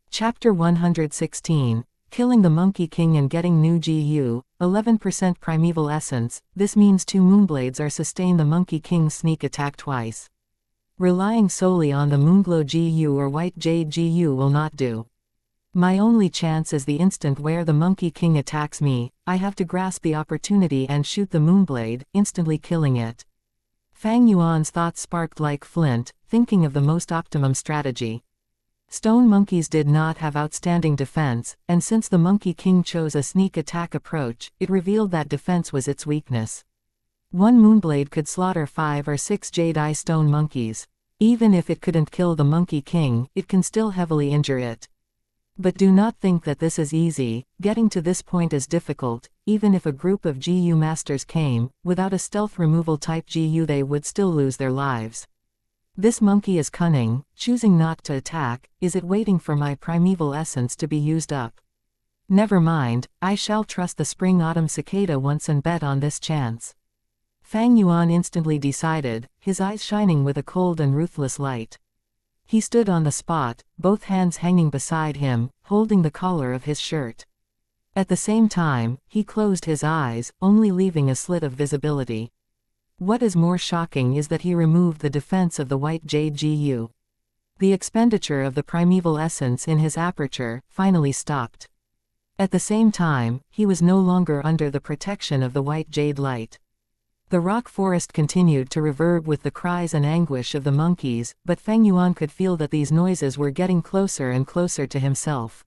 Chapter 116, Killing the Monkey King and Getting New GU, 11% Primeval Essence. This means 2 Moonblades are sustain the Monkey King's sneak attack twice. Relying solely on the Moonglow GU or White Jade GU will not do. My only chance is the instant where the Monkey King attacks me. I have to grasp the opportunity and shoot the Moonblade, instantly killing it. Fang Yuan's thoughts sparked like flint, thinking of the most optimum strategy. Stone monkeys did not have outstanding defense, and since the Monkey King chose a sneak attack approach, it revealed that defense was its weakness. One Moonblade could slaughter 5 or 6 Jade-Eye stone monkeys. Even if it couldn't kill the Monkey King, it can still heavily injure it. But do not think that this is easy. Getting to this point is difficult. Even if a group of GU masters came, without a stealth removal type GU they would still lose their lives. This monkey is cunning, choosing not to attack. Is it waiting for my primeval essence to be used up? Never mind, I shall trust the spring-autumn cicada once and bet on this chance. Fang Yuan instantly decided, his eyes shining with a cold and ruthless light. He stood on the spot, both hands hanging beside him, holding the collar of his shirt. At the same time, he closed his eyes, only leaving a slit of visibility. What is more shocking is that he removed the defense of the White Jade GU. The expenditure of the primeval essence in his aperture finally stopped. At the same time, he was no longer under the protection of the White Jade light. The rock forest continued to reverb with the cries and anguish of the monkeys, but Fang Yuan could feel that these noises were getting closer and closer to himself.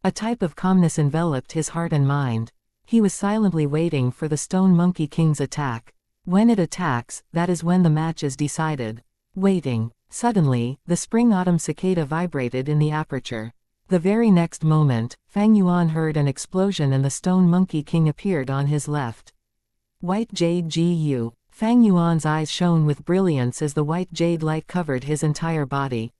A type of calmness enveloped his heart and mind. He was silently waiting for the Stone Monkey King's attack. When it attacks, that is when the match is decided. Waiting. Suddenly, the spring-autumn cicada vibrated in the aperture. The very next moment, Fang Yuan heard an explosion and the Stone Monkey King appeared on his left. White Jade GU. Fang Yuan's eyes shone with brilliance as the white jade light covered his entire body.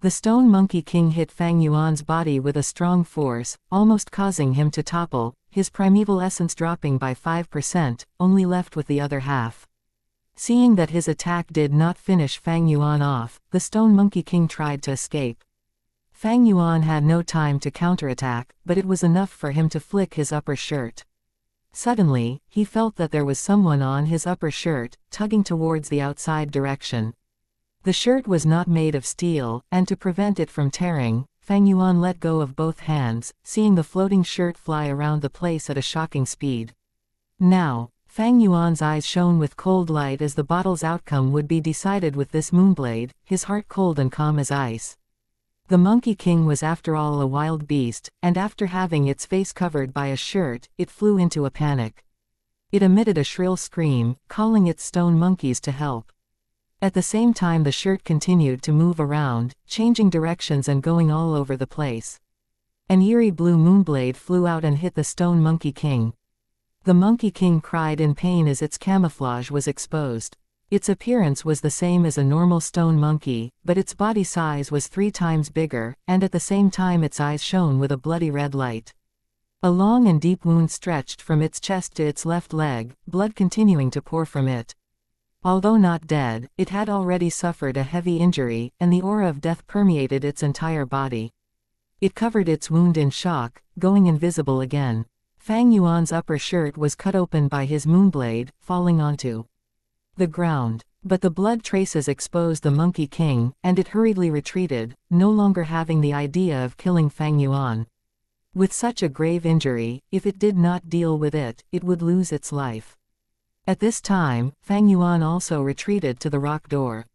The Stone Monkey King hit Fang Yuan's body with a strong force, almost causing him to topple, his primeval essence dropping by 5%, only left with the other half. Seeing that his attack did not finish Fang Yuan off, the Stone Monkey King tried to escape. Fang Yuan had no time to counterattack, but it was enough for him to flick his upper shirt. Suddenly, he felt that there was someone on his upper shirt, tugging towards the outside direction. The shirt was not made of steel, and to prevent it from tearing, Fang Yuan let go of both hands, seeing the floating shirt fly around the place at a shocking speed. Now, Fang Yuan's eyes shone with cold light as the battle's outcome would be decided with this Moonblade, his heart cold and calm as ice. The Monkey King was after all a wild beast, and after having its face covered by a shirt, it flew into a panic. It emitted a shrill scream, calling its stone monkeys to help. At the same time the shirt continued to move around, changing directions and going all over the place. An eerie blue moonblade flew out and hit the Stone Monkey King. The Monkey King cried in pain as its camouflage was exposed. Its appearance was the same as a normal stone monkey, but its body size was 3 times bigger, and at the same time its eyes shone with a bloody red light. A long and deep wound stretched from its chest to its left leg, blood continuing to pour from it. Although not dead, it had already suffered a heavy injury, and the aura of death permeated its entire body. It covered its wound in shock, going invisible again. Fang Yuan's upper shirt was cut open by his moonblade, falling onto the ground. But the blood traces exposed the Monkey King, and it hurriedly retreated, no longer having the idea of killing Fang Yuan. With such a grave injury, if it did not deal with it, it would lose its life. At this time, Fang Yuan also retreated to the rock door.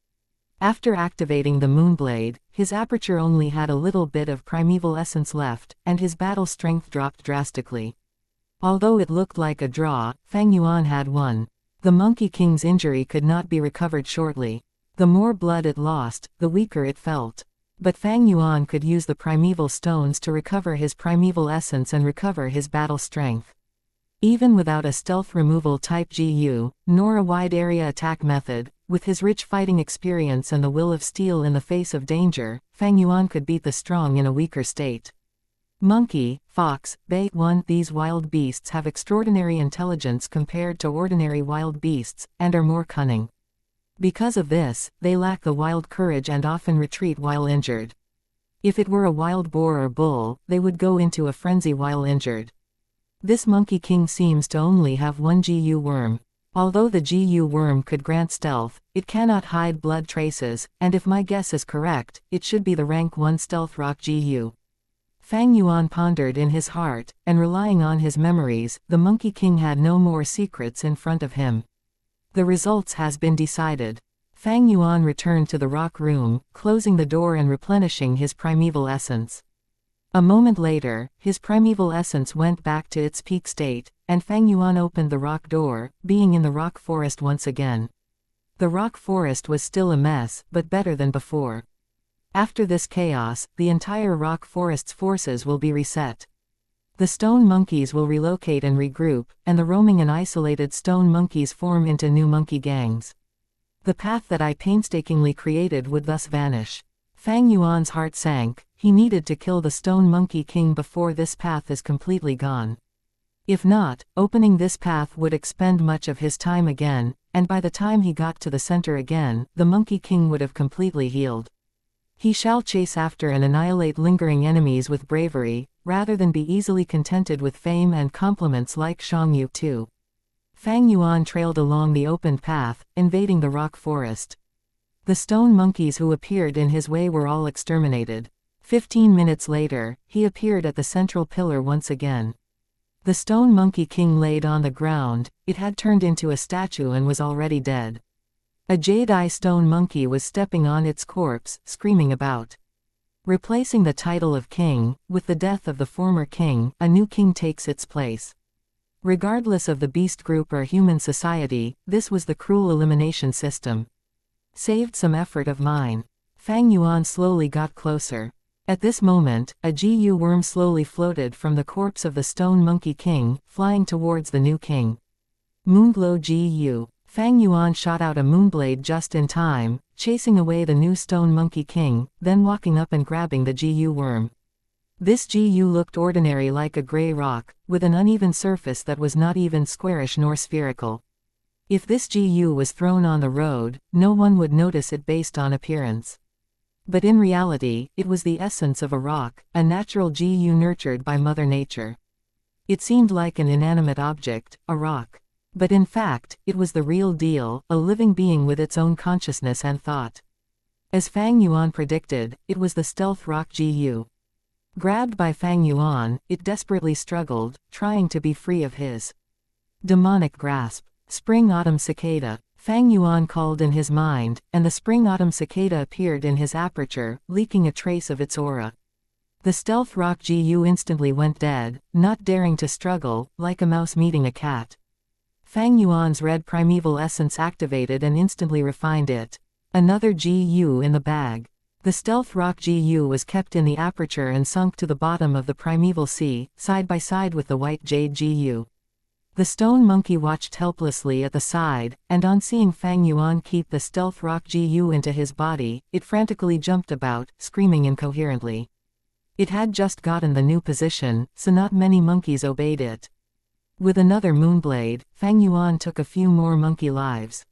After activating the Moonblade, his aperture only had a little bit of primeval essence left, and his battle strength dropped drastically. Although it looked like a draw, Fang Yuan had won. The Monkey King's injury could not be recovered shortly. The more blood it lost, the weaker it felt. But Fang Yuan could use the primeval stones to recover his primeval essence and recover his battle strength. Even without a stealth removal type GU, nor a wide area attack method, with his rich fighting experience and the will of steel in the face of danger, Fang Yuan could beat the strong in a weaker state. Monkey, fox, bear. 1. These wild beasts have extraordinary intelligence compared to ordinary wild beasts, and are more cunning. Because of this, they lack the wild courage and often retreat while injured. If it were a wild boar or bull, they would go into a frenzy while injured. This Monkey King seems to only have one GU worm. Although the GU worm could grant stealth, it cannot hide blood traces, and if my guess is correct, it should be the rank 1 stealth rock GU. Fang Yuan pondered in his heart, and relying on his memories, the Monkey King had no more secrets in front of him. The results has been decided. Fang Yuan returned to the rock room, closing the door and replenishing his primeval essence. A moment later, his primeval essence went back to its peak state, and Fang Yuan opened the rock door, being in the rock forest once again. The rock forest was still a mess, but better than before. After this chaos, the entire rock forest's forces will be reset. The stone monkeys will relocate and regroup, and the roaming and isolated stone monkeys form into new monkey gangs. The path that I painstakingly created would thus vanish. Fang Yuan's heart sank. He needed to kill the Stone Monkey King before this path is completely gone. If not, opening this path would expend much of his time again, and by the time he got to the center again, the Monkey King would have completely healed. He shall chase after and annihilate lingering enemies with bravery, rather than be easily contented with fame and compliments like Xianxia too. Fang Yuan trailed along the opened path, invading the rock forest. The stone monkeys who appeared in his way were all exterminated. 15 minutes later, he appeared at the central pillar once again. The Stone Monkey King laid on the ground. It had turned into a statue and was already dead. A jade-eye stone monkey was stepping on its corpse, screaming about. Replacing the title of king, with the death of the former king, a new king takes its place. Regardless of the beast group or human society, this was the cruel elimination system. Saved some effort of mine. Fang Yuan slowly got closer. At this moment, a GU worm slowly floated from the corpse of the Stone Monkey King, flying towards the new king. Moonglow GU. Fang Yuan shot out a moonblade just in time, chasing away the new Stone Monkey King, then walking up and grabbing the GU worm. This GU looked ordinary, like a gray rock, with an uneven surface that was not even squarish nor spherical. If this GU was thrown on the road, no one would notice it based on appearance. But in reality, it was the essence of a rock, a natural GU nurtured by Mother Nature. It seemed like an inanimate object, a rock. But in fact, it was the real deal, a living being with its own consciousness and thought. As Fang Yuan predicted, it was the stealth rock GU. Grabbed by Fang Yuan, it desperately struggled, trying to be free of his demonic grasp. Spring-autumn cicada. Fang Yuan called in his mind, and the spring-autumn cicada appeared in his aperture, leaking a trace of its aura. The stealth rock GU instantly went dead, not daring to struggle, like a mouse meeting a cat. Fang Yuan's red primeval essence activated and instantly refined it. Another GU in the bag. The stealth rock GU was kept in the aperture and sunk to the bottom of the primeval sea, side by side with the white jade GU. The stone monkey watched helplessly at the side, and on seeing Fang Yuan keep the stealth rock GU into his body, it frantically jumped about, screaming incoherently. It had just gotten the new position, so not many monkeys obeyed it. With another moonblade, Fang Yuan took a few more monkey lives.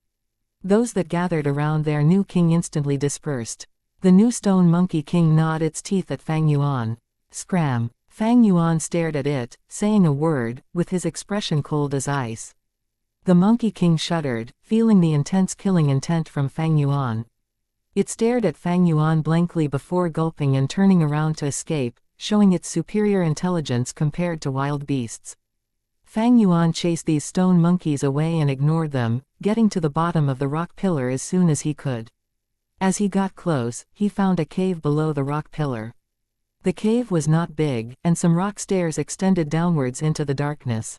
Those that gathered around their new king instantly dispersed. The new stone monkey king gnawed its teeth at Fang Yuan. Scram. Fang Yuan stared at it, saying a word, with his expression cold as ice. The Monkey King shuddered, feeling the intense killing intent from Fang Yuan. It stared at Fang Yuan blankly before gulping and turning around to escape, showing its superior intelligence compared to wild beasts. Fang Yuan chased these stone monkeys away and ignored them, getting to the bottom of the rock pillar as soon as he could. As he got close, he found a cave below the rock pillar. The cave was not big, and some rock stairs extended downwards into the darkness.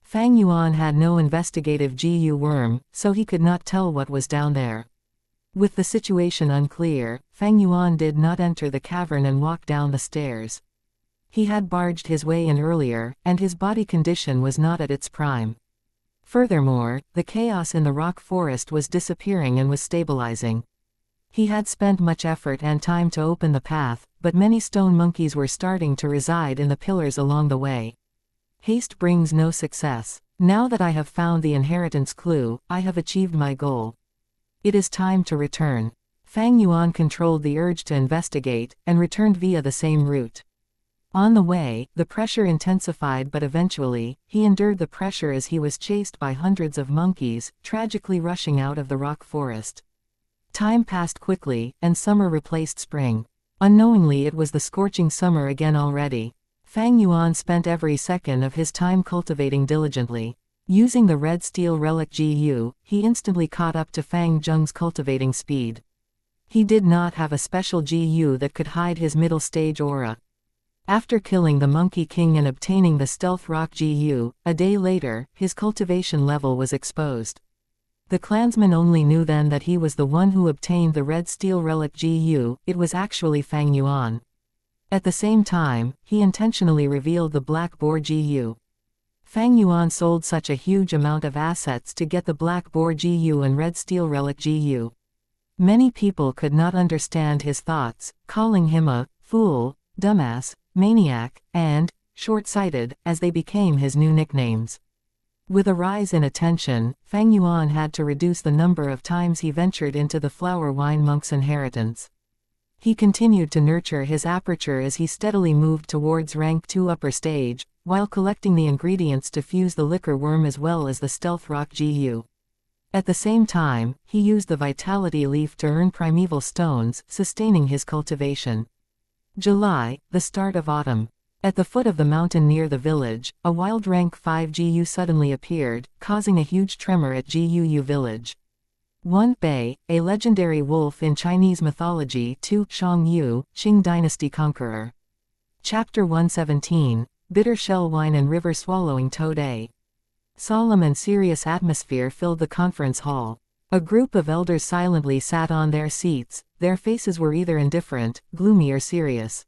Fang Yuan had no investigative GU worm, so he could not tell what was down there. With the situation unclear, Fang Yuan did not enter the cavern and walk down the stairs. He had barged his way in earlier, and his body condition was not at its prime. Furthermore, the chaos in the rock forest was disappearing and was stabilizing. He had spent much effort and time to open the path, but many stone monkeys were starting to reside in the pillars along the way. Haste brings no success. Now that I have found the inheritance clue, I have achieved my goal. It is time to return. Fang Yuan controlled the urge to investigate, and returned via the same route. On the way, the pressure intensified, but eventually, he endured the pressure as he was chased by hundreds of monkeys, tragically rushing out of the rock forest. Time passed quickly, and summer replaced spring. Unknowingly, it was the scorching summer again already. Fang Yuan spent every second of his time cultivating diligently. Using the red steel relic Gu, he instantly caught up to Fang Zheng's cultivating speed. He did not have a special Gu that could hide his middle stage aura. After killing the Monkey King and obtaining the stealth rock Gu, a day later, his cultivation level was exposed. The clansman only knew then that he was the one who obtained the red steel relic Gu, it was actually Fang Yuan. At the same time, he intentionally revealed the black boar Gu. Fang Yuan sold such a huge amount of assets to get the black boar Gu and red steel relic Gu. Many people could not understand his thoughts, calling him a fool, dumbass, maniac, and short-sighted, as they became his new nicknames. With a rise in attention, Fang Yuan had to reduce the number of times he ventured into the flower wine monk's inheritance. He continued to nurture his aperture as he steadily moved towards rank 2 upper stage, while collecting the ingredients to fuse the liquor worm as well as the stealth rock Gu. At the same time, he used the vitality leaf to earn primeval stones, sustaining his cultivation. July, the start of autumn. At the foot of the mountain near the village, a wild rank 5 Gu suddenly appeared, causing a huge tremor at Guu village. 1. Bei, a legendary wolf in Chinese mythology. 2. Shang Yu, Qing dynasty conqueror. Chapter 117, Bitter Shell Wine and River Swallowing Toad. A solemn and serious atmosphere filled the conference hall. A group of elders silently sat on their seats, their faces were either indifferent, gloomy or serious.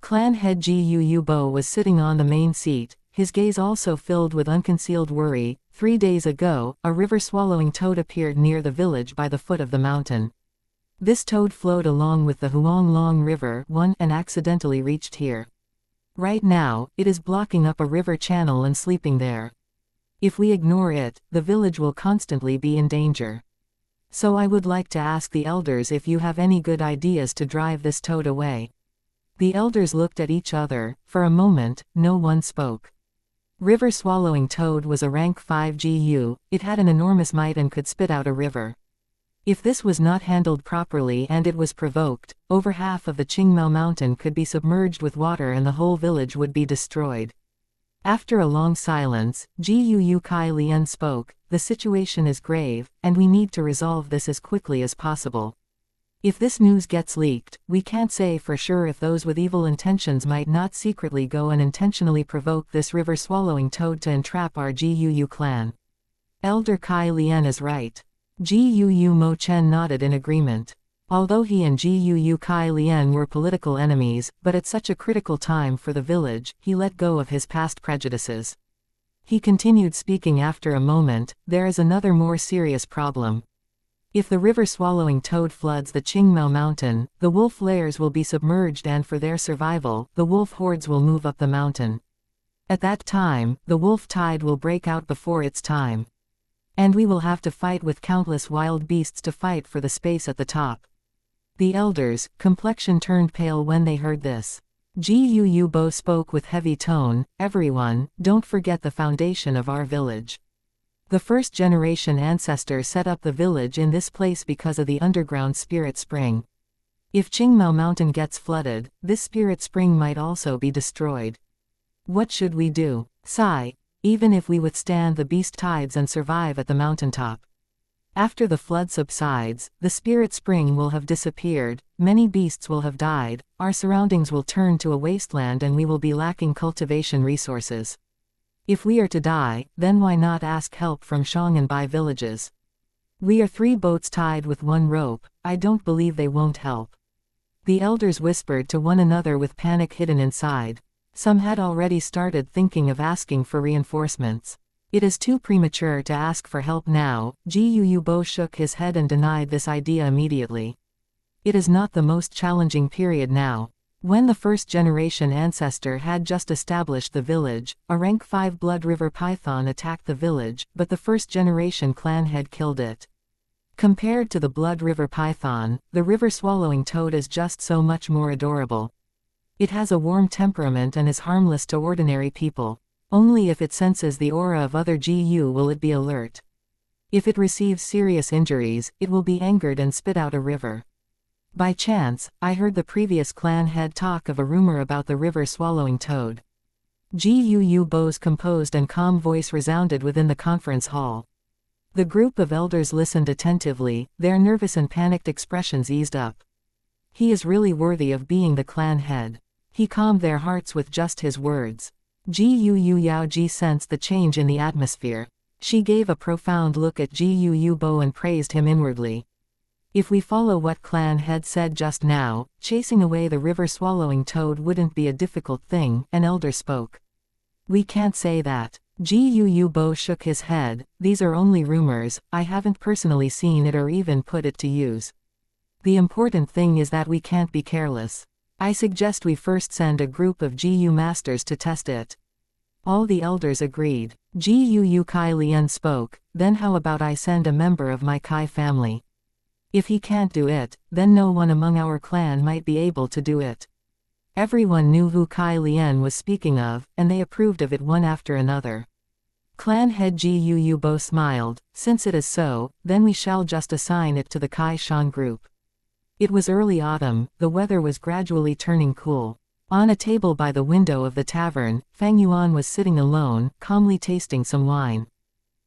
Clan head Guu Bo was sitting on the main seat, his gaze also filled with unconcealed worry. 3 days ago, a river-swallowing toad appeared near the village by the foot of the mountain. This toad flowed along with the Huanglong River and accidentally reached here. Right now, it is blocking up a river channel and sleeping there. If we ignore it, the village will constantly be in danger. So I would like to ask the elders if you have any good ideas to drive this toad away. The elders looked at each other. For a moment, no one spoke. River-swallowing toad was a rank 5 Gu, it had an enormous might and could spit out a river. If this was not handled properly and it was provoked, over half of the Qingmao mountain could be submerged with water and the whole village would be destroyed. After a long silence, Guu Kai Lian spoke, "The situation is grave, and we need to resolve this as quickly as possible. If this news gets leaked, we can't say for sure if those with evil intentions might not secretly go and intentionally provoke this river-swallowing toad to entrap our Guu clan." Elder Kai Lian is right. Guu Mo Chen nodded in agreement. Although he and Guu Kai Lian were political enemies, but at such a critical time for the village, he let go of his past prejudices. He continued speaking after a moment. There is another more serious problem. If the river-swallowing toad floods the Qingmao mountain, the wolf lairs will be submerged and for their survival, the wolf hordes will move up the mountain. At that time, the wolf tide will break out before its time. And we will have to fight with countless wild beasts to fight for the space at the top. The elders' complexion turned pale when they heard this. Guu Bo spoke with heavy tone, "Everyone, don't forget the foundation of our village. The first-generation ancestor set up the village in this place because of the underground spirit spring. If Qingmao Mountain gets flooded, this spirit spring might also be destroyed. What should we do? Even if we withstand the beast tides and survive at the mountaintop. After the flood subsides, the spirit spring will have disappeared, many beasts will have died, our surroundings will turn to a wasteland and we will be lacking cultivation resources. If we are to die, then why not ask help from Shang and Bai villages? We are 3 boats tied with 1 rope, I don't believe they won't help." The elders whispered to one another with panic hidden inside. Some had already started thinking of asking for reinforcements. It is too premature to ask for help now. Guu Bo shook his head and denied this idea immediately. It is not the most challenging period now. When the first-generation ancestor had just established the village, a rank 5 Blood River Python attacked the village, but the first-generation clan had killed it. Compared to the blood river python, the river-swallowing toad is just so much more adorable. It has a warm temperament and is harmless to ordinary people. Only if it senses the aura of other GU will it be alert. If it receives serious injuries, it will be angered and spit out a river. By chance, I heard the previous clan head talk of a rumor about the river-swallowing toad. Gu Bo's composed and calm voice resounded within the conference hall. The group of elders listened attentively, their nervous and panicked expressions eased up. He is really worthy of being the clan head. He calmed their hearts with just his words. Gu Yao Ji sensed the change in the atmosphere. She gave a profound look at Gu Bo and praised him inwardly. If we follow what clan head said just now, chasing away the river-swallowing toad wouldn't be a difficult thing, an elder spoke. We can't say that. Gu Bo shook his head. These are only rumors, I haven't personally seen it or even put it to use. The important thing is that we can't be careless. I suggest we first send a group of GU masters to test it. All the elders agreed. Gu Kai Lian spoke, then how about I send a member of my Kai family? If he can't do it, then no one among our clan might be able to do it. Everyone knew who Kai Lian was speaking of, and they approved of it one after another. Clan head Gu Bo smiled. Since it is so, then we shall just assign it to the Kai Shan group. It was early autumn, the weather was gradually turning cool. On a table by the window of the tavern, Fang Yuan was sitting alone, calmly tasting some wine.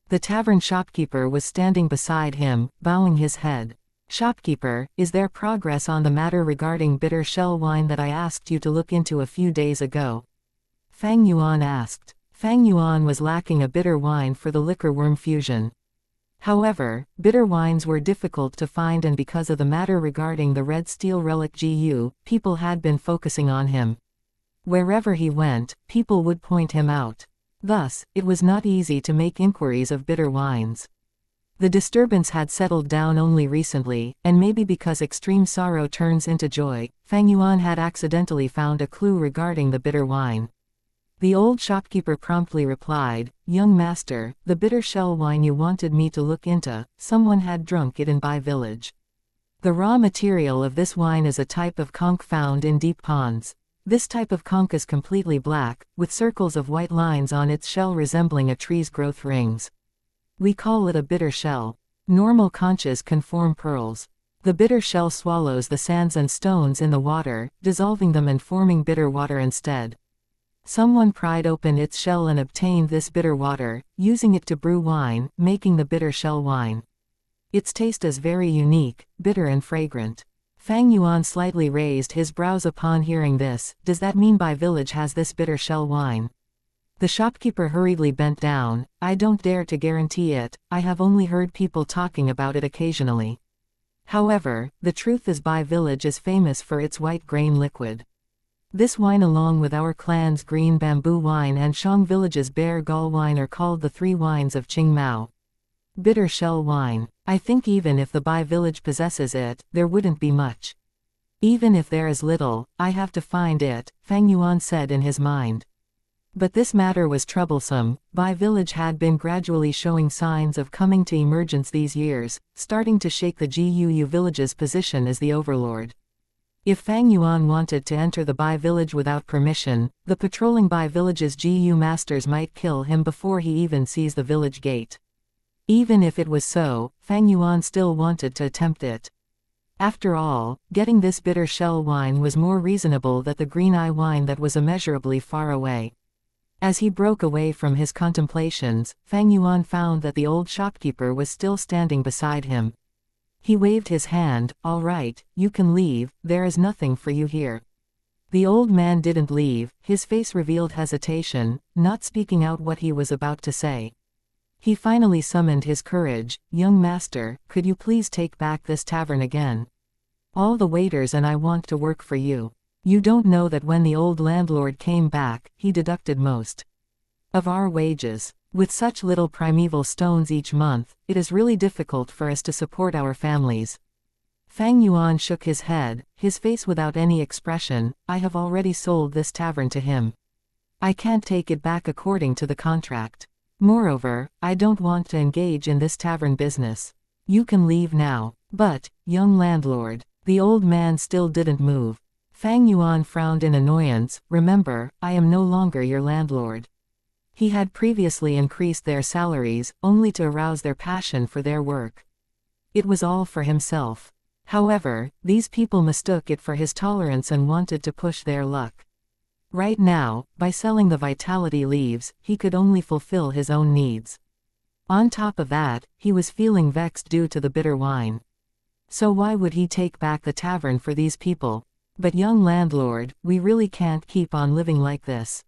The tavern shopkeeper was standing beside him, bowing his head. Shopkeeper, is there progress on the matter regarding bitter shell wine that I asked you to look into a few days ago? Fang Yuan asked. Fang Yuan was lacking a bitter wine for the liquor worm fusion. However, bitter wines were difficult to find, and because of the matter regarding the red steel relic GU, people had been focusing on him. Wherever he went, people would point him out. Thus, it was not easy to make inquiries of bitter wines. The disturbance had settled down only recently, and maybe because extreme sorrow turns into joy, Fang Yuan had accidentally found a clue regarding the bitter wine. The old shopkeeper promptly replied, "Young master, the bitter shell wine you wanted me to look into, someone had drunk it in Bai village. The raw material of this wine is a type of conch found in deep ponds. This type of conch is completely black, with circles of white lines on its shell resembling a tree's growth rings. We call it a bitter shell. Normal conches can form pearls. The bitter shell swallows the sands and stones in the water, dissolving them and forming bitter water instead. Someone pried open its shell and obtained this bitter water, using it to brew wine, making the bitter shell wine. Its taste is very unique, bitter and fragrant." Fang Yuan slightly raised his brows upon hearing this. Does that mean Bai village has this bitter shell wine? The shopkeeper hurriedly bent down. I don't dare to guarantee it, I have only heard people talking about it occasionally. However, the truth is Bai village is famous for its white grain liquid. This wine along with our clan's green bamboo wine and Shang village's bear gall wine are called the three wines of Qingmao. Bitter shell wine. I think even if the Bai village possesses it, there wouldn't be much. Even if there is little, I have to find it, Fang Yuan said in his mind. But this matter was troublesome. Bai village had been gradually showing signs of coming to emergence these years, starting to shake the Gu village's position as the overlord. If Fang Yuan wanted to enter the Bai village without permission, the patrolling Bai village's GU masters might kill him before he even sees the village gate. Even if it was so, Fang Yuan still wanted to attempt it. After all, getting this bitter shell wine was more reasonable than the green eye wine that was immeasurably far away. As he broke away from his contemplations, Fang Yuan found that the old shopkeeper was still standing beside him. He waved his hand. All right, you can leave, there is nothing for you here. The old man didn't leave, his face revealed hesitation, not speaking out what he was about to say. He finally summoned his courage. Young master, could you please take back this tavern again? All the waiters and I want to work for you. You don't know that when the old landlord came back, he deducted most of our wages. With such little primeval stones each month, it is really difficult for us to support our families. Fang Yuan shook his head, his face without any expression. I have already sold this tavern to him. I can't take it back according to the contract. Moreover, I don't want to engage in this tavern business. You can leave now. But, young landlord. The old man still didn't move. Fang Yuan frowned in annoyance. Remember, I am no longer your landlord. He had previously increased their salaries, only to arouse their passion for their work. It was all for himself. However, these people mistook it for his tolerance and wanted to push their luck. Right now, by selling the vitality leaves, he could only fulfill his own needs. On top of that, he was feeling vexed due to the bitter wine. So why would he take back the tavern for these people? But young landlord, we really can't keep on living like this.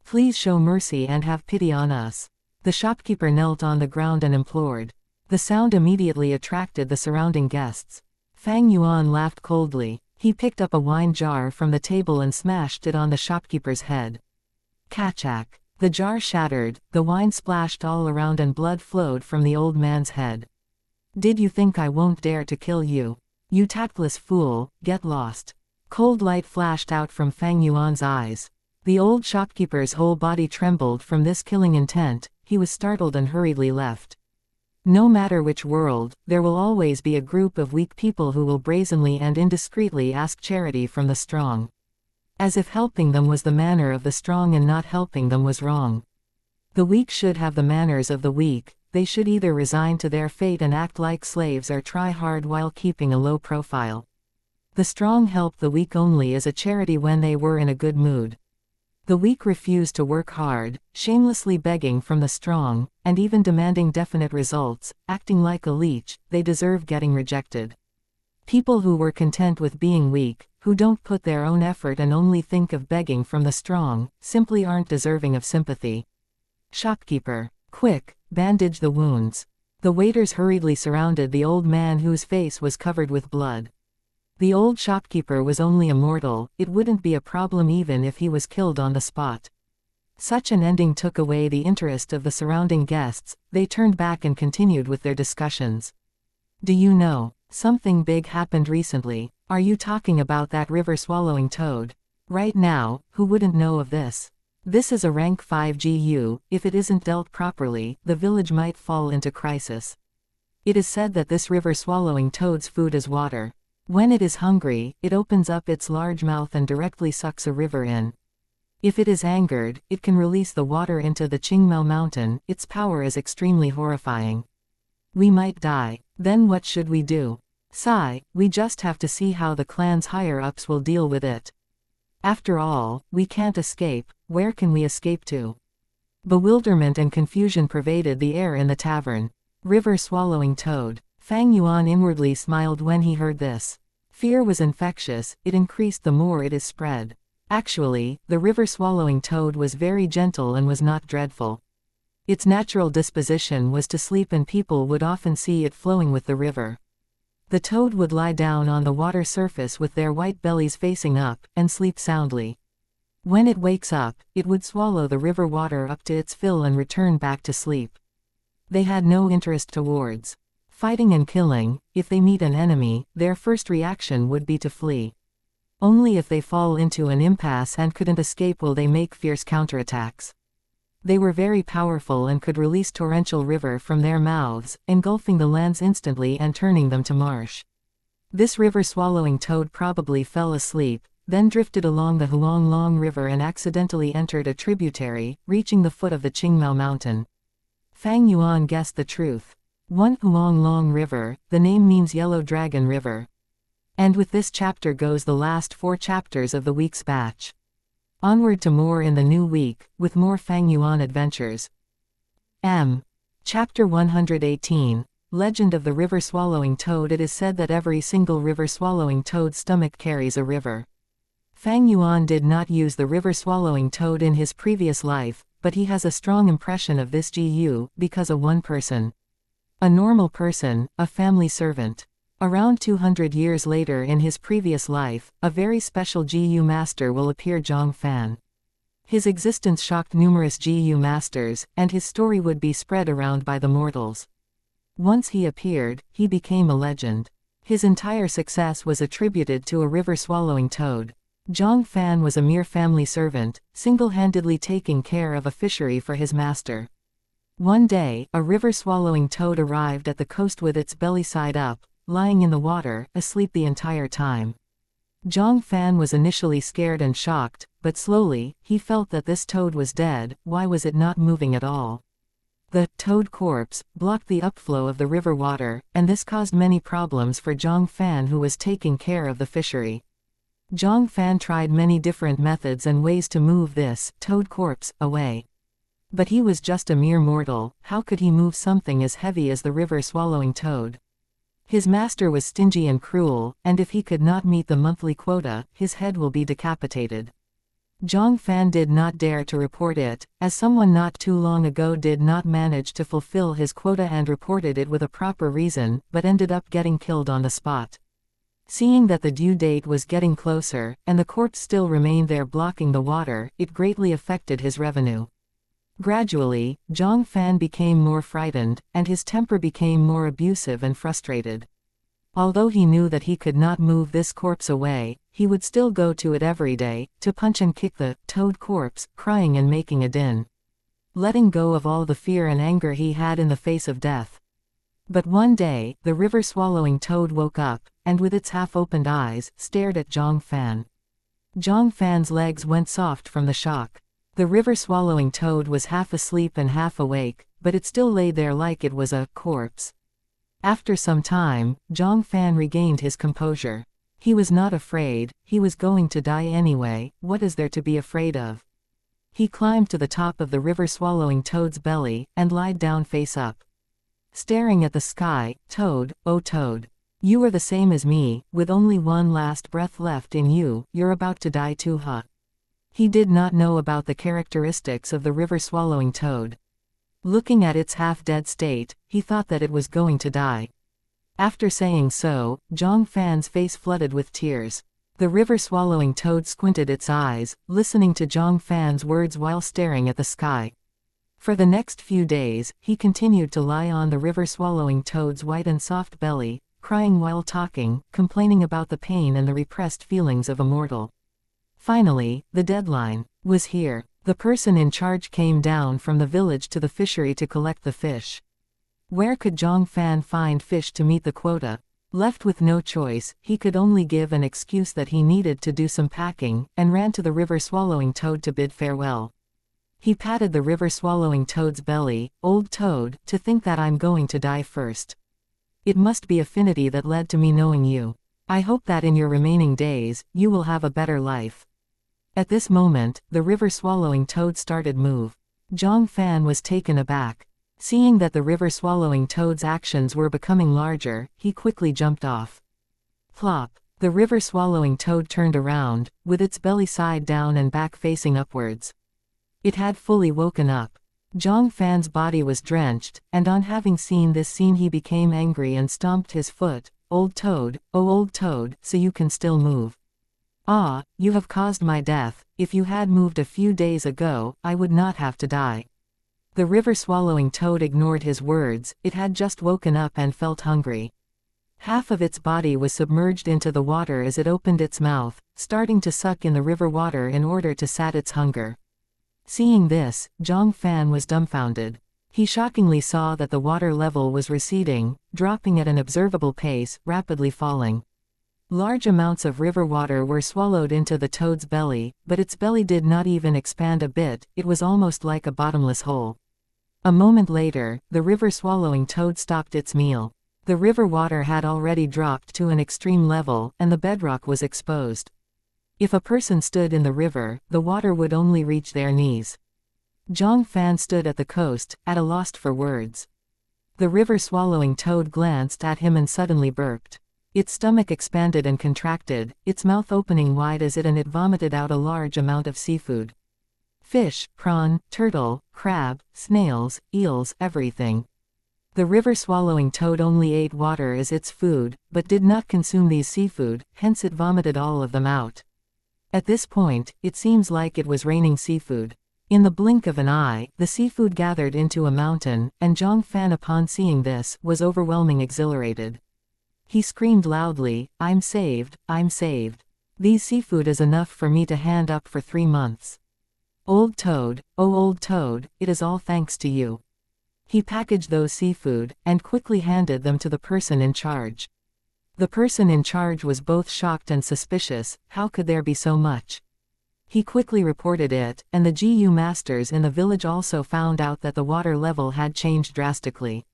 Please show mercy and have pity on us. The shopkeeper knelt on the ground and implored. The sound immediately attracted the surrounding guests. Fang Yuan laughed coldly. He picked up a wine jar from the table and smashed it on the shopkeeper's head. Kachak. The jar shattered, the wine splashed all around and blood flowed from the old man's head. Did you think I won't dare to kill you? You tactless fool, get lost. Cold light flashed out from Fang Yuan's eyes. The old shopkeeper's whole body trembled from this killing intent. He was startled and hurriedly left. No matter which world, there will always be a group of weak people who will brazenly and indiscreetly ask charity from the strong. As if helping them was the manner of the strong and not helping them was wrong. The weak should have the manners of the weak. They should either resign to their fate and act like slaves or try hard while keeping a low profile. The strong help the weak only as a charity when they were in a good mood. The weak refused to work hard, shamelessly begging from the strong, and even demanding definite results, acting like a leech. They deserve getting rejected. People who were content with being weak, who don't put their own effort and only think of begging from the strong, simply aren't deserving of sympathy. Shopkeeper. Quick, bandage the wounds. The waiters hurriedly surrounded the old man whose face was covered with blood. The old shopkeeper was only a mortal. It wouldn't be a problem even if he was killed on the spot. Such an ending took away the interest of the surrounding guests. They turned back and continued with their discussions. Do you know, something big happened recently? Are you talking about that river-swallowing toad? Right now, who wouldn't know of this? This is a rank 5 GU. If it isn't dealt properly, the village might fall into crisis. It is said that this river-swallowing toad's food is water. When it is hungry, it opens up its large mouth and directly sucks a river in. If it is angered, it can release the water into the Qingmao mountain. Its power is extremely horrifying. We might die. Then what should we do? Sigh, we just have to see how the clan's higher-ups will deal with it. After all, we can't escape. Where can we escape to? Bewilderment and confusion pervaded the air in the tavern. River-swallowing toad. Fang Yuan inwardly smiled when he heard this. Fear was infectious, it increased the more it is spread. Actually, the river-swallowing toad was very gentle and was not dreadful. Its natural disposition was to sleep and people would often see it flowing with the river. The toad would lie down on the water surface with their white bellies facing up, and sleep soundly. When it wakes up, it would swallow the river water up to its fill and return back to sleep. They had no interest towards fighting and killing. If they meet an enemy, their first reaction would be to flee. Only if they fall into an impasse and couldn't escape will they make fierce counterattacks. They were very powerful and could release torrential river from their mouths, engulfing the lands instantly and turning them to marsh. This river-swallowing toad probably fell asleep, then drifted along the Huanglong River and accidentally entered a tributary, reaching the foot of the Qingmao mountain. Fang Yuan guessed the truth. One Huanglong River, the name means Yellow Dragon River. And with this chapter goes the last 4 chapters of the week's batch. Onward to more in the new week, with more Fang Yuan adventures. Chapter 118, Legend of the River-Swallowing Toad. It is said that every single river-swallowing toad's stomach carries a river. Fang Yuan did not use the river-swallowing toad in his previous life, but he has a strong impression of this GU, because a one person. A normal person, a family servant. Around 200 years later in his previous life, a very special GU master will appear, Zhang Fan. His existence shocked numerous GU masters, and his story would be spread around by the mortals. Once he appeared, he became a legend. His entire success was attributed to a river-swallowing toad. Zhang Fan was a mere family servant, single-handedly taking care of a fishery for his master. One day, a river-swallowing toad arrived at the coast with its belly side up, lying in the water, asleep the entire time. Zhang Fan was initially scared and shocked, but slowly, he felt that this toad was dead. Why was it not moving at all? The toad corpse blocked the upflow of the river water, and this caused many problems for Zhang Fan, who was taking care of the fishery. Zhang Fan tried many different methods and ways to move this toad corpse away. But he was just a mere mortal. How could he move something as heavy as the river-swallowing toad? His master was stingy and cruel, and if he could not meet the monthly quota, his head will be decapitated. Zhang Fan did not dare to report it, as someone not too long ago did not manage to fulfill his quota and reported it with a proper reason, but ended up getting killed on the spot. Seeing that the due date was getting closer, and the corpse still remained there blocking the water, it greatly affected his revenue. Gradually, Zhang Fan became more frightened, and his temper became more abusive and frustrated. Although he knew that he could not move this corpse away, he would still go to it every day, to punch and kick the toad corpse, crying and making a din. Letting go of all the fear and anger he had in the face of death. But one day, the river-swallowing toad woke up, and with its half-opened eyes, stared at Zhang Fan. Zhang Fan's legs went soft from the shock. The river-swallowing toad was half asleep and half awake, but it still lay there like it was a corpse. After some time, Zhang Fan regained his composure. He was not afraid. He was going to die anyway. What is there to be afraid of? He climbed to the top of the river-swallowing toad's belly, and lied down face up. Staring at the sky, Toad, oh Toad. You are the same as me, with only one last breath left in you. You're about to die too, huh? He did not know about the characteristics of the river-swallowing toad. Looking at its half-dead state, he thought that it was going to die. After saying so, Zhang Fan's face flooded with tears. The river-swallowing toad squinted its eyes, listening to Zhang Fan's words while staring at the sky. For the next few days, he continued to lie on the river-swallowing toad's white and soft belly, crying while talking, complaining about the pain and the repressed feelings of Immortal. Finally, the deadline was here. The person in charge came down from the village to the fishery to collect the fish. Where could Zhang Fan find fish to meet the quota? Left with no choice, he could only give an excuse that he needed to do some packing, and ran to the river-swallowing toad to bid farewell. He patted the river-swallowing toad's belly. Old toad, to think that I'm going to die first. It must be affinity that led to me knowing you. I hope that in your remaining days, you will have a better life. At this moment, the river-swallowing toad started move. Zhang Fan was taken aback. Seeing that the river-swallowing toad's actions were becoming larger, he quickly jumped off. Plop! The river-swallowing toad turned around, with its belly side down and back facing upwards. It had fully woken up. Zhang Fan's body was drenched, and on having seen this scene he became angry and stomped his foot. Old toad, oh old toad, so you can still move. Ah, you have caused my death. If you had moved a few days ago, I would not have to die. The river-swallowing toad ignored his words. It had just woken up and felt hungry. Half of its body was submerged into the water as it opened its mouth, starting to suck in the river water in order to sat its hunger. Seeing this, Zhang Fan was dumbfounded. He shockingly saw that the water level was receding, dropping at an observable pace, rapidly falling. Large amounts of river water were swallowed into the toad's belly, but its belly did not even expand a bit. It was almost like a bottomless hole. A moment later, the river-swallowing toad stopped its meal. The river water had already dropped to an extreme level, and the bedrock was exposed. If a person stood in the river, the water would only reach their knees. Zhang Fan stood at the coast, at a loss for words. The river-swallowing toad glanced at him and suddenly burped. Its stomach expanded and contracted, its mouth opening wide as it vomited out a large amount of seafood. Fish, prawn, turtle, crab, snails, eels, everything. The river-swallowing toad only ate water as its food, but did not consume these seafood, hence it vomited all of them out. At this point, it seems like it was raining seafood. In the blink of an eye, the seafood gathered into a mountain, and Zhang Fan upon seeing this, was overwhelming exhilarated. He screamed loudly, I'm saved, I'm saved. These seafood is enough for me to hand up for 3 months. Old toad, oh old toad, it is all thanks to you. He packaged those seafood, and quickly handed them to the person in charge. The person in charge was both shocked and suspicious. How could there be so much? He quickly reported it, and the GU masters in the village also found out that the water level had changed drastically.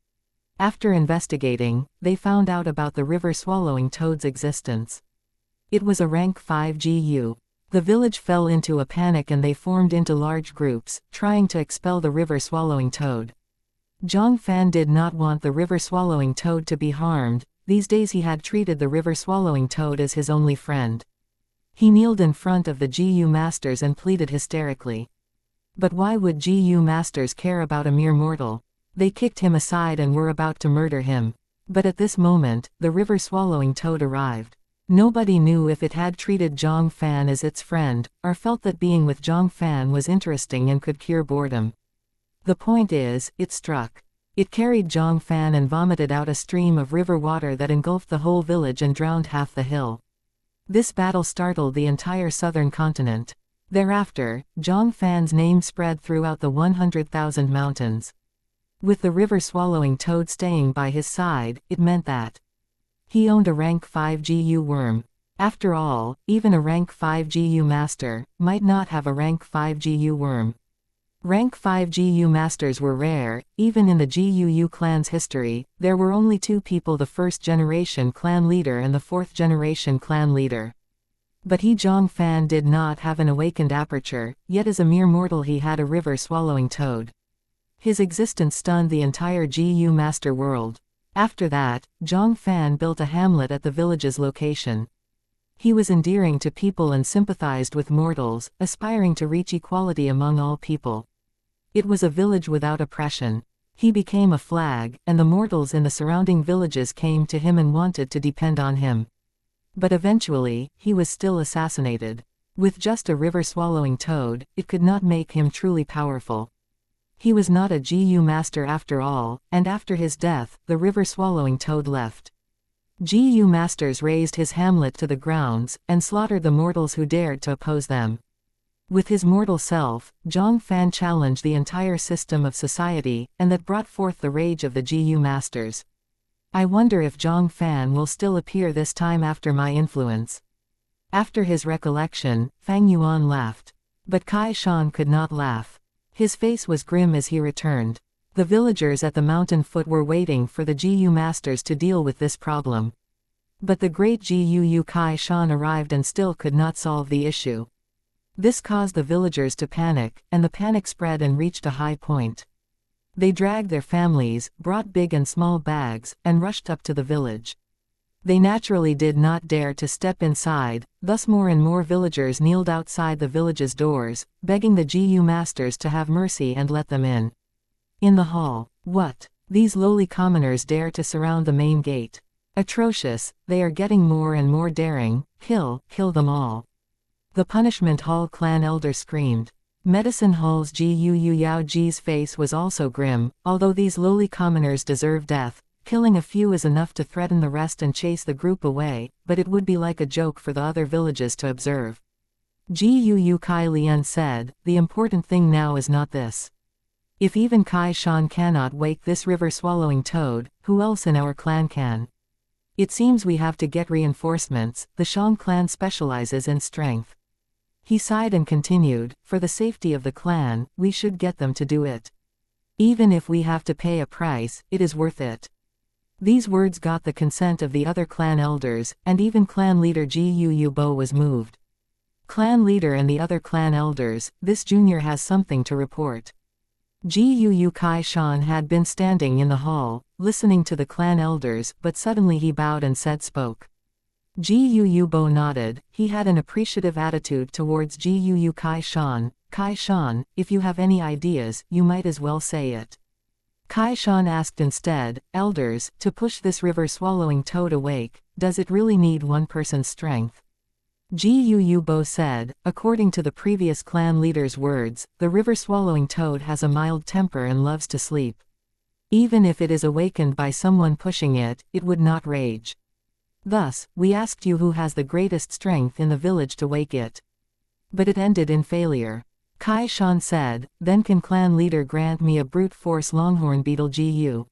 After investigating, they found out about the river swallowing toad's existence. It was a rank 5 GU. The village fell into a panic and they formed into large groups, trying to expel the river swallowing toad. Zhang Fan did not want the river swallowing toad to be harmed. These days he had treated the river swallowing toad as his only friend. He kneeled in front of the GU masters and pleaded hysterically. But why would GU masters care about a mere mortal? They kicked him aside and were about to murder him. But at this moment, the river swallowing toad arrived. Nobody knew if it had treated Zhang Fan as its friend, or felt that being with Zhang Fan was interesting and could cure boredom. The point is, it struck. It carried Zhang Fan and vomited out a stream of river water that engulfed the whole village and drowned half the hill. This battle startled the entire southern continent. Thereafter, Zhang Fan's name spread throughout the 100,000 mountains. With the river swallowing toad staying by his side, it meant that he owned a rank 5 GU worm. After all, even a rank 5 GU master might not have a rank 5 GU worm. Rank 5 GU masters were rare. Even in the GUU clan's history, there were only 2 people, the 1st generation clan leader and the 4th generation clan leader. But Zhang Fan did not have an awakened aperture, yet as a mere mortal he had a river swallowing toad. His existence stunned the entire GU master world. After that, Zhang Fan built a hamlet at the village's location. He was endearing to people and sympathized with mortals, aspiring to reach equality among all people. It was a village without oppression. He became a flag, and the mortals in the surrounding villages came to him and wanted to depend on him. But eventually, he was still assassinated. With just a river-swallowing toad, it could not make him truly powerful. He was not a GU master after all, and after his death, the river-swallowing toad left. GU masters razed his hamlet to the grounds, and slaughtered the mortals who dared to oppose them. With his mortal self, Zhang Fan challenged the entire system of society, and that brought forth the rage of the GU masters. I wonder if Zhang Fan will still appear this time after my influence. After his recollection, Fang Yuan laughed. But Kai Shan could not laugh. His face was grim as he returned. The villagers at the mountain foot were waiting for the GU masters to deal with this problem. But the great GUU Kai Shan arrived and still could not solve the issue. This caused the villagers to panic, and the panic spread and reached a high point. They dragged their families, brought big and small bags, and rushed up to the village. They naturally did not dare to step inside, thus more and more villagers kneeled outside the village's doors, begging the GU masters to have mercy and let them in. In the hall, what? These lowly commoners dare to surround the main gate. Atrocious, they are getting more and more daring. Kill them all. The Punishment Hall clan elder screamed. Medicine Hall's GUU Yao Ji's face was also grim. Although these lowly commoners deserve death, killing a few is enough to threaten the rest and chase the group away, but it would be like a joke for the other villages to observe. GUU Kai Lian said, the important thing now is not this. If even Kai Shan cannot wake this river-swallowing toad, who else in our clan can? It seems we have to get reinforcements. The Shang clan specializes in strength. He sighed and continued, for the safety of the clan, we should get them to do it. Even if we have to pay a price, it is worth it. These words got the consent of the other clan elders, and even clan leader GUU Bo was moved. Clan leader and the other clan elders, this junior has something to report. GUU Kai Shan had been standing in the hall, listening to the clan elders, but suddenly he bowed and spoke. GUU Bo nodded. He had an appreciative attitude towards GUU Kai Shan. Kai Shan, if you have any ideas, you might as well say it. Kai Shan asked instead, elders, to push this river-swallowing toad awake, does it really need one person's strength? GUU Bo said, according to the previous clan leader's words, the river-swallowing toad has a mild temper and loves to sleep. Even if it is awakened by someone pushing it, it would not rage. Thus, we asked you who has the greatest strength in the village to wake it. But it ended in failure. Kai Shan said, then can clan leader grant me a brute force longhorn beetle GU.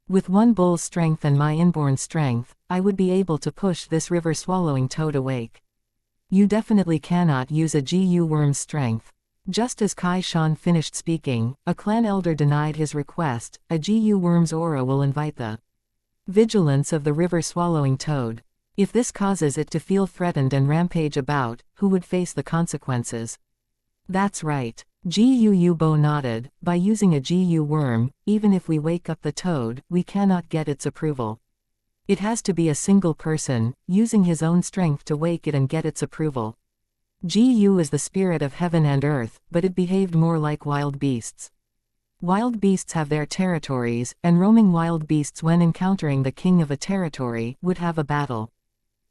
With one bull's strength and my inborn strength, I would be able to push this river-swallowing toad awake. You definitely cannot use a GU worm's strength. Just as Kai Shan finished speaking, a clan elder denied his request. A GU worm's aura will invite the vigilance of the river-swallowing toad. If this causes it to feel threatened and rampage about, who would face the consequences? That's right. Gu Bo nodded. By using a GU worm, even if we wake up the toad, we cannot get its approval. It has to be a single person, using his own strength to wake it and get its approval. Gu is the spirit of heaven and earth, but it behaved more like wild beasts. Wild beasts have their territories, and roaming wild beasts when encountering the king of a territory, would have a battle.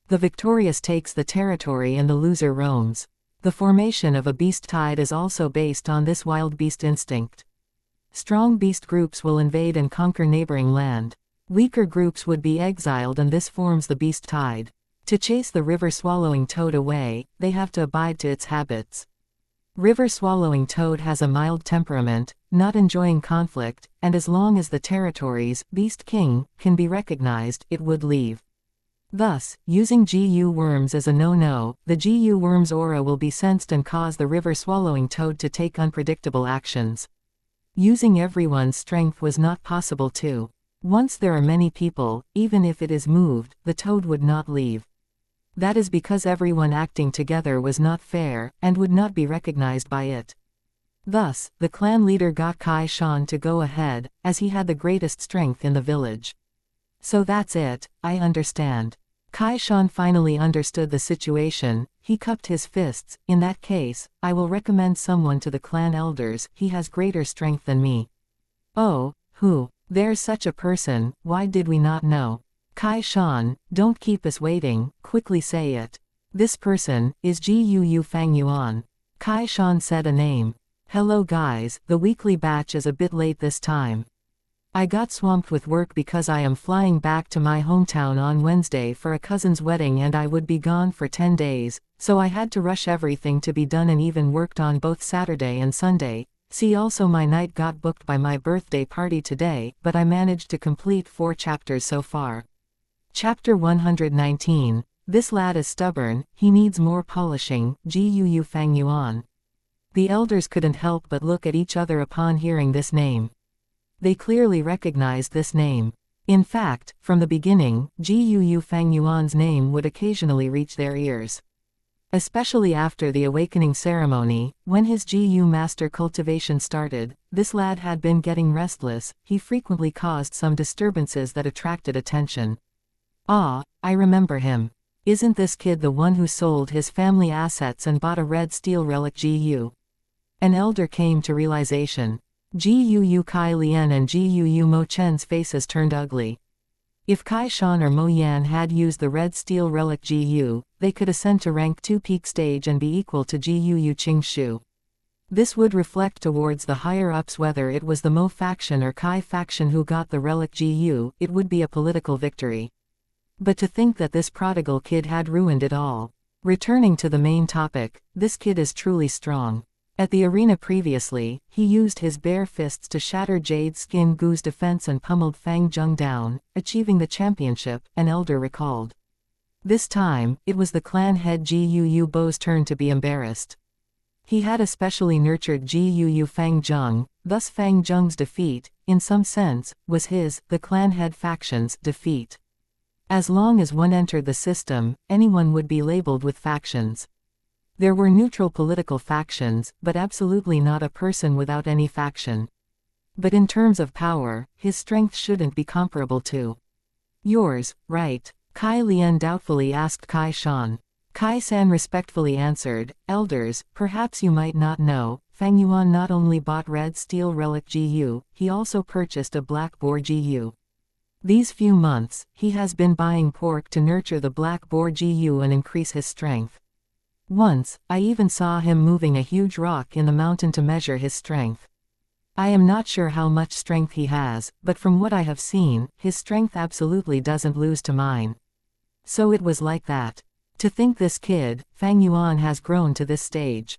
The victorious takes the territory and the loser roams. The formation of a beast tide is also based on this wild beast instinct. Strong beast groups will invade and conquer neighboring land. Weaker groups would be exiled, and this forms the beast tide. To chase the river-swallowing toad away, they have to abide to its habits. River-swallowing toad has a mild temperament, not enjoying conflict, and as long as the territory's beast king can be recognized, it would leave. Thus, using GU worms as a no-no, the GU worm's aura will be sensed and cause the river-swallowing toad to take unpredictable actions. Using everyone's strength was not possible too. Once there are many people, even if it is moved, the toad would not leave. That is because everyone acting together was not fair, and would not be recognized by it. Thus, the clan leader got Kai Shan to go ahead, as he had the greatest strength in the village. So that's it, I understand. Kai Shan finally understood the situation. He cupped his fists. In that case, I will recommend someone to the clan elders. He has greater strength than me. Oh, who? There's such a person. Why did we not know? Kai Shan, don't keep us waiting, quickly say it. This person is Gu Fang Yuan. Kai Shan said a name. Hello guys, the weekly batch is a bit late this time. I got swamped with work because I am flying back to my hometown on Wednesday for a cousin's wedding and I would be gone for 10 days, so I had to rush everything to be done and even worked on both Saturday and Sunday. See also my night got booked by my birthday party today, but I managed to complete 4 chapters so far. Chapter 119. This lad is stubborn, he needs more polishing. Gu Fang Yuan. The elders couldn't help but look at each other upon hearing this name. They clearly recognized this name. In fact, from the beginning, Gu Fang Yuan's name would occasionally reach their ears. Especially after the awakening ceremony, when his GU master cultivation started, this lad had been getting restless. He frequently caused some disturbances that attracted attention. Ah, I remember him. Isn't this kid the one who sold his family assets and bought a red steel relic GU? An elder came to realization. Gu Kai Lian and Gu Mo Chen's faces turned ugly. If Kai Shan or Mo Yan had used the red steel relic GU, they could ascend to rank 2 peak stage and be equal to Gu Qing Shu. This would reflect towards the higher-ups whether it was the Mo faction or Kai faction who got the relic GU, it would be a political victory. But to think that this prodigal kid had ruined it all. Returning to the main topic, this kid is truly strong. At the arena previously, he used his bare fists to shatter Jade Skin Gu's defense and pummeled Fang Zheng down, achieving the championship, an elder recalled. This time, it was the clan head Gu Bo's turn to be embarrassed. He had especially nurtured Gu Fang Zheng, thus Fang Zheng's defeat, in some sense, was his, the clan head faction's, defeat. As long as one entered the system, anyone would be labeled with factions. There were neutral political factions, but absolutely not a person without any faction. But in terms of power, his strength shouldn't be comparable to yours, right? Kai Lian doubtfully asked Kai Shan. Kai San respectfully answered, Elders, perhaps you might not know, Fang Yuan not only bought red steel relic GU, he also purchased a black boar GU. These few months, he has been buying pork to nurture the black boar GU and increase his strength. Once, I even saw him moving a huge rock in the mountain to measure his strength. I am not sure how much strength he has, but from what I have seen, his strength absolutely doesn't lose to mine. So it was like that. To think this kid, Fang Yuan has grown to this stage.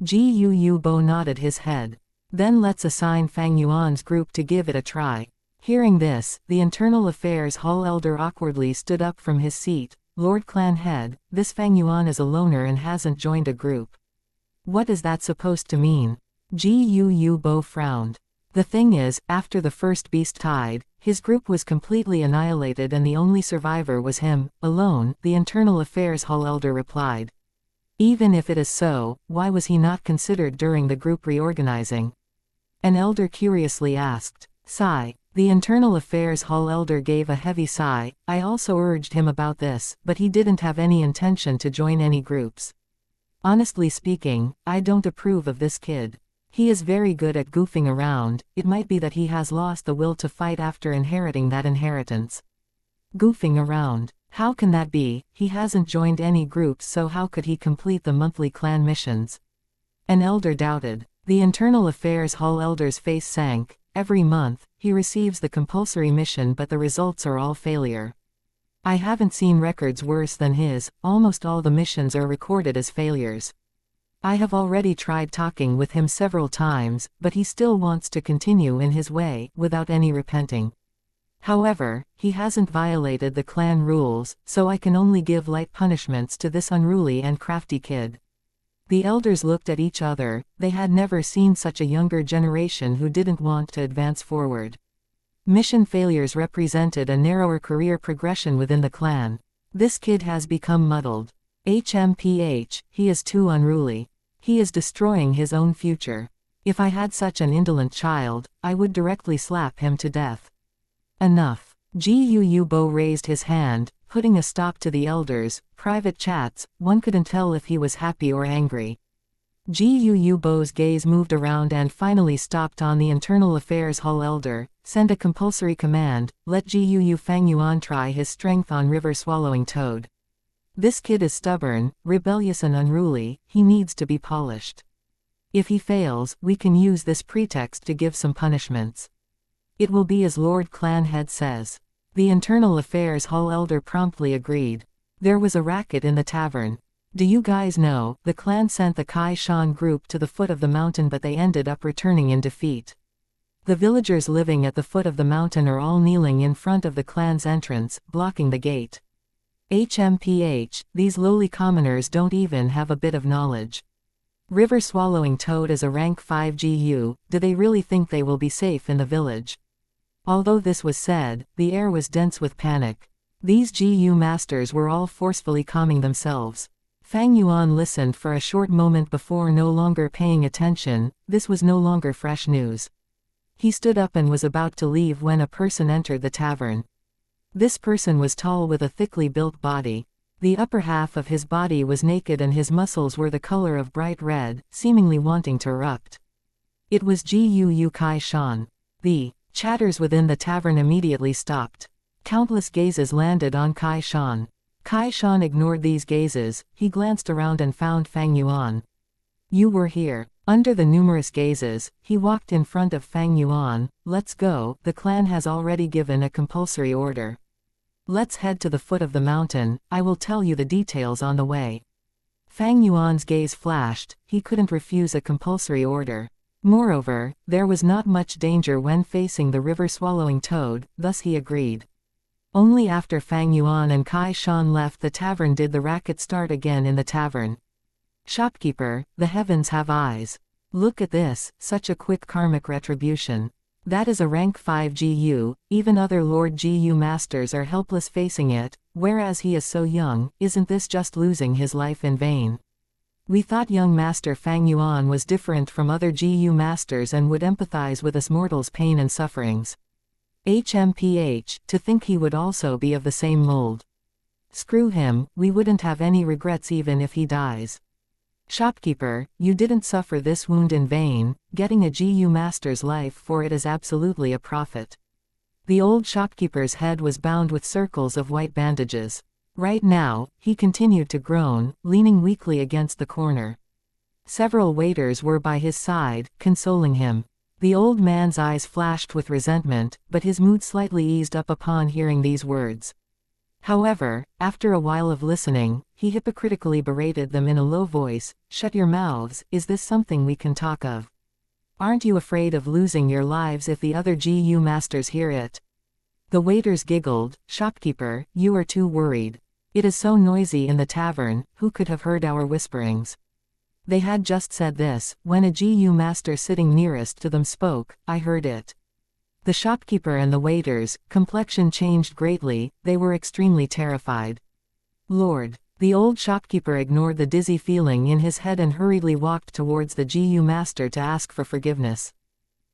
Gu Bo nodded his head. Then let's assign Fang Yuan's group to give it a try. Hearing this, the Internal Affairs Hall elder awkwardly stood up from his seat. Lord Clan Head, this Fang Yuan is a loner and hasn't joined a group. What is that supposed to mean? Gu Bo frowned. The thing is, after the first beast tied, his group was completely annihilated and the only survivor was him, alone, the Internal Affairs Hall elder replied. Even if it is so, why was he not considered during the group reorganizing? An elder curiously asked. Sigh. The Internal Affairs Hall elder gave a heavy sigh. I also urged him about this, but he didn't have any intention to join any groups. Honestly speaking, I don't approve of this kid. He is very good at goofing around. It might be that he has lost the will to fight after inheriting that inheritance. Goofing around. How can that be? He hasn't joined any groups, so how could he complete the monthly clan missions? An elder doubted. The Internal Affairs Hall elder's face sank. Every month, he receives the compulsory mission, but the results are all failure. I haven't seen records worse than his. Almost all the missions are recorded as failures. I have already tried talking with him several times, but he still wants to continue in his way, without any repenting. However, he hasn't violated the clan rules, so I can only give light punishments to this unruly and crafty kid. The elders looked at each other. They had never seen such a younger generation who didn't want to advance forward. Mission failures represented a narrower career progression within the clan. This kid has become muddled. HMPH, he is too unruly. He is destroying his own future. If I had such an indolent child, I would directly slap him to death. Enough. Gu Bo raised his hand, putting a stop to the elders' private chats. One couldn't tell if he was happy or angry. Gu Bo's gaze moved around and finally stopped on the Internal Affairs Hall elder. Send a compulsory command. Let Gu Fang Yuan try his strength on River Swallowing Toad. This kid is stubborn, rebellious and unruly. He needs to be polished. If he fails, we can use this pretext to give some punishments. It will be as Lord Clan Head says. The Internal Affairs Hall elder promptly agreed. There was a racket in the tavern. Do you guys know, the clan sent the Kai Shan group to the foot of the mountain, but they ended up returning in defeat. The villagers living at the foot of the mountain are all kneeling in front of the clan's entrance, blocking the gate. HMPH, these lowly commoners don't even have a bit of knowledge. River Swallowing Toad is a rank 5 GU, do they really think they will be safe in the village? Although this was said, the air was dense with panic. These GU masters were all forcefully calming themselves. Fang Yuan listened for a short moment before no longer paying attention. This was no longer fresh news. He stood up and was about to leave when a person entered the tavern. This person was tall with a thickly built body. The upper half of his body was naked and his muscles were the color of bright red, seemingly wanting to erupt. It was Gu Kai Shan. The chatters within the tavern immediately stopped. Countless gazes landed on Kai Shan. Kai Shan ignored these gazes. He glanced around and found Fang Yuan. You were here. Under the numerous gazes, he walked in front of Fang Yuan. Let's go, the clan has already given a compulsory order. Let's head to the foot of the mountain. I will tell you the details on the way. Fang Yuan's gaze flashed. He couldn't refuse a compulsory order. Moreover, there was not much danger when facing the River Swallowing Toad, thus he agreed. Only after Fang Yuan and Kai Shan left the tavern did the racket start again in the tavern. Shopkeeper, the heavens have eyes. Look at this, such a quick karmic retribution. That is a rank 5 GU, even other Lord GU masters are helpless facing it, whereas he is so young. Isn't this just losing his life in vain? We thought young Master Fang Yuan was different from other GU masters and would empathize with us mortals' pain and sufferings. HMPH, to think he would also be of the same mold. Screw him, we wouldn't have any regrets even if he dies. Shopkeeper, you didn't suffer this wound in vain. Getting a GU master's life for it is absolutely a profit. The old shopkeeper's head was bound with circles of white bandages. Right now, he continued to groan, leaning weakly against the corner. Several waiters were by his side, consoling him. The old man's eyes flashed with resentment, but his mood slightly eased up upon hearing these words. However, after a while of listening, he hypocritically berated them in a low voice, "Shut your mouths, is this something we can talk of? Aren't you afraid of losing your lives if the other GU masters hear it?" The waiters giggled. "Shopkeeper, you are too worried. It is so noisy in the tavern, who could have heard our whisperings?" They had just said this, when a GU master sitting nearest to them spoke. "I heard it." The shopkeeper and the waiters' complexion changed greatly, they were extremely terrified. "Lord." The old shopkeeper ignored the dizzy feeling in his head and hurriedly walked towards the GU master to ask for forgiveness.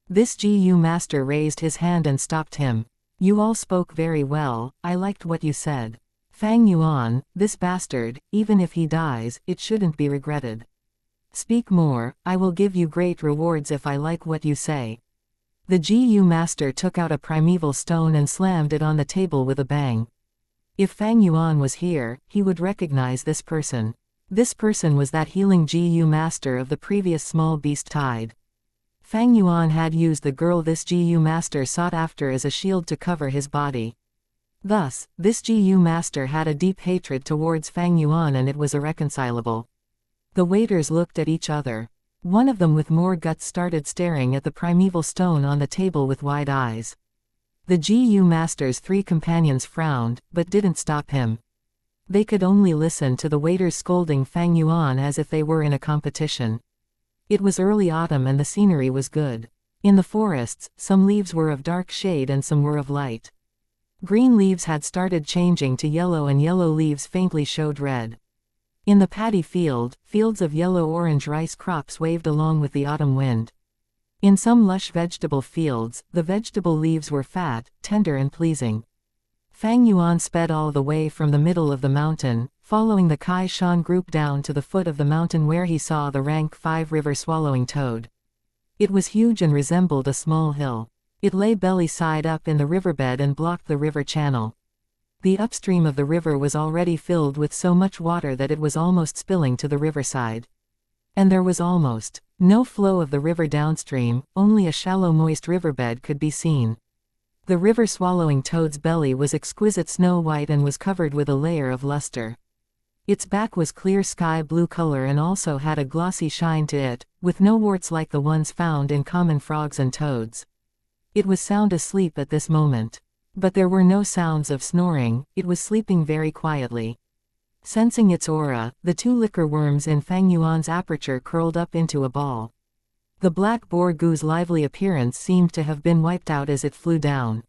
This GU master raised his hand and stopped him. "You all spoke very well, I liked what you said. Fang Yuan, this bastard, even if he dies, it shouldn't be regretted. Speak more, I will give you great rewards if I like what you say." The GU master took out a primeval stone and slammed it on the table with a bang. If Fang Yuan was here, he would recognize this person. This person was that healing GU master of the previous small beast tide. Fang Yuan had used the girl this GU master sought after as a shield to cover his body. Thus, this GU master had a deep hatred towards Fang Yuan and it was irreconcilable. The waiters looked at each other. One of them with more guts started staring at the primeval stone on the table with wide eyes. The GU master's 3 companions frowned, but didn't stop him. They could only listen to the waiters scolding Fang Yuan as if they were in a competition. It was early autumn and the scenery was good. In the forests, some leaves were of dark shade and some were of light. Green leaves had started changing to yellow and yellow leaves faintly showed red. In the paddy field, fields of yellow-orange rice crops waved along with the autumn wind. In some lush vegetable fields, the vegetable leaves were fat, tender and pleasing. Fang Yuan sped all the way from the middle of the mountain, following the Kai Shan group down to the foot of the mountain where he saw the rank 5 river-swallowing toad. It was huge and resembled a small hill. It lay belly side up in the riverbed and blocked the river channel. The upstream of the river was already filled with so much water that it was almost spilling to the riverside. And there was almost no flow of the river downstream, only a shallow moist riverbed could be seen. The river-swallowing toad's belly was exquisite snow white and was covered with a layer of luster. Its back was clear sky blue color and also had a glossy shine to it, with no warts like the ones found in common frogs and toads. It was sound asleep at this moment. But there were no sounds of snoring, it was sleeping very quietly. Sensing its aura, the 2 liquor worms in Fang Yuan's aperture curled up into a ball. The black boar goo's lively appearance seemed to have been wiped out as it flew down.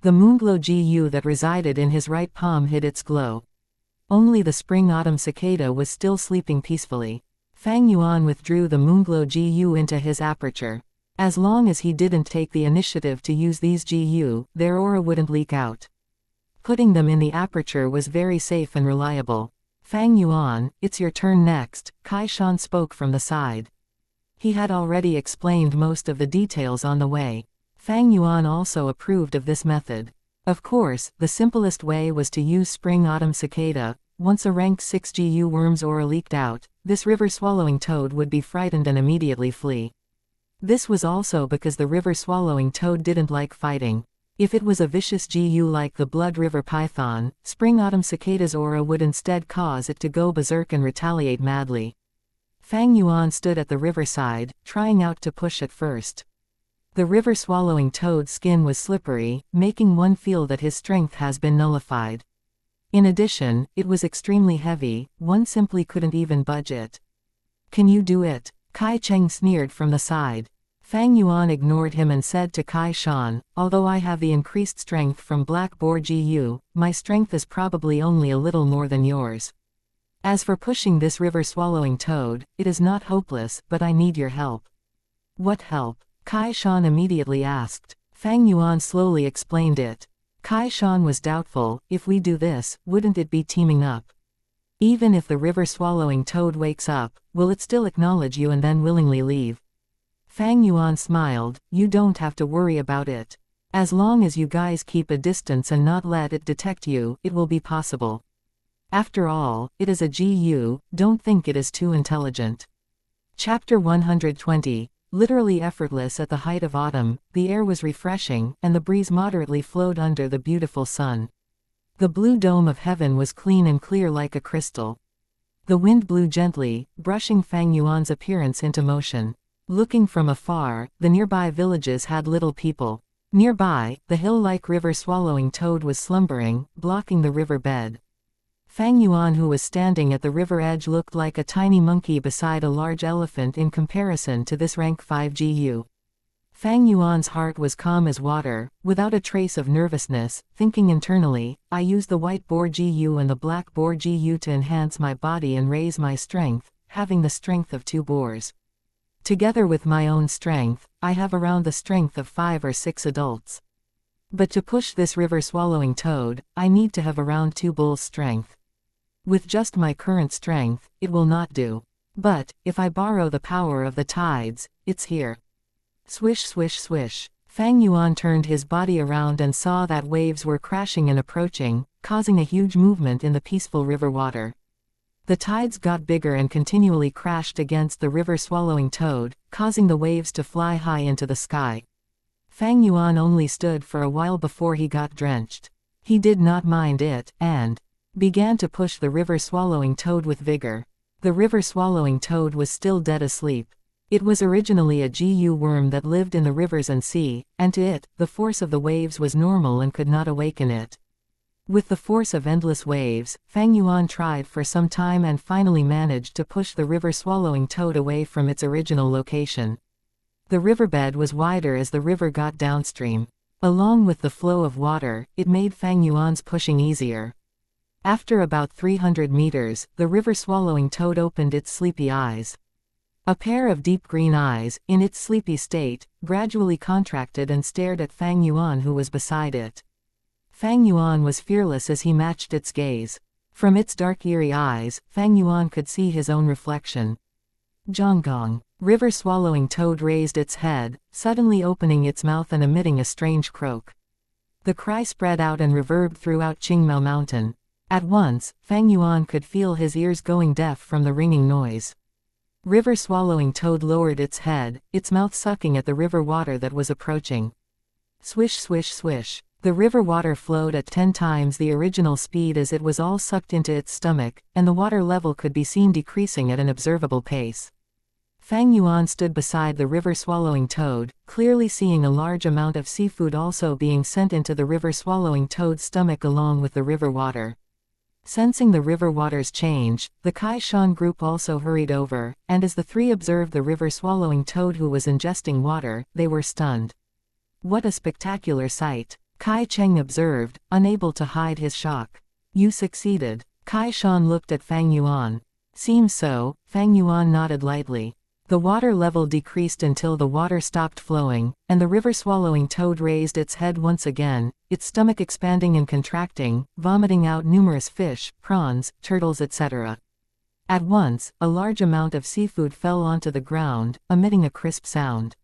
The moonglow GU that resided in his right palm hid its glow. Only the spring-autumn cicada was still sleeping peacefully. Fang Yuan withdrew the moonglow GU into his aperture. As long as he didn't take the initiative to use these GU, their aura wouldn't leak out. Putting them in the aperture was very safe and reliable. "Fang Yuan, it's your turn next," Kai Shan spoke from the side. He had already explained most of the details on the way. Fang Yuan also approved of this method. Of course, the simplest way was to use spring-autumn cicada. Once a rank 6 GU worm's aura leaked out, this river-swallowing toad would be frightened and immediately flee. This was also because the river-swallowing toad didn't like fighting. If it was a vicious GU like the blood river python, spring-autumn cicada's aura would instead cause it to go berserk and retaliate madly. Fang Yuan stood at the riverside, trying out to push at first. The river-swallowing toad's skin was slippery, making one feel that his strength has been nullified. In addition, it was extremely heavy, one simply couldn't even budge it. "Can you do it?" Kai Cheng sneered from the side. Fang Yuan ignored him and said to Kai Shan, "Although I have the increased strength from Black Boar GU, my strength is probably only a little more than yours. As for pushing this river-swallowing toad, it is not hopeless, but I need your help." "What help?" Kai Shan immediately asked. Fang Yuan slowly explained it. Kai Shan was doubtful. "If we do this, wouldn't it be teaming up? Even if the river-swallowing toad wakes up, will it still acknowledge you and then willingly leave?" Fang Yuan smiled. "You don't have to worry about it. As long as you guys keep a distance and not let it detect you, it will be possible. After all, it is a GU, don't think it is too intelligent." Chapter 120. Literally effortless at the height of autumn, the air was refreshing, and the breeze moderately flowed under the beautiful sun. The blue dome of heaven was clean and clear like a crystal. The wind blew gently, brushing Fang Yuan's appearance into motion. Looking from afar, the nearby villages had little people. Nearby, the hill-like river swallowing toad was slumbering, blocking the river bed. Fang Yuan, who was standing at the river edge, looked like a tiny monkey beside a large elephant in comparison to this rank 5 GU. Fang Yuan's heart was calm as water, without a trace of nervousness, thinking internally, I use the white boar GU and the black boar GU to enhance my body and raise my strength, having the strength of 2 boars. Together with my own strength, I have around the strength of 5 or 6 adults. But to push this river-swallowing toad, I need to have around 2 bulls' strength. With just my current strength, it will not do. But, if I borrow the power of the tides, it's here. Swish swish swish. Fang Yuan turned his body around and saw that waves were crashing and approaching, causing a huge movement in the peaceful river water. The tides got bigger and continually crashed against the river-swallowing toad, causing the waves to fly high into the sky. Fang Yuan only stood for a while before he got drenched. He did not mind it, and began to push the river-swallowing toad with vigor. The river-swallowing toad was still dead asleep. It was originally a GU worm that lived in the rivers and sea, and to it, the force of the waves was normal and could not awaken it. With the force of endless waves, Fang Yuan tried for some time and finally managed to push the river-swallowing toad away from its original location. The riverbed was wider as the river got downstream. Along with the flow of water, it made Fang Yuan's pushing easier. After about 300 meters, the river-swallowing toad opened its sleepy eyes. A pair of deep green eyes, in its sleepy state, gradually contracted and stared at Fang Yuan, who was beside it. Fang Yuan was fearless as he matched its gaze. From its dark eerie eyes, Fang Yuan could see his own reflection. Zhonggong. River-swallowing toad raised its head, suddenly opening its mouth and emitting a strange croak. The cry spread out and reverbed throughout Qingmao Mountain. At once, Fang Yuan could feel his ears going deaf from the ringing noise. River-swallowing toad lowered its head, its mouth sucking at the river water that was approaching. Swish swish swish. The river water flowed at 10 times the original speed as it was all sucked into its stomach, and the water level could be seen decreasing at an observable pace. Fang Yuan stood beside the river-swallowing toad, clearly seeing a large amount of seafood also being sent into the river-swallowing toad's stomach along with the river water. Sensing the river water's change, the Kai Shan group also hurried over, and as the 3 observed the river-swallowing toad who was ingesting water, they were stunned. What a spectacular sight! Kai Cheng observed, unable to hide his shock. You succeeded. Kai Shan looked at Fang Yuan. Seems so. Fang Yuan nodded lightly. The water level decreased until the water stopped flowing, and the river-swallowing toad raised its head once again, its stomach expanding and contracting, vomiting out numerous fish, prawns, turtles, etc. At once, a large amount of seafood fell onto the ground, emitting a crisp sound.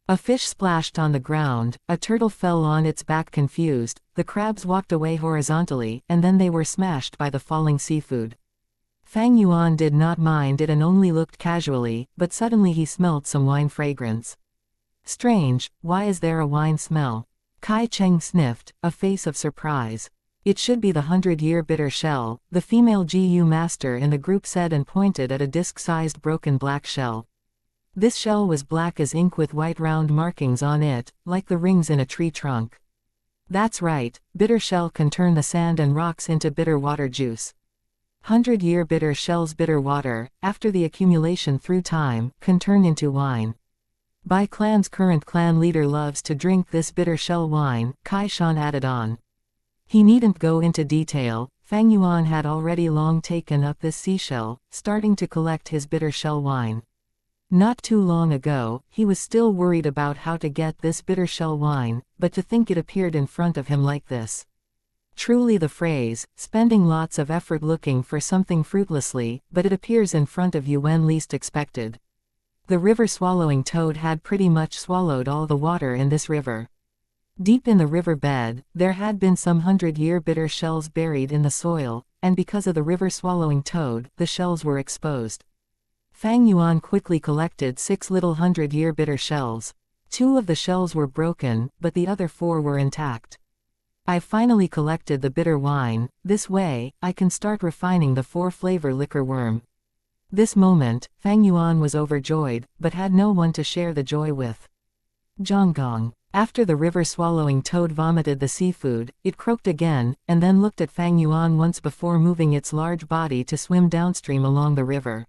A fish splashed on the ground, a turtle fell on its back confused, the crabs walked away horizontally, and then they were smashed by the falling seafood. Fang Yuan did not mind it and only looked casually, but suddenly he smelled some wine fragrance. Strange, why is there a wine smell? Kai Cheng sniffed, a face of surprise. It should be the 100-year bitter shell, the female GU master in the group said and pointed at a disc-sized broken black shell. This shell was black as ink with white round markings on it, like the rings in a tree trunk. That's right, bitter shell can turn the sand and rocks into bitter water juice. 100-year bitter shell's bitter water, after the accumulation through time, can turn into wine. Bai Clan's current clan leader loves to drink this bitter shell wine, Kai Shan added on. He needn't go into detail, Fang Yuan had already long taken up this seashell, starting to collect his bitter shell wine. Not too long ago, he was still worried about how to get this bitter shell wine, but to think it appeared in front of him like this. Truly the phrase, spending lots of effort looking for something fruitlessly, but it appears in front of you when least expected. The river-swallowing toad had pretty much swallowed all the water in this river. Deep in the river bed, there had been some 100-year bitter shells buried in the soil, and because of the river-swallowing toad, the shells were exposed. Fang Yuan quickly collected 6 little 100-year bitter shells. 2 of the shells were broken, but the other 4 were intact. I've finally collected the bitter wine. This way, I can start refining the 4-flavor liquor worm. This moment, Fang Yuan was overjoyed, but had no one to share the joy with. Zhonggong. After the river-swallowing toad vomited the seafood, it croaked again, and then looked at Fang Yuan once before moving its large body to swim downstream along the river.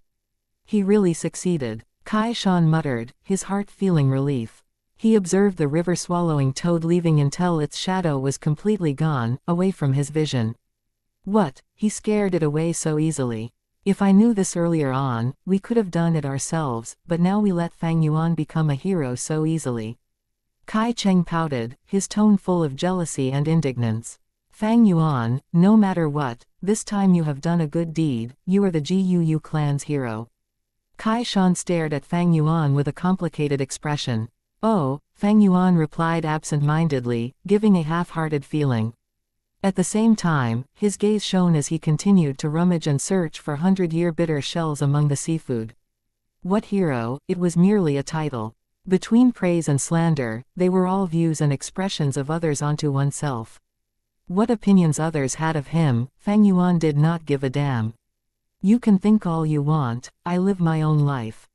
He really succeeded. Kai Shan muttered, his heart feeling relief. He observed the river-swallowing toad leaving until its shadow was completely gone, away from his vision. What? He scared it away so easily. If I knew this earlier on, we could have done it ourselves, but now we let Fang Yuan become a hero so easily. Kai Cheng pouted, his tone full of jealousy and indignance. Fang Yuan, no matter what, this time you have done a good deed, you are the Gu clan's hero. Kai Shan stared at Fang Yuan with a complicated expression. Oh, Fang Yuan replied absent-mindedly, giving a half-hearted feeling. At the same time, his gaze shone as he continued to rummage and search for 100-year bitter shells among the seafood. What hero? It was merely a title. Between praise and slander, they were all views and expressions of others onto oneself. What opinions others had of him, Fang Yuan did not give a damn. You can think all you want, I live my own life.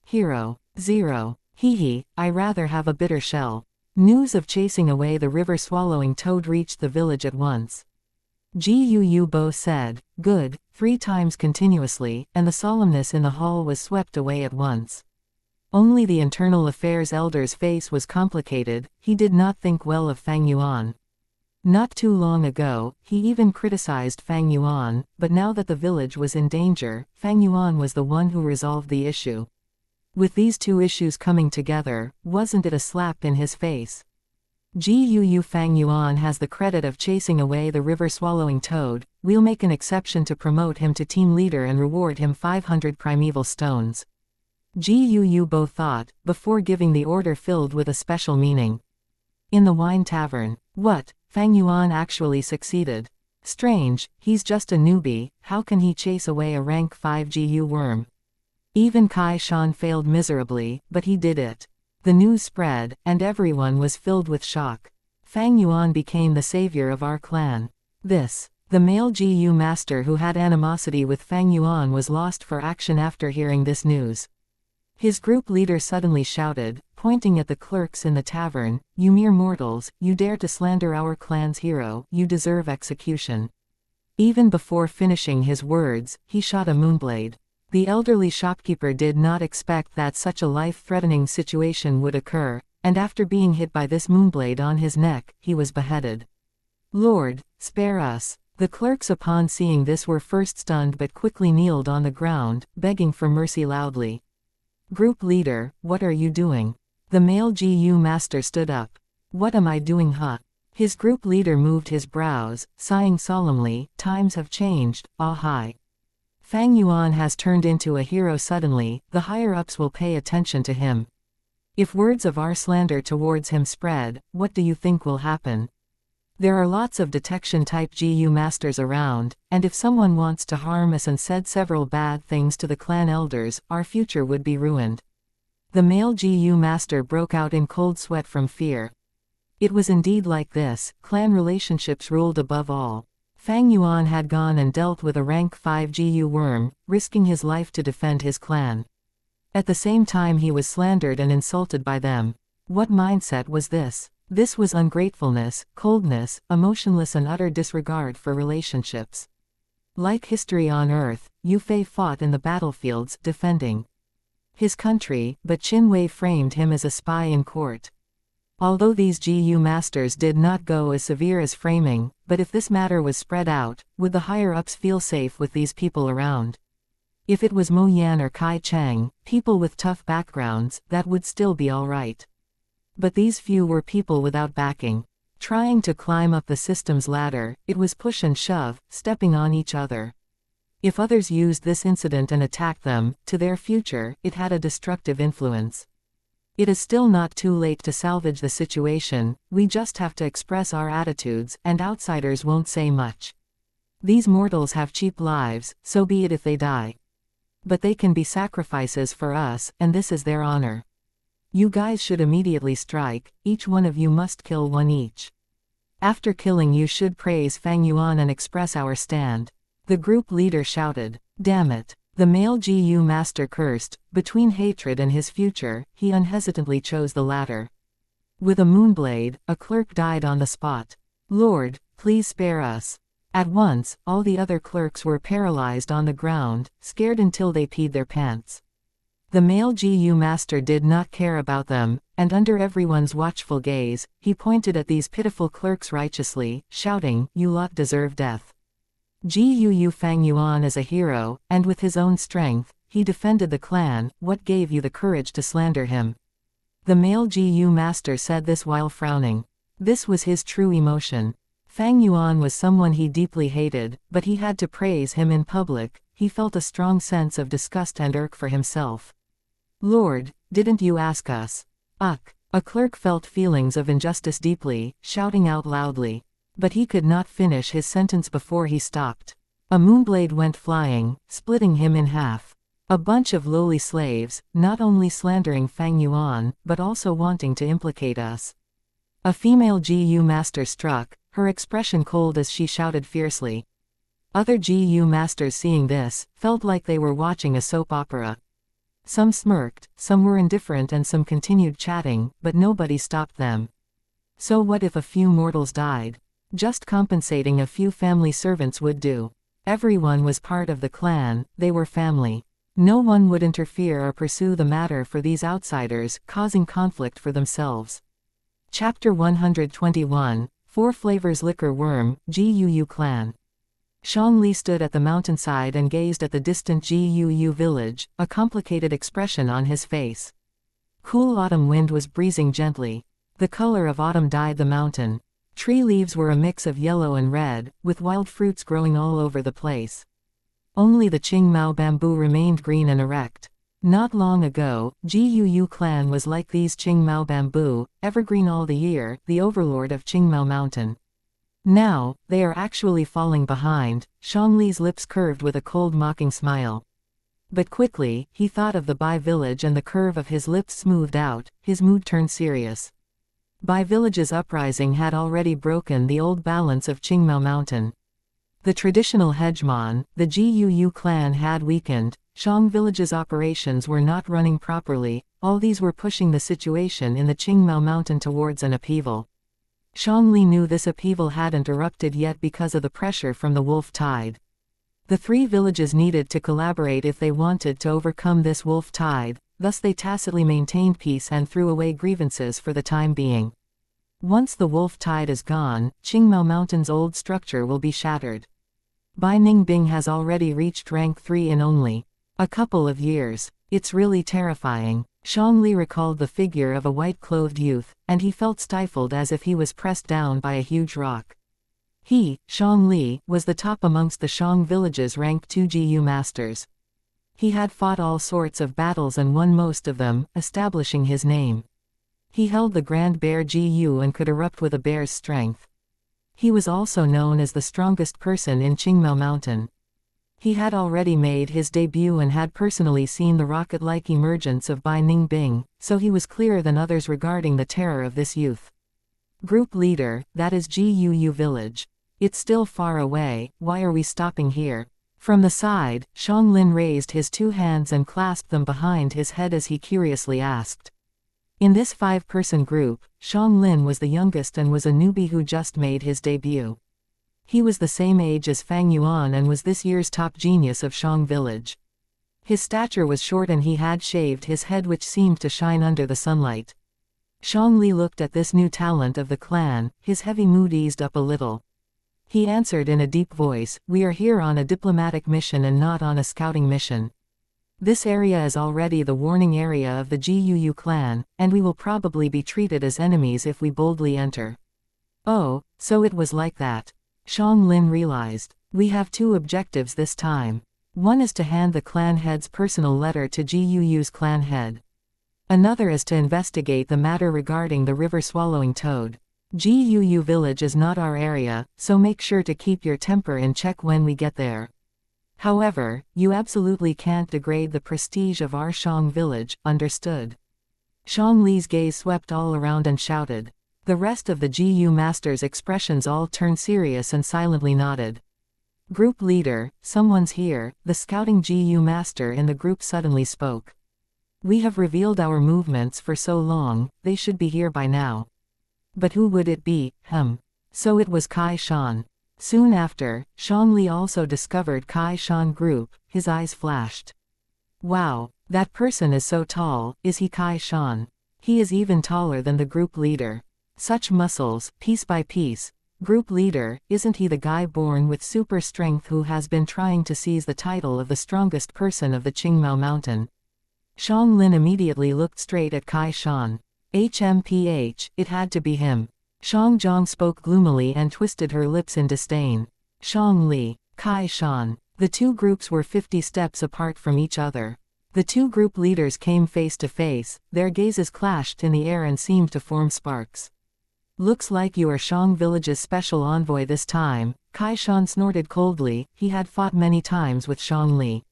Hero. 0. Hee, I rather have a bitter shell. News of chasing away the river-swallowing toad reached the village at once. Gu Bo said, good, 3 times continuously, and the solemnness in the hall was swept away at once. Only the internal affairs elder's face was complicated. He did not think well of Fang Yuan. Not too long ago, he even criticized Fang Yuan, but now that the village was in danger, Fang Yuan was the one who resolved the issue. With these two issues coming together, wasn't it a slap in his face? Gu Fang Yuan has the credit of chasing away the river-swallowing toad. We'll make an exception to promote him to team leader and reward him 500 primeval stones. Gu Bo thought, before giving the order filled with a special meaning. In the wine tavern. What? Fang Yuan actually succeeded. Strange, he's just a newbie, how can he chase away a rank 5 Gu worm? Even Kai Shan failed miserably, but he did it. The news spread, and everyone was filled with shock. Fang Yuan became the savior of our clan. The male Gu master who had animosity with Fang Yuan was lost for action after hearing this news. His group leader suddenly shouted, pointing at the clerks in the tavern, you mere mortals, you dare to slander our clan's hero, you deserve execution. Even before finishing his words, he shot a moonblade. The elderly shopkeeper did not expect that such a life-threatening situation would occur, and after being hit by this moonblade on his neck, he was beheaded. Lord, spare us. The clerks upon seeing this were first stunned but quickly kneeled on the ground, begging for mercy loudly. Group leader, what are you doing? The male Gu master stood up. What am I doing, huh? His group leader moved his brows, sighing solemnly, times have changed, ah hi. Fang Yuan has turned into a hero suddenly, the higher-ups will pay attention to him. If words of our slander towards him spread, what do you think will happen? There are lots of detection-type Gu masters around, and if someone wants to harm us and said several bad things to the clan elders, our future would be ruined. The male Gu master broke out in cold sweat from fear. It was indeed like this, clan relationships ruled above all. Fang Yuan had gone and dealt with a rank 5 Gu worm, risking his life to defend his clan. At the same time he was slandered and insulted by them. What mindset was this? This was ungratefulness, coldness, emotionless and utter disregard for relationships. Like history on Earth, Yu Fei fought in the battlefields, defending his country, but Qin Wei framed him as a spy in court. Although these Gu masters did not go as severe as framing, but if this matter was spread out, would the higher-ups feel safe with these people around? If it was Mo Yan or Kai Cheng, people with tough backgrounds, that would still be alright. But these few were people without backing. Trying to climb up the system's ladder, it was push and shove, stepping on each other. If others used this incident and attacked them, to their future, it had a destructive influence. It is still not too late to salvage the situation, we just have to express our attitudes, and outsiders won't say much. These mortals have cheap lives, so be it if they die. But they can be sacrifices for us, and this is their honor. You guys should immediately strike, each one of you must kill one each. After killing you should praise Fang Yuan and express our stand. The group leader shouted. Damn it. The male GU master cursed. Between hatred and his future, he unhesitantly chose the latter. With a moonblade, a clerk died on the spot. Lord, please spare us. At once, all the other clerks were paralyzed on the ground, scared until they peed their pants. The male GU master did not care about them, and under everyone's watchful gaze, he pointed at these pitiful clerks righteously, shouting, "You lot deserve death." GU Fang Yuan is a hero, and with his own strength, he defended the clan. What gave you the courage to slander him? The male GU master said this while frowning. This was his true emotion. Fang Yuan was someone he deeply hated, but he had to praise him in public. He felt a strong sense of disgust and irk for himself. Lord, didn't you ask us? Ugh. A clerk felt feelings of injustice deeply, shouting out loudly. But he could not finish his sentence before he stopped. A moonblade went flying, splitting him in half. A bunch of lowly slaves, not only slandering Fang Yuan, but also wanting to implicate us. A female GU master struck, her expression cold as she shouted fiercely. Other GU masters seeing this, felt like they were watching a soap opera. Some smirked, some were indifferent and some continued chatting, but nobody stopped them. So what if a few mortals died? Just compensating a few family servants would do. Everyone was part of the clan, they were family. No one would interfere or pursue the matter for these outsiders, causing conflict for themselves. Chapter 121, Four Flavors Liquor Worm, GUU Clan. Xianxia stood at the mountainside and gazed at the distant GUU village, a complicated expression on his face. Cool autumn wind was breezing gently. The color of autumn dyed the mountain. Tree leaves were a mix of yellow and red, with wild fruits growing all over the place. Only the Qingmao bamboo remained green and erect. Not long ago, GUU clan was like these Qingmao bamboo, evergreen all the year, the overlord of Qingmao Mountain. Now, they are actually falling behind. Xianxia's lips curved with a cold mocking smile. But quickly, he thought of the Bai village and the curve of his lips smoothed out, his mood turned serious. Bai village's uprising had already broken the old balance of Qingmao Mountain. The traditional hegemon, the GUU clan had weakened. Shang village's operations were not running properly. All these were pushing the situation in the Qingmao Mountain towards an upheaval. Xianxia knew this upheaval hadn't erupted yet because of the pressure from the wolf tide. The three villages needed to collaborate if they wanted to overcome this wolf tide, thus they tacitly maintained peace and threw away grievances for the time being. Once the wolf tide is gone, Qingmao Mountain's old structure will be shattered. Bai Ningbing has already reached rank 3 in only a couple of years. It's really terrifying. Xianxia recalled the figure of a white-clothed youth, and he felt stifled as if he was pressed down by a huge rock. He, Xianxia, was the top amongst the Shang village's rank 2 GU masters. He had fought all sorts of battles and won most of them, establishing his name. He held the Grand Bear GU and could erupt with a bear's strength. He was also known as the strongest person in Qingmao Mountain. He had already made his debut and had personally seen the rocket-like emergence of Bai Ningbing, so he was clearer than others regarding the terror of this youth. Group leader, that is GUU village. It's still far away, why are we stopping here? From the side, Xianglin raised his two hands and clasped them behind his head as he curiously asked. In this 5-person group, Xianglin was the youngest and was a newbie who just made his debut. He was the same age as Fang Yuan and was this year's top genius of Shang village. His stature was short and he had shaved his head which seemed to shine under the sunlight. Xianxia looked at this new talent of the clan, his heavy mood eased up a little. He answered in a deep voice, "We are here on a diplomatic mission and not on a scouting mission. This area is already the warning area of the GUU clan, and we will probably be treated as enemies if we boldly enter." Oh, so it was like that. Xianglin realized. We have two objectives this time. One is to hand the clan head's personal letter to GUU's clan head. Another is to investigate the matter regarding the river-swallowing toad. GUU village is not our area, so make sure to keep your temper in check when we get there. However, you absolutely can't degrade the prestige of our Shang village, understood? Xiangli's gaze swept all around and shouted. The rest of the GU Masters' expressions all turned serious and silently nodded. Group leader, someone's here, the scouting GU Master in the group suddenly spoke. We have revealed our movements for so long, they should be here by now. But who would it be? So it was Kai Shan. Soon after, Shang Li also discovered Kai Shan group, his eyes flashed. Wow, that person is so tall, is he Kai Shan? He is even taller than the group leader. Such muscles, piece by piece. Group leader, isn't he the guy born with super strength who has been trying to seize the title of the strongest person of the Qingmao Mountain? Shang Lin immediately looked straight at Kai Shan. HMPH, it had to be him. Shang Zhang spoke gloomily and twisted her lips in disdain. Shang Li, Kai Shan. The two groups were 50 steps apart from each other. The two group leaders came face to face, their gazes clashed in the air and seemed to form sparks. Looks like you are Shang Village's special envoy this time, Kai Shan snorted coldly. He had fought many times with Shang Li.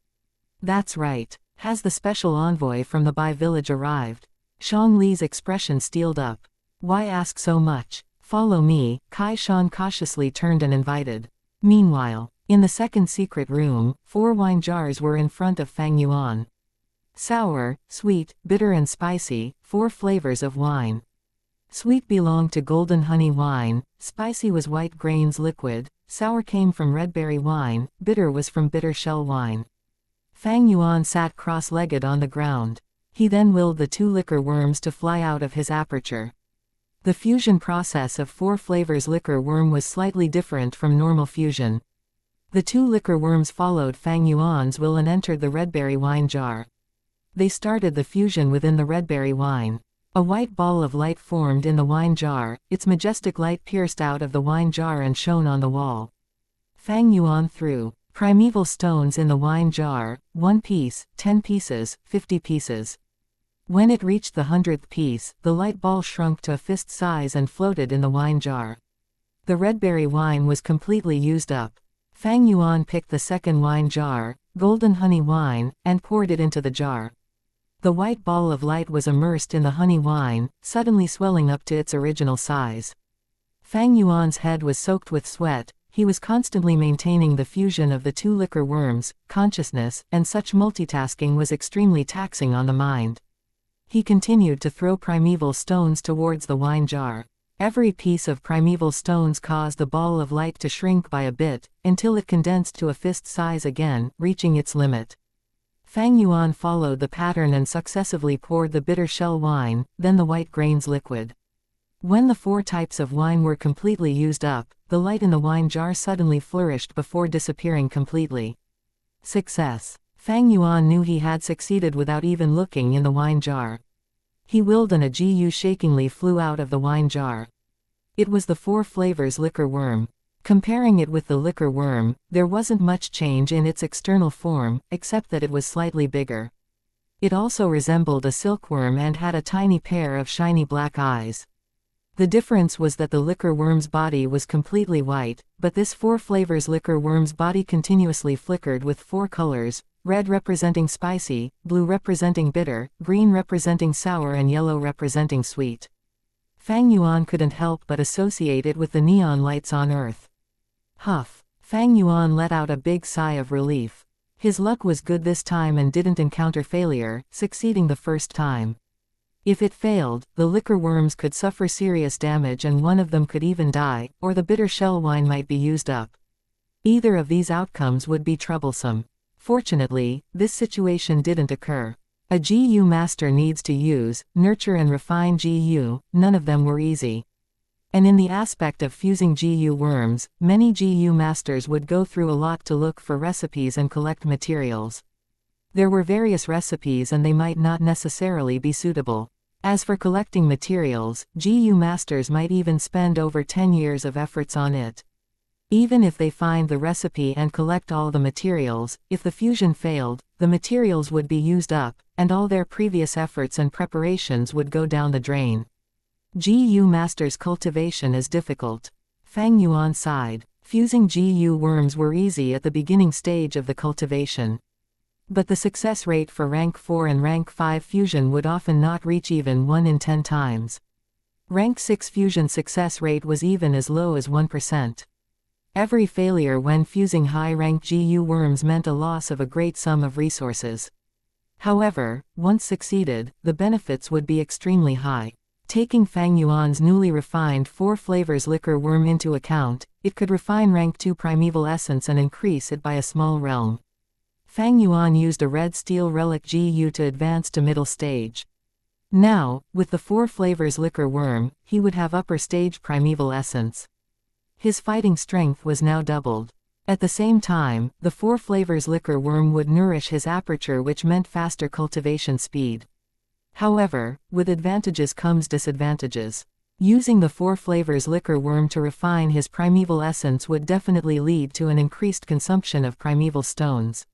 That's right. Has the special envoy from the Bai village arrived? Shang Li's expression steeled up. Why ask so much? Follow me, Kai Shan cautiously turned and invited. Meanwhile, in the second secret room, 4 wine jars were in front of Fang Yuan. Sour, sweet, bitter and spicy, 4 flavors of wine. Sweet belonged to golden honey wine, spicy was white grains liquid, sour came from red berry wine, bitter was from bitter shell wine. Fang Yuan sat cross-legged on the ground. He then willed the 2 liquor worms to fly out of his aperture. The fusion process of 4 flavors liquor worm was slightly different from normal fusion. The 2 liquor worms followed Fang Yuan's will and entered the red berry wine jar. They started the fusion within the red berry wine. A white ball of light formed in the wine jar, its majestic light pierced out of the wine jar and shone on the wall. Fang Yuan threw primeval stones in the wine jar, 1 piece, 10 pieces, 50 pieces. When it reached the 100th piece, the light ball shrunk to a fist size and floated in the wine jar. The red berry wine was completely used up. Fang Yuan picked the second wine jar, golden honey wine, and poured it into the jar. The white ball of light was immersed in the honey wine, suddenly swelling up to its original size. Fang Yuan's head was soaked with sweat. He was constantly maintaining the fusion of the 2 liquor worms, consciousness, and such multitasking was extremely taxing on the mind. He continued to throw primeval stones towards the wine jar. Every piece of primeval stones caused the ball of light to shrink by a bit, until it condensed to a fist size again, reaching its limit. Fang Yuan followed the pattern and successively poured the bitter shell wine, then the white grains liquid. When the 4 types of wine were completely used up, the light in the wine jar suddenly flourished before disappearing completely. Success. Fang Yuan knew he had succeeded without even looking in the wine jar. He willed and a GU shakingly flew out of the wine jar. It was the 4 flavors liquor worm. Comparing it with the liquor worm, there wasn't much change in its external form, except that it was slightly bigger. It also resembled a silkworm and had a tiny pair of shiny black eyes. The difference was that the liquor worm's body was completely white, but this 4 flavors liquor worm's body continuously flickered with 4 colors, red representing spicy, blue representing bitter, green representing sour and yellow representing sweet. Fang Yuan couldn't help but associate it with the neon lights on Earth. Huff. Fang Yuan let out a big sigh of relief. His luck was good this time and didn't encounter failure, succeeding the first time. If it failed, the liquor worms could suffer serious damage and one of them could even die, or the bitter shell wine might be used up. Either of these outcomes would be troublesome. Fortunately, this situation didn't occur. A GU master needs to use, nurture and refine GU, none of them were easy. And in the aspect of fusing GU worms, many GU masters would go through a lot to look for recipes and collect materials. There were various recipes and they might not necessarily be suitable. As for collecting materials, GU masters might even spend over 10 years of efforts on it. Even if they find the recipe and collect all the materials, if the fusion failed, the materials would be used up, and all their previous efforts and preparations would go down the drain. GU Master's cultivation is difficult. Fang Yuan sighed. Fusing GU worms were easy at the beginning stage of the cultivation. But the success rate for rank 4 and rank 5 fusion would often not reach even 1 in 10 times. Rank 6 fusion success rate was even as low as 1%. Every failure when fusing high-rank GU worms meant a loss of a great sum of resources. However, once succeeded, the benefits would be extremely high. Taking Fang Yuan's newly refined 4 flavors liquor worm into account, it could refine rank 2 primeval essence and increase it by a small realm. Fang Yuan used a red steel relic GU to advance to middle stage. Now, with the 4 flavors liquor worm, he would have upper stage primeval essence. His fighting strength was now doubled. At the same time, the 4 flavors liquor worm would nourish his aperture, which meant faster cultivation speed. However, with advantages comes disadvantages. Using the 4 flavors liquor worm to refine his primeval essence would definitely lead to an increased consumption of primeval stones.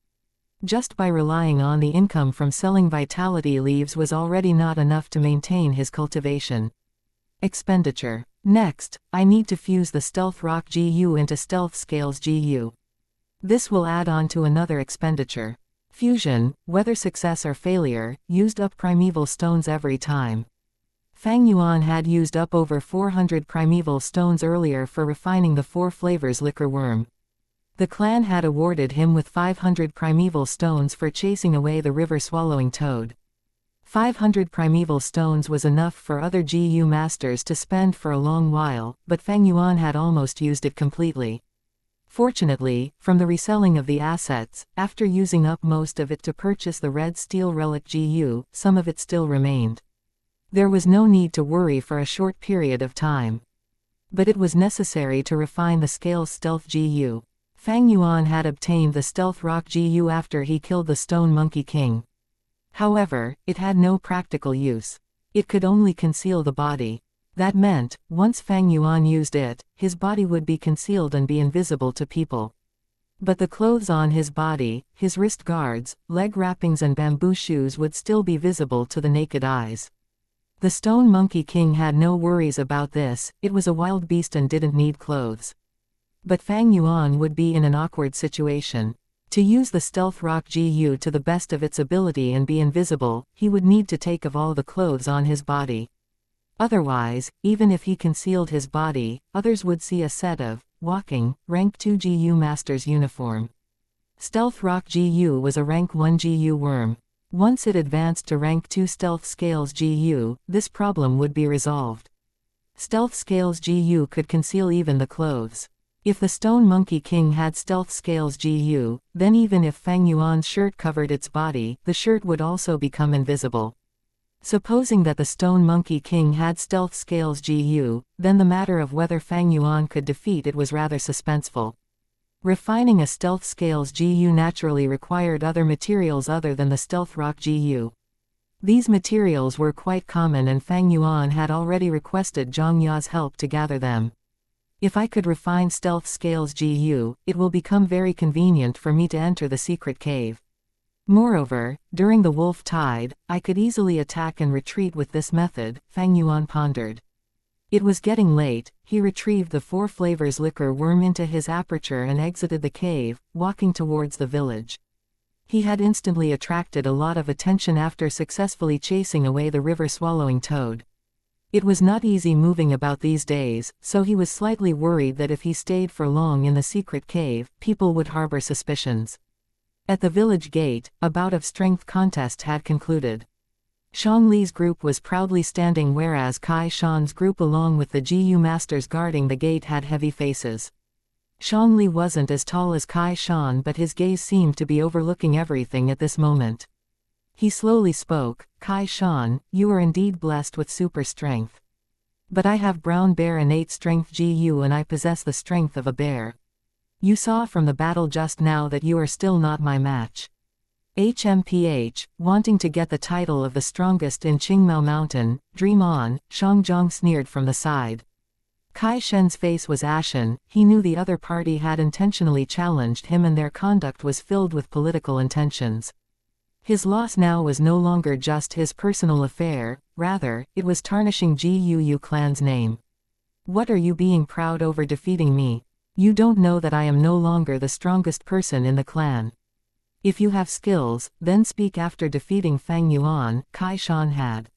Just by relying on the income from selling vitality leaves was already not enough to maintain his cultivation. Expenditure. Next, I need to fuse the stealth rock GU into stealth scales GU. This will add on to another expenditure. Fusion, whether success or failure, used up primeval stones every time. Fang Yuan had used up over 400 primeval stones earlier for refining the 4 flavors liquor worm. The clan had awarded him with 500 primeval stones for chasing away the river-swallowing toad. 500 primeval stones was enough for other GU masters to spend for a long while, but Fang Yuan had almost used it completely. Fortunately, from the reselling of the assets, after using up most of it to purchase the red steel relic GU, some of it still remained. There was no need to worry for a short period of time. But it was necessary to refine the scales stealth GU. Fang Yuan had obtained the stealth rock GU after he killed the stone monkey king. However, it had no practical use. It could only conceal the body. That meant, once Fang Yuan used it, his body would be concealed and be invisible to people. But the clothes on his body, his wrist guards, leg wrappings and bamboo shoes would still be visible to the naked eyes. The Stone Monkey King had no worries about this, it was a wild beast and didn't need clothes. But Fang Yuan would be in an awkward situation. To use the stealth rock GU to the best of its ability and be invisible, he would need to take off all the clothes on his body. Otherwise, even if he concealed his body, others would see a set of, walking, rank 2 GU master's uniform. Stealth rock GU was a rank 1 GU worm. Once it advanced to rank 2 stealth scales GU, this problem would be resolved. Stealth scales GU could conceal even the clothes. If the Stone Monkey King had stealth scales GU, then even if Fang Yuan's shirt covered its body, the shirt would also become invisible. Supposing that the Stone Monkey King had stealth scales GU, then the matter of whether Fang Yuan could defeat it was rather suspenseful. Refining a stealth scales GU naturally required other materials other than the stealth rock GU. These materials were quite common and Fang Yuan had already requested Zhang Ya's help to gather them. If I could refine stealth scales GU, it will become very convenient for me to enter the secret cave. Moreover, during the wolf tide, I could easily attack and retreat with this method, Fang Yuan pondered. It was getting late, he retrieved the 4 flavors liquor worm into his aperture and exited the cave, walking towards the village. He had instantly attracted a lot of attention after successfully chasing away the river-swallowing toad. It was not easy moving about these days, so he was slightly worried that if he stayed for long in the secret cave, people would harbor suspicions. At the village gate, a bout of strength contest had concluded. Shangli's group was proudly standing whereas Kai Shan's group along with the GU masters guarding the gate had heavy faces. Shangli wasn't as tall as Kai Shan but his gaze seemed to be overlooking everything at this moment. He slowly spoke, Kai Shan, you are indeed blessed with super strength. But I have brown bear innate strength GU and I possess the strength of a bear. You saw from the battle just now that you are still not my match. HMPH, wanting to get the title of the strongest in Qingmao Mountain, dream on, Shangzhong sneered from the side. Kai Shen's face was ashen, he knew the other party had intentionally challenged him and their conduct was filled with political intentions. His loss now was no longer just his personal affair, rather, it was tarnishing GUU clan's name. What are you being proud over defeating me? You don't know that I am no longer the strongest person in the clan. If you have skills, then speak after defeating Fang Yuan, Kai Shan had.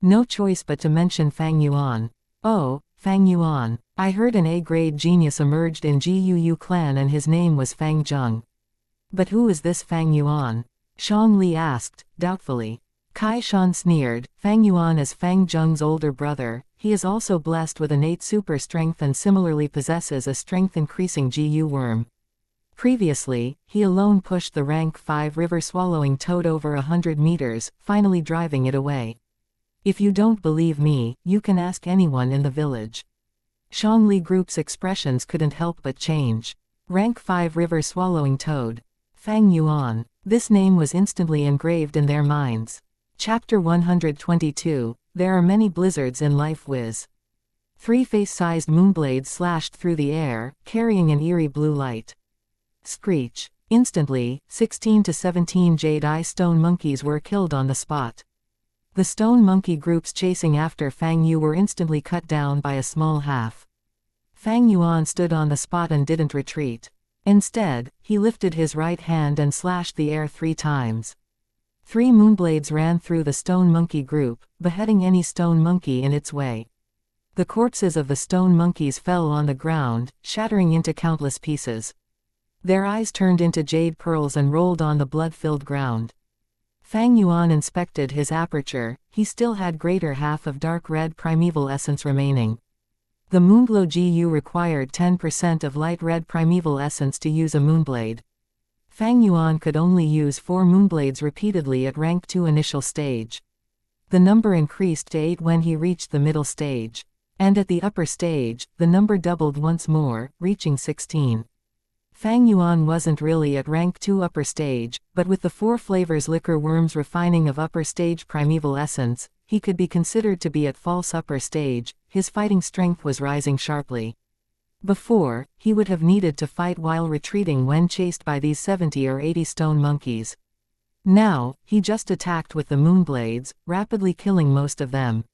No choice but to mention Fang Yuan. Oh, Fang Yuan. I heard an A-grade genius emerged in Gu clan and his name was Fang Zheng. But who is this Fang Yuan? Shang Li asked, doubtfully. Kai Shan sneered, Fang Yuan is Fang Zheng's older brother. He is also blessed with innate super strength and similarly possesses a strength-increasing Gu worm. Previously, he alone pushed the rank 5 river-swallowing toad over 100 meters, finally driving it away. If you don't believe me, you can ask anyone in the village. Shangli Group's expressions couldn't help but change. Rank 5 river-swallowing toad. Fang Yuan. This name was instantly engraved in their minds. Chapter 122, There are many blizzards in life Wiz. 3 face-sized moonblades slashed through the air, carrying an eerie blue light. Screech. Instantly, 16 to 17 Jade Eye stone monkeys were killed on the spot. The stone monkey groups chasing after Fang Yu were instantly cut down by a small half. Fang Yuan stood on the spot and didn't retreat. Instead, he lifted his right hand and slashed the air 3 times. 3 moonblades ran through the stone monkey group, beheading any stone monkey in its way. The corpses of the stone monkeys fell on the ground, shattering into countless pieces. Their eyes turned into jade pearls and rolled on the blood-filled ground. Fang Yuan inspected his aperture. He still had greater half of dark red primeval essence remaining. The Moonglow Gu required 10% of light red primeval essence to use a moonblade. Fang Yuan could only use 4 moonblades repeatedly at rank 2 initial stage. The number increased to 8 when he reached the middle stage. And at the upper stage, the number doubled once more, reaching 16. Fang Yuan wasn't really at rank 2 upper stage, but with the 4 flavors liquor worms refining of upper stage primeval essence, he could be considered to be at false upper stage. His fighting strength was rising sharply. Before, he would have needed to fight while retreating when chased by these 70 or 80 stone monkeys. Now, he just attacked with the moonblades, rapidly killing most of them.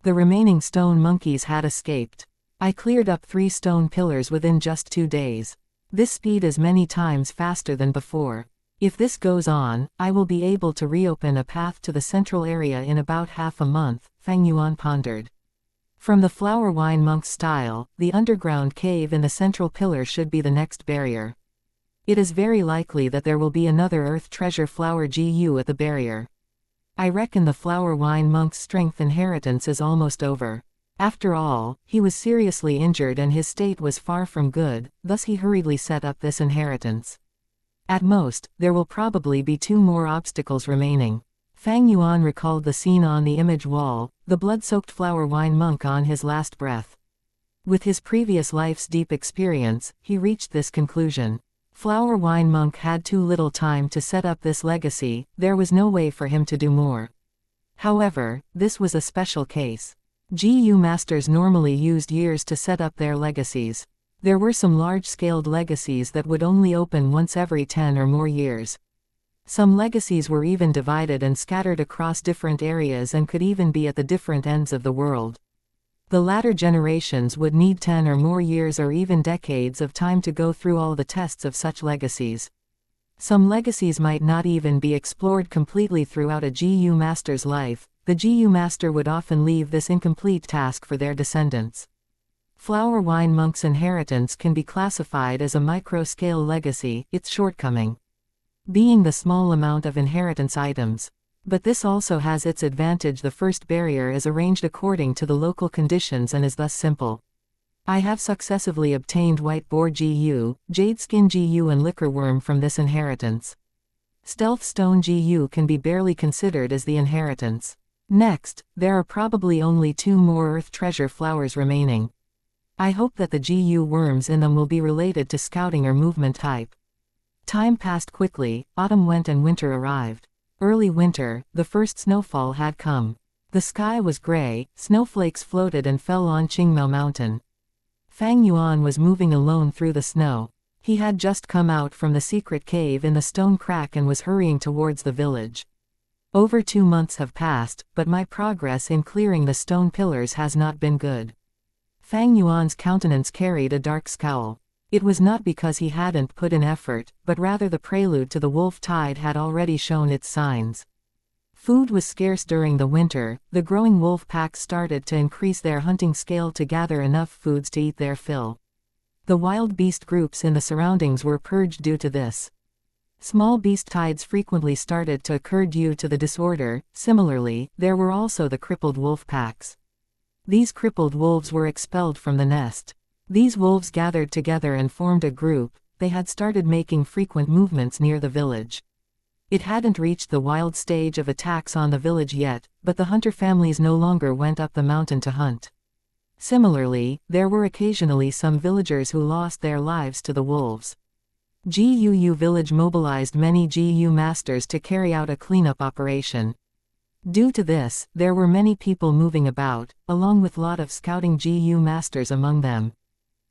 The remaining stone monkeys had escaped. I cleared up 3 stone pillars within just 2 days. This speed is many times faster than before. If this goes on, I will be able to reopen a path to the central area in about half a month, Fang Yuan pondered. From the flower wine monk's style, the underground cave in the central pillar should be the next barrier. It is very likely that there will be another earth treasure flower Gu at the barrier. I reckon the flower wine monk's strength inheritance is almost over. After all, he was seriously injured and his state was far from good, thus he hurriedly set up this inheritance. At most, there will probably be 2 more obstacles remaining. Fang Yuan recalled the scene on the image wall, the blood-soaked flower wine monk on his last breath. With his previous life's deep experience, he reached this conclusion. Flower wine monk had too little time to set up this legacy, there was no way for him to do more. However, this was a special case. Gu masters normally used years to set up their legacies. There were some large-scaled legacies that would only open once every 10 or more years. Some legacies were even divided and scattered across different areas and could even be at the different ends of the world. The latter generations would need 10 or more years or even decades of time to go through all the tests of such legacies. Some legacies might not even be explored completely throughout a Gu master's life. The Gu master would often leave this incomplete task for their descendants. Flower wine monk's inheritance can be classified as a micro-scale legacy, its shortcoming being the small amount of inheritance items. But this also has its advantage. The first barrier is arranged according to the local conditions and is thus simple. I have successively obtained white boar Gu, jade skin Gu and liquor worm from this inheritance. Stealth stone Gu can be barely considered as the inheritance. Next, there are probably only 2 more earth treasure flowers remaining. I hope that the Gu worms in them will be related to scouting or movement type. Time passed quickly, autumn went and winter arrived. Early winter, the first snowfall had come. The sky was gray, snowflakes floated and fell on Qingmao Mountain. Fang Yuan was moving alone through the snow. He had just come out from the secret cave in the stone crack and was hurrying towards the village. Over 2 months have passed, but my progress in clearing the stone pillars has not been good. Fang Yuan's countenance carried a dark scowl. It was not because he hadn't put in effort, but rather the prelude to the wolf tide had already shown its signs. Food was scarce during the winter. The growing wolf packs started to increase their hunting scale to gather enough foods to eat their fill. The wild beast groups in the surroundings were purged due to this. Small beast tides frequently started to occur due to the disorder. Similarly, there were also the crippled wolf packs. These crippled wolves were expelled from the nest. These wolves gathered together and formed a group. They had started making frequent movements near the village. It hadn't reached the wild stage of attacks on the village yet, but the hunter families no longer went up the mountain to hunt. Similarly, there were occasionally some villagers who lost their lives to the wolves. GUU village mobilized many GU masters to carry out a cleanup operation. Due to this, there were many people moving about, along with lot of scouting GU masters among them.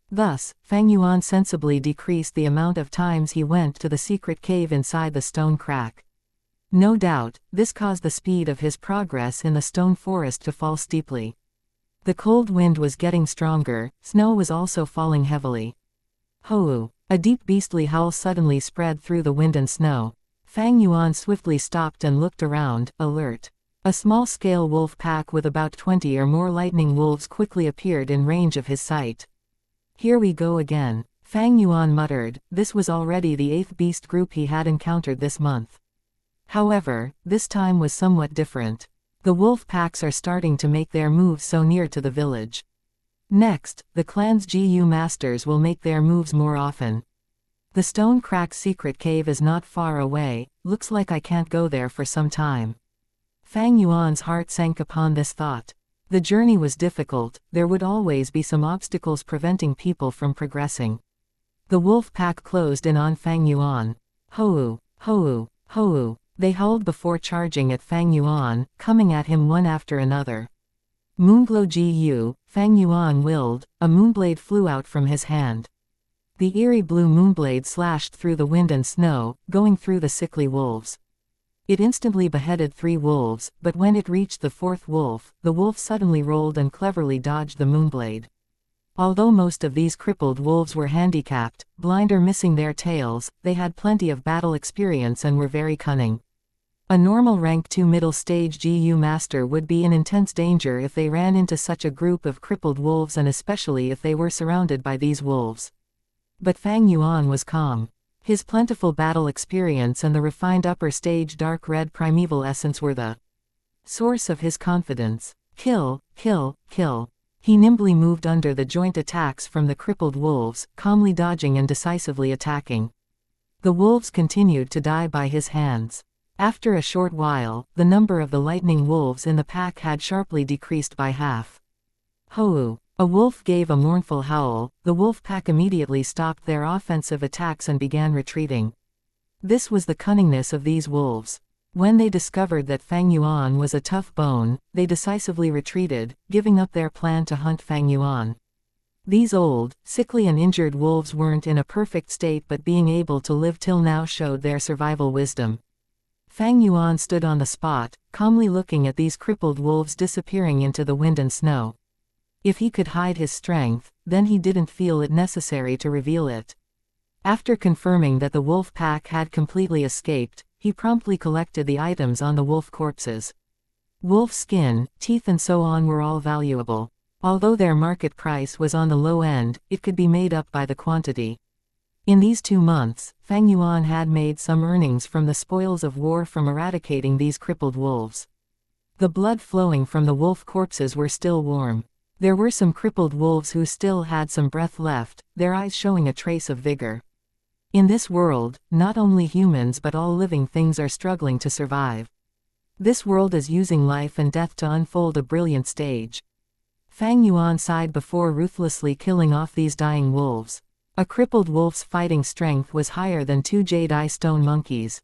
Thus, Fang Yuan sensibly decreased the amount of times he went to the secret cave inside the stone crack. No doubt, this caused the speed of his progress in the stone forest to fall steeply. The cold wind was getting stronger. Snow was also falling heavily. Hou! A deep beastly howl suddenly spread through the wind and snow. Fang Yuan swiftly stopped and looked around, alert. A small-scale wolf pack with about 20 or more lightning wolves quickly appeared in range of his sight. Here we go again, Fang Yuan muttered. This was already the 8th beast group he had encountered this month. However, this time was somewhat different. The wolf packs are starting to make their moves so near to the village. Next, the clan's GU masters will make their moves more often. The stone crack secret cave is not far away. Looks like I can't go there for some time. Fang Yuan's heart sank upon this thought. The journey was difficult. There would always be some obstacles preventing people from progressing. The wolf pack closed in on Fang Yuan. Hou! Hou! Hou! They howled before charging at Fang Yuan, coming at him one after another. Moonglow GU, Fang Yuan willed. A moonblade flew out from his hand. The eerie blue moonblade slashed through the wind and snow, going through the sickly wolves. It instantly beheaded 3 wolves, but when it reached the 4th wolf, the wolf suddenly rolled and cleverly dodged the moonblade. Although most of these crippled wolves were handicapped, blind or missing their tails, they had plenty of battle experience and were very cunning. A normal rank 2 middle stage GU master would be in intense danger if they ran into such a group of crippled wolves, and especially if they were surrounded by these wolves. But Fang Yuan was calm. His plentiful battle experience and the refined upper stage dark red primeval essence were the source of his confidence. Kill, kill, kill. He nimbly moved under the joint attacks from the crippled wolves, calmly dodging and decisively attacking. The wolves continued to die by his hands. After a short while, the number of the lightning wolves in the pack had sharply decreased by half. Hou! A wolf gave a mournful howl. The wolf pack immediately stopped their offensive attacks and began retreating. This was the cunningness of these wolves. When they discovered that Fang Yuan was a tough bone, they decisively retreated, giving up their plan to hunt Fang Yuan. These old, sickly and injured wolves weren't in a perfect state, but being able to live till now showed their survival wisdom. Fang Yuan stood on the spot, calmly looking at these crippled wolves disappearing into the wind and snow. If he could hide his strength, then he didn't feel it necessary to reveal it. After confirming that the wolf pack had completely escaped, he promptly collected the items on the wolf corpses. Wolf skin, teeth and so on were all valuable. Although their market price was on the low end, it could be made up by the quantity. In these 2 months, Fang Yuan had made some earnings from the spoils of war from eradicating these crippled wolves. The blood flowing from the wolf corpses were still warm. There were some crippled wolves who still had some breath left, their eyes showing a trace of vigor. In this world, not only humans but all living things are struggling to survive. This world is using life and death to unfold a brilliant stage. Fang Yuan sighed before ruthlessly killing off these dying wolves. A crippled wolf's fighting strength was higher than 2 jade stone monkeys.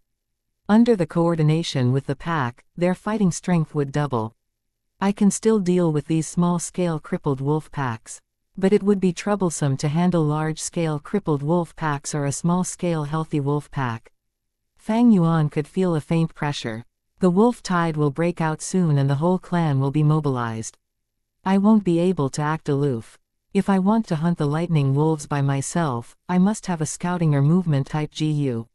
Under the coordination with the pack, their fighting strength would double. I can still deal with these small-scale crippled wolf packs. But it would be troublesome to handle large-scale crippled wolf packs or a small-scale healthy wolf pack. Fang Yuan could feel a faint pressure. The wolf tide will break out soon and the whole clan will be mobilized. I won't be able to act aloof. If I want to hunt the lightning wolves by myself, I must have a scouting or movement type GU.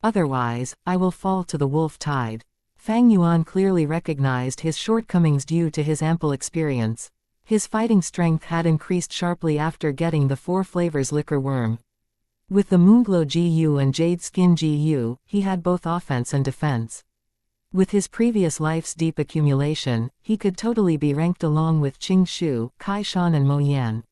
Otherwise, I will fall to the wolf tide. Fang Yuan clearly recognized his shortcomings due to his ample experience. His fighting strength had increased sharply after getting the 4 flavors liquor worm. With the Moonglow GU and Jade Skin GU, he had both offense and defense. With his previous life's deep accumulation, he could totally be ranked along with Qing Shu, Kai Shan and Mo Yan.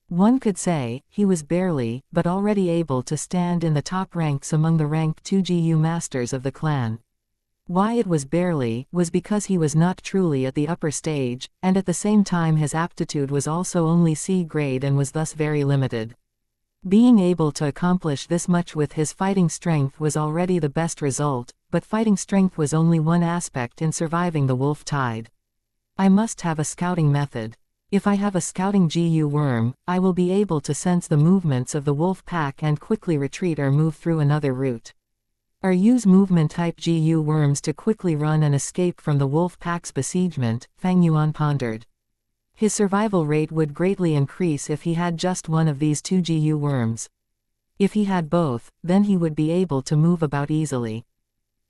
One could say, he was barely, but already able to stand in the top ranks among the rank 2 GU masters of the clan. Why it was barely, was because he was not truly at the upper stage, and at the same time his aptitude was also only C grade and was thus very limited. Being able to accomplish this much with his fighting strength was already the best result, but fighting strength was only one aspect in surviving the wolf tide. I must have a scouting method. If I have a scouting GU worm, I will be able to sense the movements of the wolf pack and quickly retreat or move through another route. Or use movement-type GU worms to quickly run and escape from the wolf pack's besiegement, Fang Yuan pondered. His survival rate would greatly increase if he had just one of these 2 GU worms. If he had both, then he would be able to move about easily.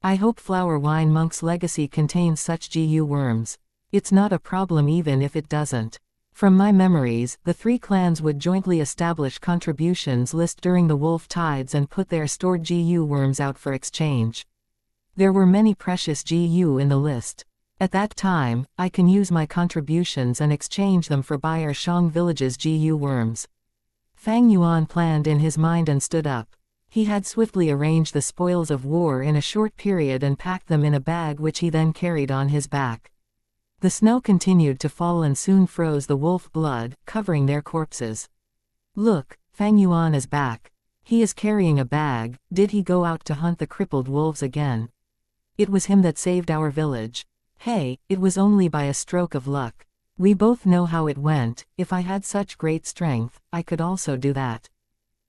I hope Flower Wine Monk's legacy contains such GU worms. It's not a problem even if it doesn't. From my memories, the 3 clans would jointly establish contributions list during the wolf tides and put their stored GU worms out for exchange. There were many precious GU in the list. At that time, I can use my contributions and exchange them for Bayer Shang Village's GU worms. Fang Yuan planned in his mind and stood up. He had swiftly arranged the spoils of war in a short period and packed them in a bag which he then carried on his back. The snow continued to fall and soon froze the wolf blood, covering their corpses. Look, Fang Yuan is back. He is carrying a bag. Did he go out to hunt the crippled wolves again? It was him that saved our village. Hey, it was only by a stroke of luck. We both know how it went. If I had such great strength, I could also do that.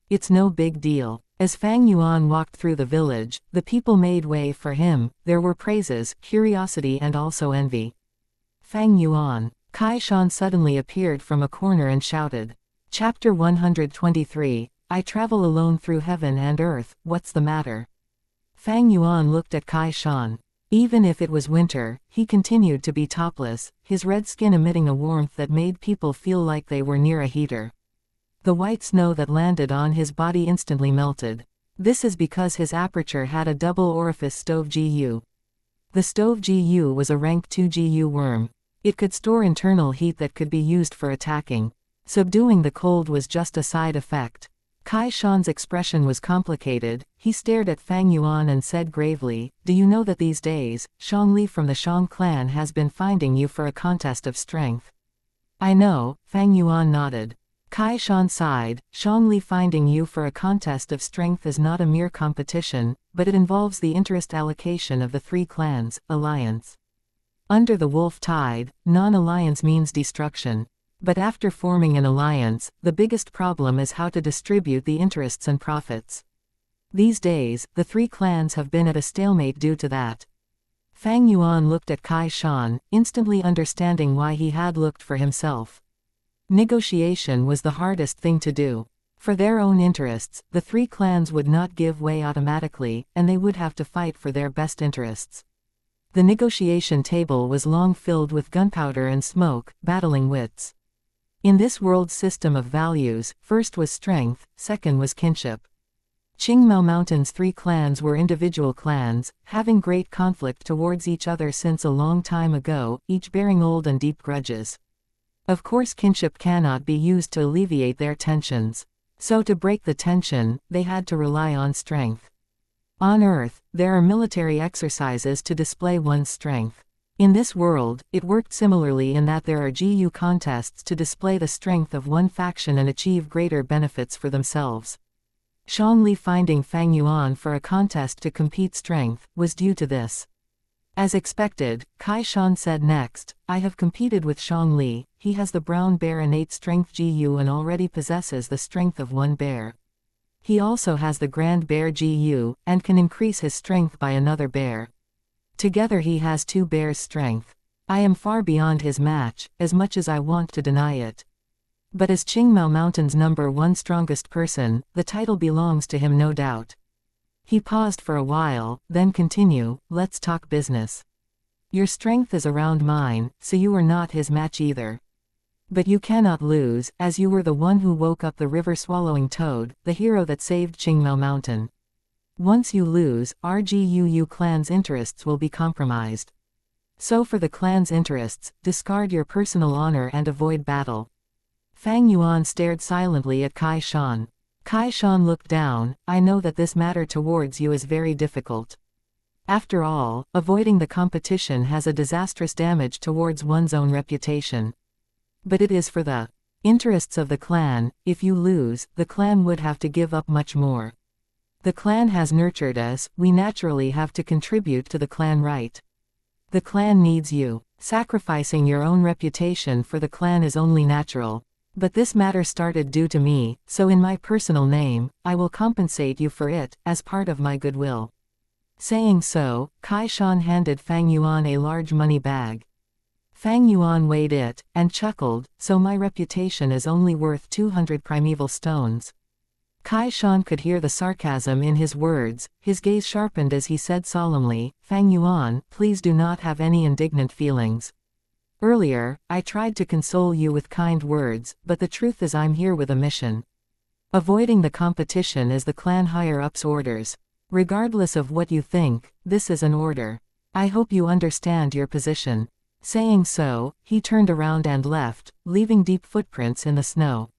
It's no big deal. As Fang Yuan walked through the village, the people made way for him. There were praises, curiosity and also envy. Fang Yuan. Kai Shan suddenly appeared from a corner and shouted. Chapter 123, I travel alone through heaven and earth, what's the matter? Fang Yuan looked at Kai Shan. Even if it was winter, he continued to be topless, his red skin emitting a warmth that made people feel like they were near a heater. The white snow that landed on his body instantly melted. This is because his aperture had a double orifice stove GU. The stove GU was a rank 2 GU worm. It could store internal heat that could be used for attacking. Subduing the cold was just a side effect. Kai Shan's expression was complicated. He stared at Fang Yuan and said gravely, do you know that these days, Shang Li from the Shang clan has been finding you for a contest of strength? I know, Fang Yuan nodded. Kai Shan sighed. Shang Li finding you for a contest of strength is not a mere competition, but it involves the interest allocation of the 3 clans, alliance. Under the wolf tide, non-alliance means destruction. But after forming an alliance, the biggest problem is how to distribute the interests and profits. These days, the 3 clans have been at a stalemate due to that. Fang Yuan looked at Kai Shan, instantly understanding why he had looked for himself. Negotiation was the hardest thing to do. For their own interests, the 3 clans would not give way automatically, and they would have to fight for their best interests. The negotiation table was long filled with gunpowder and smoke, battling wits. In this world's system of values, first was strength, second was kinship. Qingmao Mountain's 3 clans were individual clans, having great conflict towards each other since a long time ago, each bearing old and deep grudges. Of course kinship cannot be used to alleviate their tensions. So to break the tension, they had to rely on strength. On Earth, there are military exercises to display one's strength. In this world, it worked similarly in that there are GU contests to display the strength of one faction and achieve greater benefits for themselves. Shang Li finding Fang Yuan for a contest to compete strength, was due to this. As expected, Kai Shan said next, I have competed with Shang Li, he has the brown bear innate strength GU and already possesses the strength of one bear. He also has the Grand Bear GU, and can increase his strength by another bear. Together he has 2 bears' strength. I am far beyond his match, as much as I want to deny it. But as Qingmao Mountain's #1 strongest person, the title belongs to him no doubt. He paused for a while, then continue, let's talk business. Your strength is around mine, so you are not his match either. But you cannot lose, as you were the one who woke up the river-swallowing toad, the hero that saved Qingmao Mountain. Once you lose, our GUU clan's interests will be compromised. So for the clan's interests, discard your personal honor and avoid battle. Fang Yuan stared silently at Kai Shan. Kai Shan looked down. I know that this matter towards you is very difficult. After all, avoiding the competition has a disastrous damage towards one's own reputation. But it is for the interests of the clan. If you lose, the clan would have to give up much more. The clan has nurtured us, we naturally have to contribute to the clan, right? The clan needs you. Sacrificing your own reputation for the clan is only natural. But this matter started due to me, so in my personal name, I will compensate you for it, as part of my goodwill. Saying so, Kai Shan handed Fang Yuan a large money bag. Fang Yuan weighed it, and chuckled, so my reputation is only worth 200 primeval stones. Kai Shan could hear the sarcasm in his words, his gaze sharpened as he said solemnly, Fang Yuan, please do not have any indignant feelings. Earlier, I tried to console you with kind words, but the truth is I'm here with a mission. Avoiding the competition is the clan higher-ups' orders. Regardless of what you think, this is an order. I hope you understand your position. Saying so, he turned around and left, leaving deep footprints in the snow.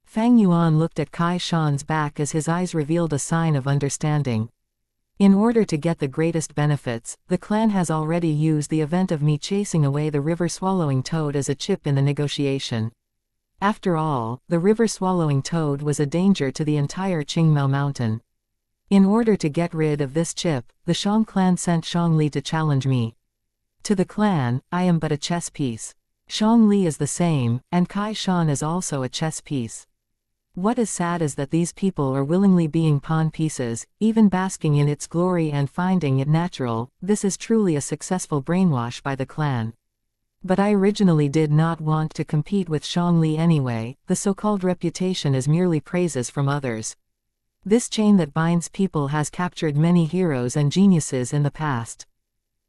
Fang Yuan looked at Kai Shan's back as his eyes revealed a sign of understanding. In order to get the greatest benefits, the clan has already used the event of me chasing away the river-swallowing toad as a chip in the negotiation. After all, the river-swallowing toad was a danger to the entire Qingmao Mountain. In order to get rid of this chip, the Shang clan sent Shang Li to challenge me. To the clan, I am but a chess piece. Shang Li is the same, and Kai Shan is also a chess piece. What is sad is that these people are willingly being pawn pieces, even basking in its glory and finding it natural. This is truly a successful brainwash by the clan. But I originally did not want to compete with Shang Li anyway. The so-called reputation is merely praises from others. This chain that binds people has captured many heroes and geniuses in the past.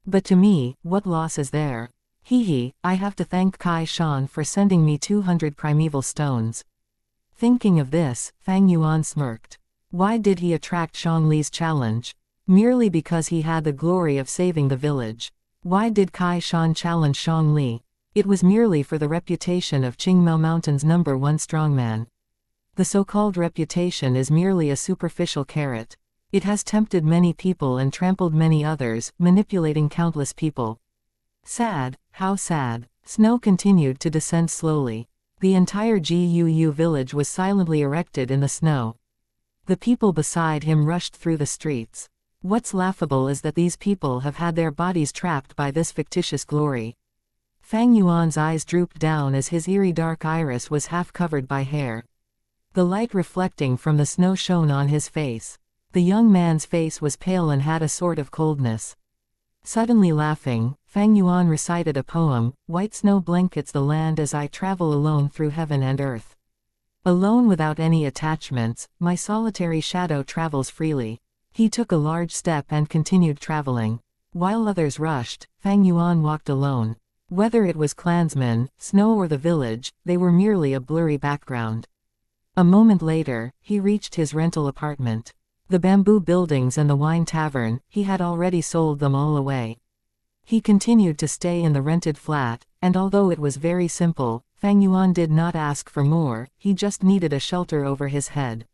But to me, what loss is there? I have to thank Kai Shan for sending me 200 primeval stones. Thinking of this, Fang Yuan smirked. Why did he attract Shang Li's challenge? Merely because he had the glory of saving the village. Why did Kai Shan challenge Shang Li? It was merely for the reputation of Qingmao Mountain's #1 strongman. The so-called reputation is merely a superficial carrot. It has tempted many people and trampled many others, manipulating countless people. Sad, how sad. Snow continued to descend slowly. The entire GUU village was silently erected in the snow. The people beside him rushed through the streets. What's laughable is that these people have had their bodies trapped by this fictitious glory. Fang Yuan's eyes drooped down as his eerie dark iris was half covered by hair. The light reflecting from the snow shone on his face. The young man's face was pale and had a sort of coldness. Suddenly laughing, Fang Yuan recited a poem, White snow blankets the land as I travel alone through heaven and earth. Alone without any attachments, my solitary shadow travels freely. He took a large step and continued traveling. While others rushed, Fang Yuan walked alone. Whether it was clansmen, snow or the village, they were merely a blurry background. A moment later, he reached his rental apartment. The bamboo buildings and the wine tavern, he had already sold them all away. He continued to stay in the rented flat, and although it was very simple, Fang Yuan did not ask for more, he just needed a shelter over his head.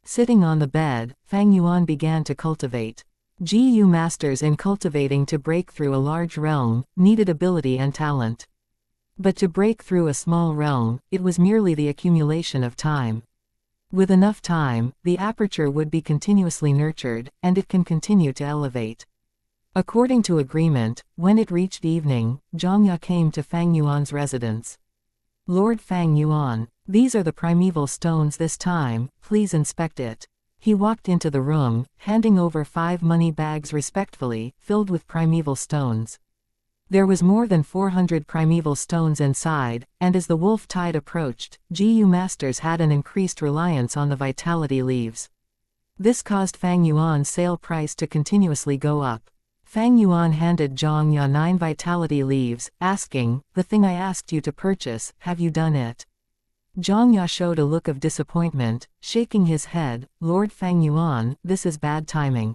Sitting on the bed, Fang Yuan began to cultivate. GU masters in cultivating to break through a large realm, needed ability and talent. But to break through a small realm, it was merely the accumulation of time. With enough time, the aperture would be continuously nurtured, and it can continue to elevate. According to agreement, when it reached evening, Xianxia came to Fang Yuan's residence. Lord Fang Yuan, these are the primeval stones this time, please inspect it. He walked into the room, handing over 5 money bags respectfully, filled with primeval stones. There was more than 400 primeval stones inside, and as the wolf tide approached, GU masters had an increased reliance on the vitality leaves. This caused Fang Yuan's sale price to continuously go up. Fang Yuan handed Xianxia 9 vitality leaves, asking, "The thing I asked you to purchase, have you done it?" Xianxia showed a look of disappointment, shaking his head. "Lord Fang Yuan, this is bad timing.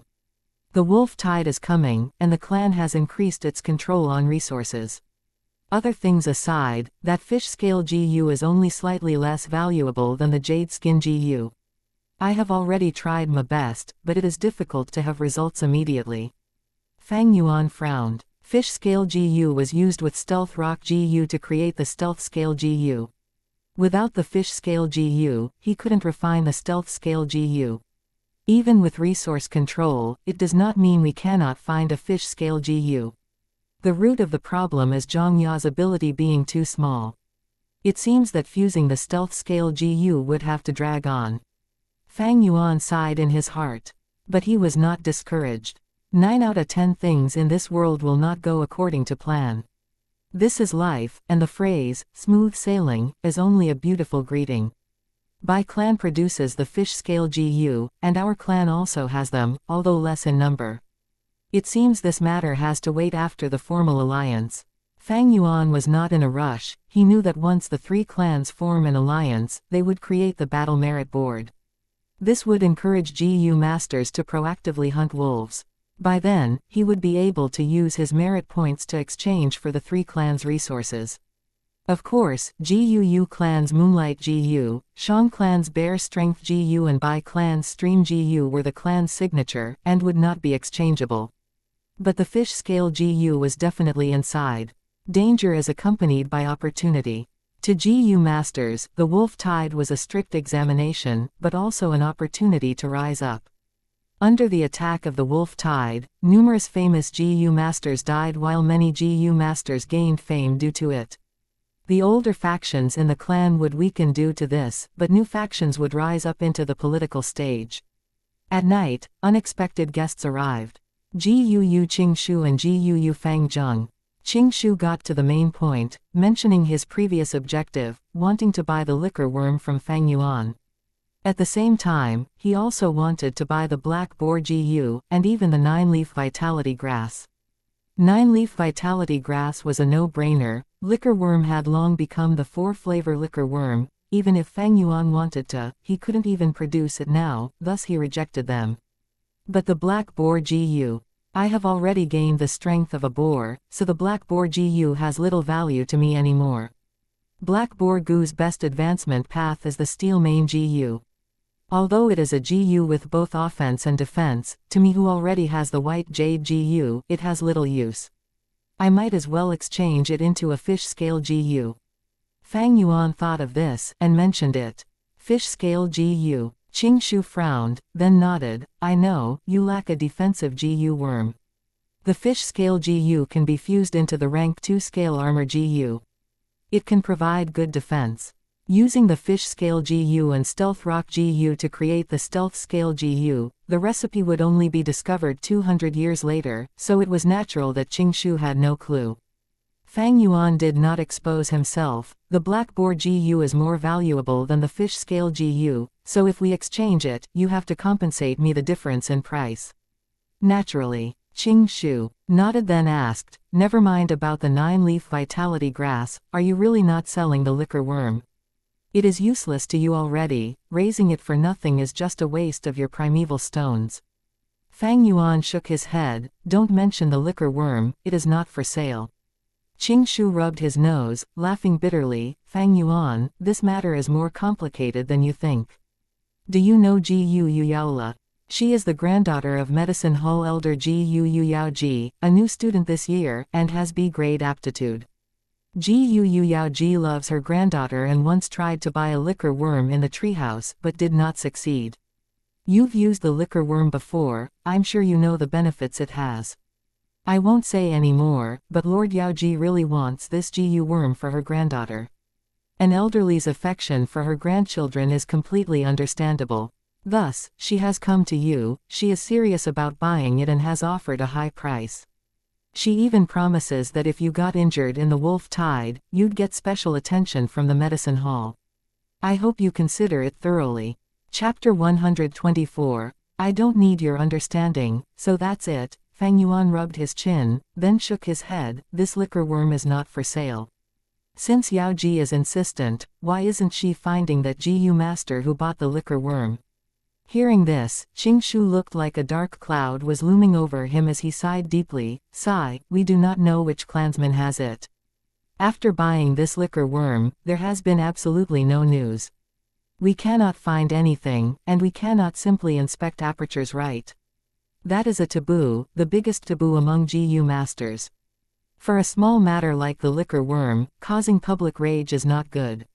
The wolf tide is coming, and the clan has increased its control on resources. Other things aside, that fish scale GU is only slightly less valuable than the jade skin GU. I have already tried my best, but it is difficult to have results immediately." Fang Yuan frowned. Fish scale GU was used with stealth rock GU to create the stealth scale GU. Without the fish scale GU, he couldn't refine the stealth scale GU. Even with resource control, it does not mean we cannot find a fish scale GU. The root of the problem is Xianxia's ability being too small. It seems that fusing the stealth scale GU would have to drag on. Fang Yuan sighed in his heart. But he was not discouraged. 9 out of 10 things in this world will not go according to plan. This is life, and the phrase, "smooth sailing," is only a beautiful greeting. Bai clan produces the fish scale GU, and our clan also has them, although less in number. It seems this matter has to wait after the formal alliance. Fang Yuan was not in a rush. He knew that once the 3 clans form an alliance, they would create the battle merit board. This would encourage GU masters to proactively hunt wolves. By then, he would be able to use his merit points to exchange for the 3 clans' resources. Of course, GUU clan's Moonlight GU, Shang clan's Bear Strength GU and Bai clan's Stream GU were the clan's signature, and would not be exchangeable. But the fish scale GU was definitely inside. Danger is accompanied by opportunity. To GU masters, the wolf tide was a strict examination, but also an opportunity to rise up. Under the attack of the wolf tide, numerous famous GU masters died while many GU masters gained fame due to it. The older factions in the clan would weaken due to this, but new factions would rise up into the political stage. At night, unexpected guests arrived. GUU Qingshu and GUU Fang Zheng. Qingshu got to the main point, mentioning his previous objective, wanting to buy the liquor worm from Fang Yuan. At the same time, he also wanted to buy the black boar GU, and even the 9-leaf vitality grass. 9-leaf vitality grass was a no-brainer. Liquor worm had long become the 4-flavor liquor worm. Even if Fang Yuan wanted to, he couldn't even produce it now, thus he rejected them. But the black boar GU. I have already gained the strength of a boar, so the black boar GU has little value to me anymore. Black boar GU's best advancement path is the steel mane GU. Although it is a GU with both offense and defense, to me who already has the white jade GU, it has little use. I might as well exchange it into a fish scale GU. Fang Yuan thought of this, and mentioned it. Fish scale GU. Qingshu frowned, then nodded. "I know, you lack a defensive GU worm. The fish scale GU can be fused into the rank 2 scale armor GU. It can provide good defense. Using the fish scale GU and stealth rock GU to create the stealth scale GU, the recipe would only be discovered 200 years later, so it was natural that Qingshu had no clue. Fang Yuan did not expose himself. The black boar GU is more valuable than the fish scale GU, so if we exchange it, you have to compensate me the difference in price." Naturally. Qingshu nodded, then asked, "Never mind about the 9-leaf vitality grass, are you really not selling the liquor worm? It is useless to you already. Raising it for nothing is just a waste of your primeval stones." Fang Yuan shook his head. "Don't mention the liquor worm, it is not for sale." Qingshu rubbed his nose, laughing bitterly. "Fang Yuan, this matter is more complicated than you think. Do you know GU Yaola? She is the granddaughter of Medicine Hall Elder GU Yaoji, a new student this year, and has B-grade aptitude. GU Yaoji loves her granddaughter and once tried to buy a liquor worm in the treehouse, but did not succeed. You've used the liquor worm before, I'm sure you know the benefits it has. I won't say any more, but Lord Yaoji really wants this GU worm for her granddaughter. An elderly's affection for her grandchildren is completely understandable. Thus, she has come to you. She is serious about buying it and has offered a high price. She even promises that if you got injured in the wolf tide, you'd get special attention from the medicine hall. I hope you consider it thoroughly." Chapter 124. I don't need your understanding, so that's it. Fang Yuan rubbed his chin, then shook his head. This liquor worm is not for sale. Since Yao Ji is insistent, why isn't she finding that GU master who bought the liquor worm? Hearing this, Qingshu looked like a dark cloud was looming over him as he sighed deeply. Sigh, we do not know which clansman has it. After buying this liquor worm, there has been absolutely no news. We cannot find anything, and we cannot simply inspect apertures right. That is a taboo, the biggest taboo among GU masters. For a small matter like the liquor worm, causing public rage is not good.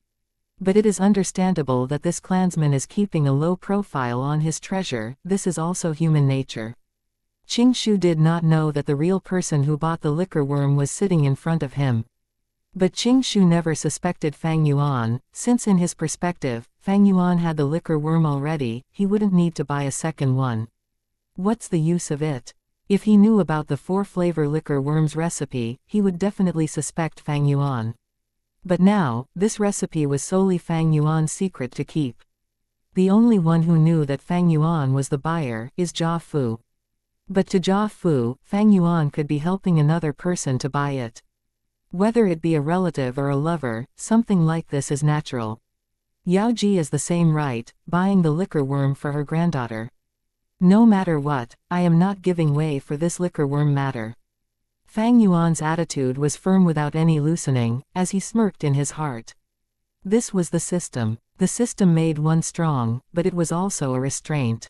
But it is understandable that this clansman is keeping a low profile on his treasure. This is also human nature. Qingshu did not know that the real person who bought the liquor worm was sitting in front of him. But Qingshu never suspected Fang Yuan, since in his perspective, Fang Yuan had the liquor worm already, he wouldn't need to buy a second one. What's the use of it? If he knew about the 4-flavor liquor worm's recipe, he would definitely suspect Fang Yuan. But now, this recipe was solely Fang Yuan's secret to keep. The only one who knew that Fang Yuan was the buyer is Jia Fu. But to Jia Fu, Fang Yuan could be helping another person to buy it. Whether it be a relative or a lover, something like this is natural. Yao Ji is the same right, buying the liquor worm for her granddaughter. No matter what, I am not giving way for this liquor worm matter. Fang Yuan's attitude was firm without any loosening, as he smirked in his heart. This was the system. The system made one strong, but it was also a restraint.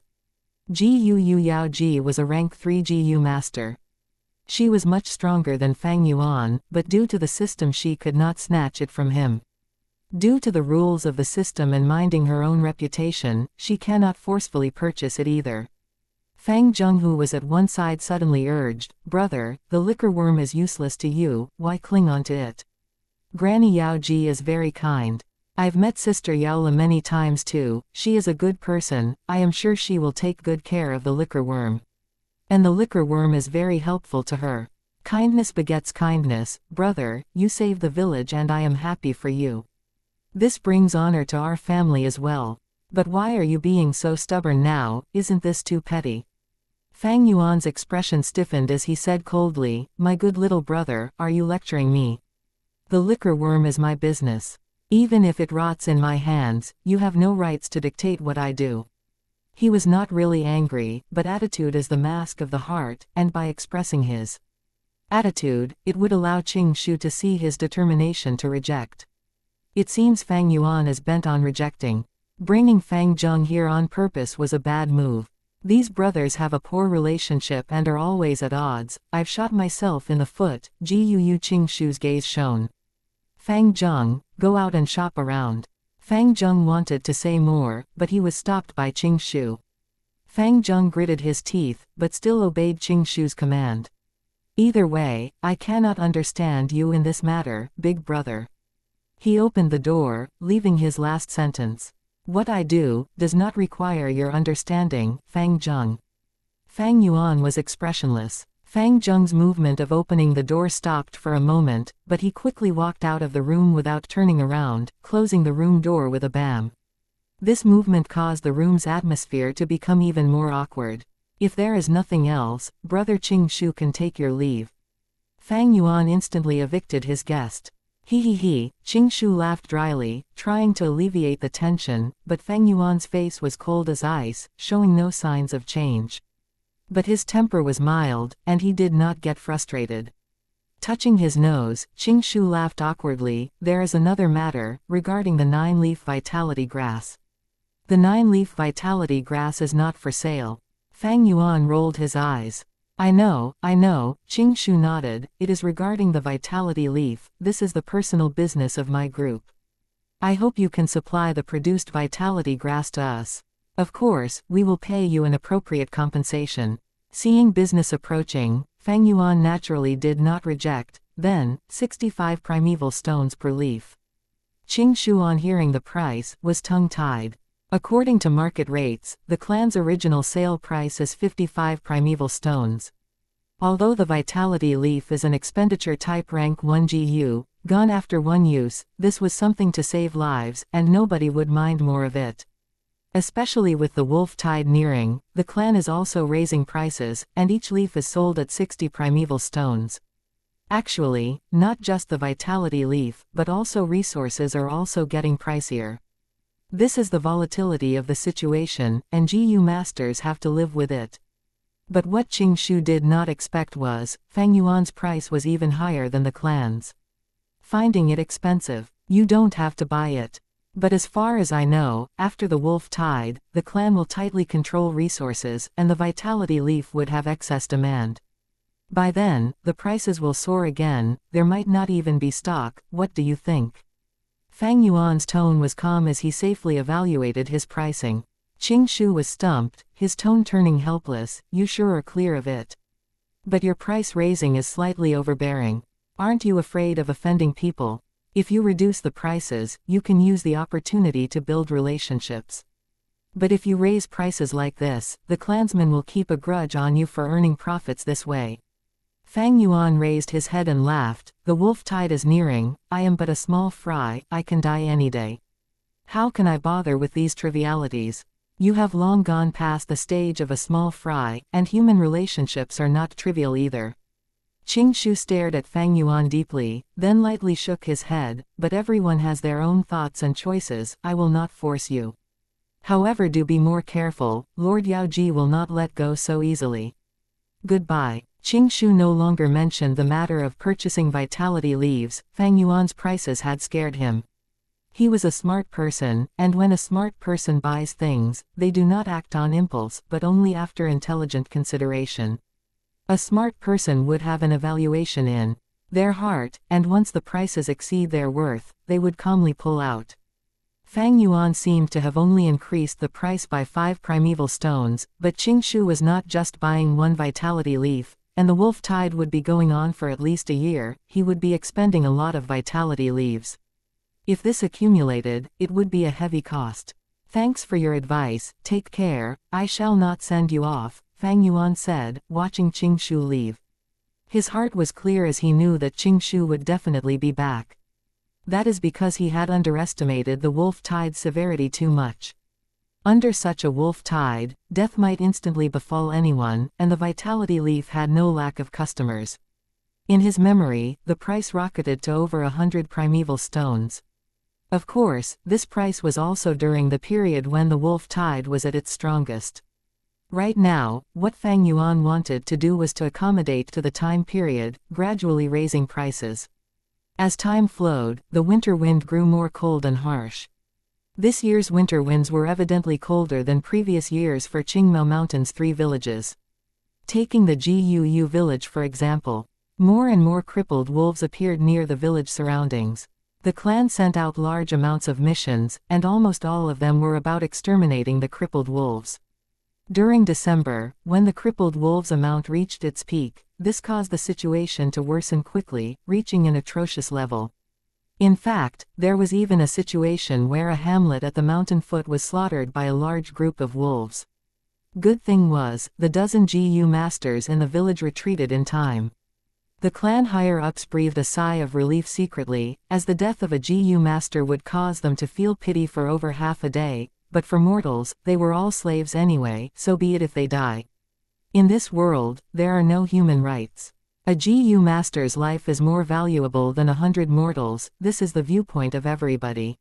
GU Yao Ji was a rank 3 GU master. She was much stronger than Fang Yuan, but due to the system she could not snatch it from him. Due to the rules of the system and minding her own reputation, she cannot forcefully purchase it either. Fang Zhenghu was at one side suddenly urged, "Brother, the liquor worm is useless to you, why cling on to it? Granny Yao Ji is very kind. I've met Sister Yaola many times too, she is a good person, I am sure she will take good care of the liquor worm. And the liquor worm is very helpful to her. Kindness begets kindness, brother, you saved the village and I am happy for you. This brings honor to our family as well. But why are you being so stubborn now, isn't this too petty?" Fang Yuan's expression stiffened as he said coldly, "My good little brother, are you lecturing me? The liquor worm is my business. Even if it rots in my hands, you have no rights to dictate what I do." He was not really angry, but attitude is the mask of the heart, and by expressing his attitude, it would allow Qingshu to see his determination to reject. It seems Fang Yuan is bent on rejecting. Bringing Fang Zheng here on purpose was a bad move. These brothers have a poor relationship and are always at odds. I've shot myself in the foot. Gu Qingshu's gaze shone. Fang Zheng, go out and shop around. Fang Zheng wanted to say more, but he was stopped by Qingshu. Fang Zheng gritted his teeth, but still obeyed Qingshu's command. Either way, I cannot understand you in this matter, big brother. He opened the door, leaving his last sentence. What I do, does not require your understanding, Fang Zheng. Fang Yuan was expressionless. Fang Zheng's movement of opening the door stopped for a moment, but he quickly walked out of the room without turning around, closing the room door with a bam. This movement caused the room's atmosphere to become even more awkward. If there is nothing else, Brother Qingshu can take your leave. Fang Yuan instantly evicted his guest. He, Qingshu laughed dryly, trying to alleviate the tension, but Fang Yuan's face was cold as ice, showing no signs of change. But his temper was mild, and he did not get frustrated. Touching his nose, Qingshu laughed awkwardly. There is another matter, regarding the 9-leaf vitality grass. The 9-leaf vitality grass is not for sale. Fang Yuan rolled his eyes. I know, Qingshu nodded, it is regarding the vitality leaf, this is the personal business of my group. I hope you can supply the produced vitality grass to us. Of course, we will pay you an appropriate compensation. Seeing business approaching, Fang Yuan naturally did not reject. Then, 65 primeval stones per leaf. Qingshu on hearing the price, was tongue-tied. According to market rates, the clan's original sale price is 55 primeval stones. Although the vitality leaf is an expenditure type rank 1 GU, gone after one use, this was something to save lives, and nobody would mind more of it. Especially with the wolf tide nearing, the clan is also raising prices, and each leaf is sold at 60 primeval stones. Actually, not just the vitality leaf, but also resources are also getting pricier. This is the volatility of the situation, and GU masters have to live with it. But what Xianxia did not expect was, Fang Yuan's price was even higher than the clan's. Finding it expensive, you don't have to buy it. But as far as I know, after the wolf tide, the clan will tightly control resources, and the vitality leaf would have excess demand. By then, the prices will soar again, there might not even be stock. What do you think? Fang Yuan's tone was calm as he safely evaluated his pricing. Xianxia was stumped, his tone turning helpless. You sure are clear of it? But your price raising is slightly overbearing. Aren't you afraid of offending people? If you reduce the prices, you can use the opportunity to build relationships. But if you raise prices like this, the clansmen will keep a grudge on you for earning profits this way. Fang Yuan raised his head and laughed. The wolf tide is nearing, I am but a small fry, I can die any day. How can I bother with these trivialities? You have long gone past the stage of a small fry, and human relationships are not trivial either. Xianxia stared at Fang Yuan deeply, then lightly shook his head. But everyone has their own thoughts and choices, I will not force you. However, do be more careful, Lord Yaoji will not let go so easily. Goodbye. Xianxia no longer mentioned the matter of purchasing vitality leaves. Fang Yuan's prices had scared him. He was a smart person, and when a smart person buys things, they do not act on impulse, but only after intelligent consideration. A smart person would have an evaluation in their heart, and once the prices exceed their worth, they would calmly pull out. Fang Yuan seemed to have only increased the price by 5 primeval stones, but Xianxia was not just buying one vitality leaf, and the wolf tide would be going on for at least a year. He would be expending a lot of vitality leaves. If this accumulated, it would be a heavy cost. Thanks for your advice, take care, I shall not send you off, Fang Yuan said, watching Xianxia leave. His heart was clear as he knew that Xianxia would definitely be back. That is because he had underestimated the wolf tide's severity too much. Under such a wolf tide, death might instantly befall anyone, and the vitality leaf had no lack of customers. In his memory, the price rocketed to over 100 primeval stones. Of course, this price was also during the period when the wolf tide was at its strongest. Right now, what Fang Yuan wanted to do was to accommodate to the time period, gradually raising prices. As time flowed, the winter wind grew more cold and harsh. This year's winter winds were evidently colder than previous years for Qingmao Mountain's 3 villages. Taking the Guu village for example, more and more crippled wolves appeared near the village surroundings. The clan sent out large amounts of missions, and almost all of them were about exterminating the crippled wolves. During December, when the crippled wolves' amount reached its peak, this caused the situation to worsen quickly, reaching an atrocious level. In fact, there was even a situation where a hamlet at the mountain foot was slaughtered by a large group of wolves. Good thing was, the dozen GU masters in the village retreated in time. The clan higher-ups breathed a sigh of relief secretly, as the death of a GU master would cause them to feel pity for over half a day. But for mortals, they were all slaves anyway, so be it if they die. In this world, there are no human rights. A GU master's life is more valuable than 100 mortals, this is the viewpoint of everybody.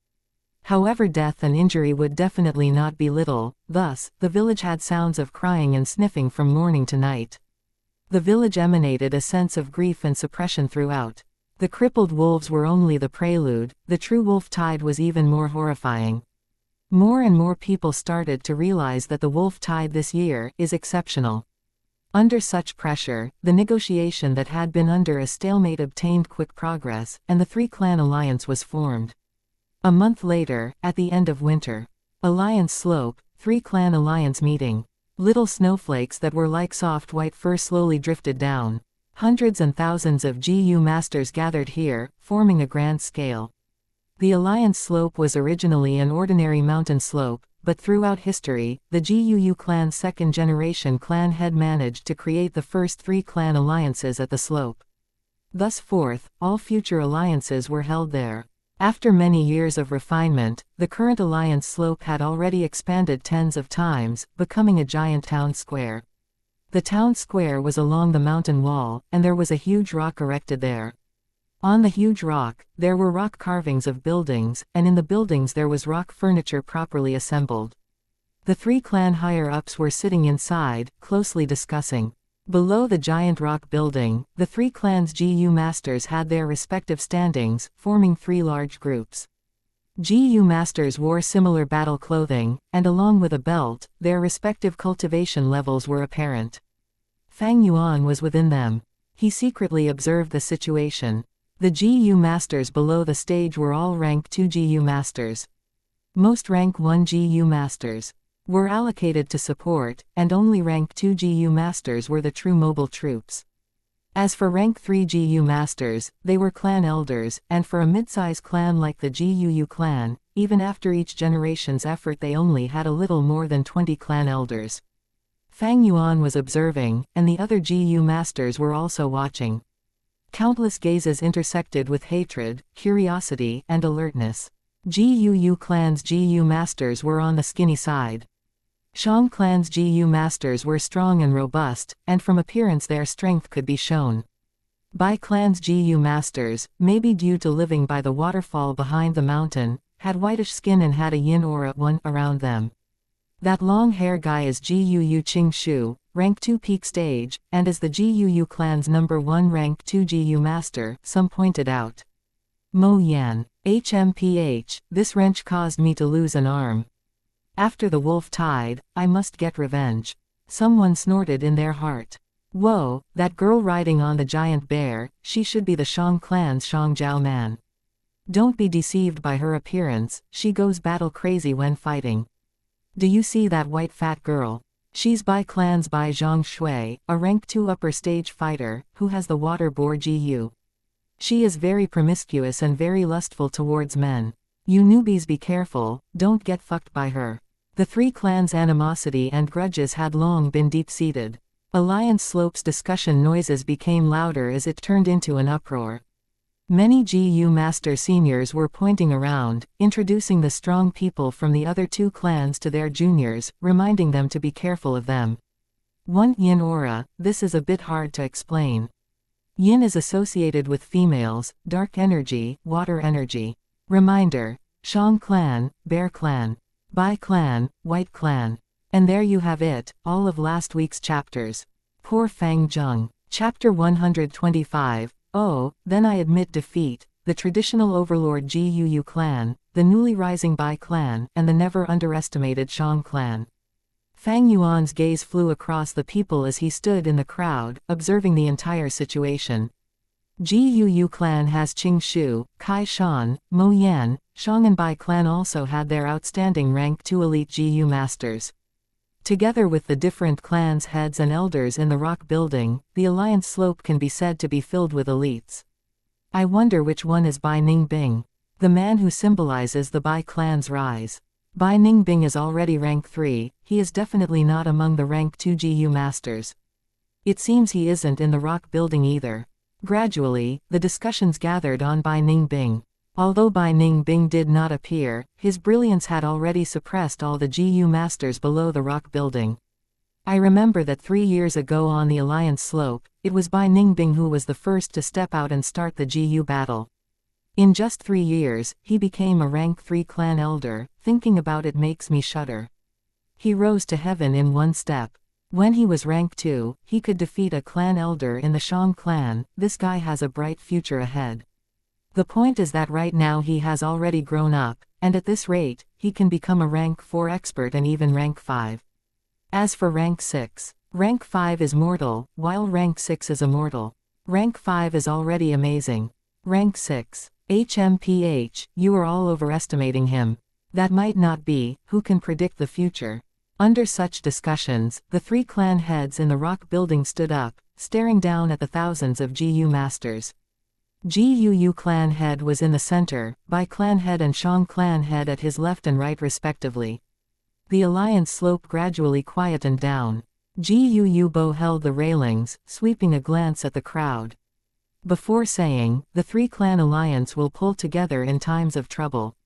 However, death and injury would definitely not be little, thus, the village had sounds of crying and sniffing from morning to night. The village emanated a sense of grief and suppression throughout. The crippled wolves were only the prelude, the true wolf tide was even more horrifying. More and more people started to realize that the wolf tide this year is exceptional. Under such pressure, the negotiation that had been under a stalemate obtained quick progress, and the 3-clan alliance was formed. A month later, at the end of winter, Alliance Slope, 3-clan alliance meeting. Little snowflakes that were like soft white fur slowly drifted down. Hundreds and thousands of GU masters gathered here, forming a grand scale. The Alliance Slope was originally an ordinary mountain slope, but throughout history, the GUU clan's second-generation clan head managed to create the first 3-clan alliances at the slope. Thus forth, all future alliances were held there. After many years of refinement, the current alliance slope had already expanded tens of times, becoming a giant town square. The town square was along the mountain wall, and there was a huge rock erected there. On the huge rock, there were rock carvings of buildings, and in the buildings there was rock furniture properly assembled. The three clan higher-ups were sitting inside, closely discussing. Below the giant rock building, the three clans' GU masters had their respective standings, forming three large groups. GU masters wore similar battle clothing, and along with a belt, their respective cultivation levels were apparent. Fang Yuan was within them. He secretly observed the situation. The GU masters below the stage were all rank 2 GU masters. Most rank 1 GU masters were allocated to support, and only rank 2 GU masters were the true mobile troops. As for rank 3 GU masters, they were clan elders, and for a mid-size clan like the GUU clan, even after each generation's effort they only had a little more than 20 clan elders. Fang Yuan was observing, and the other GU masters were also watching. Countless gazes intersected with hatred, curiosity, and alertness. GUU clan's GU masters were on the skinny side. Shang clan's GU masters were strong and robust, and from appearance their strength could be shown. Bai clan's GU masters, maybe due to living by the waterfall behind the mountain, had whitish skin and had a yin aura around them. That long hair guy is GUU Qing Shu, rank 2 peak stage, and is the GUU clan's number 1 rank 2 GU master, some pointed out. Mo Yan. HMPH, this wrench caused me to lose an arm. After the wolf tide, I must get revenge. Someone snorted in their heart. Whoa, that girl riding on the giant bear, she should be the Shang clan's Shang Jiao man. Don't be deceived by her appearance, she goes battle crazy when fighting. Do you see that white fat girl? She's Bai clan's Bai Zhang Shui, a rank 2 upper stage fighter, who has the water boar GU. She is very promiscuous and very lustful towards men. You newbies be careful, don't get fucked by her. The three clans' animosity and grudges had long been deep-seated. Alliance Slope's discussion noises became louder as it turned into an uproar. Many GU Master Seniors were pointing around, introducing the strong people from the other two clans to their juniors, reminding them to be careful of them. 1. Yin Aura, this is a bit hard to explain. Yin is associated with females, dark energy, water energy. Reminder: Shang clan, bear clan. Bai clan, white clan. And there you have it, all of last week's chapters. Poor Fang Zheng. Chapter 125. Oh, then I admit defeat, the traditional overlord GUU clan, the newly rising Bai clan, and the never underestimated Shang clan. Fang Yuan's gaze flew across the people as he stood in the crowd, observing the entire situation. GUU clan has Qing Shu, Kai Shan, Mo Yan, Shang and Bai clan also had their outstanding rank 2 elite GU masters. Together with the different clans' heads and elders in the rock building, the Alliance Slope can be said to be filled with elites. I wonder which one is Bai Ningbing, the man who symbolizes the Bai clan's rise. Bai Ningbing is already rank 3, he is definitely not among the rank 2 GU masters. It seems he isn't in the rock building either. Gradually, the discussions gathered on Bai Ningbing. Although Bai Ningbing did not appear, his brilliance had already suppressed all the GU masters below the rock building. I remember that 3 years ago on the Alliance Slope, it was Bai Ningbing who was the first to step out and start the GU battle. In just 3 years, he became a rank 3 clan elder. Thinking about it makes me shudder. He rose to heaven in 1 step. When he was rank 2, he could defeat a clan elder in the Shang clan. This guy has a bright future ahead. The point is that right now he has already grown up, and at this rate, he can become a rank 4 expert and even rank 5. As for rank 6, rank 5 is mortal, while rank 6 is immortal. Rank 5 is already amazing. Rank 6. HMPH, you are all overestimating him. That might not be, who can predict the future? Under such discussions, the 3 clan heads in the rock building stood up, staring down at the thousands of GU masters. GUU clan head was in the center, Bai clan head and Shang clan head at his left and right respectively. The Alliance Slope gradually quietened down. GUU Bo held the railings, sweeping a glance at the crowd. Before saying, the three-clan alliance will pull together in times of trouble.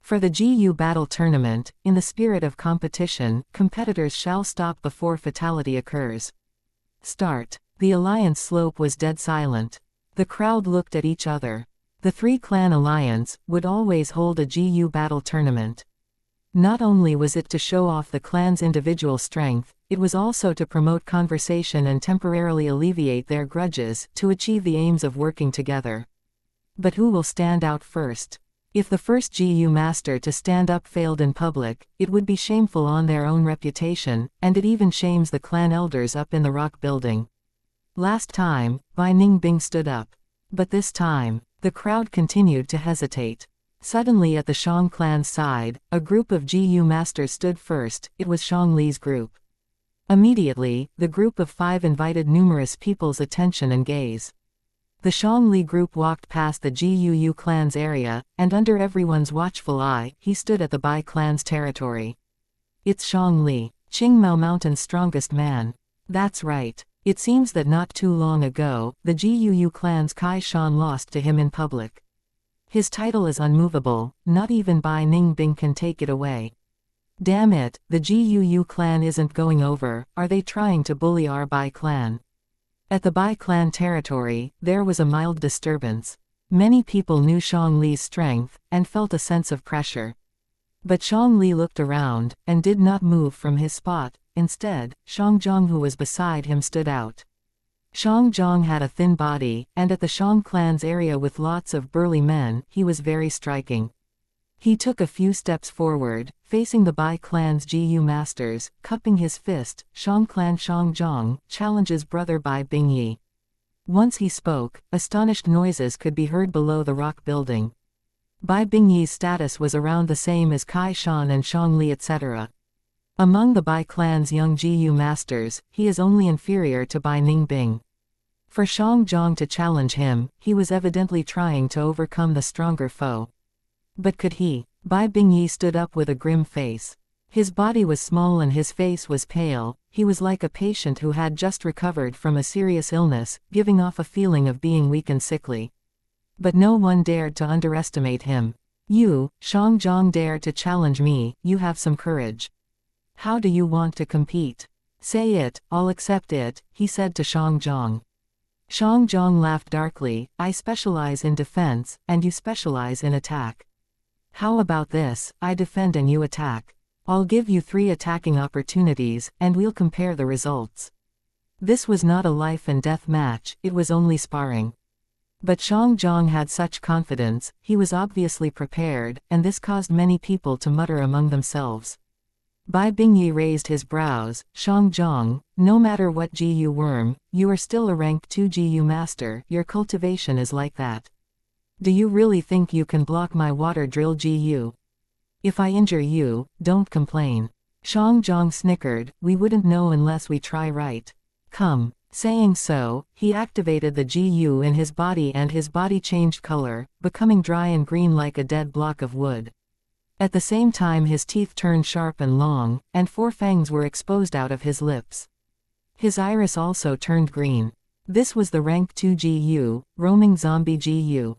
For the GU battle tournament, in the spirit of competition, competitors shall stop before fatality occurs. Start. The alliance slope was dead silent. The crowd looked at each other. The three-clan alliance would always hold a GU battle tournament. Not only was it to show off the clan's individual strength, it was also to promote conversation and temporarily alleviate their grudges, to achieve the aims of working together. But who will stand out first? If the first GU master to stand up failed in public, it would be shameful on their own reputation, and it even shames the clan elders up in the rock building. Last time, Bai Ningbing stood up. But this time, the crowd continued to hesitate. Suddenly at the Shang clan's side, a group of GU masters stood first. It was Shang Li's group. Immediately, the group of 5 invited numerous people's attention and gaze. The Shang Li group walked past the GUU clan's area, and under everyone's watchful eye, he stood at the Bai clan's territory. It's Shang Li, Qingmao Mountain's strongest man. That's right. It seems that not too long ago, the GUU clan's Kai Shan lost to him in public. His title is unmovable, not even Bai Ningbing can take it away. Damn it, the GUU clan isn't going over. Are they trying to bully our Bai clan? At the Bai clan territory, there was a mild disturbance. Many people knew Shang Li's strength, and felt a sense of pressure. But Shang Li looked around, and did not move from his spot. Instead, Shang Zhong, who was beside him, stood out. Shang Zhong had a thin body, and at the Shang clan's area with lots of burly men, he was very striking. He took a few steps forward, facing the Bai clan's GU masters, cupping his fist. Shang clan Shang Zhong challenges brother Bai Bingyi. Once he spoke, astonished noises could be heard below the rock building. Bai Bingyi's status was around the same as Kai Shan and Shang Li, etc. Among the Bai clan's young GU masters, he is only inferior to Bai Ningbing. For Shang Zhong to challenge him, he was evidently trying to overcome the stronger foe. But could he? Bai Bingyi stood up with a grim face. His body was small and his face was pale. He was like a patient who had just recovered from a serious illness, giving off a feeling of being weak and sickly. But no one dared to underestimate him. You, Shang Zhong, dare to challenge me? You have some courage. How do you want to compete? Say it, I'll accept it, he said to Shang Zhong. Shang Zhong laughed darkly. I specialize in defense, and you specialize in attack. How about this? I defend and you attack. I'll give you 3 attacking opportunities, and we'll compare the results. This was not a life and death match, it was only sparring. But Shang Zhong had such confidence, he was obviously prepared, and this caused many people to mutter among themselves. Bai Bingyi raised his brows. Shang Zhong, no matter what GU worm, you are still a rank 2 GU master. Your cultivation is like that. Do you really think you can block my water drill GU? If I injure you, don't complain. Shang Zhong snickered. We wouldn't know unless we try, right? Come. Saying so, he activated the GU in his body and his body changed color, becoming dry and green like a dead block of wood. At the same time his teeth turned sharp and long, and 4 fangs were exposed out of his lips. His iris also turned green. This was the rank 2 GU, roaming zombie GU.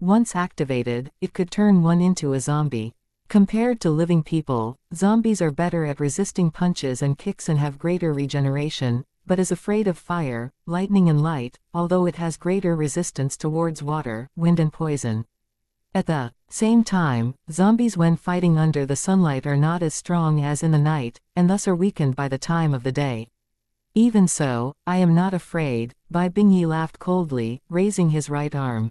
Once activated, it could turn one into a zombie. Compared to living people, zombies are better at resisting punches and kicks and have greater regeneration, but is afraid of fire, lightning and light, although it has greater resistance towards water, wind and poison. At the same time, zombies when fighting under the sunlight are not as strong as in the night, and thus are weakened by the time of the day. Even so, I am not afraid, Bai Bingyi laughed coldly, raising his right arm.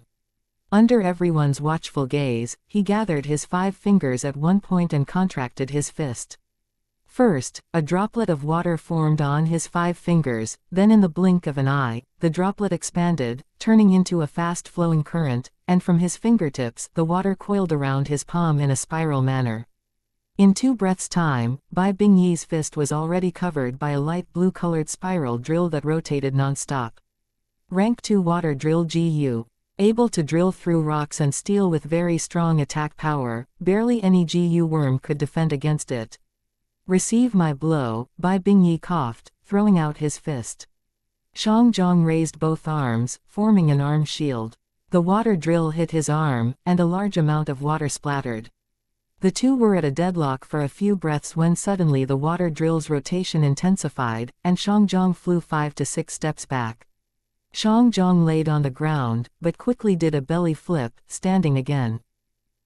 Under everyone's watchful gaze, he gathered his 5 fingers at one point and contracted his fist. First, a droplet of water formed on his 5 fingers, then in the blink of an eye, the droplet expanded, turning into a fast-flowing current, and from his fingertips, the water coiled around his palm in a spiral manner. In 2 breaths' time, Bai Bingyi's fist was already covered by a light blue-colored spiral drill that rotated non-stop. Rank 2 water drill GU. Able to drill through rocks and steel with very strong attack power, barely any GU worm could defend against it. Receive my blow, Bai Bingyi coughed, throwing out his fist. Xianxia raised both arms, forming an arm shield. The water drill hit his arm, and a large amount of water splattered. The two were at a deadlock for a few breaths when suddenly the water drill's rotation intensified, and Xianxia flew 5 to 6 steps back. Xianxia laid on the ground, but quickly did a belly flip, standing again.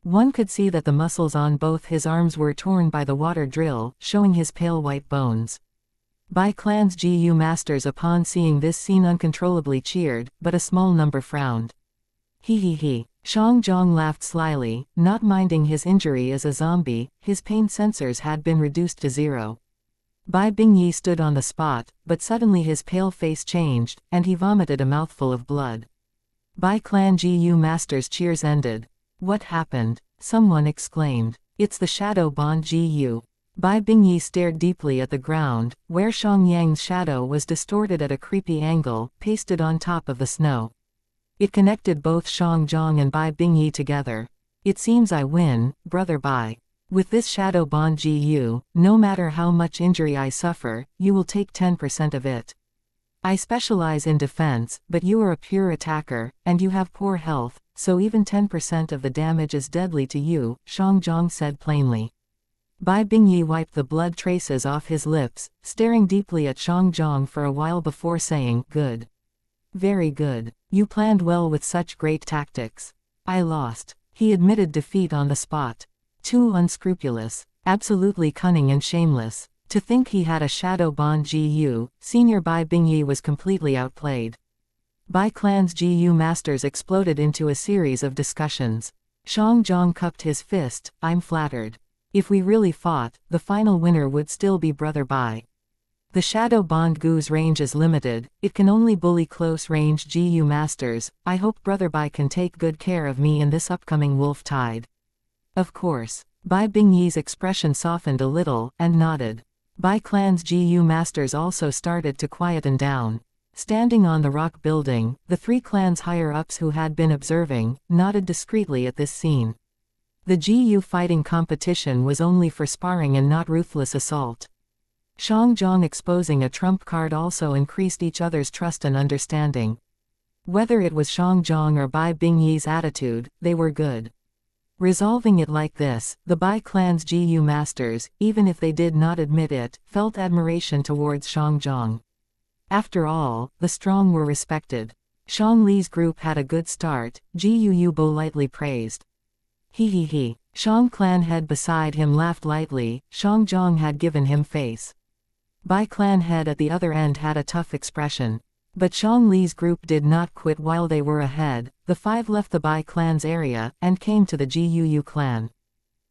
One could see that the muscles on both his arms were torn by the water drill, showing his pale white bones. Bai Clan's GU masters upon seeing this scene uncontrollably cheered, but a small number frowned. He. Xianxia laughed slyly, not minding his injury as a zombie. His pain sensors had been reduced to 0. Bai Bingyi stood on the spot, but suddenly his pale face changed, and he vomited a mouthful of blood. Bai Clan GU masters' cheers ended. What happened? Someone exclaimed. It's the shadow bond GU. Bai Bingyi stared deeply at the ground, where Xiangyang's shadow was distorted at a creepy angle, pasted on top of the snow. It connected both Xianxia and Bai Bingyi together. It seems I win, brother Bai. With this shadow bond GU, no matter how much injury I suffer, you will take 10% of it. I specialize in defense, but you are a pure attacker, and you have poor health, so even 10% of the damage is deadly to you, Xianxia said plainly. Bai Bingyi wiped the blood traces off his lips, staring deeply at Xianxia for a while before saying, good. Very good. You planned well with such great tactics. I lost. He admitted defeat on the spot. Too unscrupulous. Absolutely cunning and shameless. To think he had a shadow bond GU, senior Bai Bingyi was completely outplayed. Bai Clan's GU masters exploded into a series of discussions. Xianxia cupped his fist. I'm flattered. If we really fought, the final winner would still be brother Bai. The shadow bond GU's range is limited, it can only bully close-range GU masters. I hope brother Bai can take good care of me in this upcoming wolf tide. Of course. Bai Bingyi's expression softened a little, and nodded. Bai Clan's GU masters also started to quieten down. Standing on the rock building, the 3 clans higher-ups who had been observing, nodded discreetly at this scene. The GU fighting competition was only for sparring and not ruthless assault. Xianxia exposing a trump card also increased each other's trust and understanding. Whether it was Xianxia or Bai Bingyi's attitude, they were good. Resolving it like this, the Bai Clan's GU masters, even if they did not admit it, felt admiration towards Xianxia. After all, the strong were respected. Xiangli's group had a good start, GU Yubo lightly praised. He. Xiang Clan head beside him laughed lightly. Xianxia had given him face. Bai Clan head at the other end had a tough expression. But Xiangli's group did not quit while they were ahead. The 5 left the Bai Clan's area, and came to the GUU clan.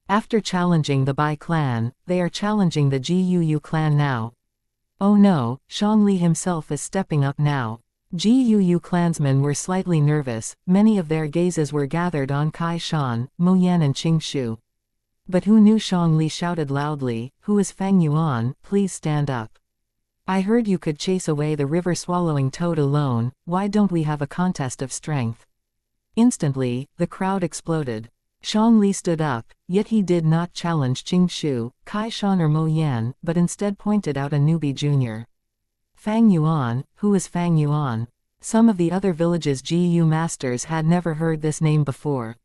After challenging the Bai Clan, they are challenging the GUU clan now. Oh no, Xiangli himself is stepping up now. GUU clansmen were slightly nervous, many of their gazes were gathered on Kai Shan, Mo Yan and Qing Shu. But who knew Xiangli shouted loudly, who is Fang Yuan, please stand up. I heard you could chase away the river-swallowing toad alone, why don't we have a contest of strength? Instantly, the crowd exploded. Xiangli stood up, yet he did not challenge Qing Shu, Kai Shan or Mo Yan, but instead pointed out a newbie junior. Fang Yuan, who is Fang Yuan? Some of the other village's GU masters had never heard this name before.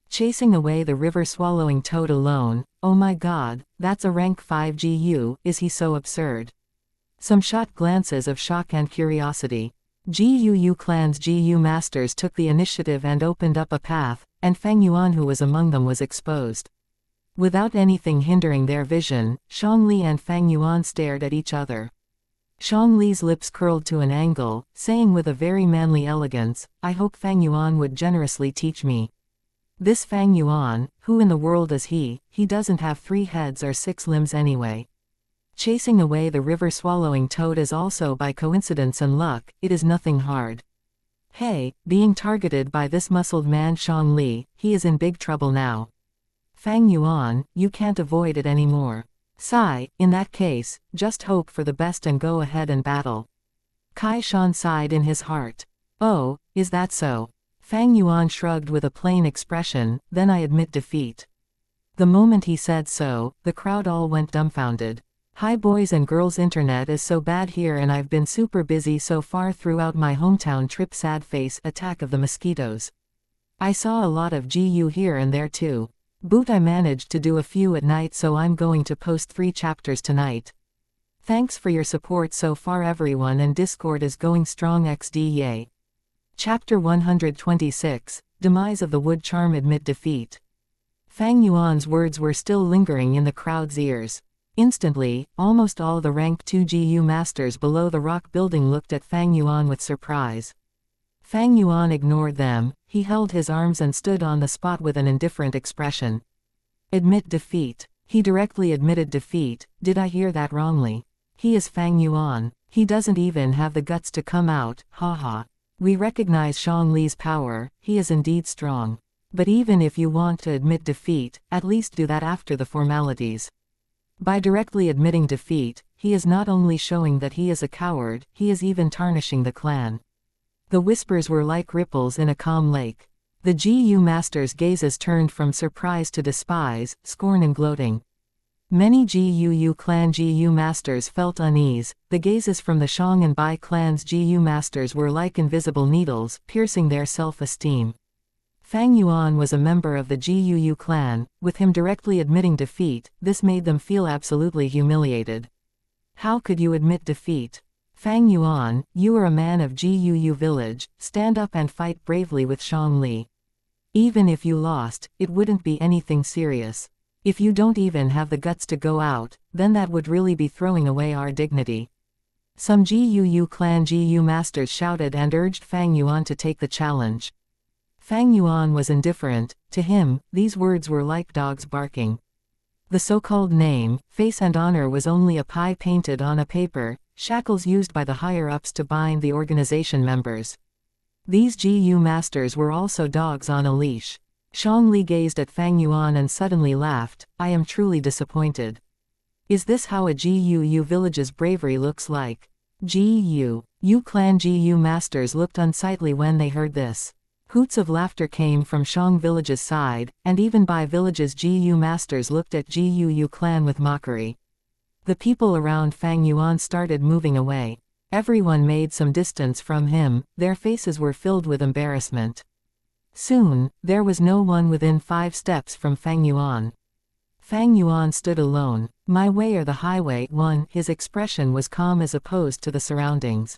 Chasing away the river-swallowing toad alone, oh my god, that's a rank 5 GU, is he so absurd? Some shot glances of shock and curiosity. GUU clan's GU masters took the initiative and opened up a path, and Fang Yuan who was among them was exposed. Without anything hindering their vision, Xiangli and Fang Yuan stared at each other. Xiangli's lips curled to an angle, saying with a very manly elegance, I hope Fang Yuan would generously teach me. This Fang Yuan, who in the world is he? He doesn't have 3 heads or 6 limbs anyway. Chasing away the river-swallowing toad is also by coincidence and luck, it is nothing hard. Hey, being targeted by this muscled man Xiangli, he is in big trouble now. Fang Yuan, you can't avoid it anymore. Sigh, in that case, just hope for the best and go ahead and battle. Kai Shan sighed in his heart. Oh, is that so? Fang Yuan shrugged with a plain expression, then I admit defeat. The moment he said so, the crowd all went dumbfounded. Hi boys and girls, internet is so bad here and I've been super busy so far throughout my hometown trip. Sad face, attack of the mosquitoes. I saw a lot of GU here and there too. Boot, I managed to do a few at night, so I'm going to post 3 chapters tonight. Thanks for your support so far everyone, and Discord is going strong XD yay. Chapter 126, Demise of the Wood Charm. Admit defeat. Fang Yuan's words were still lingering in the crowd's ears. Instantly, almost all the rank 2 GU masters below the rock building looked at Fang Yuan with surprise. Fang Yuan ignored them. He held his arms and stood on the spot with an indifferent expression. Admit defeat. He directly admitted defeat. Did I hear that wrongly? He is Fang Yuan. He doesn't even have the guts to come out, haha. We recognize Xiangli's power, he is indeed strong. But even if you want to admit defeat, at least do that after the formalities. By directly admitting defeat, he is not only showing that he is a coward, he is even tarnishing the clan. The whispers were like ripples in a calm lake. The GU masters' gazes turned from surprise to despise, scorn and gloating. Many GUU clan GU masters felt unease. The gazes from the Xiang and Bai clans' GU masters were like invisible needles, piercing their self-esteem. Fang Yuan was a member of the GUU clan. With him directly admitting defeat, this made them feel absolutely humiliated. How could you admit defeat? Fang Yuan, you are a man of GUU village, stand up and fight bravely with Xiangli. Even if you lost, it wouldn't be anything serious. If you don't even have the guts to go out, then that would really be throwing away our dignity. Some GUU clan GU masters shouted and urged Fang Yuan to take the challenge. Fang Yuan was indifferent. To him, these words were like dogs barking. The so-called name, face and honor was only a pie painted on a paper, shackles used by the higher-ups to bind the organization members. These GU masters were also dogs on a leash. Xiangli gazed at Fang Yuan and suddenly laughed. I am truly disappointed. Is this how a GUU village's bravery looks like? GUU clan GU masters looked unsightly when they heard this. Hoots of laughter came from Xiang village's side, and even Bai village's GU masters looked at GUU clan with mockery. The people around Fang Yuan started moving away. Everyone made some distance from him. Their faces were filled with embarrassment. Soon, there was no one within 5 steps from Fang Yuan. Fang Yuan stood alone. My way or the highway, one. His expression was calm as opposed to the surroundings.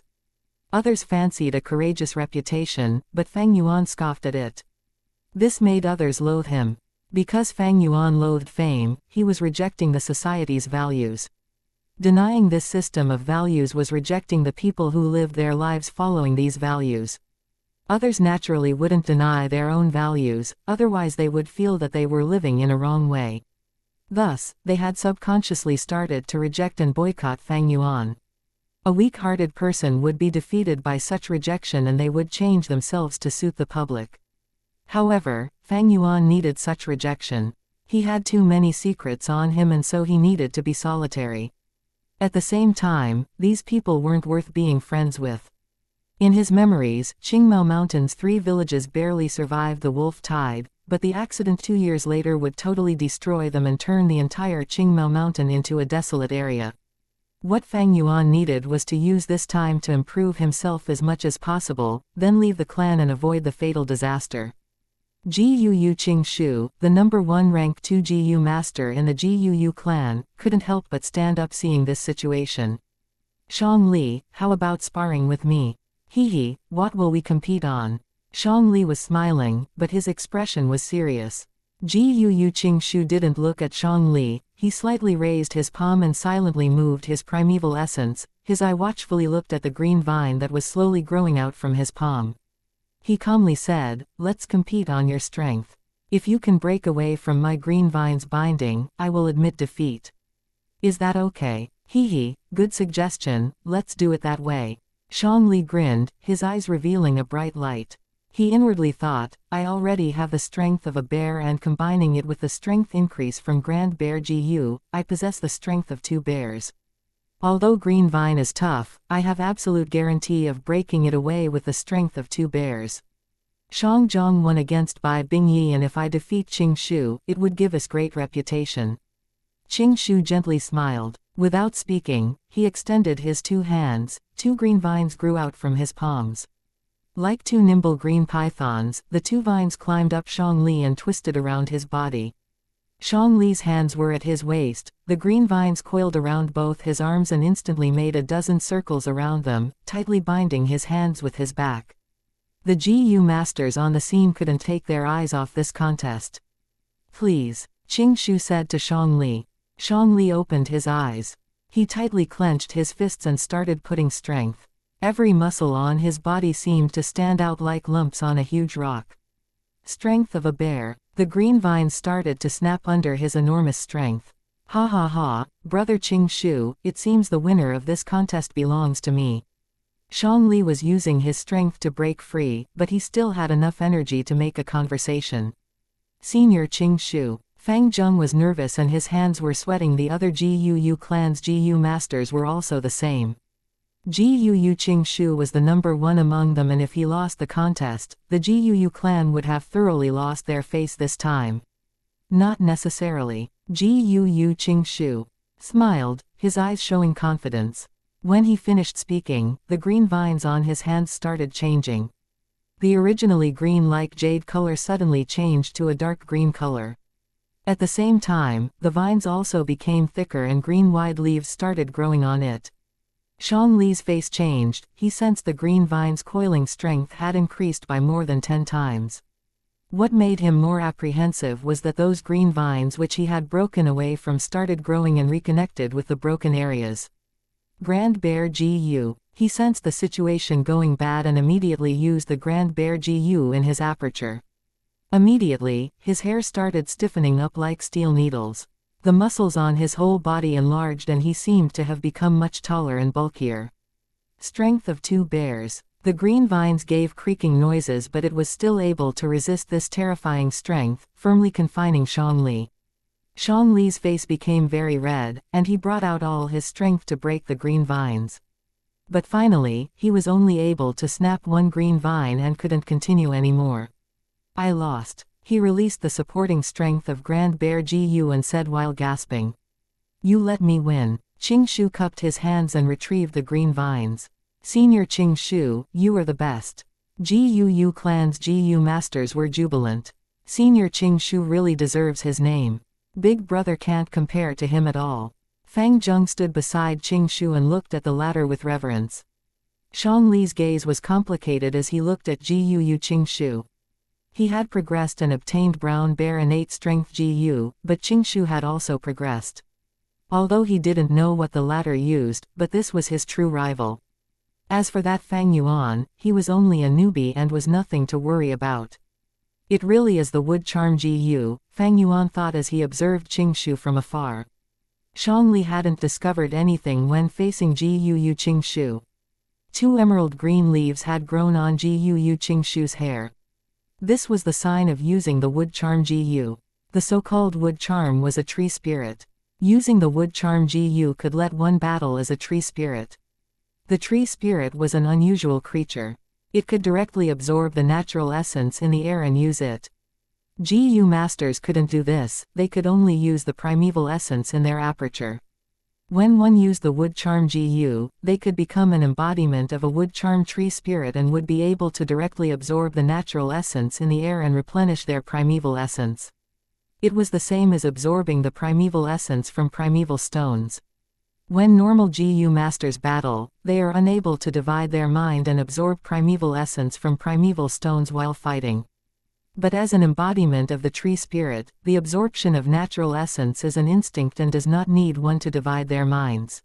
Others fancied a courageous reputation, but Fang Yuan scoffed at it. This made others loathe him. Because Fang Yuan loathed fame, he was rejecting the society's values. Denying this system of values was rejecting the people who lived their lives following these values. Others naturally wouldn't deny their own values, otherwise they would feel that they were living in a wrong way. Thus, they had subconsciously started to reject and boycott Fang Yuan. A weak-hearted person would be defeated by such rejection and they would change themselves to suit the public. However, Fang Yuan needed such rejection. He had too many secrets on him and so he needed to be solitary. At the same time, these people weren't worth being friends with. In his memories, Qingmao Mountain's 3 villages barely survived the wolf tide, but the accident 2 years later would totally destroy them and turn the entire Qingmao Mountain into a desolate area. What Fang Yuan needed was to use this time to improve himself as much as possible, then leave the clan and avoid the fatal disaster. GUU Qingshu, the number 1 rank 2 GU master in the GUU clan, couldn't help but stand up seeing this situation. Xiangli, how about sparring with me? Hehe, what will we compete on? Xiangli was smiling, but his expression was serious. GUU Qingshu didn't look at Xiangli. He slightly raised his palm and silently moved his primeval essence. His eye watchfully looked at the green vine that was slowly growing out from his palm. He calmly said, let's compete on your strength. If you can break away from my green vine's binding, I will admit defeat. Is that okay? Hehe, good suggestion, let's do it that way. Xiangli grinned, his eyes revealing a bright light. He inwardly thought, I already have the strength of a bear and combining it with the strength increase from Grand Bear GU, I possess the strength of 2 bears. Although Green Vine is tough, I have absolute guarantee of breaking it away with the strength of 2 bears. Shang Zhong won against Bai Bingyi and if I defeat Qingshu, it would give us great reputation. Qingshu gently smiled. Without speaking, he extended his 2 hands, 2 green vines grew out from his palms. Like 2 nimble green pythons, the 2 vines climbed up Xianxia and twisted around his body. Xianxia's hands were at his waist, the green vines coiled around both his arms and instantly made a dozen circles around them, tightly binding his hands with his back. The GU masters on the scene couldn't take their eyes off this contest. "Please," Qingshu said to Xianxia. Xianxia opened his eyes. He tightly clenched his fists and started putting strength. Every muscle on his body seemed to stand out like lumps on a huge rock. Strength of a bear. The green vines started to snap under his enormous strength. "Ha ha ha, brother Qingshu, it seems the winner of this contest belongs to me." Xianxia was using his strength to break free, but he still had enough energy to make a conversation. "Senior Qingshu." Fang Zheng was nervous and his hands were sweating. The other GUU clan's GU masters were also the same. GUU Qingshu was the number 1 among them, and if he lost the contest, the GUU clan would have thoroughly lost their face this time. Not necessarily. GUU Qingshu smiled, his eyes showing confidence. When he finished speaking, the green vines on his hands started changing. The originally green-like jade color suddenly changed to a dark green color. At the same time, the vines also became thicker and green wide leaves started growing on it. Xianxia's face changed, he sensed the green vine's coiling strength had increased by more than 10 times. What made him more apprehensive was that those green vines which he had broken away from started growing and reconnected with the broken areas. Grand Bear GU. He sensed the situation going bad and immediately used the Grand Bear GU in his aperture. Immediately, his hair started stiffening up like steel needles. The muscles on his whole body enlarged and he seemed to have become much taller and bulkier. Strength of 2 bears. The green vines gave creaking noises, but it was still able to resist this terrifying strength, firmly confining Xianxia. Xianxia's face became very red, and he brought out all his strength to break the green vines. But finally, he was only able to snap 1 green vine and couldn't continue anymore. "I lost." He released the supporting strength of Grand Bear GU and said while gasping. "You let me win." Qingshu cupped his hands and retrieved the green vines. "Senior Qingshu, you are the best." GUU clan's GU masters were jubilant. Senior Qingshu really deserves his name. Big brother can't compare to him at all. Fang Zheng stood beside Qingshu and looked at the latter with reverence. Xianxia's gaze was complicated as he looked at GUU Qingshu. He had progressed and obtained Brown Bear innate strength GU, but Qingshu had also progressed. Although he didn't know what the latter used, but this was his true rival. As for that Fang Yuan, he was only a newbie and was nothing to worry about. "It really is the wood charm GU," Fang Yuan thought as he observed Qingshu from afar. Xianxia hadn't discovered anything when facing GUU Qingshu. 2 emerald green leaves had grown on GUU Qingshu's hair. This was the sign of using the wood charm GU. The so-called wood charm was a tree spirit. Using the wood charm GU could let one battle as a tree spirit. The tree spirit was an unusual creature. It could directly absorb the natural essence in the air and use it. GU masters couldn't do this, they could only use the primeval essence in their aperture. When one used the wood charm GU, they could become an embodiment of a wood charm tree spirit and would be able to directly absorb the natural essence in the air and replenish their primeval essence. It was the same as absorbing the primeval essence from primeval stones. When normal GU masters battle, they are unable to divide their mind and absorb primeval essence from primeval stones while fighting. But as an embodiment of the tree spirit, the absorption of natural essence is an instinct and does not need one to divide their minds.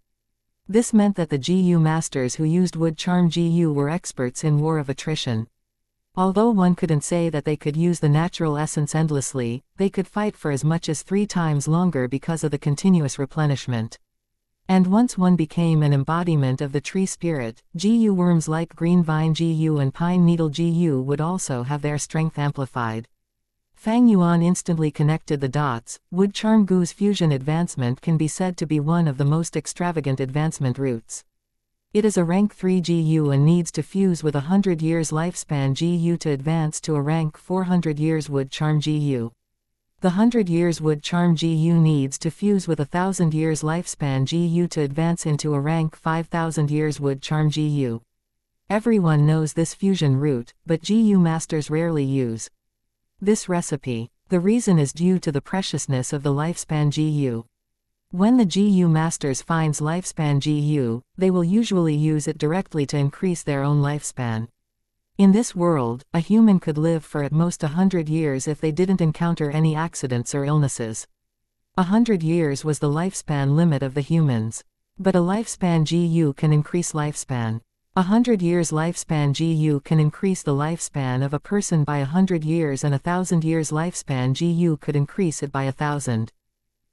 This meant that the GU masters who used wood charm GU were experts in war of attrition. Although one couldn't say that they could use the natural essence endlessly, they could fight for as much as 3 times longer because of the continuous replenishment. And once one became an embodiment of the tree spirit, GU worms like green vine GU and pine needle GU would also have their strength amplified. Fang Yuan instantly connected the dots. Wood charm GU's fusion advancement can be said to be one of the most extravagant advancement routes. It is a rank 3 GU and needs to fuse with 100 years lifespan GU to advance to a rank 400 years wood charm GU. The 100 years would charm GU needs to fuse with a 1,000 years lifespan GU to advance into a rank 5,000 years would charm GU. Everyone knows this fusion route, but GU masters rarely use this recipe. The reason is due to the preciousness of the lifespan GU. When the GU masters finds lifespan GU, they will usually use it directly to increase their own lifespan. In this world, a human could live for at most 100 years if they didn't encounter any accidents or illnesses. 100 years was the lifespan limit of the humans. But a lifespan GU can increase lifespan. 100 years lifespan GU can increase the lifespan of a person by 100 years, and 1,000 years lifespan GU could increase it by 1,000.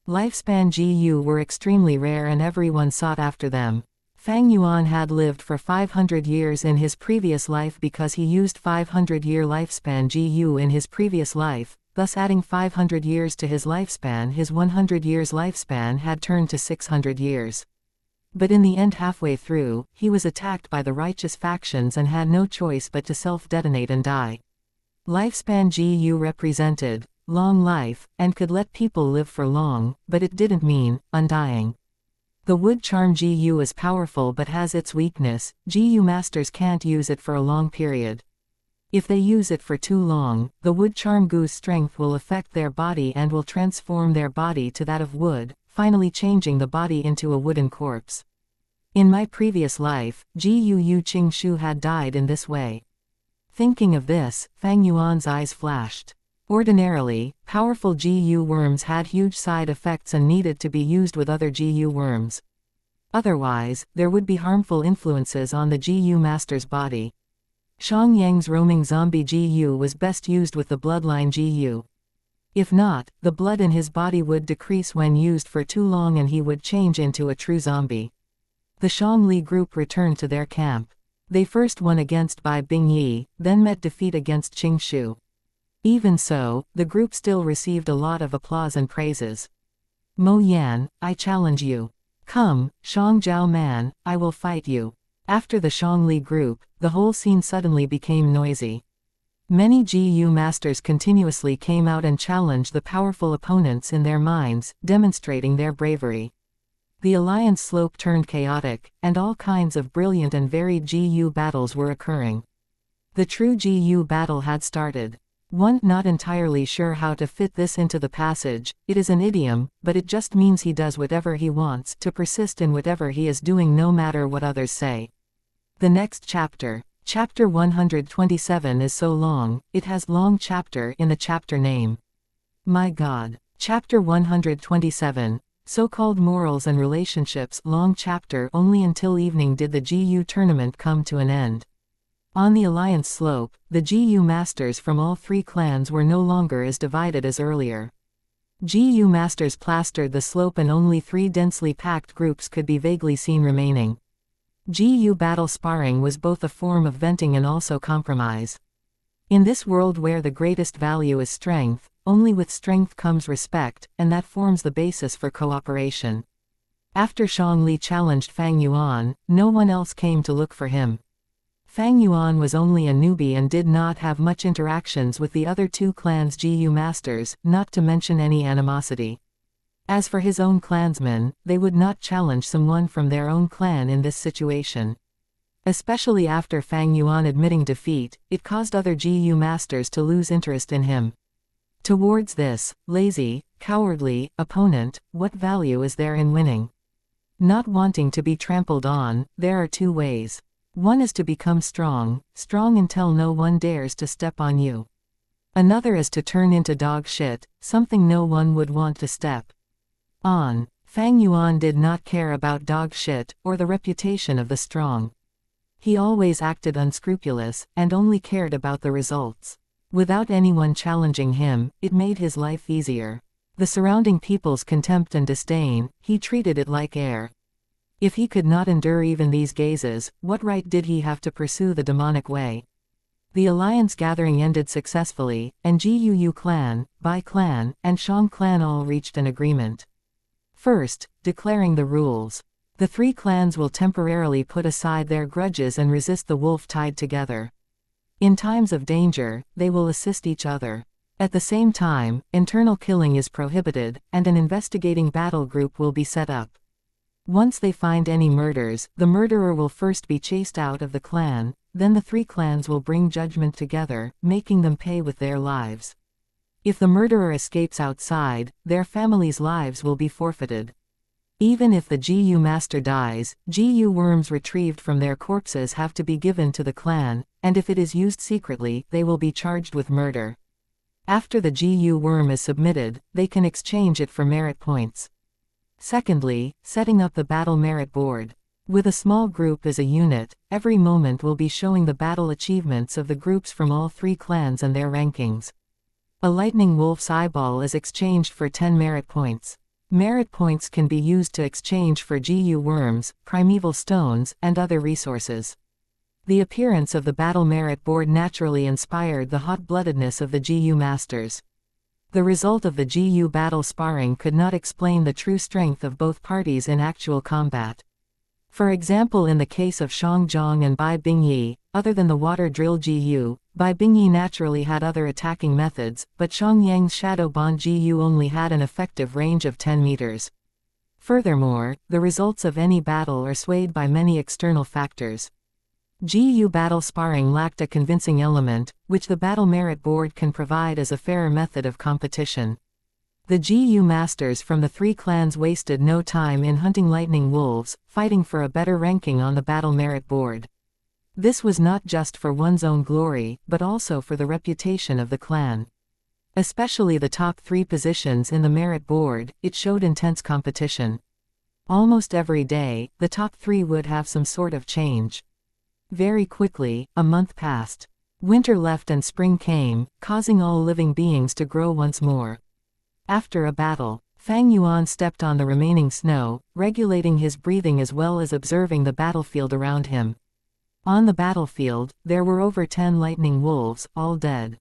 Lifespan GU were extremely rare and everyone sought after them. Fang Yuan had lived for 500 years in his previous life because he used 500-year lifespan GU in his previous life, thus adding 500 years to his lifespan. His 100 years lifespan had turned to 600 years. But in the end, halfway through, he was attacked by the righteous factions and had no choice but to self-detonate and die. Lifespan GU represented long life, and could let people live for long, but it didn't mean undying. The wood charm GU is powerful but has its weakness. GU masters can't use it for a long period. If they use it for too long, the wood charm GU's strength will affect their body and will transform their body to that of wood, finally changing the body into a wooden corpse. In my previous life, GU Yu Qingshu had died in this way. Thinking of this, Fang Yuan's eyes flashed. Ordinarily, powerful GU worms had huge side effects and needed to be used with other GU worms. Otherwise, there would be harmful influences on the GU master's body. Shang Yang's roaming zombie GU was best used with the bloodline GU. If not, the blood in his body would decrease when used for too long and he would change into a true zombie. The Shangli group returned to their camp. They first won against Bai Bingyi, then met defeat against Qingshu. Even so, the group still received a lot of applause and praises. Mo Yan, I challenge you. Come, Shang Jiao Man, I will fight you. After the Shangli group, the whole scene suddenly became noisy. Many GU masters continuously came out and challenged the powerful opponents in their minds, demonstrating their bravery. The alliance slope turned chaotic, and all kinds of brilliant and varied GU battles were occurring. The true GU battle had started. One not entirely sure how to fit this into the passage. It is an idiom, but it just means he does whatever he wants, to persist in whatever he is doing no matter what others say. The next chapter. Chapter 127 is so long, it has long chapter in the chapter name. My God. Chapter 127. So-called morals and relationships. Long chapter. Only until evening did the GU tournament come to an end. On the alliance slope, the GU masters from all three clans were no longer as divided as earlier. GU masters plastered the slope and only three densely packed groups could be vaguely seen remaining. GU battle sparring was both a form of venting and also compromise. In this world where the greatest value is strength, only with strength comes respect, and that forms the basis for cooperation. After Shangli challenged Fang Yuan, no one else came to look for him. Fang Yuan was only a newbie and did not have much interactions with the other two clans' GU masters, not to mention any animosity. As for his own clansmen, they would not challenge someone from their own clan in this situation. Especially after Fang Yuan admitting defeat, it caused other GU masters to lose interest in him. Towards this lazy, cowardly opponent, what value is there in winning? Not wanting to be trampled on, there are two ways. One is to become strong until no one dares to step on you. Another is to turn into dog shit, something no one would want to step on. Fang Yuan did not care about dog shit, or the reputation of the strong. He always acted unscrupulous, and only cared about the results. Without anyone challenging him, it made his life easier. The surrounding people's contempt and disdain, he treated it like air. If he could not endure even these gazes, what right did he have to pursue the demonic way? The alliance gathering ended successfully, and GU clan, Bai clan, and Shang clan all reached an agreement. First, declaring the rules. The three clans will temporarily put aside their grudges and resist the wolf tied together. In times of danger, they will assist each other. At the same time, internal killing is prohibited, and an investigating battle group will be set up. Once they find any murders, the murderer will first be chased out of the clan, then the 3 clans will bring judgment together, making them pay with their lives. If the murderer escapes outside, their family's lives will be forfeited. Even if the GU master dies, GU worms retrieved from their corpses have to be given to the clan, and if it is used secretly, they will be charged with murder. After the GU worm is submitted, they can exchange it for merit points. Secondly, setting up the battle merit board. With a small group as a unit, every moment will be showing the battle achievements of the groups from all 3 clans and their rankings. A lightning wolf's eyeball is exchanged for 10 merit points. Merit points can be used to exchange for GU worms, primeval stones, and other resources. The appearance of the battle merit board naturally inspired the hot-bloodedness of the GU masters. The result of the GU battle sparring could not explain the true strength of both parties in actual combat. For example, in the case of Xianxia and Bai Bingyi, other than the water drill GU, Bai Bingyi naturally had other attacking methods, but Xiangyang's Shadow Bond GU only had an effective range of 10 meters. Furthermore, the results of any battle are swayed by many external factors. GU battle sparring lacked a convincing element, which the battle merit board can provide as a fairer method of competition. The GU masters from the 3 clans wasted no time in hunting lightning wolves, fighting for a better ranking on the battle merit board. This was not just for one's own glory, but also for the reputation of the clan. Especially the top 3 positions in the merit board, it showed intense competition. Almost every day, the top 3 would have some sort of change. Very quickly, a month passed. Winter left and spring came, causing all living beings to grow once more. After a battle, Fang Yuan stepped on the remaining snow, regulating his breathing as well as observing the battlefield around him. On the battlefield, there were over 10 lightning wolves, all dead.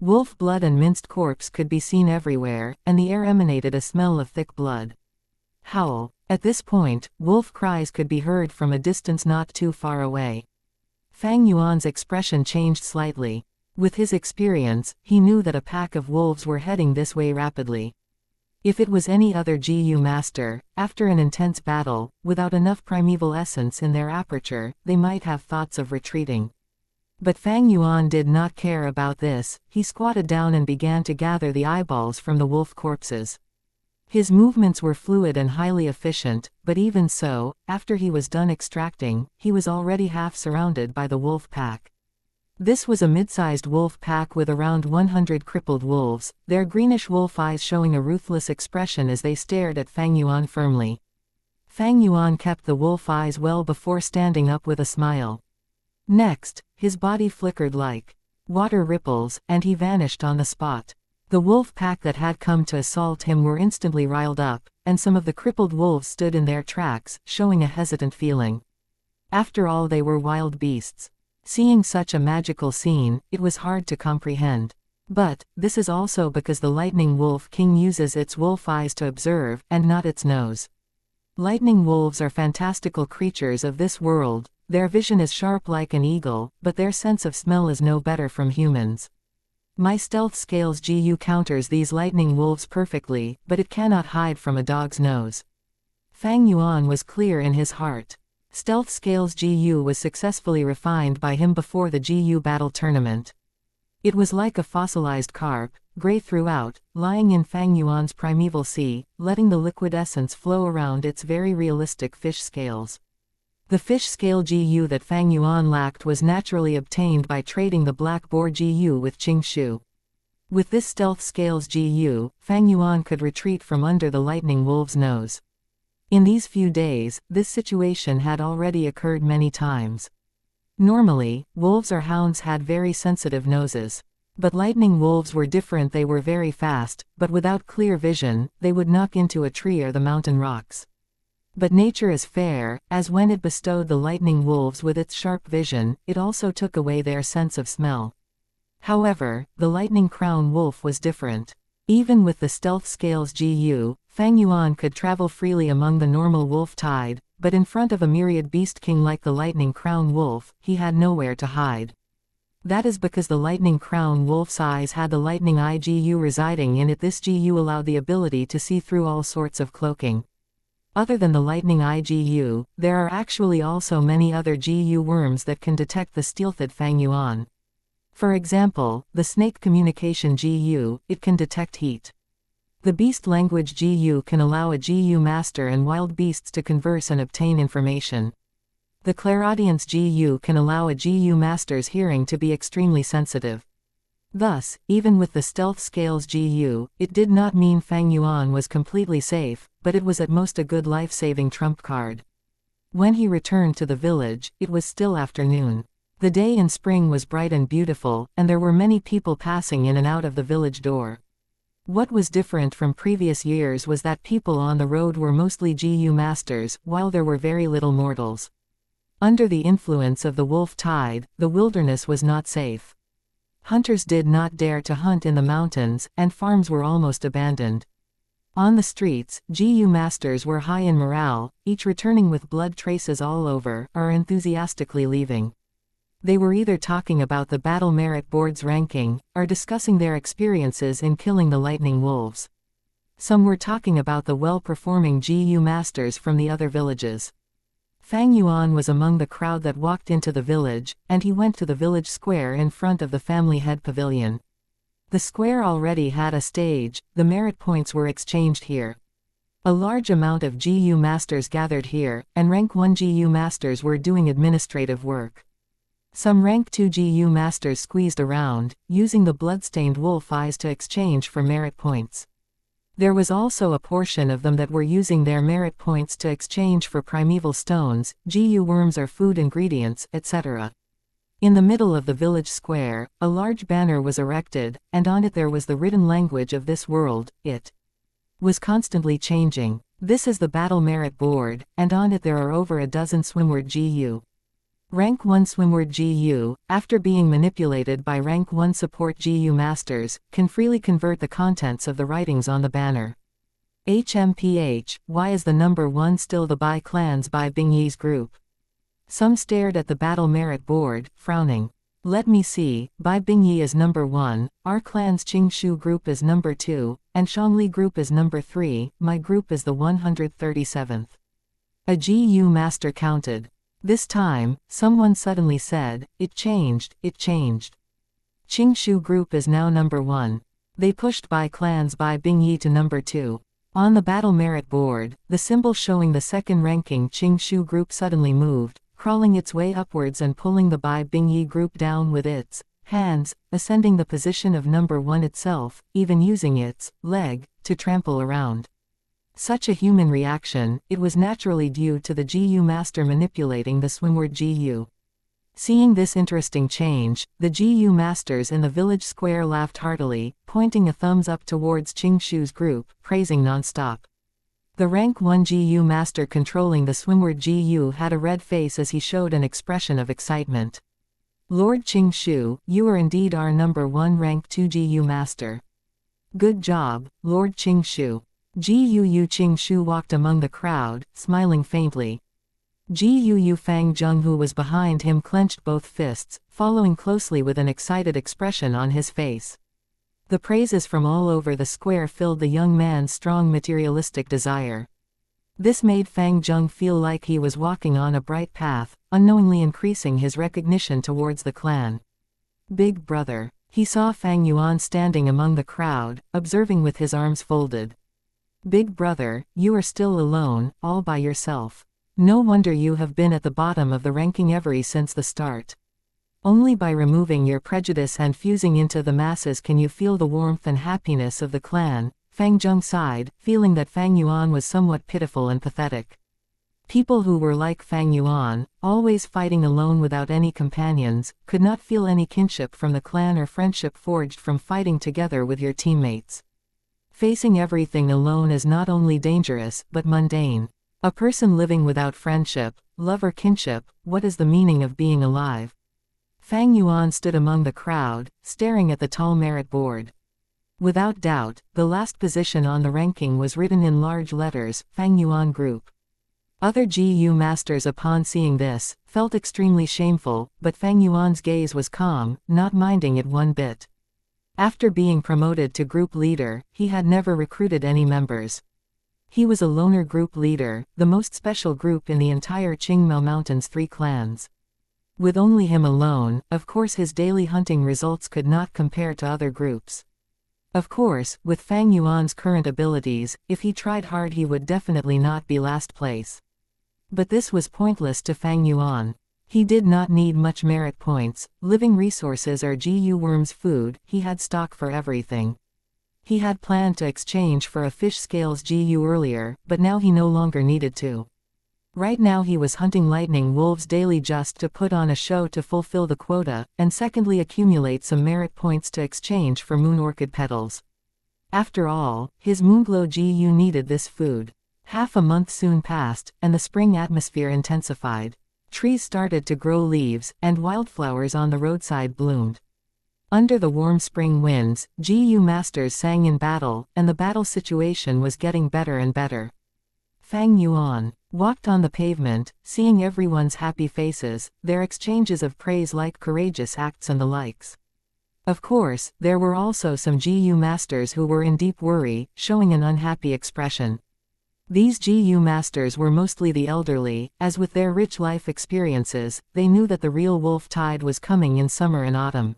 Wolf blood and minced corpse could be seen everywhere, and the air emanated a smell of thick blood. Howl. At this point, wolf cries could be heard from a distance not too far away. Fang Yuan's expression changed slightly. With his experience, he knew that a pack of wolves were heading this way rapidly. If it was any other GU master, after an intense battle, without enough primeval essence in their aperture, they might have thoughts of retreating. But Fang Yuan did not care about this. He squatted down and began to gather the eyeballs from the wolf corpses. His movements were fluid and highly efficient, but even so, after he was done extracting, he was already half surrounded by the wolf pack. This was a mid-sized wolf pack with around 100 crippled wolves, their greenish wolf eyes showing a ruthless expression as they stared at Fang Yuan firmly. Fang Yuan kept the wolf eyes well before standing up with a smile. Next, his body flickered like water ripples, and he vanished on the spot. The wolf pack that had come to assault him were instantly riled up, and some of the crippled wolves stood in their tracks, showing a hesitant feeling. After all, they were wild beasts. Seeing such a magical scene, it was hard to comprehend. But, this is also because the lightning wolf king uses its wolf eyes to observe, and not its nose. Lightning wolves are fantastical creatures of this world. Their vision is sharp like an eagle, but their sense of smell is no better from humans. My stealth scales GU counters these lightning wolves perfectly, but it cannot hide from a dog's nose. Fang Yuan was clear in his heart. Stealth Scales GU was successfully refined by him before the GU battle tournament. It was like a fossilized carp, gray throughout, lying in Fang Yuan's primeval sea, letting the liquid essence flow around its very realistic fish scales. The fish scale GU that Fang Yuan lacked was naturally obtained by trading the black boar GU with Qingshu. With this Stealth Scales GU, Fang Yuan could retreat from under the lightning wolf's nose. In these few days, this situation had already occurred many times. Normally, wolves or hounds had very sensitive noses. But lightning wolves were different. They were very fast, but without clear vision, they would knock into a tree or the mountain rocks. But nature is fair, as when it bestowed the lightning wolves with its sharp vision, it also took away their sense of smell. However, the lightning crown wolf was different. Even with the Stealth Scales GU, Fang Yuan could travel freely among the normal wolf tide, but in front of a myriad beast king like the lightning crown wolf, he had nowhere to hide. That is because the lightning crown wolf's eyes had the lightning eye GU residing in it. This GU allowed the ability to see through all sorts of cloaking. Other than the lightning eye GU, there are actually also many other GU worms that can detect the stealthed Fang Yuan. For example, the snake communication GU, it can detect heat. The beast language GU can allow a GU master and wild beasts to converse and obtain information. The clairaudience GU can allow a GU master's hearing to be extremely sensitive. Thus, even with the stealth scales GU, it did not mean Fang Yuan was completely safe, but it was at most a good life-saving trump card. When he returned to the village, it was still afternoon. The day in spring was bright and beautiful, and there were many people passing in and out of the village door. What was different from previous years was that people on the road were mostly GU masters, while there were very little mortals. Under the influence of the wolf tide, the wilderness was not safe. Hunters did not dare to hunt in the mountains, and farms were almost abandoned. On the streets, GU masters were high in morale, each returning with blood traces all over, or enthusiastically leaving. They were either talking about the battle merit board's ranking, or discussing their experiences in killing the lightning wolves. Some were talking about the well-performing GU masters from the other villages. Fang Yuan was among the crowd that walked into the village, and he went to the village square in front of the family head pavilion. The square already had a stage, the merit points were exchanged here. A large amount of GU masters gathered here, and rank 1 GU masters were doing administrative work. Some rank 2 GU masters squeezed around, using the bloodstained wolf eyes to exchange for merit points. There was also a portion of them that were using their merit points to exchange for primeval stones, GU worms or food ingredients, etc. In the middle of the village square, a large banner was erected, and on it there was the written language of this world. It was constantly changing. This is the battle merit board, and on it there are over a dozen swimward GU. Rank 1 swimward GU, after being manipulated by rank 1 support GU masters, can freely convert the contents of the writings on the banner. HMPH, why is the number 1 still the Bai clans by Bingyi's group? Some stared at the battle merit board, frowning. Let me see, Bai Bingyi is number 1, our clan's Qingshu group is number 2, and Shangli group is number 3, my group is the 137th. A GU master counted. This time, someone suddenly said, it changed, it changed. Qingshu group is now number 1. They pushed Bai clans Bai Bingyi to number 2. On the battle merit board, the symbol showing the second ranking Qingshu group suddenly moved, crawling its way upwards and pulling the Bai Bingyi group down with its hands, ascending the position of number 1 itself, even using its leg to trample around. Such a human reaction, it was naturally due to the GU master manipulating the swimward GU. Seeing this interesting change, the GU masters in the village square laughed heartily, pointing a thumbs up towards Qingshu's group, praising non-stop. The rank 1 GU master controlling the swimward GU had a red face as he showed an expression of excitement. Lord Qingshu, you are indeed our number 1 rank 2 GU master. Good job, Lord Qingshu. Gu Qingshu walked among the crowd, smiling faintly. Gu Fang Zheng, who was behind him, clenched both fists, following closely with an excited expression on his face. The praises from all over the square filled the young man's strong materialistic desire. This made Fang Zheng feel like he was walking on a bright path, unknowingly increasing his recognition towards the clan. Big brother. He saw Fang Yuan standing among the crowd, observing with his arms folded. Big brother, you are still alone, all by yourself. No wonder you have been at the bottom of the ranking ever since the start. Only by removing your prejudice and fusing into the masses can you feel the warmth and happiness of the clan. Fang Zheng sighed, feeling that Fang Yuan was somewhat pitiful and pathetic. People who were like Fang Yuan, always fighting alone without any companions, could not feel any kinship from the clan or friendship forged from fighting together with your teammates. Facing everything alone is not only dangerous, but mundane. A person living without friendship, love or kinship, what is the meaning of being alive? Fang Yuan stood among the crowd, staring at the tall merit board. Without doubt, the last position on the ranking was written in large letters, Fang Yuan Group. Other GU masters upon seeing this, felt extremely shameful, but Fang Yuan's gaze was calm, not minding it one bit. After being promoted to group leader, he had never recruited any members. He was a loner group leader, the most special group in the entire Qingmao Mountain's 3 clans. With only him alone, of course his daily hunting results could not compare to other groups. Of course, with Fang Yuan's current abilities, if he tried hard he would definitely not be last place. But this was pointless to Fang Yuan. He did not need much merit points, living resources or GU worms food, he had stock for everything. He had planned to exchange for a fish scales GU earlier, but now he no longer needed to. Right now he was hunting lightning wolves daily just to put on a show to fulfill the quota, and secondly accumulate some merit points to exchange for moon orchid petals. After all, his Moonglow GU needed this food. Half a month soon passed, and the spring atmosphere intensified. Trees started to grow leaves, and wildflowers on the roadside bloomed. Under the warm spring winds, GU masters sang in battle, and the battle situation was getting better and better. Fang Yuan walked on the pavement, seeing everyone's happy faces, their exchanges of praise like courageous acts and the likes. Of course, there were also some GU masters who were in deep worry, showing an unhappy expression. These GU masters were mostly the elderly, as with their rich life experiences, they knew that the real wolf tide was coming in summer and autumn.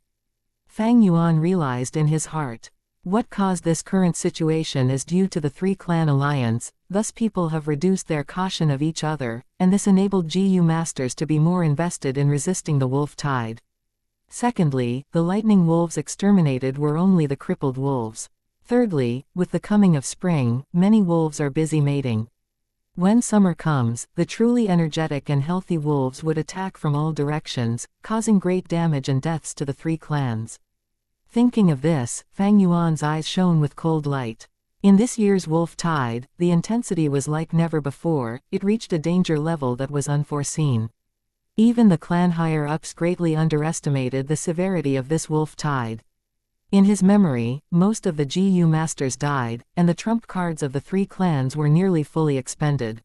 Fang Yuan realized in his heart. What caused this current situation is due to the 3-clan alliance, thus people have reduced their caution of each other, and this enabled GU masters to be more invested in resisting the wolf tide. Secondly, the lightning wolves exterminated were only the crippled wolves. Thirdly, with the coming of spring, many wolves are busy mating. When summer comes, the truly energetic and healthy wolves would attack from all directions, causing great damage and deaths to the 3 clans. Thinking of this, Fang Yuan's eyes shone with cold light. In this year's wolf tide, the intensity was like never before, it reached a danger level that was unforeseen. Even the clan higher-ups greatly underestimated the severity of this wolf tide. In his memory, most of the GU masters died, and the trump cards of the 3 clans were nearly fully expended.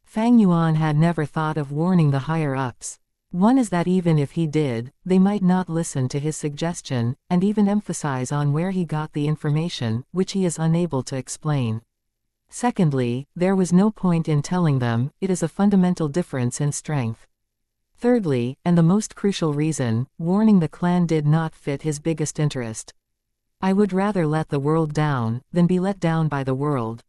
Fang Yuan had never thought of warning the higher-ups. One is that even if he did, they might not listen to his suggestion, and even emphasize on where he got the information, which he is unable to explain. Secondly, there was no point in telling them, it is a fundamental difference in strength. Thirdly, and the most crucial reason, warning the clan did not fit his biggest interest. I would rather let the world down, than be let down by the world.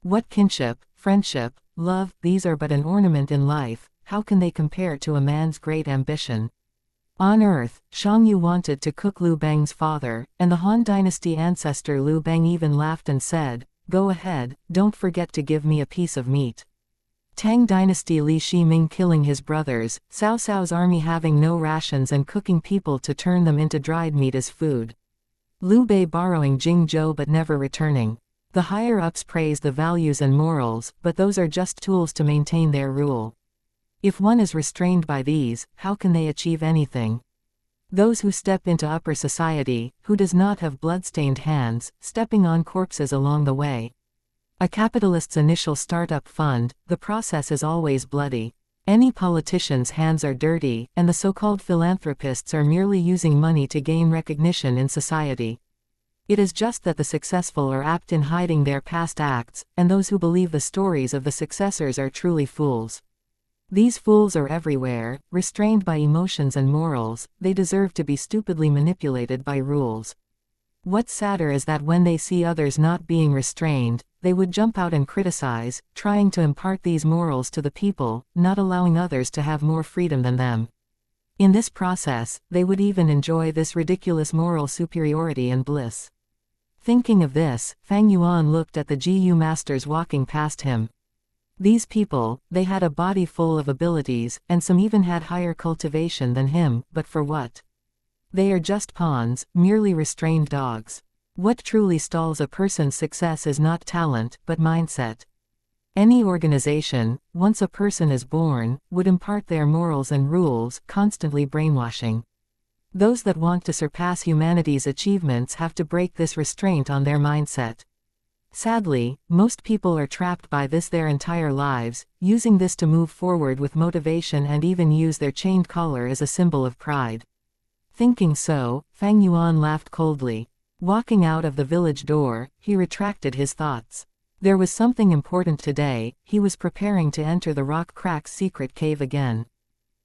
What kinship, friendship, love, these are but an ornament in life, how can they compare to a man's great ambition? On earth, Xianxia wanted to cook Liu Bang's father, and the Han dynasty ancestor Liu Bang even laughed and said, "Go ahead, don't forget to give me a piece of meat." Tang dynasty Li Shiming killing his brothers, Cao Cao's army having no rations and cooking people to turn them into dried meat as food. Liu Bei borrowing Jingzhou but never returning. The higher-ups praise the values and morals, but those are just tools to maintain their rule. If one is restrained by these, how can they achieve anything? Those who step into upper society, who does not have blood-stained hands, stepping on corpses along the way. A capitalist's initial startup fund, the process is always bloody. Any politician's hands are dirty, and the so-called philanthropists are merely using money to gain recognition in society. It is just that the successful are apt in hiding their past acts, and those who believe the stories of the successors are truly fools. These fools are everywhere, restrained by emotions and morals, they deserve to be stupidly manipulated by rules. What's sadder is that when they see others not being restrained, they would jump out and criticize, trying to impart these morals to the people, not allowing others to have more freedom than them. In this process, they would even enjoy this ridiculous moral superiority and bliss. Thinking of this, Fang Yuan looked at the GU masters walking past him. These people, they had a body full of abilities, and some even had higher cultivation than him, but for what? They are just pawns, merely restrained dogs. What truly stalls a person's success is not talent, but mindset. Any organization, once a person is born, would impart their morals and rules, constantly brainwashing. Those that want to surpass humanity's achievements have to break this restraint on their mindset. Sadly, most people are trapped by this their entire lives, using this to move forward with motivation and even use their chained collar as a symbol of pride. Thinking so, Fang Yuan laughed coldly. Walking out of the village door, he retracted his thoughts. There was something important today. He was preparing to enter the rock crack's secret cave again.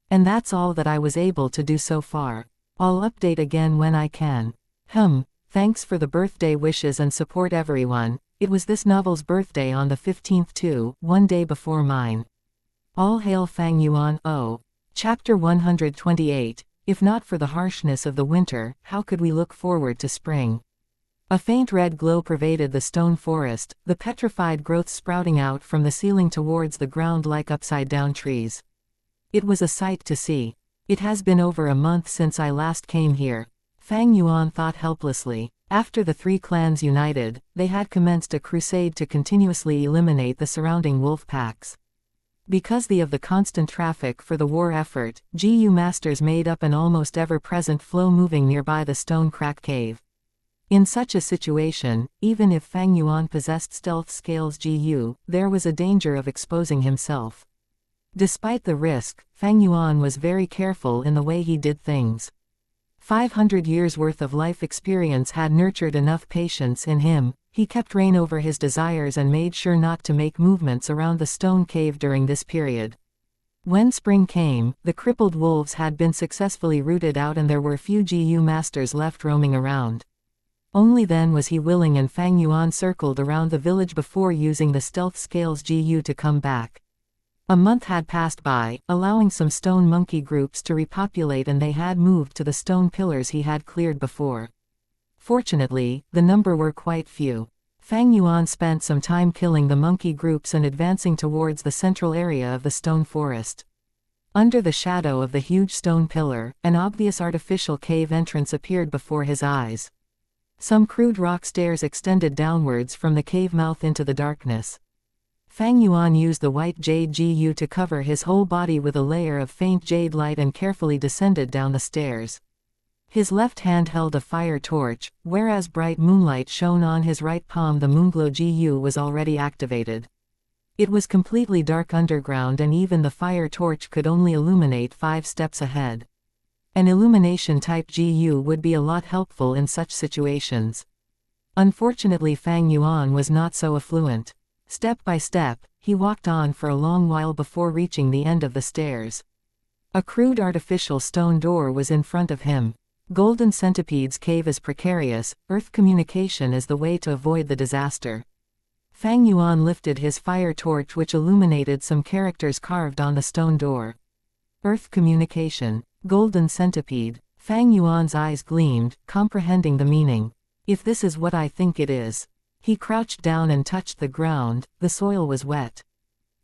And that's all that I was able to do so far. I'll update again when I can. Thanks for the birthday wishes and support everyone. It was this novel's birthday on the 15th too, one day before mine. All hail Fang Yuan. Chapter 128. If not for the harshness of the winter, how could we look forward to spring? A faint red glow pervaded the stone forest, the petrified growths sprouting out from the ceiling towards the ground like upside-down trees. It was a sight to see. It has been over a month since I last came here. Fang Yuan thought helplessly. After the three clans united, they had commenced a crusade to continuously eliminate the surrounding wolf packs. Because of the constant traffic for the war effort, GU masters made up an almost ever-present flow moving nearby the stone crack cave. In such a situation, even if Fang Yuan possessed stealth scales GU, there was a danger of exposing himself. Despite the risk, Fang Yuan was very careful in the way he did things. 500 years' worth of life experience had nurtured enough patience in him. He kept rein over his desires and made sure not to make movements around the stone cave during this period. When spring came, the crippled wolves had been successfully rooted out and there were few GU masters left roaming around. Only then was he willing and Fang Yuan circled around the village before using the stealth scales GU to come back. A month had passed by, allowing some stone monkey groups to repopulate and they had moved to the stone pillars he had cleared before. Fortunately, the number were quite few. Fang Yuan spent some time killing the monkey groups and advancing towards the central area of the stone forest. Under the shadow of the huge stone pillar, an obvious artificial cave entrance appeared before his eyes. Some crude rock stairs extended downwards from the cave mouth into the darkness. Fang Yuan used the white jade GU to cover his whole body with a layer of faint jade light and carefully descended down the stairs. His left hand held a fire torch, whereas bright moonlight shone on his right palm. The moonglow GU was already activated. It was completely dark underground and even the fire torch could only illuminate 5 steps ahead. An illumination type GU would be a lot helpful in such situations. Unfortunately Fang Yuan was not so affluent. Step by step, he walked on for a long while before reaching the end of the stairs. A crude artificial stone door was in front of him. Golden Centipede's cave is precarious, Earth communication is the way to avoid the disaster. Fang Yuan lifted his fire torch which illuminated some characters carved on the stone door. Earth communication. Golden Centipede. Fang Yuan's eyes gleamed, comprehending the meaning. If this is what I think it is. He crouched down and touched the ground. The soil was wet.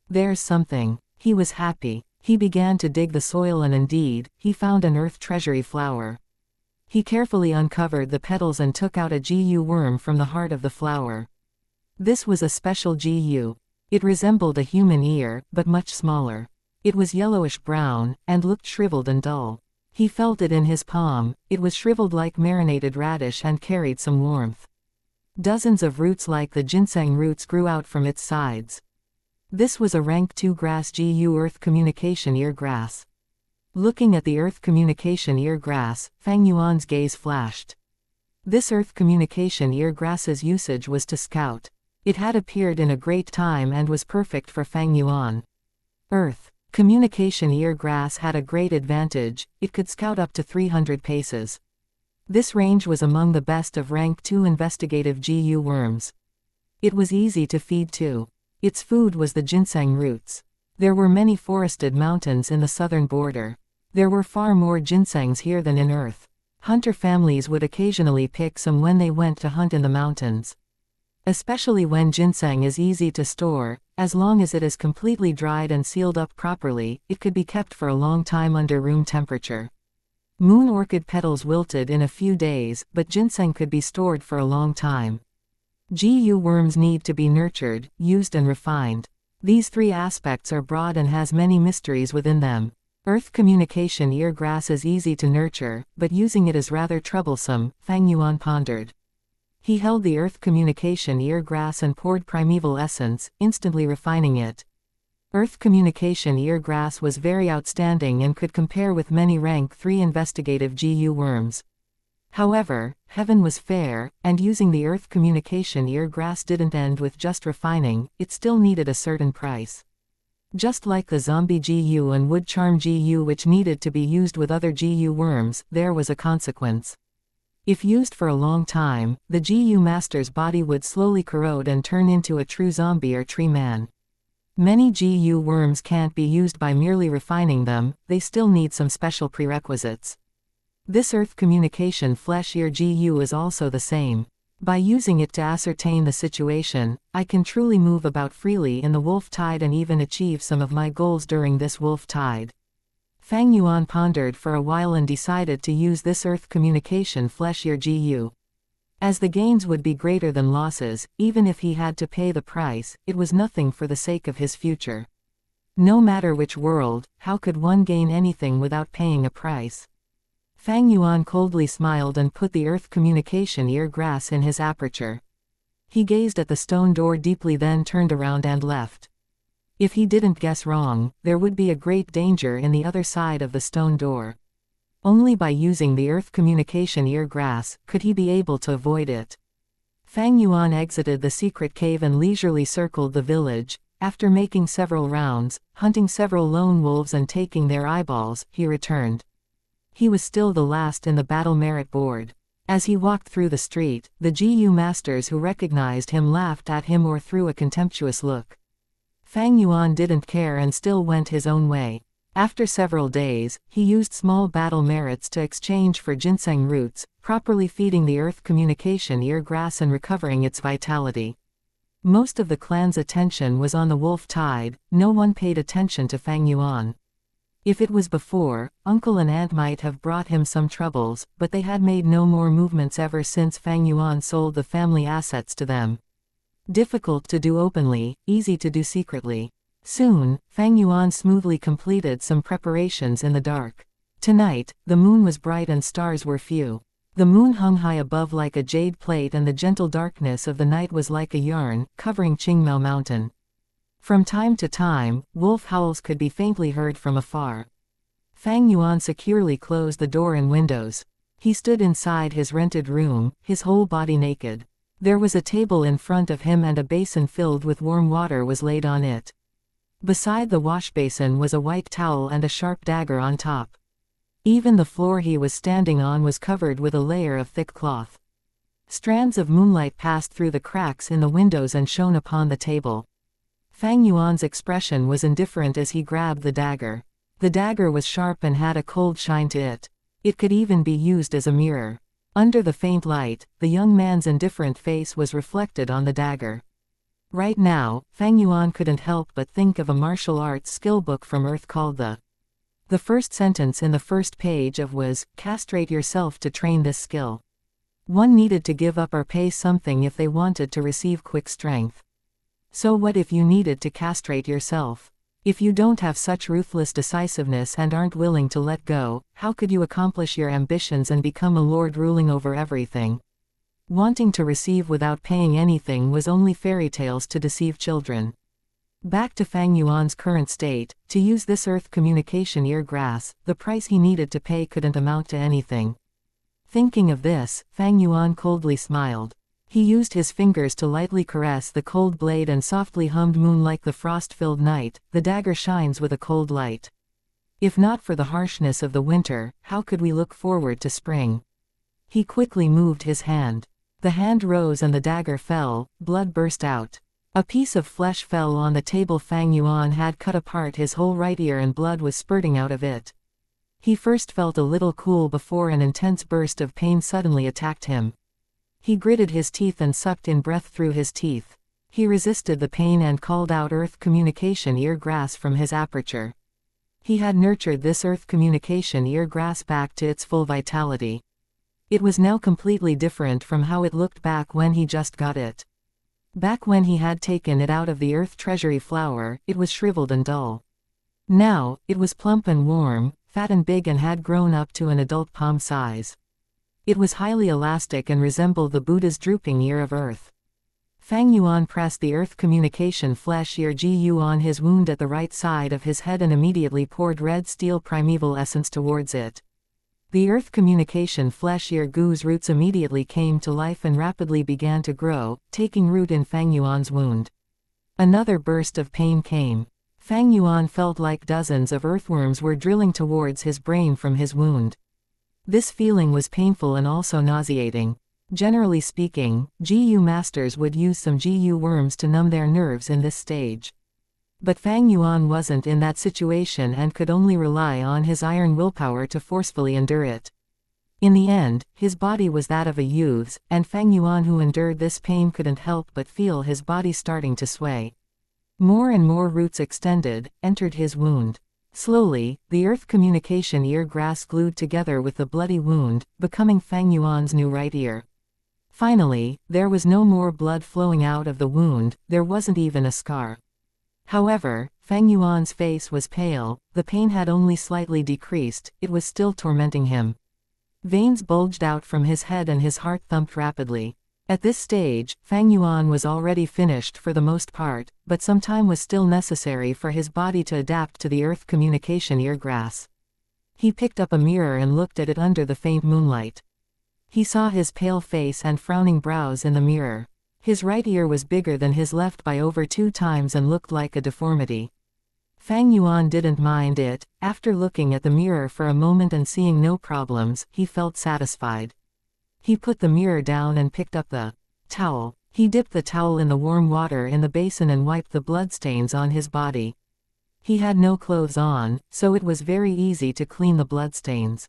There's something. He was happy. He began to dig the soil and indeed, he found an earth treasury flower. He carefully uncovered the petals and took out a GU worm from the heart of the flower. This was a special GU. It resembled a human ear, but much smaller. It was yellowish-brown, and looked shriveled and dull. He felt it in his palm. It was shriveled like marinated radish and carried some warmth. Dozens of roots like the ginseng roots grew out from its sides. This was a rank 2 grass GU Earth Communication Ear Grass. Looking at the Earth Communication Ear Grass, Fang Yuan's gaze flashed. This Earth Communication Ear Grass's usage was to scout. It had appeared in a great time and was perfect for Fang Yuan. Earth Communication Ear Grass had a great advantage. It could scout up to 300 paces. This range was among the best of rank 2 investigative GU worms. It was easy to feed too. Its food was the ginseng roots. There were many forested mountains in the southern border. There were far more ginsengs here than in Earth. Hunter families would occasionally pick some when they went to hunt in the mountains. Especially when ginseng is easy to store, as long as it is completely dried and sealed up properly, it could be kept for a long time under room temperature. Moon orchid petals wilted in a few days, but ginseng could be stored for a long time. GU worms need to be nurtured, used and refined. These 3 aspects are broad and has many mysteries within them. Earth Communication Ear Grass is easy to nurture, but using it is rather troublesome, Fang Yuan pondered. He held the earth communication ear grass and poured primeval essence, instantly refining it. Earth communication ear grass was very outstanding and could compare with many rank 3 investigative GU worms. However, heaven was fair, and using the earth communication ear grass didn't end with just refining, it still needed a certain price. Just like the zombie GU and wood charm GU which needed to be used with other GU worms, there was a consequence. If used for a long time, the GU master's body would slowly corrode and turn into a true zombie or tree man. Many GU worms can't be used by merely refining them, they still need some special prerequisites. This earth communication flesh ear GU is also the same. By using it to ascertain the situation, I can truly move about freely in the wolf tide and even achieve some of my goals during this wolf tide. Fang Yuan pondered for a while and decided to use this earth communication flesh ear GU. As the gains would be greater than losses, even if he had to pay the price, it was nothing for the sake of his future. No matter which world, how could one gain anything without paying a price? Fang Yuan coldly smiled and put the earth communication ear grass in his aperture. He gazed at the stone door deeply, then turned around and left. If he didn't guess wrong, there would be a great danger in the other side of the stone door. Only by using the earth communication ear grass could he be able to avoid it. Fang Yuan exited the secret cave and leisurely circled the village. After making several rounds, hunting several lone wolves and taking their eyeballs, he returned. He was still the last in the battle merit board. As he walked through the street, the GU masters who recognized him laughed at him or threw a contemptuous look. Fang Yuan didn't care and still went his own way. After several days, he used small battle merits to exchange for ginseng roots, properly feeding the earth communication ear grass and recovering its vitality. Most of the clan's attention was on the wolf tide, no one paid attention to Fang Yuan. If it was before, uncle and aunt might have brought him some troubles, but they had made no more movements ever since Fang Yuan sold the family assets to them. Difficult to do openly, easy to do secretly. Soon, Fang Yuan smoothly completed some preparations in the dark. Tonight, the moon was bright and stars were few. The moon hung high above like a jade plate and the gentle darkness of the night was like a yarn, covering Qingmao Mountain. From time to time, wolf howls could be faintly heard from afar. Fang Yuan securely closed the door and windows. He stood inside his rented room, his whole body naked. There was a table in front of him and a basin filled with warm water was laid on it. Beside the wash basin was a white towel and a sharp dagger on top. Even the floor he was standing on was covered with a layer of thick cloth. Strands of moonlight passed through the cracks in the windows and shone upon the table. Fang Yuan's expression was indifferent as he grabbed the dagger. The dagger was sharp and had a cold shine to it. It could even be used as a mirror. Under the faint light, the young man's indifferent face was reflected on the dagger. Right now, Fang Yuan couldn't help but think of a martial arts skill book from Earth called The first sentence in the first page of was, "Castrate yourself to train this skill." One needed to give up or pay something if they wanted to receive quick strength. So what if you needed to castrate yourself? If you don't have such ruthless decisiveness and aren't willing to let go, how could you accomplish your ambitions and become a lord ruling over everything? Wanting to receive without paying anything was only fairy tales to deceive children. Back to Fang Yuan's current state, to use this earth communication ear grass, the price he needed to pay couldn't amount to anything. Thinking of this, Fang Yuan coldly smiled. He used his fingers to lightly caress the cold blade and softly hummed, "Moon like the frost-filled night, the dagger shines with a cold light. If not for the harshness of the winter, how could we look forward to spring?" He quickly moved his hand. The hand rose and the dagger fell, blood burst out. A piece of flesh fell on the table. Fang Yuan had cut apart his whole right ear and blood was spurting out of it. He first felt a little cool before an intense burst of pain suddenly attacked him. He gritted his teeth and sucked in breath through his teeth. He resisted the pain and called out earth communication ear grass from his aperture. He had nurtured this earth communication ear grass back to its full vitality. It was now completely different from how it looked back when he just got it. Back when he had taken it out of the earth treasury flower, it was shriveled and dull. Now, it was plump and warm, fat and big and had grown up to an adult palm size. It was highly elastic and resembled the Buddha's drooping ear of earth. Fang Yuan pressed the earth communication flesh ear GU on his wound at the right side of his head and immediately poured red steel primeval essence towards it. The earth communication flesh ear Gu's roots immediately came to life and rapidly began to grow, taking root in Fang Yuan's wound. Another burst of pain came. Fang Yuan felt like dozens of earthworms were drilling towards his brain from his wound. This feeling was painful and also nauseating. Generally speaking, GU masters would use some GU worms to numb their nerves in this stage. But Fang Yuan wasn't in that situation and could only rely on his iron willpower to forcefully endure it. In the end, his body was that of a youth's, and Fang Yuan who endured this pain couldn't help but feel his body starting to sway. More and more roots extended, entered his wound. Slowly, the earth communication ear grass glued together with the bloody wound, becoming Fang Yuan's new right ear. Finally, there was no more blood flowing out of the wound, there wasn't even a scar. However, Fang Yuan's face was pale, the pain had only slightly decreased, it was still tormenting him. Veins bulged out from his head and his heart thumped rapidly. At this stage, Fang Yuan was already finished for the most part, but some time was still necessary for his body to adapt to the earth communication ear grass. He picked up a mirror and looked at it under the faint moonlight. He saw his pale face and frowning brows in the mirror. His right ear was bigger than his left by over 2 times and looked like a deformity. Fang Yuan didn't mind it. After looking at the mirror for a moment and seeing no problems, he felt satisfied. He put the mirror down and picked up the towel. He dipped the towel in the warm water in the basin and wiped the bloodstains on his body. He had no clothes on, so it was very easy to clean the bloodstains.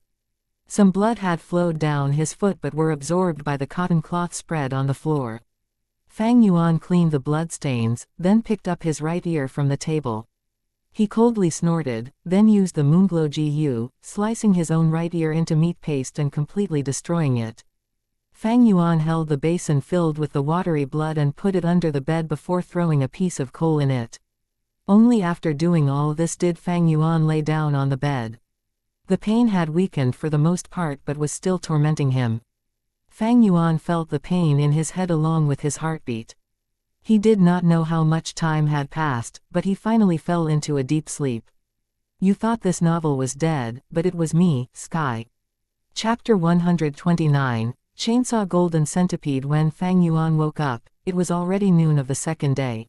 Some blood had flowed down his foot but were absorbed by the cotton cloth spread on the floor. Fang Yuan cleaned the bloodstains, then picked up his right ear from the table. He coldly snorted, then used the Moonglow GU, slicing his own right ear into meat paste and completely destroying it. Fang Yuan held the basin filled with the watery blood and put it under the bed before throwing a piece of coal in it. Only after doing all this did Fang Yuan lay down on the bed. The pain had weakened for the most part but was still tormenting him. Fang Yuan felt the pain in his head along with his heartbeat. He did not know how much time had passed, but he finally fell into a deep sleep. You thought this novel was dead, but it was me, Sky. Chapter 129, Chainsaw Golden Centipede. When Fang Yuan woke up, it was already noon of the second day.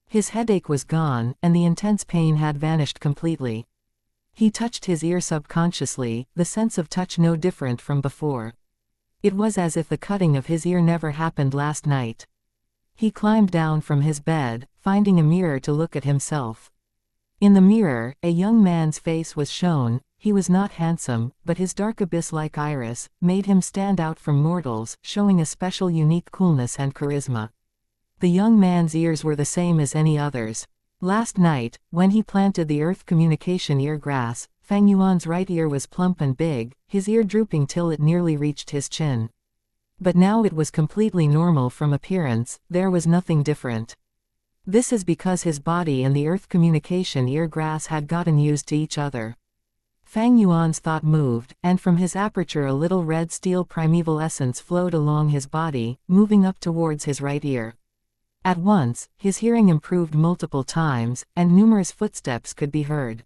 His headache was gone, and the intense pain had vanished completely. He touched his ear subconsciously, the sense of touch no different from before. It was as if the cutting of his ear never happened last night. He climbed down from his bed, finding a mirror to look at himself. In the mirror, a young man's face was shown. He was not handsome, but his dark abyss-like iris made him stand out from mortals, showing a special unique coolness and charisma. The young man's ears were the same as any others. Last night, when he planted the earth communication ear grass, Fang Yuan's right ear was plump and big, his ear drooping till it nearly reached his chin. But now it was completely normal from appearance, there was nothing different. This is because his body and the earth communication ear grass had gotten used to each other. Fang Yuan's thought moved, and from his aperture a little red steel primeval essence flowed along his body, moving up towards his right ear. At once, his hearing improved multiple times, and numerous footsteps could be heard.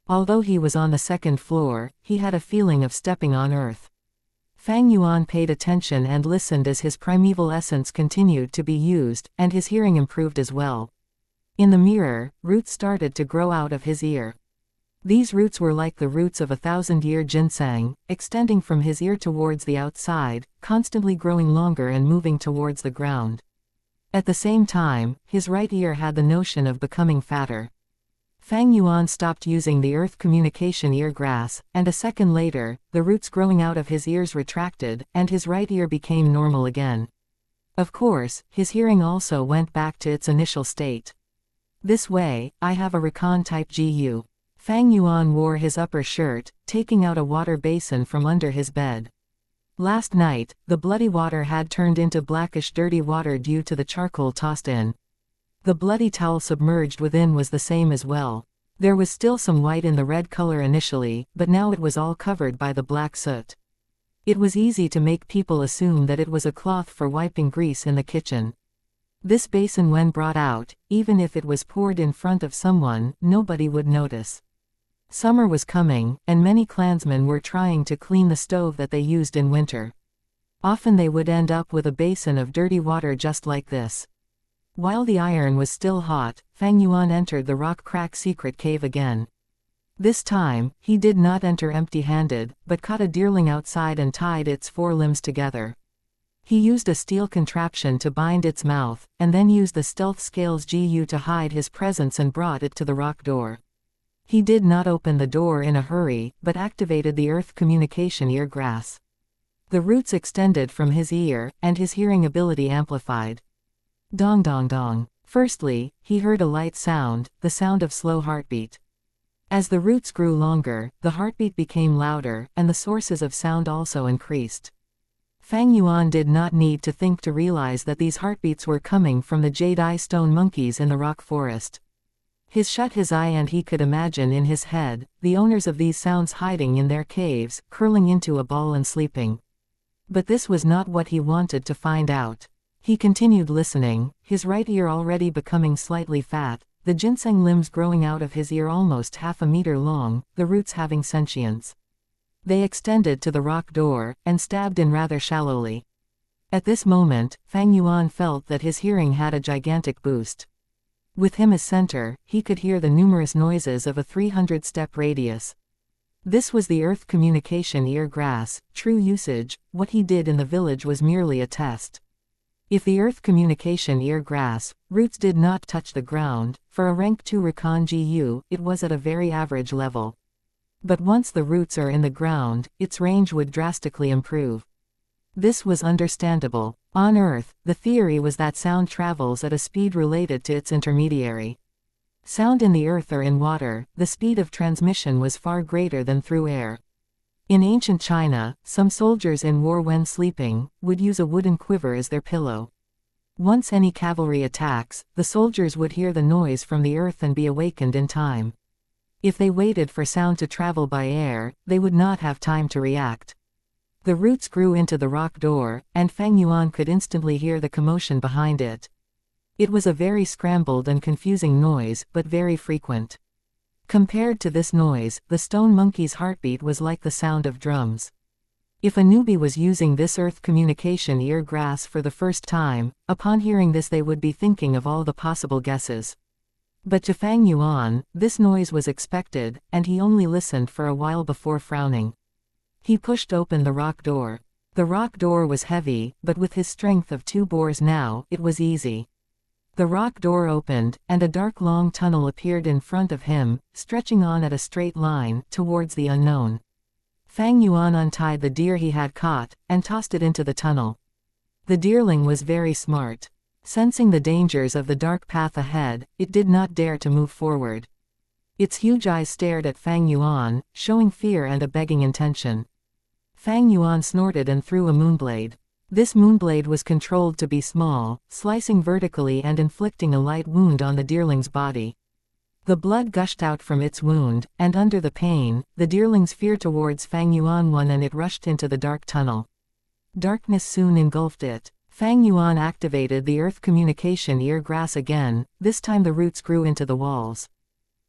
Although he was on the second floor, he had a feeling of stepping on earth. Fang Yuan paid attention and listened as his primeval essence continued to be used, and his hearing improved as well. In the mirror, roots started to grow out of his ear. These roots were like the roots of 1,000-year ginseng, extending from his ear towards the outside, constantly growing longer and moving towards the ground. At the same time, his right ear had the notion of becoming fatter. Fang Yuan stopped using the earth communication ear grass, and a second later, the roots growing out of his ears retracted, and his right ear became normal again. Of course, his hearing also went back to its initial state. This way, I have a recon type GU. Fang Yuan wore his upper shirt, taking out a water basin from under his bed. Last night, the bloody water had turned into blackish dirty water due to the charcoal tossed in. The bloody towel submerged within was the same as well. There was still some white in the red color initially, but now it was all covered by the black soot. It was easy to make people assume that it was a cloth for wiping grease in the kitchen. This basin, when brought out, even if it was poured in front of someone, nobody would notice. Summer was coming, and many clansmen were trying to clean the stove that they used in winter. Often they would end up with a basin of dirty water just like this. While the iron was still hot, Fang Yuan entered the rock crack secret cave again. This time, he did not enter empty-handed, but caught a deerling outside and tied its four limbs together. He used a steel contraption to bind its mouth, and then used the stealth scales GU to hide his presence and brought it to the rock door. He did not open the door in a hurry, but activated the earth communication ear grass. The roots extended from his ear, and his hearing ability amplified. Dong dong dong. Firstly, he heard a light sound, the sound of slow heartbeat. As the roots grew longer, the heartbeat became louder, and the sources of sound also increased. Fang Yuan did not need to think to realize that these heartbeats were coming from the jade-eye stone monkeys in the rock forest. He shut his eye and he could imagine in his head, the owners of these sounds hiding in their caves, curling into a ball and sleeping. But this was not what he wanted to find out. He continued listening, his right ear already becoming slightly fat, the ginseng limbs growing out of his ear almost half a meter long, the roots having sentience. They extended to the rock door, and stabbed in rather shallowly. At this moment, Fang Yuan felt that his hearing had a gigantic boost. With him as center, he could hear the numerous noises of a 300-step radius. This was the earth communication ear grass, true usage. What he did in the village was merely a test. If the earth communication ear grass roots did not touch the ground, for a rank 2 recon GU, it was at a very average level. But once the roots are in the ground, its range would drastically improve. This was understandable. On Earth, the theory was that sound travels at a speed related to its intermediary. Sound in the earth or in water, the speed of transmission was far greater than through air. In ancient China, some soldiers in war when sleeping, would use a wooden quiver as their pillow. Once any cavalry attacks, the soldiers would hear the noise from the earth and be awakened in time. If they waited for sound to travel by air, they would not have time to react. The roots grew into the rock door, and Fang Yuan could instantly hear the commotion behind it. It was a very scrambled and confusing noise, but very frequent. Compared to this noise, the stone monkey's heartbeat was like the sound of drums. If a newbie was using this earth communication ear grass for the first time, upon hearing this they would be thinking of all the possible guesses. But to Fang Yuan, this noise was expected, and he only listened for a while before frowning. He pushed open the rock door. The rock door was heavy, but with his strength of 2 bores now, it was easy. The rock door opened, and a dark long tunnel appeared in front of him, stretching on at a straight line, towards the unknown. Fang Yuan untied the deer he had caught, and tossed it into the tunnel. The deerling was very smart. Sensing the dangers of the dark path ahead, it did not dare to move forward. Its huge eyes stared at Fang Yuan, showing fear and a begging intention. Fang Yuan snorted and threw a moonblade. This moonblade was controlled to be small, slicing vertically and inflicting a light wound on the deerling's body. The blood gushed out from its wound, and under the pain, the deerling's fear towards Fang Yuan won and it rushed into the dark tunnel. Darkness soon engulfed it. Fang Yuan activated the earth communication ear grass again, this time the roots grew into the walls.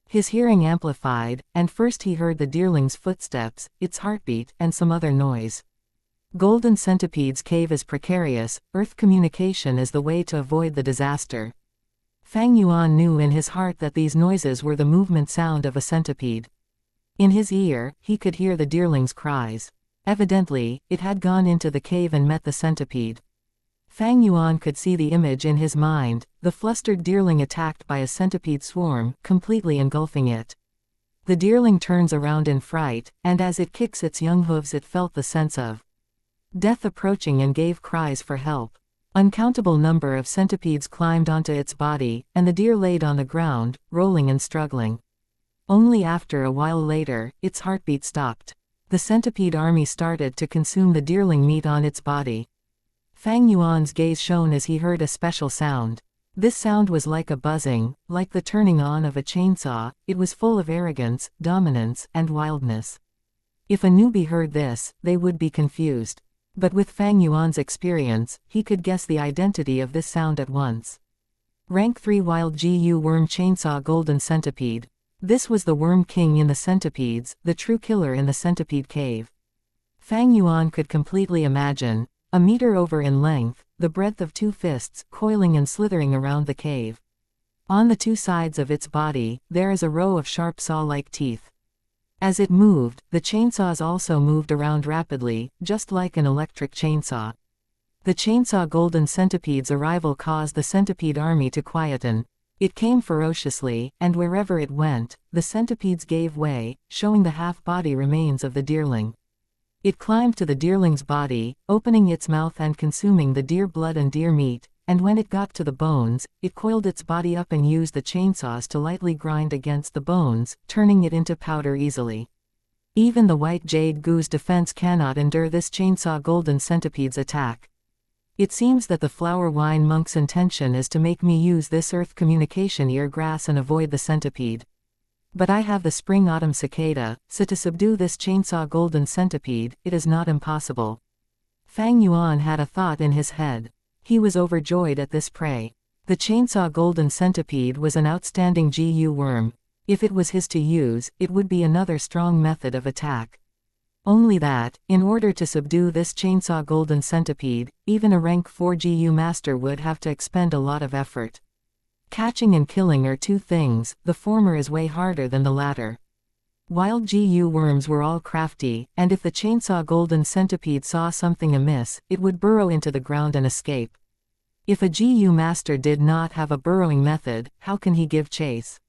His hearing amplified, and first he heard the deerling's footsteps, its heartbeat, and some other noise. Golden Centipede's cave is precarious, earth communication is the way to avoid the disaster. Fang Yuan knew in his heart that these noises were the movement sound of a centipede. In his ear, he could hear the deerling's cries. Evidently, it had gone into the cave and met the centipede. Fang Yuan could see the image in his mind, the flustered deerling attacked by a centipede swarm, completely engulfing it. The deerling turns around in fright, and as it kicks its young hooves it felt the sense of death approaching and gave cries for help. Uncountable number of centipedes climbed onto its body, and the deer laid on the ground, rolling and struggling. Only after a while later, its heartbeat stopped. The centipede army started to consume the deerling meat on its body. Fang Yuan's gaze shone as he heard a special sound. This sound was like a buzzing, like the turning on of a chainsaw. It was full of arrogance, dominance, and wildness. If a newbie heard this, they would be confused. But with Fang Yuan's experience, he could guess the identity of this sound at once. Rank 3 Wild GU Worm Chainsaw Golden Centipede. This was the Worm King in the centipedes, the true killer in the centipede cave. Fang Yuan could completely imagine, a meter over in length, the breadth of 2 fists, coiling and slithering around the cave. On the 2 sides of its body, there is a row of sharp saw-like teeth. As it moved, the chainsaws also moved around rapidly, just like an electric chainsaw. The chainsaw golden centipede's arrival caused the centipede army to quieten. It came ferociously, and wherever it went, the centipedes gave way, showing the half-body remains of the deerling. It climbed to the deerling's body, opening its mouth and consuming the deer blood and deer meat, and when it got to the bones, it coiled its body up and used the chainsaws to lightly grind against the bones, turning it into powder easily. Even the white jade goo's defense cannot endure this chainsaw golden centipede's attack. It seems that the flower wine monk's intention is to make me use this earth communication ear grass and avoid the centipede. But I have the spring autumn cicada, so to subdue this chainsaw golden centipede, it is not impossible. Fang Yuan had a thought in his head. He was overjoyed at this prey. The chainsaw golden centipede was an outstanding GU worm. If it was his to use, it would be another strong method of attack. Only that, in order to subdue this chainsaw golden centipede, even a rank 4 GU master would have to expend a lot of effort. Catching and killing are 2 things, the former is way harder than the latter. Wild GU worms were all crafty, and if the chainsaw golden centipede saw something amiss, it would burrow into the ground and escape. If a GU master did not have a burrowing method, how can he give chase?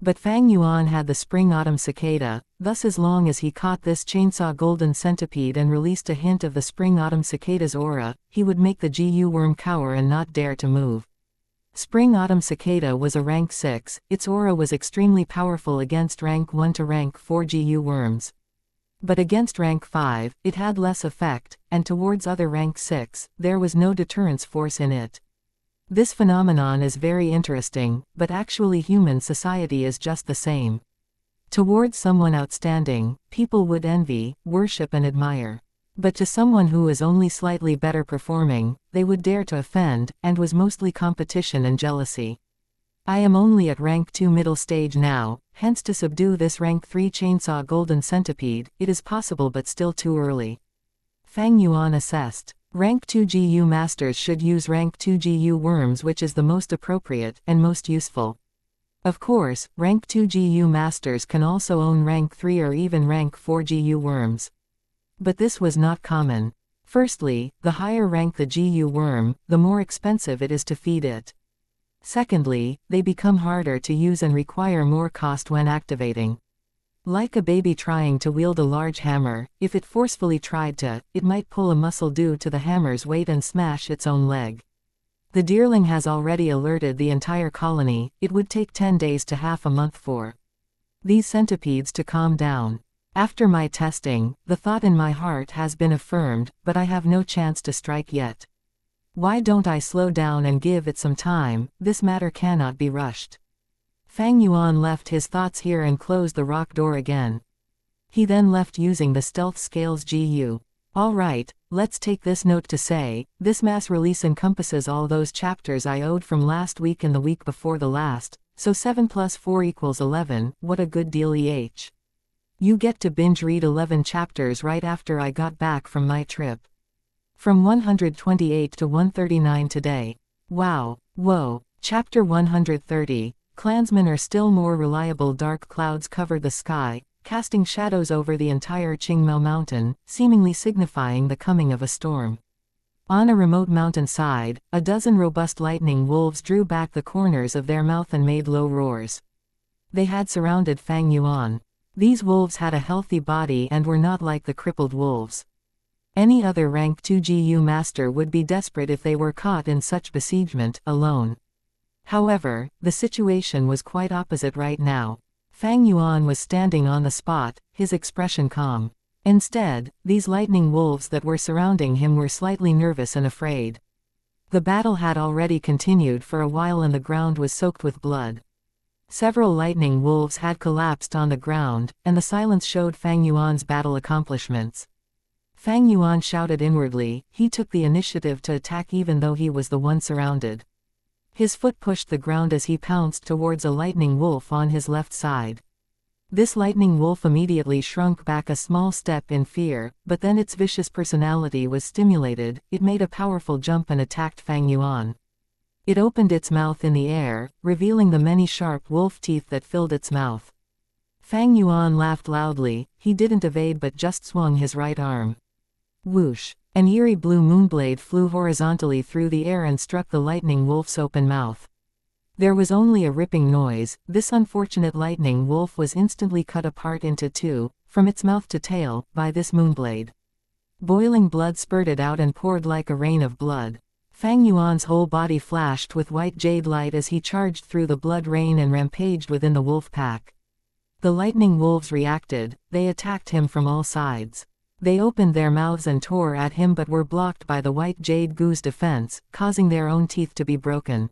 But Fang Yuan had the spring-autumn cicada, thus as long as he caught this chainsaw golden centipede and released a hint of the spring-autumn cicada's aura, he would make the GU worm cower and not dare to move. Spring-autumn cicada was a rank 6, its aura was extremely powerful against rank 1 to rank 4 GU worms. But against rank 5, it had less effect, and towards other rank 6, there was no deterrence force in it. This phenomenon is very interesting, but actually human society is just the same. Towards someone outstanding, people would envy, worship and admire. But to someone who is only slightly better performing, they would dare to offend, and was mostly competition and jealousy. I am only at rank 2 middle stage now, hence to subdue this rank 3 chainsaw golden centipede, it is possible but still too early. Fang Yuan assessed. Rank 2 GU masters should use rank 2 GU worms, which is the most appropriate and most useful. Of course, rank 2 GU masters can also own rank 3 or even rank 4 GU worms. But this was not common. Firstly, the higher rank the GU worm, the more expensive it is to feed it. Secondly, they become harder to use and require more cost when activating. Like a baby trying to wield a large hammer, if it forcefully tried to, it might pull a muscle due to the hammer's weight and smash its own leg. The deerling has already alerted the entire colony, it would take 10 days to half a month for these centipedes to calm down. After my testing, the thought in my heart has been affirmed, but I have no chance to strike yet. Why don't I slow down and give it some time? This matter cannot be rushed. Fang Yuan left his thoughts here and closed the rock door again. He then left using the stealth scales GU. Alright, let's take this note to say, this mass release encompasses all those chapters I owed from last week and the week before the last, so 7 plus 4 equals 11, what a good deal EH. You get to binge read 11 chapters right after I got back from my trip. From 128 to 139 today. Wow. Whoa. Chapter 130. Clansmen are still more reliable. Dark clouds covered the sky, casting shadows over the entire Qingmao mountain, seemingly signifying the coming of a storm. On a remote mountainside, a dozen robust lightning wolves drew back the corners of their mouth and made low roars. They had surrounded Fang Yuan. These wolves had a healthy body and were not like the crippled wolves. Any other rank 2 GU master would be desperate if they were caught in such besiegement, alone. However, the situation was quite opposite right now. Fang Yuan was standing on the spot, his expression calm. Instead, these lightning wolves that were surrounding him were slightly nervous and afraid. The battle had already continued for a while and the ground was soaked with blood. Several lightning wolves had collapsed on the ground, and the silence showed Fang Yuan's battle accomplishments. Fang Yuan shouted inwardly. He took the initiative to attack even though he was the one surrounded. His foot pushed the ground as he pounced towards a lightning wolf on his left side. This lightning wolf immediately shrunk back a small step in fear, but then its vicious personality was stimulated. It made a powerful jump and attacked Fang Yuan. It opened its mouth in the air, revealing the many sharp wolf teeth that filled its mouth. Fang Yuan laughed loudly. He didn't evade but just swung his right arm. Whoosh! An eerie blue moonblade flew horizontally through the air and struck the lightning wolf's open mouth. There was only a ripping noise. This unfortunate lightning wolf was instantly cut apart into two, from its mouth to tail, by this moonblade. Boiling blood spurted out and poured like a rain of blood. Fang Yuan's whole body flashed with white jade light as he charged through the blood rain and rampaged within the wolf pack. The lightning wolves reacted. They attacked him from all sides. They opened their mouths and tore at him but were blocked by the white jade goo's defense, causing their own teeth to be broken.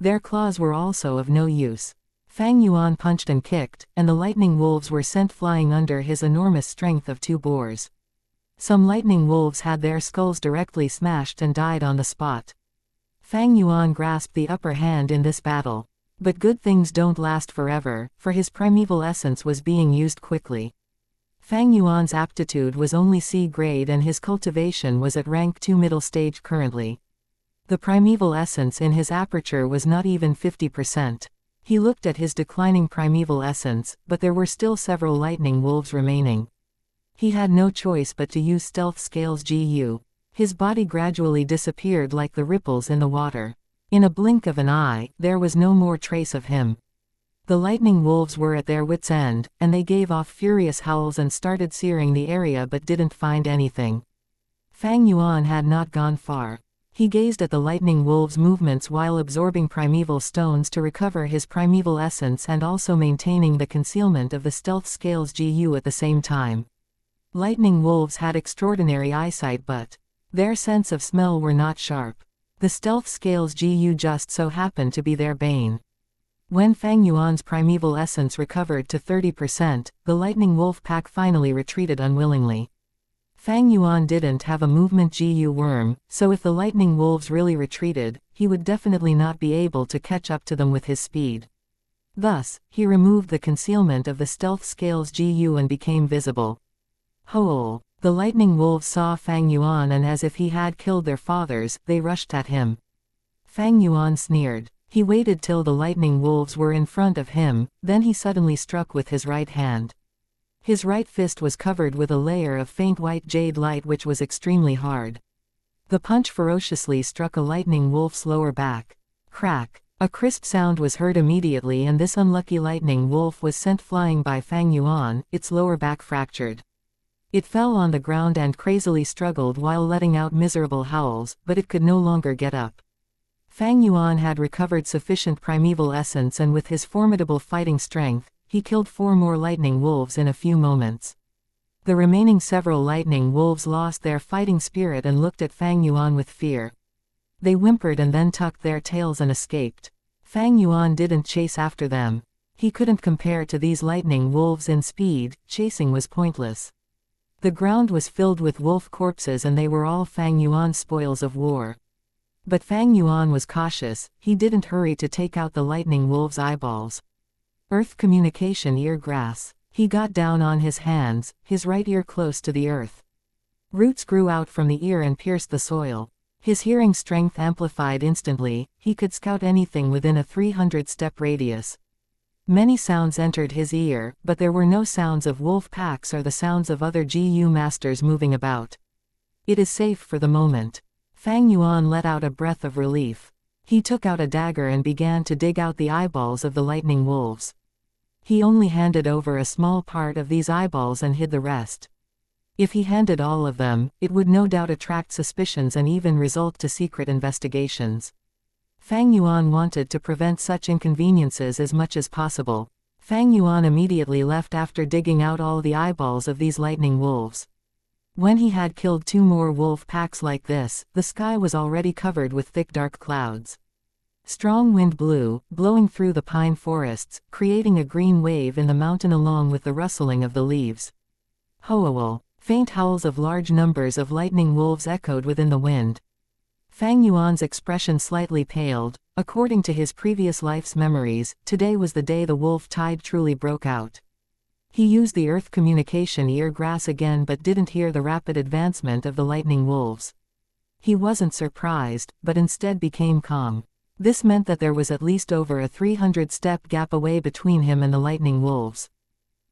Their claws were also of no use. Fang Yuan punched and kicked, and the lightning wolves were sent flying under his enormous strength of 2 boars. Some lightning wolves had their skulls directly smashed and died on the spot. Fang Yuan grasped the upper hand in this battle. But good things don't last forever, for his primeval essence was being used quickly. Fang Yuan's aptitude was only C grade and his cultivation was at rank 2 middle stage currently. The primeval essence in his aperture was not even 50%. He looked at his declining primeval essence, but there were still several lightning wolves remaining. He had no choice but to use stealth scales GU. His body gradually disappeared like the ripples in the water. In a blink of an eye, there was no more trace of him. The lightning wolves were at their wits' end, and they gave off furious howls and started searing the area but didn't find anything. Fang Yuan had not gone far. He gazed at the lightning wolves' movements while absorbing primeval stones to recover his primeval essence and also maintaining the concealment of the stealth scales GU at the same time. Lightning wolves had extraordinary eyesight but their sense of smell were not sharp. The stealth scales GU just so happened to be their bane. When Fang Yuan's primeval essence recovered to 30%, the lightning wolf pack finally retreated unwillingly. Fang Yuan didn't have a movement GU worm, so if the lightning wolves really retreated, he would definitely not be able to catch up to them with his speed. Thus, he removed the concealment of the stealth scales GU and became visible. Howl! The lightning wolves saw Fang Yuan and as if he had killed their fathers, they rushed at him. Fang Yuan sneered. He waited till the lightning wolves were in front of him, then he suddenly struck with his right hand. His right fist was covered with a layer of faint white jade light which was extremely hard. The punch ferociously struck a lightning wolf's lower back. Crack! A crisp sound was heard immediately and this unlucky lightning wolf was sent flying by Fang Yuan, its lower back fractured. It fell on the ground and crazily struggled while letting out miserable howls, but it could no longer get up. Fang Yuan had recovered sufficient primeval essence and with his formidable fighting strength, he killed 4 more lightning wolves in a few moments. The remaining several lightning wolves lost their fighting spirit and looked at Fang Yuan with fear. They whimpered and then tucked their tails and escaped. Fang Yuan didn't chase after them. He couldn't compare to these lightning wolves in speed. Chasing was pointless. The ground was filled with wolf corpses and they were all Fang Yuan's spoils of war. But Fang Yuan was cautious. He didn't hurry to take out the lightning wolf's eyeballs. Earth communication ear grass. He got down on his hands, his right ear close to the earth. Roots grew out from the ear and pierced the soil. His hearing strength amplified instantly. He could scout anything within a 300-step radius. Many sounds entered his ear, but there were no sounds of wolf packs or the sounds of other GU masters moving about. It is safe for the moment. Fang Yuan let out a breath of relief. He took out a dagger and began to dig out the eyeballs of the lightning wolves. He only handed over a small part of these eyeballs and hid the rest. If he handed all of them, it would no doubt attract suspicions and even result to secret investigations. Fang Yuan wanted to prevent such inconveniences as much as possible. Fang Yuan immediately left after digging out all the eyeballs of these lightning wolves. When he had killed 2 more wolf packs like this, the sky was already covered with thick dark clouds. Strong wind blew, blowing through the pine forests, creating a green wave in the mountain along with the rustling of the leaves. Howl. Faint howls of large numbers of lightning wolves echoed within the wind. Fang Yuan's expression slightly paled. According to his previous life's memories, today was the day the wolf tide truly broke out. He used the earth communication ear grass again but didn't hear the rapid advancement of the lightning wolves. He wasn't surprised, but instead became calm. This meant that there was at least over a 300-step gap away between him and the lightning wolves.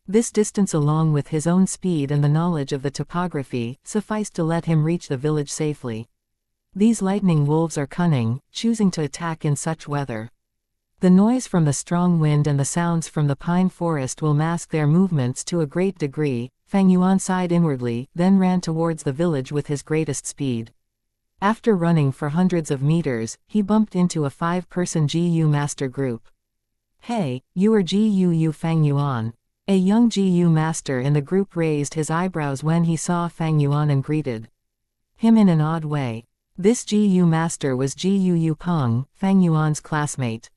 This distance, along with his own speed and the knowledge of the topography, sufficed to let him reach the village safely. These lightning wolves are cunning, choosing to attack in such weather. The noise from the strong wind and the sounds from the pine forest will mask their movements to a great degree. Fang Yuan sighed inwardly, then ran towards the village with his greatest speed. After running for hundreds of meters, he bumped into a 5-person GU master group. "Hey, you are GU Fang Yuan." A young GU master in the group raised his eyebrows when he saw Fang Yuan and greeted him in an odd way. This GU master was GU Peng, Fang Yuan's classmate.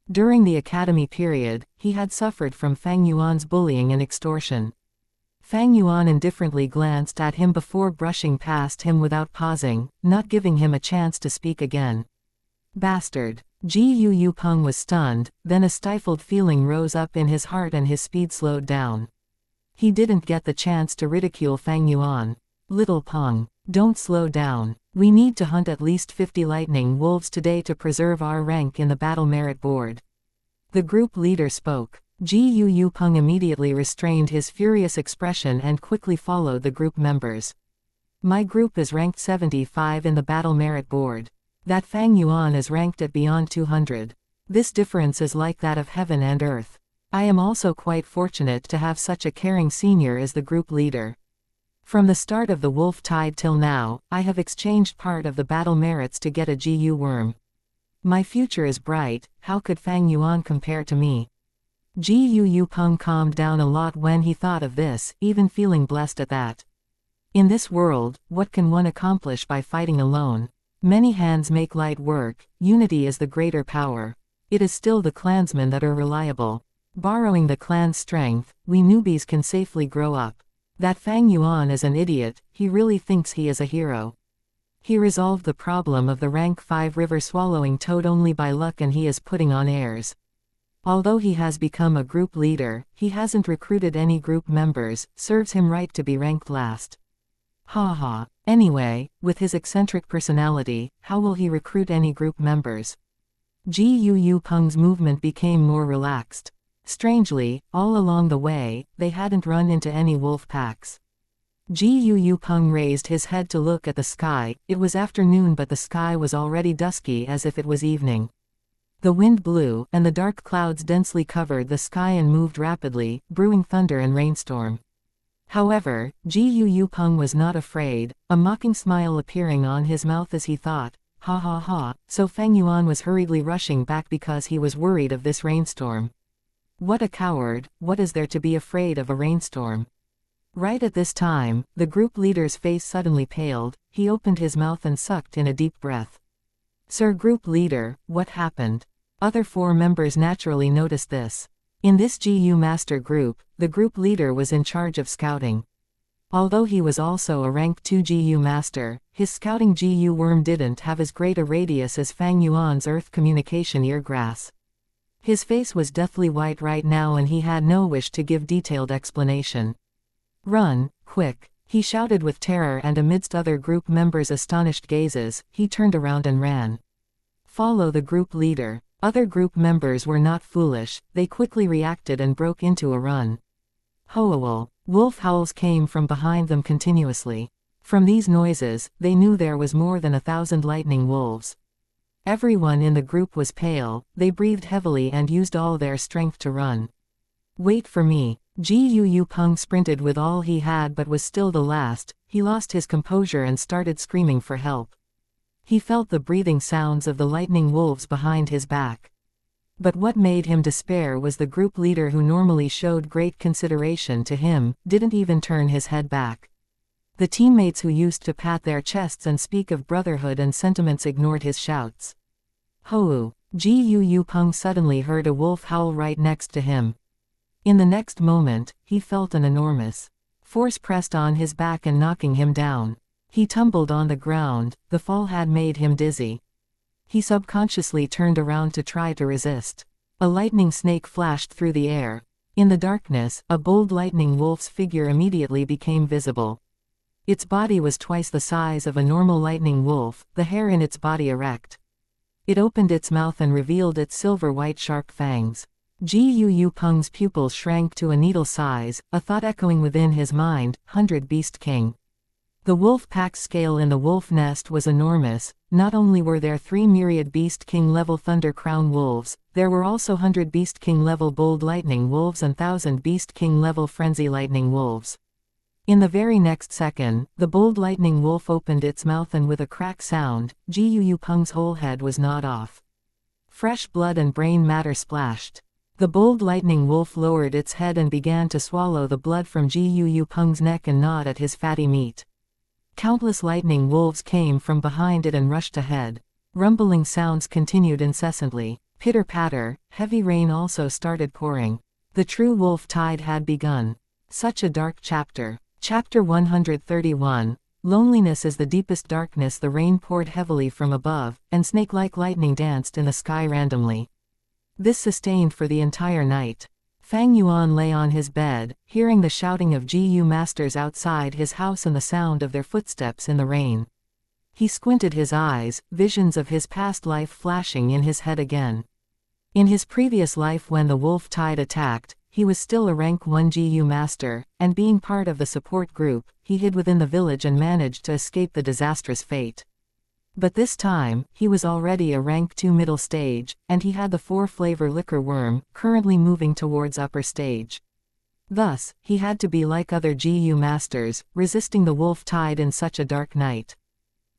During the academy period, he had suffered from Fang Yuan's bullying and extortion. Fang Yuan indifferently glanced at him before brushing past him without pausing, not giving him a chance to speak again. Bastard. Gu Peng was stunned, then a stifled feeling rose up in his heart and his speed slowed down. He didn't get the chance to ridicule Fang Yuan. "Little Peng, don't slow down. We need to hunt at least 50 lightning wolves today to preserve our rank in the battle merit board." The group leader spoke. Gu Peng immediately restrained his furious expression and quickly followed the group members. "My group is ranked 75 in the battle merit board. That Fang Yuan is ranked at beyond 200. This difference is like that of heaven and earth. I am also quite fortunate to have such a caring senior as the group leader. From the start of the wolf tide till now, I have exchanged part of the battle merits to get a GU worm. My future is bright. How could Fang Yuan compare to me?" Gu Peng calmed down a lot when he thought of this, even feeling blessed at that. In this world, what can one accomplish by fighting alone? Many hands make light work. Unity is the greater power. It is still the clansmen that are reliable. Borrowing the clan's strength, we newbies can safely grow up. That Fang Yuan is an idiot. He really thinks he is a hero. He resolved the problem of the rank 5 river swallowing toad only by luck, and he is putting on airs. Although he has become a group leader, he hasn't recruited any group members. Serves him right to be ranked last. Ha ha. Anyway, with his eccentric personality, how will he recruit any group members? Gu Peng's movement became more relaxed. Strangely, all along the way, they hadn't run into any wolf packs. Gu Peng raised his head to look at the sky. It was afternoon, but the sky was already dusky, as if it was evening. The wind blew, and the dark clouds densely covered the sky and moved rapidly, brewing thunder and rainstorm. However, Gu Peng was not afraid, a mocking smile appearing on his mouth as he thought, "Ha ha ha." So Fang Yuan was hurriedly rushing back because he was worried of this rainstorm. What a coward. What is there to be afraid of a rainstorm? Right at this time, the group leader's face suddenly paled. He opened his mouth and sucked in a deep breath. "Sir Group Leader, what happened?" Other 4 members naturally noticed this. In this GU master group, the group leader was in charge of scouting. Although he was also a rank 2 GU master, his scouting GU worm didn't have as great a radius as Fang Yuan's earth communication eargrass. His face was deathly white right now, and he had no wish to give detailed explanation. "Run, quick," he shouted with terror, and amidst other group members' astonished gazes, he turned around and ran. Follow the group leader. Other group members were not foolish. They quickly reacted and broke into a run. Howl. Wolf howls came from behind them continuously. From these noises, they knew there was more than 1,000 lightning wolves. Everyone in the group was pale. They breathed heavily and used all their strength to run. "Wait for me." Gu Peng sprinted with all he had but was still the last. He lost his composure and started screaming for help. He felt the breathing sounds of the lightning wolves behind his back. But what made him despair was the group leader, who normally showed great consideration to him, didn't even turn his head back. The teammates who used to pat their chests and speak of brotherhood and sentiments ignored his shouts. "Hou, Jiu suddenly heard a wolf howl right next to him. In the next moment, he felt an enormous force pressed on his back and knocking him down. He tumbled on the ground, the fall had made him dizzy. He subconsciously turned around to try to resist. A lightning snake flashed through the air. In the darkness, a bold lightning wolf's figure immediately became visible. Its body was twice the size of a normal lightning wolf, the hair in its body erect. It opened its mouth and revealed its silver-white sharp fangs. Jiu-Peng's pupils shrank to a needle size, a thought echoing within his mind, 100 Beast King. The wolf pack's scale in the wolf nest was enormous. Not only were there 3 myriad Beast King level Thunder Crown wolves, there were also 100 Beast King level Bold Lightning wolves and 1,000 Beast King level Frenzy Lightning wolves. In the very next second, the Bold Lightning wolf opened its mouth and with a crack sound, Jiu-Peng's whole head was gnawed off. Fresh blood and brain matter splashed. The Bold Lightning wolf lowered its head and began to swallow the blood from Jiu-Peng's neck and gnawed at his fatty meat. Countless lightning wolves came from behind it and rushed ahead. Rumbling sounds continued incessantly. Pitter-patter, heavy rain also started pouring. The true wolf tide had begun. Such a dark chapter. Chapter 131. Loneliness is the deepest darkness. The rain poured heavily from above, and snake-like lightning danced in the sky randomly. This sustained for the entire night. Fang Yuan lay on his bed, hearing the shouting of Jiu masters outside his house and the sound of their footsteps in the rain. He squinted his eyes, visions of his past life flashing in his head again. In his previous life when the wolf tide attacked, he was still a rank 1 Jiu master, and being part of the support group, he hid within the village and managed to escape the disastrous fate. But this time, he was already a rank 2 middle stage, and he had the 4-flavor liquor worm, currently moving towards upper stage. Thus, he had to be like other Jiu masters, resisting the wolf tide in such a dark night.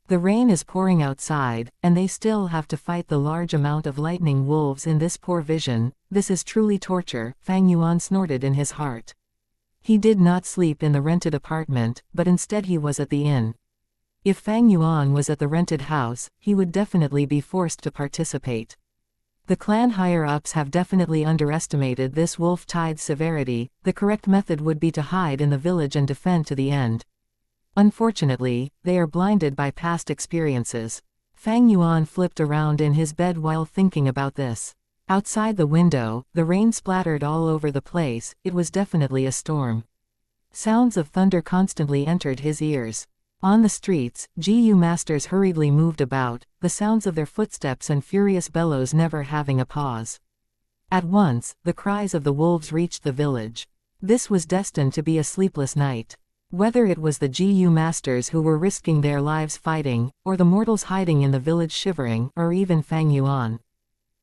The rain is pouring outside, and they still have to fight the large amount of lightning wolves in this poor vision. This is truly torture, Fang Yuan snorted in his heart. He did not sleep in the rented apartment, but instead he was at the inn. If Fang Yuan was at the rented house, he would definitely be forced to participate. The clan higher-ups have definitely underestimated this wolf tide's severity. The correct method would be to hide in the village and defend to the end. Unfortunately, they are blinded by past experiences. Fang Yuan flipped around in his bed while thinking about this. Outside the window, the rain splattered all over the place. It was definitely a storm. Sounds of thunder constantly entered his ears. On the streets, Jiu masters hurriedly moved about, the sounds of their footsteps and furious bellows never having a pause. At once, the cries of the wolves reached the village. This was destined to be a sleepless night. Whether it was the Jiu masters who were risking their lives fighting, or the mortals hiding in the village shivering, or even Fang Yuan.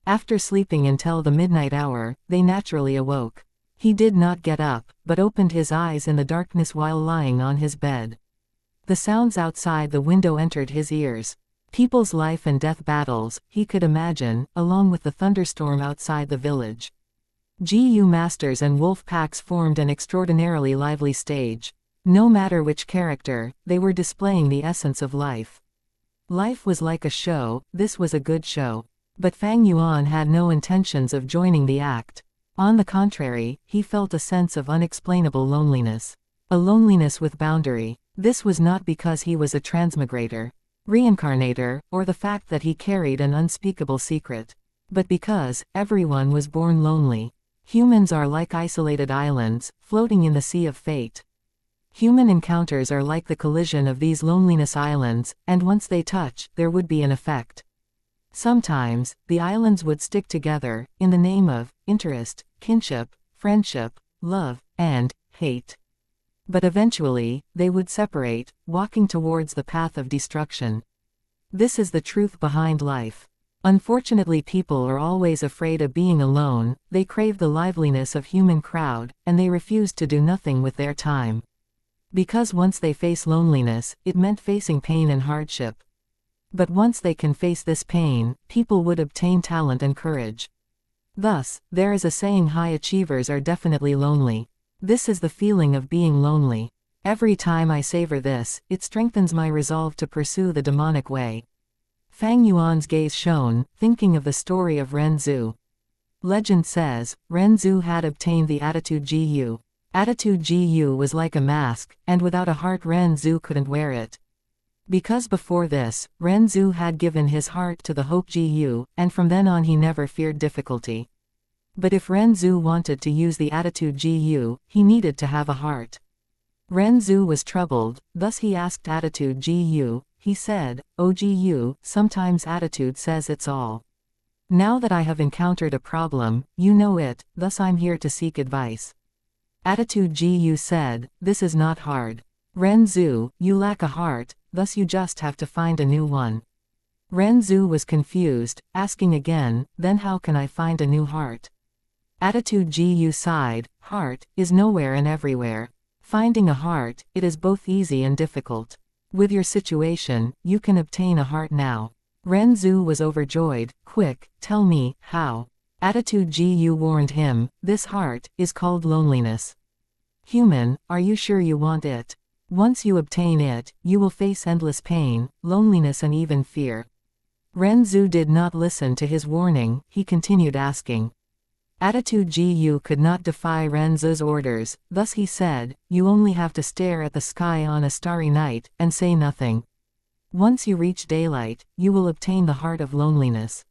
After sleeping until the midnight hour, they naturally awoke. He did not get up, but opened his eyes in the darkness while lying on his bed. The sounds outside the window entered his ears. People's life and death battles, he could imagine, along with the thunderstorm outside the village. Jiu masters and wolf packs formed an extraordinarily lively stage. No matter which character, they were displaying the essence of life. Life was like a show. This was a good show. But Fang Yuan had no intentions of joining the act. On the contrary, he felt a sense of unexplainable loneliness. A loneliness with boundary. This was not because he was a transmigrator, reincarnator, or the fact that he carried an unspeakable secret. But because everyone was born lonely. Humans are like isolated islands, floating in the sea of fate. Human encounters are like the collision of these loneliness islands, and once they touch, there would be an effect. Sometimes, the islands would stick together, in the name of interest, kinship, friendship, love, and hate. But eventually, they would separate, walking towards the path of destruction. This is the truth behind life. Unfortunately, people are always afraid of being alone. They crave the liveliness of human crowd, and they refuse to do nothing with their time. Because once they face loneliness, it meant facing pain and hardship. But once they can face this pain, people would obtain talent and courage. Thus, there is a saying: high achievers are definitely lonely. This is the feeling of being lonely. Every time I savor this, it strengthens my resolve to pursue the demonic way. Fang Yuan's gaze shone, thinking of the story of Ren Zhu. Legend says, Ren Zhu had obtained the attitude Gu. Attitude Gu was like a mask, and without a heart Ren Zhu couldn't wear it. Because before this, Ren Zhu had given his heart to the hope Gu, and from then on he never feared difficulty. But if Ren Zhu wanted to use the attitude Gu, he needed to have a heart. Ren Zhu was troubled, thus he asked attitude Gu. He said, "O Gu, sometimes attitude says it's all. Now that I have encountered a problem, you know it, thus I'm here to seek advice." Attitude Gu said, "This is not hard. Ren Zhu, you lack a heart, thus you just have to find a new one." Ren Zhu was confused, asking again, "Then how can I find a new heart?" Attitude Gu sighed, "Heart is nowhere and everywhere. Finding a heart, it is both easy and difficult. With your situation, you can obtain a heart now." Ren Zhu was overjoyed. "Quick, tell me, how?" Attitude Gu warned him, "This heart is called loneliness. Human, are you sure you want it? Once you obtain it, you will face endless pain, loneliness and even fear." Ren Zhu did not listen to his warning, he continued asking. Attitude Gu could not defy Ren Zhu's orders, thus he said, "You only have to stare at the sky on a starry night, and say nothing. Once you reach daylight, you will obtain the heart of loneliness."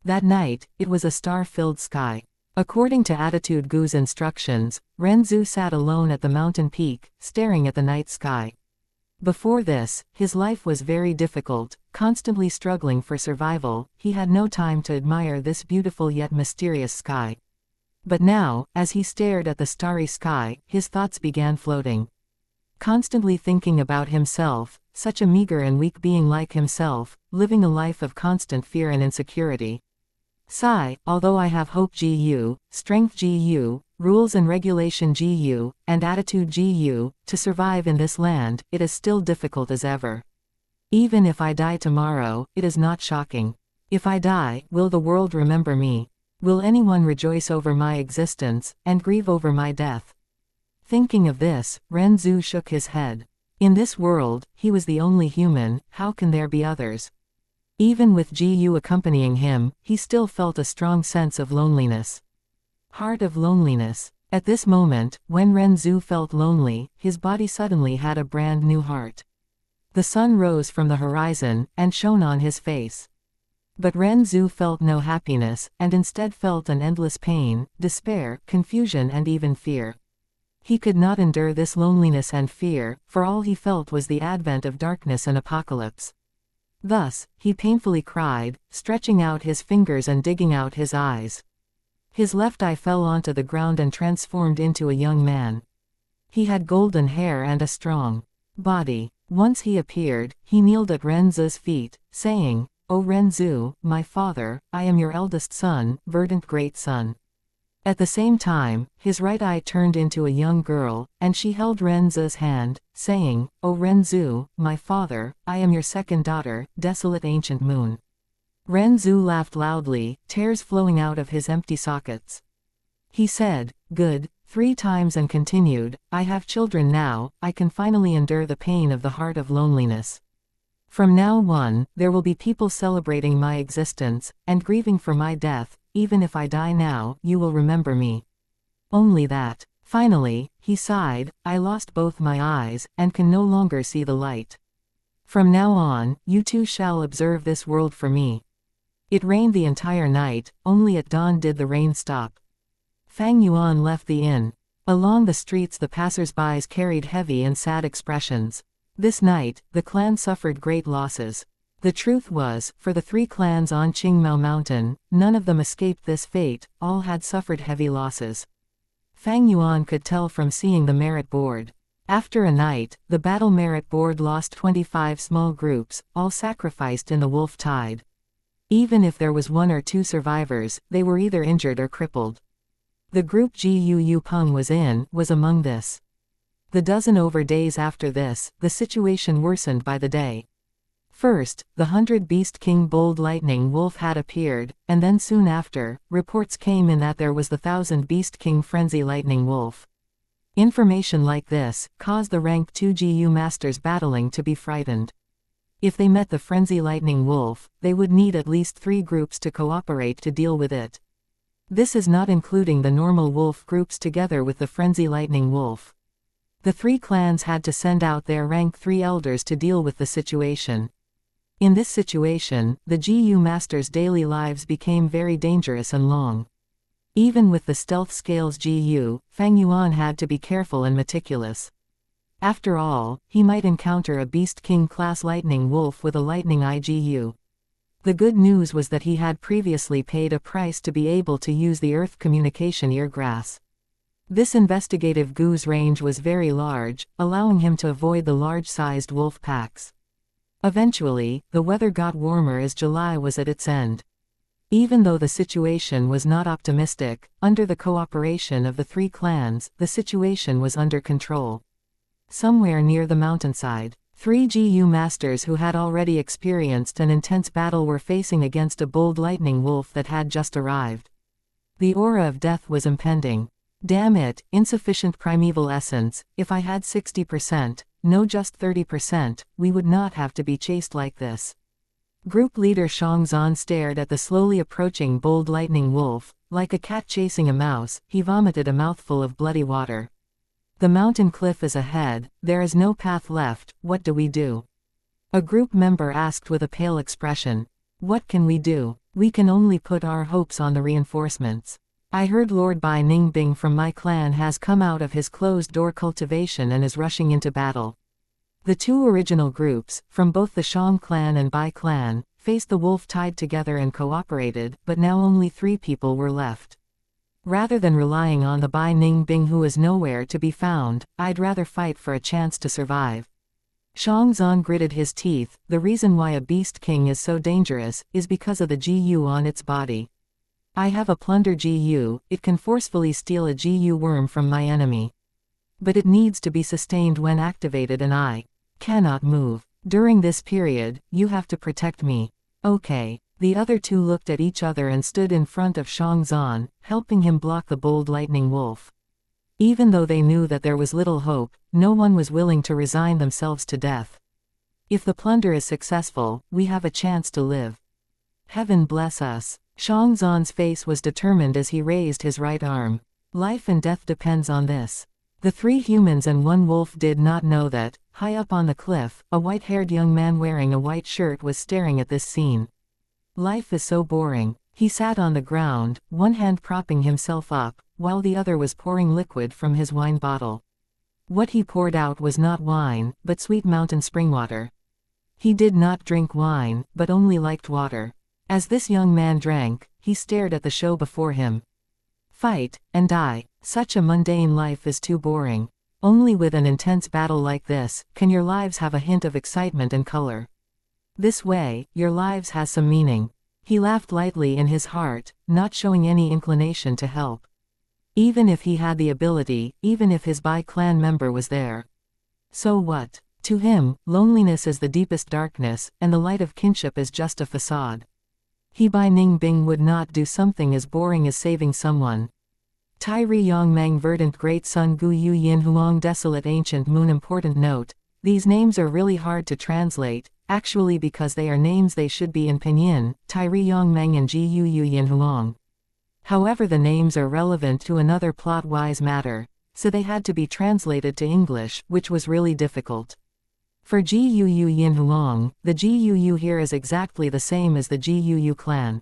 That night, it was a star-filled sky. According to Attitude Gu's instructions, Ren Zhu sat alone at the mountain peak, staring at the night sky. Before this, his life was very difficult, constantly struggling for survival. He had no time to admire this beautiful yet mysterious sky. But now, as he stared at the starry sky, his thoughts began floating. Constantly thinking about himself, such a meager and weak being like himself, living a life of constant fear and insecurity. Sigh, although I have hope Gu, strength Gu, rules and regulation Gu, and attitude Gu, to survive in this land, it is still difficult as ever. Even if I die tomorrow, it is not shocking. If I die, will the world remember me? Will anyone rejoice over my existence, and grieve over my death?" Thinking of this, Ren Zhu shook his head. In this world, he was the only human, how can there be others? Even with Gu accompanying him, he still felt a strong sense of loneliness. Heart of loneliness. At this moment, when Ren Zhu felt lonely, his body suddenly had a brand new heart. The sun rose from the horizon, and shone on his face. But Ren Zhu felt no happiness, and instead felt an endless pain, despair, confusion and even fear. He could not endure this loneliness and fear, for all he felt was the advent of darkness and apocalypse. Thus, he painfully cried, stretching out his fingers and digging out his eyes. His left eye fell onto the ground and transformed into a young man. He had golden hair and a strong body. Once he appeared, he kneeled at Ren Zhu's feet, saying, "O Ren Zhu, my father, I am your eldest son, verdant great son." At the same time, his right eye turned into a young girl, and she held Ren Zhu's hand, saying, "O Ren Zhu, my father, I am your second daughter, desolate ancient moon." Ren Zhu laughed loudly, tears flowing out of his empty sockets. He said, "Good," 3 times and continued, "I have children now, I can finally endure the pain of the heart of loneliness. From now on, there will be people celebrating my existence, and grieving for my death. Even if I die now, you will remember me. Only that." Finally, he sighed, "I lost both my eyes, and can no longer see the light. From now on, you too shall observe this world for me." It rained the entire night, only at dawn did the rain stop. Fang Yuan left the inn. Along the streets the passers-by carried heavy and sad expressions. This night, the clan suffered great losses. The truth was, for the 3 clans on Qingmao Mountain, none of them escaped this fate, all had suffered heavy losses. Fang Yuan could tell from seeing the merit board. After a night, the battle merit board lost 25 small groups, all sacrificed in the wolf tide. Even if there was 1 or 2 survivors, they were either injured or crippled. The group Gu Peng was in, was among this. The dozen over days after this, the situation worsened by the day. First, the 100 Beast King Bold Lightning Wolf had appeared, and then soon after, reports came in that there was the 1000 Beast King Frenzy Lightning Wolf. Information like this caused the rank 2 GU masters battling to be frightened. If they met the frenzy lightning wolf, they would need at least 3 groups to cooperate to deal with it. This is not including the normal wolf groups together with the frenzy lightning wolf. The 3 clans had to send out their rank 3 elders to deal with the situation. In this situation, the GU Master's daily lives became very dangerous and long. Even with the stealth scales GU, Fang Yuan had to be careful and meticulous. After all, he might encounter a Beast King class lightning wolf with a lightning eye GU. The good news was that he had previously paid a price to be able to use the Earth Communication Eargrass. This investigative goose range was very large, allowing him to avoid the large-sized wolf packs. Eventually, the weather got warmer as July was at its end. Even though the situation was not optimistic, under the cooperation of the 3 clans, the situation was under control. Somewhere near the mountainside, 3 GU masters who had already experienced an intense battle were facing against a bold lightning wolf that had just arrived. The aura of death was impending. Damn it, insufficient primeval essence. If I had 60%, no, just 30%, we would not have to be chased like this. Group leader Xianxia stared at the slowly approaching bold lightning wolf. Like a cat chasing a mouse, he vomited a mouthful of bloody water. The mountain cliff is ahead, there is no path left, what do we do? A group member asked with a pale expression. What can we do? We can only put our hopes on the reinforcements. I heard Lord Bai Ningbing from my clan has come out of his closed-door cultivation and is rushing into battle. The 2 original groups, from both the Shang clan and Bai clan, faced the wolf tied together and cooperated, but now only 3 people were left. Rather than relying on the Bai Ningbing who is nowhere to be found, I'd rather fight for a chance to survive. Xianxia gritted his teeth. The reason why a Beast King is so dangerous is because of the GU on its body. I have a plunder GU, it can forcefully steal a GU worm from my enemy. But it needs to be sustained when activated and I cannot move. During this period, you have to protect me. Okay. The other 2 looked at each other and stood in front of Xianxia, helping him block the bold lightning wolf. Even though they knew that there was little hope, no one was willing to resign themselves to death. If the plunder is successful, we have a chance to live. Heaven bless us. Xianxia's face was determined as he raised his right arm. Life and death depends on this. The 3 humans and 1 wolf did not know that, high up on the cliff, a white-haired young man wearing a white shirt was staring at this scene. Life is so boring. He sat on the ground, one hand propping himself up, while the other was pouring liquid from his wine bottle. What he poured out was not wine, but sweet mountain spring water. He did not drink wine, but only liked water. As this young man drank, he stared at the show before him. Fight, and die. Such a mundane life is too boring. Only with an intense battle like this, can your lives have a hint of excitement and color. This way, your lives has some meaning. He laughed lightly in his heart, not showing any inclination to help. Even if he had the ability, even if his Bai clan member was there. So what? To him, loneliness is the deepest darkness, and the light of kinship is just a facade. He Bai Ningbing would not do something as boring as saving someone. Tai Ri Yong Mang Verdant Great Sun Gu Yu Yin Huang Desolate Ancient Moon. Important note, these names are really hard to translate, actually because they are names they should be in pinyin, Tai Ri Yong Mang and Ji Yu Yu Yin Huang. However, the names are relevant to another plot-wise matter, so they had to be translated to English, which was really difficult. For Ji Yu Yu Yin Huang, the Ji Yu Yu here is exactly the same as the Ji Yu Yu clan.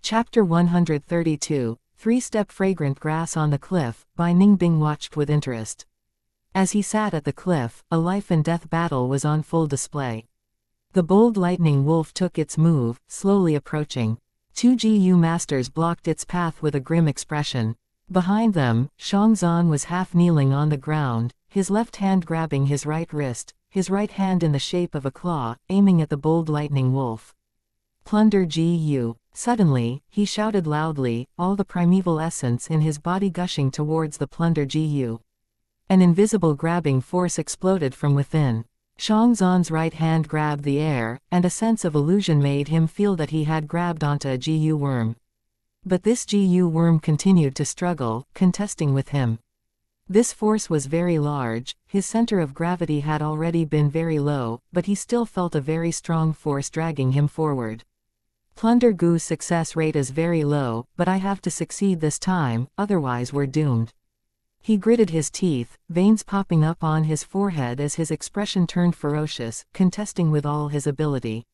Chapter 132, 3-Step Fragrant Grass on the Cliff, by Ningbing watched with interest. As he sat at the cliff, a life-and-death battle was on full display. The bold lightning wolf took its move, slowly approaching. 2 GU masters blocked its path with a grim expression. Behind them, Xianxia was half kneeling on the ground, his left hand grabbing his right wrist, his right hand in the shape of a claw, aiming at the bold lightning wolf. Plunder GU. Suddenly, he shouted loudly, all the primeval essence in his body gushing towards the plunder GU. An invisible grabbing force exploded from within. Xianxia's right hand grabbed the air, and a sense of illusion made him feel that he had grabbed onto a GU worm. But this GU worm continued to struggle, contesting with him. This force was very large, his center of gravity had already been very low, but he still felt a very strong force dragging him forward. Plunder Gu's success rate is very low, but I have to succeed this time, otherwise we're doomed. He gritted his teeth, veins popping up on his forehead as his expression turned ferocious, contesting with all his ability.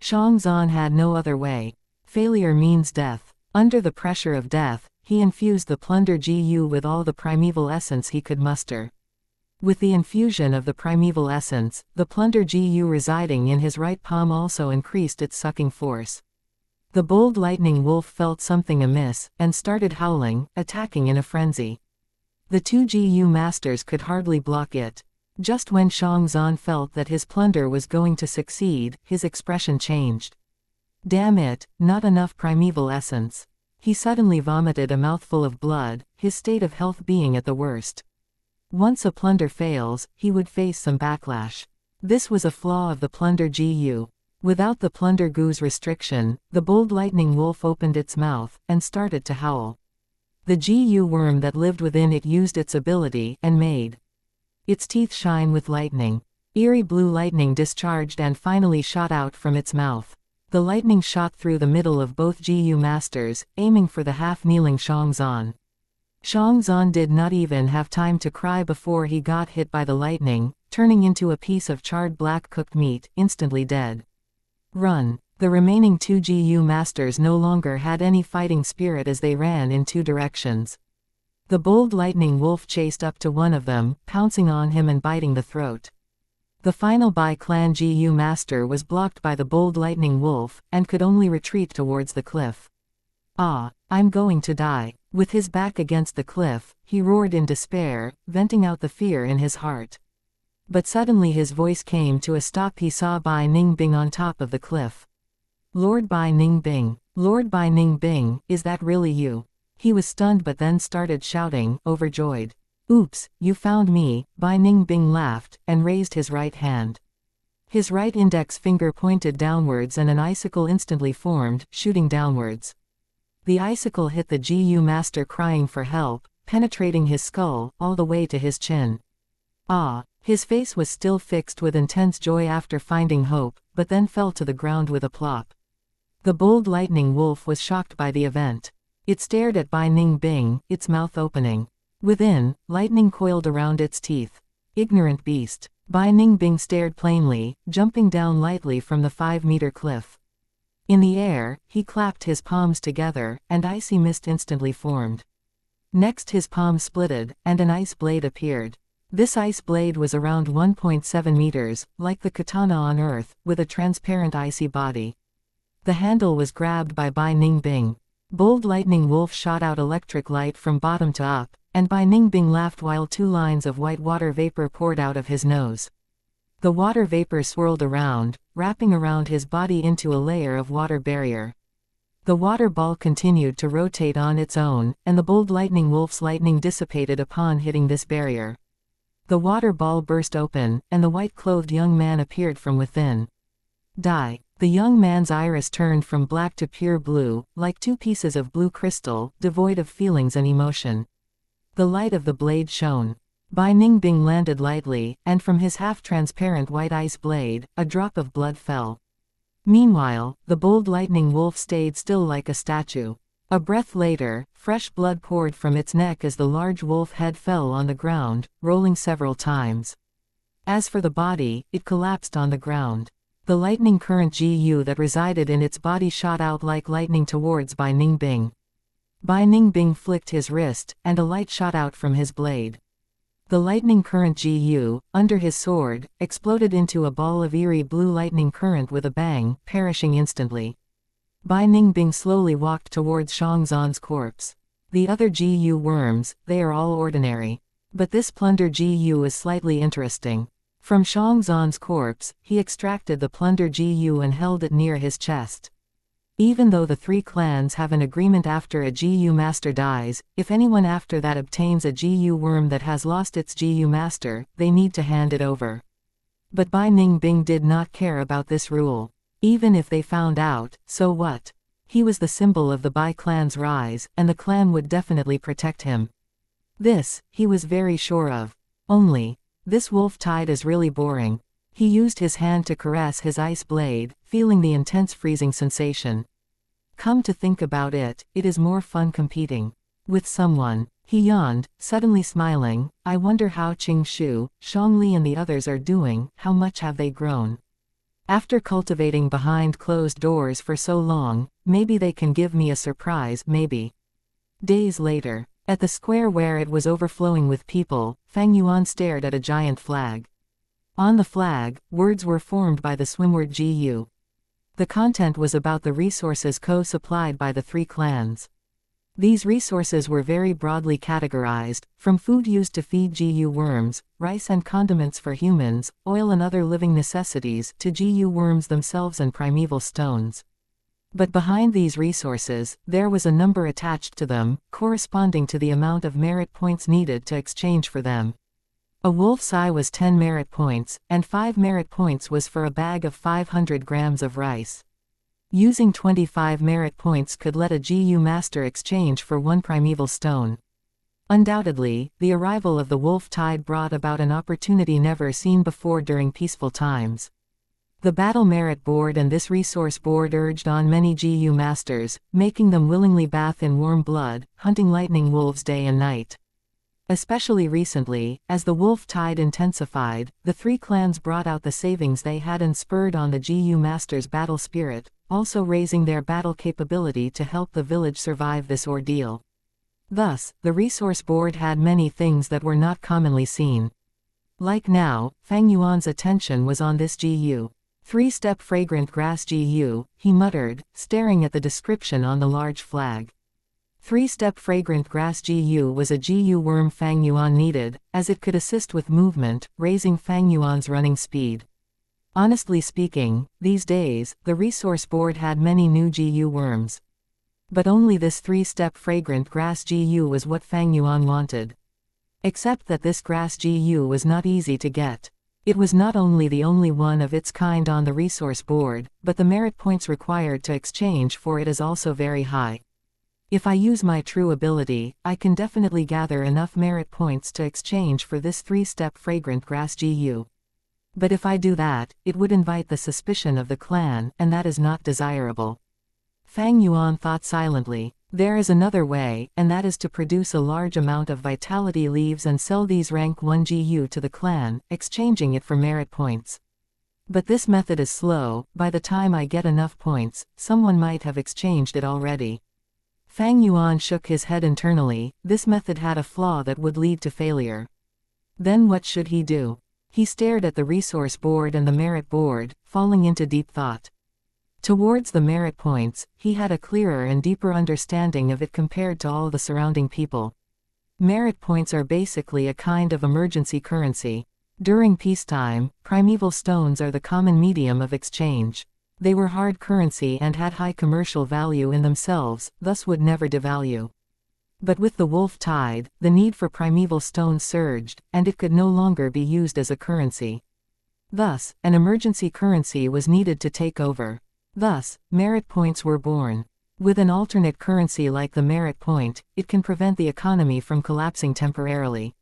Xianxia had no other way. Failure means death. Under the pressure of death, he infused the Plunder Gu with all the primeval essence he could muster. With the infusion of the primeval essence, the Plunder Gu residing in his right palm also increased its sucking force. The bold lightning wolf felt something amiss, and started howling, attacking in a frenzy. The two Gu masters could hardly block it. Just when Xianxia felt that his plunder was going to succeed, his expression changed. Damn it, not enough primeval essence. He suddenly vomited a mouthful of blood, his state of health being at the worst. Once a plunder fails, he would face some backlash. This was a flaw of the Plunder Gu. Without the Plunder Gu's restriction, the bold lightning wolf opened its mouth, and started to howl. The Gu worm that lived within it used its ability, and made its teeth shine with lightning. Eerie blue lightning discharged and finally shot out from its mouth. The lightning shot through the middle of both Gu masters, aiming for the half-kneeling Xianxia. Xianxia did not even have time to cry before he got hit by the lightning, turning into a piece of charred black cooked meat, instantly dead. Run! The remaining two Gu masters no longer had any fighting spirit as they ran in two directions. The bold lightning wolf chased up to one of them, pouncing on him and biting the throat. The final Bai-clan Gu master was blocked by the bold lightning wolf, and could only retreat towards the cliff. Ah, I'm going to die. With his back against the cliff, he roared in despair, venting out the fear in his heart. But suddenly his voice came to a stop. He saw Bai Ningbing on top of the cliff. Lord Bai Ningbing. Lord Bai Ningbing, is that really you? He was stunned but then started shouting, overjoyed. Oops, you found me, Bai Ningbing laughed, and raised his right hand. His right index finger pointed downwards and an icicle instantly formed, shooting downwards. The icicle hit the Gu master crying for help, penetrating his skull, all the way to his chin. Ah! His face was still fixed with intense joy after finding hope, but then fell to the ground with a plop. The bold lightning wolf was shocked by the event. It stared at Bai Ningbing, its mouth opening. Within, lightning coiled around its teeth. Ignorant beast. Bai Ningbing stared plainly, jumping down lightly from the 5-meter cliff. In the air, he clapped his palms together, and icy mist instantly formed. Next his palm splitted, and an ice blade appeared. This ice blade was around 1.7 meters, like the katana on Earth, with a transparent icy body. The handle was grabbed by Bai Ningbing. Bold lightning wolf shot out electric light from bottom to up, and Bai Ningbing laughed while 2 lines of white water vapor poured out of his nose. The water vapor swirled around, wrapping around his body into a layer of water barrier. The water ball continued to rotate on its own, and the bold lightning wolf's lightning dissipated upon hitting this barrier. The water ball burst open, and the white-clothed young man appeared from within. Die. The young man's iris turned from black to pure blue, like 2 pieces of blue crystal, devoid of feelings and emotion. The light of the blade shone. Bai Ningbing landed lightly, and from his half-transparent white ice blade, a drop of blood fell. Meanwhile, the bold lightning wolf stayed still like a statue. A breath later, fresh blood poured from its neck as the large wolf head fell on the ground, rolling several times. As for the body, it collapsed on the ground. The lightning current Gu that resided in its body shot out like lightning towards Bai Ningbing. Bai Ningbing flicked his wrist, and a light shot out from his blade. The lightning current Gu, under his sword, exploded into a ball of eerie blue lightning current with a bang, perishing instantly. Bai Ningbing slowly walked towards Xianxia's corpse. The other Gu worms, they are all ordinary. But this Plunder Gu is slightly interesting. From Xianxia's corpse, he extracted the Plunder Gu and held it near his chest. Even though the 3 clans have an agreement after a Gu master dies, if anyone after that obtains a Gu worm that has lost its Gu master, they need to hand it over. But Bai Ningbing did not care about this rule. Even if they found out, so what? He was the symbol of the Bai clan's rise, and the clan would definitely protect him. This, he was very sure of. Only, this wolf tide is really boring. He used his hand to caress his ice blade, feeling the intense freezing sensation. Come to think about it, it is more fun competing with someone. He yawned, suddenly smiling. I wonder how Qingshu, Shangli and the others are doing, how much have they grown? After cultivating behind closed doors for so long, maybe they can give me a surprise, maybe. Days later, at the square where it was overflowing with people, Fang Yuan stared at a giant flag. On the flag, words were formed by the swimword GU. The content was about the resources co-supplied by the three clans. These resources were very broadly categorized, from food used to feed GU worms, rice and condiments for humans, oil and other living necessities, to GU worms themselves and primeval stones. But behind these resources, there was a number attached to them, corresponding to the amount of merit points needed to exchange for them. A wolf's eye was 10 merit points, and 5 merit points was for a bag of 500 grams of rice. Using 25 merit points could let a GU master exchange for 1 primeval stone. Undoubtedly, the arrival of the wolf tide brought about an opportunity never seen before during peaceful times. The Battle Merit Board and this Resource Board urged on many GU masters, making them willingly bathe in warm blood, hunting lightning wolves day and night. Especially recently, as the wolf tide intensified, the three clans brought out the savings they had and spurred on the GU masters' battle spirit, also raising their battle capability to help the village survive this ordeal. Thus, the resource board had many things that were not commonly seen. Like now, Fang Yuan's attention was on this GU. 3-step fragrant grass GU, he muttered, staring at the description on the large flag. 3-step fragrant grass GU was a GU worm Fang Yuan needed, as it could assist with movement, raising Fang Yuan's running speed. Honestly speaking, these days, the resource board had many new GU worms. But only this 3-step fragrant grass GU was what Fang Yuan wanted. Except that this grass GU was not easy to get. It was not only the only one of its kind on the resource board, but the merit points required to exchange for it is also very high. If I use my true ability, I can definitely gather enough merit points to exchange for this 3-step fragrant grass GU. But if I do that, it would invite the suspicion of the clan, and that is not desirable. Fang Yuan thought silently. There is another way, and that is to produce a large amount of vitality leaves and sell these rank 1 GU to the clan, exchanging it for merit points. But this method is slow. By the time I get enough points, someone might have exchanged it already. Fang Yuan shook his head internally. This method had a flaw that would lead to failure. Then what should he do? He stared at the resource board and the merit board, falling into deep thought. Towards the merit points, he had a clearer and deeper understanding of it compared to all the surrounding people. Merit points are basically a kind of emergency currency. During peacetime, primeval stones are the common medium of exchange. They were hard currency and had high commercial value in themselves, thus would never devalue. But with the wolf tide, the need for primeval stones surged, and it could no longer be used as a currency. Thus, an emergency currency was needed to take over. Thus, merit points were born. With an alternate currency like the merit point, it can prevent the economy from collapsing temporarily.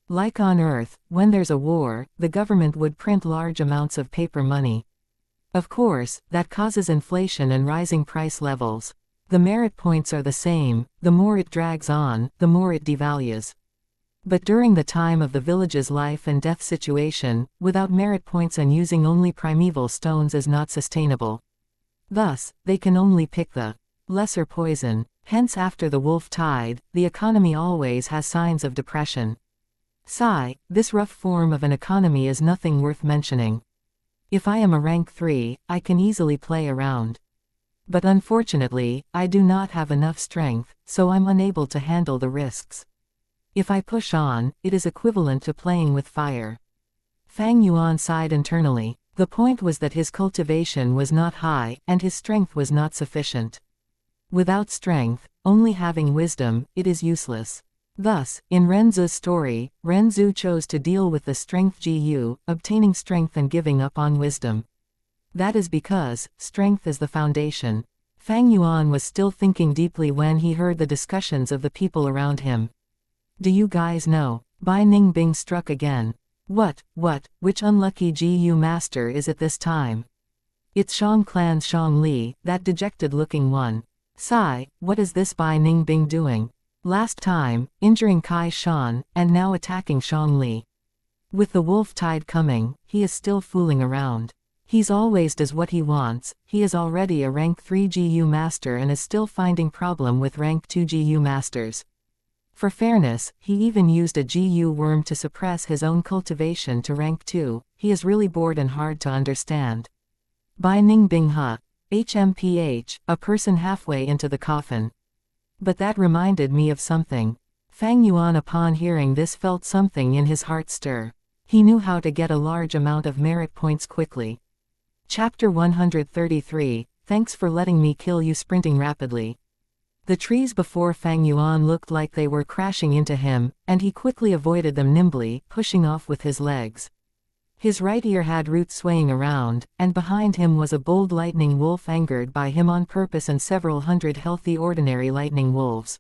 Like on Earth, when there's a war, the government would print large amounts of paper money. Of course, that causes inflation and rising price levels. The merit points are the same. The more it drags on, the more it devalues. But during the time of the village's life and death situation, without merit points and using only primeval stones is not sustainable. Thus, they can only pick the lesser poison. Hence after the wolf tide, the economy always has signs of depression. Sigh, this rough form of an economy is nothing worth mentioning. If I am a rank 3, I can easily play around. But unfortunately, I do not have enough strength, so I'm unable to handle the risks. If I push on, it is equivalent to playing with fire. Fang Yuan sighed internally. The point was that his cultivation was not high, and his strength was not sufficient. Without strength, only having wisdom, it is useless. Thus, in Renzu's story, Renzu chose to deal with the strength GU, obtaining strength and giving up on wisdom. That is because, strength is the foundation. Fang Yuan was still thinking deeply when he heard the discussions of the people around him. Do you guys know? Bai Ningbing struck again. What, which unlucky GU master is it this time? It's Shang Clan's Shang Li, that dejected-looking one. Sigh, what is this Bai Ningbing doing? Last time, injuring Kai Shan, and now attacking Shang Li. With the wolf tide coming, he is still fooling around. He's always does what he wants. He is already a rank 3 GU master and is still finding problem with rank 2 GU masters. For fairness, he even used a GU worm to suppress his own cultivation to rank 2. He is really bored and hard to understand. Bai Ningbing HMPH, a person halfway into the coffin. But that reminded me of something. Fang Yuan upon hearing this felt something in his heart stir. He knew how to get a large amount of merit points quickly. Chapter 133, Thanks for letting me kill you sprinting rapidly. The trees before Fang Yuan looked like they were crashing into him, and he quickly avoided them nimbly, pushing off with his legs. His right ear had roots swaying around, and behind him was a bold lightning wolf angered by him on purpose and several hundred healthy ordinary lightning wolves.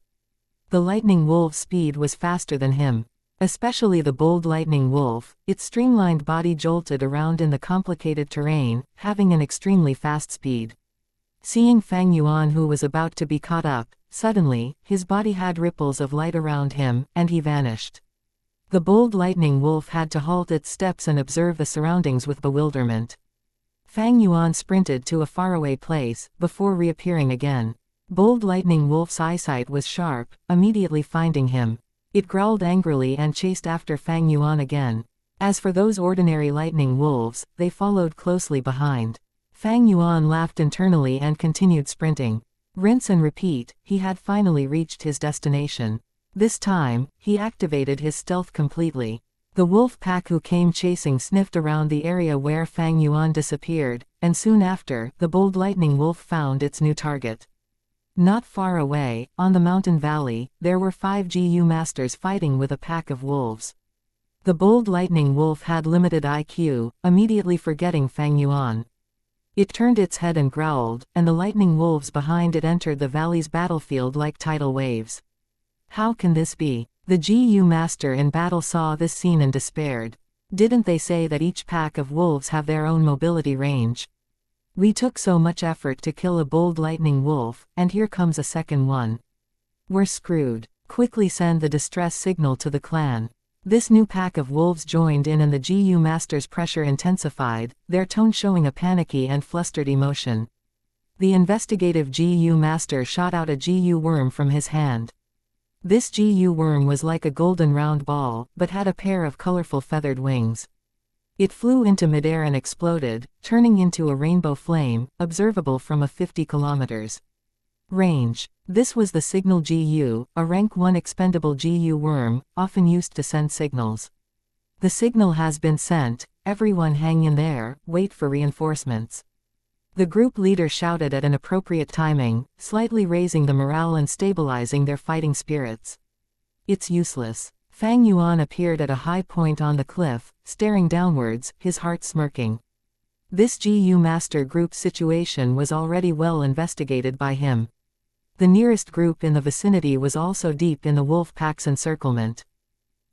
The lightning wolf's speed was faster than him. Especially the bold lightning wolf, its streamlined body jolted around in the complicated terrain, having an extremely fast speed. Seeing Fang Yuan who was about to be caught up, suddenly, his body had ripples of light around him, and he vanished. The bold lightning wolf had to halt its steps and observe the surroundings with bewilderment. Fang Yuan sprinted to a faraway place, before reappearing again. Bold lightning wolf's eyesight was sharp, immediately finding him. It growled angrily and chased after Fang Yuan again. As for those ordinary lightning wolves, they followed closely behind. Fang Yuan laughed internally and continued sprinting. Rinse and repeat, he had finally reached his destination. This time, he activated his stealth completely. The wolf pack who came chasing sniffed around the area where Fang Yuan disappeared, and soon after, the bold lightning wolf found its new target. Not far away, on the mountain valley, there were 5 GU masters fighting with a pack of wolves. The bold lightning wolf had limited IQ, immediately forgetting Fang Yuan. It turned its head and growled, and the lightning wolves behind it entered the valley's battlefield like tidal waves. How can this be? The GU master in battle saw this scene and despaired. Didn't they say that each pack of wolves have their own mobility range? We took so much effort to kill a bold lightning wolf, and here comes a second one. We're screwed. Quickly send the distress signal to the clan. This new pack of wolves joined in and the GU master's pressure intensified, their tone showing a panicky and flustered emotion. The investigative GU master shot out a GU worm from his hand. This GU worm was like a golden round ball, but had a pair of colorful feathered wings. It flew into midair and exploded, turning into a rainbow flame, observable from a 50 kilometers range. This was the signal GU, a rank 1 expendable GU worm, often used to send signals. The signal has been sent, everyone hang in there, wait for reinforcements. The group leader shouted at an appropriate timing, slightly raising the morale and stabilizing their fighting spirits. It's useless. Fang Yuan appeared at a high point on the cliff, staring downwards, his heart smirking. This GU master group's situation was already well investigated by him. The nearest group in the vicinity was also deep in the wolf pack's encirclement.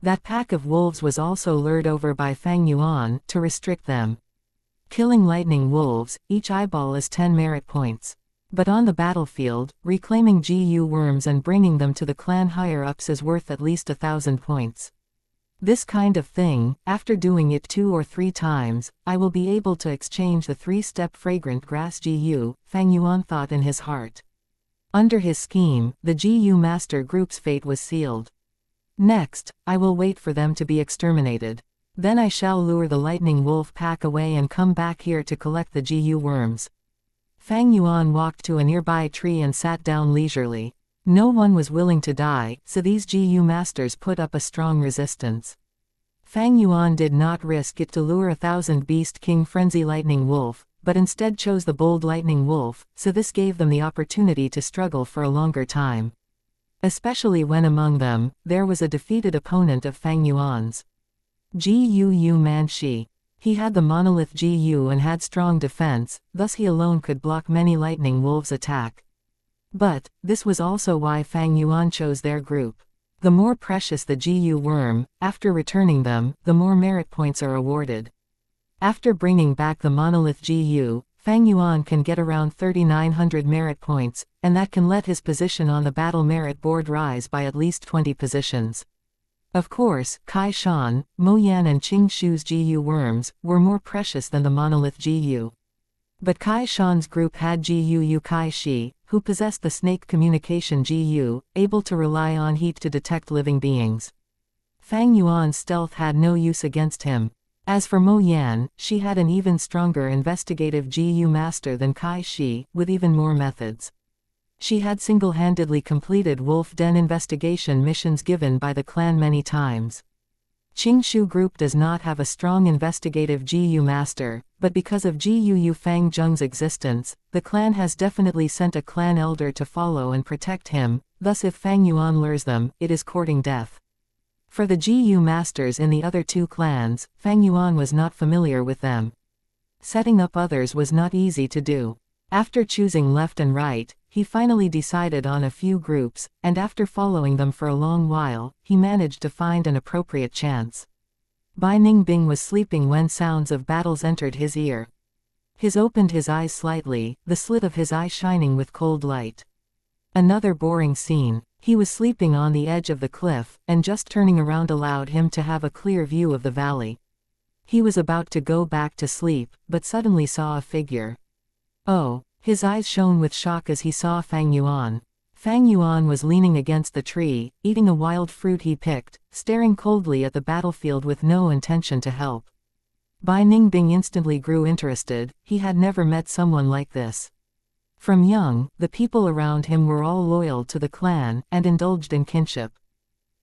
That pack of wolves was also lured over by Fang Yuan, to restrict them. Killing lightning wolves, each eyeball is 10 merit points. But on the battlefield, reclaiming GU worms and bringing them to the clan higher-ups is worth at least 1,000 points. This kind of thing, after doing it 2 or 3 times, I will be able to exchange the 3-step fragrant grass GU, Fang Yuan thought in his heart. Under his scheme, the GU master group's fate was sealed. Next, I will wait for them to be exterminated. Then I shall lure the lightning wolf pack away and come back here to collect the GU worms. Fang Yuan walked to a nearby tree and sat down leisurely. No one was willing to die, so these GU masters put up a strong resistance. Fang Yuan did not risk it to lure 1,000 Beast King Frenzy Lightning Wolf, but instead chose the bold Lightning Wolf, so this gave them the opportunity to struggle for a longer time. Especially when among them, there was a defeated opponent of Fang Yuan's. Gu Manshi. He had the monolith GU and had strong defense, thus he alone could block many Lightning Wolves' attack. But, this was also why Fang Yuan chose their group. The more precious the GU worm, after returning them, the more merit points are awarded. After bringing back the monolith GU, Fang Yuan can get around 3,900 merit points, and that can let his position on the battle merit board rise by at least 20 positions. Of course, Kai Shan, Mo Yan and Qing Shu's GU worms were more precious than the monolith GU. But Kai Shan's group had GU Yu Kai Shi, who possessed the snake communication GU, able to rely on heat to detect living beings. Fang Yuan's stealth had no use against him. As for Mo Yan, she had an even stronger investigative GU master than Kai Shi, with even more methods. She had single-handedly completed Wolf Den investigation missions given by the clan many times. Qing Shu group does not have a strong investigative GU master, but because of GU Yu Fang Zheng's existence, the clan has definitely sent a clan elder to follow and protect him, thus if Fang Yuan lures them, it is courting death. For the GU masters in the other two clans, Fang Yuan was not familiar with them. Setting up others was not easy to do. After choosing left and right, he finally decided on a few groups, and after following them for a long while, he managed to find an appropriate chance. Bai Ningbing was sleeping when sounds of battles entered his ear. He opened his eyes slightly, the slit of his eye shining with cold light. Another boring scene. He was sleeping on the edge of the cliff, and just turning around allowed him to have a clear view of the valley. He was about to go back to sleep, but suddenly saw a figure. Oh! His eyes shone with shock as he saw Fang Yuan. Fang Yuan was leaning against the tree, eating a wild fruit he picked, staring coldly at the battlefield with no intention to help. Bai Ningbing instantly grew interested. He had never met someone like this. From young, the people around him were all loyal to the clan, and indulged in kinship.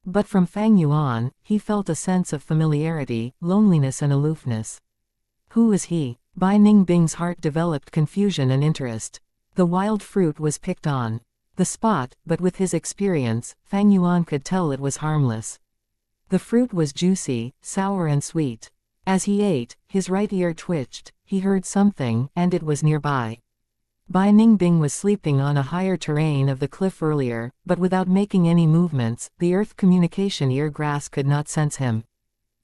But from Fang Yuan, he felt a sense of familiarity, loneliness and aloofness. Who is he? Bai Ningbing's heart developed confusion and interest. The wild fruit was picked on the spot, but with his experience, Fang Yuan could tell it was harmless. The fruit was juicy, sour and sweet. As he ate, his right ear twitched. He heard something, and it was nearby. Bai Ningbing was sleeping on a higher terrain of the cliff earlier, but without making any movements, the earth communication ear grass could not sense him.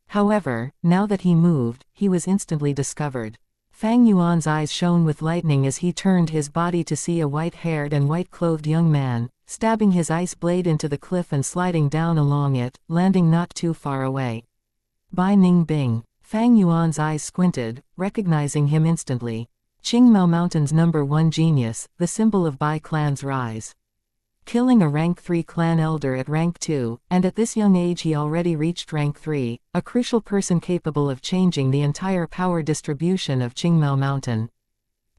However, now that he moved, he was instantly discovered. Fang Yuan's eyes shone with lightning as he turned his body to see a white-haired and white-clothed young man, stabbing his ice blade into the cliff and sliding down along it, landing not too far away. Bai Ningbing. Fang Yuan's eyes squinted, recognizing him instantly. Qingmao Mountain's #1 genius, the symbol of Bai clan's rise. Killing a rank 3 clan elder at rank 2, and at this young age he already reached rank 3, a crucial person capable of changing the entire power distribution of Qingmao Mountain.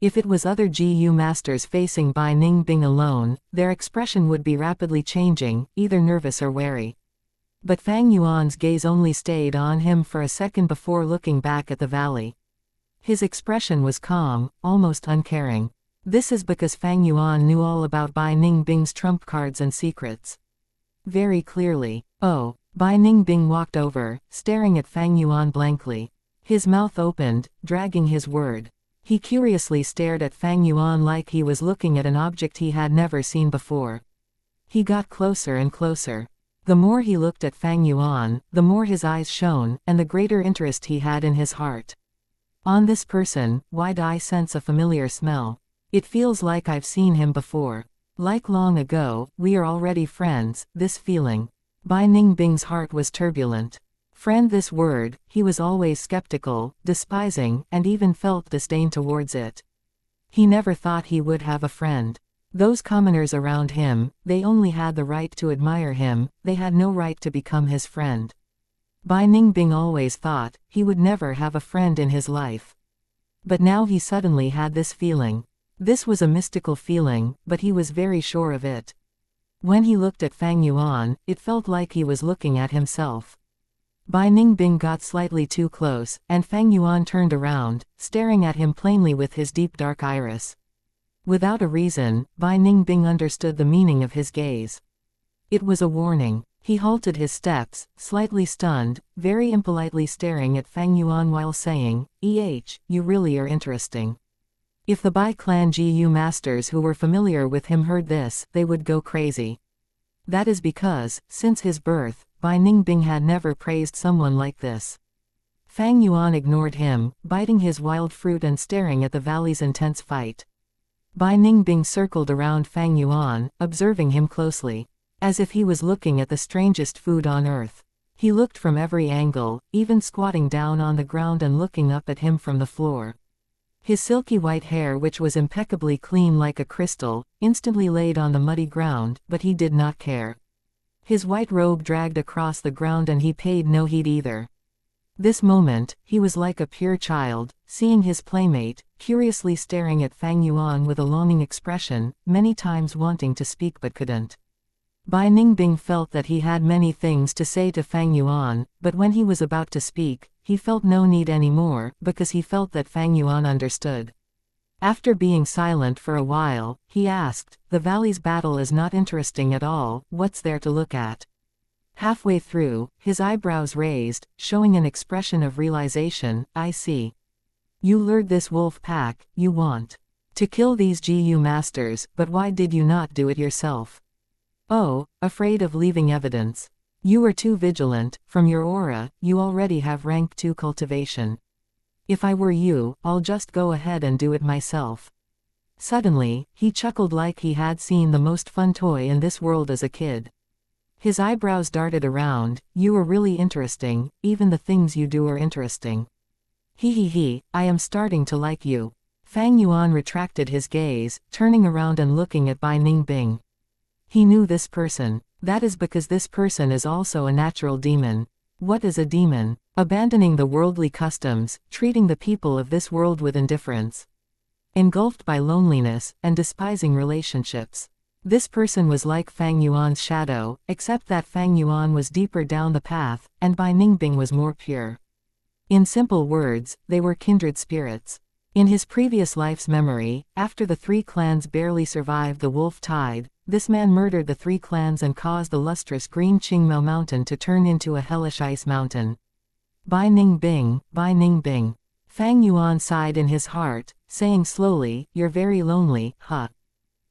If it was other GU masters facing Bai Ningbing alone, their expression would be rapidly changing, either nervous or wary. But Fang Yuan's gaze only stayed on him for a second before looking back at the valley. His expression was calm, almost uncaring. This is because Fang Yuan knew all about Bai Ningbing's trump cards and secrets. Very clearly. Oh! Bai Ningbing walked over, staring at Fang Yuan blankly. His mouth opened, dragging his word. He curiously stared at Fang Yuan like he was looking at an object he had never seen before. He got closer and closer. The more he looked at Fang Yuan, the more his eyes shone, and the greater interest he had in his heart. On this person, why do I sense a familiar smell? It feels like I've seen him before. Like long ago, we are already friends, this feeling. Bai Ningbing's heart was turbulent. Friend, this word, he was always skeptical, despising, and even felt disdain towards it. He never thought he would have a friend. Those commoners around him, they only had the right to admire him, they had no right to become his friend. Bai Ningbing always thought he would never have a friend in his life. But now he suddenly had this feeling. This was a mystical feeling, but he was very sure of it. When he looked at Fang Yuan, it felt like he was looking at himself. Bai Ningbing got slightly too close, and Fang Yuan turned around, staring at him plainly with his deep dark iris. Without a reason, Bai Ningbing understood the meaning of his gaze. It was a warning. He halted his steps, slightly stunned, very impolitely staring at Fang Yuan while saying, you really are interesting." If the Bai clan GU masters who were familiar with him heard this, they would go crazy. That is because, since his birth, Bai Ningbing had never praised someone like this. Fang Yuan ignored him, biting his wild fruit and staring at the valley's intense fight. Bai Ningbing circled around Fang Yuan, observing him closely. As if he was looking at the strangest food on earth. He looked from every angle, even squatting down on the ground and looking up at him from the floor. His silky white hair, which was impeccably clean like a crystal, instantly laid on the muddy ground, but he did not care. His white robe dragged across the ground and he paid no heed either. This moment, he was like a pure child, seeing his playmate, curiously staring at Fang Yuan with a longing expression, many times wanting to speak but couldn't. Bai Ningbing felt that he had many things to say to Fang Yuan, but when he was about to speak, he felt no need anymore, because he felt that Fang Yuan understood. After being silent for a while, he asked, "The valley's battle is not interesting at all, what's there to look at?" Halfway through, his eyebrows raised, showing an expression of realization. "I see. You lured this wolf pack, you want to kill these GU masters, but why did you not do it yourself?" "Oh, afraid of leaving evidence. You were too vigilant, from your aura, you already have rank 2 cultivation. If I were you, I'll just go ahead and do it myself." Suddenly, he chuckled like he had seen the most fun toy in this world as a kid. His eyebrows darted around. "You are really interesting, even the things you do are interesting. He, I am starting to like you." Fang Yuan retracted his gaze, turning around and looking at Bai Ningbing. He knew this person. That is because this person is also a natural demon. What is a demon? Abandoning the worldly customs, treating the people of this world with indifference. Engulfed by loneliness, and despising relationships. This person was like Fang Yuan's shadow, except that Fang Yuan was deeper down the path, and Bai Ningbing was more pure. In simple words, they were kindred spirits. In his previous life's memory, after the 3 clans barely survived the wolf tide, this man murdered the 3 clans and caused the lustrous green Qingmao mountain to turn into a hellish ice mountain. Bai Ningbing, Bai Ningbing. Fang Yuan sighed in his heart, saying slowly, "You're very lonely, huh?"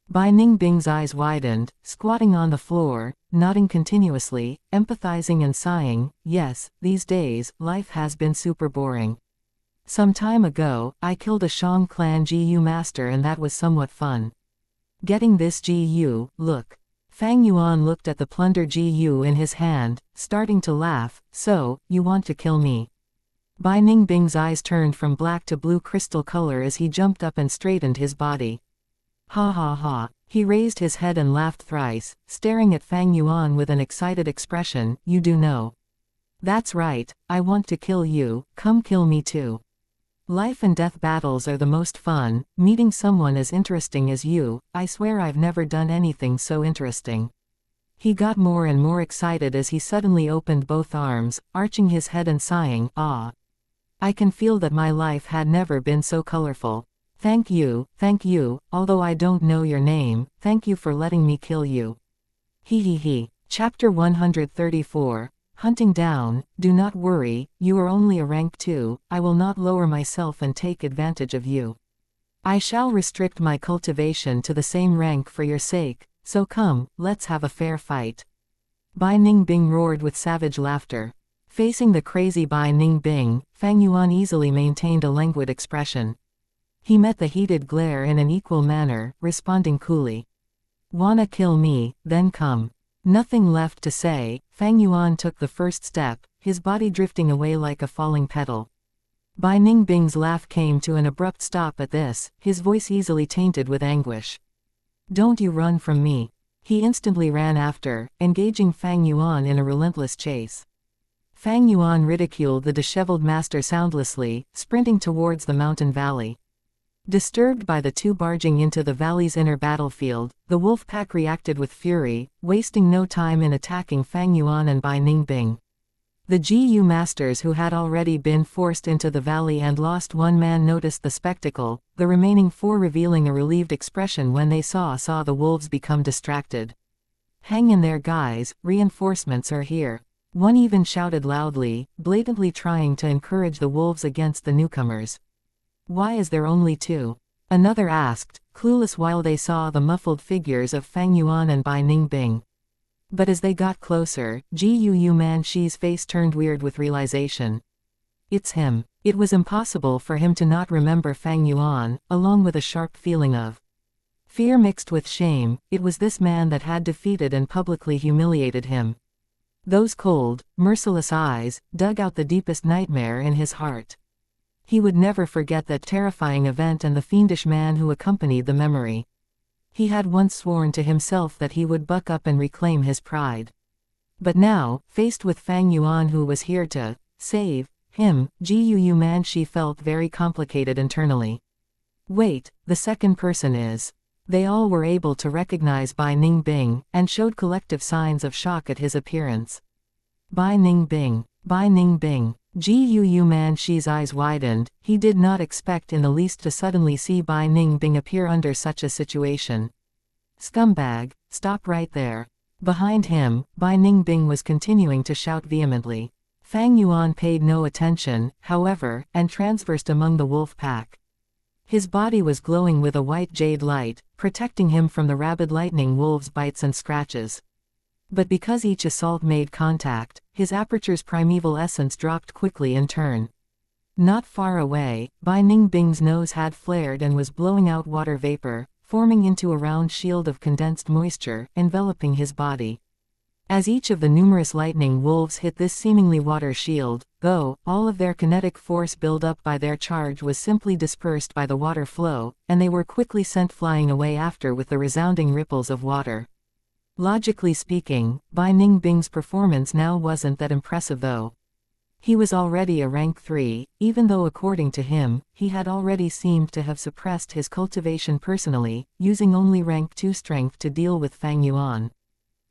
Bai Ningbing's eyes widened, squatting on the floor, nodding continuously, empathizing and sighing. "Yes, these days, life has been super boring. Some time ago, I killed a Shang clan GU master and that was somewhat fun. Getting this GU, look." Fang Yuan looked at the plunder GU in his hand, starting to laugh. "So, you want to kill me?" Bai Ningbing's eyes turned from black to blue crystal color as he jumped up and straightened his body. "Ha ha ha." He raised his head and laughed thrice, staring at Fang Yuan with an excited expression. "You do know." "That's right, I want to kill you, come kill me too. Life and death battles are the most fun, meeting someone as interesting as you, I swear I've never done anything so interesting." He got more and more excited as he suddenly opened both arms, arching his head and sighing, "Ah. I can feel that my life had never been so colorful. Thank you, although I don't know your name, thank you for letting me kill you." He. Chapter 134. Hunting down. "Do not worry, you are only a rank 2, I will not lower myself and take advantage of you. I shall restrict my cultivation to the same rank for your sake, so come, let's have a fair fight." Bai Ningbing roared with savage laughter. Facing the crazy Bai Ningbing, Fang Yuan easily maintained a languid expression. He met the heated glare in an equal manner, responding coolly. "Wanna kill me, then come." Nothing left to say, Fang Yuan took the first step, his body drifting away like a falling petal. Bai Ningbing's laugh came to an abrupt stop at this, his voice easily tainted with anguish. "Don't you run from me." He instantly ran after, engaging Fang Yuan in a relentless chase. Fang Yuan ridiculed the disheveled master soundlessly, sprinting towards the mountain valley. Disturbed by the 2 barging into the valley's inner battlefield, the wolf pack reacted with fury, wasting no time in attacking Fang Yuan and Bai Ningbing. The GU masters who had already been forced into the valley and lost 1 man noticed the spectacle, the remaining 4 revealing a relieved expression when they saw the wolves become distracted. "Hang in there guys, reinforcements are here." One even shouted loudly, blatantly trying to encourage the wolves against the newcomers. "Why is there only 2? Another asked, clueless while they saw the muffled figures of Fang Yuan and Bai Ningbing. But as they got closer, Gu Manxi's face turned weird with realization. It's him. It was impossible for him to not remember Fang Yuan, along with a sharp feeling of fear mixed with shame. It was this man that had defeated and publicly humiliated him. Those cold, merciless eyes dug out the deepest nightmare in his heart. He would never forget that terrifying event and the fiendish man who accompanied the memory. He had once sworn to himself that he would buck up and reclaim his pride. But now, faced with Fang Yuan who was here to save him, Gu Manxi felt very complicated internally. Wait, the second person is. They all were able to recognize Bai Ningbing, and showed collective signs of shock at his appearance. Bai Ningbing. Bai Ningbing. Gu Manxi's eyes widened. He did not expect in the least to suddenly see Bai Ningbing appear under such a situation. Scumbag, stop right there. Behind him, Bai Ningbing was continuing to shout vehemently. Fang Yuan paid no attention, however, and transversed among the wolf pack. His body was glowing with a white jade light, protecting him from the rabid lightning wolves' bites and scratches. But because each assault made contact, his aperture's primeval essence dropped quickly in turn. Not far away, Bai Ningbing's nose had flared and was blowing out water vapor, forming into a round shield of condensed moisture, enveloping his body. As each of the numerous lightning wolves hit this seemingly water shield, though, all of their kinetic force built up by their charge was simply dispersed by the water flow, and they were quickly sent flying away after with the resounding ripples of water. Logically speaking, Bai Ningbing's performance now wasn't that impressive though. He was already a rank 3, even though according to him, he had already seemed to have suppressed his cultivation personally, using only rank 2 strength to deal with Fang Yuan.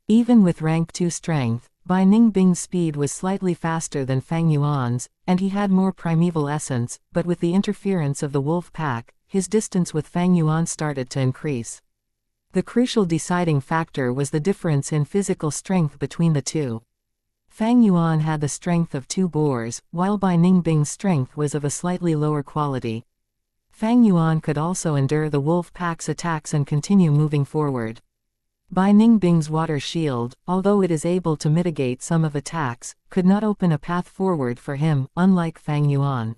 Even with rank 2 strength, Bai Ningbing's speed was slightly faster than Fang Yuan's, and he had more primeval essence, but with the interference of the wolf pack, his distance with Fang Yuan started to increase. The crucial deciding factor was the difference in physical strength between the two. Fang Yuan had the strength of 2 boars, while Bai Ningbing's strength was of a slightly lower quality. Fang Yuan could also endure the wolf pack's attacks and continue moving forward. Bai Ningbing's water shield, although it is able to mitigate some of attacks, could not open a path forward for him, unlike Fang Yuan.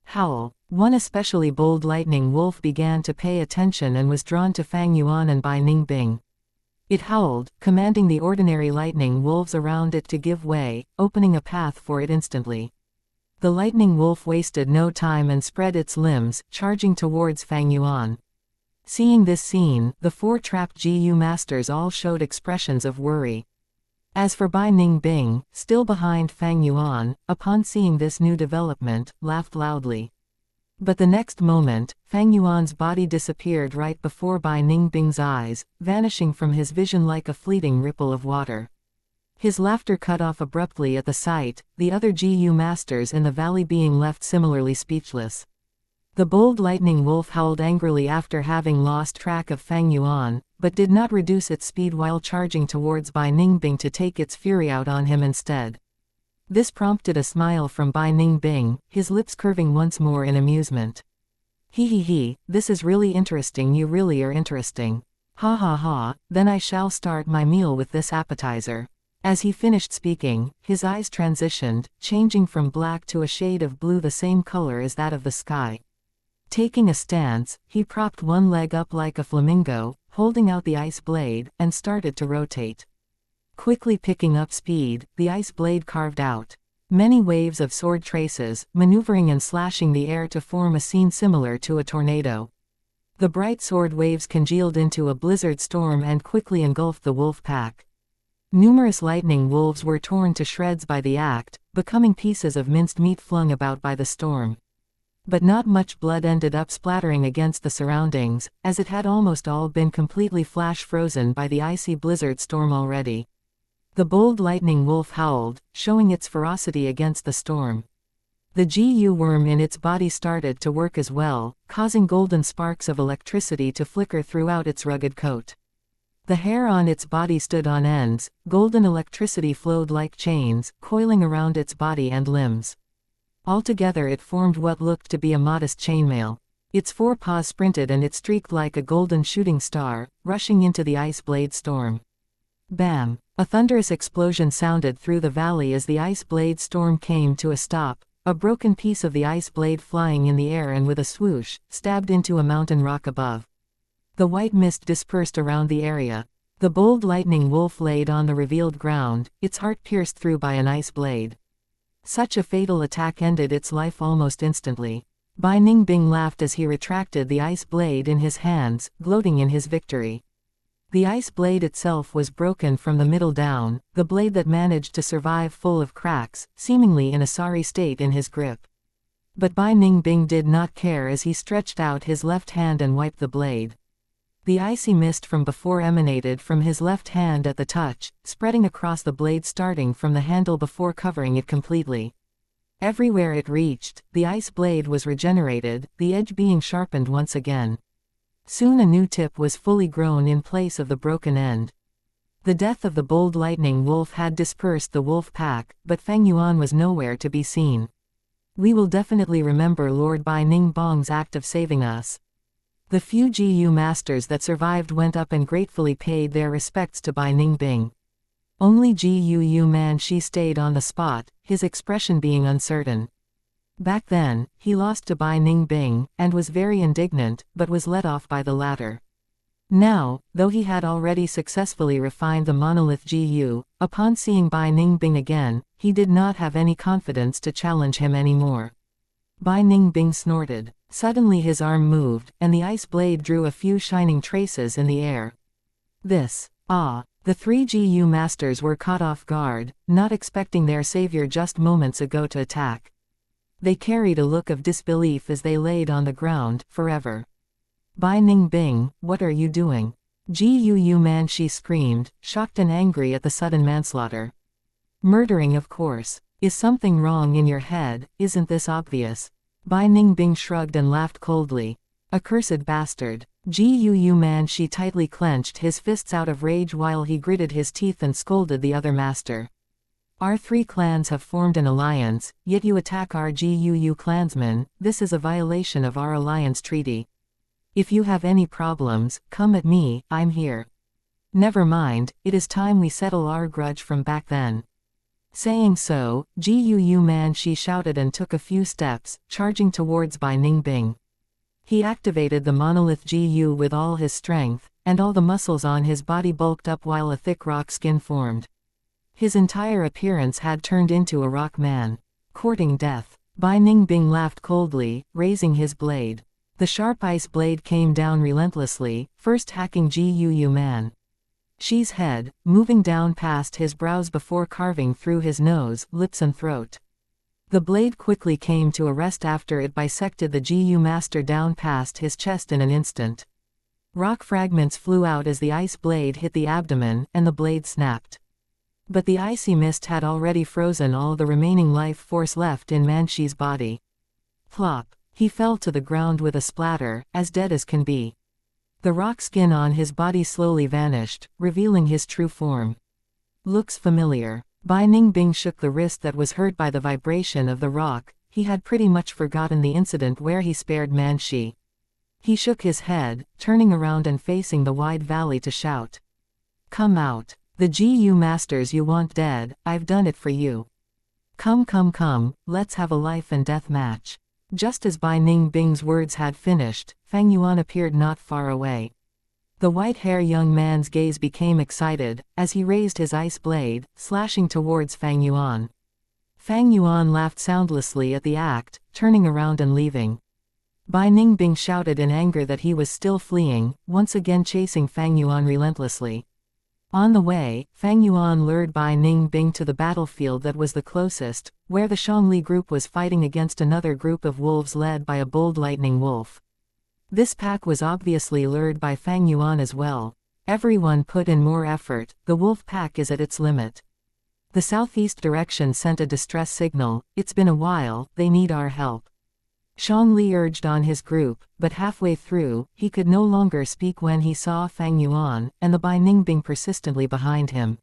Howl. One especially bold lightning wolf began to pay attention and was drawn to Fang Yuan and Bai Ningbing. It howled, commanding the ordinary lightning wolves around it to give way, opening a path for it instantly. The lightning wolf wasted no time and spread its limbs, charging towards Fang Yuan. Seeing this scene, the 4 trapped Gu masters all showed expressions of worry. As for Bai Ningbing, still behind Fang Yuan, upon seeing this new development, laughed loudly. But the next moment, Fang Yuan's body disappeared right before Bai Ningbing's eyes, vanishing from his vision like a fleeting ripple of water. His laughter cut off abruptly at the sight, the other Gu masters in the valley being left similarly speechless. The bold lightning wolf howled angrily after having lost track of Fang Yuan, but did not reduce its speed while charging towards Bai Ningbing to take its fury out on him instead. This prompted a smile from Bai Ningbing, his lips curving once more in amusement. He, this is really interesting, you really are interesting. Ha ha ha, then I shall start my meal with this appetizer. As he finished speaking, his eyes transitioned, changing from black to a shade of blue the same color as that of the sky. Taking a stance, he propped one leg up like a flamingo, holding out the ice blade, and started to rotate. Quickly picking up speed, the ice blade carved out many waves of sword traces, maneuvering and slashing the air to form a scene similar to a tornado. The bright sword waves congealed into a blizzard storm and quickly engulfed the wolf pack. Numerous lightning wolves were torn to shreds by the act, becoming pieces of minced meat flung about by the storm. But not much blood ended up splattering against the surroundings, as it had almost all been completely flash-frozen by the icy blizzard storm already. The bold lightning wolf howled, showing its ferocity against the storm. The Gu worm in its body started to work as well, causing golden sparks of electricity to flicker throughout its rugged coat. The hair on its body stood on ends, golden electricity flowed like chains, coiling around its body and limbs. Altogether it formed what looked to be a modest chainmail. Its 4 paws sprinted and it streaked like a golden shooting star, rushing into the ice blade storm. Bam! A thunderous explosion sounded through the valley as the ice blade storm came to a stop, a broken piece of the ice blade flying in the air and with a swoosh, stabbed into a mountain rock above. The white mist dispersed around the area. The bold lightning wolf laid on the revealed ground, its heart pierced through by an ice blade. Such a fatal attack ended its life almost instantly. Bai Ningbing laughed as he retracted the ice blade in his hands, gloating in his victory. The ice blade itself was broken from the middle down, the blade that managed to survive full of cracks, seemingly in a sorry state in his grip. But Bai Ningbing did not care as he stretched out his left hand and wiped the blade. The icy mist from before emanated from his left hand at the touch, spreading across the blade starting from the handle before covering it completely. Everywhere it reached, the ice blade was regenerated, the edge being sharpened once again. Soon a new tip was fully grown in place of the broken end. The death of the bold lightning wolf had dispersed the wolf pack, but Fang Yuan was nowhere to be seen. We will definitely remember Lord Bai Ningbong's act of saving us. The few GU masters that survived went up and gratefully paid their respects to Bai Ningbing. Only Gu Man Shi stayed on the spot, his expression being uncertain. Back then, he lost to Bai Ningbing, and was very indignant, but was let off by the latter. Now, though he had already successfully refined the monolith Gu, upon seeing Bai Ningbing again, he did not have any confidence to challenge him anymore. Bai Ningbing snorted. Suddenly his arm moved, and the ice blade drew a few shining traces in the air. The three GU masters were caught off guard, not expecting their savior just moments ago to attack. They carried a look of disbelief as they laid on the ground, forever. Bai Ningbing, what are you doing? Gu Man Shi screamed, shocked and angry at the sudden manslaughter. Murdering, of course. Is something wrong in your head? Isn't this obvious? Bai Ningbing shrugged and laughed coldly. Accursed bastard. Gu Man Shi tightly clenched his fists out of rage while he gritted his teeth and scolded the other master. Our three clans have formed an alliance, yet you attack our Gu clansmen. This is a violation of our alliance treaty. If you have any problems, come at me, I'm here. Never mind, it is time we settle our grudge from back then. Saying so, Gu Man Shi shouted and took a few steps, charging towards Bai Ningbing. He activated the monolith Gu with all his strength, and all the muscles on his body bulked up while a thick rock skin formed. His entire appearance had turned into a rock man. Courting death. Bai Ningbing laughed coldly, raising his blade. The sharp ice blade came down relentlessly, first hacking Gu Man Shi's head, moving down past his brows before carving through his nose, lips and throat. The blade quickly came to a rest after it bisected the Gu master down past his chest in an instant. Rock fragments flew out as the ice blade hit the abdomen, and the blade snapped. But the icy mist had already frozen all the remaining life force left in Manshi's body. Plop! He fell to the ground with a splatter, as dead as can be. The rock skin on his body slowly vanished, revealing his true form. Looks familiar. Bai Ningbing shook the wrist that was hurt by the vibration of the rock. He had pretty much forgotten the incident where he spared Manshi. He shook his head, turning around and facing the wide valley to shout. Come out. The Gu masters you want dead, I've done it for you. Come, let's have a life and death match. Just as Bai Ningbing's words had finished, Fang Yuan appeared not far away. The white-haired young man's gaze became excited, as he raised his ice blade, slashing towards Fang Yuan. Fang Yuan laughed soundlessly at the act, turning around and leaving. Bai Ningbing shouted in anger that he was still fleeing, once again chasing Fang Yuan relentlessly. On the way, Fang Yuan lured Bai Ningbing to the battlefield that was the closest, where the Shangli group was fighting against another group of wolves led by a bold lightning wolf. This pack was obviously lured by Fang Yuan as well. Everyone put in more effort, the wolf pack is at its limit. The southeast direction sent a distress signal, it's been a while, they need our help. Shangli urged on his group, but halfway through, he could no longer speak when he saw Fang Yuan, and the Bai Ningbing persistently behind him.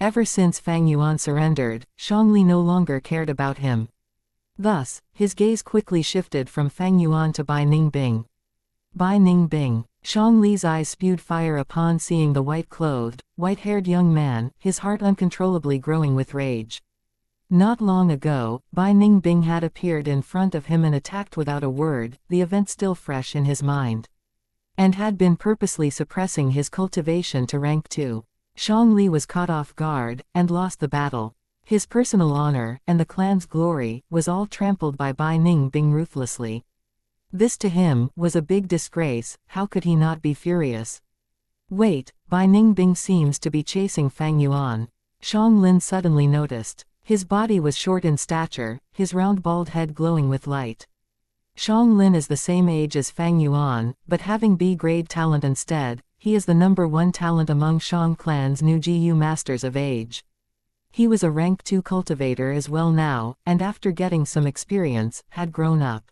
Ever since Fang Yuan surrendered, Shangli no longer cared about him. Thus, his gaze quickly shifted from Fang Yuan to Bai Ningbing. Bai Ningbing. Shang Li's eyes spewed fire upon seeing the white-clothed, white-haired young man, his heart uncontrollably growing with rage. Not long ago, Bai Ningbing had appeared in front of him and attacked without a word, the event still fresh in his mind. And had been purposely suppressing his cultivation to rank 2. Shang Li was caught off guard, and lost the battle. His personal honor, and the clan's glory, was all trampled by Bai Ningbing ruthlessly. This to him was a big disgrace. How could he not be furious? Wait, Bai Ningbing seems to be chasing Fang Yuan. Shang Lin suddenly noticed. His body was short in stature, his round bald head glowing with light. Shang Lin is the same age as Fang Yuan, but having B-grade talent instead, he is the #1 talent among Shang clan's new GU masters of age. He was a rank 2 cultivator as well now, and after getting some experience, had grown up.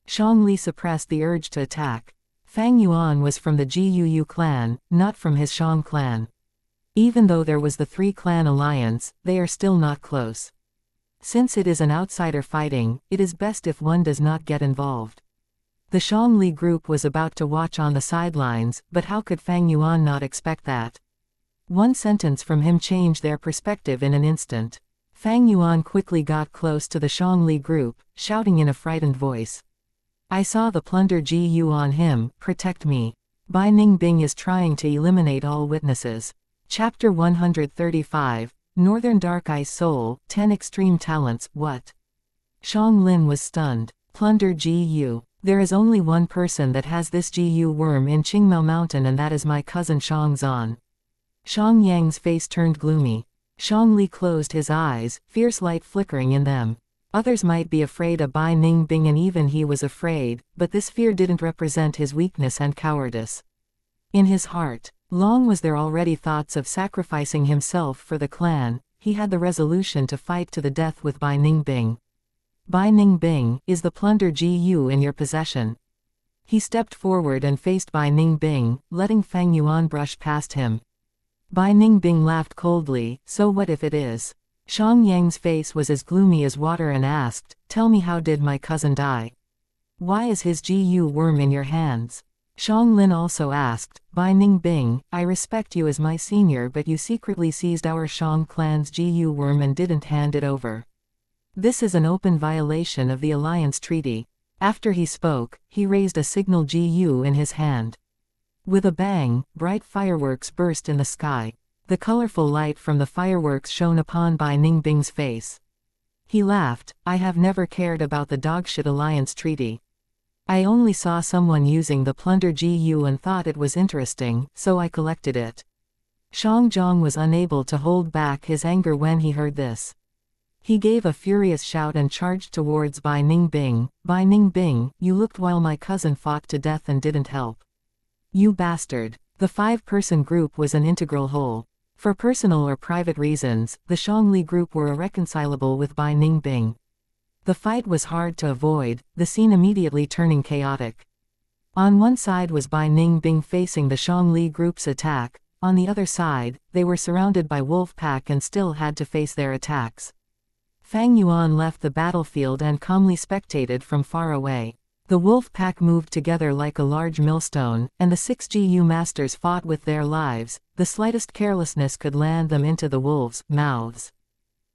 Shang Li suppressed the urge to attack. Fang Yuan was from the GUU clan, not from his Shang clan. Even though there was the 3-clan alliance, they are still not close. Since it is an outsider fighting, it is best if one does not get involved. The Shang Li group was about to watch on the sidelines, but how could Fang Yuan not expect that? One sentence from him changed their perspective in an instant. Fang Yuan quickly got close to the Shang Li group, shouting in a frightened voice. I saw the plunder GU on him, protect me. Bai Ningbing is trying to eliminate all witnesses. Chapter 135, Northern Dark Ice Soul, 10 Extreme Talents, what? Shang Lin was stunned. Plunder GU. There is only one person that has this GU worm in Qingmao Mountain, and that is my cousin Shang Zan. Shang Yang's face turned gloomy. Shang Li closed his eyes, fierce light flickering in them. Others might be afraid of Bai Ningbing, and even he was afraid, but this fear didn't represent his weakness and cowardice. In his heart, long was there already thoughts of sacrificing himself for the clan. He had the resolution to fight to the death with Bai Ningbing. Bai Ningbing, is the plunder GU in your possession? He stepped forward and faced Bai Ningbing, letting Fang Yuan brush past him. Bai Ningbing laughed coldly, so what if it is? Shang Yang's face was as gloomy as water and asked, tell me, how did my cousin die? Why is his GU worm in your hands? Shang Lin also asked, Bai Ningbing, I respect you as my senior, but you secretly seized our Shang clan's GU worm and didn't hand it over. This is an open violation of the Alliance Treaty. After he spoke, he raised a signal GU in his hand. With a bang, bright fireworks burst in the sky. The colorful light from the fireworks shone upon Bai Ningbing's face. He laughed, I have never cared about the dogshit Alliance Treaty. I only saw someone using the plunder GU and thought it was interesting, so I collected it. Shang Zhong was unable to hold back his anger when he heard this. He gave a furious shout and charged towards Bai Ningbing. Bai Ningbing, you looked while my cousin fought to death and didn't help. You bastard. The 5-person group was an integral whole. For personal or private reasons, the Shang Li group were irreconcilable with Bai Ningbing. The fight was hard to avoid, the scene immediately turning chaotic. On one side was Bai Ningbing facing the Shang Li group's attack, on the other side, they were surrounded by wolf pack and still had to face their attacks. Fang Yuan left the battlefield and calmly spectated from far away. The wolf pack moved together like a large millstone, and the 6 GU masters fought with their lives. The slightest carelessness could land them into the wolves' mouths.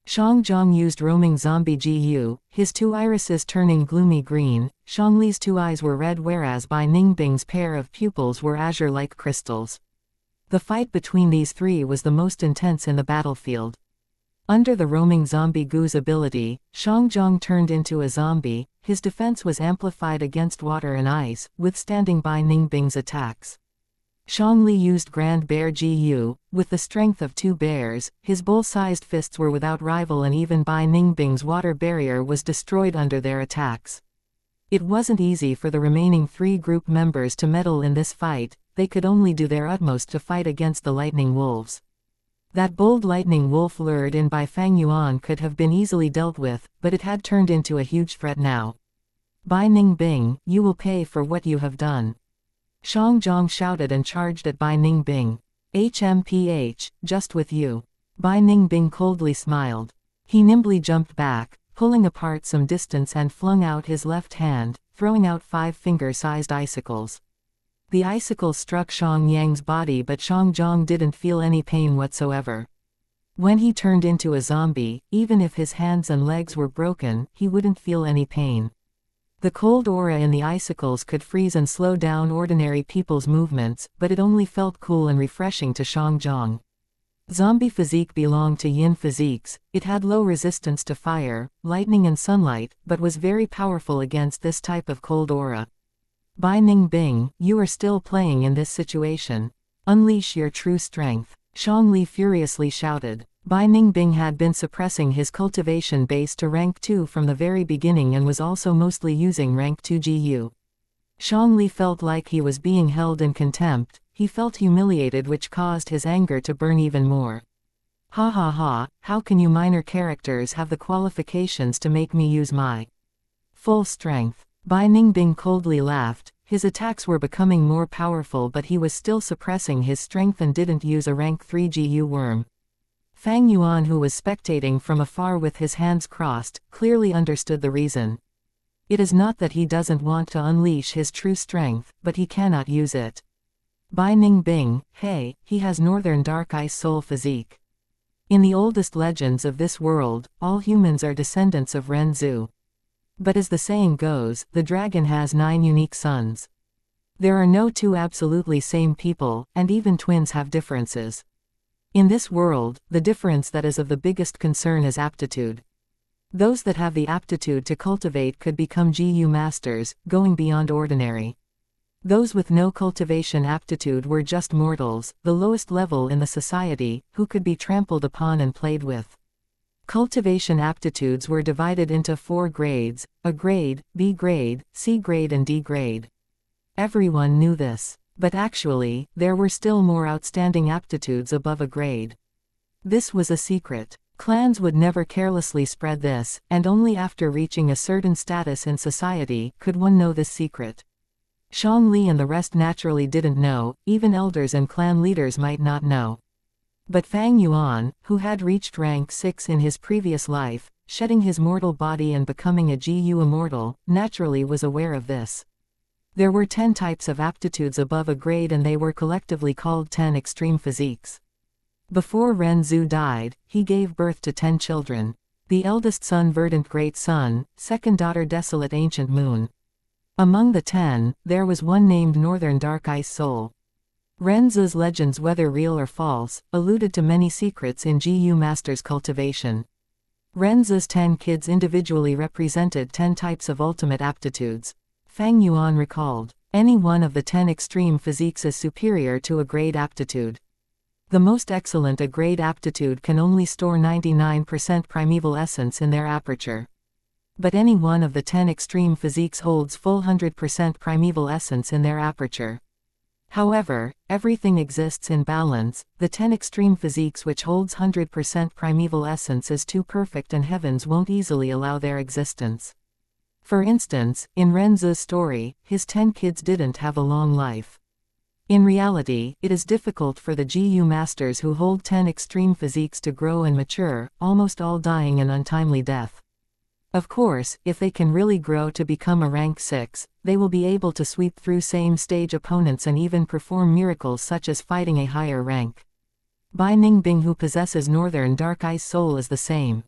Shang Zhong used roaming zombie GU, his 2 irises turning gloomy green. Shang Li's 2 eyes were red, whereas Bai Ningbing's pair of pupils were azure-like crystals. The fight between these 3 was the most intense in the battlefield. Under the roaming zombie Gu's ability, Shang Zhong turned into a zombie. His defense was amplified against water and ice, withstanding Bai Ningbing's attacks. Shang Li used Grand Bear GU, with the strength of 2 bears. His bull-sized fists were without rival, and even Bai Ningbing's water barrier was destroyed under their attacks. It wasn't easy for the remaining 3 group members to meddle in this fight. They could only do their utmost to fight against the lightning wolves. That bold lightning wolf lured in by Fang Yuan could have been easily dealt with, but it had turned into a huge threat now. Bai Ningbing, you will pay for what you have done. Shang Zhong shouted and charged at Bai Ningbing. HMPH, just with you. Bai Ningbing coldly smiled. He nimbly jumped back, pulling apart some distance and flung out his left hand, throwing out 5 finger-sized icicles. The icicle struck Xiang Yang's body, but Xiang Zhang didn't feel any pain whatsoever. When he turned into a zombie, even if his hands and legs were broken, he wouldn't feel any pain. The cold aura in the icicles could freeze and slow down ordinary people's movements, but it only felt cool and refreshing to Xiang Zhang. Zombie physique belonged to yin physiques. It had low resistance to fire, lightning and sunlight, but was very powerful against this type of cold aura. Bai Ningbing, you are still playing in this situation. Unleash your true strength. Xiang Li furiously shouted. Bai Ningbing had been suppressing his cultivation base to rank 2 from the very beginning and was also mostly using rank 2 GU. Xiang Li felt like he was being held in contempt. He felt humiliated, which caused his anger to burn even more. Ha ha ha, how can you minor characters have the qualifications to make me use my full strength? Bai Ningbing coldly laughed. His attacks were becoming more powerful, but he was still suppressing his strength and didn't use a rank 3 GU worm. Fang Yuan, who was spectating from afar with his hands crossed, clearly understood the reason. It is not that he doesn't want to unleash his true strength, but he cannot use it. Bai Ningbing, hey, he has Northern Dark Ice Soul physique. In the oldest legends of this world, all humans are descendants of Ren Zhu. But as the saying goes, the dragon has 9 unique sons. There are no two absolutely same people, and even twins have differences. In this world, the difference that is of the biggest concern is aptitude. Those that have the aptitude to cultivate could become GU masters, going beyond ordinary. Those with no cultivation aptitude were just mortals, the lowest level in the society, who could be trampled upon and played with. Cultivation aptitudes were divided into 4 grades: A grade, B grade, C grade and D grade. Everyone knew this. But actually, there were still more outstanding aptitudes above a grade. This was a secret. Clans would never carelessly spread this, and only after reaching a certain status in society could one know this secret. Xiang Li and the rest naturally didn't know, even elders and clan leaders might not know. But Fang Yuan, who had reached rank 6 in his previous life, shedding his mortal body and becoming a GU immortal, naturally was aware of this. There were 10 types of aptitudes above a grade, and they were collectively called 10 extreme physiques. Before Ren Zhu died, he gave birth to 10 children. The eldest son Verdant Great Sun, second daughter Desolate Ancient Moon. Among the 10, there was one named Northern Dark Ice Soul. Ren Zhu's legends, whether real or false, alluded to many secrets in GU Master's cultivation. Ren Zhu's 10 kids individually represented 10 types of ultimate aptitudes. Fang Yuan recalled, any one of the 10 extreme physiques is superior to a grade aptitude. The most excellent A grade aptitude can only store 99% primeval essence in their aperture. But any one of the 10 extreme physiques holds full 100% primeval essence in their aperture. However, everything exists in balance. The 10 extreme physiques which holds 100% primeval essence is too perfect, and heavens won't easily allow their existence. For instance, in Ren Zhu's story, his 10 kids didn't have a long life. In reality, it is difficult for the GU masters who hold 10 extreme physiques to grow and mature, almost all dying an untimely death. Of course, if they can really grow to become a rank 6, they will be able to sweep through same stage opponents and even perform miracles such as fighting a higher rank. Bai Ningbing, who possesses Northern Dark Ice Soul, is the same.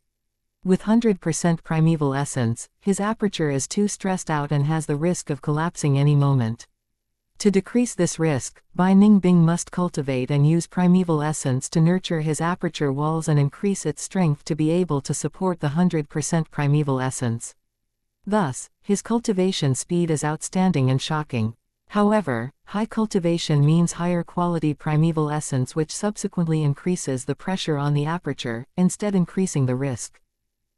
With 100% primeval essence, his aperture is too stressed out and has the risk of collapsing any moment. To decrease this risk, Bai Ningbing must cultivate and use primeval essence to nurture his aperture walls and increase its strength to be able to support the 100% primeval essence. Thus, his cultivation speed is outstanding and shocking. However, high cultivation means higher quality primeval essence, which subsequently increases the pressure on the aperture, instead increasing the risk.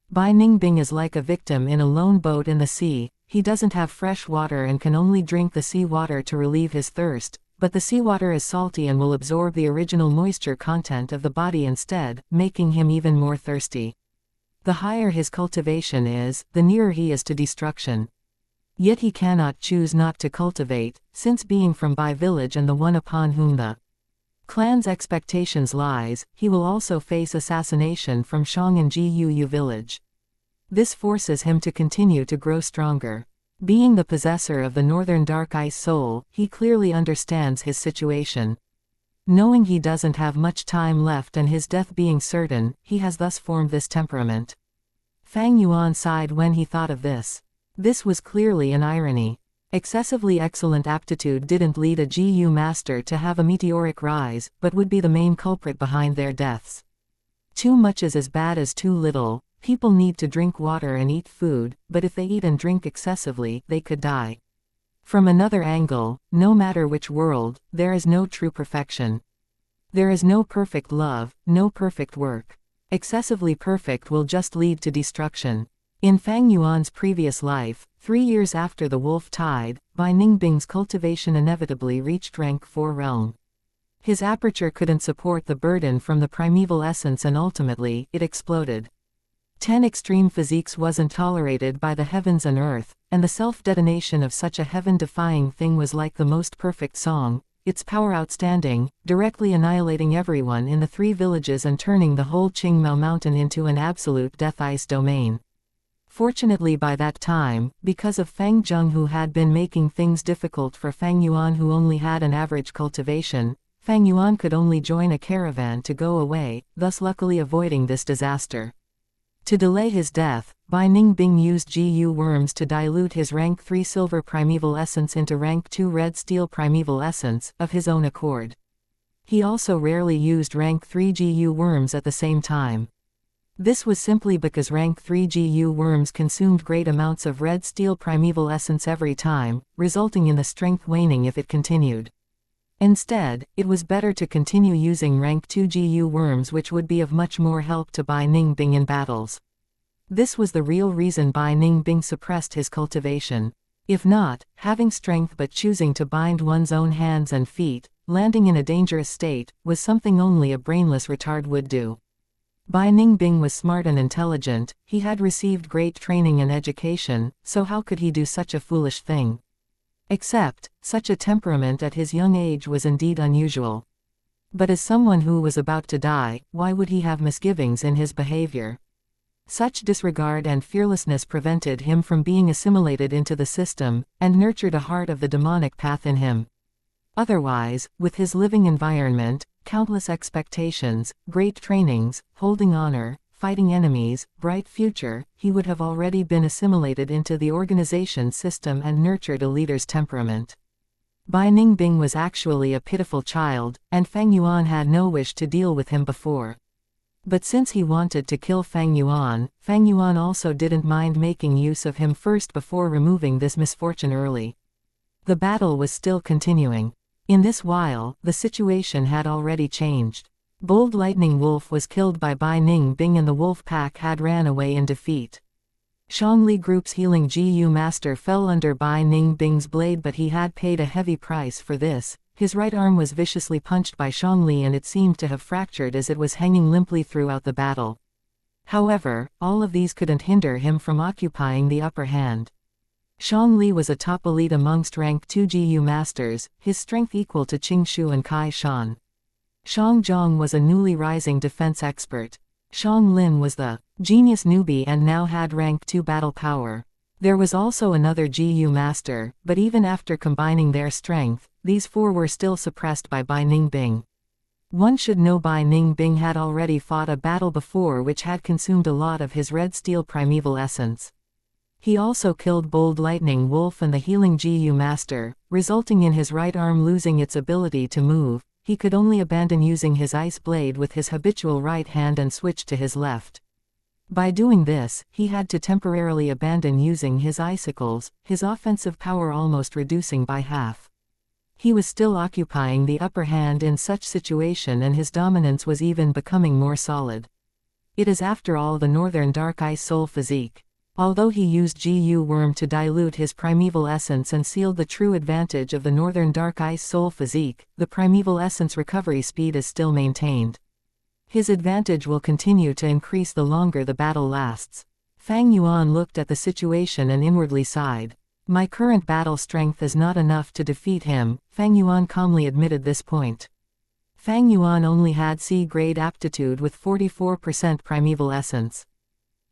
Bai Ningbing is like a victim in a lone boat in the sea. He doesn't have fresh water and can only drink the sea water to relieve his thirst, but the seawater is salty and will absorb the original moisture content of the body instead, making him even more thirsty. The higher his cultivation is, the nearer he is to destruction. Yet he cannot choose not to cultivate, since being from Bai village and the one upon whom the clan's expectations lies, he will also face assassination from Xiang and Jiyu village. This forces him to continue to grow stronger. Being the possessor of the northern dark ice soul, he clearly understands his situation. Knowing he doesn't have much time left and his death being certain, he has thus formed this temperament. Fang Yuan sighed when he thought of this. This was clearly an irony. Excessively excellent aptitude didn't lead a GU master to have a meteoric rise, but would be the main culprit behind their deaths. Too much is as bad as too little. People need to drink water and eat food, but if they eat and drink excessively, they could die. From another angle, no matter which world, there is no true perfection. There is no perfect love, no perfect work. Excessively perfect will just lead to destruction. In Fang Yuan's previous life, 3 years after the wolf tide, Bai Ningbing's cultivation inevitably reached rank 4 realm. His aperture couldn't support the burden from the primeval essence and ultimately, it exploded. 10 extreme physiques wasn't tolerated by the heavens and earth, and the self-detonation of such a heaven-defying thing was like the most perfect song, its power outstanding, directly annihilating everyone in the 3 villages and turning the whole Qingmao mountain into an absolute death ice domain. Fortunately by that time, because of Fang Zheng who had been making things difficult for Fang Yuan who only had an average cultivation, Fang Yuan could only join a caravan to go away, thus luckily avoiding this disaster. To delay his death, Bai Ningbing used GU worms to dilute his rank 3 silver primeval essence into rank 2 red steel primeval essence, of his own accord. He also rarely used rank 3 GU worms at the same time. This was simply because rank 3 GU worms consumed great amounts of red steel primeval essence every time, resulting in the strength waning if it continued. Instead, it was better to continue using rank 2 GU worms which would be of much more help to Bai Ningbing in battles. This was the real reason Bai Ningbing suppressed his cultivation. If not, having strength but choosing to bind one's own hands and feet, landing in a dangerous state, was something only a brainless retard would do. Bai Ningbing was smart and intelligent, he had received great training and education, so how could he do such a foolish thing? Except, such a temperament at his young age was indeed unusual. But as someone who was about to die, why would he have misgivings in his behavior? Such disregard and fearlessness prevented him from being assimilated into the system, and nurtured a heart of the demonic path in him. Otherwise, with his living environment, countless expectations, great trainings, holding honor, fighting enemies, bright future, he would have already been assimilated into the organization system and nurtured a leader's temperament. Bai Ningbing was actually a pitiful child, and Fang Yuan had no wish to deal with him before. But since he wanted to kill Fang Yuan also didn't mind making use of him first before removing this misfortune early. The battle was still continuing. In this while, the situation had already changed. Bold Lightning Wolf was killed by Bai Ningbing and the wolf pack had ran away in defeat. Shangli Group's healing GU master fell under Bai Ningbing's blade but he had paid a heavy price for this. His right arm was viciously punched by Shangli and it seemed to have fractured as it was hanging limply throughout the battle. However, all of these couldn't hinder him from occupying the upper hand. Shangli was a top elite amongst rank 2 GU masters, his strength equal to Qingshu and Kai Shan. Shang Zhong was a newly rising defense expert. Shang Lin was the genius newbie and now had rank 2 battle power. There was also another GU master, but even after combining their strength, these 4 were still suppressed by Bai Ningbing. One should know Bai Ningbing had already fought a battle before which had consumed a lot of his red steel primeval essence. He also killed Bold Lightning Wolf and the healing GU master, resulting in his right arm losing its ability to move. He could only abandon using his ice blade with his habitual right hand and switch to his left. By doing this, he had to temporarily abandon using his icicles, his offensive power almost reducing by half. He was still occupying the upper hand in such situation and his dominance was even becoming more solid. It is after all the Northern Dark Ice Soul physique. Although he used GU Worm to dilute his primeval essence and sealed the true advantage of the Northern Dark Ice Soul physique, the primeval essence recovery speed is still maintained. His advantage will continue to increase the longer the battle lasts. Fang Yuan looked at the situation and inwardly sighed. My current battle strength is not enough to defeat him, Fang Yuan calmly admitted this point. Fang Yuan only had C-grade aptitude with 44% primeval essence.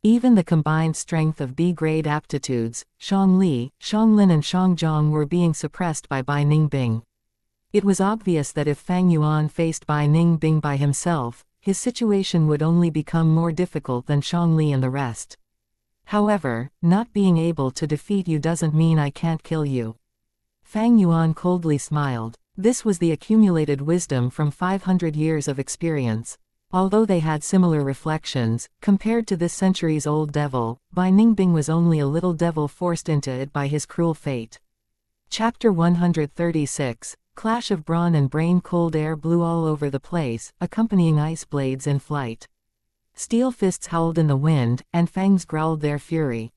Even the combined strength of B-grade aptitudes, Shangli, Shanglin and Shangzhong were being suppressed by Bai Ningbing. It was obvious that if Fang Yuan faced Bai Ningbing by himself, his situation would only become more difficult than Shangli and the rest. However, not being able to defeat you doesn't mean I can't kill you. Fang Yuan coldly smiled. This was the accumulated wisdom from 500 years of experience. Although they had similar reflections, compared to this centuries-old devil, Bai Ningbing was only a little devil forced into it by his cruel fate. Chapter 136, Clash of Brawn and Brain. Cold air blew all over the place, accompanying ice blades in flight. Steel fists howled in the wind, and fangs growled their fury.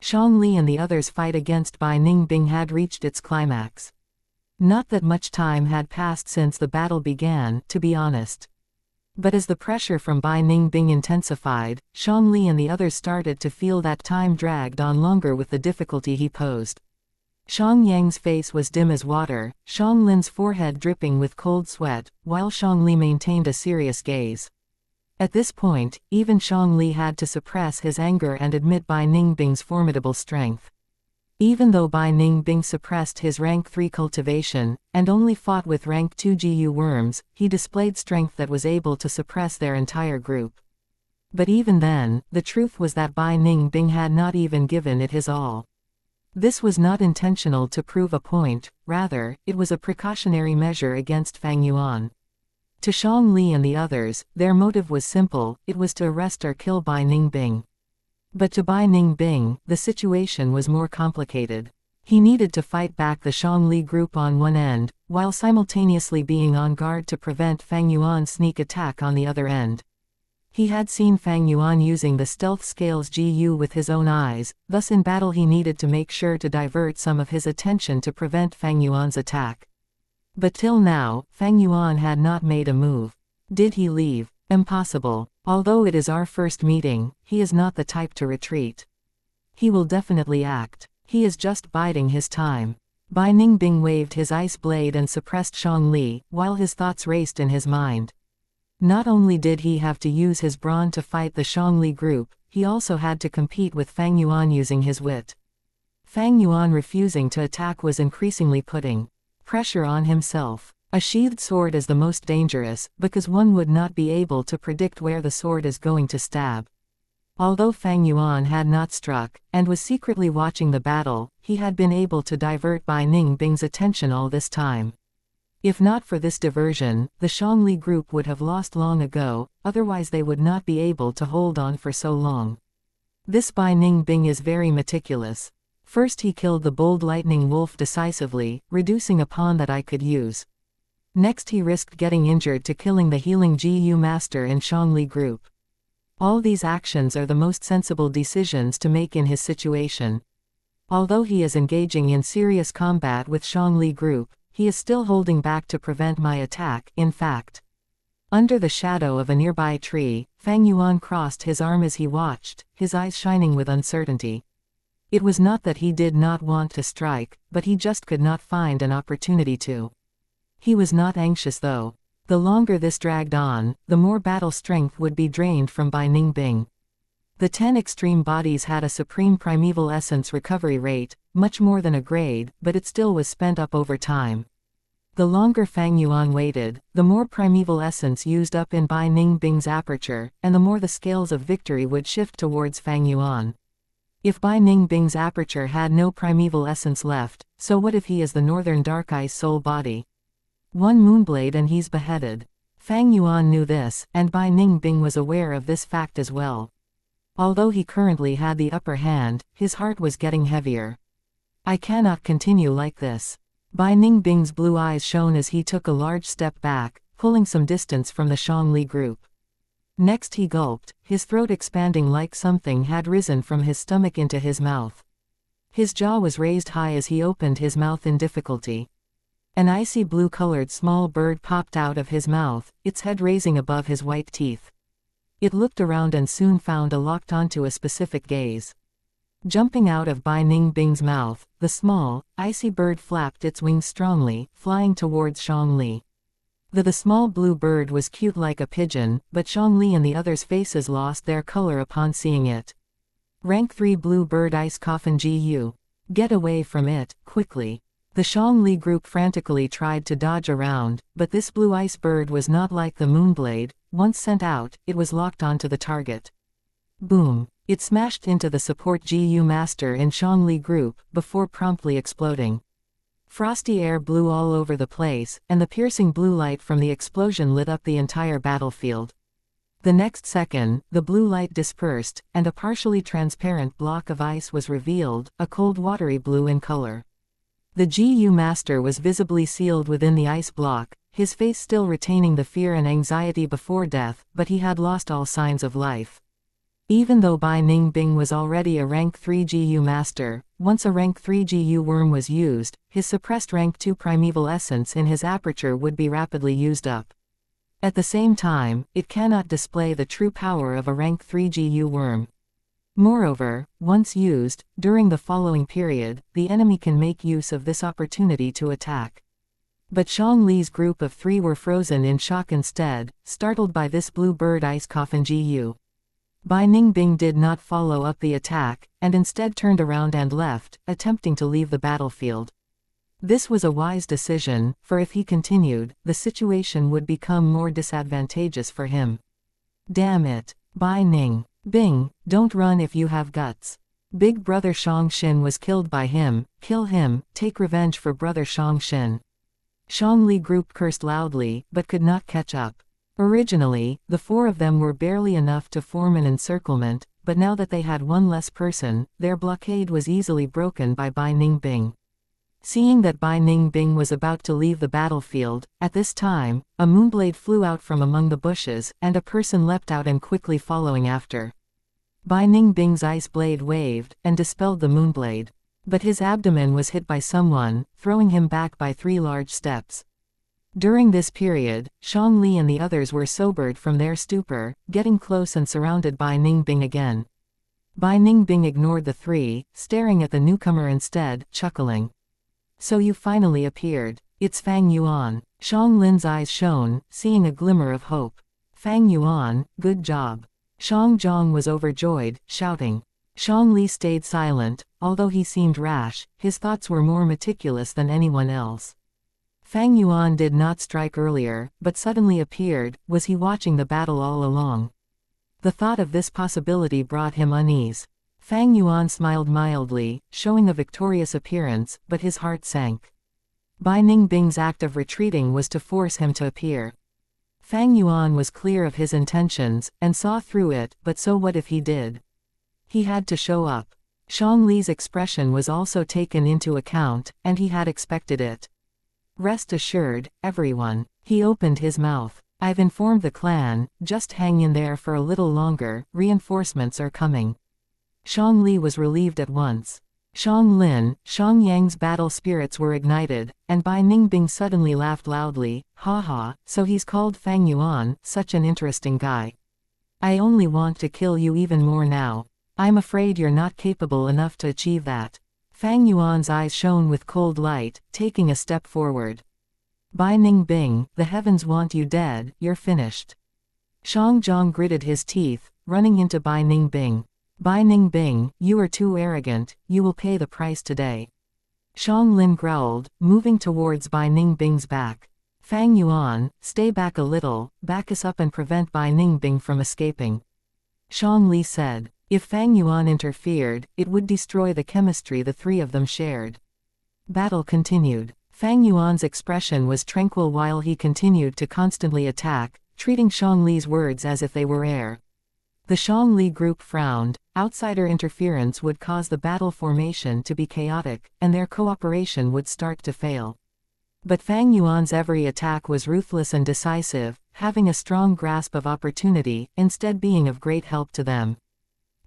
Shangli and the others' fight against Bai Ningbing had reached its climax. Not that much time had passed since the battle began, to be honest. But as the pressure from Bai Ningbing intensified, Shangli and the others started to feel that time dragged on longer with the difficulty he posed. Shang Yang's face was dim as water, Shang Lin's forehead dripping with cold sweat, while Shangli maintained a serious gaze. At this point, even Shangli had to suppress his anger and admit Bai Ningbing's formidable strength. Even though Bai Ningbing suppressed his rank 3 cultivation, and only fought with rank 2 GU worms, he displayed strength that was able to suppress their entire group. But even then, the truth was that Bai Ningbing had not even given it his all. This was not intentional to prove a point, rather, it was a precautionary measure against Fang Yuan. To Shangli and the others, their motive was simple, it was to arrest or kill Bai Ningbing. But to Bai Ningbing, the situation was more complicated. He needed to fight back the Shangli group on one end, while simultaneously being on guard to prevent Fang Yuan's sneak attack on the other end. He had seen Fang Yuan using the stealth scales GU with his own eyes, thus in battle he needed to make sure to divert some of his attention to prevent Fang Yuan's attack. But till now, Fang Yuan had not made a move. Did he leave? Impossible. Although it is our first meeting, he is not the type to retreat. He will definitely act. He is just biding his time. Bai Ningbing waved his ice blade and suppressed Shangli, while his thoughts raced in his mind. Not only did he have to use his brawn to fight the Shangli group, he also had to compete with Fang Yuan using his wit. Fang Yuan refusing to attack was increasingly putting pressure on himself. A sheathed sword is the most dangerous, because one would not be able to predict where the sword is going to stab. Although Fang Yuan had not struck, and was secretly watching the battle, he had been able to divert Bai Ningbing's attention all this time. If not for this diversion, the Shangli group would have lost long ago, otherwise they would not be able to hold on for so long. This Bai Ningbing is very meticulous. First he killed the bold lightning wolf decisively, reducing a pawn that I could use. Next he risked getting injured to killing the healing GU master in Shangli group. All these actions are the most sensible decisions to make in his situation. Although he is engaging in serious combat with Shangli group, he is still holding back to prevent my attack. In fact, under the shadow of a nearby tree, Fang Yuan crossed his arm as he watched, his eyes shining with uncertainty. It was not that he did not want to strike, but he just could not find an opportunity to. He was not anxious though. The longer this dragged on, the more battle strength would be drained from Bai Ningbing. The 10 extreme bodies had a supreme primeval essence recovery rate, much more than a grade, but it still was spent up over time. The longer Fang Yuan waited, the more primeval essence used up in Bai Ningbing's aperture, and the more the scales of victory would shift towards Fang Yuan. If Bai Ningbing's aperture had no primeval essence left, so what if he is the northern dark ice soul body? One moonblade and he's beheaded. Fang Yuan knew this, and Bai Ningbing was aware of this fact as well. Although he currently had the upper hand, his heart was getting heavier. I cannot continue like this. Bai Ningbing's blue eyes shone as he took a large step back, pulling some distance from the Shangli group. Next he gulped, his throat expanding like something had risen from his stomach into his mouth. His jaw was raised high as he opened his mouth in difficulty. An icy blue-colored small bird popped out of his mouth, its head raising above his white teeth. It looked around and soon found a locked onto a specific gaze. Jumping out of Bai Ningbing's mouth, the small, icy bird flapped its wings strongly, flying towards Shangli. The small blue bird was cute like a pigeon, but Xiangli and the others' faces lost their color upon seeing it. Rank 3 blue bird ice coffin GU. Get away from it, quickly. The Xiangli group frantically tried to dodge around, but this blue ice bird was not like the moonblade. Once sent out, it was locked onto the target. Boom! It smashed into the support GU master in Xiangli group, before promptly exploding. Frosty air blew all over the place, and the piercing blue light from the explosion lit up the entire battlefield. The next second, the blue light dispersed, and a partially transparent block of ice was revealed, a cold watery blue in color. The GU master was visibly sealed within the ice block, his face still retaining the fear and anxiety before death, but he had lost all signs of life. Even though Bai Ningbing was already a rank 3 GU master, once a rank 3 GU worm was used, his suppressed rank 2 primeval essence in his aperture would be rapidly used up. At the same time, it cannot display the true power of a rank 3 GU worm. Moreover, once used, during the following period, the enemy can make use of this opportunity to attack. But Xiangli's group of 3 were frozen in shock instead, startled by this blue bird ice coffin GU. Bai Ningbing did not follow up the attack, and instead turned around and left, attempting to leave the battlefield. This was a wise decision, for if he continued, the situation would become more disadvantageous for him. Damn it. Bai Ningbing, don't run if you have guts. Big brother Xianxin was killed by him, kill him, take revenge for brother Xianxin. Xiangli group cursed loudly, but could not catch up. Originally, the 4 of them were barely enough to form an encirclement, but now that they had one less person, their blockade was easily broken by Bai Ningbing. Seeing that Bai Ningbing was about to leave the battlefield, at this time, a moonblade flew out from among the bushes, and a person leapt out and quickly following after. Bai Ningbing's ice blade waved, and dispelled the moonblade. But his abdomen was hit by someone, throwing him back by 3 large steps. During this period, Xiangli and the others were sobered from their stupor, getting close and surrounded Bai Ningbing again. Bai Ningbing ignored the 3, staring at the newcomer instead, chuckling. So you finally appeared. It's Fang Yuan. Xiang Lin's eyes shone, seeing a glimmer of hope. Fang Yuan, good job. Xiang Zhong was overjoyed, shouting. Xiangli stayed silent, although he seemed rash, his thoughts were more meticulous than anyone else. Fang Yuan did not strike earlier, but suddenly appeared. Was he watching the battle all along? The thought of this possibility brought him unease. Fang Yuan smiled mildly, showing a victorious appearance, but his heart sank. Bai Ningbing's act of retreating was to force him to appear. Fang Yuan was clear of his intentions, and saw through it, but so what if he did? He had to show up. Xiangli's expression was also taken into account, and he had expected it. Rest assured, everyone. He opened his mouth. I've informed the clan, just hang in there for a little longer, reinforcements are coming. Xiangli was relieved at once. Xiang Lin, Xiang Yang's battle spirits were ignited, and Bai Ningbing suddenly laughed loudly, haha, so he's called Fang Yuan, such an interesting guy. I only want to kill you even more now. I'm afraid you're not capable enough to achieve that. Fang Yuan's eyes shone with cold light, taking a step forward. Bai Ningbing, the heavens want you dead, you're finished. Xiang Zhong gritted his teeth, running into Bai Ningbing. Bai Ningbing, you are too arrogant, you will pay the price today. Xiang Lin growled, moving towards Bai Ningbing's back. Fang Yuan, stay back a little, back us up and prevent Bai Ningbing from escaping. Xiang Li said. If Fang Yuan interfered, it would destroy the chemistry the 3 of them shared. Battle continued. Fang Yuan's expression was tranquil while he continued to constantly attack, treating Xiangli's words as if they were air. The Xiangli group frowned. Outsider interference would cause the battle formation to be chaotic, and their cooperation would start to fail. But Fang Yuan's every attack was ruthless and decisive, having a strong grasp of opportunity, instead being of great help to them.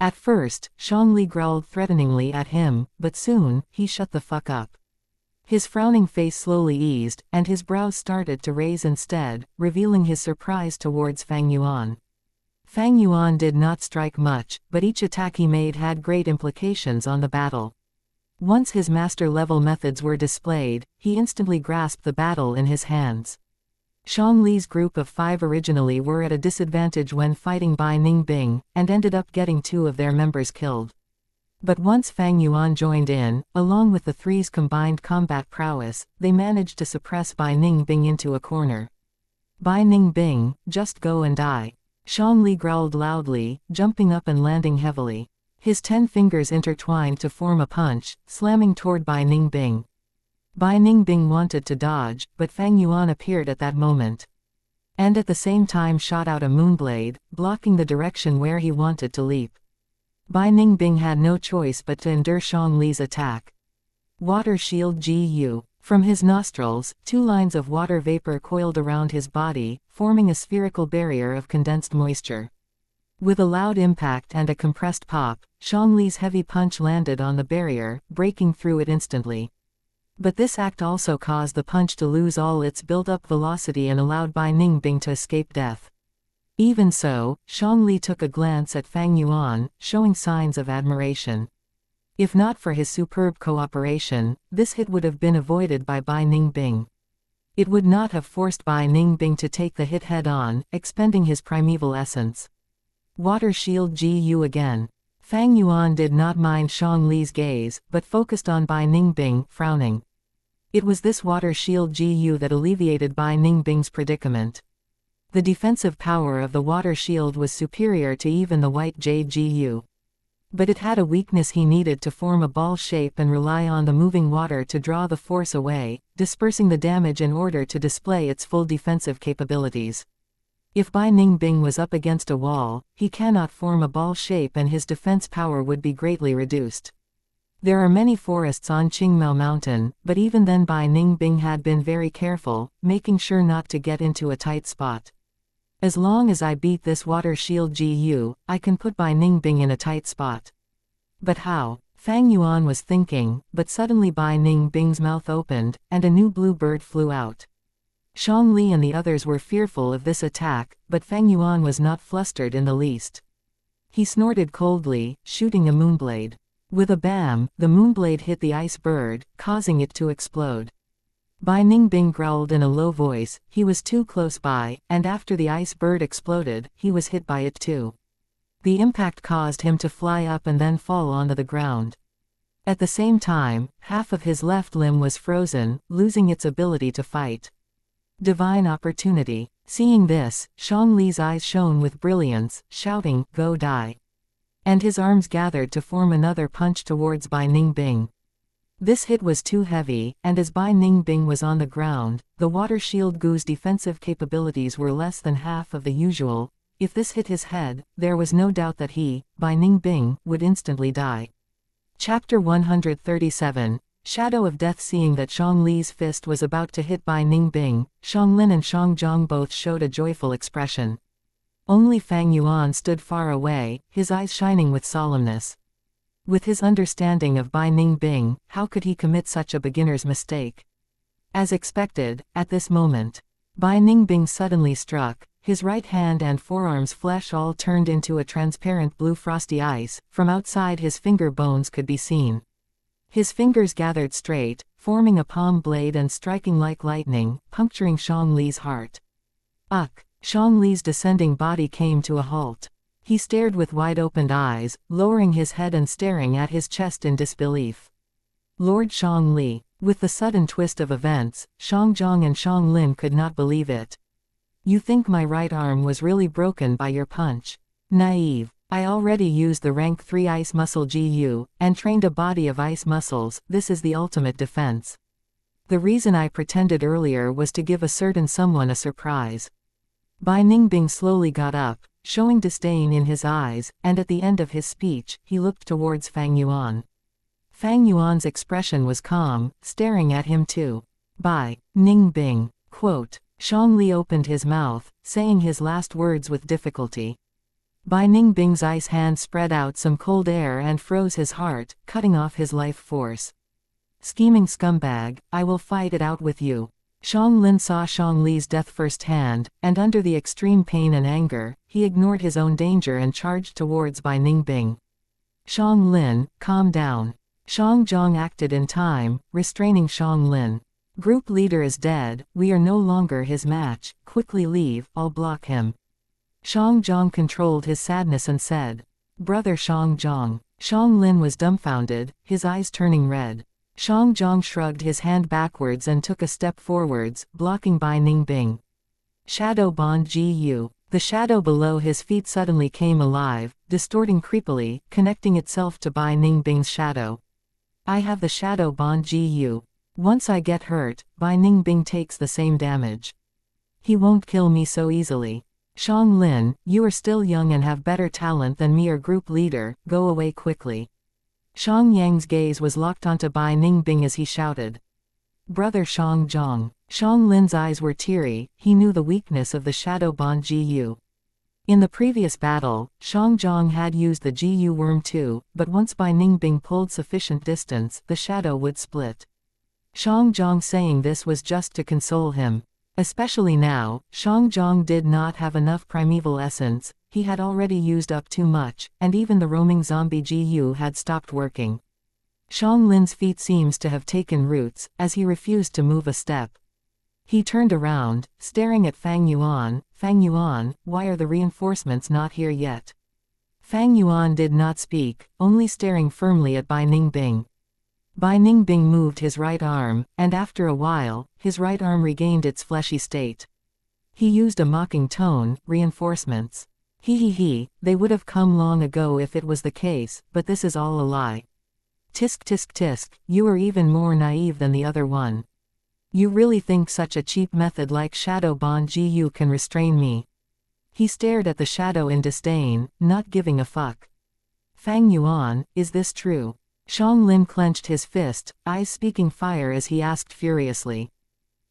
At first, Xiangli growled threateningly at him, but soon, he shut the fuck up. His frowning face slowly eased, and his brows started to raise instead, revealing his surprise towards Fang Yuan. Fang Yuan did not strike much, but each attack he made had great implications on the battle. Once his master-level methods were displayed, he instantly grasped the battle in his hands. Xiangli's group of 5 originally were at a disadvantage when fighting Bai Ningbing, and ended up getting 2 of their members killed. But once Fang Yuan joined in, along with the 3's combined combat prowess, they managed to suppress Bai Ningbing into a corner. Bai Ningbing, just go and die. Xiangli growled loudly, jumping up and landing heavily. His 10 fingers intertwined to form a punch, slamming toward Bai Ningbing. Bai Ningbing wanted to dodge, but Fang Yuan appeared at that moment. And at the same time shot out a moonblade, blocking the direction where he wanted to leap. Bai Ningbing had no choice but to endure Xiangli's attack. Water Shield Gu. From his nostrils, 2 lines of water vapor coiled around his body, forming a spherical barrier of condensed moisture. With a loud impact and a compressed pop, Xiangli's heavy punch landed on the barrier, breaking through it instantly. But this act also caused the punch to lose all its built-up velocity and allowed Bai Ningbing to escape death. Even so, Xiangli took a glance at Fang Yuan, showing signs of admiration. If not for his superb cooperation, this hit would have been avoided by Bai Ningbing. It would not have forced Bai Ningbing to take the hit head-on, expending his primeval essence. Water Shield Gu again. Fang Yuan did not mind Xiangli's gaze, but focused on Bai Ningbing, frowning. It was this water shield Gu that alleviated Bai Ningbing's predicament. The defensive power of the water shield was superior to even the white jade Gu. But it had a weakness: he needed to form a ball shape and rely on the moving water to draw the force away, dispersing the damage in order to display its full defensive capabilities. If Bai Ningbing was up against a wall, he cannot form a ball shape and his defense power would be greatly reduced. There are many forests on Qingmao Mountain, but even then Bai Ningbing had been very careful, making sure not to get into a tight spot. As long as I beat this water shield Gu, I can put Bai Ningbing in a tight spot. But how? Fang Yuan was thinking, but suddenly Bai Ningbing's mouth opened, and a new blue bird flew out. Xiangli and the others were fearful of this attack, but Fang Yuan was not flustered in the least. He snorted coldly, shooting a moonblade. With a bam, the moonblade hit the ice bird, causing it to explode. Bai Ningbing growled in a low voice. He was too close by, and after the ice bird exploded, he was hit by it too. The impact caused him to fly up and then fall onto the ground. At the same time, half of his left limb was frozen, losing its ability to fight. Divine opportunity. Seeing this, Xiangli's eyes shone with brilliance, shouting, "Go die!" And his arms gathered to form another punch towards Bai Ningbing. This hit was too heavy, and as Bai Ningbing was on the ground, the water shield Gu's defensive capabilities were less than half of the usual. If this hit his head, there was no doubt that he, Bai Ningbing, would instantly die. Chapter 137. Shadow of Death. Seeing that Xiangli's fist was about to hit Bai Ningbing, Xianglin and Xiangzhong both showed a joyful expression. Only Fang Yuan stood far away, his eyes shining with solemnness. With his understanding of Bai Ningbing, how could he commit such a beginner's mistake? As expected, at this moment, Bai Ningbing suddenly struck. His right hand and forearm's flesh all turned into a transparent blue frosty ice. From outside his finger bones could be seen. His fingers gathered straight, forming a palm blade and striking like lightning, puncturing Xiangli's heart. Ugh! Xiangli's descending body came to a halt. He stared with wide-opened eyes, lowering his head and staring at his chest in disbelief. Lord Xiangli. With the sudden twist of events, Xiangzhong and Xianglin could not believe it. You think my right arm was really broken by your punch? Naive. I already used the rank 3 ice muscle Gu, and trained a body of ice muscles. This is the ultimate defense. The reason I pretended earlier was to give a certain someone a surprise. Bai Ningbing slowly got up, showing disdain in his eyes, and at the end of his speech, he looked towards Fang Yuan. Fang Yuan's expression was calm, staring at him too. Bai Ningbing, quote. Xiangli opened his mouth, saying his last words with difficulty. Bai Ningbing's ice hand spread out some cold air and froze his heart, cutting off his life force. Scheming scumbag, I will fight it out with you. Xianglin saw Xiangli's death firsthand, and under the extreme pain and anger, he ignored his own danger and charged towards Bai Ningbing. Xianglin, calm down. Xiangzhong acted in time, restraining Xianglin. Group leader is dead, we are no longer his match, quickly leave, I'll block him. Xianxia controlled his sadness and said, Brother Xianxia. Xianglin was dumbfounded, his eyes turning red. Xianxia shrugged his hand backwards and took a step forwards, blocking Bai Ningbing. Shadow bond Gu. The shadow below his feet suddenly came alive, distorting creepily, connecting itself to Bai Ningbing's shadow. I have the shadow bond Gu. Once I get hurt, Bai Ningbing takes the same damage. He won't kill me so easily. Xianglin, you are still young and have better talent than me or group leader, go away quickly. Xiangyang's gaze was locked onto Bai Ningbing as he shouted. Brother Xianxia. Xianglin's eyes were teary, he knew the weakness of the shadow bond Gu. In the previous battle, Xianxia had used the Gu worm too, but once Bai Ningbing pulled sufficient distance, the shadow would split. Xianxia saying this was just to console him. Especially now, Xianxia did not have enough primeval essence, he had already used up too much, and even the roaming zombie Gu had stopped working. Xianglin's feet seems to have taken roots, as he refused to move a step. He turned around, staring at Fang Yuan. Fang Yuan, why are the reinforcements not here yet? Fang Yuan did not speak, only staring firmly at Bai Ningbing. Bai Ningbing moved his right arm, and after a while, his right arm regained its fleshy state. He used a mocking tone, reinforcements. He, they would have come long ago if it was the case, but this is all a lie. Tisk tisk tisk, you are even more naive than the other one. You really think such a cheap method like shadow bond Gu can restrain me? He stared at the shadow in disdain, not giving a fuck. Fang Yuan, is this true? Xianglin clenched his fist, eyes speaking fire as he asked furiously.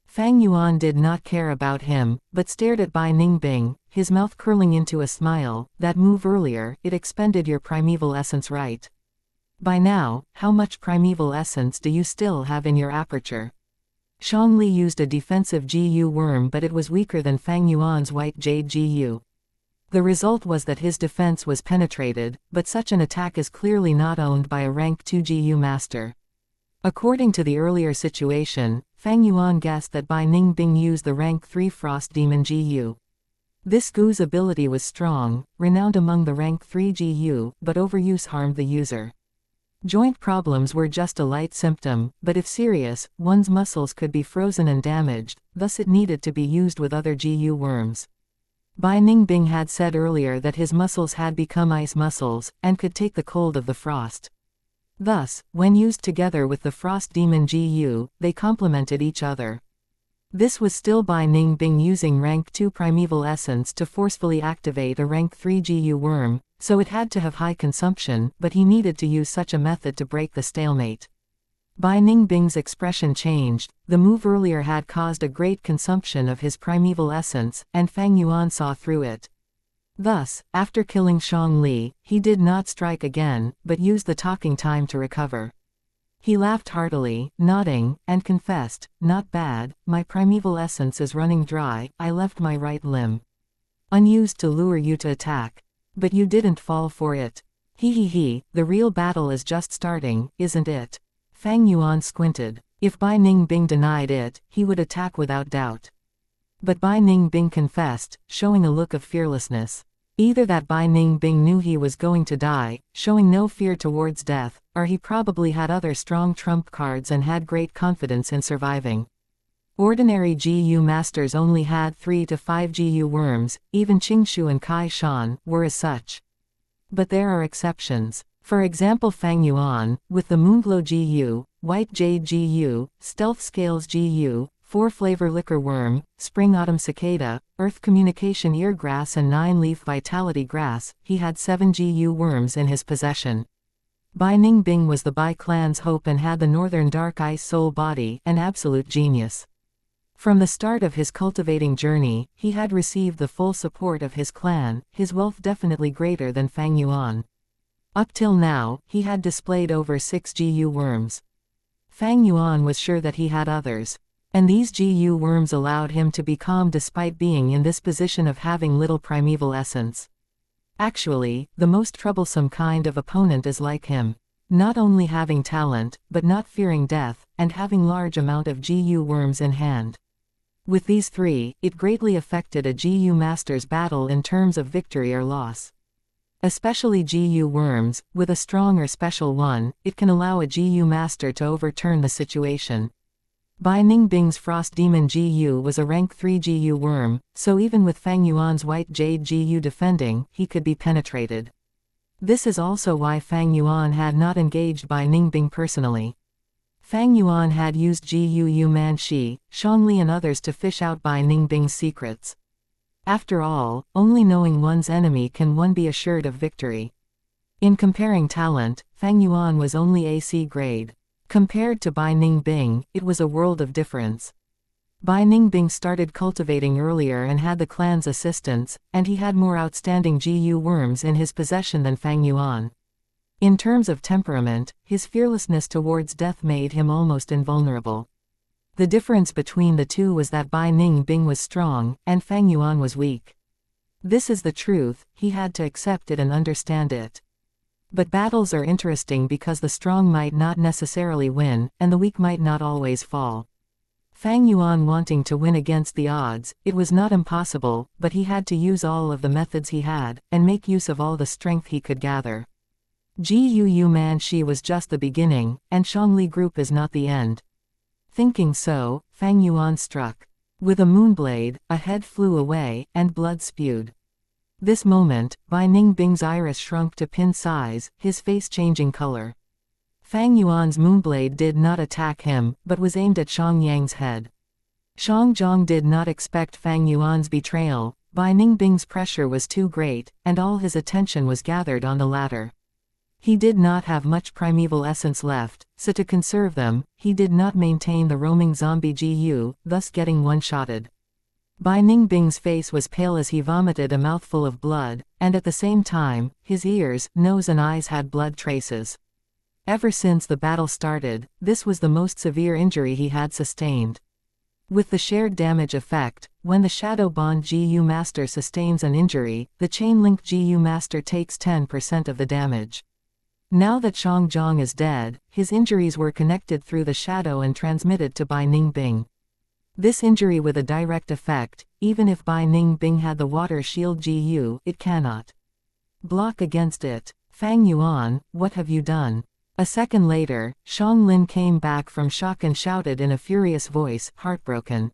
Fang Yuan did not care about him, but stared at Bai Ningbing, his mouth curling into a smile. That move earlier, it expended your primeval essence, right? By now, how much primeval essence do you still have in your aperture? Xiangli used a defensive Gu worm, but it was weaker than Fang Yuan's white jade Gu. The result was that his defense was penetrated, but such an attack is clearly not owned by a rank 2 Gu master. According to the earlier situation, Fang Yuan guessed that Bai Ningbing used the rank 3 frost demon Gu. This Gu's ability was strong, renowned among the rank 3 Gu, but overuse harmed the user. Joint problems were just a light symptom, but if serious, one's muscles could be frozen and damaged, thus it needed to be used with other Gu worms. Bai Ningbing had said earlier that his muscles had become ice muscles, and could take the cold of the frost. Thus, when used together with the frost demon Gu, they complemented each other. This was still Bai Ningbing using rank 2 primeval essence to forcefully activate a rank 3 Gu worm, so it had to have high consumption, but he needed to use such a method to break the stalemate. Bai Ningbing's expression changed, the move earlier had caused a great consumption of his primeval essence, and Fang Yuan saw through it. Thus, after killing Xiangli, he did not strike again, but used the talking time to recover. He laughed heartily, nodding, and confessed, not bad, my primeval essence is running dry, I left my right limb unused to lure you to attack. But you didn't fall for it. The real battle is just starting, isn't it? Fang Yuan squinted. If Bai Ningbing denied it, he would attack without doubt. But Bai Ningbing confessed, showing a look of fearlessness. Either that Bai Ningbing knew he was going to die, showing no fear towards death, or he probably had other strong trump cards and had great confidence in surviving. Ordinary Gu masters only had 3 to 5 Gu worms, even Qingshu and Kai Shan were as such. But there are exceptions. For example, Fang Yuan, with the Moonglow Gu, White Jade Gu, Stealth Scales Gu, 4-flavor Liquor Worm, Spring Autumn Cicada, Earth Communication Eargrass and 9-leaf Vitality Grass, he had 7 Gu worms in his possession. Bai Ningbing was the Bai clan's hope and had the Northern Dark Ice Soul body, an absolute genius. From the start of his cultivating journey, he had received the full support of his clan, his wealth definitely greater than Fang Yuan. Up till now, he had displayed over 6 Gu worms. Fang Yuan was sure that he had others. And these Gu worms allowed him to be calm despite being in this position of having little primeval essence. Actually, the most troublesome kind of opponent is like him. Not only having talent, but not fearing death, and having large amount of GU worms in hand. With these three, it greatly affected a GU master's battle in terms of victory or loss. Especially GU worms, with a strong or special one, it can allow a GU master to overturn the situation. Bai Ningbing's Frost Demon GU was a rank 3 GU worm, so even with Fang Yuan's White Jade GU defending, he could be penetrated. This is also why Fang Yuan had not engaged Bai Ningbing personally. Fang Yuan had used GU Yu Man Shi, Shangli and others to fish out Bai Ningbing's secrets. After all, only knowing one's enemy can one be assured of victory. In comparing talent, Fang Yuan was only AC grade. Compared to Bai Ningbing, it was a world of difference. Bai Ningbing started cultivating earlier and had the clan's assistance, and he had more outstanding GU worms in his possession than Fang Yuan. In terms of temperament, his fearlessness towards death made him almost invulnerable. The difference between the two was that Bai Ningbing was strong, and Fang Yuan was weak. This is the truth, he had to accept it and understand it. But battles are interesting because the strong might not necessarily win, and the weak might not always fall. Fang Yuan wanting to win against the odds, it was not impossible, but he had to use all of the methods he had, and make use of all the strength he could gather. GU Yu Man Shi was just the beginning, and Shangli group is not the end. Thinking so, Fang Yuan struck. With a moonblade, a head flew away, and blood spewed. This moment, Bai Ningbing's iris shrunk to pin size, his face changing color. Fang Yuan's moonblade did not attack him, but was aimed at Shang Yang's head. Shang Zhong did not expect Fang Yuan's betrayal, Bai Ningbing's pressure was too great, and all his attention was gathered on the latter. He did not have much primeval essence left, so to conserve them, he did not maintain the roaming zombie GU, thus getting one-shotted. Bai Ningbing's face was pale as he vomited a mouthful of blood, and at the same time, his ears, nose and eyes had blood traces. Ever since the battle started, this was the most severe injury he had sustained. With the shared damage effect, when the Shadow Bond GU Master sustains an injury, the Chain Link GU Master takes 10% of the damage. Now that Shang Zhong is dead, his injuries were connected through the shadow and transmitted to Bai Ningbing. This injury with a direct effect, even if Bai Ningbing had the water shield GU, it cannot block against it. Fang Yuan, what have you done? A second later, Shang Lin came back from shock and shouted in a furious voice, heartbroken.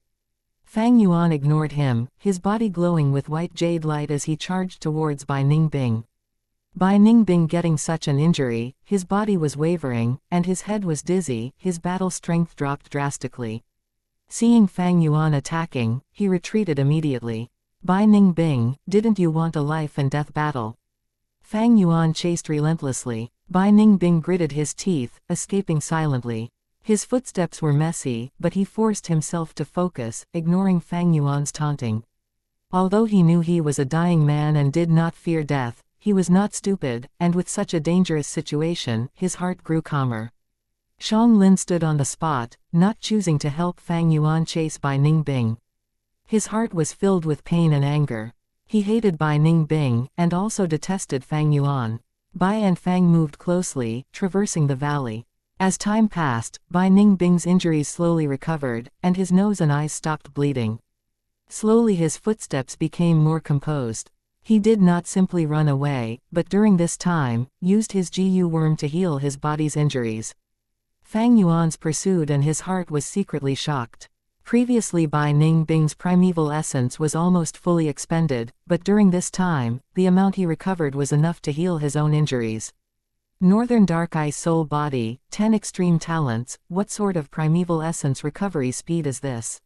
Fang Yuan ignored him, his body glowing with white jade light as he charged towards Bai Ningbing. Bai Ningbing getting such an injury, his body was wavering, and his head was dizzy, his battle strength dropped drastically. Seeing Fang Yuan attacking, he retreated immediately. Bai Ningbing, didn't you want a life and death battle? Fang Yuan chased relentlessly. Bai Ningbing gritted his teeth, escaping silently. His footsteps were messy, but he forced himself to focus, ignoring Fang Yuan's taunting. Although he knew he was a dying man and did not fear death, he was not stupid, and with such a dangerous situation, his heart grew calmer. Shang Lin stood on the spot, not choosing to help Fang Yuan chase Bai Ningbing. His heart was filled with pain and anger. He hated Bai Ningbing, and also detested Fang Yuan. Bai and Fang moved closely, traversing the valley. As time passed, Bai Ningbing's injuries slowly recovered, and his nose and eyes stopped bleeding. Slowly his footsteps became more composed. He did not simply run away, but during this time, used his GU worm to heal his body's injuries. Fang Yuan's pursued and his heart was secretly shocked. Previously Bai Ningbing's primeval essence was almost fully expended, but during this time, the amount he recovered was enough to heal his own injuries. Northern Dark Eye Soul Body, 10 extreme talents, what sort of primeval essence recovery speed is this?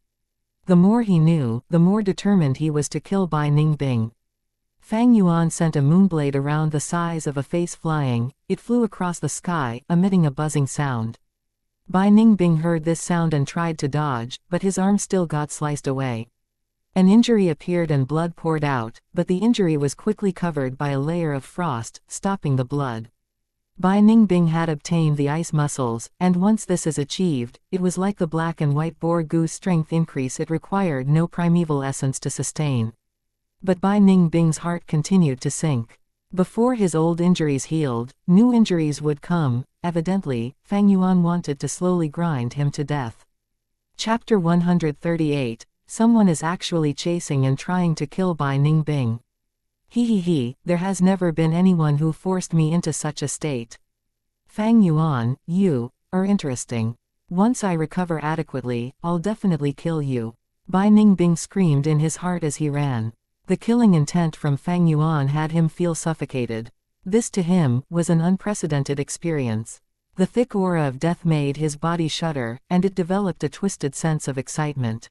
The more he knew, the more determined he was to kill Bai Ningbing. Fang Yuan sent a moonblade around the size of a face flying, it flew across the sky, emitting a buzzing sound. Bai Ningbing heard this sound and tried to dodge, but his arm still got sliced away. An injury appeared and blood poured out, but the injury was quickly covered by a layer of frost, stopping the blood. Bai Ningbing had obtained the ice muscles, and once this is achieved, it was like the black and white boar goose strength increase it required no primeval essence to sustain. But Bai Ningbing's heart continued to sink. Before his old injuries healed, new injuries would come, Evidently, Fang Yuan wanted to slowly grind him to death. Chapter 138. Someone is actually chasing and trying to kill Bai Ningbing. There has never been anyone who forced me into such a state. Fang Yuan, you are interesting. Once I recover adequately, I'll definitely kill you. Bai Ningbing screamed in his heart as he ran. The killing intent from Fang Yuan had him feel suffocated. This to him was an unprecedented experience. The thick aura of death made his body shudder, and it developed a twisted sense of excitement.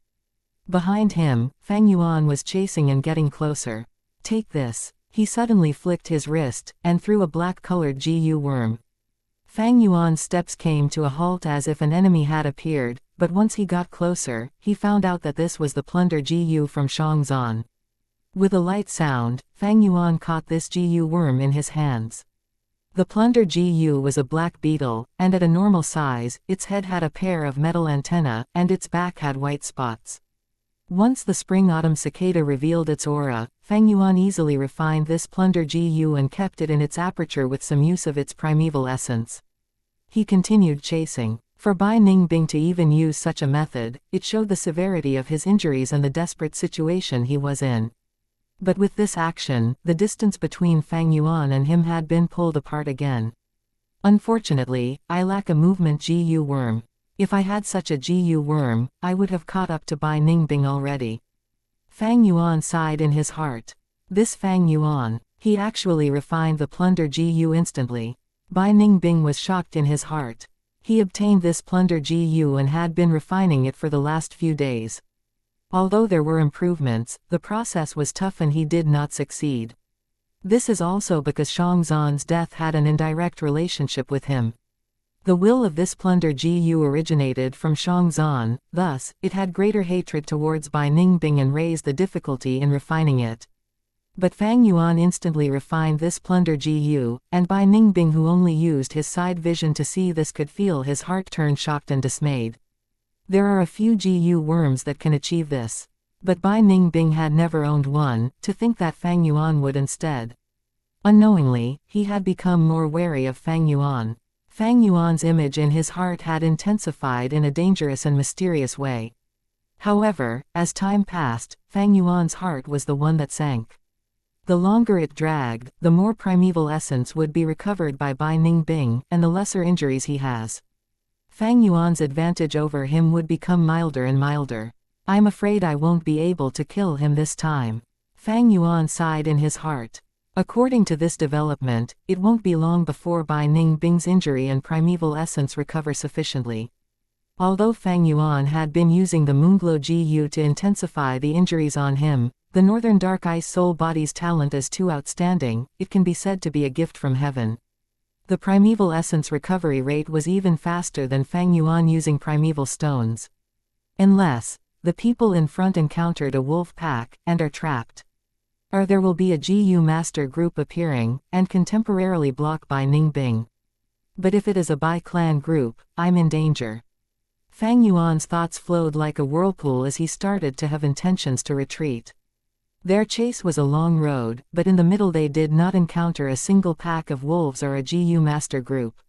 Behind him, Fang Yuan was chasing and getting closer. Take this. He suddenly flicked his wrist, and threw a black-colored GU worm. Fang Yuan's steps came to a halt as if an enemy had appeared, but once he got closer, he found out that this was the plunder GU from Xianxia. With a light sound, Fang Yuan caught this GU worm in his hands. The plunder GU was a black beetle, and at a normal size, its head had a pair of metal antennae, and its back had white spots. Once the spring-autumn cicada revealed its aura, Fang Yuan easily refined this plunder GU and kept it in its aperture with some use of its primeval essence. He continued chasing. For Bai Ningbing to even use such a method, it showed the severity of his injuries and the desperate situation he was in. But with this action, the distance between Fang Yuan and him had been pulled apart again. Unfortunately, I lack a movement GU worm. If I had such a GU worm, I would have caught up to Bai Ningbing already. Fang Yuan sighed in his heart. This Fang Yuan, he actually refined the plunder GU instantly. Bai Ningbing was shocked in his heart. He obtained this plunder GU and had been refining it for the last few days. Although there were improvements, the process was tough and he did not succeed. This is also because Xianxia's death had an indirect relationship with him. The will of this plunder GU originated from Xianxia, thus, it had greater hatred towards Bai Ningbing and raised the difficulty in refining it. But Fang Yuan instantly refined this plunder GU, and Bai Ningbing, who only used his side vision to see this, could feel his heart turn shocked and dismayed. There are a few GU worms that can achieve this. But Bai Ningbing had never owned one, to think that Fang Yuan would instead. Unknowingly, he had become more wary of Fang Yuan. Fang Yuan's image in his heart had intensified in a dangerous and mysterious way. However, as time passed, Fang Yuan's heart was the one that sank. The longer it dragged, the more primeval essence would be recovered by Bai Ningbing, and the lesser injuries he has. Fang Yuan's advantage over him would become milder and milder. I'm afraid I won't be able to kill him this time. Fang Yuan sighed in his heart. According to this development, it won't be long before Bai Ningbing's injury and primeval essence recover sufficiently. Although Fang Yuan had been using the Moonglow GU to intensify the injuries on him, the Northern Dark Ice Soul Body's talent is too outstanding, it can be said to be a gift from heaven. The primeval essence recovery rate was even faster than Fang Yuan using primeval stones. Unless the people in front encountered a wolf pack, and are trapped. Or there will be a GU master group appearing, and can temporarily block Bai Ningbing. But if it is a Bai clan group, I'm in danger. Fang Yuan's thoughts flowed like a whirlpool as he started to have intentions to retreat. Their chase was a long road, but in the middle they did not encounter a single pack of wolves or a GU master group.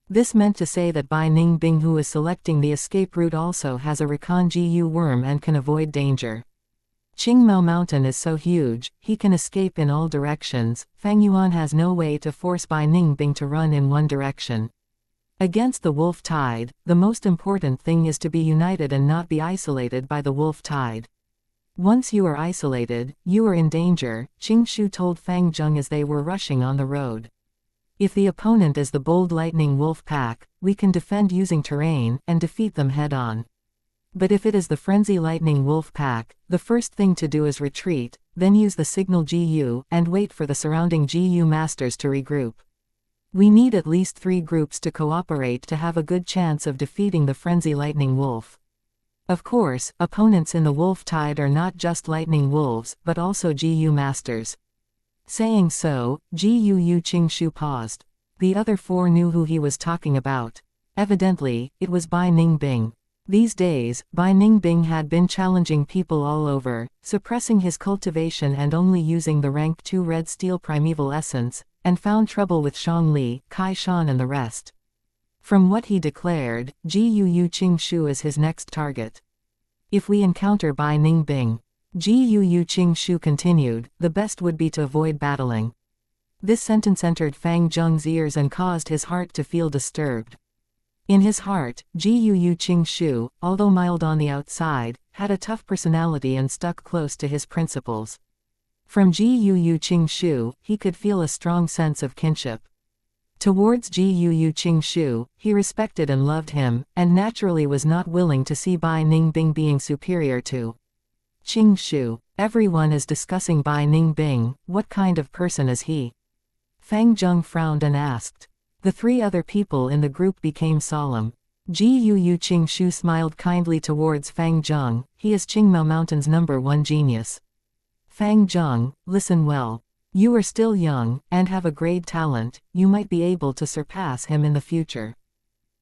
This meant to say that Bai Ningbing, who is selecting the escape route, also has a recon GU worm and can avoid danger. Qingmao Mountain is so huge, he can escape in all directions. Fang Yuan has no way to force Bai Ningbing to run in one direction. Against the wolf tide, the most important thing is to be united and not be isolated by the wolf tide. Once you are isolated, you are in danger, Qing Shu told Fang Zheng as they were rushing on the road. If the opponent is the bold lightning wolf pack, we can defend using terrain, and defeat them head-on. But if it is the frenzy lightning wolf pack, the first thing to do is retreat, then use the signal GU, and wait for the surrounding GU masters to regroup. We need at least 3 groups to cooperate to have a good chance of defeating the frenzy lightning wolf. Of course, opponents in the wolf tide are not just lightning wolves, but also GU masters. Saying so, Gu Qing Shu paused. The other 4 knew who he was talking about. Evidently, it was Bai Ningbing. These days, Bai Ningbing had been challenging people all over, suppressing his cultivation and only using the rank 2 red steel primeval essence, and found trouble with Shang Li, Kai Shan and the rest. From what he declared, Jiu Qingshu is his next target. If we encounter Bai Ningbing, Jiu Qingshu continued, the best would be to avoid battling. This sentence entered Fang Zheng's ears and caused his heart to feel disturbed. In his heart, Jiu Qingshu, although mild on the outside, had a tough personality and stuck close to his principles. From Jiu Qingshu, he could feel a strong sense of kinship. Towards Jiu Qingshu, he respected and loved him, and naturally was not willing to see Bai Ningbing being superior to Qingshu. Everyone is discussing Bai Ningbing. What kind of person is he? Fang Zheng frowned and asked. The three other people in the group became solemn. Jiu Qingshu smiled kindly towards Fang Zheng. He is Qingmao Mountain's #1 genius. Fang Zheng, listen well. You are still young, and have a great talent. You might be able to surpass him in the future.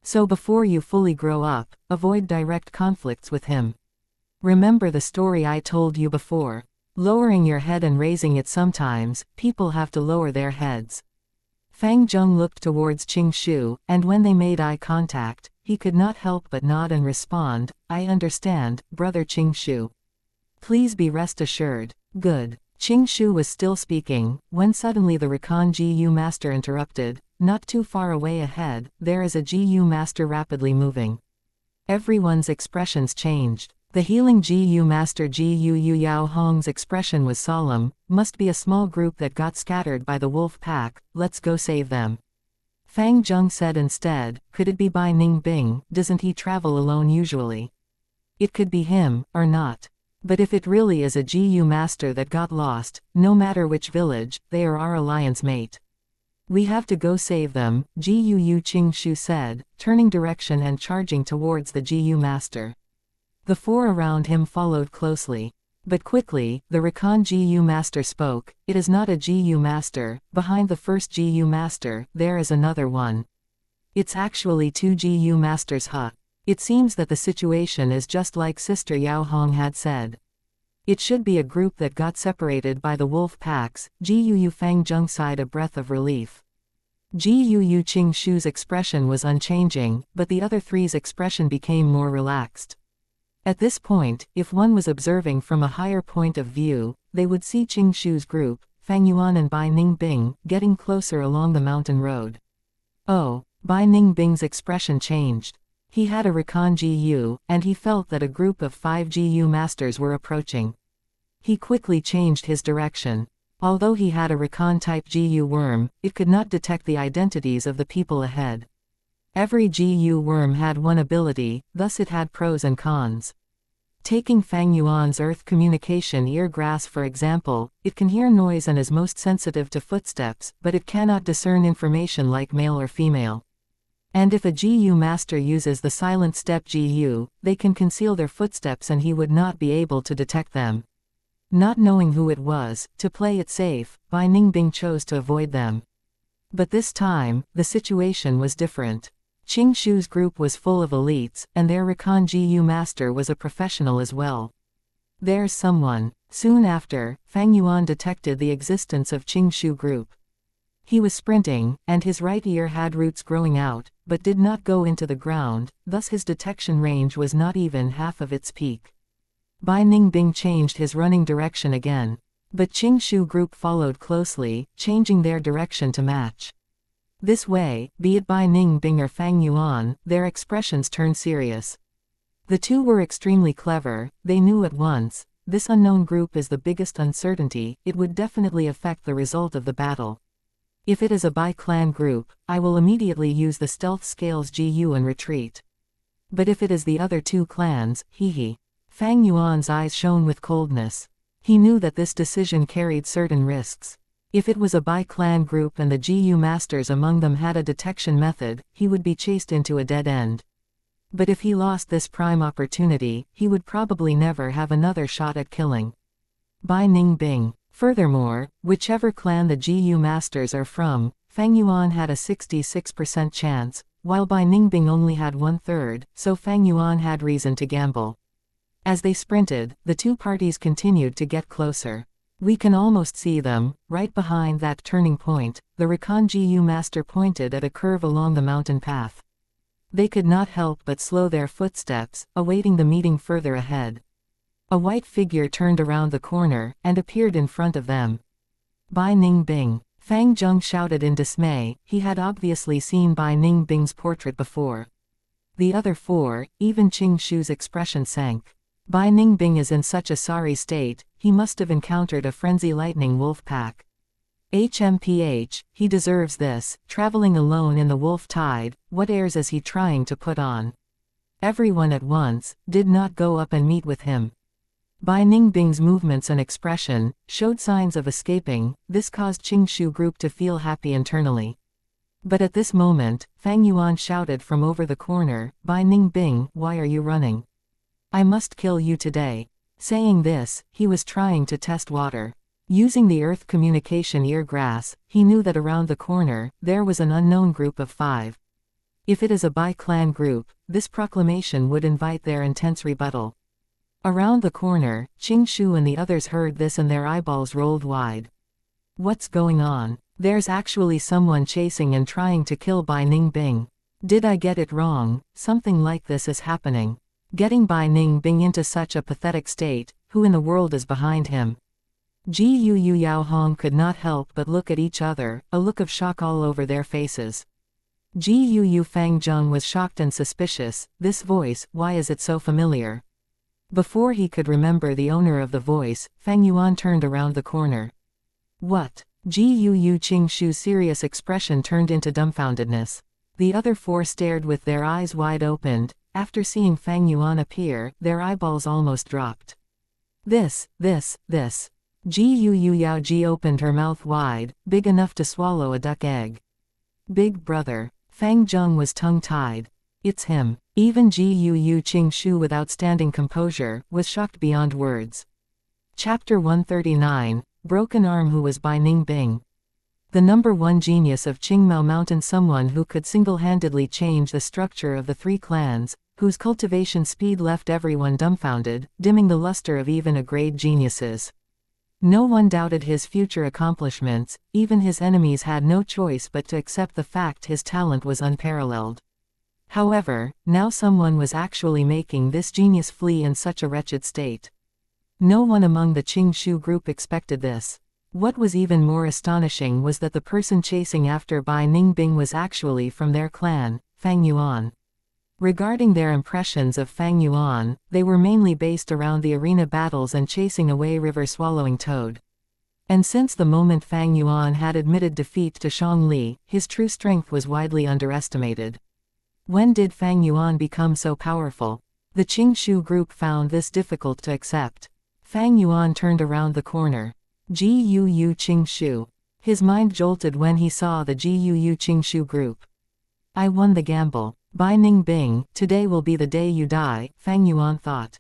So before you fully grow up, avoid direct conflicts with him. Remember the story I told you before. Lowering your head and raising it sometimes, people have to lower their heads. Fang Zheng looked towards Qingshu, and when they made eye contact, he could not help but nod and respond, I understand, brother Qingshu. Please be rest assured. Good. Qingshu was still speaking, when suddenly the Rakan Gu master interrupted, not too far away ahead, there is a Gu master rapidly moving. Everyone's expressions changed. The healing Gu master Gu Yao Hong's expression was solemn, must be a small group that got scattered by the wolf pack, let's go save them. Fang Zheng said instead, could it be Bai Ningbing, doesn't he travel alone usually? It could be him, or not. But if it really is a Gu master that got lost, no matter which village, they are our alliance mate. We have to go save them, Jiu Qingshu said, turning direction and charging towards the Gu master. The four around him followed closely. But quickly, the Rakan Gu master spoke, it is not a Gu master, behind the first Gu master, there is another one. It's actually two Gu masters It seems that the situation is just like Sister Yao Hong had said. It should be a group that got separated by the wolf packs, Jiu Fang Zheng sighed a breath of relief. Jiu Qingshu's expression was unchanging, but the other three's expression became more relaxed. At this point, if one was observing from a higher point of view, they would see Qingshu's group, Fang Yuan and Bai Ningbing, getting closer along the mountain road. Oh, Bai Ningbing's expression changed. He had a Rakan Gu, and he felt that a group of 5 Gu masters were approaching. He quickly changed his direction. Although he had a Rakan-type Gu worm, it could not detect the identities of the people ahead. Every Gu worm had one ability, thus it had pros and cons. Taking Fang Yuan's earth communication ear grass for example, it can hear noise and is most sensitive to footsteps, but it cannot discern information like male or female. And if a Gu master uses the silent step Gu, they can conceal their footsteps and he would not be able to detect them. Not knowing who it was, to play it safe, Bai Ningbing chose to avoid them. But this time, the situation was different. Qingshu's group was full of elites, and their Rakan Gu master was a professional as well. There's someone. Soon after, Fang Yuan detected the existence of Qingshu group. He was sprinting, and his right ear had roots growing out, but did not go into the ground, thus his detection range was not even half of its peak. Bai Ningbing changed his running direction again. But Qingshu group followed closely, changing their direction to match. This way, be it Bai Ningbing or Fang Yuan, their expressions turned serious. The two were extremely clever, they knew at once, this unknown group is the biggest uncertainty, it would definitely affect the result of the battle. If it is a Bai clan group, I will immediately use the stealth scales Gu and retreat. But if it is the other two clans, Fang Yuan's eyes shone with coldness. He knew that this decision carried certain risks. If it was a Bai clan group and the Gu masters among them had a detection method, he would be chased into a dead end. But if he lost this prime opportunity, he would probably never have another shot at killing Bai Ningbing. Furthermore, whichever clan the Gu masters are from, Fang Yuan had a 66% chance, while Bai Ningbing only had 1/3, so Fang Yuan had reason to gamble. As they sprinted, the two parties continued to get closer. We can almost see them, right behind that turning point, the Rakan Gu master pointed at a curve along the mountain path. They could not help but slow their footsteps, awaiting the meeting further ahead. A white figure turned around the corner, and appeared in front of them. Bai Ningbing. Fang Zheng shouted in dismay. He had obviously seen Bai Ningbing's portrait before. The other four, even Qing Shu's expression sank. Bai Ningbing is in such a sorry state, he must have encountered a frenzy lightning wolf pack. HMPH, he deserves this, traveling alone in the wolf tide, what airs is he trying to put on? Everyone at once did not go up and meet with him. Bai Ningbing's movements and expression showed signs of escaping. This caused Qing Shu group to feel happy internally. But at this moment, Fang Yuan shouted from over the corner, Bai Ningbing, why are you running? I must kill you today. Saying this, he was trying to test water. Using the earth communication eargrass, he knew that around the corner, there was an unknown group of 5. If it is a Bai clan group, this proclamation would invite their intense rebuttal. Around the corner, Qing Shu and the others heard this and their eyeballs rolled wide. What's going on? There's actually someone chasing and trying to kill Bai Ningbing. Did I get it wrong? Something like this is happening. Getting Bai Ningbing into such a pathetic state, who in the world is behind him? Ji Yu Yu Yao Hong could not help but look at each other, a look of shock all over their faces. Ji Yu Yu Fang Zheng was shocked and suspicious. This voice, why is it so familiar? Before he could remember the owner of the voice, Fang Yuan turned around the corner. What? Ji Yu Yu Qing Shu's serious expression turned into dumbfoundedness. The other 4 stared with their eyes wide opened. After seeing Fang Yuan appear, their eyeballs almost dropped. This. Ji Yu Yu Yao Ji opened her mouth wide, big enough to swallow a duck egg. Big brother. Fang Zheng was tongue-tied. It's him. Even Ji Yu Yu Qing Shu with outstanding composure, was shocked beyond words. Chapter 139, Broken Arm. Who was Bai Ningbing? The #1 genius of Qingmao Mountain, someone who could single-handedly change the structure of the 3 clans, whose cultivation speed left everyone dumbfounded, dimming the luster of even A-grade geniuses. No one doubted his future accomplishments, even his enemies had no choice but to accept the fact his talent was unparalleled. However, now someone was actually making this genius flee in such a wretched state. No one among the Qing Shu group expected this. What was even more astonishing was that the person chasing after Bai Ningbing was actually from their clan, Fang Yuan. Regarding their impressions of Fang Yuan, they were mainly based around the arena battles and chasing away river-swallowing toad. And since the moment Fang Yuan had admitted defeat to Shang Li, his true strength was widely underestimated. When did Fang Yuan become so powerful? The Qing Shu group found this difficult to accept. Fang Yuan turned around the corner. Ji Yu Yu Qing Shu. His mind jolted when he saw the Ji Yu Yu Qing Shu group. I won the gamble. Bai Ningbing, today will be the day you die, Fang Yuan thought.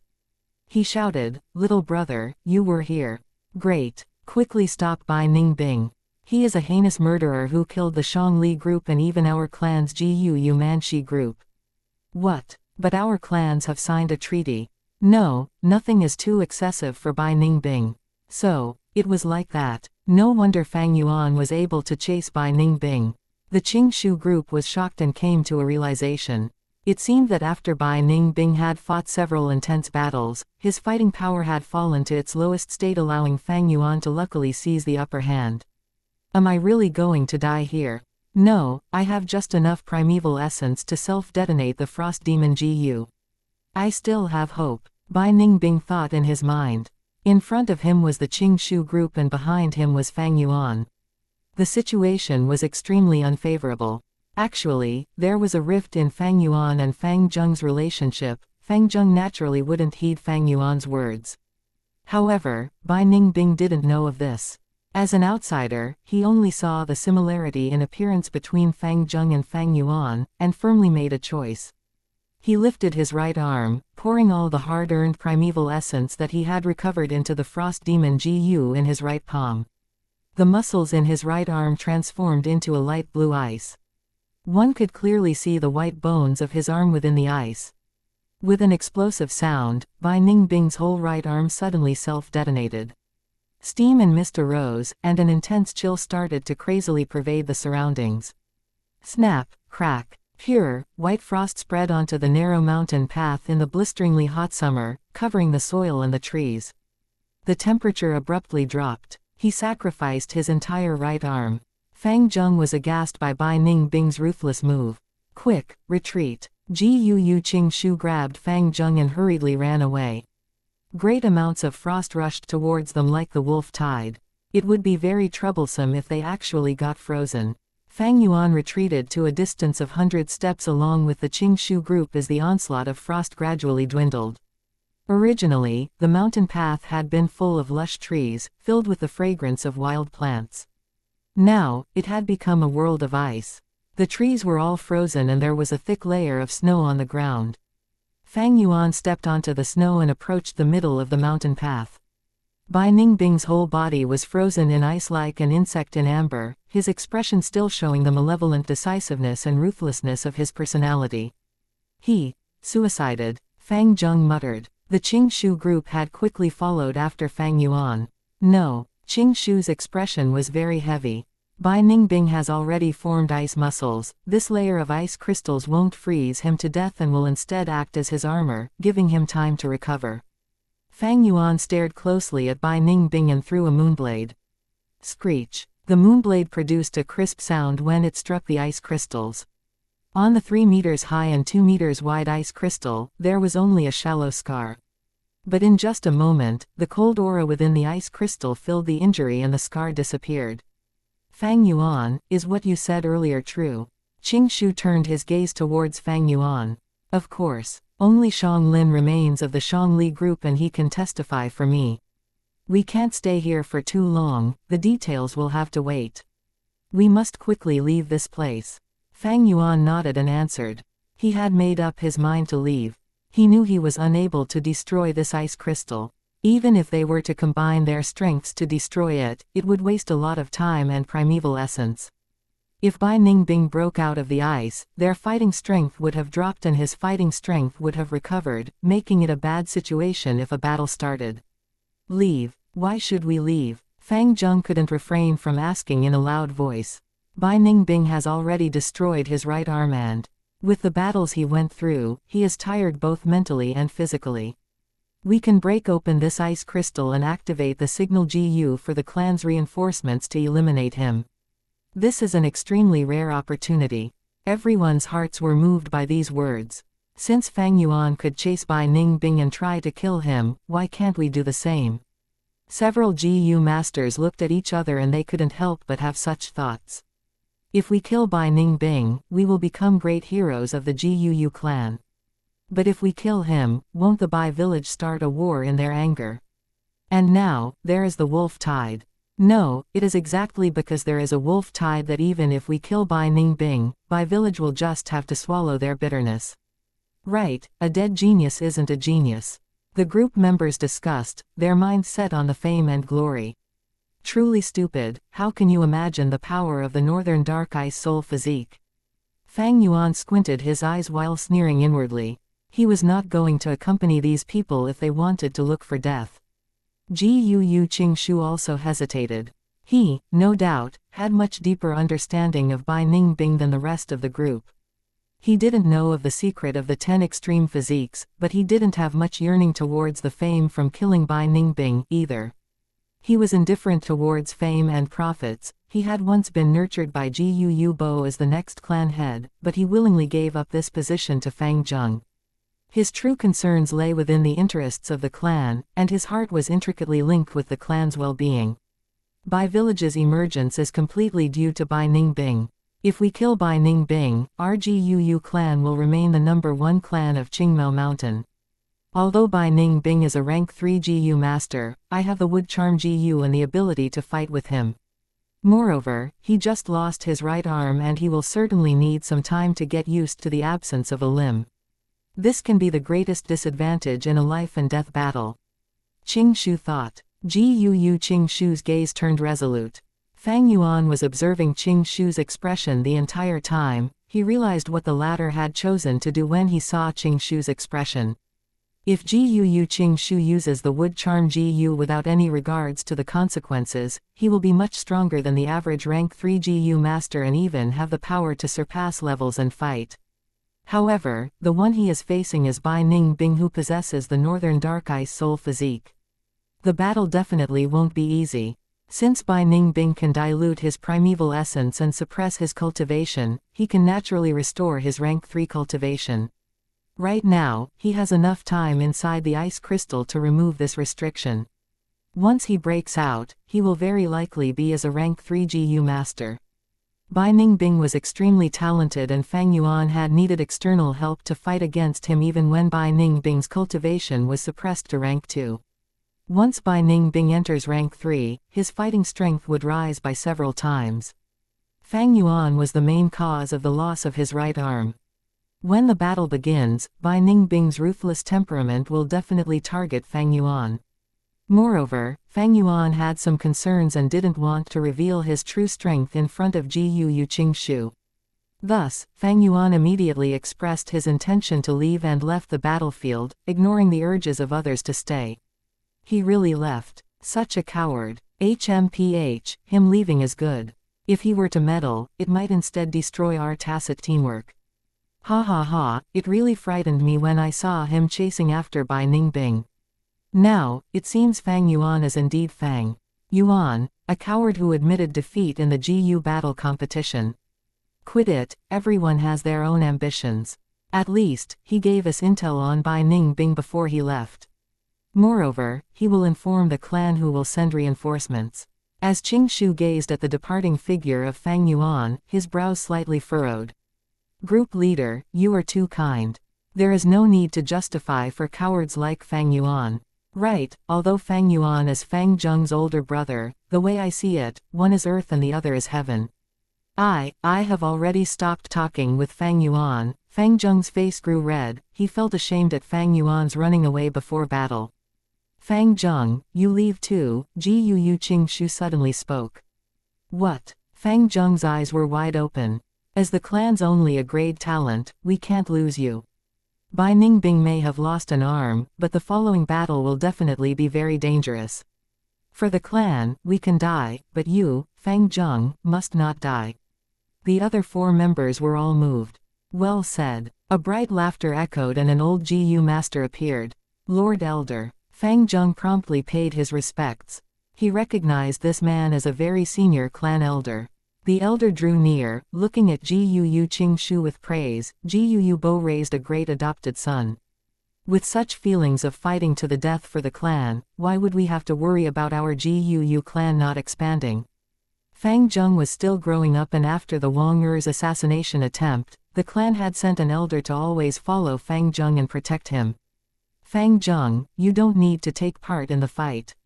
He shouted, little brother, you were here. Great. Quickly stop Bai Ningbing. He is a heinous murderer who killed the Shang Li group and even our clan's Ji Yu Yu Manxi group. What? But our clans have signed a treaty. No, nothing is too excessive for Bai Ningbing. So, it was like that. No wonder Fang Yuan was able to chase Bai Ningbing. The Qing Shu group was shocked and came to a realization. It seemed that after Bai Ningbing had fought several intense battles, his fighting power had fallen to its lowest state, allowing Fang Yuan to luckily seize the upper hand. Am I really going to die here? No, I have just enough primeval essence to self-detonate the frost demon Ji-Yu. I still have hope, Bai Ningbing thought in his mind. In front of him was the Qing Shu group and behind him was Fang Yuan. The situation was extremely unfavorable. Actually, there was a rift in Fang Yuan and Fang Zheng's relationship. Fang Zheng naturally wouldn't heed Fang Yuan's words. However, Bai Ningbing didn't know of this. As an outsider, he only saw the similarity in appearance between Fang Zheng and Fang Yuan, and firmly made a choice. He lifted his right arm, pouring all the hard-earned primeval essence that he had recovered into the frost demon Ji-Yu in his right palm. The muscles in his right arm transformed into a light blue ice. One could clearly see the white bones of his arm within the ice. With an explosive sound, Bai Ningbing's whole right arm suddenly self-detonated. Steam and mist arose, and an intense chill started to crazily pervade the surroundings. Snap, crack, Pure, white frost spread onto the narrow mountain path in the blisteringly hot summer, covering the soil and the trees. The temperature abruptly dropped. He sacrificed his entire right arm. Fang Zheng was aghast by Bai Ningbing's ruthless move. Quick, retreat. Gu Qingshu grabbed Fang Zheng and hurriedly ran away. Great amounts of frost rushed towards them like the wolf tide. It would be very troublesome if they actually got frozen. Fang Yuan retreated to a distance of 100 steps along with the Qingshu group as the onslaught of frost gradually dwindled. Originally, the mountain path had been full of lush trees, filled with the fragrance of wild plants. Now, it had become a world of ice. The trees were all frozen and there was a thick layer of snow on the ground. Fang Yuan stepped onto the snow and approached the middle of the mountain path. Bai Ningbing's whole body was frozen in ice like an insect in amber, his expression still showing the malevolent decisiveness and ruthlessness of his personality. He suicided, Fang Zheng muttered. The Qingshu group had quickly followed after Fang Yuan. No. Qingshu's expression was very heavy. Bai Ningbing has already formed ice muscles. This layer of ice crystals won't freeze him to death and will instead act as his armor, giving him time to recover. Fang Yuan stared closely at Bai Ningbing and threw a moonblade. Screech. The moonblade produced a crisp sound when it struck the ice crystals. On the 3 meters high and 2 meters wide ice crystal, there was only a shallow scar. But in just a moment, the cold aura within the ice crystal filled the injury and the scar disappeared. Fang Yuan, is what you said earlier true? Qingshu turned his gaze towards Fang Yuan. Of course. Only Shang Lin remains of the Shangli group and he can testify for me. We can't stay here for too long, the details will have to wait. We must quickly leave this place. Fang Yuan nodded and answered. He had made up his mind to leave. He knew he was unable to destroy this ice crystal. Even if they were to combine their strengths to destroy it, it would waste a lot of time and primeval essence. If Bai Ningbing broke out of the ice, their fighting strength would have dropped and his fighting strength would have recovered, making it a bad situation if a battle started. Leave. Why should we leave? Fang Zheng couldn't refrain from asking in a loud voice. Bai Ningbing has already destroyed his right arm and, with the battles he went through, he is tired both mentally and physically. We can break open this ice crystal and activate the signal GU for the clan's reinforcements to eliminate him. This is an extremely rare opportunity. Everyone's hearts were moved by these words. Since Fang Yuan could chase Bai Ningbing and try to kill him, why can't we do the same? Several GU masters looked at each other and they couldn't help but have such thoughts. If we kill Bai Ningbing, we will become great heroes of the GUU clan. But if we kill him, won't the Bai village start a war in their anger? And now, there is the wolf tide. No, it is exactly because there is a wolf tide that even if we kill Bai Ningbing, Bai village will just have to swallow their bitterness. Right, a dead genius isn't a genius. The group members discussed, their minds set on the fame and glory. Truly stupid, how can you imagine the power of the northern dark ice soul physique? Fang Yuan squinted his eyes while sneering inwardly. He was not going to accompany these people if they wanted to look for death. Gu Qingshu also hesitated. He, no doubt, had much deeper understanding of Bai Ningbing than the rest of the group. He didn't know of the secret of the 10 extreme physiques, but he didn't have much yearning towards the fame from killing Bai Ningbing, either. He was indifferent towards fame and profits. He had once been nurtured by Gu Bo as the next clan head, but he willingly gave up this position to Fang Zheng. His true concerns lay within the interests of the clan, and his heart was intricately linked with the clan's well-being. Bai village's emergence is completely due to Bai Ningbing. If we kill Bai Ningbing, our Gu clan will remain the #1 clan of Qingmao Mountain. Although Bai Ningbing is a rank 3 GU master, I have the wood charm GU and the ability to fight with him. Moreover, he just lost his right arm and he will certainly need some time to get used to the absence of a limb. This can be the greatest disadvantage in a life and death battle. Qingshu thought. Gu Qingshu's gaze turned resolute. Fang Yuan was observing Qingshu's expression the entire time. He realized what the latter had chosen to do when he saw Qingshu's expression. If Gu Qingshu uses the wood charm GU without any regards to the consequences, he will be much stronger than the average rank 3 GU master and even have the power to surpass levels and fight. However, the one he is facing is Bai Ningbing, who possesses the Northern Dark Ice Soul physique. The battle definitely won't be easy. Since Bai Ningbing can dilute his primeval essence and suppress his cultivation, he can naturally restore his rank 3 cultivation. Right now, he has enough time inside the ice crystal to remove this restriction. Once he breaks out, he will very likely be as a rank 3 GU master. Bai Ningbing was extremely talented, and Fang Yuan had needed external help to fight against him even when Bai Ningbing's cultivation was suppressed to rank 2. Once Bai Ningbing enters rank 3, his fighting strength would rise by several times. Fang Yuan was the main cause of the loss of his right arm. When the battle begins, Bai Ningbing's ruthless temperament will definitely target Fang Yuan. Moreover, Fang Yuan had some concerns and didn't want to reveal his true strength in front of Yu Qingshu. Thus, Fang Yuan immediately expressed his intention to leave and left the battlefield, ignoring the urges of others to stay. He really left. Such a coward. HMPH, him leaving is good. If he were to meddle, it might instead destroy our tacit teamwork. Ha ha ha, it really frightened me when I saw him chasing after Bai Ningbing. Now, it seems Fang Yuan is indeed Fang Yuan, a coward who admitted defeat in the GU battle competition. Quit it, everyone has their own ambitions. At least, he gave us intel on Bai Ningbing before he left. Moreover, he will inform the clan who will send reinforcements. As Qingshu gazed at the departing figure of Fang Yuan, his brows slightly furrowed. Group leader, you are too kind. There is no need to justify for cowards like Fang Yuan. Right, although Fang Yuan is Fang Zheng's older brother, the way I see it, one is earth and the other is heaven. I have already stopped talking with Fang Yuan. Fang Zheng's face grew red, he felt ashamed at Fang Yuan's running away before battle. Fang Zheng, you leave too, Yu Qingshu suddenly spoke. What? Fang Zheng's eyes were wide open. As the clan's only a grade talent, we can't lose you. Bai Ningbing may have lost an arm, but the following battle will definitely be very dangerous. For the clan, we can die, but you, Fang Zheng, must not die. The other 4 members were all moved. Well said. A bright laughter echoed and an old GU master appeared. Lord Elder. Fang Zheng promptly paid his respects. He recognized this man as a very senior clan elder. The elder drew near, looking at Yu Qingshu with praise. Yu Bo raised a great adopted son. With such feelings of fighting to the death for the clan, why would we have to worry about our Gu clan not expanding? Fang Zheng was still growing up, and after the Wang Er's assassination attempt, the clan had sent an elder to always follow Fang Zheng and protect him. Fang Zheng, you don't need to take part in the fight.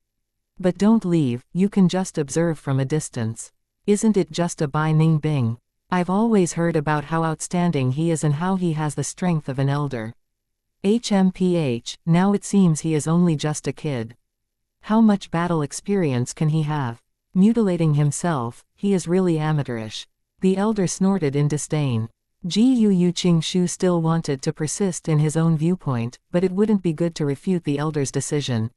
But don't leave, you can just observe from a distance. Isn't it just a Bai Ningbing? I've always heard about how outstanding he is and how he has the strength of an elder. HMPH, now it seems he is only just a kid. How much battle experience can he have? Mutilating himself, he is really amateurish. The elder snorted in disdain. Yu Qingshu still wanted to persist in his own viewpoint, but it wouldn't be good to refute the elder's decision.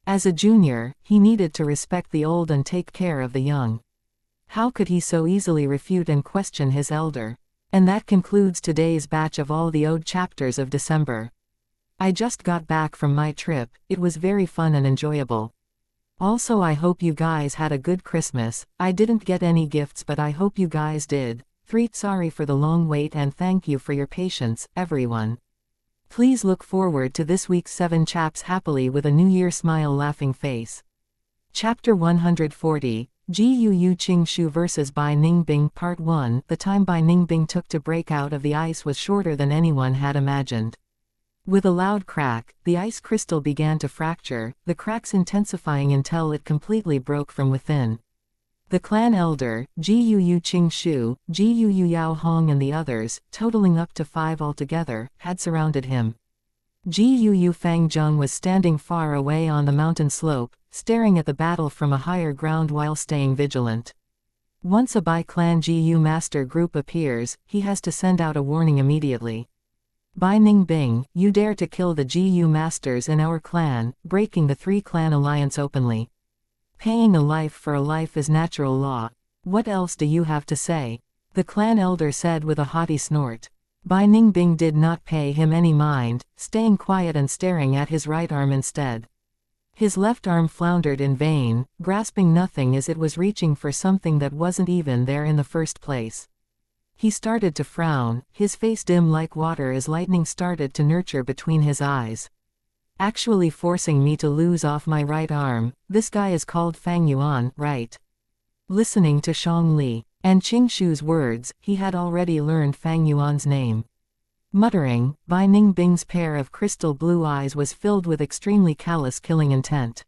As a junior, he needed to respect the old and take care of the young. How could he so easily refute and question his elder? And that concludes today's batch of all the Ode chapters of December. I just got back from my trip, it was very fun and enjoyable. Also, I hope you guys had a good Christmas. I didn't get any gifts, but I hope you guys did. Sorry for the long wait and thank you for your patience, everyone. Please look forward to this week's 7 chaps happily with a New Year smile laughing face. Chapter 140, Yu Qingshu vs Bai Ningbing Part 1. The time Bai Ningbing took to break out of the ice was shorter than anyone had imagined. With a loud crack, the ice crystal began to fracture, the cracks intensifying until it completely broke from within. The clan elder, Yu Qingshu, Yu Yao Hong and the others, totaling up to 5 altogether, had surrounded him. Yu Fang Zheng was standing far away on the mountain slope, staring at the battle from a higher ground while staying vigilant. Once a Bai clan GU master group appears, he has to send out a warning immediately. Bai Ningbing, you dare to kill the GU masters in our clan, breaking the 3-clan alliance openly. Paying a life for a life is natural law. What else do you have to say? The clan elder said with a haughty snort. Bai Ningbing did not pay him any mind, staying quiet and staring at his right arm instead. His left arm floundered in vain, grasping nothing as it was reaching for something that wasn't even there in the first place. He started to frown, his face dim like water as lightning started to nurture between his eyes. Actually forcing me to lose off my right arm, this guy is called Fang Yuan, right? Listening to Shang Li and Qing Shu's words, he had already learned Fang Yuan's name. Muttering, Bai Ningbing's pair of crystal blue eyes was filled with extremely callous killing intent.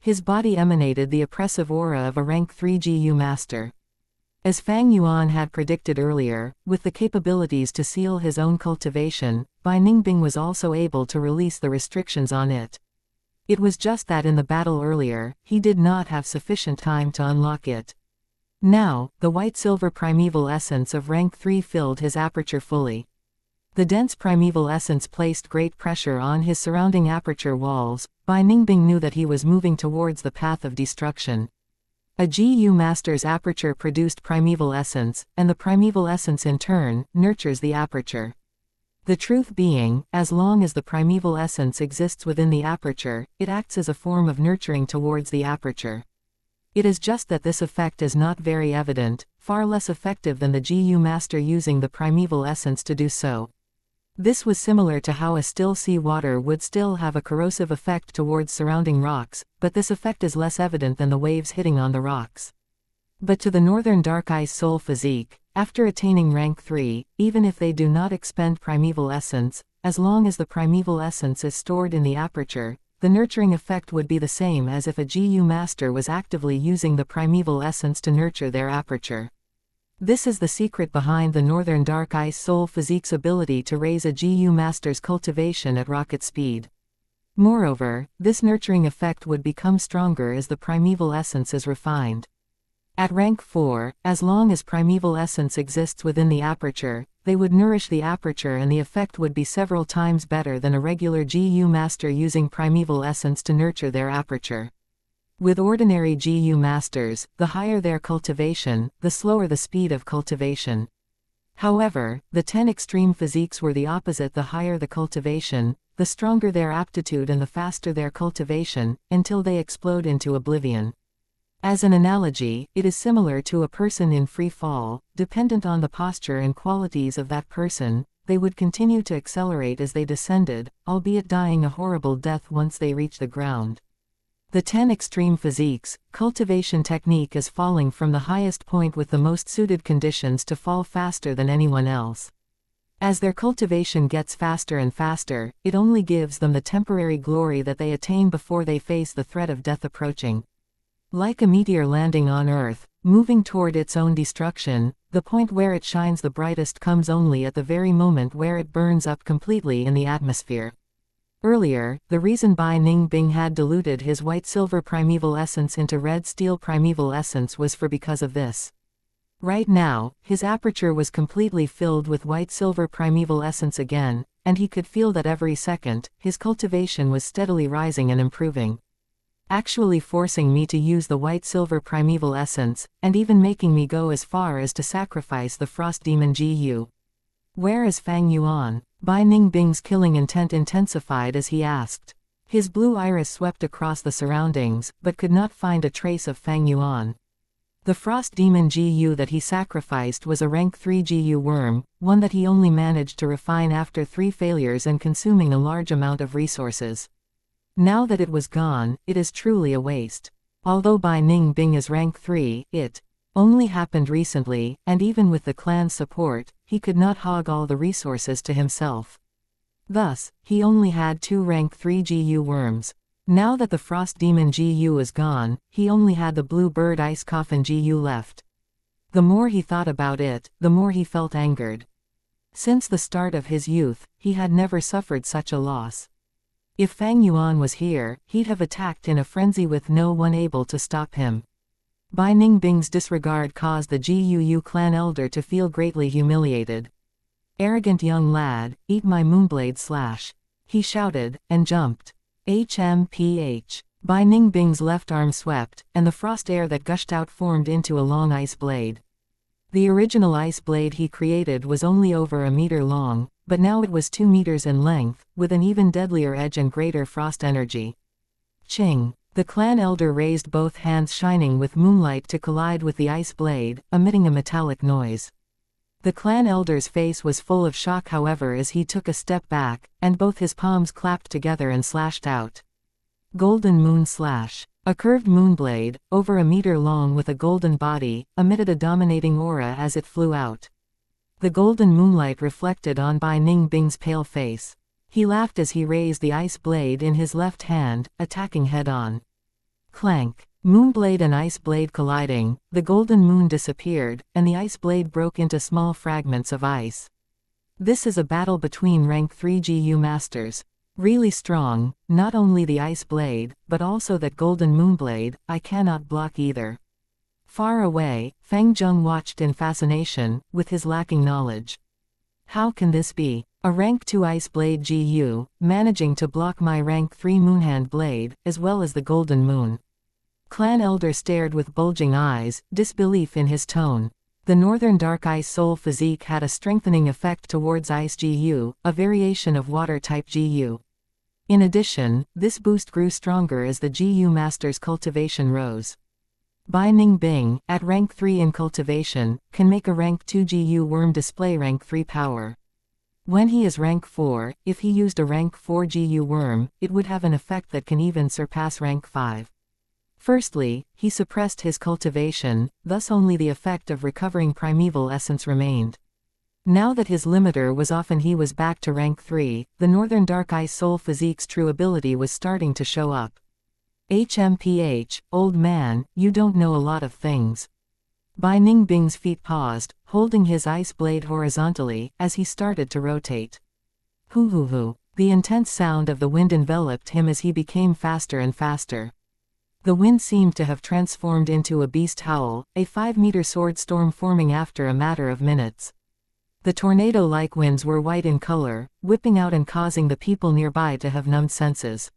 His body emanated the oppressive aura of a rank 3 GU master. As Fang Yuan had predicted earlier, with the capabilities to seal his own cultivation, Bai Ningbing was also able to release the restrictions on it. It was just that in the battle earlier, he did not have sufficient time to unlock it. Now, the white-silver primeval essence of rank 3 filled his aperture fully. The dense primeval essence placed great pressure on his surrounding aperture walls. Bai Ningbing knew that he was moving towards the path of destruction. A GU master's aperture produced primeval essence, and the primeval essence in turn, nurtures the aperture. The truth being, as long as the primeval essence exists within the aperture, it acts as a form of nurturing towards the aperture. It is just that this effect is not very evident, far less effective than the GU master using the primeval essence to do so. This was similar to how a still sea water would still have a corrosive effect towards surrounding rocks, but this effect is less evident than the waves hitting on the rocks. But to the northern dark ice soul physique, after attaining rank 3, even if they do not expend primeval essence, as long as the primeval essence is stored in the aperture, the nurturing effect would be the same as if a GU master was actively using the primeval essence to nurture their aperture. This is the secret behind the Northern Dark Ice Soul Physique's ability to raise a GU master's cultivation at rocket speed. Moreover, this nurturing effect would become stronger as the primeval essence is refined. At rank 4, as long as primeval essence exists within the aperture, they would nourish the aperture and the effect would be several times better than a regular GU master using primeval essence to nurture their aperture. With ordinary GU masters, the higher their cultivation, the slower the speed of cultivation. However, the 10 extreme physiques were the opposite. The higher the cultivation, the stronger their aptitude and the faster their cultivation, until they explode into oblivion. As an analogy, it is similar to a person in free fall. Dependent on the posture and qualities of that person, they would continue to accelerate as they descended, albeit dying a horrible death once they reach the ground. The 10 extreme physiques, cultivation technique is falling from the highest point with the most suited conditions to fall faster than anyone else. As their cultivation gets faster and faster, it only gives them the temporary glory that they attain before they face the threat of death approaching. Like a meteor landing on Earth, moving toward its own destruction, the point where it shines the brightest comes only at the very moment where it burns up completely in the atmosphere. Earlier, the reason Bai Ningbing had diluted his white-silver primeval essence into red-steel primeval essence was because of this. Right now, his aperture was completely filled with white-silver primeval essence again, and he could feel that every second, his cultivation was steadily rising and improving. Actually forcing me to use the white-silver primeval essence, and even making me go as far as to sacrifice the Frost Demon GU. Where is Fang Yuan? Bai Ningbing's killing intent intensified as he asked. His blue iris swept across the surroundings, but could not find a trace of Fang Yuan. The Frost Demon GU that he sacrificed was a rank 3 GU worm, one that he only managed to refine after 3 failures and consuming a large amount of resources. Now that it was gone, it is truly a waste. Although Bai Ningbing is rank 3, it only happened recently, and even with the clan's support, he could not hog all the resources to himself. Thus, he only had 2 rank 3 GU worms. Now that the Frost Demon GU is gone, he only had the Blue Bird Ice Coffin GU left. The more he thought about it, the more he felt angered. Since the start of his youth, he had never suffered such a loss. If Fang Yuan was here, he'd have attacked in a frenzy with no one able to stop him. Bai Ningbing's disregard caused the GUU clan elder to feel greatly humiliated. "Arrogant young lad, eat my moonblade slash!" he shouted, and jumped. HMPH. Bai Ningbing's left arm swept, and the frost air that gushed out formed into a long ice blade. The original ice blade he created was only over a meter long, but now it was 2 meters in length, with an even deadlier edge and greater frost energy. Ching! The clan elder raised both hands shining with moonlight to collide with the ice blade, emitting a metallic noise. The clan elder's face was full of shock however as he took a step back, and both his palms clapped together and slashed out. Golden Moon Slash. A curved moonblade, over a meter long with a golden body, emitted a dominating aura as it flew out. The golden moonlight reflected on Bai Ningbing's pale face. He laughed as he raised the ice blade in his left hand, attacking head-on. Clank. Moonblade and ice blade colliding, the golden moon disappeared, and the ice blade broke into small fragments of ice. This is a battle between rank 3 GU masters. Really strong, not only the ice blade, but also that golden moonblade, I cannot block either. Far away, Feng Zheng watched in fascination, with his lacking knowledge. How can this be? A rank 2 ice blade GU, managing to block my rank 3 moonhand blade, as well as the golden moon. Clan elder stared with bulging eyes, disbelief in his tone. The northern dark ice soul physique had a strengthening effect towards ice GU, a variation of water type GU. In addition, this boost grew stronger as the GU master's cultivation rose. Bai Ningbing, at rank 3 in cultivation, can make a rank 2 GU worm display rank 3 power. When he is rank 4, if he used a rank 4 GU worm, it would have an effect that can even surpass rank 5. Firstly, he suppressed his cultivation, thus only the effect of recovering primeval essence remained. Now that his limiter was off and he was back to rank 3, the northern dark ice soul physique's true ability was starting to show up. HMPH, old man, you don't know a lot of things. Bai Ningbing's feet paused, holding his ice blade horizontally, as he started to rotate. Hoo hoo hoo. The intense sound of the wind enveloped him as he became faster and faster. The wind seemed to have transformed into a beast howl, a 5-meter sword storm forming after a matter of minutes. The tornado-like winds were white in color, whipping out and causing the people nearby to have numbed senses.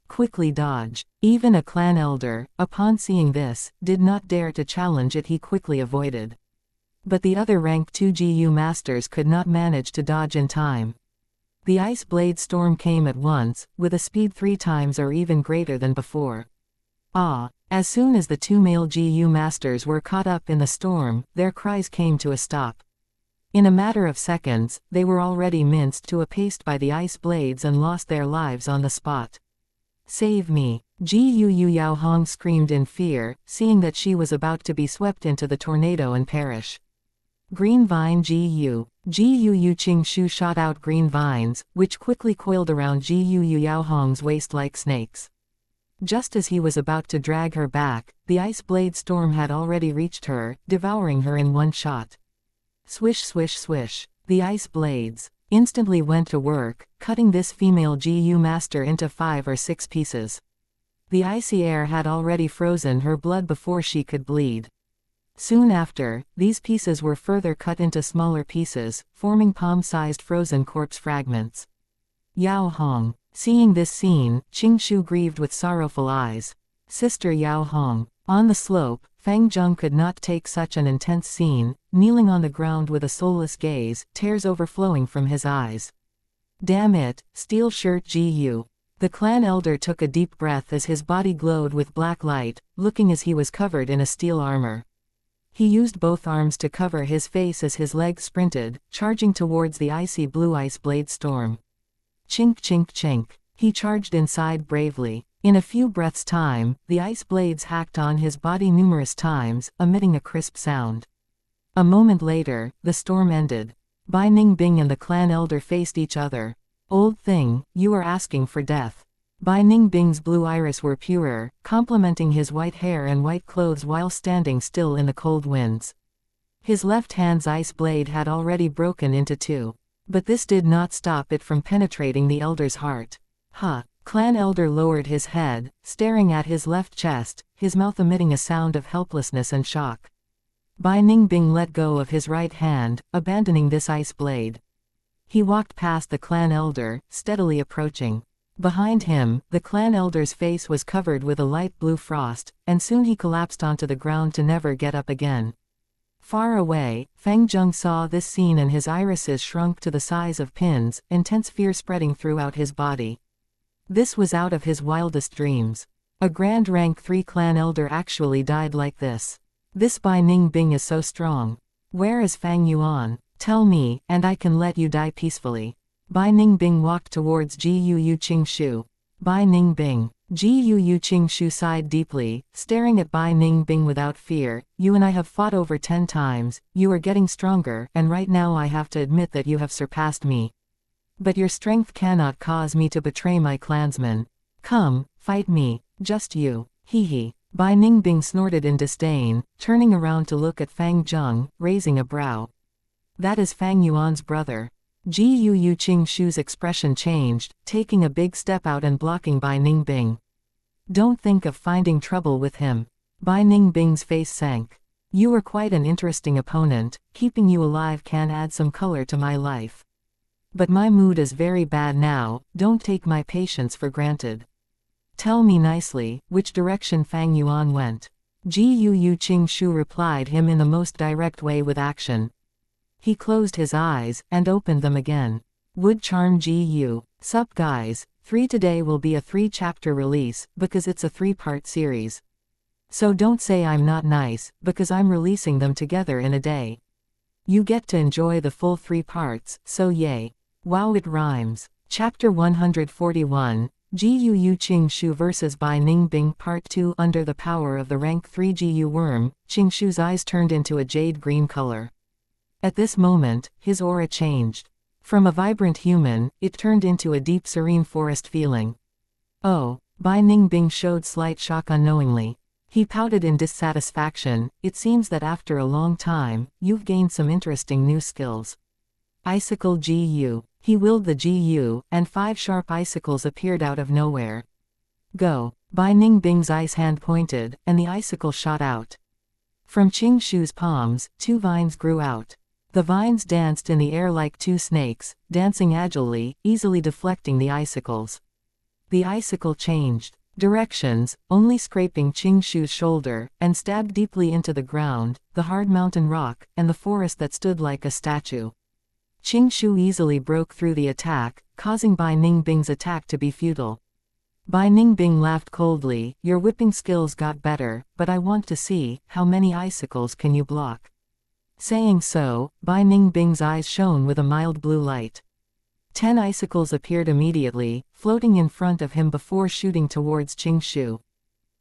Quickly dodge. Even a clan elder, upon seeing this, did not dare to challenge it. He quickly avoided. But the other rank 2 GU masters could not manage to dodge in time. The ice blade storm came at once, with a speed 3 times or even greater than before. As soon as the 2 male GU masters were caught up in the storm, their cries came to a stop. In a matter of seconds, they were already minced to a paste by the ice blades and lost their lives on the spot. Save me! Gu Yao Hong screamed in fear, seeing that she was about to be swept into the tornado and perish. Green Vine Gu Yu Ching Shu shot out green vines, which quickly coiled around Gu Yao Hong's waist like snakes. Just as he was about to drag her back, the ice blade storm had already reached her, devouring her in one shot. Swish swish swish. The ice blades instantly went to work, cutting this female GU master into 5 or 6 pieces. The icy air had already frozen her blood before she could bleed. Soon after, these pieces were further cut into smaller pieces, forming palm-sized frozen corpse fragments. Yao Hong. Seeing this scene, Qing Shu grieved with sorrowful eyes. Sister Yao Hong. On the slope, Feng Zheng could not take such an intense scene, kneeling on the ground with a soulless gaze, tears overflowing from his eyes. Damn it, steel shirt GU. The clan elder took a deep breath as his body glowed with black light, looking as he was covered in a steel armor. He used both arms to cover his face as his legs sprinted, charging towards the icy blue ice blade storm. Chink chink chink. He charged inside bravely. In a few breaths' time, the ice blades hacked on his body numerous times, emitting a crisp sound. A moment later, the storm ended. Bai Ningbing and the clan elder faced each other. Old thing, you are asking for death. Bai Ningbing's blue iris were purer, complementing his white hair and white clothes while standing still in the cold winds. His left hand's ice blade had already broken into 2. But this did not stop it from penetrating the elder's heart. Clan elder lowered his head, staring at his left chest, his mouth emitting a sound of helplessness and shock. Bai Ningbing let go of his right hand, abandoning this ice blade. He walked past the clan elder, steadily approaching. Behind him, the clan elder's face was covered with a light blue frost, and soon he collapsed onto the ground to never get up again. Far away, Feng Zheng saw this scene and his irises shrunk to the size of pins, intense fear spreading throughout his body. This was out of his wildest dreams. A Grand Rank 3 clan elder actually died like this. This Bai Ningbing is so strong. Where is Fang Yuan? Tell me, and I can let you die peacefully. Bai Ningbing walked towards Ji Yu Qingshu. Bai Ningbing. Ji Yu Qingshu sighed deeply, staring at Bai Ningbing without fear. You and I have fought over 10 times, you are getting stronger, and right now I have to admit that you have surpassed me. But your strength cannot cause me to betray my clansmen. Come, fight me, just you. Hee hee. Bai Ningbing snorted in disdain, turning around to look at Fang Zheng, raising a brow. That is Fang Yuan's brother. Ji Yu Qingshu's expression changed, taking a big step out and blocking Bai Ningbing. Don't think of finding trouble with him. Bai Ningbing's face sank. You are quite an interesting opponent, keeping you alive can add some color to my life. But my mood is very bad now, don't take my patience for granted. Tell me nicely, which direction Fang Yuan went. Ji Yu Qingshu replied him in the most direct way with action. He closed his eyes, and opened them again. Would charm Ji Yu. Sup guys, 3 today will be a 3-chapter release, because it's a 3-part series. So don't say I'm not nice, because I'm releasing them together in a day. You get to enjoy the full 3 parts, so yay. Wow, it rhymes. Chapter 141, Ji Yu Qingshu vs Bai Ningbing Part 2. Under the power of the rank 3 Ji Yu worm, Qingshu's eyes turned into a jade green color. At this moment, his aura changed. From a vibrant human, it turned into a deep serene forest feeling. Oh, Bai Ningbing showed slight shock unknowingly. He pouted in dissatisfaction. It seems that after a long time, you've gained some interesting new skills. Icicle Ji Yu. He willed the Ji Yu, and 5 sharp icicles appeared out of nowhere. Go. Bai Ningbing's ice hand pointed, and the icicle shot out. From Qingshu's palms, 2 vines grew out. The vines danced in the air like 2 snakes, dancing agilely, easily deflecting the icicles. The icicle changed directions, only scraping Qingshu's shoulder, and stabbed deeply into the ground, the hard mountain rock, and the forest that stood like a statue. Qingshu easily broke through the attack, causing Bai Ningbing's attack to be futile. Bai Ningbing laughed coldly. Your whipping skills got better, but I want to see, how many icicles can you block? Saying so, Bai Ningbing's eyes shone with a mild blue light. 10 icicles appeared immediately, floating in front of him before shooting towards Qingshu.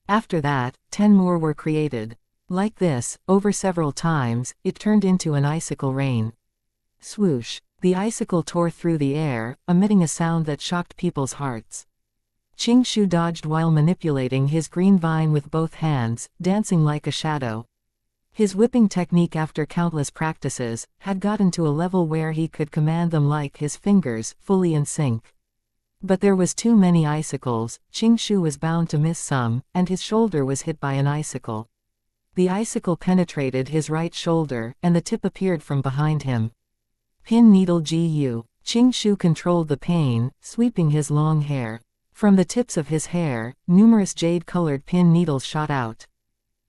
After that, 10 more were created. Like this, over several times, it turned into an icicle rain. Swoosh! The icicle tore through the air, emitting a sound that shocked people's hearts. Qingshu dodged while manipulating his green vine with both hands, dancing like a shadow. His whipping technique after countless practices, had gotten to a level where he could command them like his fingers, fully in sync. But there was too many icicles, Qingshu was bound to miss some, and his shoulder was hit by an icicle. The icicle penetrated his right shoulder, and the tip appeared from behind him. Pin needle Ji Yu. Qingshu controlled the pain, sweeping his long hair. From the tips of his hair, numerous jade-colored pin needles shot out.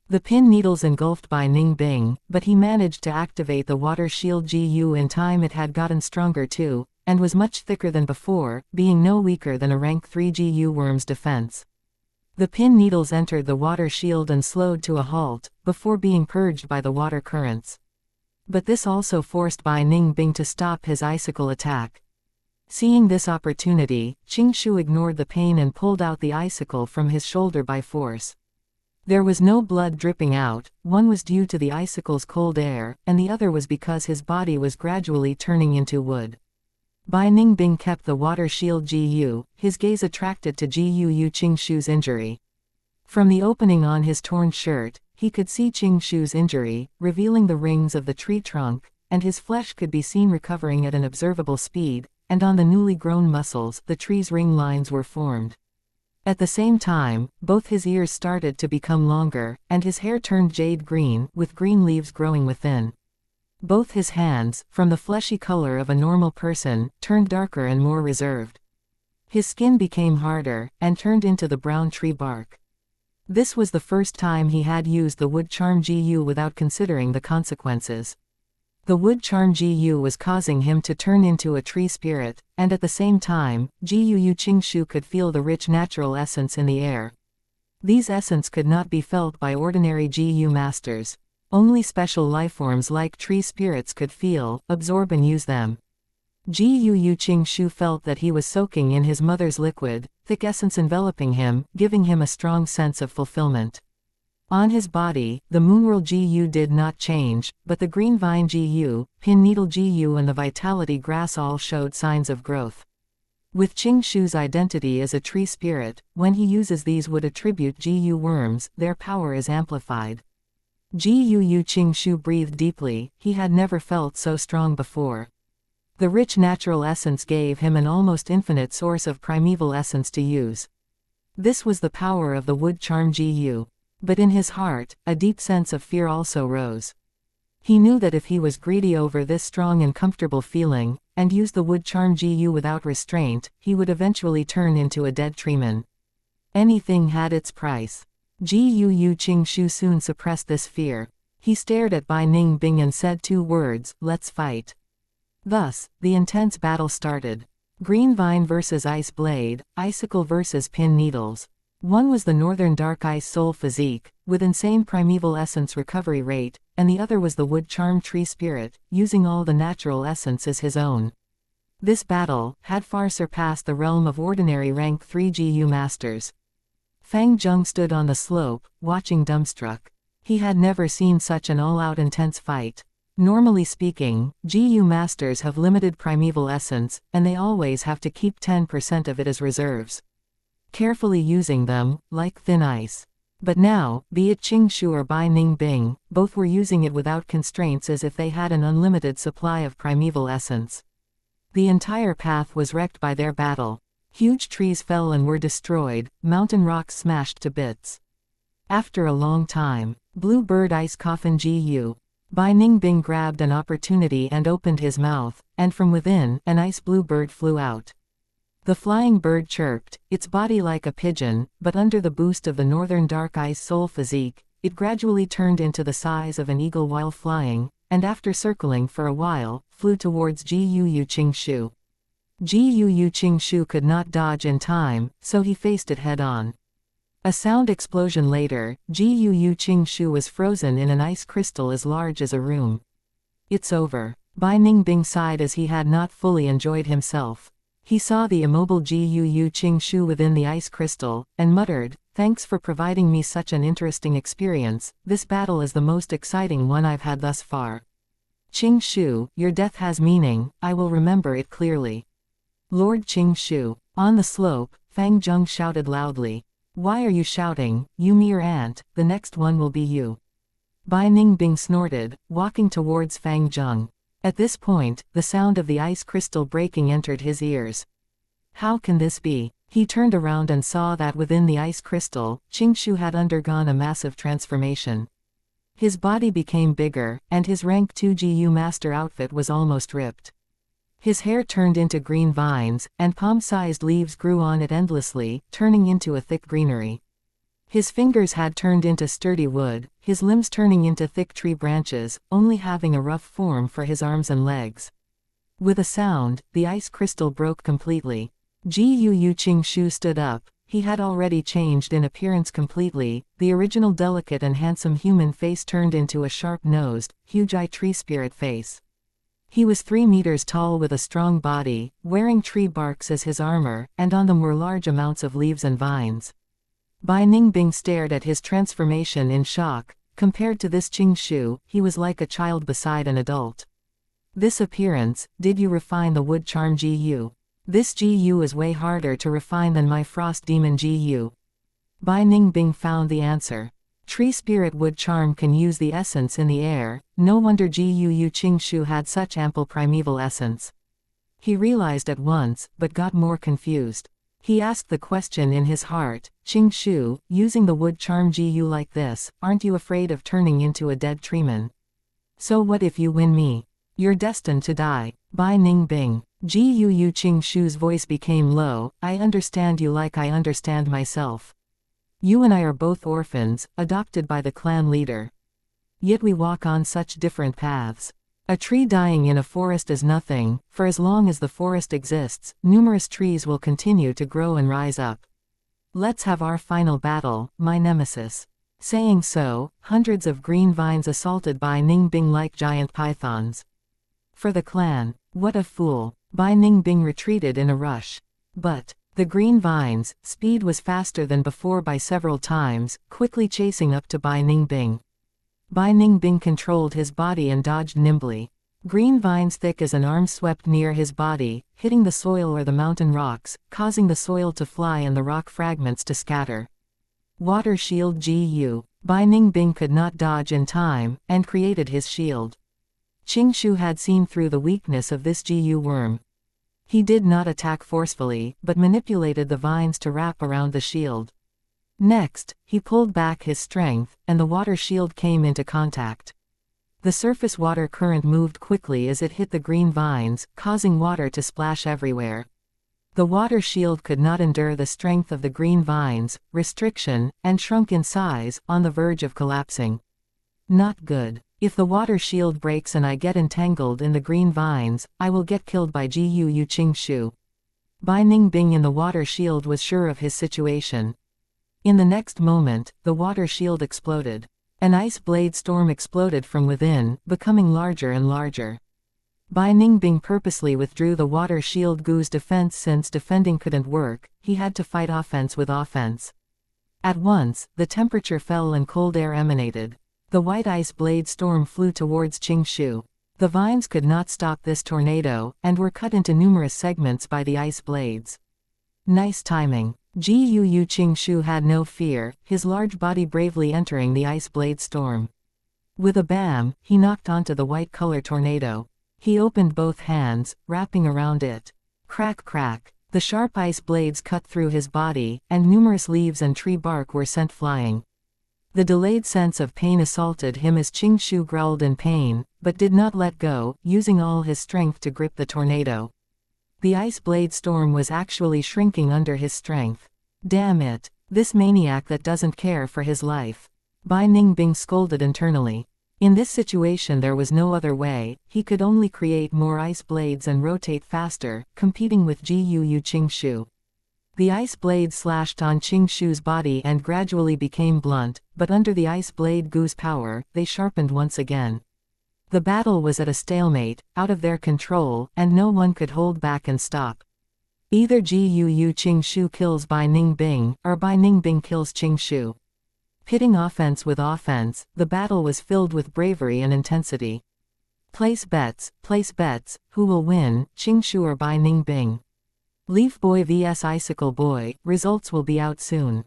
The pin needles engulfed Bai Ningbing, but he managed to activate the water shield Ji Yu in time. It had gotten stronger too, and was much thicker than before, being no weaker than a rank 3 Ji Yu worm's defense. The pin needles entered the water shield and slowed to a halt, before being purged by the water currents. But this also forced Bai Ningbing to stop his icicle attack. Seeing this opportunity, Qingshu ignored the pain and pulled out the icicle from his shoulder by force. There was no blood dripping out. One was due to the icicle's cold air, and the other was because his body was gradually turning into wood. Bai Ningbing kept the water shield Ji Yu, his gaze attracted to Ji Yu Qingshu's injury. From the opening on his torn shirt, he could see Qingshu's injury, revealing the rings of the tree trunk, and his flesh could be seen recovering at an observable speed, and on the newly grown muscles the tree's ring lines were formed. At the same time, both his ears started to become longer, and his hair turned jade green, with green leaves growing within. Both his hands, from the fleshy color of a normal person, turned darker and more reserved. His skin became harder, and turned into the brown tree bark. This was the first time he had used the wood charm Gu without considering the consequences. The wood charm Gu was causing him to turn into a tree spirit, and at the same time, Gu Qingshu could feel the rich natural essence in the air. These essence could not be felt by ordinary Gu masters. Only special lifeforms like tree spirits could feel, absorb and use them. Gu Qingshu felt that he was soaking in his mother's liquid, thick essence enveloping him, giving him a strong sense of fulfillment. On his body, the moonworld Gu did not change, but the green vine Gu, pin needle Gu and the vitality grass all showed signs of growth. With Qingshu's identity as a tree spirit, when he uses these would attribute Gu worms, their power is amplified. Gu Qingshu breathed deeply, he had never felt so strong before. The rich natural essence gave him an almost infinite source of primeval essence to use. This was the power of the wood charm Gu. But in his heart, a deep sense of fear also rose. He knew that if he was greedy over this strong and comfortable feeling, and used the wood charm Gu without restraint, he would eventually turn into a dead treeman. Anything had its price. Gu Qingshu soon suppressed this fear. He stared at Bai Ningbing and said 2 words, "Let's fight." Thus, the intense battle started. Green vine versus ice blade, icicle versus pin needles. One was the northern dark ice soul physique, with insane primeval essence recovery rate, and the other was the wood charm tree spirit, using all the natural essence as his own. This battle had far surpassed the realm of ordinary rank 3 Gu masters. Fang Zheng stood on the slope, watching dumbstruck. He had never seen such an all-out intense fight. Normally speaking, Gu masters have limited primeval essence, and they always have to keep 10% of it as reserves. Carefully using them, like thin ice. But now, be it Qingshu or Bai Ningbing, both were using it without constraints as if they had an unlimited supply of primeval essence. The entire path was wrecked by their battle. Huge trees fell and were destroyed, mountain rocks smashed to bits. After a long time, blue bird ice coffin Gu. Bai Ningbing grabbed an opportunity and opened his mouth, and from within, an ice blue bird flew out. The flying bird chirped, its body like a pigeon, but under the boost of the northern dark ice soul physique, it gradually turned into the size of an eagle while flying, and after circling for a while, flew towards Gu Qingshu. Gu Qingshu could not dodge in time, so he faced it head-on. A sound explosion later, Gu Qingshu was frozen in an ice crystal as large as a room. It's over. Bai Ningbing sighed as he had not fully enjoyed himself. He saw the immobile Gu Qingshu within the ice crystal, and muttered, "Thanks for providing me such an interesting experience, this battle is the most exciting one I've had thus far. Qingshu, your death has meaning, I will remember it clearly." Lord Qingshu. On the slope, Fang Zheng shouted loudly. "Why are you shouting, you mere ant, the next one will be you." Bai Ningbing snorted, walking towards Fang Zheng. At this point, the sound of the ice crystal breaking entered his ears. How can this be? He turned around and saw that within the ice crystal, Qingshu had undergone a massive transformation. His body became bigger, and his rank 2 Gu master outfit was almost ripped. His hair turned into green vines, and palm-sized leaves grew on it endlessly, turning into a thick greenery. His fingers had turned into sturdy wood, his limbs turning into thick tree branches, only having a rough form for his arms and legs. With a sound, the ice crystal broke completely. Gu Qingshu stood up. He had already changed in appearance completely. The original delicate and handsome human face turned into a sharp-nosed, huge-eye tree spirit face. He was 3 meters tall with a strong body, wearing tree barks as his armor, and on them were large amounts of leaves and vines. Bai Ningbing stared at his transformation in shock. Compared to this Qingshu, he was like a child beside an adult. This appearance, did you refine the wood charm Gu? This Gu is way harder to refine than my frost demon Gu. Bai Ningbing found the answer. Tree spirit wood charm can use the essence in the air, no wonder Gu Qingshu had such ample primeval essence. He realized at once, but got more confused. He asked the question in his heart, "Qingshu, using the wood charm Gu like this, aren't you afraid of turning into a dead treeman? So what if you win me? You're destined to die." Bai Ningbing. Gu Qingshu's voice became low, "I understand you like I understand myself. You and I are both orphans, adopted by the clan leader. Yet we walk on such different paths. A tree dying in a forest is nothing, for as long as the forest exists, numerous trees will continue to grow and rise up. Let's have our final battle, my nemesis. Saying so, hundreds of green vines assaulted Bai Ningbing like giant pythons. For the clan, what a fool. Bai Ningbing retreated in a rush. But the green vines' speed was faster than before by several times, quickly chasing up to Bai Ningbing. Bai Ningbing controlled his body and dodged nimbly. Green vines thick as an arm swept near his body, hitting the soil or the mountain rocks, causing the soil to fly and the rock fragments to scatter. Water shield GU. Bai Ningbing could not dodge in time, and created his shield. Qingshu had seen through the weakness of this GU worm. He did not attack forcefully, but manipulated the vines to wrap around the shield. Next, he pulled back his strength, and the water shield came into contact. The surface water current moved quickly as it hit the green vines, causing water to splash everywhere. The water shield could not endure the strength of the green vines, restriction, and shrunk in size, on the verge of collapsing. Not good. If the water shield breaks and I get entangled in the green vines, I will get killed by Gu Yu Qingshu. Bai Ningbing in the water shield was sure of his situation. In the next moment, the water shield exploded. An ice blade storm exploded from within, becoming larger and larger. Bai Ningbing purposely withdrew the water shield Gu's defense since defending couldn't work, he had to fight offense with offense. At once, the temperature fell and cold air emanated. The white ice blade storm flew towards Qingshu. The vines could not stop this tornado, and were cut into numerous segments by the ice blades. Nice timing. Gu Yu Qingshu had no fear, his large body bravely entering the ice blade storm. With a bam, he knocked onto the white color tornado. He opened both hands, wrapping around it. Crack crack. The sharp ice blades cut through his body, and numerous leaves and tree bark were sent flying. The delayed sense of pain assaulted him as Qingshu growled in pain, but did not let go, using all his strength to grip the tornado. The ice blade storm was actually shrinking under his strength. Damn it. This maniac that doesn't care for his life. Bai Ningbing scolded internally. In this situation there was no other way, he could only create more ice blades and rotate faster, competing with Gu Yu Qingshu. The ice blade slashed on Qingshu's body and gradually became blunt, but under the ice blade Gu's power, they sharpened once again. The battle was at a stalemate, out of their control, and no one could hold back and stop. Either Gu Yu Qingshu kills Bai Ningbing, or Bai Ningbing kills Qingshu. Pitting offense with offense, the battle was filled with bravery and intensity. Place bets, who will win, Qingshu or Bai Ningbing? Leaf Boy vs Icicle Boy, results will be out soon.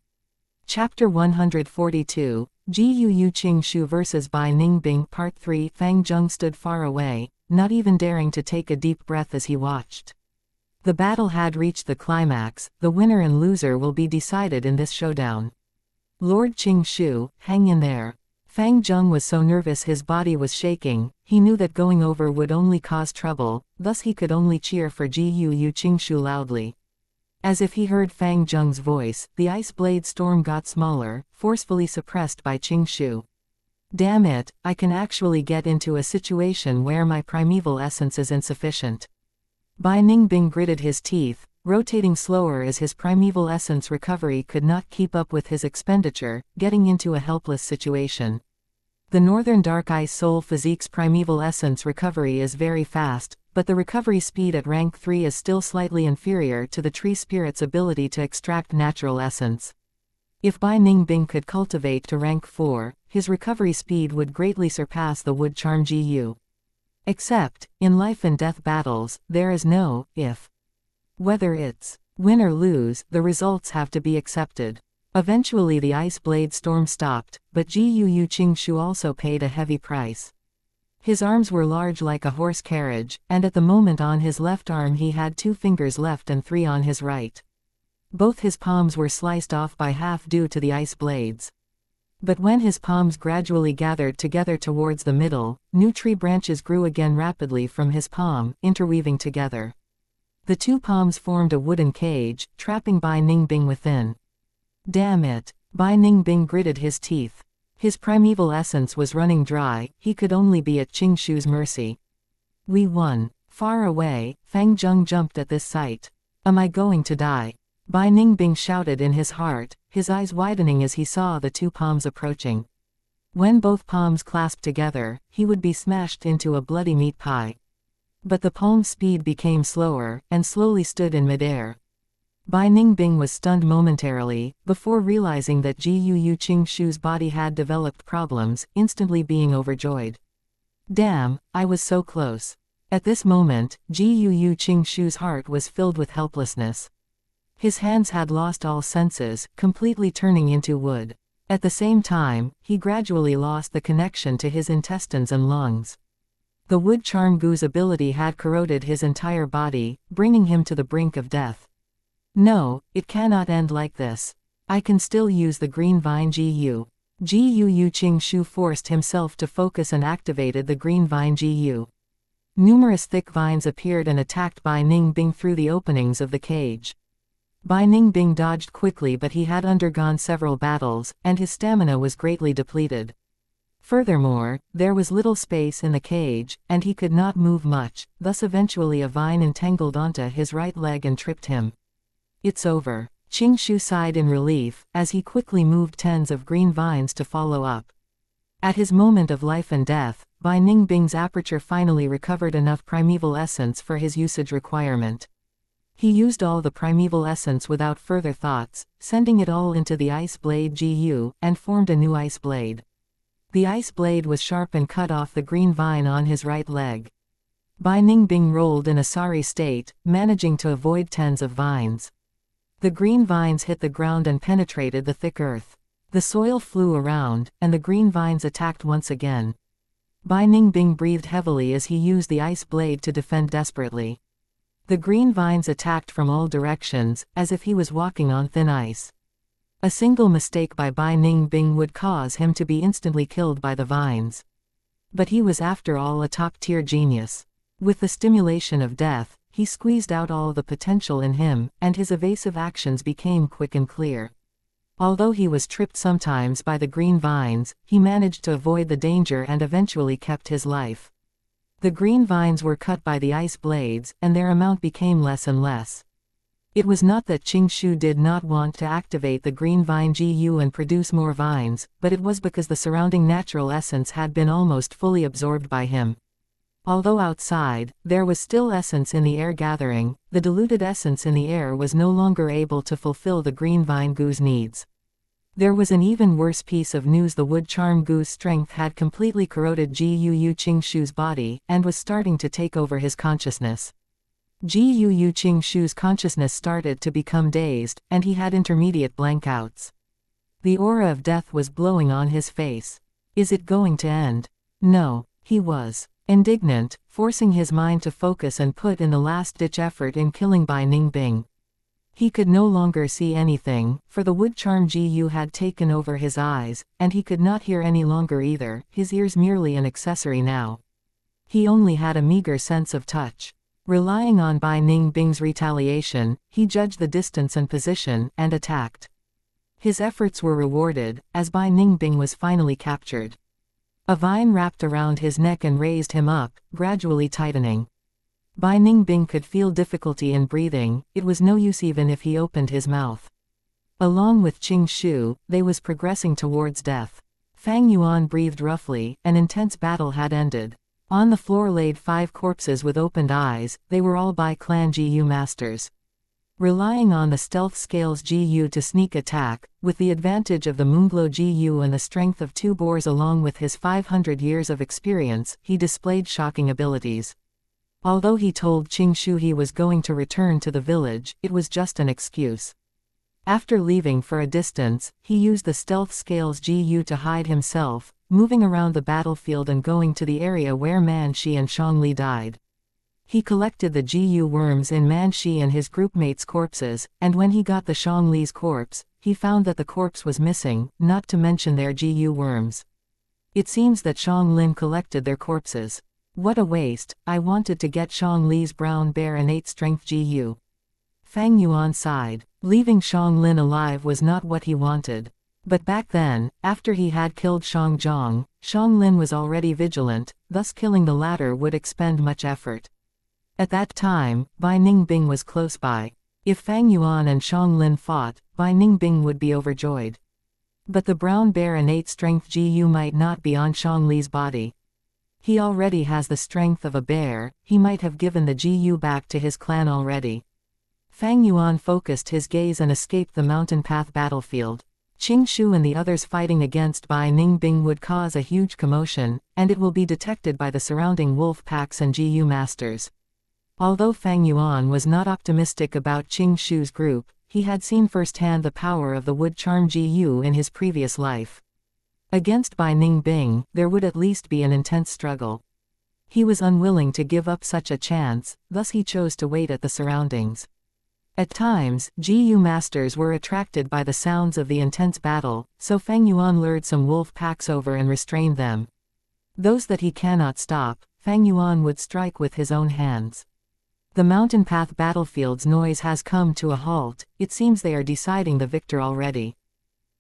Chapter 142, Gu Yu Qingshu vs Bai Ningbing Part 3. Fang Zheng stood far away, not even daring to take a deep breath as he watched. The battle had reached the climax, the winner and loser will be decided in this showdown. Lord Qingshu, hang in there. Fang Zheng was so nervous his body was shaking, he knew that going over would only cause trouble, thus he could only cheer for Gu Yu Qingshu loudly. As if he heard Fang Zheng's voice, the ice blade storm got smaller, forcefully suppressed by Qingshu. Damn it, I can actually get into a situation where my primeval essence is insufficient. Bai Ningbing gritted his teeth, rotating slower as his primeval essence recovery could not keep up with his expenditure, getting into a helpless situation. The Northern Dark Ice Soul Physique's primeval essence recovery is very fast, but the recovery speed at rank 3 is still slightly inferior to the tree spirit's ability to extract natural essence. If Bai Ningbing could cultivate to rank 4, his recovery speed would greatly surpass the wood charm Gu. Except, in life and death battles, there is no if. Whether it's win or lose, the results have to be accepted. Eventually the ice blade storm stopped, but Gu Yu Qingshu also paid a heavy price. His arms were large like a horse carriage, and at the moment on his left arm he had 2 fingers left and 3 on his right. Both his palms were sliced off by half due to the ice blades. But when his palms gradually gathered together towards the middle, new tree branches grew again rapidly from his palm, interweaving together. The 2 palms formed a wooden cage, trapping Bai Ningbing within. Damn it. Bai Ningbing gritted his teeth. His primeval essence was running dry, he could only be at Qingshu's mercy. We won. Far away, Fang Zheng jumped at this sight. Am I going to die? Bai Ningbing shouted in his heart, his eyes widening as he saw the two palms approaching. When both palms clasped together, he would be smashed into a bloody meat pie. But the palm's speed became slower, and slowly stood in midair. Bai Ningbing was stunned momentarily, before realizing that Jiu Qingshu's body had developed problems, instantly being overjoyed. Damn, I was so close. At this moment, Jiu Qingshu's heart was filled with helplessness. His hands had lost all senses, completely turning into wood. At the same time, he gradually lost the connection to his intestines and lungs. The wood charm goo's ability had corroded his entire body, bringing him to the brink of death. No, it cannot end like this. I can still use the green vine Jiu. Jiu Qingshu forced himself to focus and activated the green vine Jiu. Numerous thick vines appeared and attacked Bai Ningbing through the openings of the cage. Bai Ningbing dodged quickly, but he had undergone several battles, and his stamina was greatly depleted. Furthermore, there was little space in the cage, and he could not move much, thus eventually a vine entangled onto his right leg and tripped him. It's over. Qingshu sighed in relief, as he quickly moved tens of green vines to follow up. At his moment of life and death, Bai Ningbing's aperture finally recovered enough primeval essence for his usage requirement. He used all the primeval essence without further thoughts, sending it all into the ice blade Jiu, and formed a new ice blade. The ice blade was sharp and cut off the green vine on his right leg. Bai Ningbing rolled in a sorry state, managing to avoid tens of vines. The green vines hit the ground and penetrated the thick earth. The soil flew around, and the green vines attacked once again. Bai Ningbing breathed heavily as he used the ice blade to defend desperately. The green vines attacked from all directions, as if he was walking on thin ice. A single mistake by Bai Ningbing would cause him to be instantly killed by the vines. But he was after all a top-tier genius. With the stimulation of death, he squeezed out all the potential in him, and his evasive actions became quick and clear. Although he was tripped sometimes by the green vines, he managed to avoid the danger and eventually kept his life. The green vines were cut by the ice blades, and their amount became less and less. It was not that Qingshu did not want to activate the green vine Jiu and produce more vines, but it was because the surrounding natural essence had been almost fully absorbed by him. Although outside, there was still essence in the air gathering, the diluted essence in the air was no longer able to fulfill the green vine goo's needs. There was an even worse piece of news: the wood charm goo's strength had completely corroded Jiu Qingshu's body, and was starting to take over his consciousness. Jiu Qingshu's consciousness started to become dazed, and he had intermediate blankouts. The aura of death was blowing on his face. Is it going to end? No, he was indignant, forcing his mind to focus and put in the last-ditch effort in killing Bai Ningbing. He could no longer see anything, for the wood charm Jiu had taken over his eyes, and he could not hear any longer either, his ears merely an accessory now. He only had a meager sense of touch. Relying on Bai Ningbing's retaliation, he judged the distance and position, and attacked. His efforts were rewarded, as Bai Ningbing was finally captured. A vine wrapped around his neck and raised him up, gradually tightening. Bai Ningbing could feel difficulty in breathing, it was no use even if he opened his mouth. Along with Qingshu, they was progressing towards death. Fang Yuan breathed roughly, an intense battle had ended. On the floor laid 5 corpses with opened eyes, they were all Bai clan Jiu masters. Relying on the stealth scales Jiu to sneak attack, with the advantage of the Moonglow Jiu and the strength of 2 boars along with his 500 years of experience, he displayed shocking abilities. Although he told Qingshu he was going to return to the village, it was just an excuse. After leaving for a distance, he used the stealth scales Jiu to hide himself, moving around the battlefield and going to the area where Man Shi and Shangli died. He collected the Jiu worms in Man Shi and his groupmates' corpses, and when he got the Shangli's corpse, he found that the corpse was missing, not to mention their Jiu worms. It seems that Shanglin collected their corpses. What a waste, I wanted to get Shangli's brown bear innate strength Jiu. Fang Yuan sighed. Leaving Shanglin alive was not what he wanted. But back then, after he had killed Shang Zhong, Shang Lin was already vigilant, thus killing the latter would expend much effort. At that time, Bai Ningbing was close by. If Fang Yuan and Shang Lin fought, Bai Ningbing would be overjoyed. But the brown bear innate strength GU might not be on Shang Li's body. He already has the strength of a bear, he might have given the GU back to his clan already. Fang Yuan focused his gaze and escaped the mountain path battlefield. Qing Shu and the others fighting against Bai Ningbing would cause a huge commotion, and it will be detected by the surrounding wolf packs and GU masters. Although Fang Yuan was not optimistic about Qing Shu's group, he had seen firsthand the power of the wood charm GU in his previous life. Against Bai Ningbing, there would at least be an intense struggle. He was unwilling to give up such a chance, thus he chose to wait at the surroundings. At times, GU masters were attracted by the sounds of the intense battle, so Fang Yuan lured some wolf packs over and restrained them. Those that he cannot stop, Fang Yuan would strike with his own hands. The mountain path battlefield's noise has come to a halt, it seems they are deciding the victor already.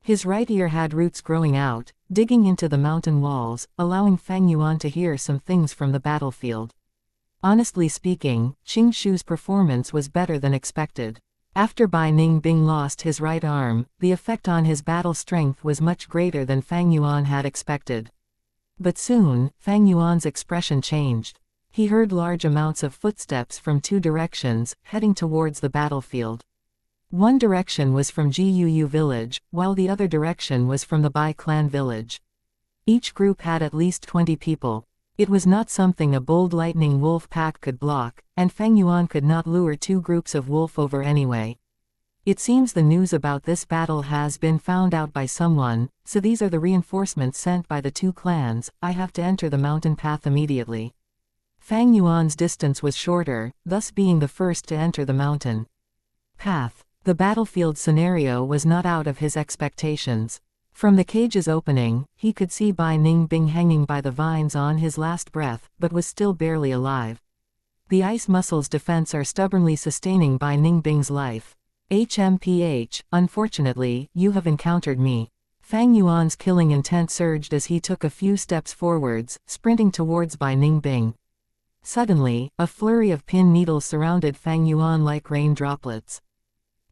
His right ear had roots growing out, digging into the mountain walls, allowing Fang Yuan to hear some things from the battlefield. Honestly speaking, Qing Shu's performance was better than expected. After Bai Ningbing lost his right arm, the effect on his battle strength was much greater than Fang Yuan had expected. But soon, Fang Yuan's expression changed. He heard large amounts of footsteps from two directions, heading towards the battlefield. One direction was from Guu village, while the other direction was from the Bai clan village. Each group had at least 20 people. It was not something a bold lightning wolf pack could block, and Fang Yuan could not lure two groups of wolf over anyway. It seems the news about this battle has been found out by someone, so these are the reinforcements sent by the two clans. I have to enter the mountain path immediately. Fang Yuan's distance was shorter, thus being the first to enter the mountain path. The battlefield scenario was not out of his expectations. From the cage's opening, he could see Bai Ningbing hanging by the vines on his last breath, but was still barely alive. The ice muscles' defense are stubbornly sustaining Bai Ningbing's life. HMPH, unfortunately, you have encountered me. Fang Yuan's killing intent surged as he took a few steps forwards, sprinting towards Bai Ningbing. Suddenly, a flurry of pin needles surrounded Fang Yuan like rain droplets.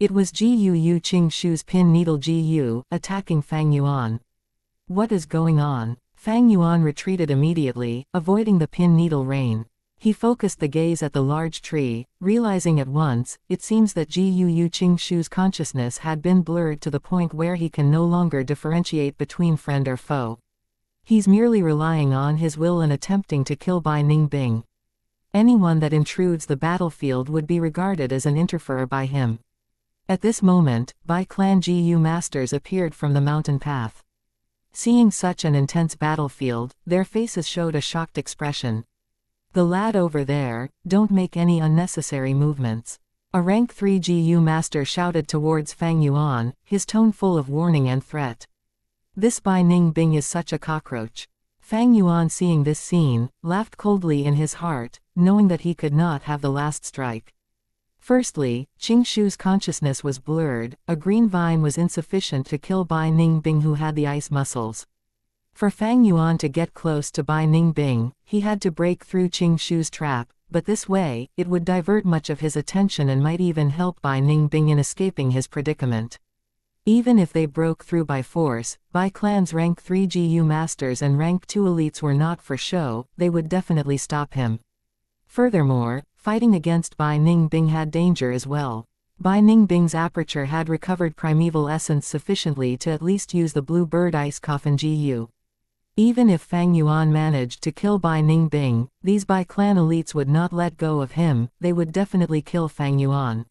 It was Guu Qing Shu's pin needle GU, attacking Fang Yuan. What is going on? Fang Yuan retreated immediately, avoiding the pin needle rain. He focused the gaze at the large tree, realizing at once, it seems that Guu Qing Shu's consciousness had been blurred to the point where he can no longer differentiate between friend or foe. He's merely relying on his will and attempting to kill Bai Ningbing. Anyone that intrudes the battlefield would be regarded as an interferer by him. At this moment, Bai clan GU masters appeared from the mountain path. Seeing such an intense battlefield, their faces showed a shocked expression. The lad over there, don't make any unnecessary movements. A rank 3 GU master shouted towards Fang Yuan, his tone full of warning and threat. This Bai Ningbing is such a cockroach. Fang Yuan, seeing this scene, laughed coldly in his heart, knowing that he could not have the last strike. Firstly, Qing Shu's consciousness was blurred, a green vine was insufficient to kill Bai Ningbing who had the ice muscles. For Fang Yuan to get close to Bai Ningbing, he had to break through Qing Shu's trap, but this way, it would divert much of his attention and might even help Bai Ningbing in escaping his predicament. Even if they broke through by force, Bai clan's rank 3 GU masters and rank 2 elites were not for show, they would definitely stop him. Furthermore, fighting against Bai Ningbing had danger as well. Bai Ningbing's aperture had recovered primeval essence sufficiently to at least use the blue bird ice coffin GU. Even if Fang Yuan managed to kill Bai Ningbing, these Bai clan elites would not let go of him, they would definitely kill Fang Yuan.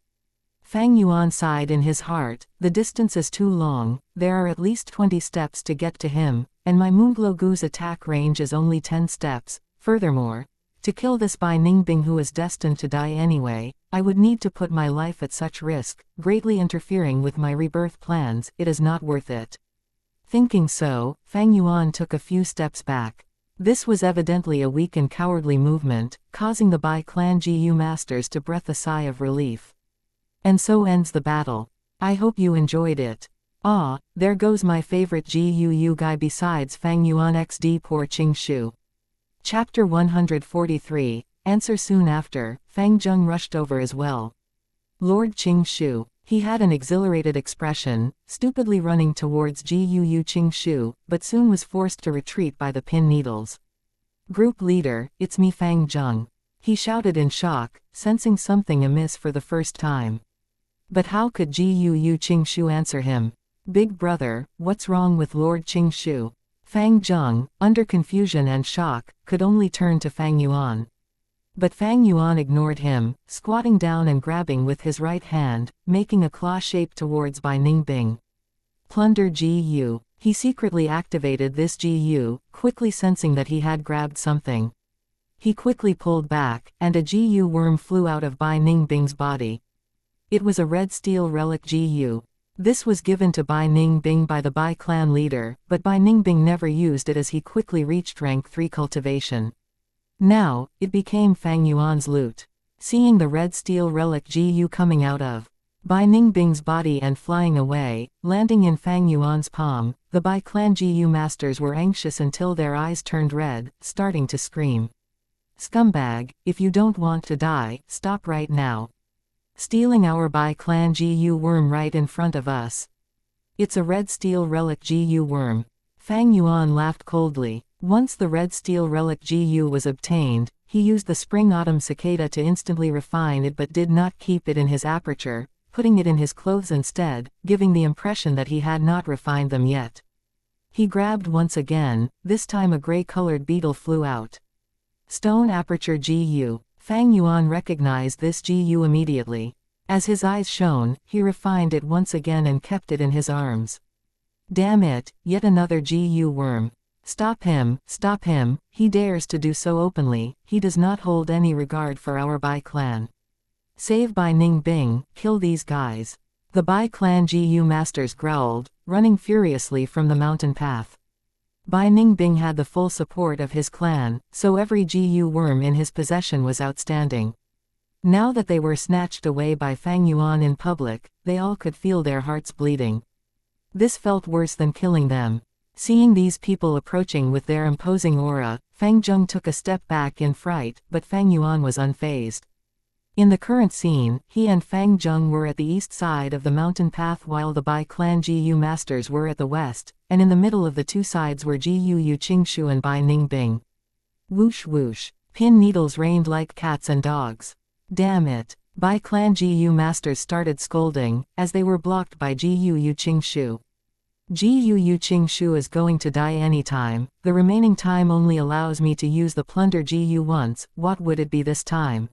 Fang Yuan sighed in his heart, the distance is too long, there are at least 20 steps to get to him, and my Moonglogu's attack range is only 10 steps. Furthermore, to kill this Bai Ningbing who is destined to die anyway, I would need to put my life at such risk, greatly interfering with my rebirth plans, it is not worth it. Thinking so, Fang Yuan took a few steps back. This was evidently a weak and cowardly movement, causing the Bai clan GU masters to breathe a sigh of relief. And so ends the battle. I hope you enjoyed it. Ah, there goes my favorite GUU guy besides Fang Yuan XD poor Qing Shu. Chapter 143, Answer soon after, Fang Zheng rushed over as well. Lord Qing Shu. He had an exhilarated expression, stupidly running towards GUU Qing Shu, but soon was forced to retreat by the pin needles. Group leader, it's me Fang Zheng. He shouted in shock, sensing something amiss for the first time. But how could GUU Qing Shu answer him? Big brother, what's wrong with Lord Qing Shu? Fang Zheng, under confusion and shock, could only turn to Fang Yuan. But Fang Yuan ignored him, squatting down and grabbing with his right hand, making a claw shape towards Bai Ningbing. Plunder GU. He secretly activated this GU, quickly sensing that he had grabbed something. He quickly pulled back, and a GU worm flew out of Bai Ningbing's body. It was a red steel relic GU. This was given to Bai Ningbing by the Bai clan leader, but Bai Ningbing never used it as he quickly reached rank 3 cultivation. Now, it became Fang Yuan's loot. Seeing the red steel relic GU coming out of Bai Ningbing's body and flying away, landing in Fang Yuan's palm, the Bai clan GU masters were anxious until their eyes turned red, starting to scream. Scumbag, if you don't want to die, stop right now. Stealing our Bai clan GU worm right in front of us. It's a red steel relic GU worm. Fang Yuan laughed coldly. Once the red steel relic GU was obtained, he used the spring-autumn cicada to instantly refine it but did not keep it in his aperture, putting it in his clothes instead, giving the impression that he had not refined them yet. He grabbed once again, this time a gray-colored beetle flew out. Stone aperture GU. Fang Yuan recognized this GU immediately. As his eyes shone, he refined it once again and kept it in his arms. Damn it, yet another GU worm. Stop him, he dares to do so openly, he does not hold any regard for our Bai clan. Save Bai Ningbing, kill these guys. The Bai clan GU masters growled, running furiously from the mountain path. Bai Ningbing had the full support of his clan, so every GU worm in his possession was outstanding. Now that they were snatched away by Fang Yuan in public, they all could feel their hearts bleeding. This felt worse than killing them. Seeing these people approaching with their imposing aura, Fang Zheng took a step back in fright, but Fang Yuan was unfazed. In the current scene, he and Fang Zheng were at the east side of the mountain path while the Bai clan GU masters were at the west, and in the middle of the two sides were GUU Qing Shu and Bai Ningbing. Whoosh whoosh. Pin needles rained like cats and dogs. Damn it. Bai clan GU masters started scolding, as they were blocked by GUU Qing Shu. GUU Qing Shu is going to die anytime, the remaining time only allows me to use the plunder GU once, what would it be this time?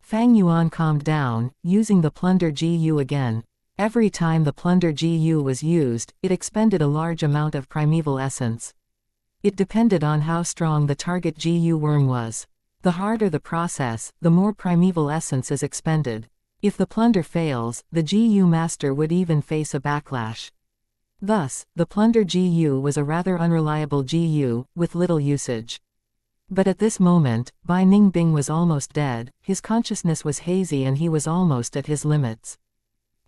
Fang Yuan calmed down, using the plunder GU again. Every time the plunder GU was used, it expended a large amount of primeval essence. It depended on how strong the target GU worm was. The harder the process, the more primeval essence is expended. If the plunder fails, the GU master would even face a backlash. Thus, the plunder GU was a rather unreliable GU, with little usage. But at this moment, Bai Ningbing was almost dead, his consciousness was hazy and he was almost at his limits.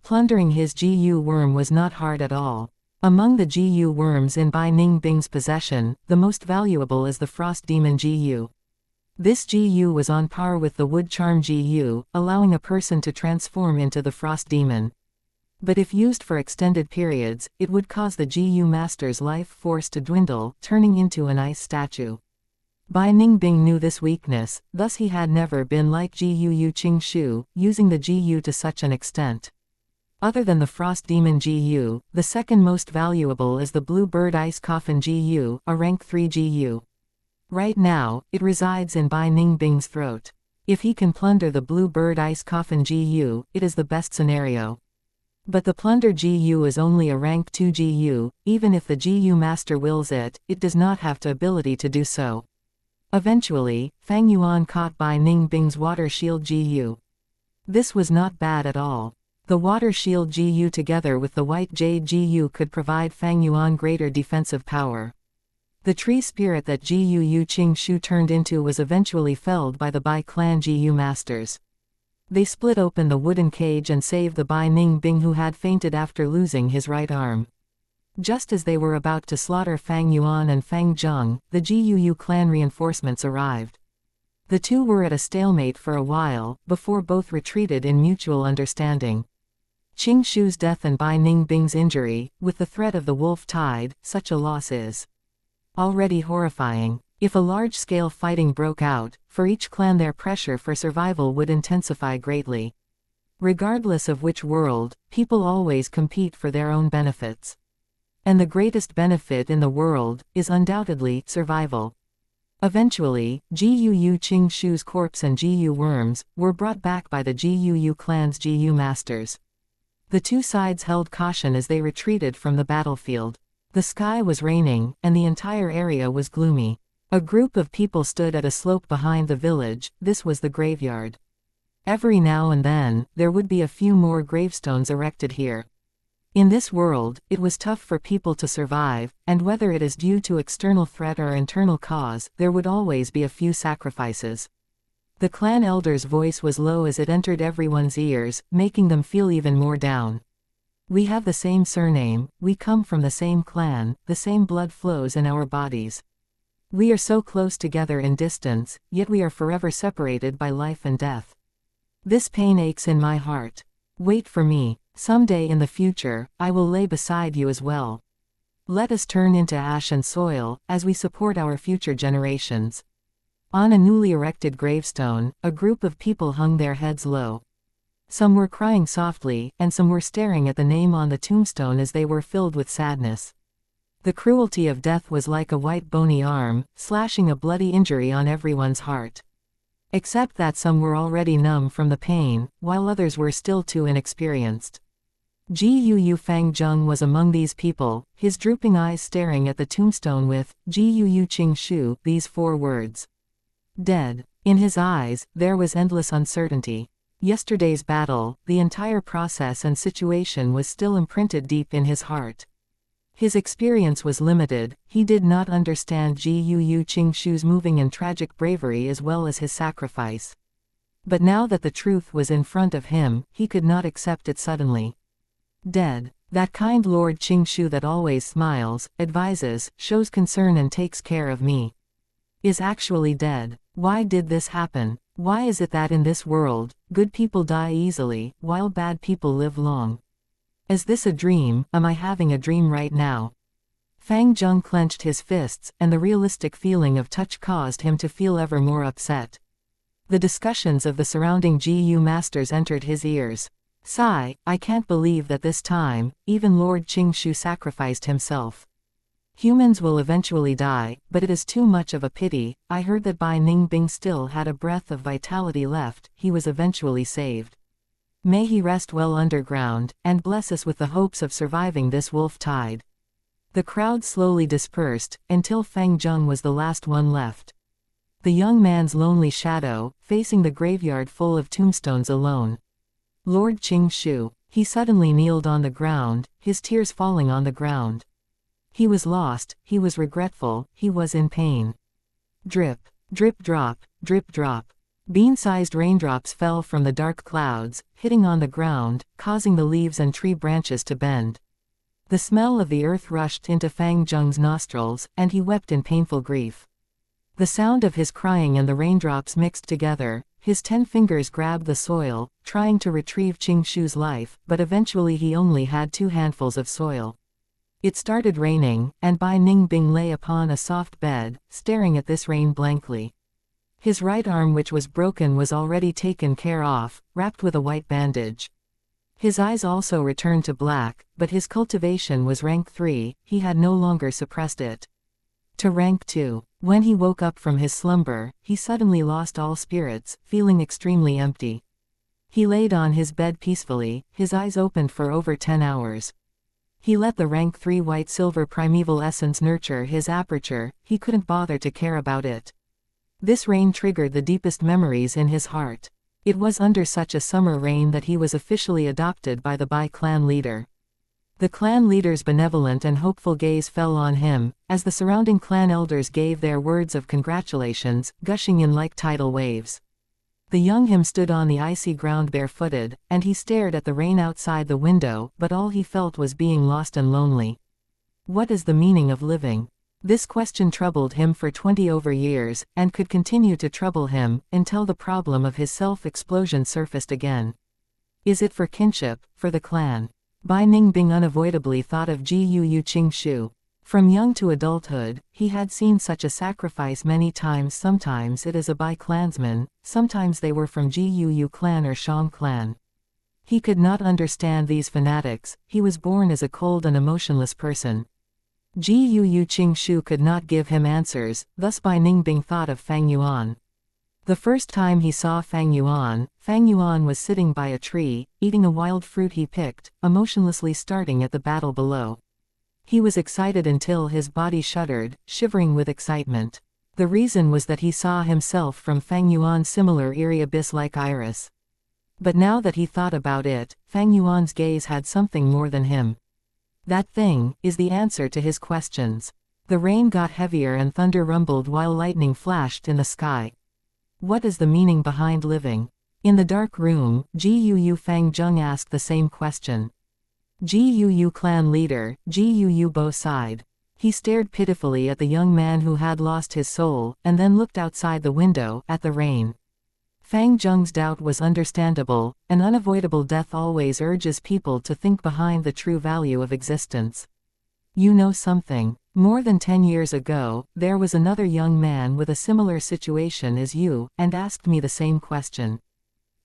Plundering his GU worm was not hard at all. Among the GU worms in Bai Ningbing's possession, the most valuable is the Frost Demon GU. This GU was on par with the Wood Charm GU, allowing a person to transform into the Frost Demon. But if used for extended periods, it would cause the GU master's life force to dwindle, turning into an ice statue. Bai Ningbing knew this weakness, thus he had never been like GUU Qing Shu, using the GU to such an extent. Other than the Frost Demon GU, the second most valuable is the Blue Bird Ice Coffin GU, a rank 3 GU. Right now, it resides in Bai Ningbing's throat. If he can plunder the Blue Bird Ice Coffin GU, it is the best scenario. But the plunder GU is only a rank 2 GU, even if the GU master wills it, it does not have the ability to do so. Eventually, Fang Yuan caught Bai Ningbing's Water Shield GU. This was not bad at all. The Water Shield GU together with the White Jade GU could provide Fang Yuan greater defensive power. The tree spirit that GUU Qing Shu turned into was eventually felled by the Bai clan GU masters. They split open the wooden cage and saved the Bai Ning Bing, who had fainted after losing his right arm. Just as they were about to slaughter Fang Yuan and Fang Zheng, the Jiyu clan reinforcements arrived. The two were at a stalemate for a while, before both retreated in mutual understanding. Qing Shu's death and Bai Ning Bing's injury, with the threat of the wolf tide, such a loss is already horrifying. If a large-scale fighting broke out, for each clan their pressure for survival would intensify greatly. Regardless of which world, people always compete for their own benefits. And the greatest benefit in the world is undoubtedly survival. Eventually, Jiyu Qing Shu's corpse and Jiyu worms were brought back by the Jiyu clan's Jiyu masters. The two sides held caution as they retreated from the battlefield. The sky was raining, and the entire area was gloomy. A group of people stood at a slope behind the village. This was the graveyard. Every now and then, there would be a few more gravestones erected here. In this world, it was tough for people to survive, and whether it is due to external threat or internal cause, there would always be a few sacrifices. The clan elder's voice was low as it entered everyone's ears, making them feel even more down. We have the same surname, we come from the same clan, the same blood flows in our bodies. We are so close together in distance, yet we are forever separated by life and death. This pain aches in my heart. Wait for me. Someday in the future, I will lay beside you as well. Let us turn into ash and soil, as we support our future generations. On a newly erected gravestone, a group of people hung their heads low. Some were crying softly, and some were staring at the name on the tombstone as they were filled with sadness. The cruelty of death was like a white bony arm, slashing a bloody injury on everyone's heart. Except that some were already numb from the pain, while others were still too inexperienced. Jiyu Fang Zheng was among these people, his drooping eyes staring at the tombstone with, Jiyu Qing Shu, these 4 words. Dead. In his eyes, there was endless uncertainty. Yesterday's battle, the entire process and situation was still imprinted deep in his heart. His experience was limited, he did not understand Jiyu Qing Shu's moving and tragic bravery as well as his sacrifice. But now that the truth was in front of him, he could not accept it suddenly. Dead. That kind Lord Qing Shu that always smiles, advises, shows concern and takes care of me. Is actually dead. Why did this happen? Why is it that in this world, good people die easily, while bad people live long? Is this a dream? Am I having a dream right now? Fang Zheng clenched his fists, and the realistic feeling of touch caused him to feel ever more upset. The discussions of the surrounding Jiyu masters entered his ears. Sigh, I can't believe that this time, even Lord Qing Shu sacrificed himself. Humans will eventually die, but it is too much of a pity. I heard that Bai Ning Bing still had a breath of vitality left, he was eventually saved. May he rest well underground, and bless us with the hopes of surviving this wolf tide. The crowd slowly dispersed, until Fang Zheng was the last one left. The young man's lonely shadow, facing the graveyard full of tombstones alone. Lord Qing Shu. He suddenly kneeled on the ground, his tears falling on the ground. He was lost, he was regretful, he was in pain. Drip, drip drop, drip drop. Bean-sized raindrops fell from the dark clouds, hitting on the ground, causing the leaves and tree branches to bend. The smell of the earth rushed into Fang Zheng's nostrils, and he wept in painful grief. The sound of his crying and the raindrops mixed together, his 10 fingers grabbed the soil, trying to retrieve Qing Shu's life, but eventually he only had 2 handfuls of soil. It started raining, and Bai Ning Bing lay upon a soft bed, staring at this rain blankly. His right arm, which was broken, was already taken care of, wrapped with a white bandage. His eyes also returned to black, but his cultivation was rank 3, he had no longer suppressed it. To rank 2. When he woke up from his slumber, he suddenly lost all spirits, feeling extremely empty. He laid on his bed peacefully, his eyes opened for over 10 hours. He let the rank 3 white-silver primeval essence nurture his aperture, he couldn't bother to care about it. This rain triggered the deepest memories in his heart. It was under such a summer rain that he was officially adopted by the Bai clan leader. The clan leader's benevolent and hopeful gaze fell on him, as the surrounding clan elders gave their words of congratulations, gushing in like tidal waves. The young him stood on the icy ground barefooted, and he stared at the rain outside the window, but all he felt was being lost and lonely. What is the meaning of living? This question troubled him for 20 over years, and could continue to trouble him, until the problem of his self-explosion surfaced again. Is it for kinship, for the clan? Bai Ningbing unavoidably thought of Gu Qingshu. From young to adulthood, he had seen such a sacrifice many times. Sometimes it is a Bai clansman, sometimes they were from Gu clan or Shang clan. He could not understand these fanatics. He was born as a cold and emotionless person. Gu Qingshu could not give him answers, thus Bai Ningbing thought of Fang Yuan. The first time he saw Fang Yuan was sitting by a tree, eating a wild fruit he picked, emotionlessly starting at the battle below. He was excited until his body shuddered, shivering with excitement. The reason was that he saw himself from Fang Yuan's similar eerie abyss-like iris. But now that he thought about it, Fang Yuan's gaze had something more than him. That thing is the answer to his questions. The rain got heavier and thunder rumbled while lightning flashed in the sky. What is the meaning behind living? In the dark room, Gu Fang Zheng asked the same question. Gu clan leader, Gu Bo sighed. He stared pitifully at the young man who had lost his soul, and then looked outside the window, at the rain. Fang Zheng's doubt was understandable. An unavoidable death always urges people to think behind the true value of existence. You know something? More than 10 years ago, there was another young man with a similar situation as you, and asked me the same question.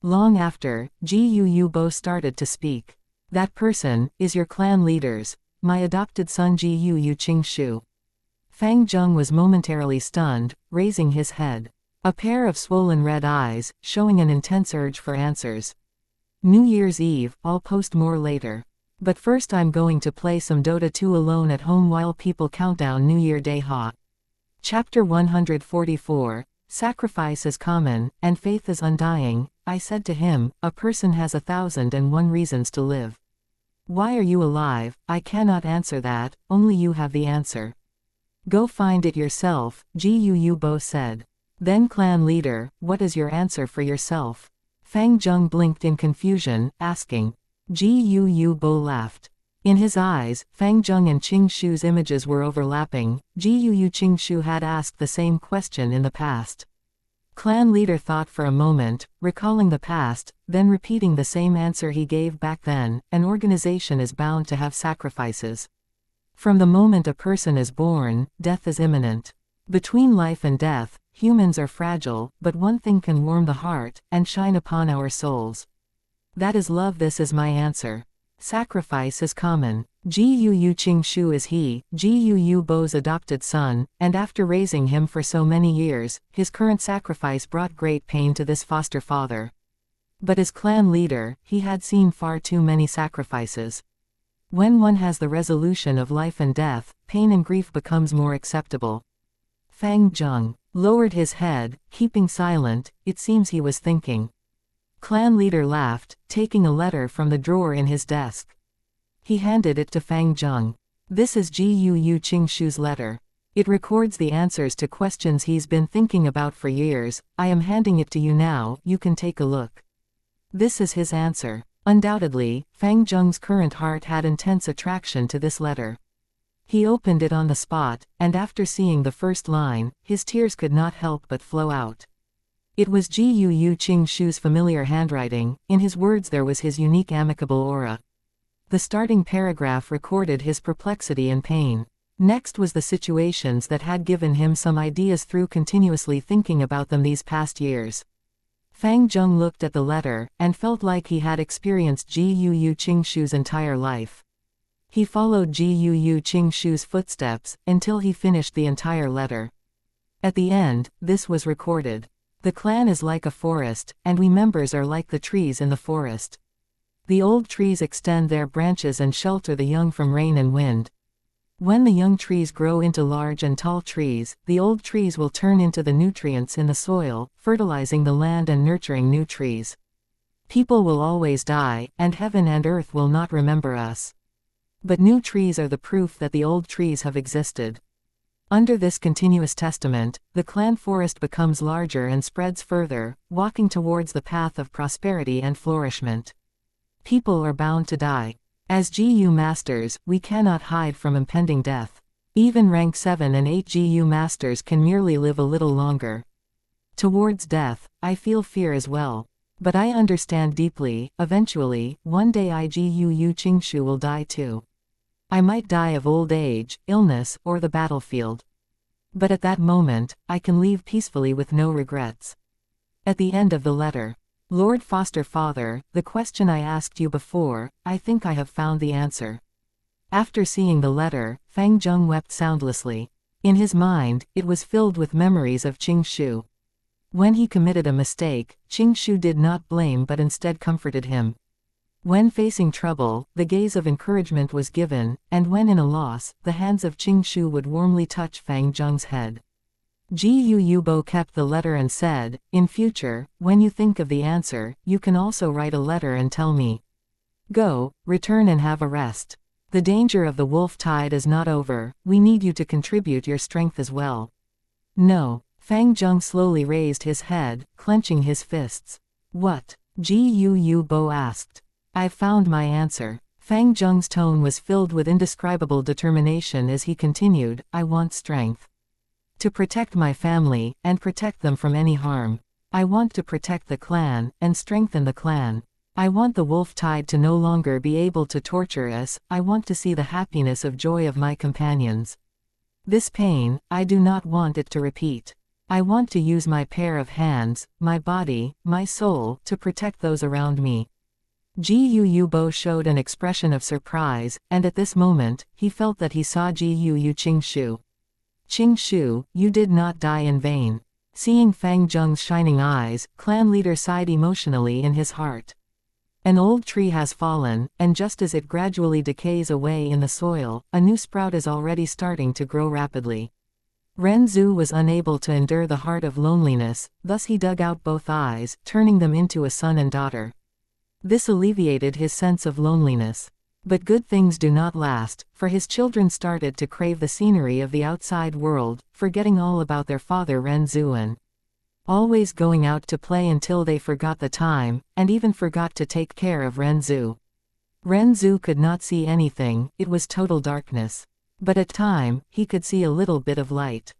Long after, Gu Bo started to speak. That person is your clan leaders, my adopted son Gu Qingshu. Fang Zheng was momentarily stunned, raising his head. A pair of swollen red eyes, showing an intense urge for answers. New Year's Eve, I'll post more later. But first I'm going to play some Dota 2 alone at home while people count down New Year Day Ha. Chapter 144, Sacrifice is common, and faith is undying. I said to him, a person has 1,001 reasons to live. Why are you alive? I cannot answer that, only you have the answer. Go find it yourself, Gu Bo said. Then clan leader, what is your answer for yourself? Fang Zheng blinked in confusion, asking. Gu Bo laughed. In his eyes, Fang Zheng and Qingshu's images were overlapping. Gu Qingshu had asked the same question in the past. Clan leader thought for a moment, recalling the past, then repeating the same answer he gave back then. An organization is bound to have sacrifices. From the moment a person is born, death is imminent. Between life and death, humans are fragile, but one thing can warm the heart, and shine upon our souls. That is love. This is my answer. Sacrifice is common. Gu Qingshu is Gu Bo's adopted son, and after raising him for so many years, his current sacrifice brought great pain to this foster father. But as clan leader, he had seen far too many sacrifices. When one has the resolution of life and death, pain and grief becomes more acceptable. Fang Zheng lowered his head, keeping silent. It seems he was thinking. Clan leader laughed, taking a letter from the drawer in his desk. He handed it to Fang Zheng. This is Gu Qingshu's letter. It records the answers to questions he's been thinking about for years. I am handing it to you now, you can take a look. This is his answer. Undoubtedly, Fang Zheng's current heart had intense attraction to this letter. He opened it on the spot, and after seeing the first line, his tears could not help but flow out. It was Gu Qingshu's familiar handwriting. In his words there was his unique amicable aura. The starting paragraph recorded his perplexity and pain. Next was the situations that had given him some ideas through continuously thinking about them these past years. Fang Zheng looked at the letter, and felt like he had experienced Gu Qingshu's entire life. He followed Gu Qingshu's footsteps, until he finished the entire letter. At the end, this was recorded. The clan is like a forest, and we members are like the trees in the forest. The old trees extend their branches and shelter the young from rain and wind. When the young trees grow into large and tall trees, the old trees will turn into the nutrients in the soil, fertilizing the land and nurturing new trees. People will always die, and heaven and earth will not remember us. But new trees are the proof that the old trees have existed. Under this continuous testament, the clan forest becomes larger and spreads further, walking towards the path of prosperity and flourishment. People are bound to die. As GU masters, we cannot hide from impending death. Even rank 7 and 8 GU masters can merely live a little longer. Towards death, I feel fear as well. But I understand deeply, eventually, one day IGU Qingshu will die too. I might die of old age, illness, or the battlefield. But at that moment, I can leave peacefully with no regrets. At the end of the letter. Lord Foster Father, the question I asked you before, I think I have found the answer. After seeing the letter, Fang Zheng wept soundlessly. In his mind, it was filled with memories of Qingshu. When he committed a mistake, Qingshu did not blame but instead comforted him. When facing trouble, the gaze of encouragement was given, and when in a loss, the hands of Qingshu would warmly touch Fang Zheng's head. Gu Yubo kept the letter and said, "In future, when you think of the answer, you can also write a letter and tell me. Go, return and have a rest. The danger of the wolf tide is not over, we need you to contribute your strength as well." "No." Fang Zheng slowly raised his head, clenching his fists. "What?" Gu Yubo asked. "I've found my answer." Fang Zheng's tone was filled with indescribable determination as he continued, "I want strength. To protect my family, and protect them from any harm. I want to protect the clan, and strengthen the clan. I want the wolf tide to no longer be able to torture us, I want to see the happiness of joy of my companions. This pain, I do not want it to repeat. I want to use my pair of hands, my body, my soul, to protect those around me." Gu Yubo showed an expression of surprise, and at this moment, he felt that he saw Gu Qingshu. "Qingshu, you did not die in vain." Seeing Fang Zheng's shining eyes, clan leader sighed emotionally in his heart. An old tree has fallen, and just as it gradually decays away in the soil, a new sprout is already starting to grow rapidly. Renzu was unable to endure the heart of loneliness, thus he dug out both eyes, turning them into a son and daughter. This alleviated his sense of loneliness. But good things do not last, for his children started to crave the scenery of the outside world, forgetting all about their father Renzuan. Always going out to play until they forgot the time, and even forgot to take care of Renzu. Renzu could not see anything, it was total darkness. But at time, he could see a little bit of light.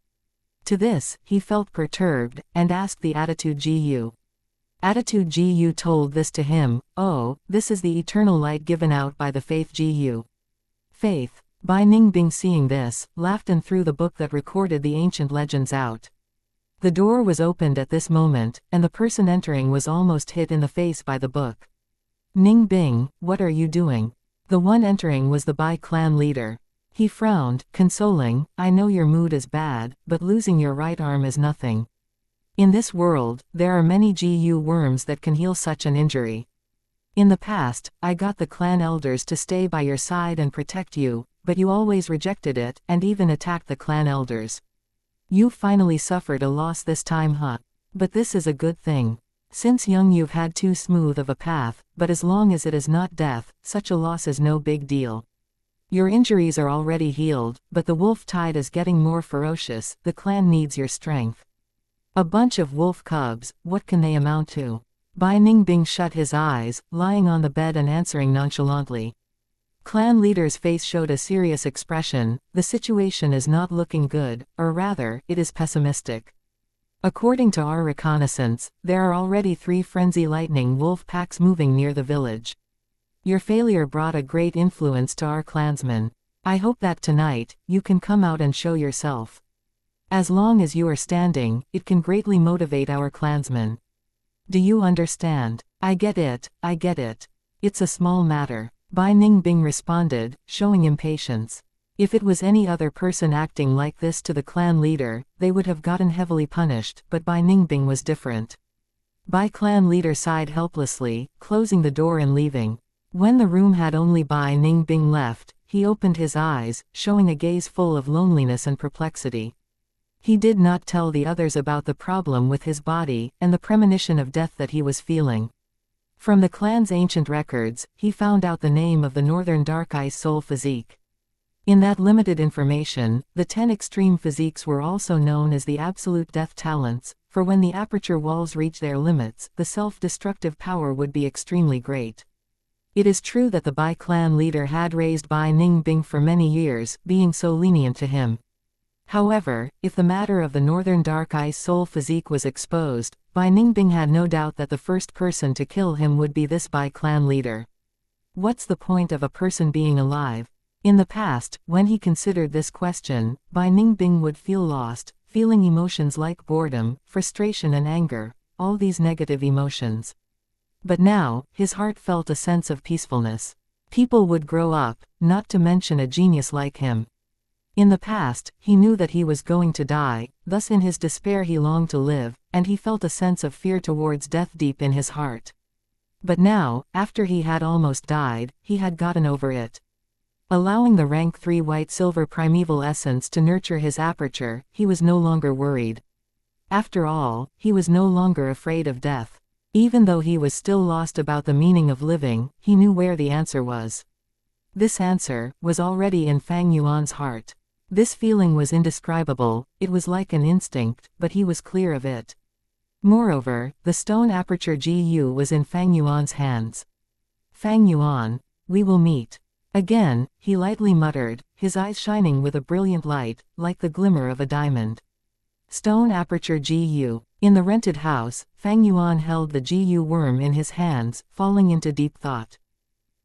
To this, he felt perturbed, and asked the attitude Gu. Attitude Gu told this to him, "Oh, this is the eternal light given out by the faith Gu." Faith. Bai Ningbing seeing this, laughed and threw the book that recorded the ancient legends out. The door was opened at this moment, and the person entering was almost hit in the face by the book. "Ningbing, what are you doing?" The one entering was the Bai clan leader. He frowned, consoling, "I know your mood is bad, but losing your right arm is nothing. In this world, there are many GU worms that can heal such an injury. In the past, I got the clan elders to stay by your side and protect you, but you always rejected it, and even attacked the clan elders. You finally suffered a loss this time, huh? But this is a good thing. Since young you've had too smooth of a path, but as long as it is not death, such a loss is no big deal. Your injuries are already healed, but the wolf tide is getting more ferocious, the clan needs your strength. A bunch of wolf cubs, what can they amount to?" Bai Ningbing shut his eyes, lying on the bed and answering nonchalantly. Clan leader's face showed a serious expression, "The situation is not looking good, or rather, it is pessimistic. According to our reconnaissance, there are already 3 frenzy lightning wolf packs moving near the village. Your failure brought a great influence to our clansmen. I hope that tonight, you can come out and show yourself. As long as you are standing, it can greatly motivate our clansmen. Do you understand?" I get it, I get it. It's a small matter." Bai Ningbing responded, showing impatience. If it was any other person acting like this to the clan leader, they would have gotten heavily punished, but Bai Ningbing was different. Bai clan leader sighed helplessly, closing the door and leaving. When the room had only Bai Ningbing left, he opened his eyes, showing a gaze full of loneliness and perplexity. He did not tell the others about the problem with his body, and the premonition of death that he was feeling. From the clan's ancient records, he found out the name of the northern dark ice soul physique. In that limited information, the 10 extreme physiques were also known as the absolute death talents, for when the aperture walls reach their limits, the self-destructive power would be extremely great. It is true that the Bai clan leader had raised Bai Ningbing for many years, being so lenient to him. However, if the matter of the Northern Dark Ice Soul physique was exposed, Bai Ningbing had no doubt that the first person to kill him would be this Bai clan leader. What's the point of a person being alive? In the past, when he considered this question, Bai Ningbing would feel lost, feeling emotions like boredom, frustration and anger, all these negative emotions. But now, his heart felt a sense of peacefulness. People would grow up, not to mention a genius like him. In the past, he knew that he was going to die, thus in his despair he longed to live, and he felt a sense of fear towards death deep in his heart. But now, after he had almost died, he had gotten over it. Allowing the rank 3 white-silver primeval essence to nurture his aperture, he was no longer worried. After all, he was no longer afraid of death. Even though he was still lost about the meaning of living, he knew where the answer was. This answer was already in Fang Yuan's heart. This feeling was indescribable, it was like an instinct, but he was clear of it. Moreover, the stone aperture GU was in Fang Yuan's hands. Fang Yuan, we will meet. Again, he lightly muttered, his eyes shining with a brilliant light, like the glimmer of a diamond. Stone aperture GU. In the rented house, Fang Yuan held the GU worm in his hands, falling into deep thought.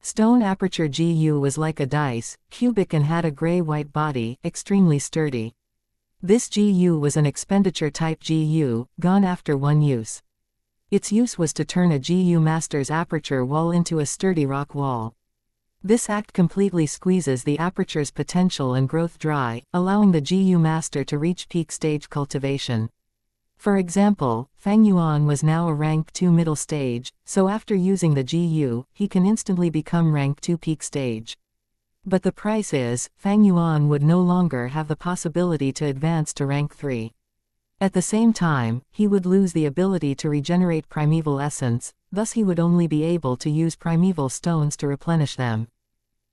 Stone aperture GU was like a dice, cubic and had a gray-white body, extremely sturdy. This GU was an expenditure type GU, gone after one use. Its use was to turn a GU master's aperture wall into a sturdy rock wall. This act completely squeezes the aperture's potential and growth dry, allowing the GU master to reach peak stage cultivation. For example, Fang Yuan was now a rank 2 middle stage, so after using the GU, he can instantly become rank 2 peak stage. But the price is, Fang Yuan would no longer have the possibility to advance to rank 3. At the same time, he would lose the ability to regenerate primeval essence, thus he would only be able to use primeval stones to replenish them.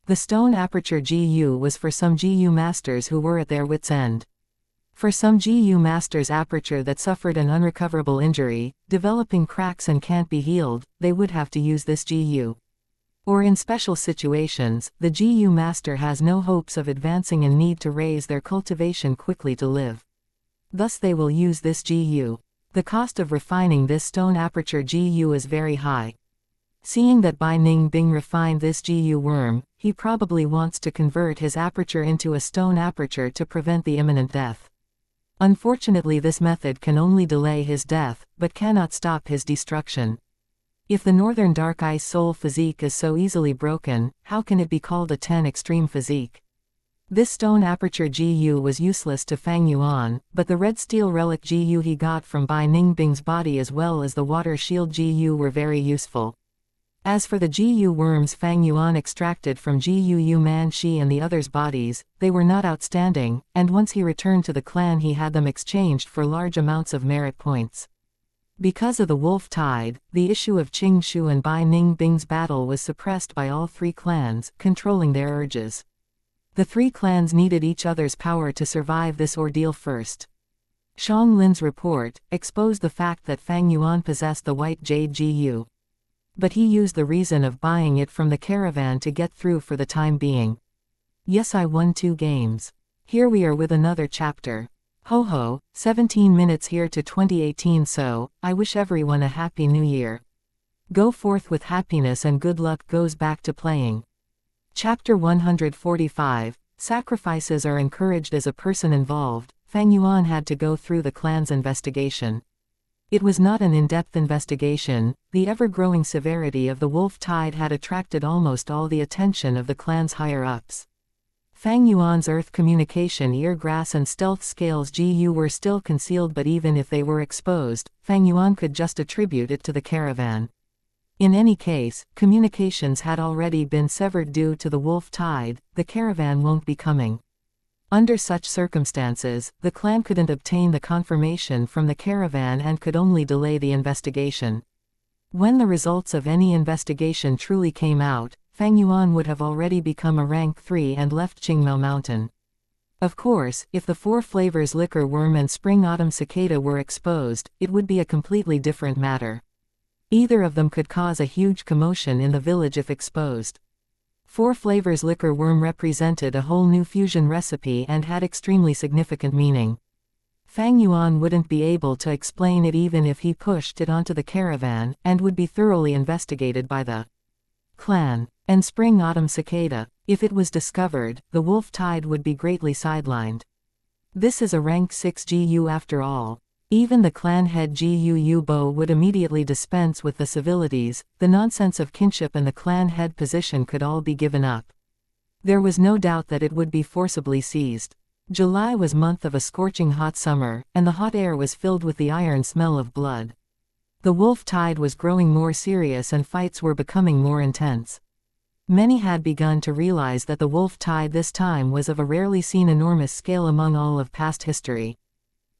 The stone aperture GU was for some GU masters who were at their wits' end. For some GU masters' aperture that suffered an unrecoverable injury, developing cracks and can't be healed, they would have to use this GU. Or in special situations, the GU master has no hopes of advancing and need to raise their cultivation quickly to live. Thus they will use this GU. The cost of refining this stone aperture GU is very high. Seeing that Bai Ningbing refined this GU worm, he probably wants to convert his aperture into a stone aperture to prevent the imminent death. Unfortunately, this method can only delay his death, but cannot stop his destruction. If the Northern Dark Ice Soul physique is so easily broken, how can it be called a 10 extreme physique? This stone aperture GU was useless to Fang Yuan, but the red steel relic GU he got from Bai Ningbing's body as well as the water shield GU were very useful. As for the GU worms Fang Yuan extracted from GU Yu Man Shi and the others' bodies, they were not outstanding, and once he returned to the clan he had them exchanged for large amounts of merit points. Because of the wolf tide, the issue of Qing Shu and Bai Ningbing's battle was suppressed by all 3 clans, controlling their urges. The 3 clans needed each other's power to survive this ordeal first. Shang Lin's report exposed the fact that Fang Yuan possessed the white jade GU. But he used the reason of buying it from the caravan to get through for the time being. Yes, I won 2 games. Here we are with another chapter. Ho ho, 17 minutes here to 2018, so, I wish everyone a happy new year. Go forth with happiness and good luck goes back to playing. Chapter 145, Sacrifices are encouraged. As a person involved, Fang Yuan had to go through the clan's investigation. It was not an in-depth investigation. The ever-growing severity of the wolf tide had attracted almost all the attention of the clan's higher-ups. Fang Yuan's earth communication eargrass and stealth scales GU were still concealed, but even if they were exposed, Fang Yuan could just attribute it to the caravan. In any case, communications had already been severed due to the wolf tide. The caravan won't be coming. Under such circumstances, the clan couldn't obtain the confirmation from the caravan and could only delay the investigation. When the results of any investigation truly came out, Fang Yuan would have already become a rank 3 and left Qingmao Mountain. Of course, if the 4 flavors liquor worm and spring-autumn cicada were exposed, it would be a completely different matter. Either of them could cause a huge commotion in the village if exposed. 4 flavors liquor worm represented a whole new fusion recipe and had extremely significant meaning. Fang Yuan wouldn't be able to explain it even if he pushed it onto the caravan, and would be thoroughly investigated by the clan. And spring-autumn cicada, if it was discovered, the wolf tide would be greatly sidelined. This is a rank 6 GU after all. Even the clan head Gu Bo would immediately dispense with the civilities, the nonsense of kinship and the clan head position could all be given up. There was no doubt that it would be forcibly seized. July was month of a scorching hot summer, and the hot air was filled with the iron smell of blood. The wolf tide was growing more serious and fights were becoming more intense. Many had begun to realize that the wolf tide this time was of a rarely seen enormous scale among all of past history.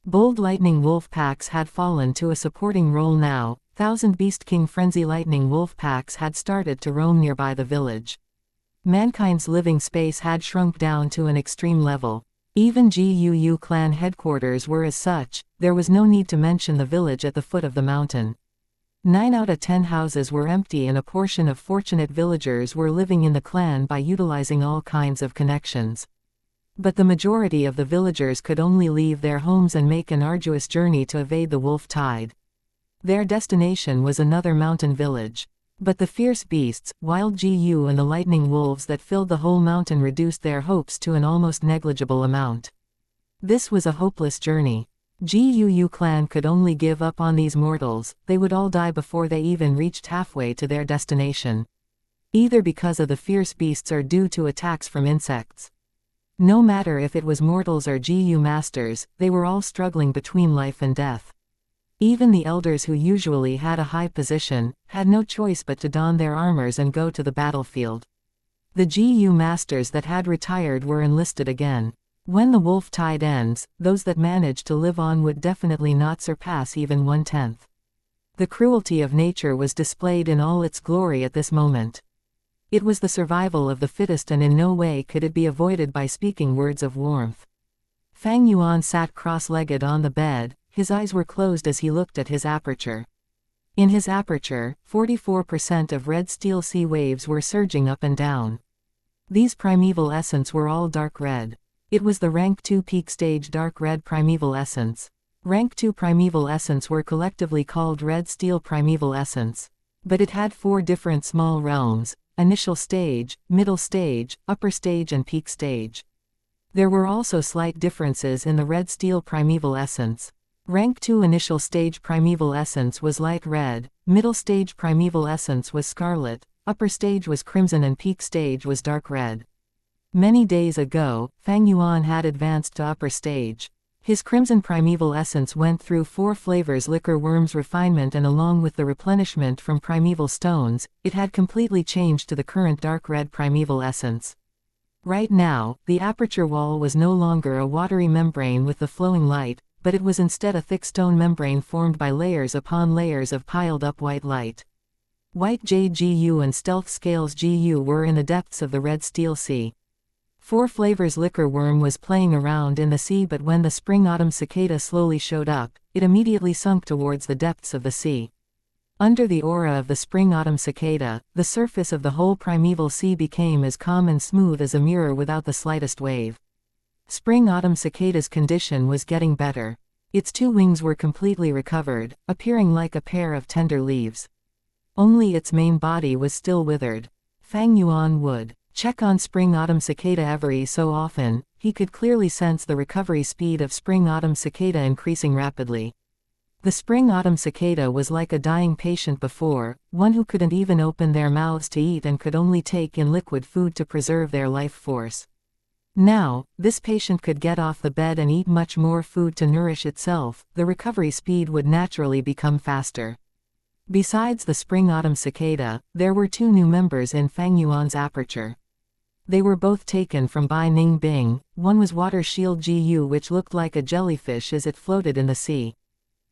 Bold lightning wolf packs had fallen to a supporting role now. Thousand Beast King frenzy lightning wolf packs had started to roam nearby the village. Mankind's living space had shrunk down to an extreme level. Even Gu clan headquarters were as such. There was no need to mention the village at the foot of the mountain. 9 out of 10 houses were empty and a portion of fortunate villagers were living in the clan by utilizing all kinds of connections. But the majority of the villagers could only leave their homes and make an arduous journey to evade the wolf tide. Their destination was another mountain village. But the fierce beasts, wild Gu and the lightning wolves that filled the whole mountain reduced their hopes to an almost negligible amount. This was a hopeless journey. Gu clan could only give up on these mortals. They would all die before they even reached halfway to their destination. Either because of the fierce beasts or due to attacks from insects. No matter if it was mortals or Gu masters, they were all struggling between life and death. Even the elders who usually had a high position, had no choice but to don their armors and go to the battlefield. The Gu masters that had retired were enlisted again. When the wolf tide ends, those that manage to live on would definitely not surpass even 1/10. The cruelty of nature was displayed in all its glory at this moment. It was the survival of the fittest and in no way could it be avoided by speaking words of warmth. Fang Yuan sat cross-legged on the bed, his eyes were closed as he looked at his aperture. In his aperture, 44% of red steel sea waves were surging up and down. These primeval essence were all dark red. It was the rank 2 peak stage dark red primeval essence. Rank 2 primeval essence were collectively called red steel primeval essence. But it had 4 different small realms: initial stage, middle stage, upper stage and peak stage. There were also slight differences in the red steel primeval essence. Rank 2 initial stage primeval essence was light red, middle stage primeval essence was scarlet, upper stage was crimson and peak stage was dark red. Many days ago, Fang Yuan had advanced to upper stage. His crimson primeval essence went through 4 flavors liquor worms refinement and along with the replenishment from primeval stones, it had completely changed to the current dark red primeval essence. Right now, the aperture wall was no longer a watery membrane with the flowing light, but it was instead a thick stone membrane formed by layers upon layers of piled up white light. White Jade Gu and Stealth Scales Gu were in the depths of the red steel sea. 4 flavors liquor worm was playing around in the sea, but when the spring-autumn cicada slowly showed up, it immediately sunk towards the depths of the sea. Under the aura of the spring-autumn cicada, the surface of the whole primeval sea became as calm and smooth as a mirror without the slightest wave. Spring-autumn cicada's condition was getting better. Its 2 wings were completely recovered, appearing like a pair of tender leaves. Only its main body was still withered. Fang Yuan would check on spring-autumn cicada every so often. He could clearly sense the recovery speed of spring-autumn cicada increasing rapidly. The spring-autumn cicada was like a dying patient before, one who couldn't even open their mouths to eat and could only take in liquid food to preserve their life force. Now, this patient could get off the bed and eat much more food to nourish itself. The recovery speed would naturally become faster. Besides the spring-autumn cicada, there were 2 new members in Fang Yuan's aperture. They were both taken from Bai Ning Bing. One was Water Shield Gu, which looked like a jellyfish as it floated in the sea.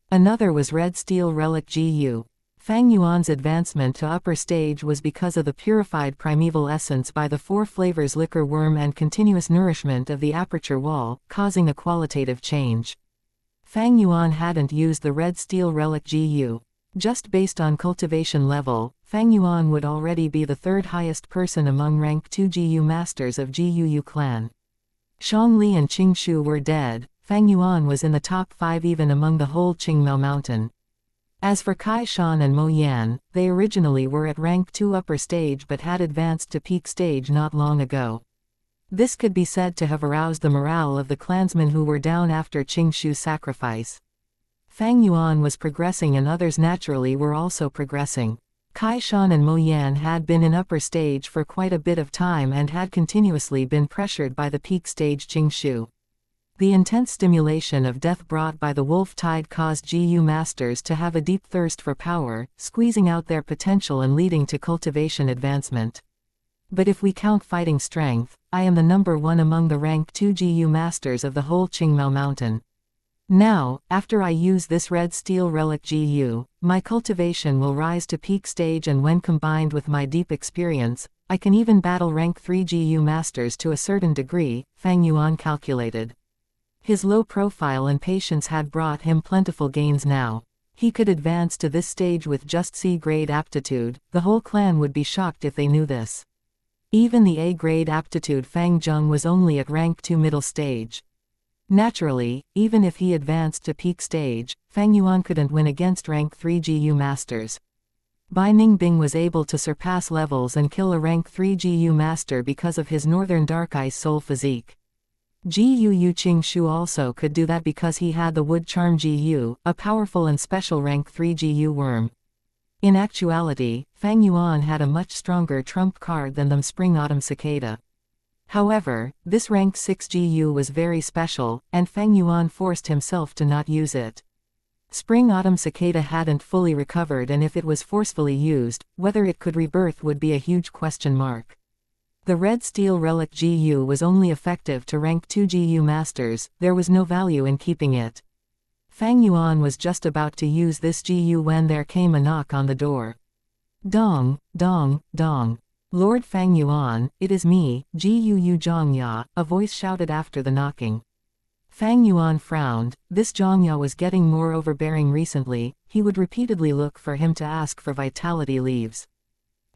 Another was Red Steel Relic Gu. Fang Yuan's advancement to upper stage was because of the purified primeval essence by the four flavors liquor worm and continuous nourishment of the aperture wall, causing a qualitative change. Fang Yuan hadn't used the red steel relic GU. Just based on cultivation level, Fang Yuan would already be the third highest person among rank 2 GU masters of GUU clan. Shang Li and Qing Shu were dead. Fang Yuan was in the top 5 even among the whole Qingmao mountain. As for Kai Shan and Mo Yan, they originally were at rank 2 upper stage but had advanced to peak stage not long ago. This could be said to have aroused the morale of the clansmen who were down after Qing Shu's sacrifice. Fang Yuan was progressing and others naturally were also progressing. Kai Shan and Mo Yan had been in upper stage for quite a bit of time and had continuously been pressured by the peak stage Qing Shu. The intense stimulation of death brought by the wolf tide caused GU masters to have a deep thirst for power, squeezing out their potential and leading to cultivation advancement. But if we count fighting strength, I am the number 1 among the rank 2 GU masters of the whole Qingmao mountain. Now, after I use this red steel relic GU, my cultivation will rise to peak stage, and when combined with my deep experience, I can even battle rank 3 GU masters to a certain degree, Fang Yuan calculated. His low profile and patience had brought him plentiful gains now. He could advance to this stage with just C-grade aptitude. The whole clan would be shocked if they knew this. Even the A-grade aptitude Fang Zheng was only at rank 2 middle stage. Naturally, even if he advanced to peak stage, Fang Yuan couldn't win against rank 3 GU masters. Bai Ningbing was able to surpass levels and kill a rank 3 GU master because of his northern dark ice soul physique. GUU Qing Shu also could do that because he had the wood charm GU, a powerful and special rank 3 GU worm. In actuality, Fang Yuan had a much stronger trump card than the spring-autumn cicada. However, this rank 6 GU was very special, and Fang Yuan forced himself to not use it. Spring-autumn cicada hadn't fully recovered, and if it was forcefully used, whether it could rebirth would be a huge question mark. The red steel relic GU was only effective to rank 2 GU masters. There was no value in keeping it. Fang Yuan was just about to use this GU when there came a knock on the door. Dong, dong, dong. Lord Fang Yuan, it is me, GUU Xianxia, a voice shouted after the knocking. Fang Yuan frowned. This Xianxia was getting more overbearing recently. He would repeatedly look for him to ask for vitality leaves.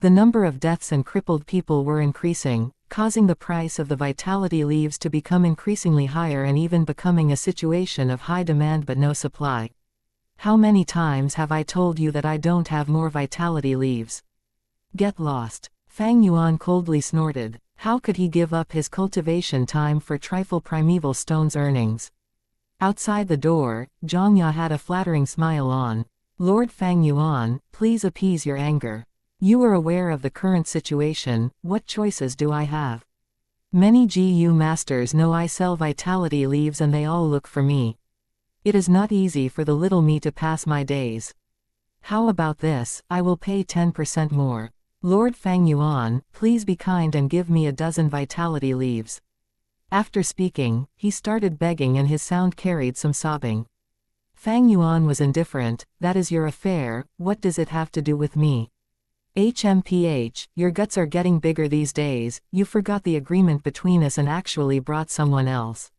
The number of deaths and crippled people were increasing, causing the price of the vitality leaves to become increasingly higher and even becoming a situation of high demand but no supply. How many times have I told you that I don't have more vitality leaves? Get lost. Fang Yuan coldly snorted. How could he give up his cultivation time for trifle primeval stone's earnings? Outside the door, Xianxia had a flattering smile on. Lord Fang Yuan, please appease your anger. You are aware of the current situation. What choices do I have? Many GU masters know I sell vitality leaves and they all look for me. It is not easy for the little me to pass my days. How about this? I will pay 10% more. Lord Fang Yuan, please be kind and give me a dozen vitality leaves. After speaking, he started begging and his sound carried some sobbing. Fang Yuan was indifferent. That is your affair. What does it have to do with me? HMPH, your guts are getting bigger these days. You forgot the agreement between us and actually brought someone else.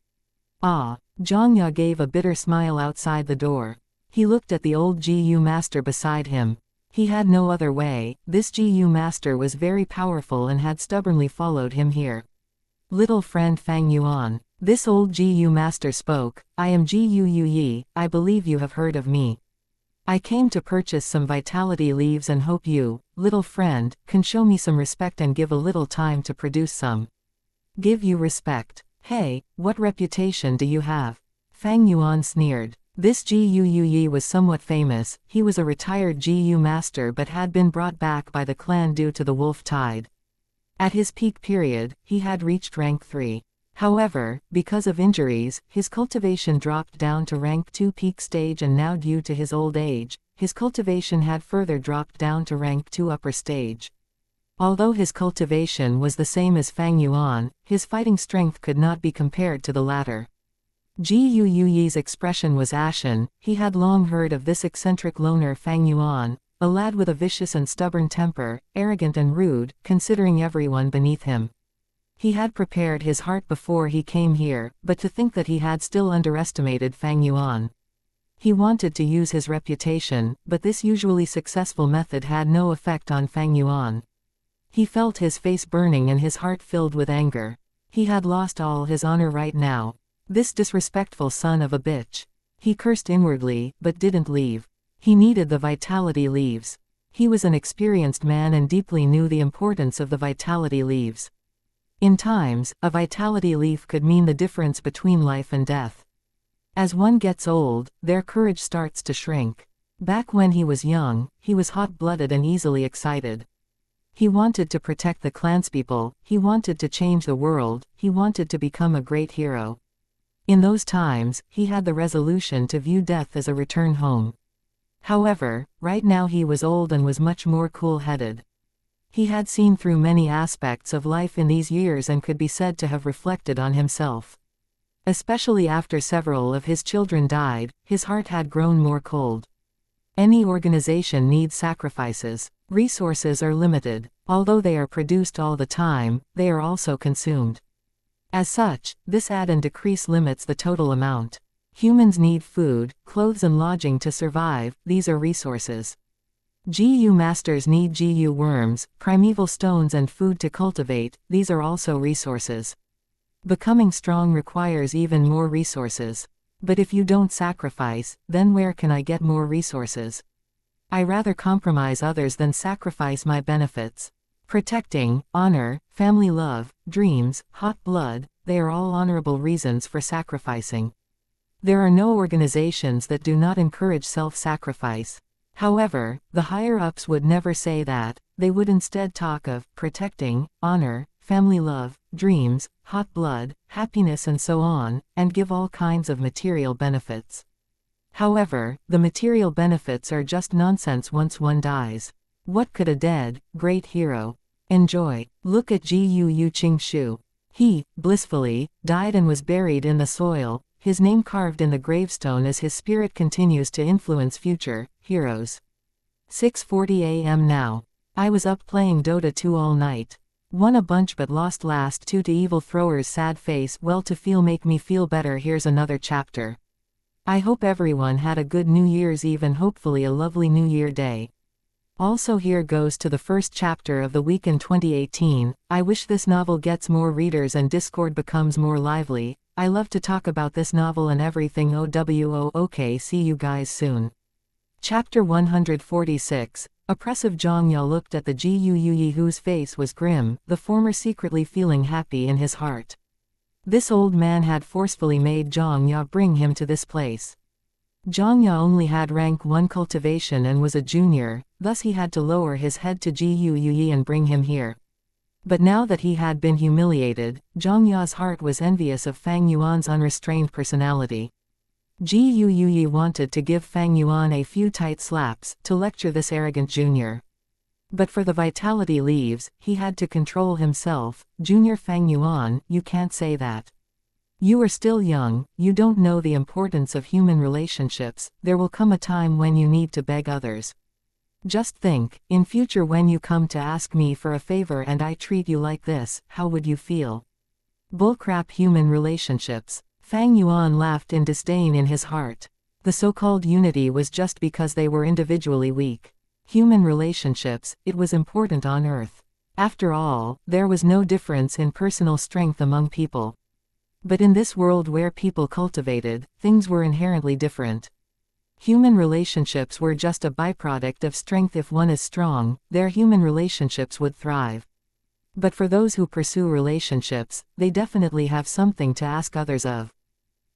Ah, Xianxia gave a bitter smile outside the door. He looked at the old GU master beside him. He had no other way. This GU master was very powerful and had stubbornly followed him here. Little friend Fang Yuan. This old GU master spoke. I am GUU Yi, I believe you have heard of me. I came to purchase some vitality leaves and hope you, little friend, can show me some respect and give a little time to produce some. Give you respect. Hey, what reputation do you have? Fang Yuan sneered. This GUU Yi was somewhat famous. He was a retired GU master but had been brought back by the clan due to the wolf tide. At his peak period, he had reached rank 3. However, because of injuries, his cultivation dropped down to rank 2 peak stage, and now due to his old age, his cultivation had further dropped down to rank 2 upper stage. Although his cultivation was the same as Fang Yuan, his fighting strength could not be compared to the latter. GUU Yi's expression was ashen. He had long heard of this eccentric loner Fang Yuan. a lad with a vicious and stubborn temper, arrogant and rude, considering everyone beneath him. He had prepared his heart before he came here, but to think that he had still underestimated Fang Yuan. He wanted to use his reputation, but this usually successful method had no effect on Fang Yuan. He felt his face burning and his heart filled with anger. He had lost all his honor right now. This disrespectful son of a bitch. He cursed inwardly, but didn't leave. He needed the vitality leaves. He was an experienced man and deeply knew the importance of the vitality leaves. In times, a vitality leaf could mean the difference between life and death. As one gets old, their courage starts to shrink. Back when he was young, he was hot-blooded and easily excited. He wanted to protect the clanspeople, he wanted to change the world, he wanted to become a great hero. In those times, he had the resolution to view death as a return home. However, right now he was old and was much more cool-headed. He had seen through many aspects of life in these years and could be said to have reflected on himself. Especially after several of his children died, his heart had grown more cold. Any organization needs sacrifices. Resources are limited. Although they are produced all the time, they are also consumed. As such, this add and decrease limits the total amount. Humans need food, clothes and lodging to survive, these are resources. GU masters need GU worms, primeval stones and food to cultivate, these are also resources. Becoming strong requires even more resources. But if you don't sacrifice, then where can I get more resources? I rather compromise others than sacrifice my benefits. Protecting, honor, family love, dreams, hot blood, they are all honorable reasons for sacrificing. There are no organizations that do not encourage self-sacrifice. However, the higher-ups would never say that, they would instead talk of protecting, honor, family love, dreams, hot blood, happiness and so on, and give all kinds of material benefits. However, the material benefits are just nonsense once one dies. What could a dead, great hero enjoy? Look at Gu Qingxu. He, blissfully, died and was buried in the soil, his name carved in the gravestone as his spirit continues to influence future heroes. 6:40 a.m. now. I was up playing Dota 2 all night. Won a bunch but lost last 2 to evil throwers. Sad face. Well, to feel make me feel better. Here's another chapter. I hope everyone had a good New Year's Eve and hopefully a lovely New Year day. Also, here goes to the first chapter of the week in 2018. I wish this novel gets more readers and Discord becomes more lively. I love to talk about this novel and everything. Okay, see you guys soon. Chapter 146. Oppressive. Zhang Ya looked at the Gu Yuyi whose face was grim, the former secretly feeling happy in his heart. This old man had forcefully made Zhang Ya bring him to this place. Zhang Ya only had rank 1 cultivation and was a junior, thus he had to lower his head to Gu Yuyi and bring him here. But now that he had been humiliated, Zhang Ya's heart was envious of Fang Yuan's unrestrained personality. Gu Yuyi wanted to give Fang Yuan a few tight slaps, to lecture this arrogant junior. But for the vitality leaves, he had to control himself. Junior Fang Yuan, you can't say that. You are still young, you don't know the importance of human relationships, there will come a time when you need to beg others. Just think, in future when you come to ask me for a favor and I treat you like this, how would you feel? Bullcrap. Human relationships. Fang Yuan laughed in disdain in his heart. The so-called unity was just because they were individually weak. Human relationships, it was important on Earth. After all, there was no difference in personal strength among people. But in this world where people cultivated, things were inherently different. Human relationships were just a byproduct of strength. If one is strong, their human relationships would thrive. But for those who pursue relationships, they definitely have something to ask others of.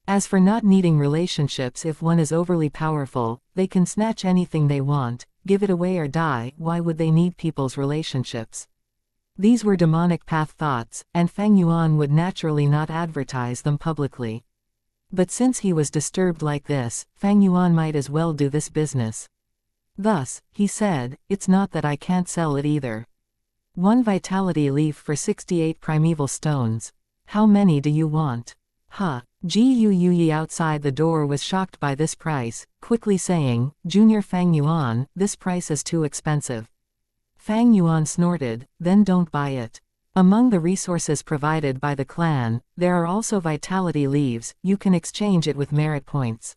As for not needing relationships, if one is overly powerful, they can snatch anything they want, give it away or die. Why would they need people's relationships? These were demonic path thoughts, and Fang Yuan would naturally not advertise them publicly. But since he was disturbed like this, Fang Yuan might as well do this business. Thus, he said, it's not that I can't sell it either. 1 vitality leaf for 68 primeval stones. How many do you want? Huh. Ji Yuyi outside the door was shocked by this price, quickly saying, Junior Fang Yuan, this price is too expensive. Fang Yuan snorted, then don't buy it. Among the resources provided by the clan, there are also vitality leaves, you can exchange it with merit points.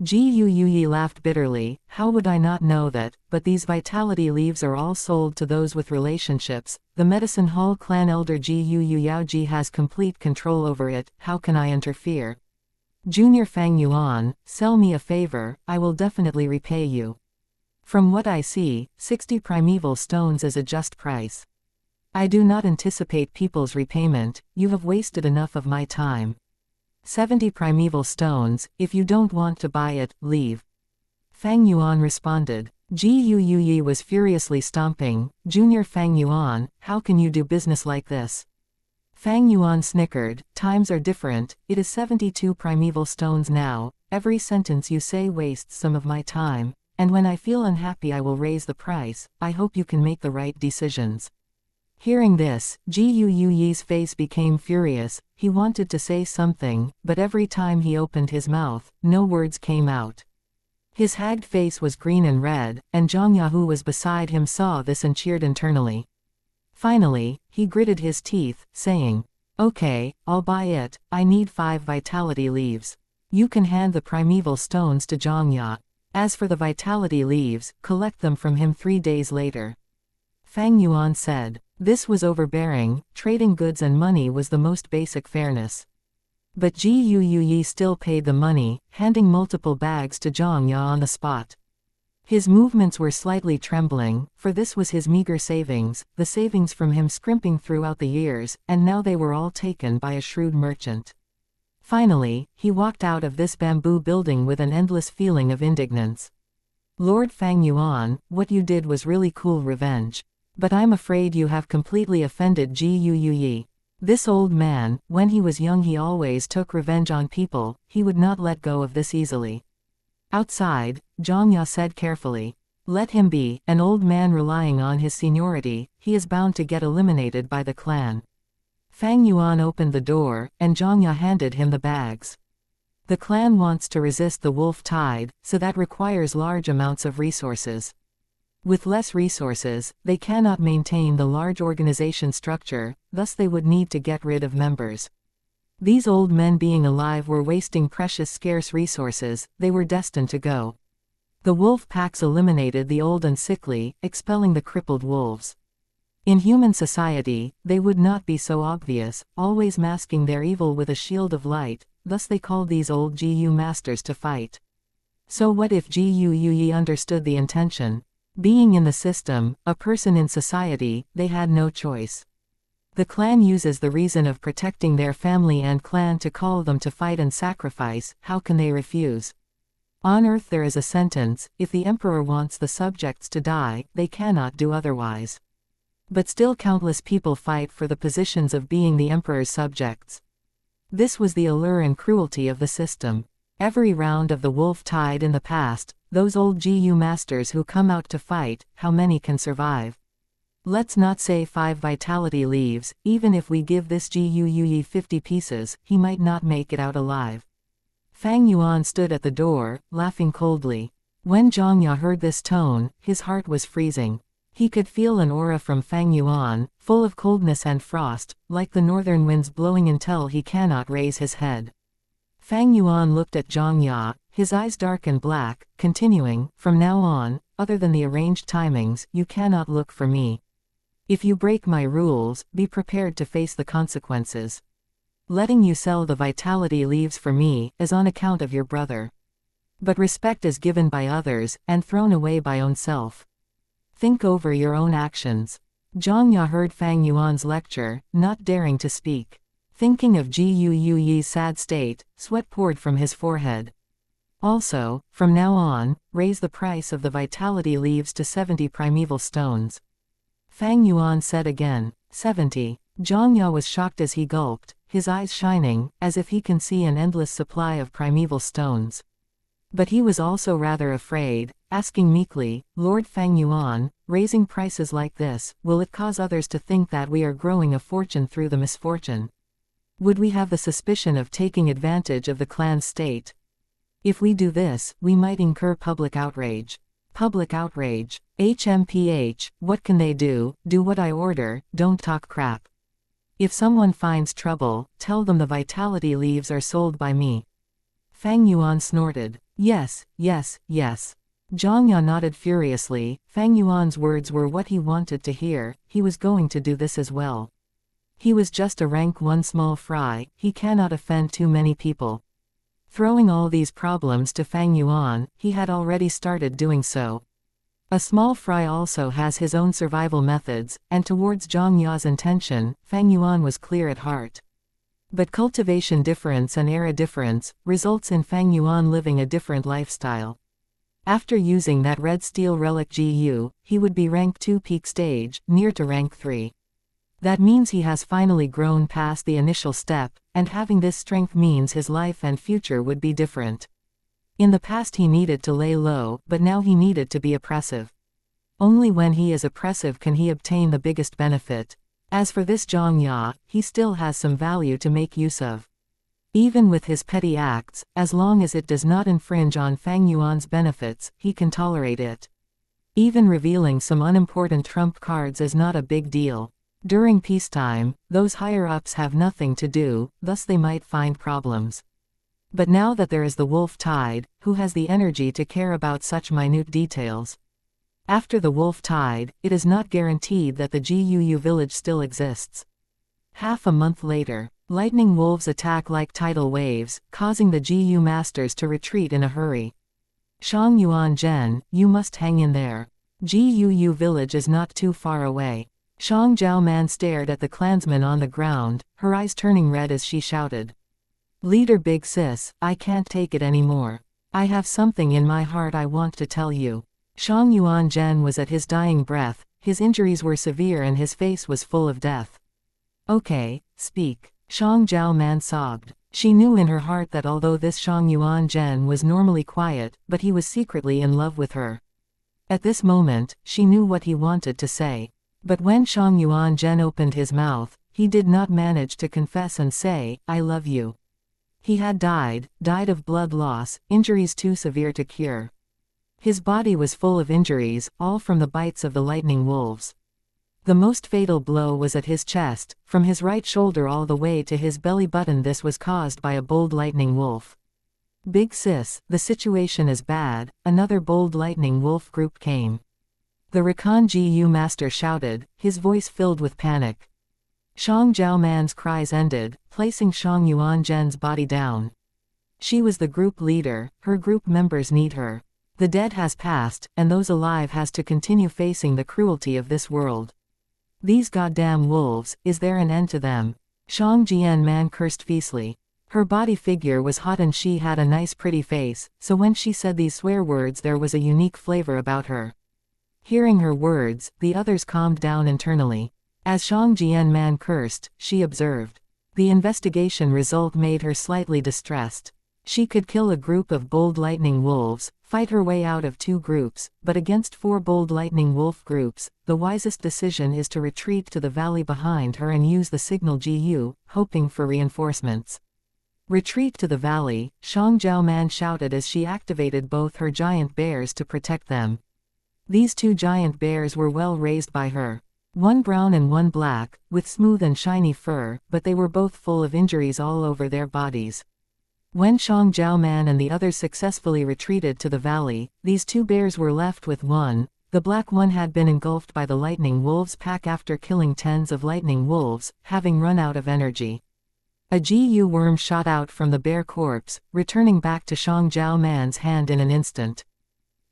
Ji Yuyi laughed bitterly, how would I not know that, but these vitality leaves are all sold to those with relationships. The Medicine Hall clan elder Ji Yaoji has complete control over it, how can I interfere? Junior Fang Yuan, sell me a favor, I will definitely repay you. From what I see, 60 primeval stones is a just price. I do not anticipate people's repayment, you have wasted enough of my time. 70 primeval stones, if you don't want to buy it, leave. Fang Yuan responded. Ji Yuyi was furiously stomping, Junior Fang Yuan, how can you do business like this? Fang Yuan snickered, times are different, it is 72 primeval stones now, every sentence you say wastes some of my time, and when I feel unhappy I will raise the price, I hope you can make the right decisions. Hearing this, Ji Yuyi's face became furious, he wanted to say something, but every time he opened his mouth, no words came out. His hagged face was green and red, and Zhang who was beside him saw this and cheered internally. Finally, he gritted his teeth, saying, Okay, I'll buy it, I need 5 vitality leaves. You can hand the primeval stones to Zhang. As for the vitality leaves, collect them from him 3 days later. Fang Yuan said. This was overbearing, trading goods and money was the most basic fairness. But Ji Yuyi still paid the money, handing multiple bags to Zhang on the spot. His movements were slightly trembling, for this was his meager savings, the savings from him scrimping throughout the years, and now they were all taken by a shrewd merchant. Finally, he walked out of this bamboo building with an endless feeling of indignance. Lord Fang Yuan, what you did was really cool revenge. But I'm afraid you have completely offended Ji Yuyi. This old man, when he was young he always took revenge on people, he would not let go of this easily. Outside, Zhang said carefully. Let him be, an old man relying on his seniority, he is bound to get eliminated by the clan. Fang Yuan opened the door, and Zhang handed him the bags. The clan wants to resist the wolf tide, so that requires large amounts of resources. With less resources, they cannot maintain the large organization structure, thus they would need to get rid of members. These old men being alive were wasting precious scarce resources, they were destined to go. The wolf packs eliminated the old and sickly, expelling the crippled wolves. In human society, they would not be so obvious, always masking their evil with a shield of light, thus they called these old GU masters to fight. So what if GU Yuyi understood the intention? Being in the system, a person in society, they had no choice. The clan uses the reason of protecting their family and clan to call them to fight and sacrifice, how can they refuse? On earth there is a sentence, if the emperor wants the subjects to die, they cannot do otherwise. But still countless people fight for the positions of being the emperor's subjects. This was the allure and cruelty of the system. Every round of the wolf tide in the past, those old GU masters who come out to fight, how many can survive? Let's not say 5 vitality leaves, even if we give this GU Yuyi 50 pieces, he might not make it out alive. Fang Yuan stood at the door, laughing coldly. When Zhang heard this tone, his heart was freezing. He could feel an aura from Fang Yuan, full of coldness and frost, like the northern winds blowing until he cannot raise his head. Fang Yuan looked at Zhang, his eyes dark and black, continuing, from now on, other than the arranged timings, you cannot look for me. If you break my rules, be prepared to face the consequences. Letting you sell the vitality leaves for me, is on account of your brother. But respect is given by others, and thrown away by own self. Think over your own actions. Zhang heard Fang Yuan's lecture, not daring to speak. Thinking of GU Yuyi's sad state, sweat poured from his forehead. Also, from now on, raise the price of the vitality leaves to 70 primeval stones. Fang Yuan said again, 70. Zhang was shocked as he gulped, his eyes shining, as if he can see an endless supply of primeval stones. But he was also rather afraid, asking meekly, Lord Fang Yuan, raising prices like this, will it cause others to think that we are growing a fortune through the misfortune? Would we have the suspicion of taking advantage of the clan's state? If we do this, we might incur public outrage. Public outrage. HMPH, what can they do? Do what I order, don't talk crap. If someone finds trouble, tell them the vitality leaves are sold by me. Fang Yuan snorted. Yes, yes, yes. Zhang Ya nodded furiously. Fang Yuan's words were what he wanted to hear, he was going to do this as well. He was just a rank 1 small fry, he cannot offend too many people. Throwing all these problems to Fang Yuan, he had already started doing so. A small fry also has his own survival methods, and towards Zhang Ya's intention, Fang Yuan was clear at heart. But cultivation difference and era difference results in Fang Yuan living a different lifestyle. After using that red steel relic GU, he would be rank 2 peak stage, near to rank 3. That means he has finally grown past the initial step, and having this strength means his life and future would be different. In the past he needed to lay low, but now he needed to be oppressive. Only when he is oppressive can he obtain the biggest benefit. As for this Zhang Ya, he still has some value to make use of. Even with his petty acts, as long as it does not infringe on Fang Yuan's benefits, he can tolerate it. Even revealing some unimportant trump cards is not a big deal. During peacetime, those higher-ups have nothing to do, thus they might find problems. But now that there is the wolf tide, who has the energy to care about such minute details? After the wolf tide, it is not guaranteed that the GUU village still exists. Half a month later, lightning wolves attack like tidal waves, causing the GU masters to retreat in a hurry. Shang Yuan Zhen, you must hang in there. GUU village is not too far away. Shang Zhao Man stared at the clansman on the ground, her eyes turning red as she shouted. Leader Big Sis, I can't take it anymore. I have something in my heart I want to tell you. Shang Yuan Zhen was at his dying breath, his injuries were severe and his face was full of death. Okay, speak. Shang Zhao Man sobbed. She knew in her heart that although this Shang Yuan Zhen was normally quiet, but he was secretly in love with her. At this moment, she knew what he wanted to say. But when Shang Yuan Zhen opened his mouth, he did not manage to confess and say, I love you. He had died of blood loss, injuries too severe to cure. His body was full of injuries, all from the bites of the lightning wolves. The most fatal blow was at his chest, from his right shoulder all the way to his belly button. This was caused by a bold lightning wolf. Big Sis, the situation is bad, another bold lightning wolf group came. The Rakan GU master shouted, his voice filled with panic. Shang Zhao Man's cries ended, placing Shang Yuan Zhen's body down. She was the group leader, her group members need her. The dead has passed, and those alive has to continue facing the cruelty of this world. These goddamn wolves, is there an end to them? Shang Jian Man cursed fiercely. Her body figure was hot and she had a nice pretty face, so when she said these swear words there was a unique flavor about her. Hearing her words, the others calmed down internally. As Shang Jian Man cursed, she observed. The investigation result made her slightly distressed. She could kill a group of bold lightning wolves, fight her way out of 2 groups, but against 4 bold lightning wolf groups, the wisest decision is to retreat to the valley behind her and use the signal GU, hoping for reinforcements. Retreat to the valley, Shang Zhao Man shouted as she activated both her giant bears to protect them. These 2 giant bears were well raised by her. One brown and one black, with smooth and shiny fur, but they were both full of injuries all over their bodies. When Shang Zhao Man and the others successfully retreated to the valley, these 2 bears were left with one. The black one had been engulfed by the lightning wolves pack after killing tens of lightning wolves, having run out of energy. A GU worm shot out from the bear corpse, returning back to Shang Zhao Man's hand in an instant.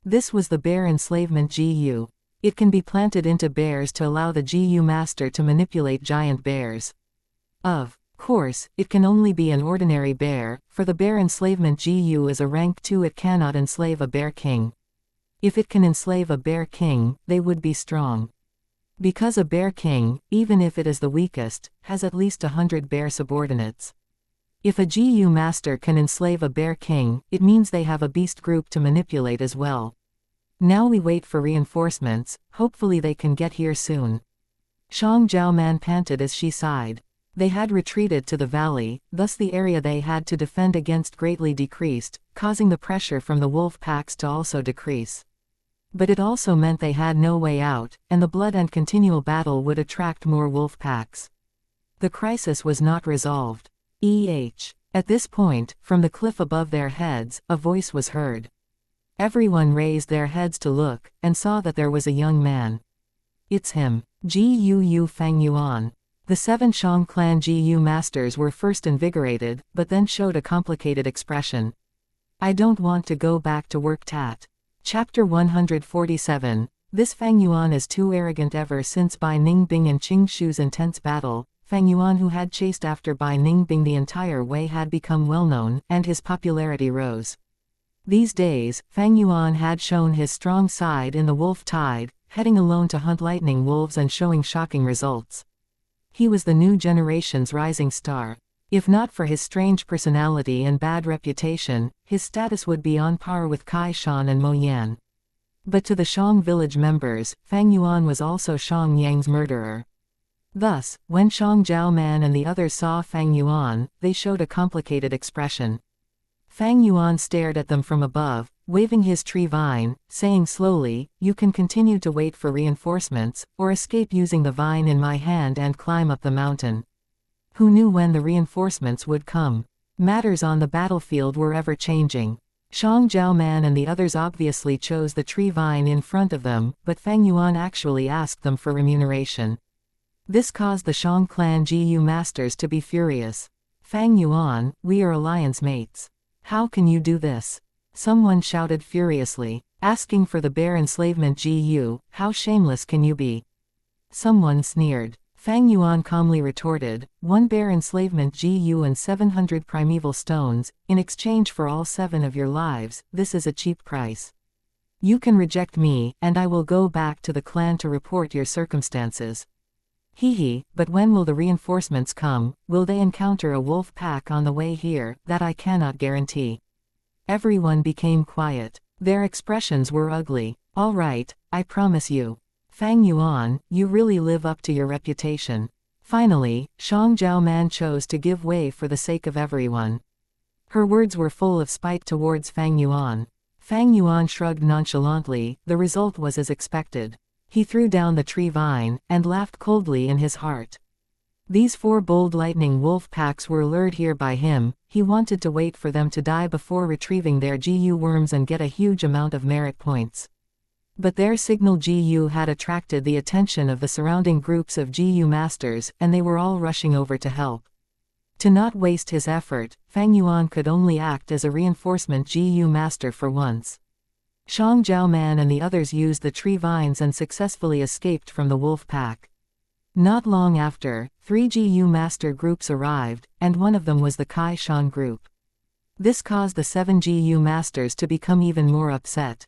This was the bear enslavement GU. It can be planted into bears to allow the GU master to manipulate giant bears. Of course, it can only be an ordinary bear, for the bear enslavement GU is a rank 2. It cannot enslave a bear king. If it can enslave a bear king, they would be strong. Because a bear king, even if it is the weakest, has at least 100 bear subordinates. If a GU master can enslave a bear king, it means they have a beast group to manipulate as well. Now we wait for reinforcements, hopefully they can get here soon. Shang Zhao Man panted as she sighed. They had retreated to the valley, thus the area they had to defend against greatly decreased, causing the pressure from the wolf packs to also decrease. But it also meant they had no way out, and the blood and continual battle would attract more wolf packs. The crisis was not resolved. At this point, from the cliff above their heads, a voice was heard. Everyone raised their heads to look, and saw that there was a young man. It's him. Gu Fang Yuan. The 7 Shang clan Gu masters were first invigorated, but then showed a complicated expression. I don't want to go back to work. Chapter 147. This Fang Yuan is too arrogant. Ever since Bai Ningbing and Qing Shu's intense battle, Fang Yuan, who had chased after Bai Ningbing the entire way, had become well known, and his popularity rose. These days, Fang Yuan had shown his strong side in the wolf tide, heading alone to hunt lightning wolves and showing shocking results. He was the new generation's rising star. If not for his strange personality and bad reputation, his status would be on par with Kai Shan and Mo Yan. But to the Shang village members, Fang Yuan was also Shang Yang's murderer. Thus, when Shang Zhaoman and the others saw Fang Yuan, they showed a complicated expression. Fang Yuan stared at them from above, waving his tree vine, saying slowly, "You can continue to wait for reinforcements, or escape using the vine in my hand and climb up the mountain." Who knew when the reinforcements would come? Matters on the battlefield were ever changing. Shang Zhaoman and the others obviously chose the tree vine in front of them, but Fang Yuan actually asked them for remuneration. This caused the Shang clan Gu masters to be furious. "Fang Yuan, we are alliance mates. How can you do this?" Someone shouted furiously. "Asking for the bear enslavement Gu, how shameless can you be?" Someone sneered. Fang Yuan calmly retorted, "1 bear enslavement Gu and 700 primeval stones, in exchange for all 7 of your lives. This is a cheap price. You can reject me, and I will go back to the clan to report your circumstances." But when will the reinforcements come? Will they encounter a wolf pack on the way here? That I cannot guarantee. Everyone became quiet. Their expressions were ugly. "All right, I promise you. Fang Yuan, you really live up to your reputation." Finally, Shang Zhaoman chose to give way for the sake of everyone. Her words were full of spite towards Fang Yuan. Fang Yuan shrugged nonchalantly. The result was as expected. He threw down the tree vine, and laughed coldly in his heart. These 4 bold lightning wolf packs were lured here by him. He wanted to wait for them to die before retrieving their Gu worms and get a huge amount of merit points. But their signal Gu had attracted the attention of the surrounding groups of Gu masters, and they were all rushing over to help. To not waste his effort, Fang Yuan could only act as a reinforcement Gu master for once. Shang Zhaoman and the others used the tree vines and successfully escaped from the wolf pack. Not long after, 3 Gu master groups arrived, and one of them was the Kai Shan group. This caused the 7 Gu masters to become even more upset.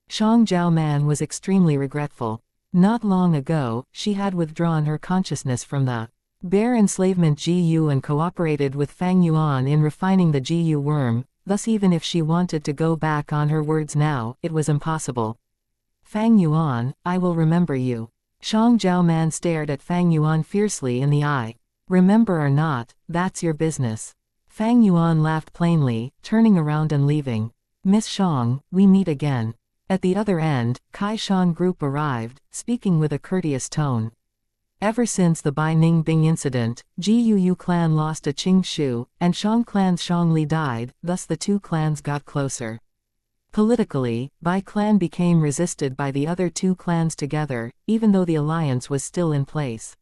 Shang Zhaoman was extremely regretful. Not long ago, she had withdrawn her consciousness from the bear enslavement Gu and cooperated with Fang Yuan in refining the Gu worm, thus even if she wanted to go back on her words now, it was impossible. "Fang Yuan, I will remember you." Shang Zhaoman stared at Fang Yuan fiercely in the eye. "Remember or not, that's your business." Fang Yuan laughed plainly, turning around and leaving. "Miss Shang, we meet again." At the other end, Kai Shan group arrived, speaking with a courteous tone. Ever since the Bai Ningbing incident, Gu clan lost a Qing Shu, and Shang clan's Shang Li died, thus the 2 clans got closer. Politically, Bai clan became resisted by the other 2 clans together, even though the alliance was still in place.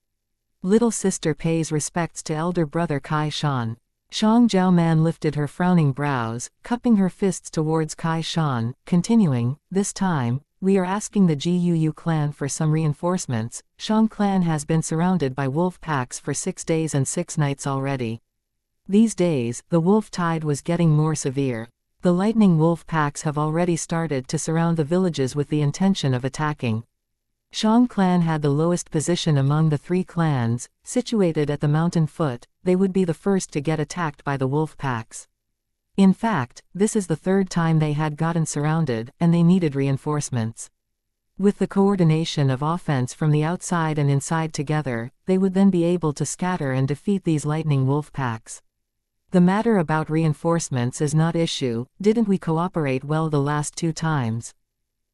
Little sister pays respects to elder brother Kai Shan. Shang Zhaoman lifted her frowning brows, cupping her fists towards Kai Shan, continuing, "This time, we are asking the Gu clan for some reinforcements. Shang clan has been surrounded by wolf packs for 6 days and 6 nights already. These days, the wolf tide was getting more severe. The lightning wolf packs have already started to surround the villages with the intention of attacking. Shang clan had the lowest position among the 3 clans, situated at the mountain foot. They would be the first to get attacked by the wolf packs. In fact, this is the 3rd time they had gotten surrounded, and they needed reinforcements. With the coordination of offense from the outside and inside together, they would then be able to scatter and defeat these lightning wolf packs. The matter about reinforcements is not issue, didn't we cooperate well the last 2 times?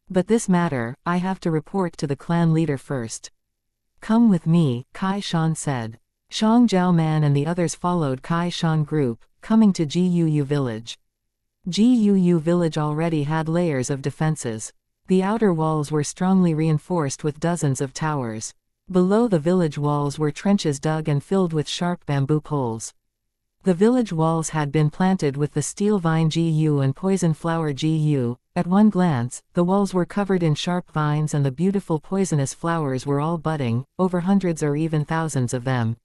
But this matter, I have to report to the clan leader first. Come with me, Kai Shan said. Shang Jiao Man and the others followed Kai Shan group, coming to Guu village. Guu village already had layers of defenses. The outer walls were strongly reinforced with dozens of towers. Below the village walls were trenches dug and filled with sharp bamboo poles. The village walls had been planted with the steel vine Gu and poison flower Gu. At one glance, the walls were covered in sharp vines and the beautiful poisonous flowers were all budding, over hundreds or even thousands of them.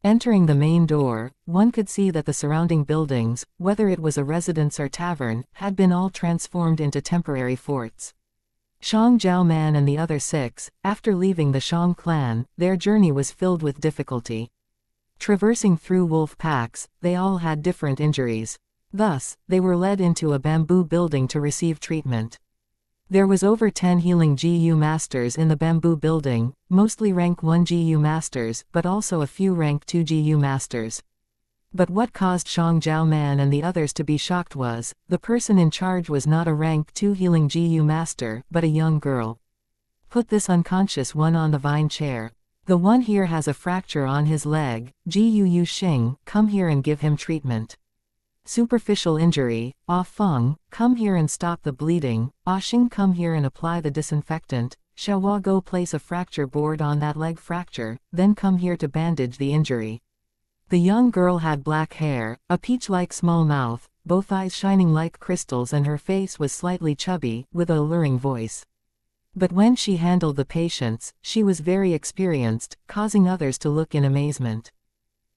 Entering the main door, one could see that the surrounding buildings, whether it was a residence or tavern, had been all transformed into temporary forts. Shang Jiao Man and the other 6, after leaving the Shang clan, their journey was filled with difficulty. Traversing through wolf packs, they all had different injuries. Thus, they were led into a bamboo building to receive treatment. There was over 10 healing Gu masters in the bamboo building, mostly rank 1 Gu masters, but also a few rank 2 Gu masters. But what caused Shang Jiao Man and the others to be shocked was, the person in charge was not a rank 2 healing Gu master, but a young girl. Put this unconscious one on the vine chair. The one here has a fracture on his leg, Guu Xing, come here and give him treatment. Superficial injury, Ah Feng, come here and stop the bleeding, Ah Xing come here and apply the disinfectant, Xiaohua go place a fracture board on that leg fracture, then come here to bandage the injury. The young girl had black hair, a peach-like small mouth, both eyes shining like crystals and her face was slightly chubby, with a alluring voice. But when she handled the patients, she was very experienced, causing others to look in amazement.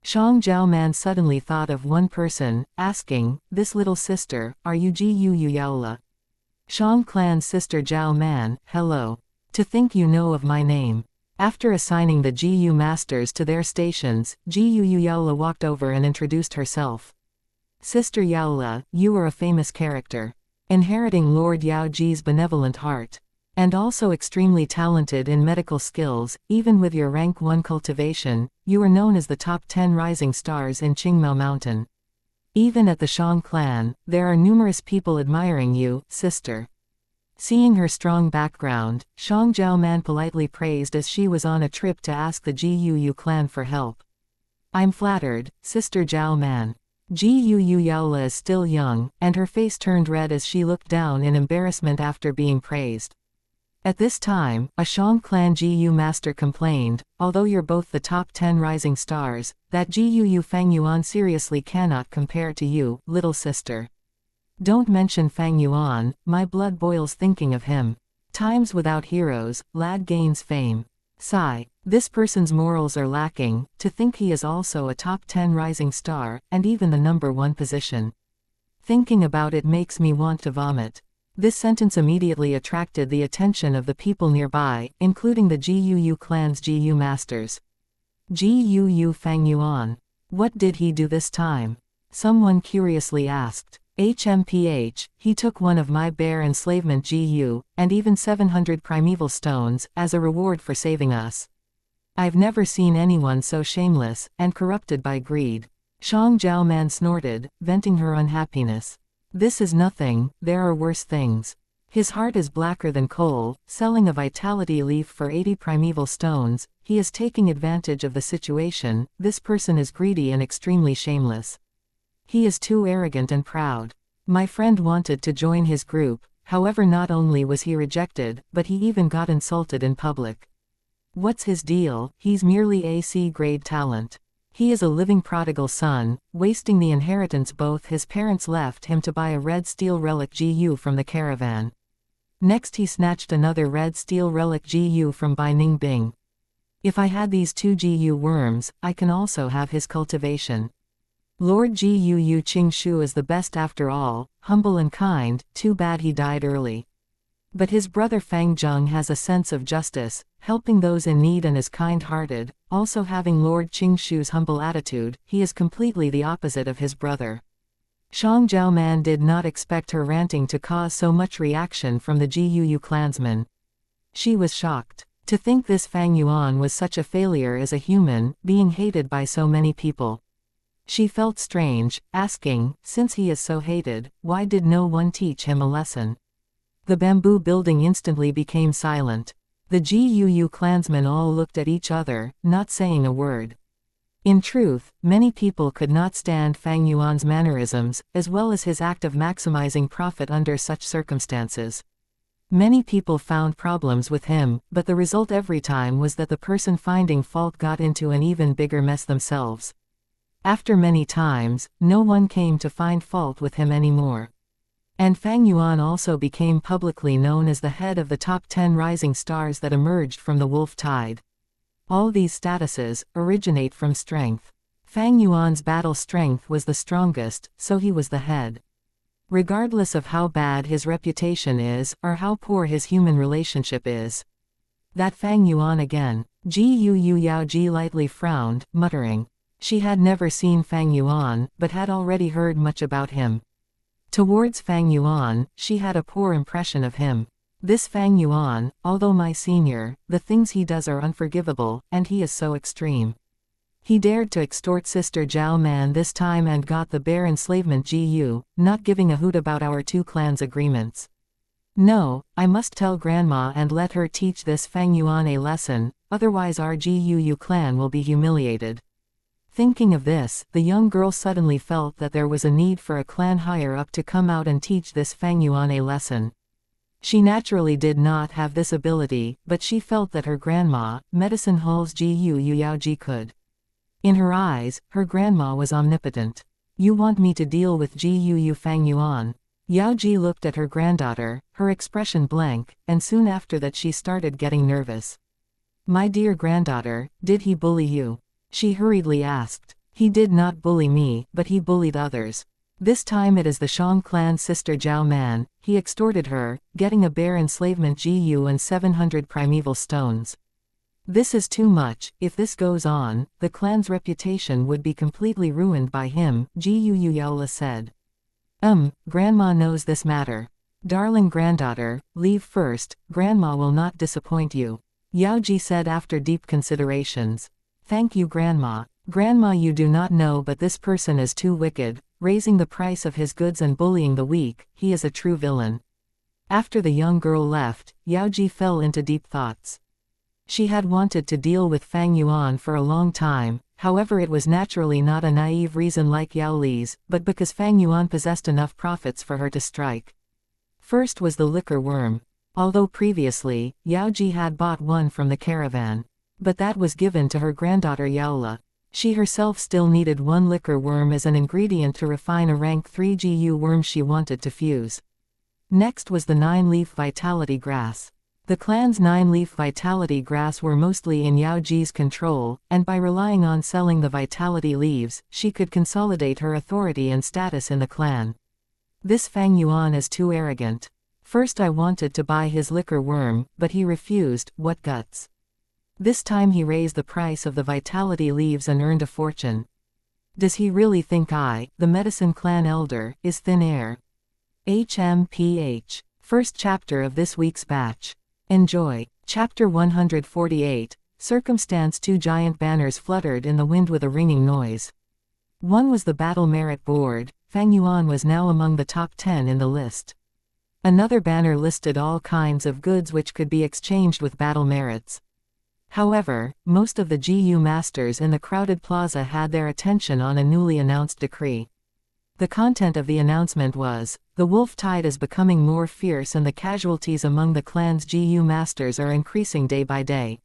Shang Jiao Man suddenly thought of one person, asking, this little sister, are you Guu Yaola? Shang clan's sister Jiao Man, hello. To think you know of my name. After assigning the Guu masters to their stations, Guu Yaola walked over and introduced herself. Sister Yaola, you are a famous character. Inheriting Lord Yao Ji's benevolent heart. And also extremely talented in medical skills, even with your rank 1 cultivation, you are known as the top 10 rising stars in Qingmao Mountain. Even at the Shang clan, there are numerous people admiring you, sister. Seeing her strong background, Shang Jiao Man politely praised as she was on a trip to ask the Guu clan for help. I'm flattered, Sister Jiao Man. Guu Yaola is still young, and her face turned red as she looked down in embarrassment after being praised. At this time, a Shang clan Guu master complained, although you're both the top 10 rising stars, that Guu Fang Yuan seriously cannot compare to you, little sister. Don't mention Fang Yuan, my blood boils thinking of him. Times without heroes, lad gains fame. Sigh. This person's morals are lacking, to think he is also a top 10 rising star, and even the number 1 position. Thinking about it makes me want to vomit. This sentence immediately attracted the attention of the people nearby, including the Guu clan's Guu masters. Guu Fang Yuan. What did he do this time? Someone curiously asked. HMPH, he took one of my bear enslavement Gu, and even 700 primeval stones, as a reward for saving us. I've never seen anyone so shameless, and corrupted by greed. Shang Jiao Man snorted, venting her unhappiness. This is nothing, there are worse things. His heart is blacker than coal, selling a vitality leaf for 80 primeval stones, he is taking advantage of the situation, this person is greedy and extremely shameless. He is too arrogant and proud. My friend wanted to join his group, however not only was he rejected, but he even got insulted in public. What's his deal? He's merely a C-grade talent. He is a living prodigal son, wasting the inheritance both his parents left him to buy a red steel relic Gu from the caravan. Next he snatched another red steel relic Gu from Bai Ningbing. If I had these 2 Gu worms, I can also have his cultivation. Lord Guu Qingshu is the best after all, humble and kind, too bad he died early. But his brother Fang Zheng has a sense of justice, helping those in need and is kind-hearted, also having Lord Qingshu's humble attitude, he is completely the opposite of his brother. Shang Jiao Man did not expect her ranting to cause so much reaction from the Guu clansmen. She was shocked. To think this Fang Yuan was such a failure as a human, being hated by so many people. She felt strange, asking, since he is so hated, why did no one teach him a lesson? The bamboo building instantly became silent. The Guu clansmen all looked at each other, not saying a word. In truth, many people could not stand Fang Yuan's mannerisms, as well as his act of maximizing profit under such circumstances. Many people found problems with him, but the result every time was that the person finding fault got into an even bigger mess themselves. After many times, no one came to find fault with him anymore. And Fang Yuan also became publicly known as the head of the top 10 rising stars that emerged from the wolf tide. All these statuses originate from strength. Fang Yuan's battle strength was the strongest, so he was the head. Regardless of how bad his reputation is, or how poor his human relationship is. That Fang Yuan again. Gu Yao Ji lightly frowned, muttering. She had never seen Fang Yuan, but had already heard much about him. Towards Fang Yuan, she had a poor impression of him. This Fang Yuan, although my senior, the things he does are unforgivable, and he is so extreme. He dared to extort Sister Zhao Man this time and got the bare enslavement Gu, not giving a hoot about our two clans' agreements. No, I must tell Grandma and let her teach this Fang Yuan a lesson, otherwise our Guu clan will be humiliated. Thinking of this, the young girl suddenly felt that there was a need for a clan higher up to come out and teach this Fang Yuan a lesson. She naturally did not have this ability, but she felt that her grandma, Medicine Hall's Gu Yaoji could. In her eyes, her grandma was omnipotent. You want me to deal with Gu Fang Yuan? Yaoji looked at her granddaughter, her expression blank, and soon after that she started getting nervous. My dear granddaughter, did he bully you? She hurriedly asked. He did not bully me, but he bullied others. This time it is the Shang clan's sister Zhao Man. He extorted her, getting a bare enslavement Gu and 700 primeval stones. This is too much. If this goes on, the clan's reputation would be completely ruined by him, Gu Yaola said. Grandma knows this matter. Darling granddaughter, leave first, Grandma will not disappoint you. Yaoji said after deep considerations. Thank you Grandma. Grandma, you do not know, but this person is too wicked, raising the price of his goods and bullying the weak. He is a true villain. After the young girl left, Yaoji fell into deep thoughts. She had wanted to deal with Fang Yuan for a long time, however it was naturally not a naive reason like Yao Li's, but because Fang Yuan possessed enough profits for her to strike. First was the liquor worm. Although previously, Yaoji had bought one from the caravan. But that was given to her granddaughter Yaola. She herself still needed one liquor worm as an ingredient to refine a rank 3 Gu worm she wanted to fuse. Next was the 9-leaf vitality grass. The clan's 9-leaf vitality grass were mostly in Yaoji's control, and by relying on selling the vitality leaves, she could consolidate her authority and status in the clan. This Fang Yuan is too arrogant. First I wanted to buy his liquor worm, but he refused. What guts. This time he raised the price of the vitality leaves and earned a fortune. Does he really think I, the medicine clan elder, is thin air? HMPH. First chapter of this week's batch. Enjoy. Chapter 148. Circumstance. 2 giant banners fluttered in the wind with a ringing noise. One was the battle merit board. Fang Yuan was now among the top 10 in the list. Another banner listed all kinds of goods which could be exchanged with battle merits. However, most of the Gu masters in the crowded plaza had their attention on a newly announced decree. The content of the announcement was, the wolf tide is becoming more fierce and the casualties among the clan's Gu masters are increasing day by day.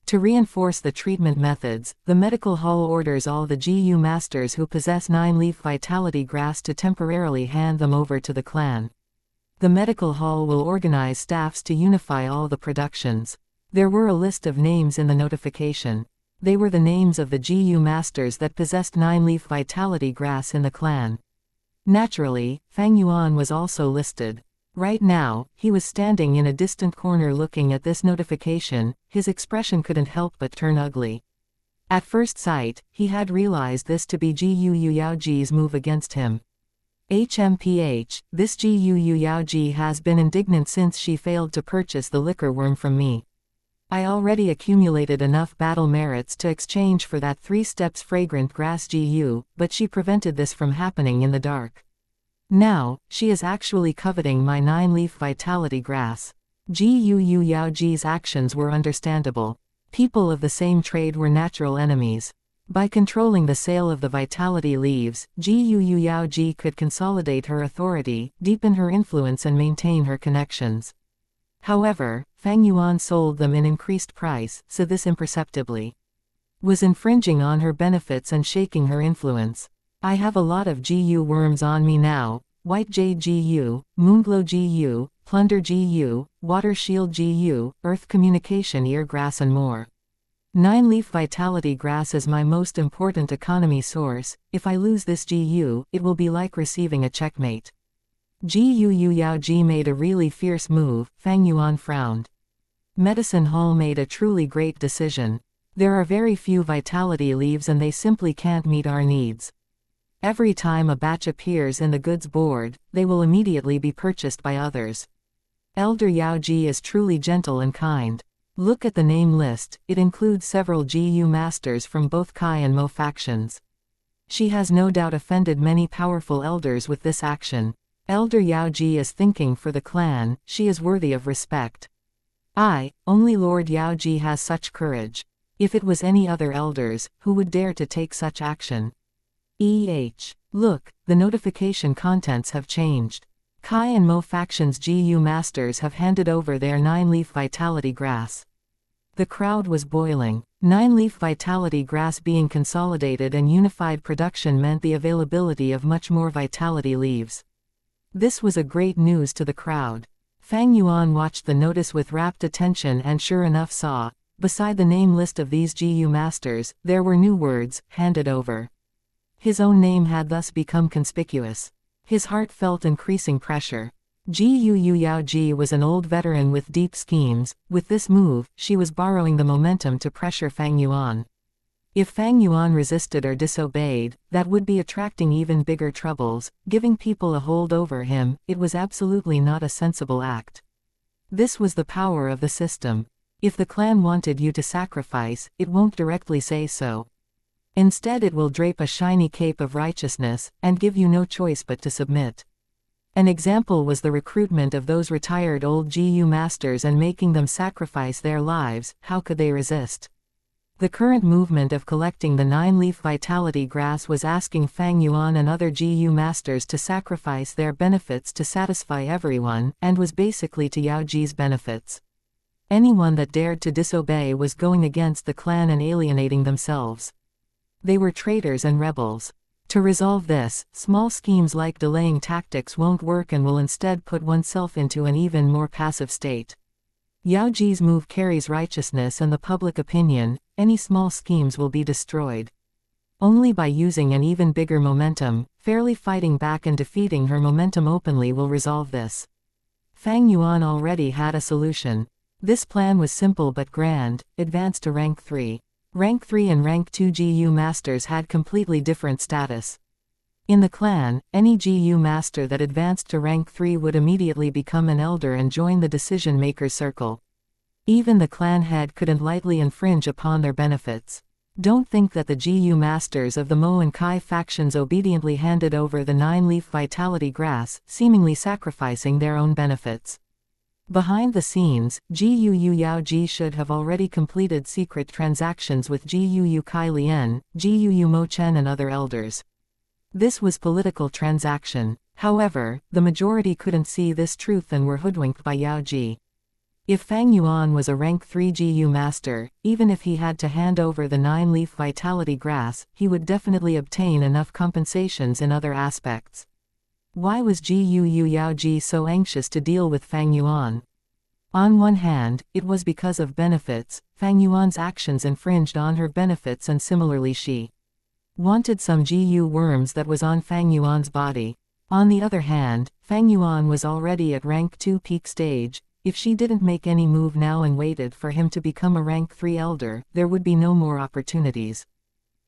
To reinforce the treatment methods, the medical hall orders all the Gu masters who possess 9-leaf vitality grass to temporarily hand them over to the clan. The medical hall will organize staffs to unify all the productions. There were a list of names in the notification. They were the names of the Gu masters that possessed 9-leaf vitality grass in the clan. Naturally, Fang Yuan was also listed. Right now, he was standing in a distant corner looking at this notification. His expression couldn't help but turn ugly. At first sight, he had realized this to be Gu Yaoji's move against him. HMPH, this Gu Yaoji has been indignant since she failed to purchase the liquor worm from me. I already accumulated enough battle merits to exchange for that 3 steps fragrant grass Gu, but she prevented this from happening in the dark. Now, she is actually coveting my 9-leaf vitality grass. Gu Yaoji's actions were understandable. People of the same trade were natural enemies. By controlling the sale of the vitality leaves, Gu Yaoji could consolidate her authority, deepen her influence and maintain her connections. However, Fang Yuan sold them in increased price, so this imperceptibly was infringing on her benefits and shaking her influence. I have a lot of Gu worms on me now: White Jade Gu, Moonglow Gu, Plunder Gu, Water Shield Gu, Earth Communication Ear Grass and more. 9-leaf vitality grass is my most important economy source. If I lose this Gu, it will be like receiving a checkmate. Gu Yaoji made a really fierce move. Fang Yuan frowned. Medicine Hall made a truly great decision. There are very few vitality leaves and they simply can't meet our needs. Every time a batch appears in the goods board, they will immediately be purchased by others. Elder Yaoji is truly gentle and kind. Look at the name list, it includes several Gu masters from both Kai and Mo factions. She has no doubt offended many powerful elders with this action. Elder Yaoji is thinking for the clan, she is worthy of respect. Only Lord Yaoji has such courage. If it was any other elders, who would dare to take such action? Look, the notification contents have changed. Kai and Mo factions Gu masters have handed over their 9-leaf vitality grass. The crowd was boiling. 9-leaf vitality grass being consolidated and unified production meant the availability of much more vitality leaves. This was a great news to the crowd. Fang Yuan watched the notice with rapt attention and sure enough saw, beside the name list of these Gu masters, there were new words: handed over. His own name had thus become conspicuous. His heart felt increasing pressure. Gu Yaoji was an old veteran with deep schemes. With this move, she was borrowing the momentum to pressure Fang Yuan. If Fang Yuan resisted or disobeyed, that would be attracting even bigger troubles, giving people a hold over him. It was absolutely not a sensible act. This was the power of the system. If the clan wanted you to sacrifice, it won't directly say so. Instead it will drape a shiny cape of righteousness, and give you no choice but to submit. An example was the recruitment of those retired old Gu masters and making them sacrifice their lives. How could they resist? The current movement of collecting the 9-leaf vitality grass was asking Fang Yuan and other Gu masters to sacrifice their benefits to satisfy everyone, and was basically to Yaoji's benefits. Anyone that dared to disobey was going against the clan and alienating themselves. They were traitors and rebels. To resolve this, small schemes like delaying tactics won't work and will instead put oneself into an even more passive state. Yaoji's move carries righteousness and the public opinion. Any small schemes will be destroyed. Only by using an even bigger momentum, fairly fighting back and defeating her momentum openly will resolve this. Fang Yuan already had a solution. This plan was simple but grand: advance to rank 3. Rank 3 and rank 2 Gu masters had completely different status. In the clan, any Gu master that advanced to rank 3 would immediately become an elder and join the decision-maker's circle. Even the clan head couldn't lightly infringe upon their benefits. Don't think that the Gu masters of the Mo and Kai factions obediently handed over the 9-leaf vitality grass, seemingly sacrificing their own benefits. Behind the scenes, Gu Yaoji should have already completed secret transactions with Gu Kai Lian, Gu Mo Chen and other elders. This was political transaction. However, the majority couldn't see this truth and were hoodwinked by Yaoji. If Fang Yuan was a rank 3 Gu master, even if he had to hand over the 9-leaf vitality grass, he would definitely obtain enough compensations in other aspects. Why was Gu Yaoji so anxious to deal with Fang Yuan? On one hand, it was because of benefits. Fang Yuan's actions infringed on her benefits, and similarly she wanted some Gu worms that was on Fang Yuan's body. On the other hand, Fang Yuan was already at rank 2 peak stage. If she didn't make any move now and waited for him to become a rank 3 elder, there would be no more opportunities.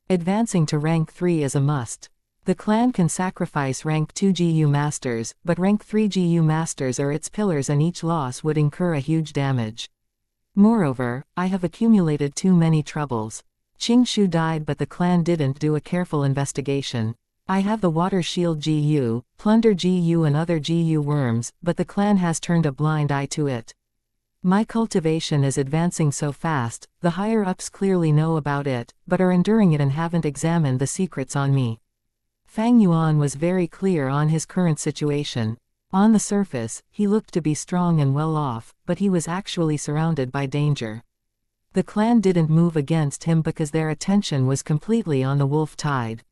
Advancing to rank 3 is a must. The clan can sacrifice rank 2 GU masters, but rank 3 GU masters are its pillars and each loss would incur a huge damage. Moreover, I have accumulated too many troubles. Qingshu died but the clan didn't do a careful investigation. I have the water shield GU, plunder GU and other GU worms, but the clan has turned a blind eye to it. My cultivation is advancing so fast, the higher-ups clearly know about it, but are enduring it and haven't examined the secrets on me. Fang Yuan was very clear on his current situation. On the surface, he looked to be strong and well off, but he was actually surrounded by danger. The clan didn't move against him because their attention was completely on the wolf tide.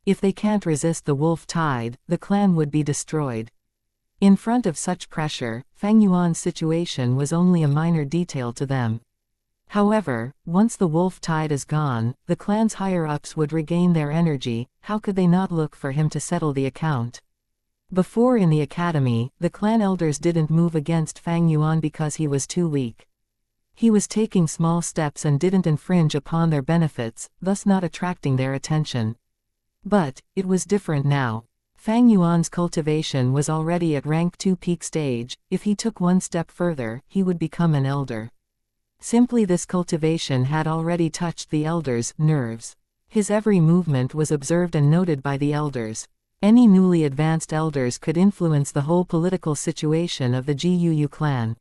If they can't resist the wolf tide, the clan would be destroyed. In front of such pressure, Fang Yuan's situation was only a minor detail to them. However, once the wolf tide is gone, the clan's higher-ups would regain their energy. How could they not look for him to settle the account? Before in the academy, the clan elders didn't move against Fang Yuan because he was too weak. He was taking small steps and didn't infringe upon their benefits, thus not attracting their attention. But, it was different now. Fang Yuan's cultivation was already at rank 2 peak stage. If he took one step further, he would become an elder. Simply this cultivation had already touched the elders' nerves. His every movement was observed and noted by the elders. Any newly advanced elders could influence the whole political situation of the GUU clan.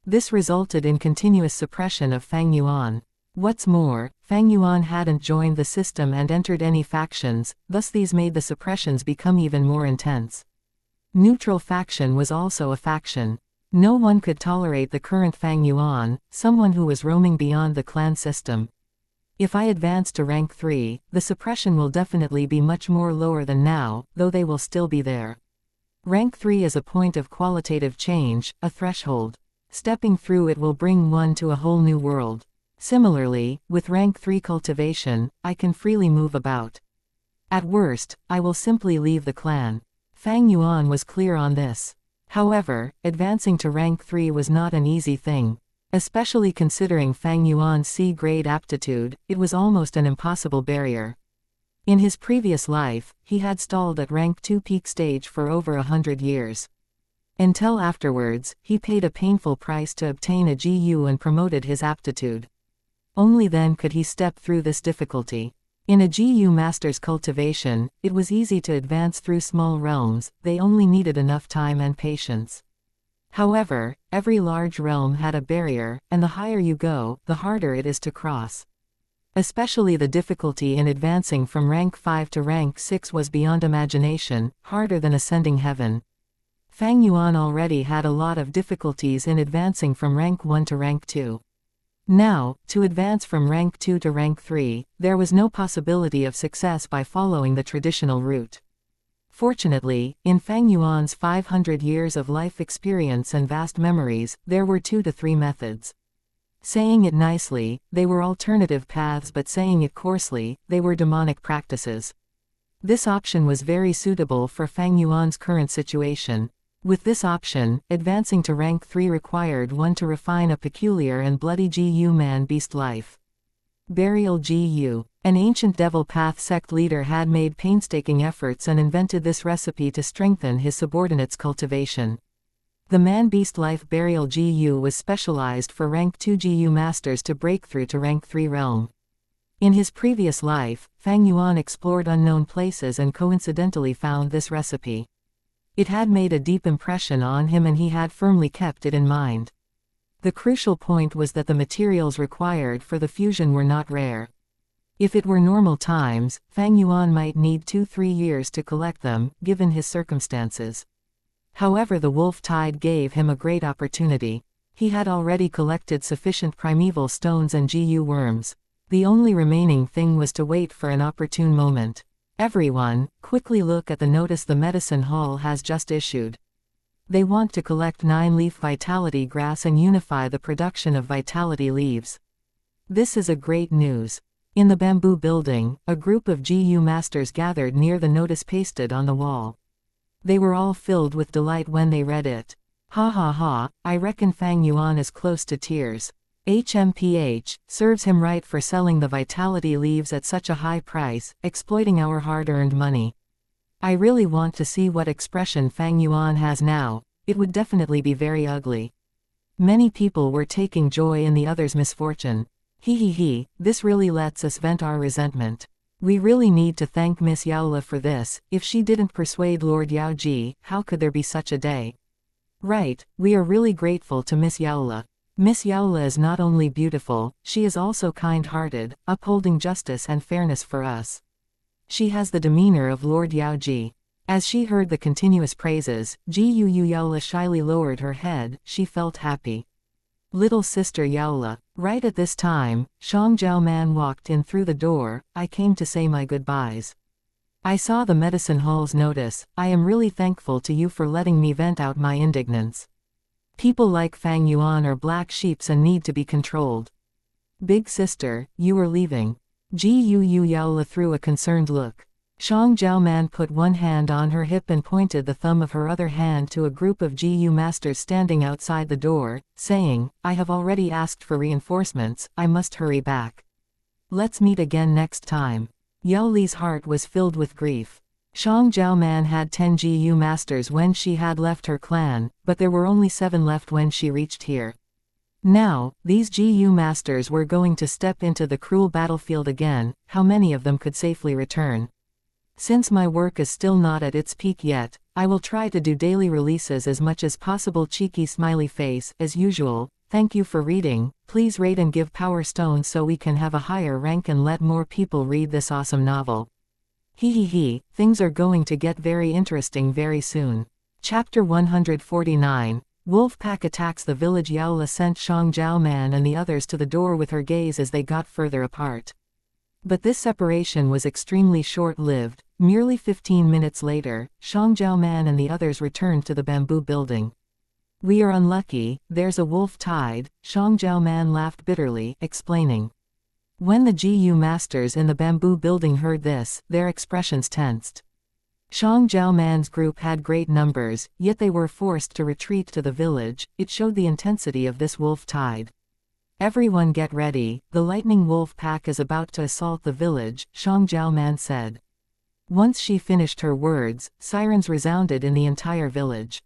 This resulted in continuous suppression of Fang Yuan. What's more, Fang Yuan hadn't joined the system and entered any factions, thus these made the suppressions become even more intense. Neutral faction was also a faction. No one could tolerate the current Fang Yuan, someone who was roaming beyond the clan system. If I advance to rank 3, the suppression will definitely be much more lower than now, though they will still be there. Rank 3 is a point of qualitative change, a threshold. Stepping through it will bring one to a whole new world. Similarly, with rank 3 cultivation, I can freely move about. At worst, I will simply leave the clan. Fang Yuan was clear on this. However, advancing to rank 3 was not an easy thing. Especially considering Fang Yuan's C-grade aptitude, it was almost an impossible barrier. In his previous life, he had stalled at rank 2 peak stage for over 100 years. Until afterwards, he paid a painful price to obtain a GU and promoted his aptitude. Only then could he step through this difficulty. In a GU master's cultivation, it was easy to advance through small realms, they only needed enough time and patience. However, every large realm had a barrier, and the higher you go, the harder it is to cross. Especially the difficulty in advancing from rank 5 to rank 6 was beyond imagination, harder than ascending heaven. Fang Yuan already had a lot of difficulties in advancing from rank 1 to rank 2. Now, to advance from rank 2 to rank 3, there was no possibility of success by following the traditional route. Fortunately, in Fang Yuan's 500 years of life experience and vast memories, there were 2 to 3 methods. Saying it nicely, they were alternative paths, but saying it coarsely, they were demonic practices. This option was very suitable for Fang Yuan's current situation. With this option, advancing to rank 3 required one to refine a peculiar and bloody GU man-beast life. Burial GU. An ancient devil path sect leader had made painstaking efforts and invented this recipe to strengthen his subordinates' cultivation. The man-beast life burial GU was specialized for rank 2 GU masters to break through to rank 3 realm. In his previous life, Fang Yuan explored unknown places and coincidentally found this recipe. It had made a deep impression on him and he had firmly kept it in mind. The crucial point was that the materials required for the fusion were not rare. If it were normal times, Fang Yuan might need 2-3 years to collect them, given his circumstances. However, the wolf tide gave him a great opportunity. He had already collected sufficient primeval stones and GU worms. The only remaining thing was to wait for an opportune moment. Everyone, quickly look at the notice the medicine hall has just issued. They want to collect 9-leaf vitality grass and unify the production of vitality leaves. This is a great news. In the bamboo building, a group of GU masters gathered near the notice pasted on the wall. They were all filled with delight when they read it. Ha ha ha, I reckon Fang Yuan is close to tears. HMPH, serves him right for selling the vitality leaves at such a high price, exploiting our hard-earned money. I really want to see what expression Fang Yuan has now. It would definitely be very ugly. Many people were taking joy in the other's misfortune. He, this really lets us vent our resentment. We really need to thank Miss Yaola for this. If she didn't persuade Lord Yaoji, how could there be such a day? Right, we are really grateful to Miss Yaola. Miss Yaola is not only beautiful, she is also kind-hearted, upholding justice and fairness for us. She has the demeanor of Lord Yaoji. As she heard the continuous praises, Gu Yaola shyly lowered her head. She felt happy. Little sister Yaola. Right at this time, Xianxia Man walked in through the door. I came to say my goodbyes. I saw the medicine hall's notice. I am really thankful to you for letting me vent out my indignance. People like Fang Yuan are black sheeps and need to be controlled. Big sister, you are leaving. Gu Yaola threw a concerned look. Xianxia Man put one hand on her hip and pointed the thumb of her other hand to a group of Gu masters standing outside the door, saying, I have already asked for reinforcements, I must hurry back. Let's meet again next time. Yao Li's heart was filled with grief. Xianxia Man had 10 Gu masters when she had left her clan, but there were only 7 left when she reached here. Now, these Gu masters were going to step into the cruel battlefield again. How many of them could safely return? Since my work is still not at its peak yet, I will try to do daily releases as much as possible. Cheeky smiley face, as usual. Thank you for reading. Please rate and give Power Stone so we can have a higher rank and let more people read this awesome novel. Things are going to get very interesting very soon. Chapter 149. Wolf Pack attacks the village. Yaola sent Xianxia Man and the others to the door with her gaze as they got further apart. But this separation was extremely short-lived. Merely 15 minutes later, Xianxia Man and the others returned to the bamboo building. We are unlucky, there's a wolf tide, Xianxia Man laughed bitterly, explaining. When the Gu masters in the bamboo building heard this, their expressions tensed. Xianxia Man's group had great numbers, yet they were forced to retreat to the village. It showed the intensity of this wolf tide. Everyone get ready, the lightning wolf pack is about to assault the village, Xianxia Man said. Once she finished her words, sirens resounded in the entire village.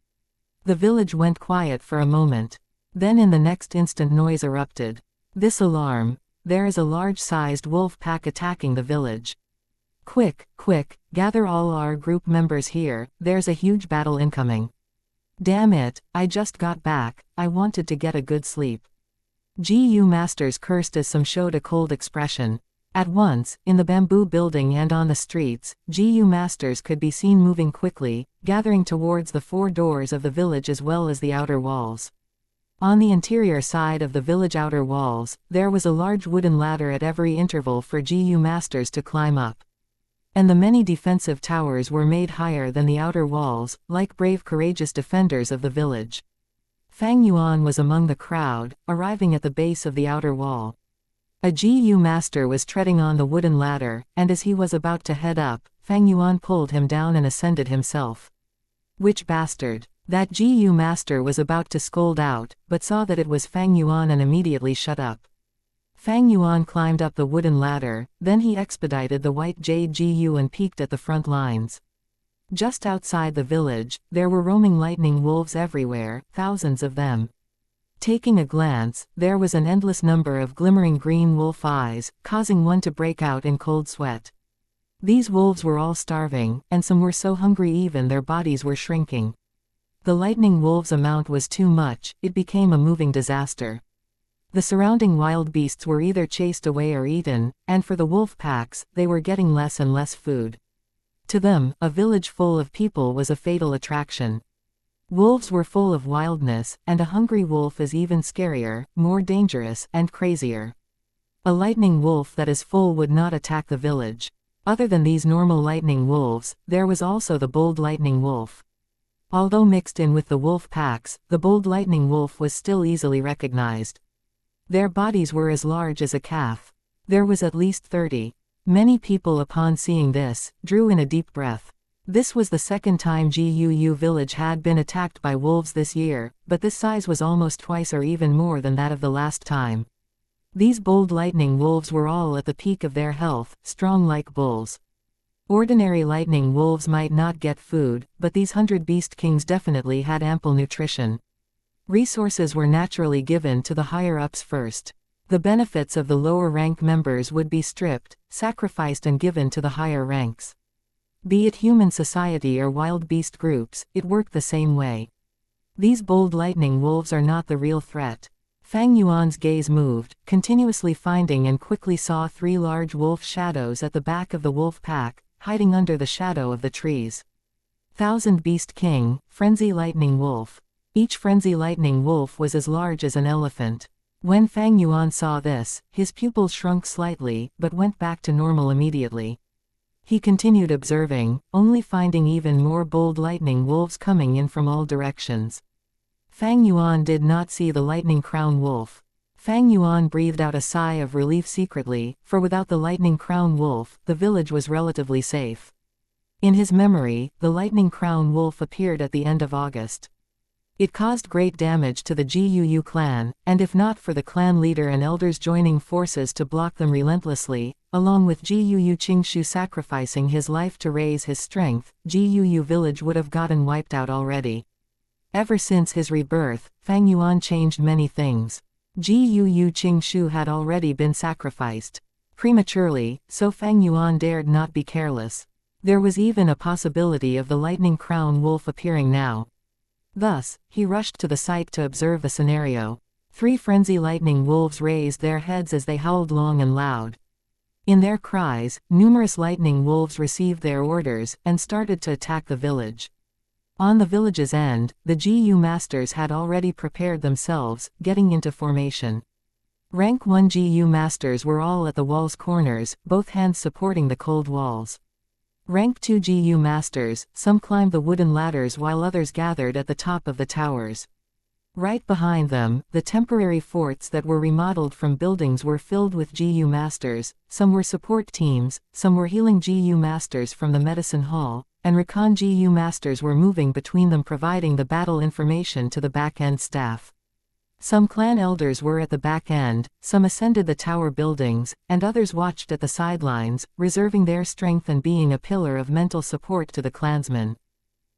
The village went quiet for a moment. Then in the next instant noise erupted. This alarm! There is a large-sized wolf pack attacking the village. Quick, gather all our group members here, there's a huge battle incoming. Damn it, I just got back, I wanted to get a good sleep. Gu masters cursed as some showed a cold expression. At once, in the bamboo building and on the streets, Gu masters could be seen moving quickly, gathering towards the 4 doors of the village as well as the outer walls. On the interior side of the village outer walls, there was a large wooden ladder at every interval for Gu masters to climb up. And the many defensive towers were made higher than the outer walls, like brave courageous defenders of the village. Fang Yuan was among the crowd, arriving at the base of the outer wall. A Gu master was treading on the wooden ladder, and as he was about to head up, Fang Yuan pulled him down and ascended himself. Which bastard? That Gu master was about to scold out, but saw that it was Fang Yuan and immediately shut up. Fang Yuan climbed up the wooden ladder, then he expedited the white jade Gu and peeked at the front lines. Just outside the village, there were roaming lightning wolves everywhere, thousands of them. Taking a glance, there was an endless number of glimmering green wolf eyes, causing one to break out in cold sweat. These wolves were all starving, and some were so hungry even their bodies were shrinking. The lightning wolves' amount was too much, it became a moving disaster. The surrounding wild beasts were either chased away or eaten, and for the wolf packs, they were getting less and less food. To them, a village full of people was a fatal attraction. Wolves were full of wildness, and a hungry wolf is even scarier, more dangerous, and crazier. A lightning wolf that is full would not attack the village. Other than these normal lightning wolves, there was also the bold lightning wolf. Although mixed in with the wolf packs, the bold lightning wolf was still easily recognized. Their bodies were as large as a calf. There was at least 30. Many people upon seeing this, drew in a deep breath. This was the second time Gu village had been attacked by wolves this year, but this size was almost twice or even more than that of the last time. These bold lightning wolves were all at the peak of their health, strong like bulls. Ordinary lightning wolves might not get food, but these 100 beast kings definitely had ample nutrition. Resources were naturally given to the higher-ups first. The benefits of the lower-rank members would be stripped, sacrificed and given to the higher ranks. Be it human society or wild beast groups, it worked the same way. These bold lightning wolves are not the real threat. Fang Yuan's gaze moved, continuously finding and quickly saw 3 large wolf shadows at the back of the wolf pack, hiding under the shadow of the trees. Thousand Beast King, Frenzy Lightning Wolf. Each Frenzy Lightning Wolf was as large as an elephant. When Fang Yuan saw this, his pupils shrunk slightly, but went back to normal immediately. He continued observing, only finding even more bold lightning wolves coming in from all directions. Fang Yuan did not see the lightning crown wolf. Fang Yuan breathed out a sigh of relief secretly, for without the lightning crown wolf, the village was relatively safe. In his memory, the lightning crown wolf appeared at the end of August. It caused great damage to the Guu clan, and if not for the clan leader and elders joining forces to block them relentlessly, along with Guu Qingshu sacrificing his life to raise his strength, Guu village would have gotten wiped out already. Ever since his rebirth, Fang Yuan changed many things. Guu Qingshu had already been sacrificed. Prematurely, so Fang Yuan dared not be careless. There was even a possibility of the lightning crown wolf appearing now. Thus, he rushed to the site to observe the scenario. 3 frenzy lightning wolves raised their heads as they howled long and loud. In their cries, numerous lightning wolves received their orders, and started to attack the village. On the village's end, the Guu masters had already prepared themselves, getting into formation. Rank 1 Guu masters were all at the wall's corners, both hands supporting the cold walls. Rank 2 Guu masters, some climbed the wooden ladders while others gathered at the top of the towers. Right behind them, the temporary forts that were remodeled from buildings were filled with Guu masters, some were support teams, some were healing Guu masters from the medicine hall, and recon Guu masters were moving between them providing the battle information to the back-end staff. Some clan elders were at the back end, some ascended the tower buildings, and others watched at the sidelines, reserving their strength and being a pillar of mental support to the clansmen.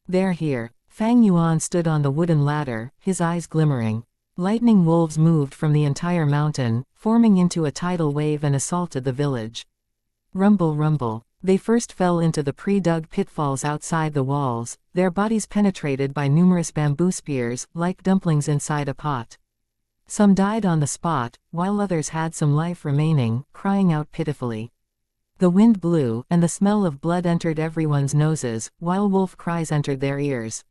They're here. Fang Yuan stood on the wooden ladder, his eyes glimmering. Lightning wolves moved from the entire mountain, forming into a tidal wave and assaulted the village. Rumble rumble. They first fell into the pre-dug pitfalls outside the walls, their bodies penetrated by numerous bamboo spears, like dumplings inside a pot. Some died on the spot, while others had some life remaining, crying out pitifully. The wind blew, and the smell of blood entered everyone's noses, while wolf cries entered their ears.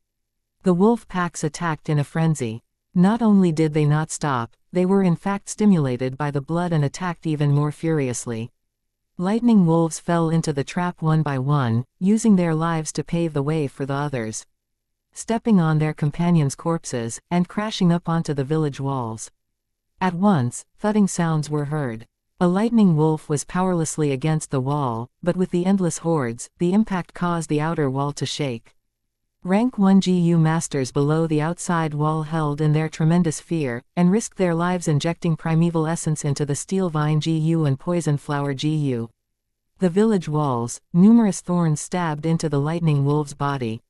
The wolf packs attacked in a frenzy. Not only did they not stop, they were in fact stimulated by the blood and attacked even more furiously. Lightning wolves fell into the trap one by one, using their lives to pave the way for the others. Stepping on their companions' corpses, and crashing up onto the village walls. At once, thudding sounds were heard. A lightning wolf was powerlessly against the wall, but with the endless hordes, the impact caused the outer wall to shake. Rank 1 Guu masters below the outside wall held in their tremendous fear, and risked their lives injecting primeval essence into the steel vine Guu and poison flower Guu. The village walls, numerous thorns stabbed into the lightning wolf's body.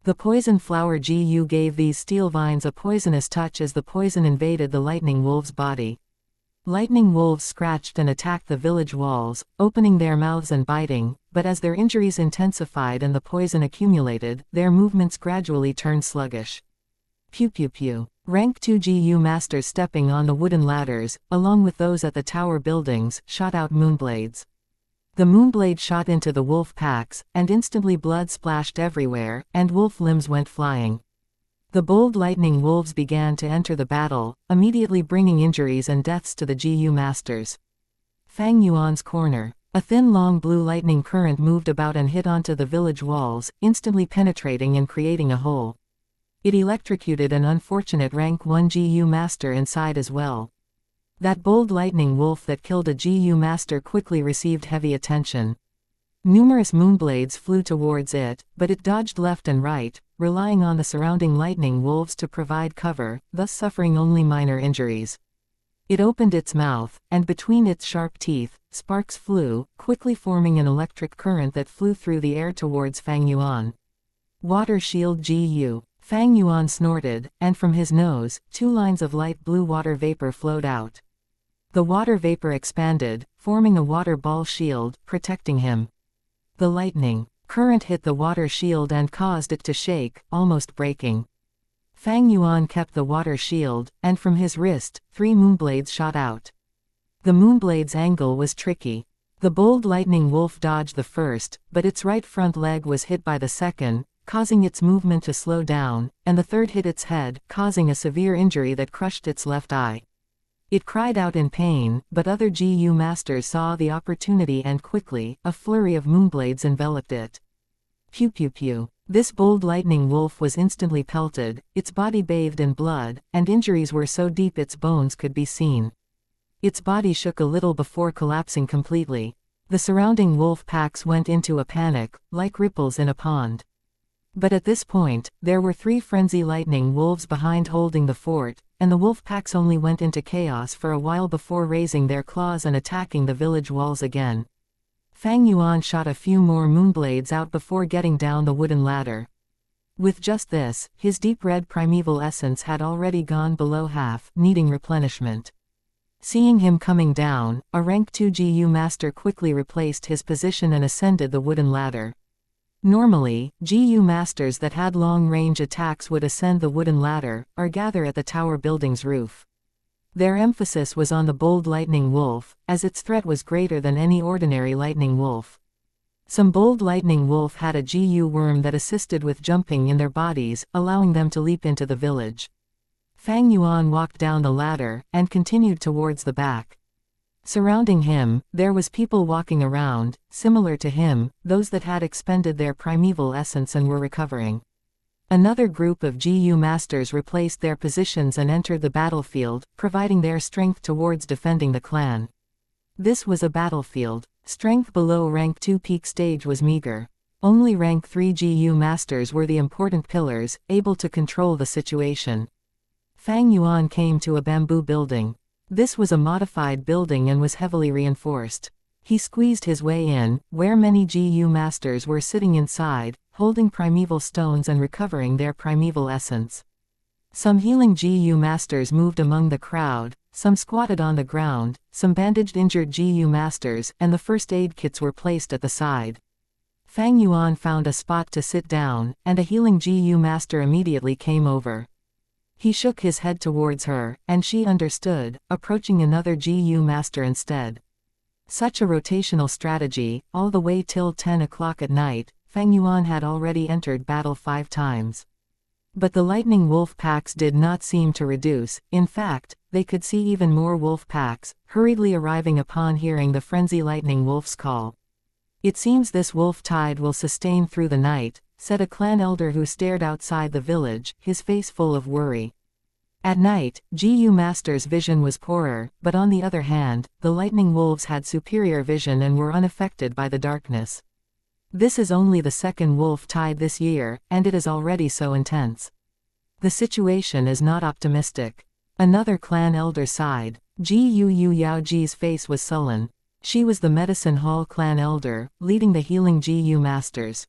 The poison flower Guu gave these steel vines a poisonous touch as the poison invaded the lightning wolf's body. Lightning wolves scratched and attacked the village walls, opening their mouths and biting, but as their injuries intensified and the poison accumulated, their movements gradually turned sluggish. Pew pew pew. Rank 2 Guu masters stepping on the wooden ladders, along with those at the tower buildings, shot out moonblades. The moonblade shot into the wolf packs, and instantly blood splashed everywhere, and wolf limbs went flying. The bold lightning wolves began to enter the battle, immediately bringing injuries and deaths to the Guu masters. Fang Yuan's corner. A thin long blue lightning current moved about and hit onto the village walls, instantly penetrating and creating a hole. It electrocuted an unfortunate rank 1 Guu master inside as well. That bold lightning wolf that killed a Guu master quickly received heavy attention. Numerous moonblades flew towards it, but it dodged left and right, relying on the surrounding lightning wolves to provide cover, thus suffering only minor injuries. It opened its mouth, and between its sharp teeth, sparks flew, quickly forming an electric current that flew through the air towards Fang Yuan. Water shield GU. Fang Yuan snorted, and from his nose, 2 lines of light blue water vapor flowed out. The water vapor expanded, forming a water ball shield, protecting him. The lightning current hit the water shield and caused it to shake, almost breaking. Fang Yuan kept the water shield, and from his wrist, 3 moonblades shot out. The moonblade's angle was tricky. The bold lightning wolf dodged the first, but its right front leg was hit by the second, causing its movement to slow down, and the third hit its head, causing a severe injury that crushed its left eye. It cried out in pain, but other GU masters saw the opportunity and quickly, a flurry of moonblades enveloped it. Pew pew pew. This bold lightning wolf was instantly pelted, its body bathed in blood, and injuries were so deep its bones could be seen. Its body shook a little before collapsing completely. The surrounding wolf packs went into a panic, like ripples in a pond. But at this point, there were 3 frenzy lightning wolves behind holding the fort, and the wolf packs only went into chaos for a while before raising their claws and attacking the village walls again. Fang Yuan shot a few more moonblades out before getting down the wooden ladder. With just this, his deep red primeval essence had already gone below half, needing replenishment. Seeing him coming down, a rank 2 GU master quickly replaced his position and ascended the wooden ladder. Normally, GU masters that had long-range attacks would ascend the wooden ladder, or gather at the tower building's roof. Their emphasis was on the bold lightning wolf, as its threat was greater than any ordinary lightning wolf. Some bold lightning wolf had a GU worm that assisted with jumping in their bodies, allowing them to leap into the village. Fang Yuan walked down the ladder, and continued towards the back. Surrounding him, there was people walking around, similar to him, those that had expended their primeval essence and were recovering. Another group of GU masters replaced their positions and entered the battlefield, providing their strength towards defending the clan. This was a battlefield. Strength below rank 2 peak stage was meager. Only rank 3 GU masters were the important pillars, able to control the situation. Fang Yuan came to a bamboo building. This was a modified building and was heavily reinforced. He squeezed his way in, where many GU masters were sitting inside, holding primeval stones and recovering their primeval essence. Some healing GU masters moved among the crowd, some squatted on the ground, some bandaged injured GU masters, and the first aid kits were placed at the side. Fang Yuan found a spot to sit down, and a healing GU master immediately came over. He shook his head towards her, and she understood, approaching another GU master instead. Such a rotational strategy, all the way till 10 o'clock at night. Fang Yuan had already entered battle 5 times. But the lightning wolf packs did not seem to reduce. In fact, they could see even more wolf packs, hurriedly arriving upon hearing the frenzy lightning wolf's call. "It seems this wolf tide will sustain through the night," said a clan elder who stared outside the village, his face full of worry. At night, GU Master's vision was poorer, but on the other hand, the lightning wolves had superior vision and were unaffected by the darkness. This is only the second wolf tide this year, and it is already so intense. The situation is not optimistic. Another clan elder sighed. Gu Yaoji's face was sullen. She was the Medicine Hall clan elder, leading the healing GU masters.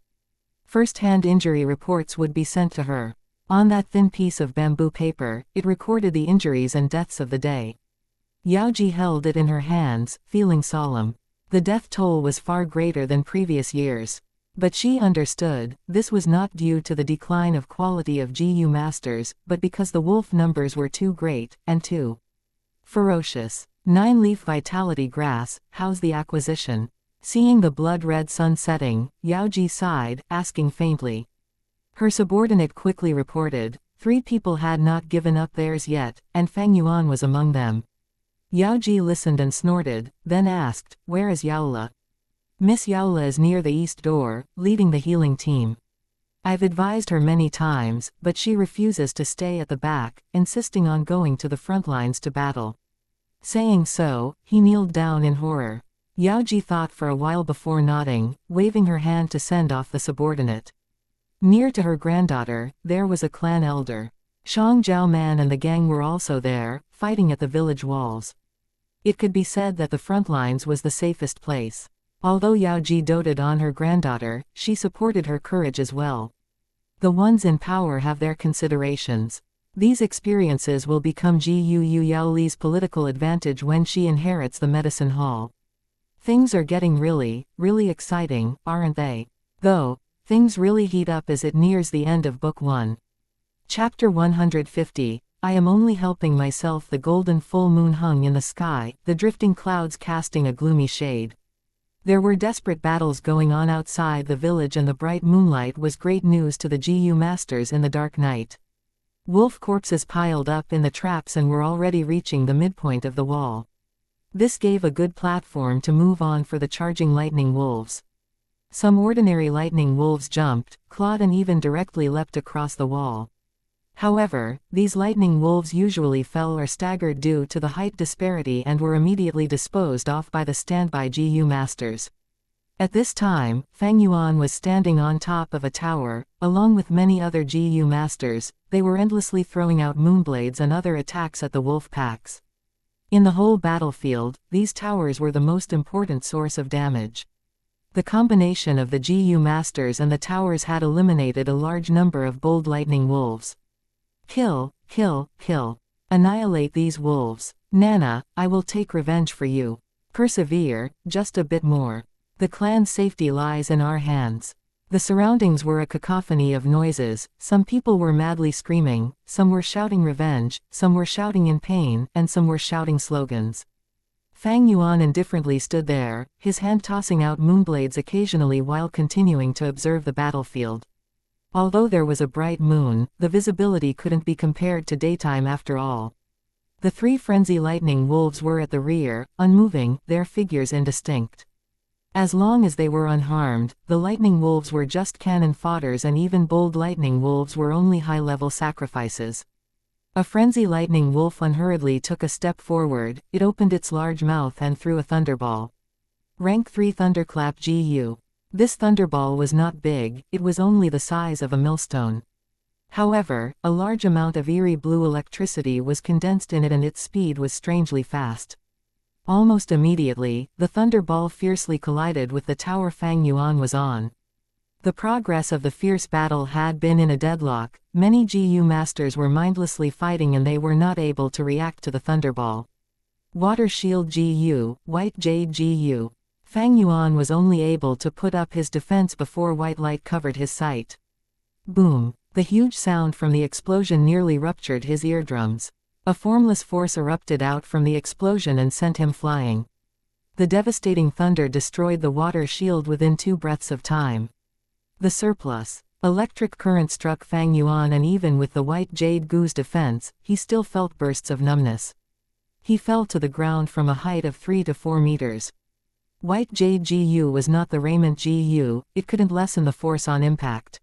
First-hand injury reports would be sent to her. On that thin piece of bamboo paper, it recorded the injuries and deaths of the day. Yaoji held it in her hands, feeling solemn. The death toll was far greater than previous years. But she understood, this was not due to the decline of quality of GU masters, but because the wolf numbers were too great, and too ferocious. 9-leaf vitality grass, how's the acquisition? Seeing the blood-red sun setting, Yaoji sighed, asking faintly. Her subordinate quickly reported, 3 people had not given up theirs yet, and Fang Yuan was among them. Yaoji listened and snorted, then asked, "Where is Yaola?" "Miss Yaola is near the east door, leading the healing team. I've advised her many times, but she refuses to stay at the back, insisting on going to the front lines to battle." Saying so, he kneeled down in horror. Yaoji thought for a while before nodding, waving her hand to send off the subordinate. Near to her granddaughter, there was a clan elder. Shang Zhao Man and the gang were also there, fighting at the village walls. It could be said that the front lines was the safest place. Although Yao Ji doted on her granddaughter, she supported her courage as well. The ones in power have their considerations. These experiences will become Gu Yao Li's political advantage when she inherits the medicine hall. Things are getting really, really exciting, aren't they? Though, things really heat up as it nears the end of Book 1. Chapter 150. I am only helping myself. The golden full moon hung in the sky, the drifting clouds casting a gloomy shade. There were desperate battles going on outside the village, and the bright moonlight was great news to the Gu masters in the dark night. Wolf corpses piled up in the traps and were already reaching the midpoint of the wall. This gave a good platform to move on for the charging lightning wolves. Some ordinary lightning wolves jumped, clawed, and even directly leapt across the wall. However, these lightning wolves usually fell or staggered due to the height disparity and were immediately disposed of by the standby Gu masters. At this time, Fang Yuan was standing on top of a tower, along with many other Gu masters. They were endlessly throwing out moonblades and other attacks at the wolf packs. In the whole battlefield, these towers were the most important source of damage. The combination of the Gu masters and the towers had eliminated a large number of bold lightning wolves. Kill, kill, kill. Annihilate these wolves. Nana, I will take revenge for you. Persevere, just a bit more. The clan's safety lies in our hands. The surroundings were a cacophony of noises. Some people were madly screaming, some were shouting revenge, some were shouting in pain, and some were shouting slogans. Fang Yuan indifferently stood there, his hand tossing out moonblades occasionally while continuing to observe the battlefield. Although there was a bright moon, the visibility couldn't be compared to daytime after all. The three frenzy lightning wolves were at the rear, unmoving, their figures indistinct. As long as they were unharmed, the lightning wolves were just cannon fodders, and even bold lightning wolves were only high-level sacrifices. A frenzy lightning wolf unhurriedly took a step forward. It opened its large mouth and threw a thunderball. Rank 3 Thunderclap Gu. This thunderball was not big, it was only the size of a millstone. However, a large amount of eerie blue electricity was condensed in it, and its speed was strangely fast. Almost immediately, the thunderball fiercely collided with the tower Fang Yuan was on. The progress of the fierce battle had been in a deadlock. Many Gu masters were mindlessly fighting, and they were not able to react to the thunderball. Water Shield Gu, White Jade Gu. Fang Yuan was only able to put up his defense before white light covered his sight. Boom! The huge sound from the explosion nearly ruptured his eardrums. A formless force erupted out from the explosion and sent him flying. The devastating thunder destroyed the water shield within 2 breaths of time. The surplus electric current struck Fang Yuan, and even with the white jade Gu's defense, he still felt bursts of numbness. He fell to the ground from a height of 3 to 4 meters. White Jade Gu was not the raiment Gu, it couldn't lessen the force on impact.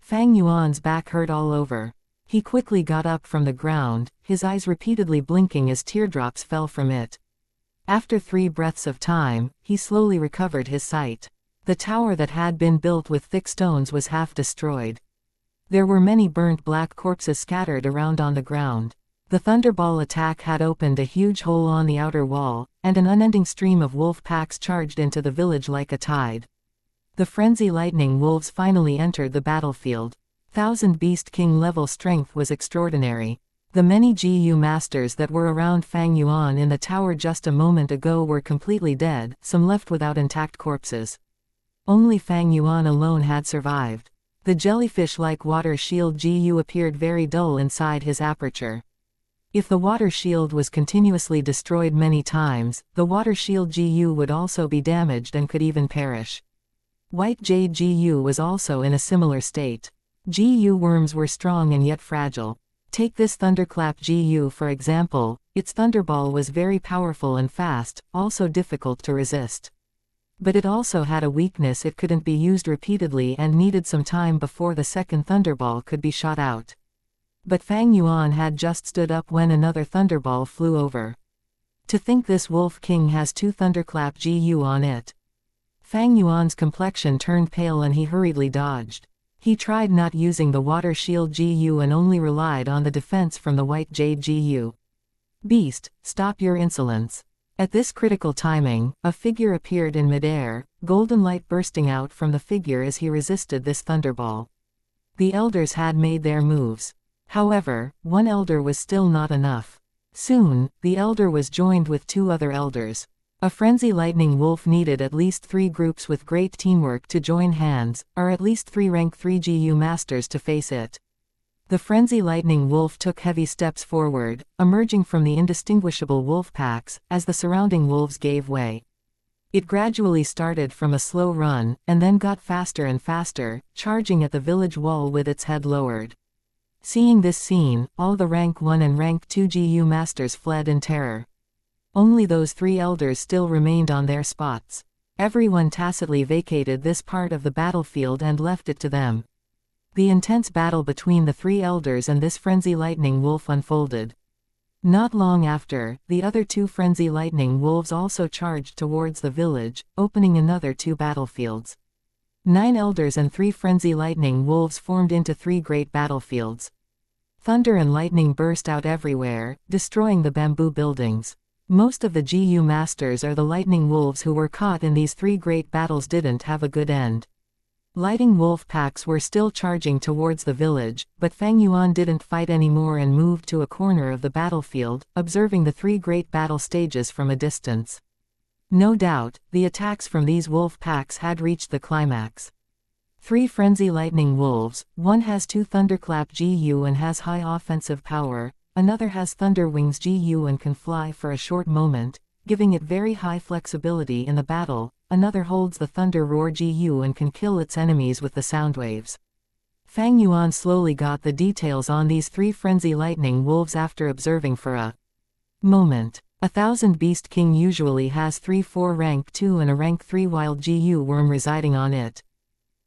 Fang Yuan's back hurt all over. He quickly got up from the ground, his eyes repeatedly blinking as teardrops fell from it. After 3 breaths of time, he slowly recovered his sight. The tower that had been built with thick stones was half destroyed. There were many burnt black corpses scattered around on the ground. The thunderball attack had opened a huge hole on the outer wall, and an unending stream of wolf packs charged into the village like a tide. The frenzy lightning wolves finally entered the battlefield. Thousand Beast King level strength was extraordinary. The many Gu masters that were around Fang Yuan in the tower just a moment ago were completely dead, some left without intact corpses. Only Fang Yuan alone had survived. The jellyfish-like water shield Gu appeared very dull inside his aperture. If the water shield was continuously destroyed many times, the water shield Gu would also be damaged and could even perish. White Jade Gu was also in a similar state. Gu worms were strong and yet fragile. Take this Thunderclap Gu for example, its thunderball was very powerful and fast, also difficult to resist. But it also had a weakness: it couldn't be used repeatedly and needed some time before the second thunderball could be shot out. But Fang Yuan had just stood up when another thunderball flew over. To think this Wolf King has 2 Thunderclap Gu on it. Fang Yuan's complexion turned pale and he hurriedly dodged. He tried not using the water shield Gu and only relied on the defense from the white jade Gu. Beast, stop your insolence. At this critical timing, a figure appeared in midair, golden light bursting out from the figure as he resisted this thunderball. The elders had made their moves. However, one elder was still not enough. Soon, the elder was joined with 2 other elders. A frenzy lightning wolf needed at least 3 groups with great teamwork to join hands, or at least 3 rank 3 GU masters to face it. The frenzy lightning wolf took heavy steps forward, emerging from the indistinguishable wolf packs, as the surrounding wolves gave way. It gradually started from a slow run, and then got faster and faster, charging at the village wall with its head lowered. Seeing this scene, all the rank 1 and rank 2 GU masters fled in terror. Only those 3 elders still remained on their spots. Everyone tacitly vacated this part of the battlefield and left it to them. The intense battle between the 3 elders and this frenzy lightning wolf unfolded. Not long after, the other 2 frenzy lightning wolves also charged towards the village, opening another 2 battlefields. 9 elders and 3 frenzy lightning wolves formed into 3 great battlefields. Thunder and lightning burst out everywhere, destroying the bamboo buildings. Most of the GU masters or the lightning wolves who were caught in these 3 great battles didn't have a good end. Lightning wolf packs were still charging towards the village, but Fang Yuan didn't fight anymore and moved to a corner of the battlefield, observing the 3 great battle stages from a distance. No doubt, the attacks from these wolf packs had reached the climax. 3 frenzy lightning wolves, one has 2 thunderclap GU and has high offensive power, another has thunder wings GU and can fly for a short moment, giving it very high flexibility in the battle. Another holds the thunder roar GU and can kill its enemies with the sound waves. Fang Yuan slowly got the details on these 3 frenzy lightning wolves after observing for a moment. 1,000 Beast King usually has 3-4 rank 2 and a rank 3 wild GU worm residing on it.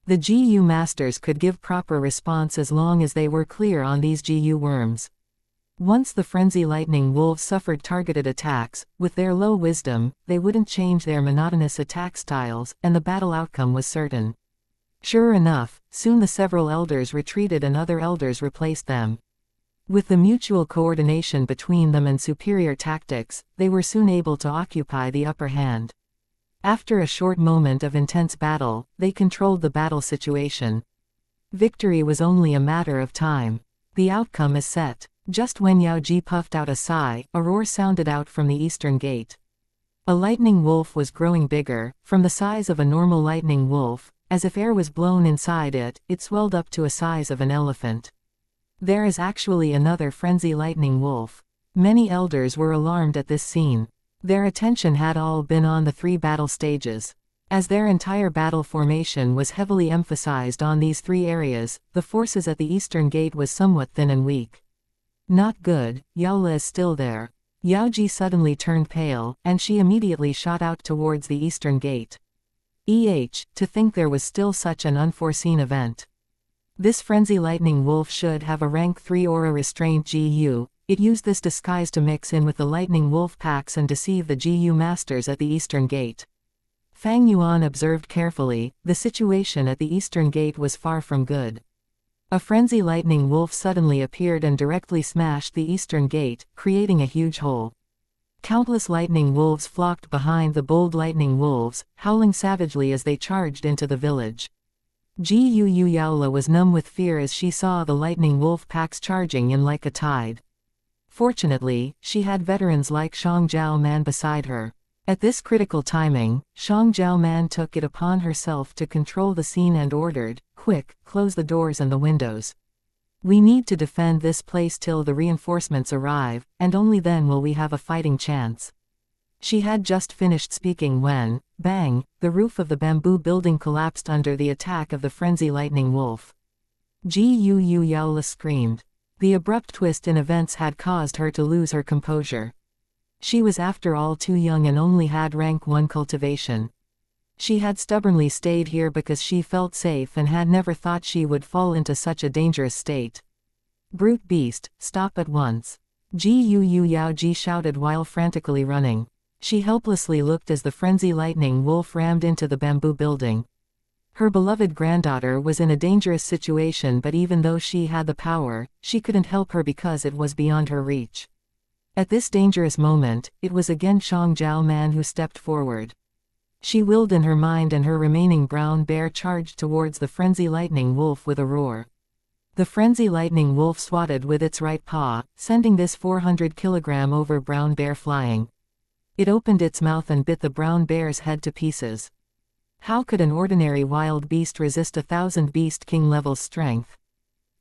The GU masters could give proper response as long as they were clear on these GU worms. Once the frenzy lightning wolves suffered targeted attacks, with their low wisdom, they wouldn't change their monotonous attack styles, and the battle outcome was certain. Sure enough, soon the several elders retreated and other elders replaced them. With the mutual coordination between them and superior tactics, they were soon able to occupy the upper hand. After a short moment of intense battle, they controlled the battle situation. Victory was only a matter of time. The outcome is set. Just when Yao Ji puffed out a sigh, a roar sounded out from the eastern gate. A lightning wolf was growing bigger, from the size of a normal lightning wolf, as if air was blown inside it, it swelled up to a size of an elephant. There is actually another frenzy lightning wolf. Many elders were alarmed at this scene. Their attention had all been on the 3 battle stages. As their entire battle formation was heavily emphasized on these 3 areas, the forces at the eastern gate was somewhat thin and weak. Not good, Yaola is still there. Yao Ji suddenly turned pale, and she immediately shot out towards the eastern gate. To think there was still such an unforeseen event. This frenzy lightning wolf should have a rank 3 or a restrained GU, it used this disguise to mix in with the lightning wolf packs and deceive the GU masters at the eastern gate. Fang Yuan observed carefully, the situation at the eastern gate was far from good. A frenzy lightning wolf suddenly appeared and directly smashed the eastern gate, creating a huge hole. Countless lightning wolves flocked behind the bold lightning wolves, howling savagely as they charged into the village. Yu Yaola was numb with fear as she saw the lightning wolf packs charging in like a tide. Fortunately, she had veterans like Xianxia Man beside her. At this critical timing, Xianxia Man took it upon herself to control the scene and ordered, "Quick, close the doors and the windows. We need to defend this place till the reinforcements arrive, and only then will we have a fighting chance." She had just finished speaking when, bang, the roof of the bamboo building collapsed under the attack of the frenzy lightning wolf. Yu Yaola screamed. The abrupt twist in events had caused her to lose her composure. She was after all too young and only had rank 1 cultivation. She had stubbornly stayed here because she felt safe and had never thought she would fall into such a dangerous state. "Brute beast, stop at once." Yu Yao Ji shouted while frantically running. She helplessly looked as the frenzy lightning wolf rammed into the bamboo building. Her beloved granddaughter was in a dangerous situation, but even though she had the power, she couldn't help her because it was beyond her reach. At this dangerous moment, it was again Xianxia Man who stepped forward. She willed in her mind, and her remaining brown bear charged towards the frenzy lightning wolf with a roar. The frenzy lightning wolf swatted with its right paw, sending this 400-kilogram over brown bear flying. It opened its mouth and bit the brown bear's head to pieces. How could an ordinary wild beast resist 1,000 Beast King level's strength?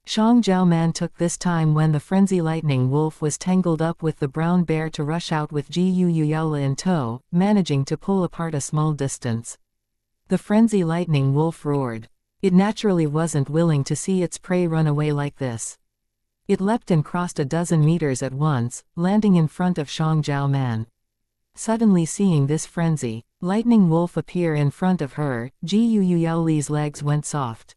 Xianxia Man took this time when the frenzy lightning wolf was tangled up with the brown bear to rush out with Gu Yaola in tow, managing to pull apart a small distance. The frenzy lightning wolf roared. It naturally wasn't willing to see its prey run away like this. It leapt and crossed a dozen meters at once, landing in front of Xianxia Man. Suddenly seeing this frenzy lightning wolf appear in front of her, Gu Yaoli's legs went soft.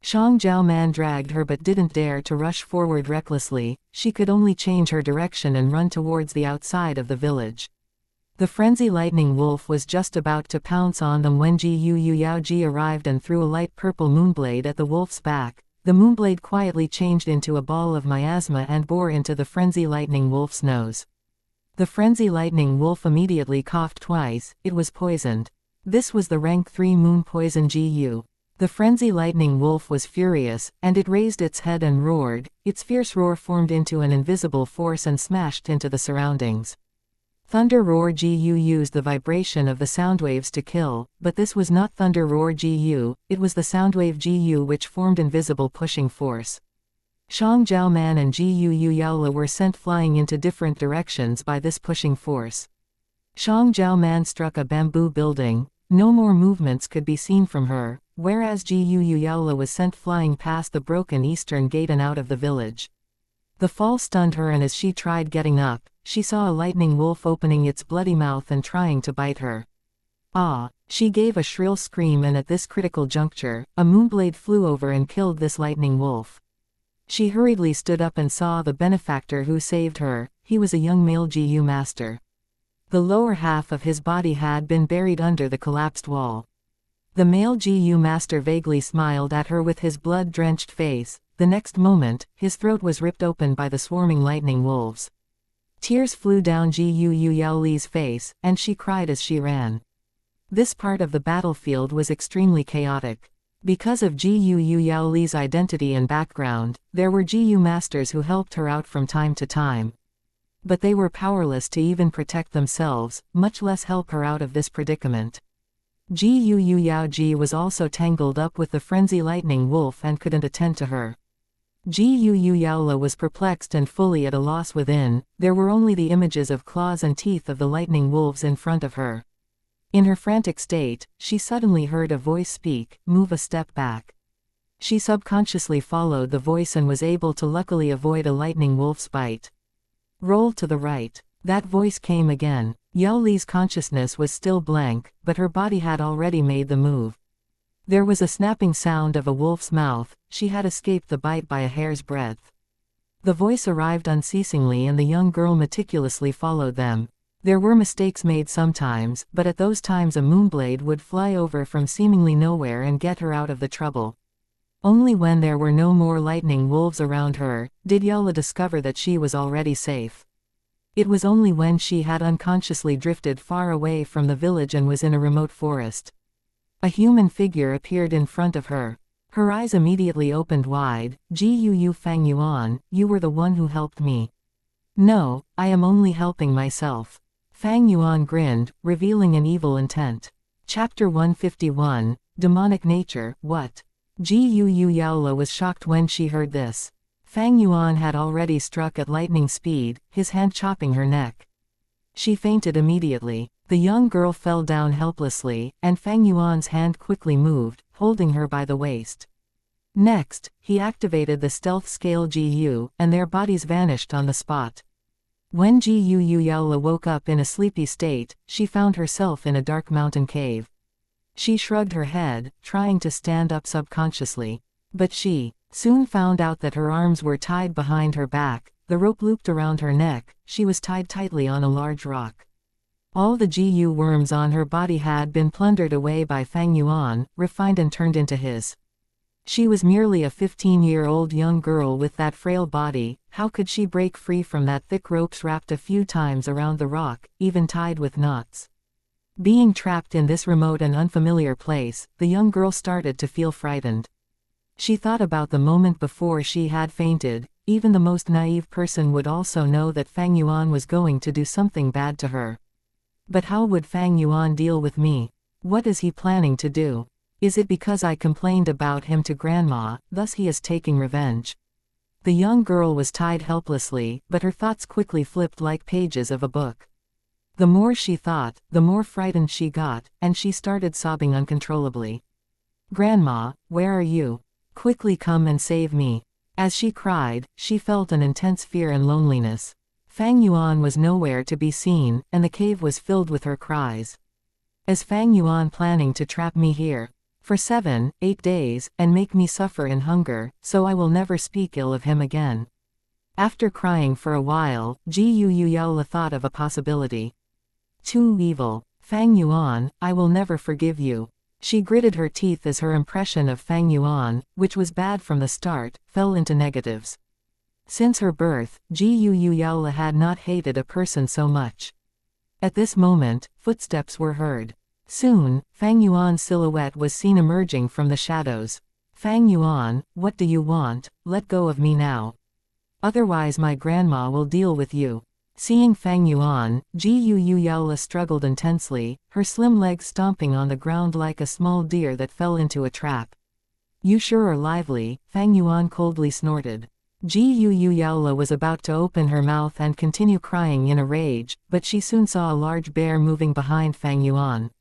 Xianxia Man dragged her but didn't dare to rush forward recklessly. She could only change her direction and run towards the outside of the village. The frenzy lightning wolf was just about to pounce on them when Gu Yaoji arrived and threw a light purple moonblade at the wolf's back. The moonblade quietly changed into a ball of miasma and bore into the frenzy lightning wolf's nose. The frenzy lightning wolf immediately coughed twice. It was poisoned. This was the rank 3 moon poison Gu. The frenzy lightning wolf was furious, and it raised its head and roared. Its fierce roar formed into an invisible force and smashed into the surroundings. Thunder Roar Gu used the vibration of the soundwaves to kill, but this was not Thunder Roar Gu, it was the soundwave Gu which formed invisible pushing force. Xianxia Man and Gu Yaola were sent flying into different directions by this pushing force. Xianxia Man struck a bamboo building. No more movements could be seen from her, whereas Gu Yaola was sent flying past the broken eastern gate and out of the village. The fall stunned her, and as she tried getting up, she saw a lightning wolf opening its bloody mouth and trying to bite her. Ah! She gave a shrill scream, and at this critical juncture, a moonblade flew over and killed this lightning wolf. She hurriedly stood up and saw the benefactor who saved her. He was a young male Gu master. The lower half of his body had been buried under the collapsed wall. The male Gu master vaguely smiled at her with his blood-drenched face. The next moment, his throat was ripped open by the swarming lightning wolves. Tears flew down Gu Yaoli's face, and she cried as she ran. This part of the battlefield was extremely chaotic. Because of Gu Yaoli's identity and background, there were Gu masters who helped her out from time to time. But they were powerless to even protect themselves, much less help her out of this predicament. Gu Yaoji was also tangled up with the frenzy lightning wolf and couldn't attend to her. Gu Yaola was perplexed and fully at a loss within. There were only the images of claws and teeth of the lightning wolves in front of her. In her frantic state, she suddenly heard a voice speak, "Move a step back." She subconsciously followed the voice and was able to luckily avoid a lightning wolf's bite. "Roll to the right." That voice came again. Yaoli's consciousness was still blank, but her body had already made the move. There was a snapping sound of a wolf's mouth. She had escaped the bite by a hair's breadth. The voice arrived unceasingly, and the young girl meticulously followed them. There were mistakes made sometimes, but at those times a moonblade would fly over from seemingly nowhere and get her out of the trouble. Only when there were no more lightning wolves around her, did Yaola discover that she was already safe. It was only when she had unconsciously drifted far away from the village and was in a remote forest. A human figure appeared in front of her. Her eyes immediately opened wide. "Gu Fang Yuan, you were the one who helped me." "No, I am only helping myself." Fang Yuan grinned, revealing an evil intent. Chapter 151, Demonic Nature. What? Gu Yaola was shocked when she heard this. Fang Yuan had already struck at lightning speed, his hand chopping her neck. She fainted immediately. The young girl fell down helplessly, and Fang Yuan's hand quickly moved, holding her by the waist. Next, he activated the stealth scale Gu, and their bodies vanished on the spot. When Gu Yaola woke up in a sleepy state, she found herself in a dark mountain cave. She shrugged her head, trying to stand up subconsciously. But she soon found out that her arms were tied behind her back, the rope looped around her neck. She was tied tightly on a large rock. All the Gu worms on her body had been plundered away by Fang Yuan, refined and turned into his. She was merely a 15-year-old young girl with that frail body. How could she break free from that thick ropes wrapped a few times around the rock, even tied with knots? Being trapped in this remote and unfamiliar place, the young girl started to feel frightened. She thought about the moment before she had fainted. Even the most naive person would also know that Fang Yuan was going to do something bad to her. But how would Fang Yuan deal with me? What is he planning to do? Is it because I complained about him to Grandma, thus he is taking revenge? The young girl was tied helplessly, but her thoughts quickly flipped like pages of a book. The more she thought, the more frightened she got, and she started sobbing uncontrollably. "Grandma, where are you? Quickly come and save me." As she cried, she felt an intense fear and loneliness. Fang Yuan was nowhere to be seen, and the cave was filled with her cries. "Is Fang Yuan planning to trap me here for 7-8 days, and make me suffer in hunger, so I will never speak ill of him again?" After crying for a while, Jiu Yaola thought of a possibility. "Too evil. Fang Yuan, I will never forgive you." She gritted her teeth as her impression of Fang Yuan, which was bad from the start, fell into negatives. Since her birth, Jiu Yaola had not hated a person so much. At this moment, footsteps were heard. Soon, Fang Yuan's silhouette was seen emerging from the shadows. "Fang Yuan, what do you want? Let go of me now. Otherwise my grandma will deal with you." Seeing Fang Yuan, Jiu Yaola struggled intensely, her slim legs stomping on the ground like a small deer that fell into a trap. "You sure are lively," Fang Yuan coldly snorted. Jiu Yaola was about to open her mouth and continue crying in a rage, but she soon saw a large bear moving behind Fang Yuan.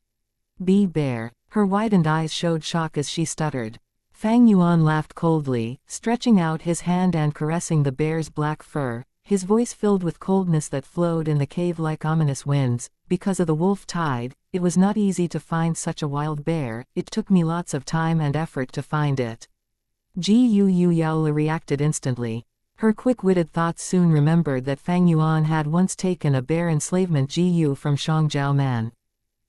"Be bear." Her widened eyes showed shock as she stuttered. Fang Yuan laughed coldly, stretching out his hand and caressing the bear's black fur, his voice filled with coldness that flowed in the cave like ominous winds. "Because of the wolf tide, it was not easy to find such a wild bear. It took me lots of time and effort to find it." Jiu Yaola reacted instantly. Her quick-witted thoughts soon remembered that Fang Yuan had once taken a bear enslavement Jiu from Xianxia Man.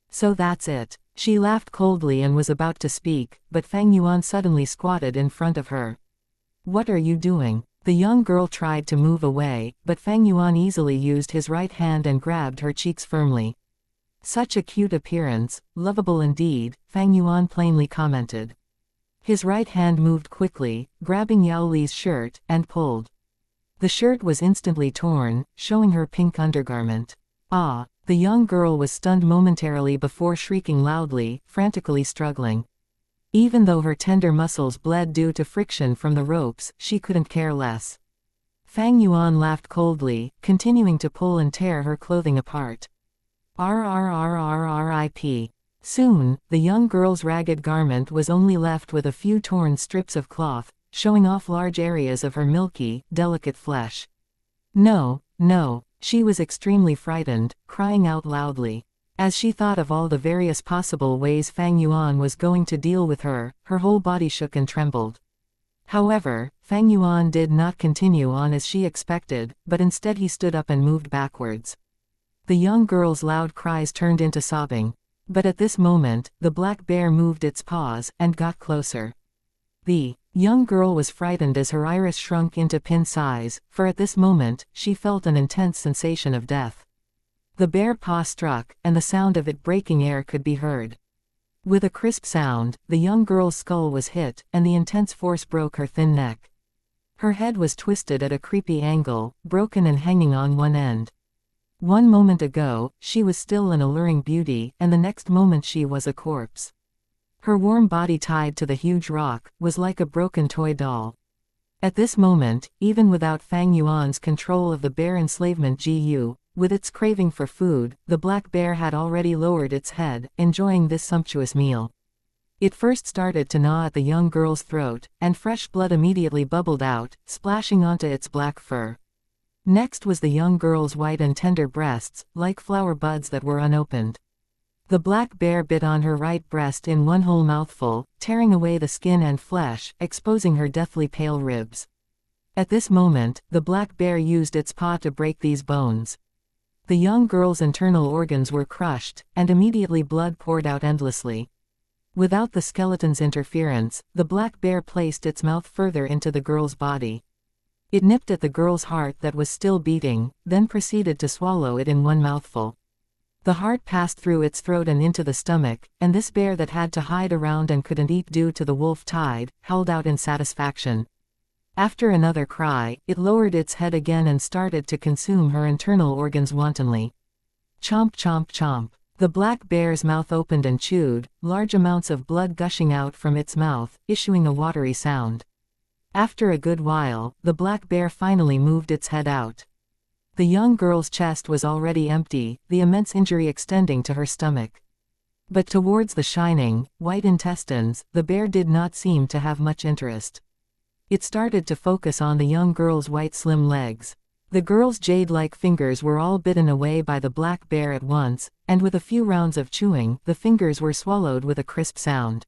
"So that's it." She laughed coldly and was about to speak, but Fang Yuan suddenly squatted in front of her. "What are you doing?" The young girl tried to move away, but Fang Yuan easily used his right hand and grabbed her cheeks firmly. "Such a cute appearance, lovable indeed," Fang Yuan plainly commented. His right hand moved quickly, grabbing Yaoli's shirt, and pulled. The shirt was instantly torn, showing her pink undergarment. "Ah!" The young girl was stunned momentarily before shrieking loudly, frantically struggling. Even though her tender muscles bled due to friction from the ropes, she couldn't care less. Fang Yuan laughed coldly, continuing to pull and tear her clothing apart. RRRRRIP. Soon, the young girl's ragged garment was only left with a few torn strips of cloth, showing off large areas of her milky, delicate flesh. "No, no." She was extremely frightened, crying out loudly. As she thought of all the various possible ways Fang Yuan was going to deal with her, her whole body shook and trembled. However, Fang Yuan did not continue on as she expected, but instead he stood up and moved backwards. The young girl's loud cries turned into sobbing. But at this moment, the black bear moved its paws, and got closer. The young girl was frightened as her iris shrunk into pin size, for at this moment, she felt an intense sensation of death. The bare paw struck, and the sound of it breaking air could be heard. With a crisp sound, the young girl's skull was hit, and the intense force broke her thin neck. Her head was twisted at a creepy angle, broken and hanging on one end. One moment ago, she was still an alluring beauty, and the next moment she was a corpse. Her warm body tied to the huge rock, was like a broken toy doll. At this moment, even without Fang Yuan's control of the bear enslavement Jiu, with its craving for food, the black bear had already lowered its head, enjoying this sumptuous meal. It first started to gnaw at the young girl's throat, and fresh blood immediately bubbled out, splashing onto its black fur. Next was the young girl's white and tender breasts, like flower buds that were unopened. The black bear bit on her right breast in one whole mouthful, tearing away the skin and flesh, exposing her deathly pale ribs. At this moment, the black bear used its paw to break these bones. The young girl's internal organs were crushed, and immediately blood poured out endlessly. Without the skeleton's interference, the black bear placed its mouth further into the girl's body. It nipped at the girl's heart that was still beating, then proceeded to swallow it in one mouthful. The heart passed through its throat and into the stomach, and this bear that had to hide around and couldn't eat due to the wolf tide, howled out in satisfaction. After another cry, it lowered its head again and started to consume her internal organs wantonly. Chomp chomp chomp. The black bear's mouth opened and chewed, large amounts of blood gushing out from its mouth, issuing a watery sound. After a good while, the black bear finally moved its head out. The young girl's chest was already empty, the immense injury extending to her stomach. But towards the shining, white intestines, the bear did not seem to have much interest. It started to focus on the young girl's white slim legs. The girl's jade-like fingers were all bitten away by the black bear at once, and with a few rounds of chewing, the fingers were swallowed with a crisp sound.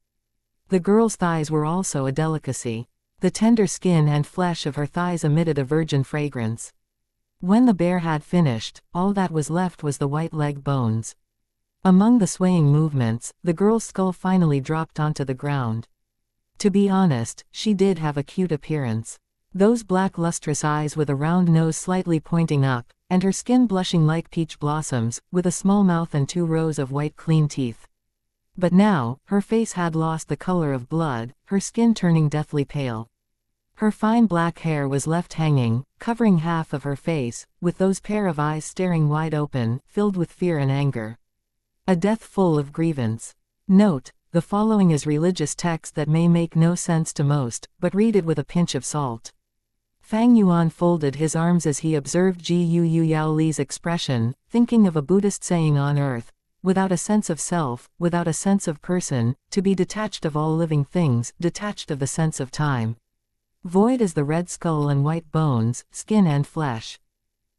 The girl's thighs were also a delicacy. The tender skin and flesh of her thighs emitted a virgin fragrance. When the bear had finished, all that was left was the white leg bones. Among the swaying movements, the girl's skull finally dropped onto the ground. To be honest, she did have a cute appearance. Those black lustrous eyes with a round nose slightly pointing up, and her skin blushing like peach blossoms, with a small mouth and 2 rows of white clean teeth. But now, her face had lost the color of blood, her skin turning deathly pale. Her fine black hair was left hanging, covering half of her face, with those pair of eyes staring wide open, filled with fear and anger. A death full of grievance. Note: the following is religious text that may make no sense to most, but read it with a pinch of salt. Fang Yuan folded his arms as he observed Gu Yao Li's expression, thinking of a Buddhist saying on earth, without a sense of self, without a sense of person, to be detached of all living things, detached of the sense of time. Void as the red skull and white bones, skin and flesh.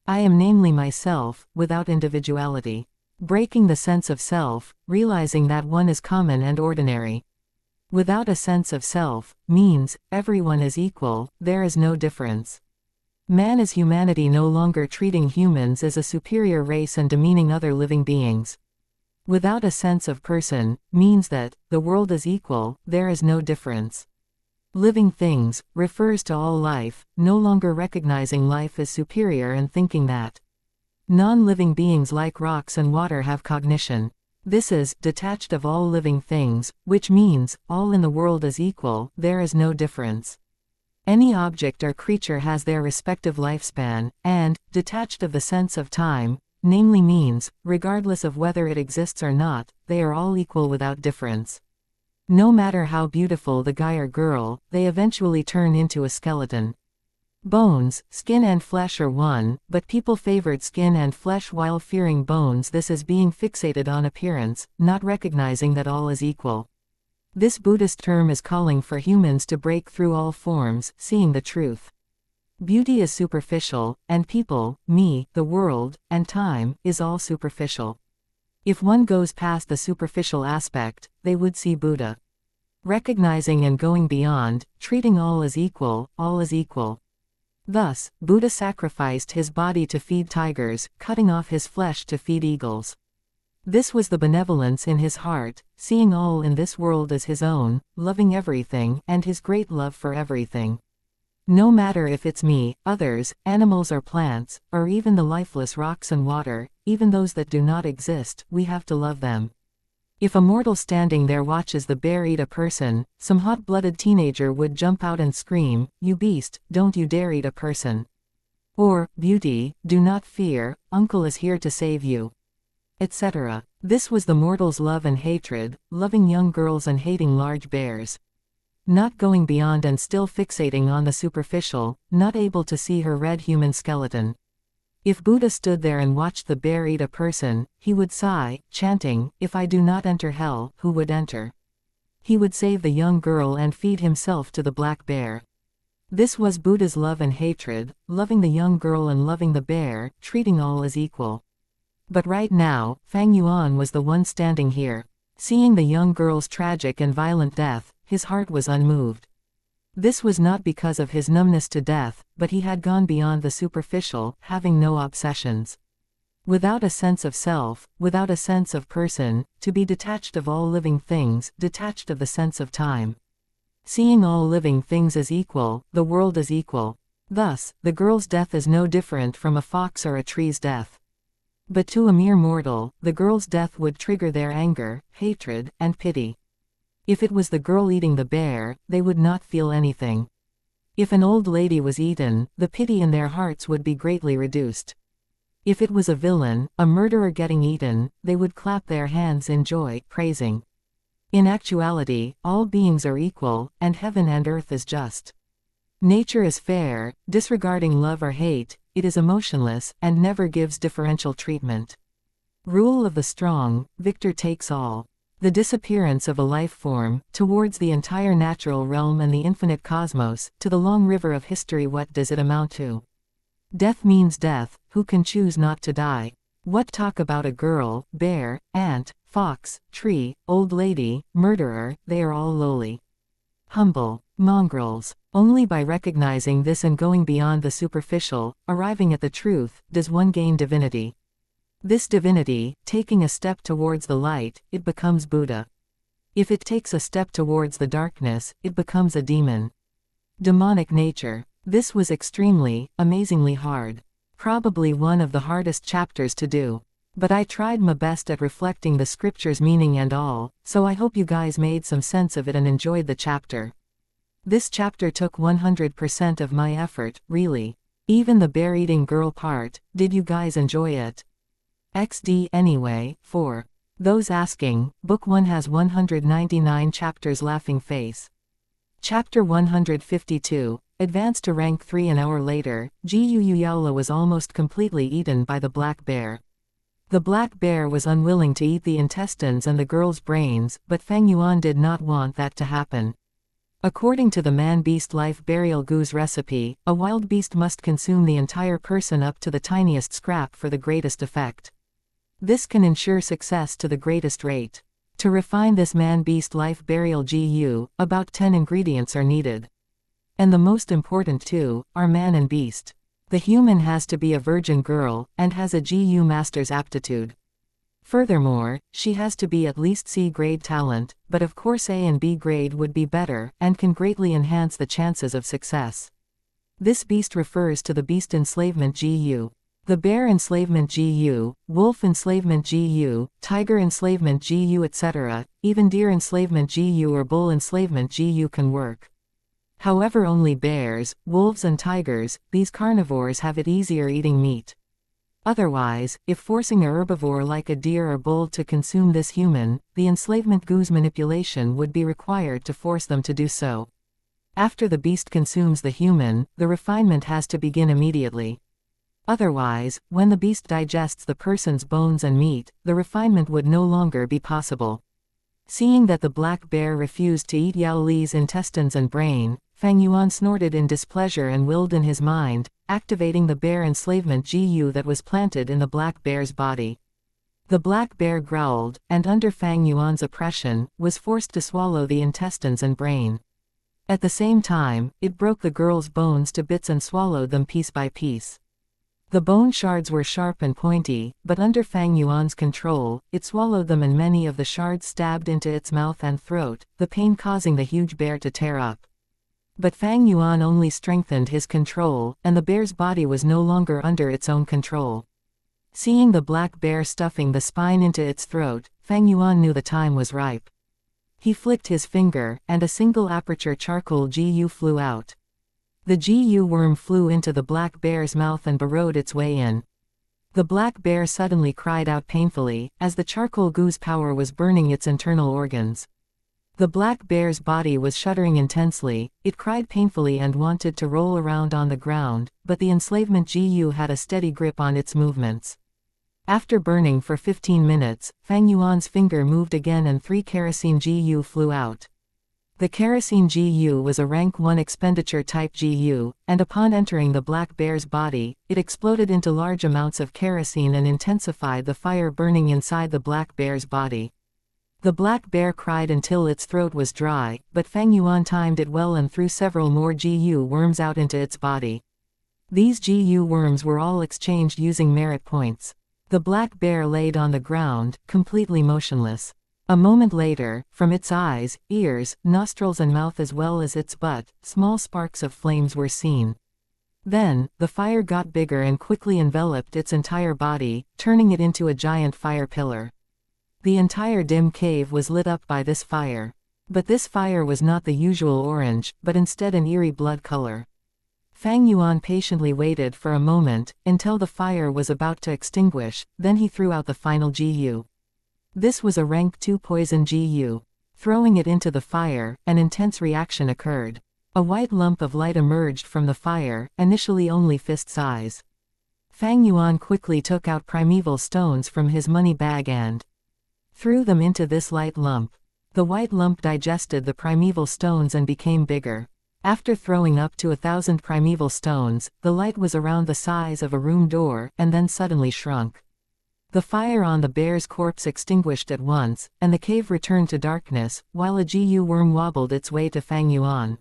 I am namely myself, without individuality. Breaking the sense of self, realizing that one is common and ordinary. Without a sense of self, means, everyone is equal, there is no difference. Man is humanity no longer treating humans as a superior race and demeaning other living beings. Without a sense of person, means that, the world is equal, there is no difference. Living things, refers to all life, no longer recognizing life as superior and thinking that non-living beings like rocks and water have cognition. This is, detached of all living things, which means, all in the world is equal, there is no difference. Any object or creature has their respective lifespan, and, detached of the sense of time, namely means, regardless of whether it exists or not, they are all equal without difference. No matter how beautiful the guy or girl, they eventually turn into a skeleton. Bones, skin and flesh are one, but people favored skin and flesh while fearing bones. This is being fixated on appearance, not recognizing that all is equal. This Buddhist term is calling for humans to break through all forms, seeing the truth. Beauty is superficial, and people, me, the world, and time, is all superficial. If one goes past the superficial aspect, they would see Buddha. Recognizing and going beyond, treating all as equal, all is equal. Thus, Buddha sacrificed his body to feed tigers, cutting off his flesh to feed eagles. This was the benevolence in his heart, seeing all in this world as his own, loving everything, and his great love for everything. No matter if it's me, others, animals or plants, or even the lifeless rocks and water, even those that do not exist, we have to love them. If a mortal standing there watches the bear eat a person, some hot-blooded teenager would jump out and scream, "You beast, don't you dare eat a person." Or, "Beauty, do not fear, uncle is here to save you." Etc. This was the mortal's love and hatred, loving young girls and hating large bears. Not going beyond and still fixating on the superficial, not able to see her red human skeleton. If Buddha stood there and watched the bear eat a person, he would sigh, chanting, "If I do not enter hell, who would enter?" He would save the young girl and feed himself to the black bear. This was Buddha's love and hatred, loving the young girl and loving the bear, treating all as equal. But right now, Fang Yuan was the one standing here. Seeing the young girl's tragic and violent death, his heart was unmoved. This was not because of his numbness to death, but he had gone beyond the superficial, having no obsessions. Without a sense of self, without a sense of person, to be detached of all living things, detached of the sense of time. Seeing all living things as equal, the world as equal. Thus, the girl's death is no different from a fox or a tree's death. But to a mere mortal, the girl's death would trigger their anger, hatred, and pity. If it was the girl eating the bear, they would not feel anything. If an old lady was eaten, the pity in their hearts would be greatly reduced. If it was a villain, a murderer getting eaten, they would clap their hands in joy, praising. In actuality, all beings are equal, and heaven and earth is just. Nature is fair, disregarding love or hate, it is emotionless, and never gives differential treatment. Rule of the strong, victor takes all. The disappearance of a life form, towards the entire natural realm and the infinite cosmos, to the long river of history, what does it amount to? Death means death, who can choose not to die? What talk about a girl, bear, ant, fox, tree, old lady, murderer, they are all lowly. Humble. Mongrels. Only by recognizing this and going beyond the superficial, arriving at the truth, does one gain divinity. This divinity, taking a step towards the light, it becomes Buddha. If it takes a step towards the darkness, it becomes a demon. Demonic nature. This was extremely, amazingly hard. Probably one of the hardest chapters to do. But I tried my best at reflecting the scripture's meaning and all, so I hope you guys made some sense of it and enjoyed the chapter. This chapter took 100% of my effort, really. Even the bear-eating girl part, did you guys enjoy it? XD anyway. For those asking, Book 1 has 199 chapters. Laughing face. Chapter 152, advanced to rank 3. An hour later, Jiu Yaola was almost completely eaten by the black bear. The black bear was unwilling to eat the intestines and the girl's brains, but Fang Yuan did not want that to happen. According to the man-beast life burial goose recipe, a wild beast must consume the entire person up to the tiniest scrap for the greatest effect. This can ensure success to the greatest rate. To refine this man-beast life burial GU, about 10 ingredients are needed. And the most important two, are man and beast. The human has to be a virgin girl, and has a GU master's aptitude. Furthermore, she has to be at least C-grade talent, but of course A and B grade would be better, and can greatly enhance the chances of success. This beast refers to the beast enslavement GU. The bear enslavement GU, wolf enslavement GU, tiger enslavement GU, etc., even deer enslavement GU or bull enslavement GU can work. However, only bears, wolves and tigers, these carnivores, have it easier eating meat. Otherwise, if forcing a herbivore like a deer or bull to consume this human, the enslavement goose manipulation would be required to force them to do so. After the beast consumes the human, the refinement has to begin immediately. Otherwise, when the beast digests the person's bones and meat, the refinement would no longer be possible. Seeing that the black bear refused to eat Yao Li's intestines and brain, Fang Yuan snorted in displeasure and willed in his mind, activating the bear enslavement GU that was planted in the black bear's body. The black bear growled, and under Fang Yuan's oppression, was forced to swallow the intestines and brain. At the same time, it broke the girl's bones to bits and swallowed them piece by piece. The bone shards were sharp and pointy, but under Fang Yuan's control, it swallowed them and many of the shards stabbed into its mouth and throat, the pain causing the huge bear to tear up. But Fang Yuan only strengthened his control, and the bear's body was no longer under its own control. Seeing the black bear stuffing the spine into its throat, Fang Yuan knew the time was ripe. He flicked his finger, and a single aperture charcoal GU flew out. The GU worm flew into the black bear's mouth and burrowed its way in. The black bear suddenly cried out painfully, as the charcoal goose power was burning its internal organs. The black bear's body was shuddering intensely, it cried painfully and wanted to roll around on the ground, but the enslavement GU had a steady grip on its movements. After burning for 15 minutes, Fang Yuan's finger moved again and 3 kerosene GU flew out. The kerosene GU was a rank 1 expenditure type GU, and upon entering the black bear's body, it exploded into large amounts of kerosene and intensified the fire burning inside the black bear's body. The black bear cried until its throat was dry, but Fang Yuan timed it well and threw several more GU worms out into its body. These GU worms were all exchanged using merit points. The black bear laid on the ground, completely motionless. A moment later, from its eyes, ears, nostrils and mouth as well as its butt, small sparks of flames were seen. Then, the fire got bigger and quickly enveloped its entire body, turning it into a giant fire pillar. The entire dim cave was lit up by this fire. But this fire was not the usual orange, but instead an eerie blood color. Fang Yuan patiently waited for a moment, until the fire was about to extinguish, then he threw out the final GU. This was a rank 2 poison GU. Throwing it into the fire, an intense reaction occurred. A white lump of light emerged from the fire, initially only fist size. Fang Yuan quickly took out primeval stones from his money bag and threw them into this light lump. The white lump digested the primeval stones and became bigger. After throwing up to 1,000 primeval stones, the light was around the size of a room door, and then suddenly shrunk. The fire on the bear's corpse extinguished at once, and the cave returned to darkness, while a GU worm wobbled its way to Fang Yuan.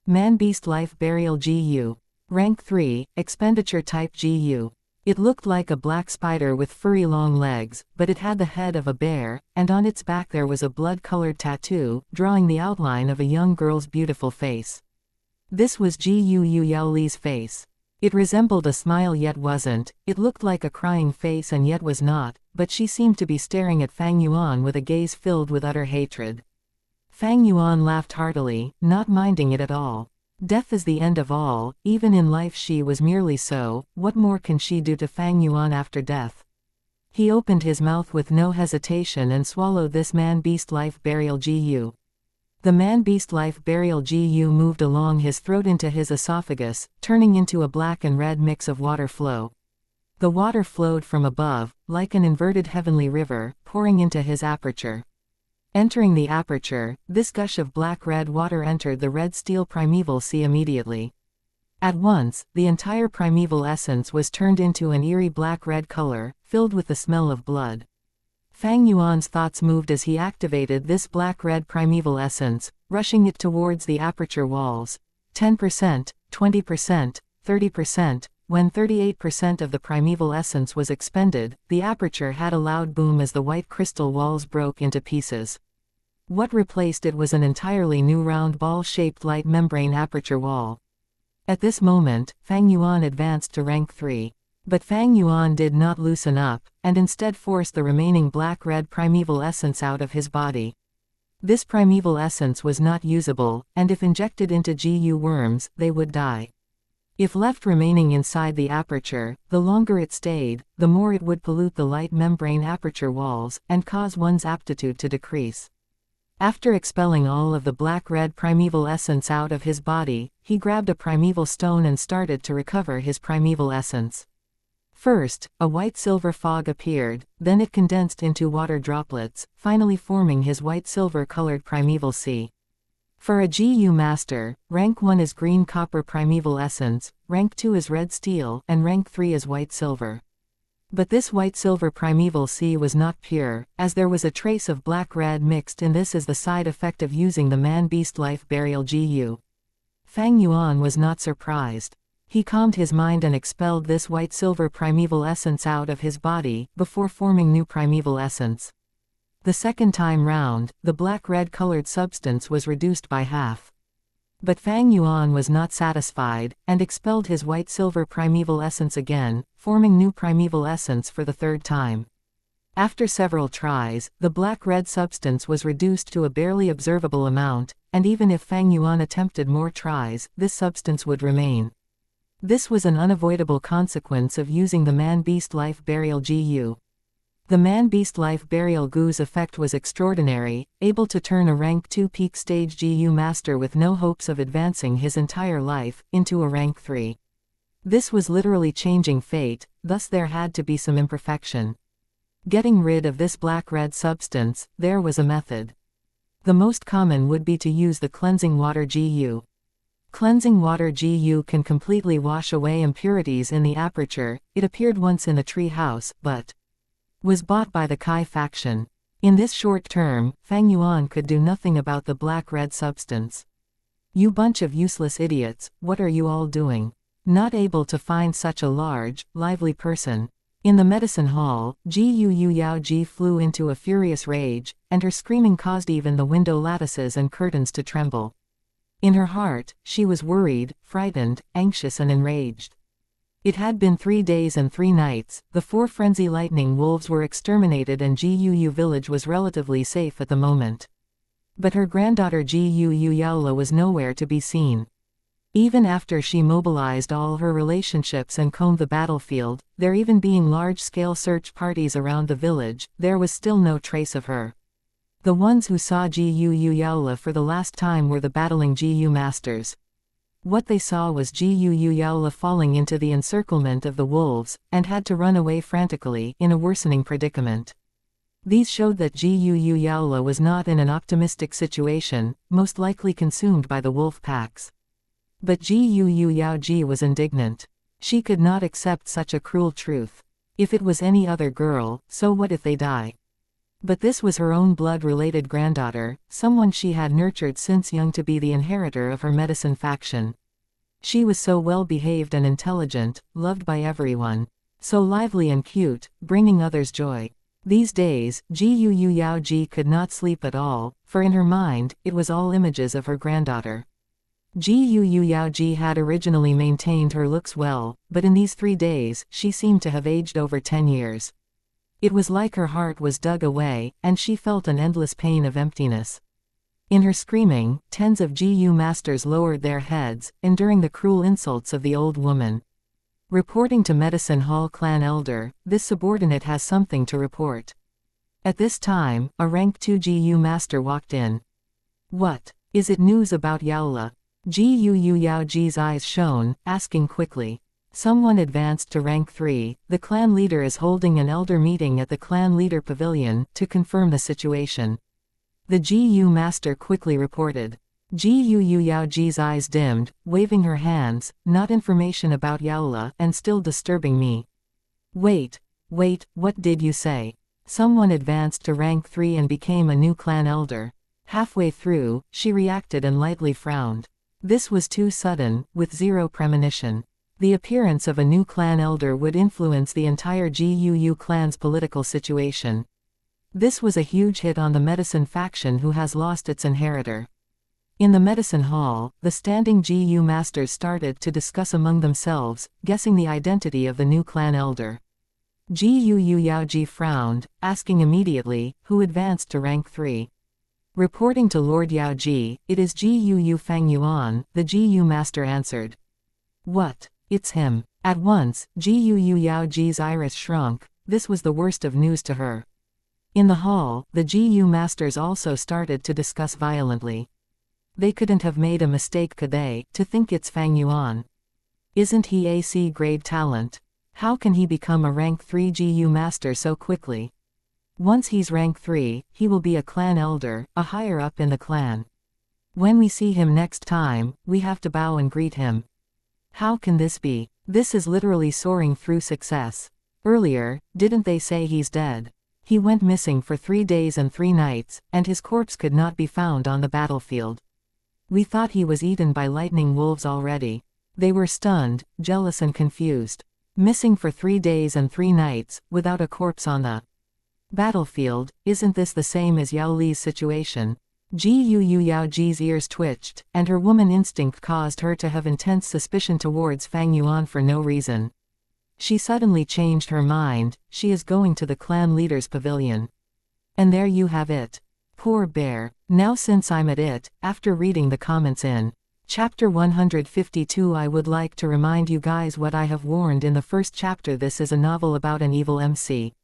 Man-Beast Life Burial GU. Rank 3, Expenditure Type GU. It looked like a black spider with furry long legs, but it had the head of a bear, and on its back there was a blood-colored tattoo, drawing the outline of a young girl's beautiful face. This was Gu Yu Yaoli's face. It resembled a smile yet wasn't, it looked like a crying face and yet was not, but she seemed to be staring at Fang Yuan with a gaze filled with utter hatred. Fang Yuan laughed heartily, not minding it at all. Death is the end of all, even in life she was merely so, what more can she do to Fang Yuan after death? He opened his mouth with no hesitation and swallowed this Man-Beast Life Burial GU. The Man-Beast Life Burial GU moved along his throat into his esophagus, turning into a black and red mix of water flow. The water flowed from above, like an inverted heavenly river, pouring into his aperture. Entering the aperture, this gush of black-red water entered the red steel primeval sea immediately. At once, the entire primeval essence was turned into an eerie black-red color, filled with the smell of blood. Fang Yuan's thoughts moved as he activated this black-red primeval essence, rushing it towards the aperture walls. 10%, 20%, 30%. When 38% of the primeval essence was expended, the aperture had a loud boom as the white crystal walls broke into pieces. What replaced it was an entirely new round ball-shaped light membrane aperture wall. At this moment, Fang Yuan advanced to rank 3. But Fang Yuan did not loosen up, and instead forced the remaining black-red primeval essence out of his body. This primeval essence was not usable, and if injected into GU worms, they would die. If left remaining inside the aperture, the longer it stayed, the more it would pollute the light membrane aperture walls, and cause one's aptitude to decrease. After expelling all of the black-red primeval essence out of his body, he grabbed a primeval stone and started to recover his primeval essence. First, a white-silver fog appeared, then it condensed into water droplets, finally forming his white-silver-colored primeval sea. For a GU Master, rank 1 is green copper primeval essence, rank 2 is red steel, and rank 3 is white silver. But this white silver primeval sea was not pure, as there was a trace of black-red mixed in this as the side effect of using the Man-Beast Life Burial GU. Fang Yuan was not surprised. He calmed his mind and expelled this white silver primeval essence out of his body, before forming new primeval essence. The second time round, the black-red colored substance was reduced by half. But Fang Yuan was not satisfied, and expelled his white-silver primeval essence again, forming new primeval essence for the third time. After several tries, the black-red substance was reduced to a barely observable amount, and even if Fang Yuan attempted more tries, this substance would remain. This was an unavoidable consequence of using the Man-Beast Life Burial GU. The Man-Beast Life Burial GU's effect was extraordinary, able to turn a rank 2 peak stage GU master with no hopes of advancing his entire life, into a rank 3. This was literally changing fate, thus there had to be some imperfection. Getting rid of this black-red substance, there was a method. The most common would be to use the cleansing water GU. Cleansing water GU can completely wash away impurities in the aperture. It appeared once in the tree house, but was bought by the Kai faction. In this short term, Fang Yuan could do nothing about the black-red substance. "You bunch of useless idiots, what are you all doing? Not able to find such a large, lively person. In the medicine hall, Yu Yaoji flew into a furious rage, and her screaming caused even the window lattices and curtains to tremble. In her heart, she was worried, frightened, anxious and enraged. It had been 3 days and 3 nights, the 4 frenzy lightning wolves were exterminated and Gu village was relatively safe at the moment. But her granddaughter Gu Yaola was nowhere to be seen. Even after she mobilized all her relationships and combed the battlefield, there even being large-scale search parties around the village, there was still no trace of her. The ones who saw Gu Yaola for the last time were the battling Gu masters. What they saw was Gu Yaola falling into the encirclement of the wolves, and had to run away frantically, in a worsening predicament. These showed that Gu Yaola was not in an optimistic situation, most likely consumed by the wolf packs. But Gu Yaoji was indignant. She could not accept such a cruel truth. If it was any other girl, so what if they die? But this was her own blood-related granddaughter, someone she had nurtured since young to be the inheritor of her medicine faction. She was so well-behaved and intelligent, loved by everyone. So lively and cute, bringing others joy. These days, Gu Yaoji could not sleep at all, for in her mind, it was all images of her granddaughter. Gu Yaoji had originally maintained her looks well, but in these 3 days, she seemed to have aged over 10 years. It was like her heart was dug away, and she felt an endless pain of emptiness. In her screaming, tens of Gu masters lowered their heads, enduring the cruel insults of the old woman. Reporting to Medicine Hall Clan Elder, this subordinate has something to report. At this time, a rank 2 Gu master walked in. What? Is it news about Yaola? Gu Yaoji's eyes shone, asking quickly. Someone advanced to rank 3, the clan leader is holding an elder meeting at the clan leader pavilion, to confirm the situation. The Gu master quickly reported. Gu Yaoji's eyes dimmed, waving her hands, not information about Yaola, and still disturbing me. Wait, what did you say? Someone advanced to rank 3 and became a new clan elder. Halfway through, she reacted and lightly frowned. This was too sudden, with zero premonition. The appearance of a new clan elder would influence the entire Gu clan's political situation. This was a huge hit on the medicine faction who has lost its inheritor. In the medicine hall, the standing Gu masters started to discuss among themselves, guessing the identity of the new clan elder. Gu Yaoji frowned, asking immediately, who advanced to rank 3. Reporting to Lord Yaoji, it is Gu Fang Yuan, the Gu master answered. What? It's him. At once, Gu Yaoji's iris shrunk. This was the worst of news to her. In the hall, the Gu masters also started to discuss violently. They couldn't have made a mistake, could they, to think it's Fang Yuan? Isn't he a C-grade talent? How can he become a rank 3 Gu master so quickly? Once he's rank 3, he will be a clan elder, a higher up in the clan. When we see him next time, we have to bow and greet him. How can this be? This is literally soaring through success. Earlier, didn't they say he's dead? He went missing for 3 days and 3 nights, and his corpse could not be found on the battlefield. We thought he was eaten by lightning wolves already. They were stunned, jealous and confused. Missing for 3 days and 3 nights, without a corpse on the battlefield. Isn't this the same as Yao Li's situation? Gu Yaoji's ears twitched, and her woman instinct caused her to have intense suspicion towards Fang Yuan for no reason. She suddenly changed her mind. She is going to the clan leader's pavilion. And there you have it. Poor bear. Now since I'm at it, after reading the comments in Chapter 152, I would like to remind you guys what I have warned in the first chapter. This is a novel about an evil MC.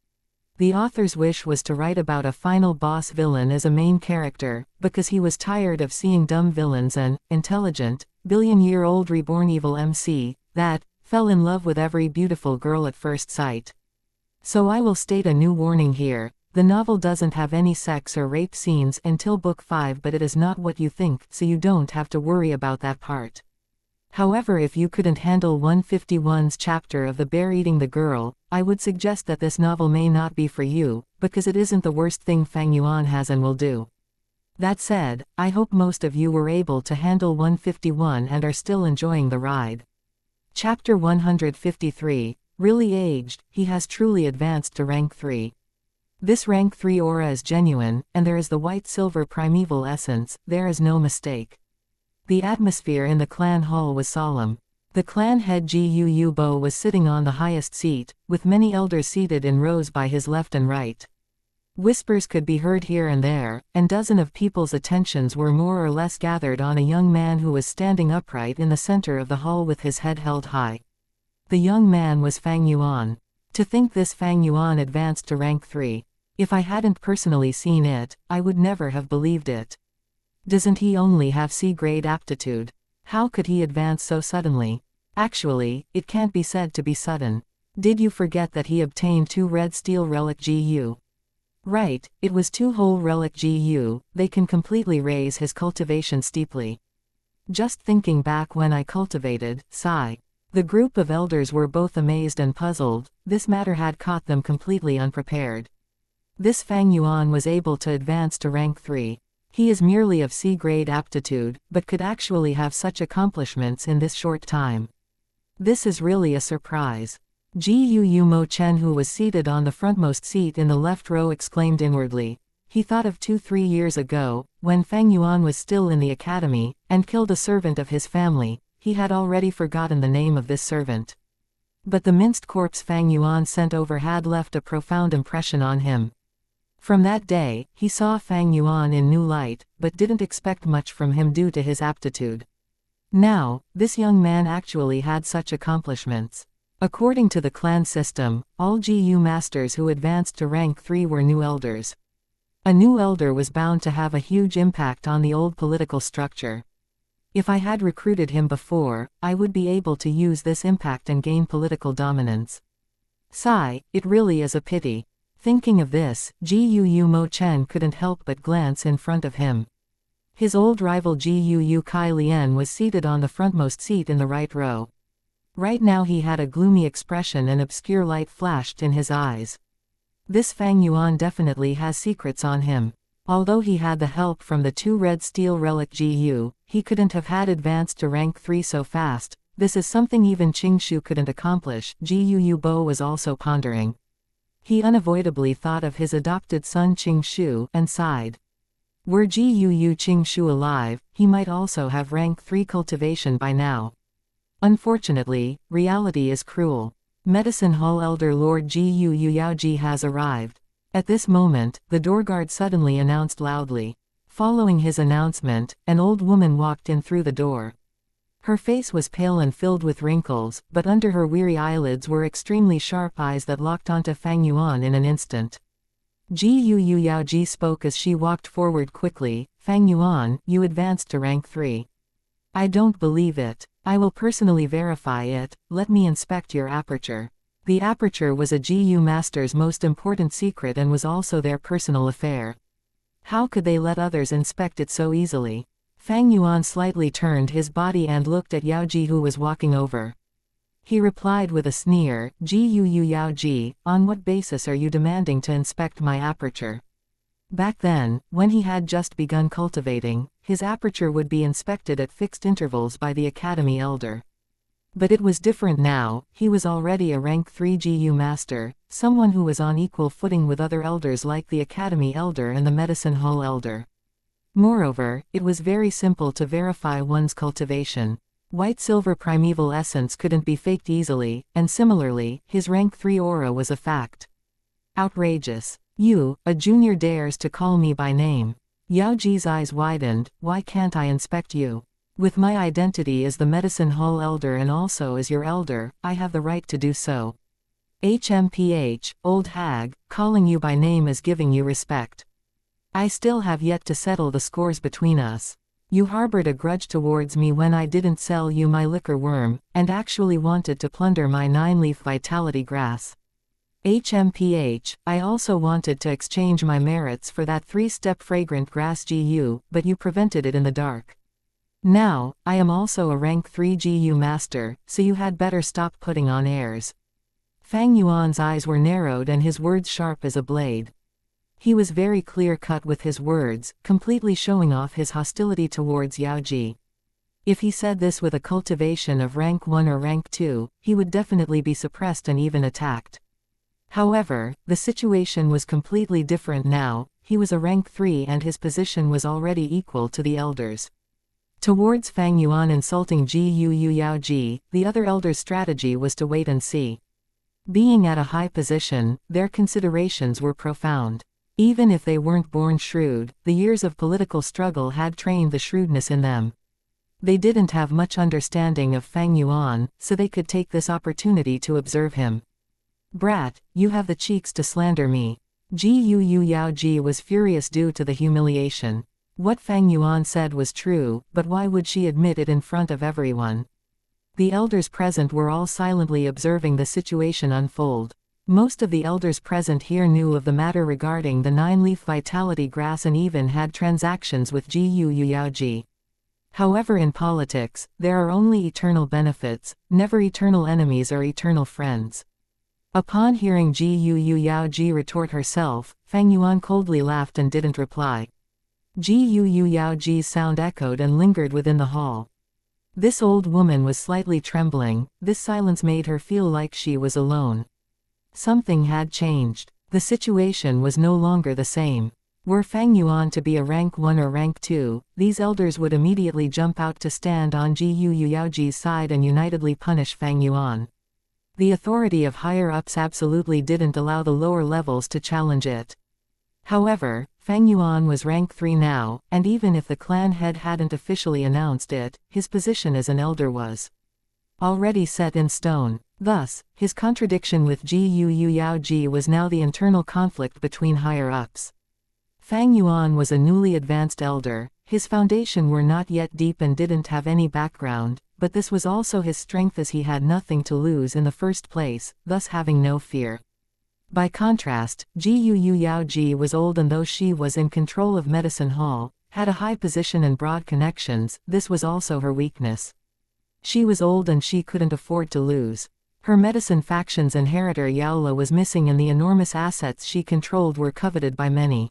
The author's wish was to write about a final boss villain as a main character, because he was tired of seeing dumb villains and intelligent, billion-year-old reborn evil MC that fell in love with every beautiful girl at first sight. So I will state a new warning here. The novel doesn't have any sex or rape scenes until book 5, but it is not what you think, so you don't have to worry about that part. However, if you couldn't handle 151's chapter of the bear eating the girl, I would suggest that this novel may not be for you, because it isn't the worst thing Fang Yuan has and will do. That said, I hope most of you were able to handle 151 and are still enjoying the ride. Chapter 153, really aged, he has truly advanced to rank 3. This rank 3 aura is genuine, and there is the white-silver primeval essence, there is no mistake. The atmosphere in the clan hall was solemn. The clan head Gu Bo was sitting on the highest seat, with many elders seated in rows by his left and right. Whispers could be heard here and there, and dozens of people's attentions were more or less gathered on a young man who was standing upright in the center of the hall with his head held high. The young man was Fang Yuan. To think this Fang Yuan advanced to rank 3. If I hadn't personally seen it, I would never have believed it. Doesn't he only have C-grade aptitude? How could he advance so suddenly? Actually, it can't be said to be sudden. Did you forget that he obtained 2 red steel relic GU? Right, it was 2 whole relic GU, they can completely raise his cultivation steeply. Just thinking back when I cultivated, sigh. The group of elders were both amazed and puzzled, this matter had caught them completely unprepared. This Fang Yuan was able to advance to rank 3. He is merely of C-grade aptitude, but could actually have such accomplishments in this short time. This is really a surprise. Gu Mo Chen, who was seated on the frontmost seat in the left row, exclaimed inwardly. He thought of 2-3 years ago, when Fang Yuan was still in the academy, and killed a servant of his family. He had already forgotten the name of this servant. But the minced corpse Fang Yuan sent over had left a profound impression on him. From that day, he saw Fang Yuan in new light, but didn't expect much from him due to his aptitude. Now, this young man actually had such accomplishments. According to the clan system, all GU masters who advanced to rank 3 were new elders. A new elder was bound to have a huge impact on the old political structure. If I had recruited him before, I would be able to use this impact and gain political dominance. Sigh, it really is a pity. Thinking of this, Gu Mo Chen couldn't help but glance in front of him. His old rival Gu Kai Lian was seated on the frontmost seat in the right row. Right now he had a gloomy expression and obscure light flashed in his eyes. This Fang Yuan definitely has secrets on him. Although he had the help from the 2 red steel relic GU, he couldn't have had advanced to rank 3 so fast. This is something even Qingshu couldn't accomplish, Gu Bo was also pondering. He unavoidably thought of his adopted son Qingshu, and sighed. Were Gu Qingshu alive, he might also have rank 3 cultivation by now. Unfortunately, reality is cruel. Medicine Hall Elder Lord Gu Yaoji has arrived. At this moment, the doorguard suddenly announced loudly. Following his announcement, an old woman walked in through the door. Her face was pale and filled with wrinkles, but under her weary eyelids were extremely sharp eyes that locked onto Fang Yuan in an instant. Gu Yaoji spoke as she walked forward quickly. Fang Yuan, you advanced to rank 3. I don't believe it. I will personally verify it, let me inspect your aperture. The aperture was a GU master's most important secret and was also their personal affair. How could they let others inspect it so easily? Fang Yuan slightly turned his body and looked at Yaoji, who was walking over. He replied with a sneer, Gu Yaoji, on what basis are you demanding to inspect my aperture? Back then, when he had just begun cultivating, his aperture would be inspected at fixed intervals by the academy elder. But it was different now. He was already a rank 3 GU master, someone who was on equal footing with other elders like the academy elder and the medicine hall elder. Moreover, it was very simple to verify one's cultivation. White-silver primeval essence couldn't be faked easily, and similarly, his rank 3 aura was a fact. Outrageous. You, a junior, dares to call me by name. Yaoji's eyes widened. Why can't I inspect you? With my identity as the medicine hall elder and also as your elder, I have the right to do so. HMPH, old hag, calling you by name is giving you respect. I still have yet to settle the scores between us. You harbored a grudge towards me when I didn't sell you my liquor worm, and actually wanted to plunder my 9-leaf vitality grass. HMPH, I also wanted to exchange my merits for that 3-step fragrant grass GU, but you prevented it in the dark. Now, I am also a rank 3 GU master, so you had better stop putting on airs. Fang Yuan's eyes were narrowed and his words sharp as a blade. He was very clear-cut with his words, completely showing off his hostility towards Yaoji. If he said this with a cultivation of rank 1 or rank 2, he would definitely be suppressed and even attacked. However, the situation was completely different now. He was a rank 3 and his position was already equal to the elders. Towards Fang Yuan insulting Ji Yu Yao Ji, the other elders' strategy was to wait and see. Being at a high position, their considerations were profound. Even if they weren't born shrewd, the years of political struggle had trained the shrewdness in them. They didn't have much understanding of Fang Yuan, so they could take this opportunity to observe him. "Brat, you have the cheeks to slander me." Ji Yu Yao Ji was furious due to the humiliation. What Fang Yuan said was true, but why would she admit it in front of everyone? The elders present were all silently observing the situation unfold. Most of the elders present here knew of the matter regarding the 9-leaf vitality grass and even had transactions with Ji Yu Yao Ji. However, in politics, there are only eternal benefits, never eternal enemies or eternal friends. Upon hearing Ji Yu Yao Ji retort herself, Fang Yuan coldly laughed and didn't reply. Ji Yu Yao Ji's sound echoed and lingered within the hall. This old woman was slightly trembling. This silence made her feel like she was alone. Something had changed. The situation was no longer the same. Were Fang Yuan to be a rank 1 or rank 2, these elders would immediately jump out to stand on Ji Yu Yao Ji's side and unitedly punish Fang Yuan. The authority of higher-ups absolutely didn't allow the lower levels to challenge it. However, Fang Yuan was rank 3 now, and even if the clan head hadn't officially announced it, his position as an elder was already set in stone. Thus, his contradiction with Ji Yu Yao Ji was now the internal conflict between higher-ups. Fang Yuan was a newly advanced elder. His foundation were not yet deep and didn't have any background, but this was also his strength as he had nothing to lose in the first place, thus having no fear. By contrast, Ji Yu Yao Ji was old, and though she was in control of Medicine Hall, had a high position and broad connections, this was also her weakness. She was old and she couldn't afford to lose. Her medicine faction's inheritor Yaola was missing and the enormous assets she controlled were coveted by many.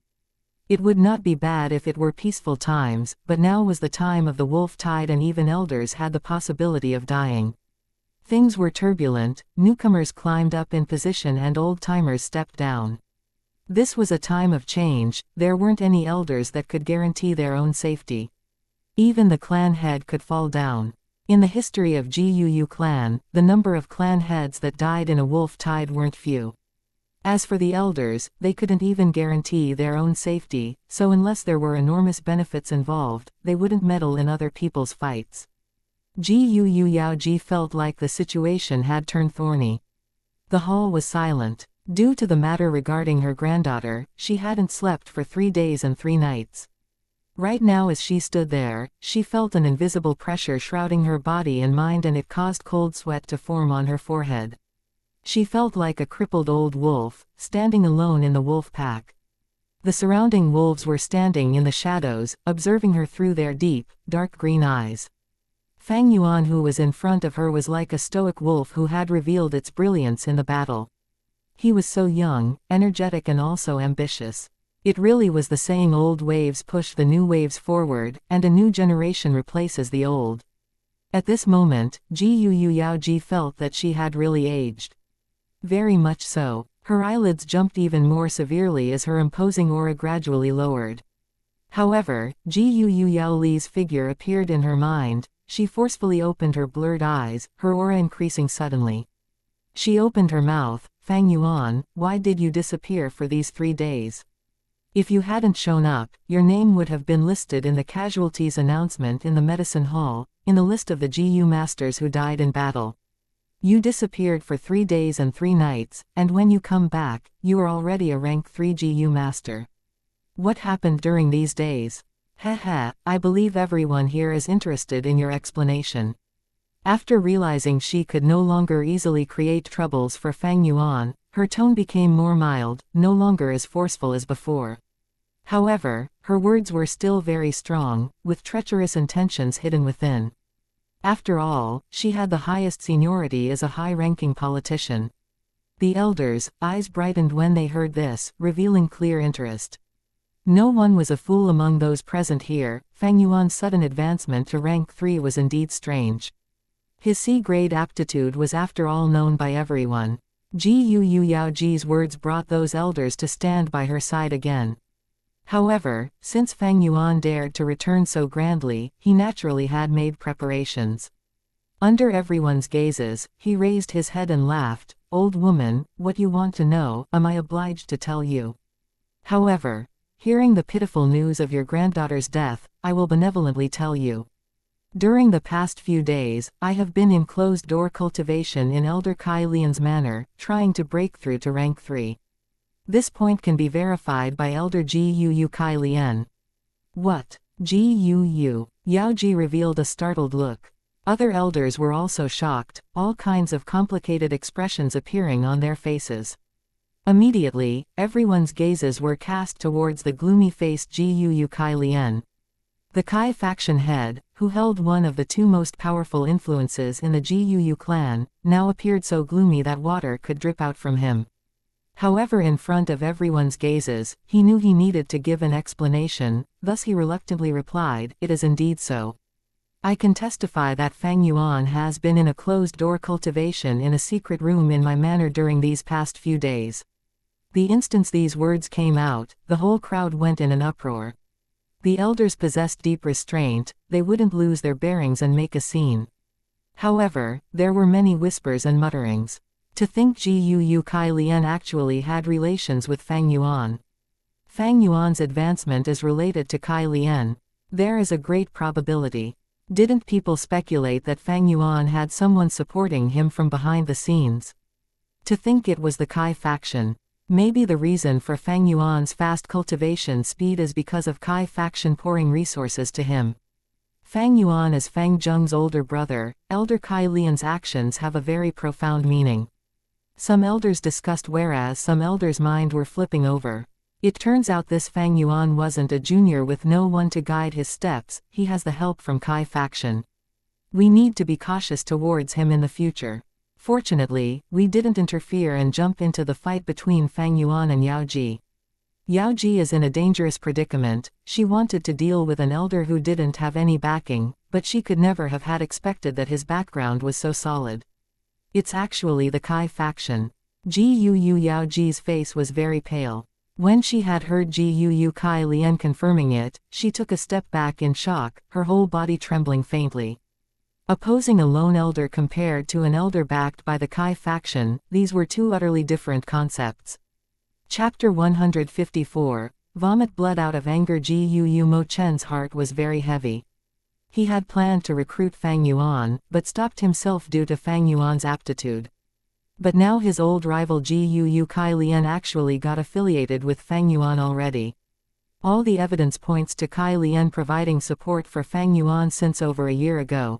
It would not be bad if it were peaceful times, but now was the time of the wolf tide and even elders had the possibility of dying. Things were turbulent, newcomers climbed up in position and old-timers stepped down. This was a time of change. There weren't any elders that could guarantee their own safety. Even the clan head could fall down. In the history of Ji Yu clan, the number of clan heads that died in a wolf tide weren't few. As for the elders, they couldn't even guarantee their own safety, so unless there were enormous benefits involved, they wouldn't meddle in other people's fights. Ji Yu Yao Ji felt like the situation had turned thorny. The hall was silent. Due to the matter regarding her granddaughter, she hadn't slept for 3 days and 3 nights. Right now as she stood there, she felt an invisible pressure shrouding her body and mind, and it caused cold sweat to form on her forehead. She felt like a crippled old wolf, standing alone in the wolf pack. The surrounding wolves were standing in the shadows, observing her through their deep, dark green eyes. Fang Yuan, who was in front of her, was like a stoic wolf who had revealed its brilliance in the battle. He was so young, energetic and also ambitious. It really was the saying, old waves push the new waves forward, and a new generation replaces the old. At this moment, Ji Yu Yao Ji felt that she had really aged. Very much so. Her eyelids jumped even more severely as her imposing aura gradually lowered. However, Ji Yu Yao Li's figure appeared in her mind. She forcefully opened her blurred eyes, her aura increasing suddenly. She opened her mouth. Fang Yuan, why did you disappear for these 3 days? If you hadn't shown up, your name would have been listed in the casualties announcement in the medicine hall, in the list of the GU masters who died in battle. You disappeared for 3 days and 3 nights, and when you come back, you are already a rank 3 GU master. What happened during these days? Heh, I believe everyone here is interested in your explanation. After realizing she could no longer easily create troubles for Fang Yuan, her tone became more mild, no longer as forceful as before. However, her words were still very strong, with treacherous intentions hidden within. After all, she had the highest seniority as a high-ranking politician. The elders' eyes brightened when they heard this, revealing clear interest. No one was a fool among those present here. Fang Yuan's sudden advancement to rank 3 was indeed strange. His C-grade aptitude was after all known by everyone. Gu Yaoji's words brought those elders to stand by her side again. However, since Fang Yuan dared to return so grandly, he naturally had made preparations. Under everyone's gazes, he raised his head and laughed. "Old woman, what you want to know, am I obliged to tell you? However, hearing the pitiful news of your granddaughter's death, I will benevolently tell you. During the past few days, I have been in closed-door cultivation in Elder Kai Lian's manor, trying to break through to rank 3. This point can be verified by Elder Gu Kai Lian." "What? Gu?" Yaoji revealed a startled look. Other elders were also shocked, all kinds of complicated expressions appearing on their faces. Immediately, everyone's gazes were cast towards the gloomy-faced Gu Kai Lian. The Kai faction head, who held one of the two most powerful influences in the Gu clan, now appeared so gloomy that water could drip out from him. However, in front of everyone's gazes, he knew he needed to give an explanation, thus he reluctantly replied, "It is indeed so. I can testify that Fang Yuan has been in a closed-door cultivation in a secret room in my manor during these past few days." The instant these words came out, the whole crowd went in an uproar. The elders possessed deep restraint, they wouldn't lose their bearings and make a scene. However, there were many whispers and mutterings. To think Gu Kai Lian actually had relations with Fang Yuan. Fang Yuan's advancement is related to Kai Lian. There is a great probability. Didn't people speculate that Fang Yuan had someone supporting him from behind the scenes? To think it was the Kai faction. Maybe the reason for Fang Yuan's fast cultivation speed is because of Kai faction pouring resources to him. Fang Yuan is Fang Zheng's older brother. Elder Kai Lian's actions have a very profound meaning. Some elders discussed, whereas some elders' mind were flipping over. It turns out this Fang Yuan wasn't a junior with no one to guide his steps, he has the help from Kai faction. We need to be cautious towards him in the future. Fortunately, we didn't interfere and jump into the fight between Fang Yuan and Yaoji. Yaoji is in a dangerous predicament. She wanted to deal with an elder who didn't have any backing, but she could never have had expected that his background was so solid. It's actually the Kai faction. Gu Yaoji's face was very pale. When she had heard Gu Kai Lian confirming it, she took a step back in shock, her whole body trembling faintly. Opposing a lone elder compared to an elder backed by the Kai faction, these were two utterly different concepts. Chapter 154. Vomit blood out of anger. Gu Mo Chen's heart was very heavy. He had planned to recruit Fang Yuan, but stopped himself due to Fang Yuan's aptitude. But now his old rival Gu Kai Lian actually got affiliated with Fang Yuan already. All the evidence points to Kai Lian providing support for Fang Yuan since over a year ago.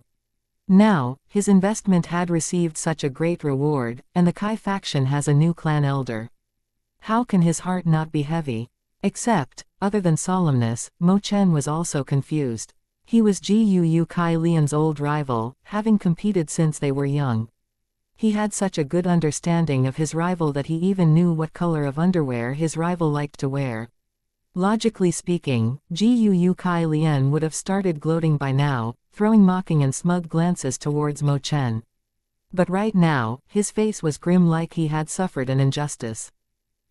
Now, his investment had received such a great reward, and the Kai faction has a new clan elder. How can his heart not be heavy? Except, other than solemnness, Mo Chen was also confused. He was Gu Kai Lian's old rival, having competed since they were young. He had such a good understanding of his rival that he even knew what color of underwear his rival liked to wear. Logically speaking, Gu Kai Lian would have started gloating by now, throwing mocking and smug glances towards Mo Chen. But right now, his face was grim, like he had suffered an injustice.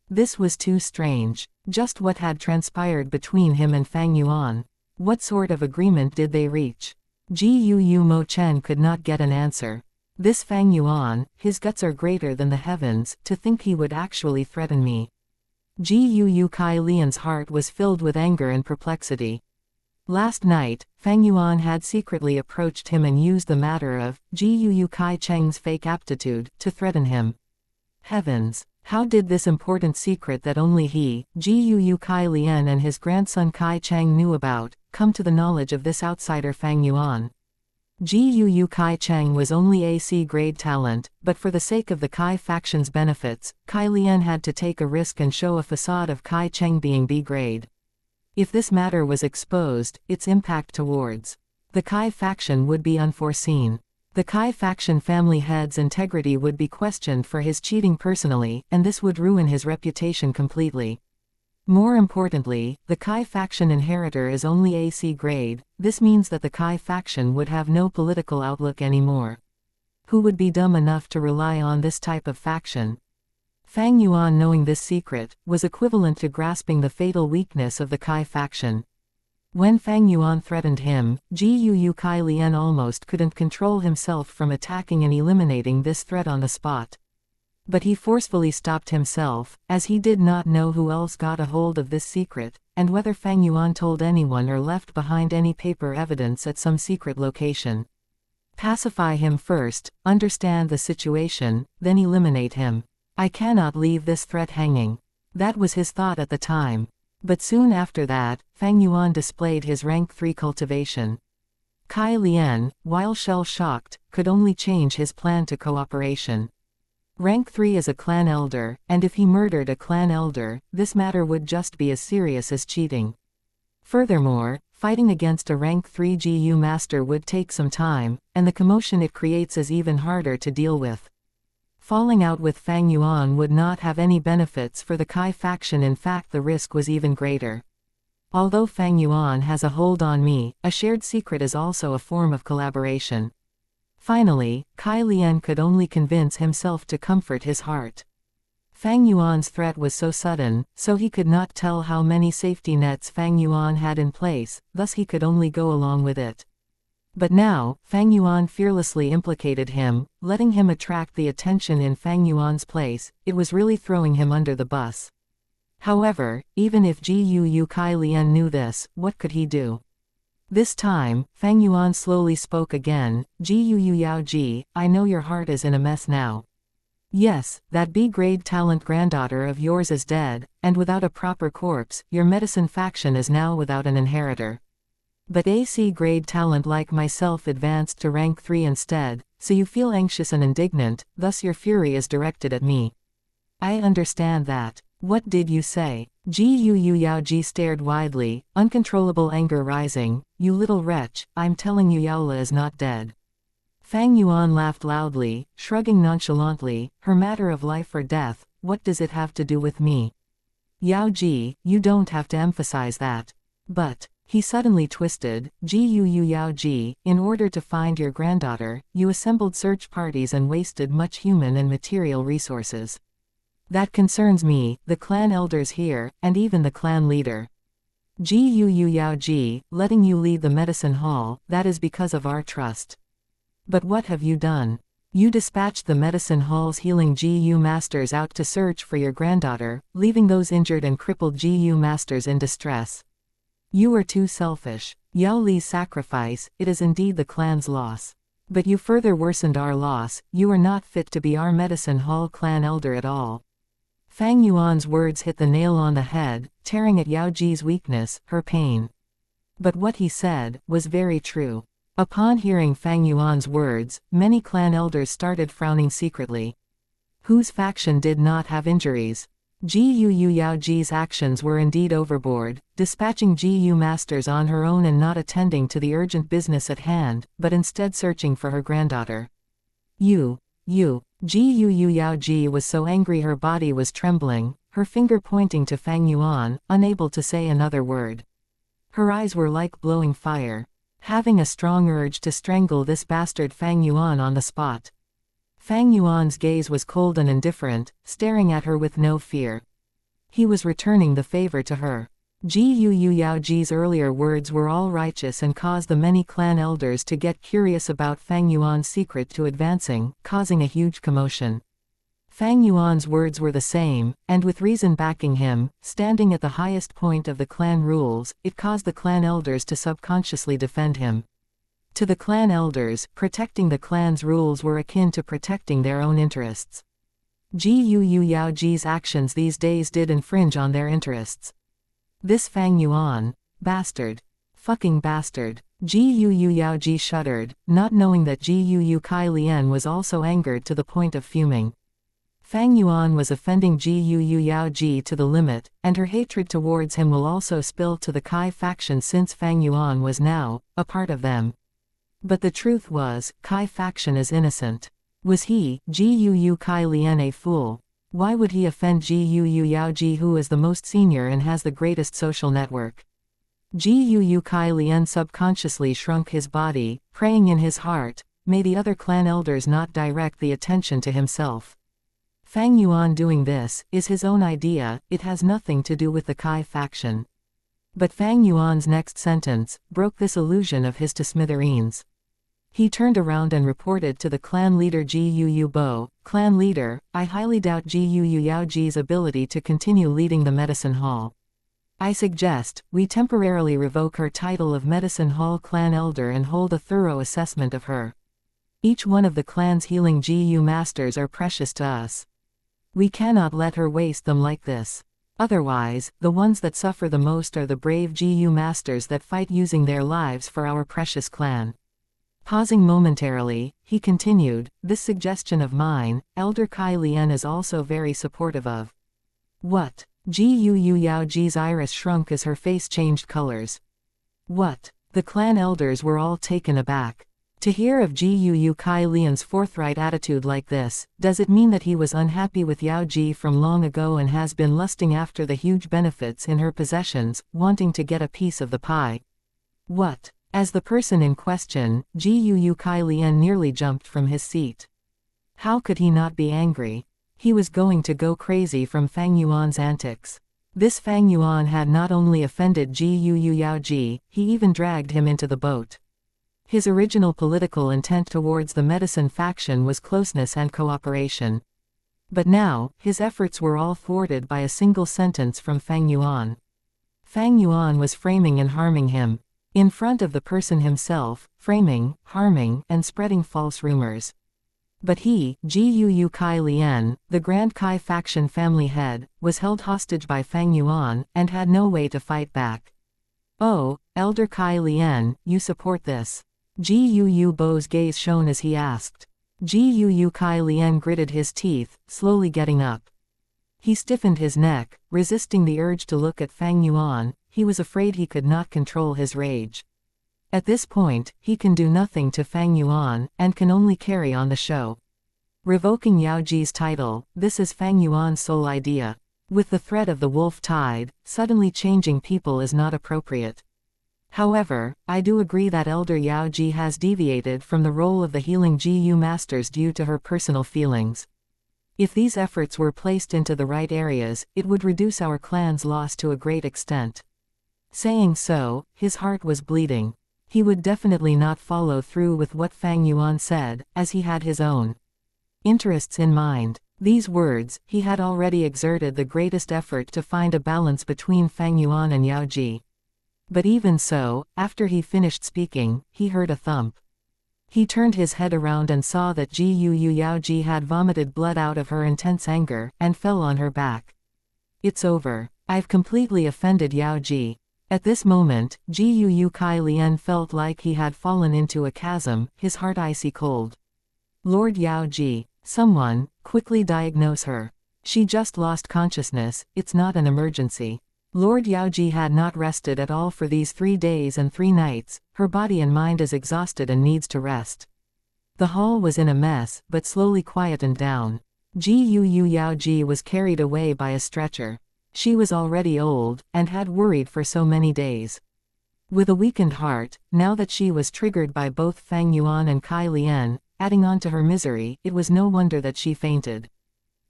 This was too strange. Just what had transpired between him and Fang Yuan? What sort of agreement did they reach? Gu Mo Chen could not get an answer. This Fang Yuan, his guts are greater than the heavens, to think he would actually threaten me. Gu Kai Lian's heart was filled with anger and perplexity. Last night, Fang Yuan had secretly approached him and used the matter of Gu Kai Cheng's fake aptitude to threaten him. Heavens! How did this important secret that only he, Gu Kai Lian and his grandson Kai Cheng knew about, come to the knowledge of this outsider Fang Yuan? Gu Kai Cheng was only a C-grade talent, but for the sake of the Kai faction's benefits, Kai Lian had to take a risk and show a facade of Kai Cheng being B-grade. If this matter was exposed, its impact towards the Kai faction would be unforeseen. The Kai faction family head's integrity would be questioned for his cheating personally, and this would ruin his reputation completely. More importantly, the Kai faction inheritor is only AC grade. This means that the Kai faction would have no political outlook anymore. Who would be dumb enough to rely on this type of faction? Fang Yuan, knowing this secret, was equivalent to grasping the fatal weakness of the Kai faction. When Fang Yuan threatened him, Gu Kai Lian almost couldn't control himself from attacking and eliminating this threat on the spot. But he forcefully stopped himself, as he did not know who else got a hold of this secret, and whether Fang Yuan told anyone or left behind any paper evidence at some secret location. Pacify him first, understand the situation, then eliminate him. I cannot leave this threat hanging. That was his thought at the time. But soon after that, Fang Yuan displayed his rank 3 cultivation. Kai Lian, while shell-shocked, could only change his plan to cooperation. Rank 3 is a clan elder, and if he murdered a clan elder, this matter would just be as serious as cheating. Furthermore, fighting against a rank 3 GU master would take some time, and the commotion it creates is even harder to deal with. Falling out with Fang Yuan would not have any benefits for the Kai faction. In fact, the risk was even greater. Although Fang Yuan has a hold on me, a shared secret is also a form of collaboration. Finally, Kai Lian could only convince himself to comfort his heart. Fang Yuan's threat was so sudden, so he could not tell how many safety nets Fang Yuan had in place, thus he could only go along with it. But now, Fang Yuan fearlessly implicated him, letting him attract the attention in Fang Yuan's place. It was really throwing him under the bus. However, even if Gu Kai Lian knew this, what could he do? This time, Fang Yuan slowly spoke again. Gu Yao Ji, I know your heart is in a mess now. Yes, that B-grade talent granddaughter of yours is dead, and without a proper corpse, your medicine faction is now without an inheritor. But AC grade talent like myself advanced to rank 3 instead, so you feel anxious and indignant, thus your fury is directed at me. I understand that. What did you say? Gu Yao Ji stared widely, uncontrollable anger rising. You little wretch, I'm telling you Yaola is not dead. Fang Yuan laughed loudly, shrugging nonchalantly. Her matter of life or death, what does it have to do with me? Yao Ji, you don't have to emphasize that. But, he suddenly twisted. Gu Yao Ji, in order to find your granddaughter, you assembled search parties and wasted much human and material resources. That concerns me, the clan elders here, and even the clan leader. Gu Yao Ji, letting you lead the medicine hall, that is because of our trust. But what have you done? You dispatched the medicine hall's healing GU masters out to search for your granddaughter, leaving those injured and crippled GU masters in distress. You are too selfish. Yao Li's sacrifice, it is indeed the clan's loss. But you further worsened our loss. You are not fit to be our medicine hall clan elder at all. Fang Yuan's words hit the nail on the head, tearing at Yao Ji's weakness, her pain. But what he said was very true. Upon hearing Fang Yuan's words, many clan elders started frowning secretly. Whose faction did not have injuries? Gu Yao Ji's actions were indeed overboard, dispatching GU masters on her own and not attending to the urgent business at hand, but instead searching for her granddaughter. Gu Yao Ji was so angry her body was trembling, her finger pointing to Fang Yuan, unable to say another word. Her eyes were like blowing fire. Having a strong urge to strangle this bastard Fang Yuan on the spot. Fang Yuan's gaze was cold and indifferent, staring at her with no fear. He was returning the favor to her. Gu Yao Ji's earlier words were all righteous and caused the many clan elders to get curious about Fang Yuan's secret to advancing, causing a huge commotion. Fang Yuan's words were the same, and with reason backing him, standing at the highest point of the clan rules, it caused the clan elders to subconsciously defend him. To the clan elders, protecting the clan's rules were akin to protecting their own interests. Gu Yao Ji's actions these days did infringe on their interests. This Fang Yuan, bastard. Fucking bastard. Gu Yao Ji shuddered, not knowing that Gu Kai Lian was also angered to the point of fuming. Fang Yuan was offending Gu Yao Ji to the limit, and her hatred towards him will also spill to the Kai faction since Fang Yuan was now a part of them. But the truth was, Kai faction is innocent. Was he, Gu Kai Lian, a fool? Why would he offend Gu Yaoji, who is the most senior and has the greatest social network? Gu Kai Lian subconsciously shrunk his body, praying in his heart, may the other clan elders not direct the attention to himself. Fang Yuan doing this is his own idea, it has nothing to do with the Kai faction. But Fang Yuan's next sentence broke this illusion of his to smithereens. He turned around and reported to the clan leader Gu Bo, "Clan leader, I highly doubt Gu Yaoji's ability to continue leading the medicine hall. I suggest we temporarily revoke her title of Medicine Hall Clan Elder and hold a thorough assessment of her. Each one of the clan's healing Gu masters are precious to us. We cannot let her waste them like this. Otherwise, the ones that suffer the most are the brave Gu masters that fight using their lives for our precious clan." Pausing momentarily, he continued, "This suggestion of mine, Elder Kai Lian is also very supportive of." "What?" Gu Yaoji's iris shrunk as her face changed colors. "What?" The clan elders were all taken aback. To hear of Gu Kai Lian's forthright attitude like this, does it mean that he was unhappy with Yaoji from long ago and has been lusting after the huge benefits in her possessions, wanting to get a piece of the pie? What? As the person in question, Gu Kai Lian nearly jumped from his seat. How could he not be angry? He was going to go crazy from Fang Yuan's antics. This Fang Yuan had not only offended Gu Yaoji, he even dragged him into the boat. His original political intent towards the medicine faction was closeness and cooperation. But now, his efforts were all thwarted by a single sentence from Fang Yuan. Fang Yuan was framing and harming him. In front of the person himself, framing, harming, and spreading false rumors. But he, Gu Kai Lian, the Grand Kai faction family head, was held hostage by Fang Yuan, and had no way to fight back. "Oh, Elder Kai Lian, you support this?" Gu Bo's gaze shone as he asked. Gu Kai Lian gritted his teeth, slowly getting up. He stiffened his neck, resisting the urge to look at Fang Yuan. He was afraid he could not control his rage. At this point, he can do nothing to Fang Yuan, and can only carry on the show. Revoking Yaoji's title, this is Fang Yuan's sole idea. With the threat of the wolf tide, suddenly changing people is not appropriate. However, I do agree that Elder Yaoji has deviated from the role of the healing Gu masters due to her personal feelings. If these efforts were placed into the right areas, it would reduce our clan's loss to a great extent. Saying so, his heart was bleeding. He would definitely not follow through with what Fang Yuan said, as he had his own interests in mind. These words, he had already exerted the greatest effort to find a balance between Fang Yuan and Yaoji. But even so, after he finished speaking, he heard a thump. He turned his head around and saw that Gu Yaoji had vomited blood out of her intense anger, and fell on her back. "It's over. I've completely offended Yaoji." At this moment, Gu Kai Lian felt like he had fallen into a chasm, his heart icy cold. "Lord Yaoji, someone, quickly diagnose her. She just lost consciousness, it's not an emergency." Lord Yaoji had not rested at all for these 3 days and 3 nights, her body and mind is exhausted and needs to rest. The hall was in a mess, but slowly quietened down. Gu Yaoji was carried away by a stretcher. She was already old, and had worried for so many days. With a weakened heart, now that she was triggered by both Fang Yuan and Kai Lian, adding on to her misery, it was no wonder that she fainted.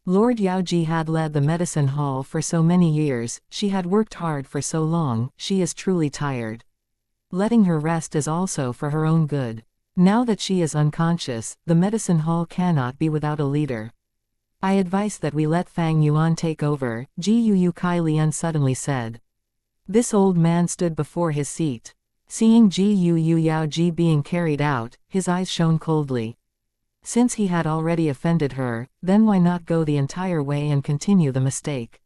Lord Yaoji had led the medicine hall for so many years, she had worked hard for so long, she is truly tired. Letting her rest is also for her own good. Now that she is unconscious, the medicine hall cannot be without a leader. "I advise that we let Fang Yuan take over," Gu Kai Lian suddenly said. This old man stood before his seat. Seeing Gu Yaoji being carried out, his eyes shone coldly. Since he had already offended her, then why not go the entire way and continue the mistake?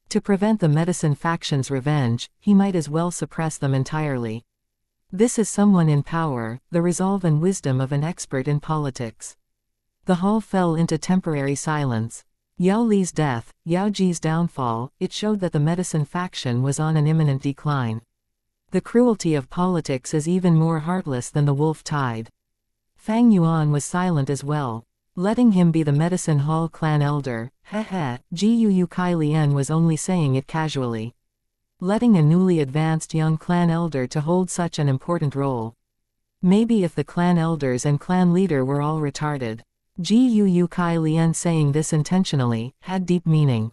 To prevent the medicine faction's revenge, he might as well suppress them entirely. This is someone in power, the resolve and wisdom of an expert in politics. The hall fell into temporary silence. Yao Li's death, Yaoji's downfall, it showed that the medicine faction was on an imminent decline. The cruelty of politics is even more heartless than the wolf tide. Fang Yuan was silent as well. Letting him be the Medicine Hall clan elder, heh. Gu Kai Lian was only saying it casually. Letting a newly advanced young clan elder to hold such an important role. Maybe if the clan elders and clan leader were all retarded. Gu Kai Lian saying this intentionally, had deep meaning.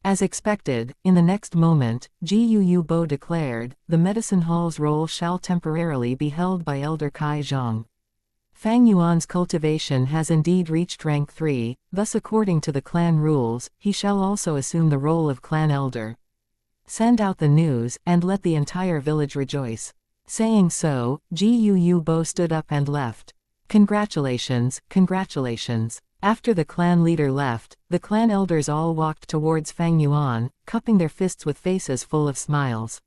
As expected, in the next moment, Gu Bo declared, the Medicine Hall's role shall temporarily be held by Elder Kai Zhang. Fang Yuan's cultivation has indeed reached rank 3, thus according to the clan rules, he shall also assume the role of clan elder. Send out the news, and let the entire village rejoice. Saying so, Gu Bo stood up and left. Congratulations, congratulations. After the clan leader left, the clan elders all walked towards Fang Yuan, cupping their fists with faces full of smiles.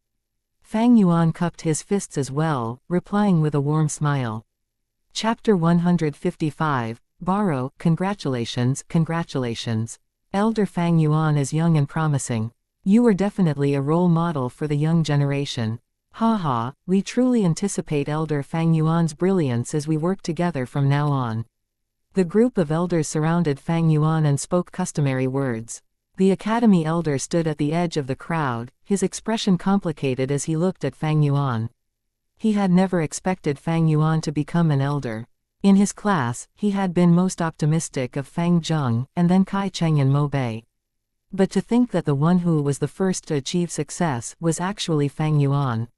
Fang Yuan cupped his fists as well, replying with a warm smile. Chapter 155, Borrow, congratulations, congratulations. Elder Fang Yuan is young and promising. You are definitely a role model for the young generation. Haha, we truly anticipate Elder Fang Yuan's brilliance as we work together from now on. The group of elders surrounded Fang Yuan and spoke customary words. The academy elder stood at the edge of the crowd, his expression complicated as he looked at Fang Yuan. He had never expected Fang Yuan to become an elder. In his class, he had been most optimistic of Fang Zheng, and then Kai Cheng and Mo Bei. But to think that the one who was the first to achieve success was actually Fang Yuan.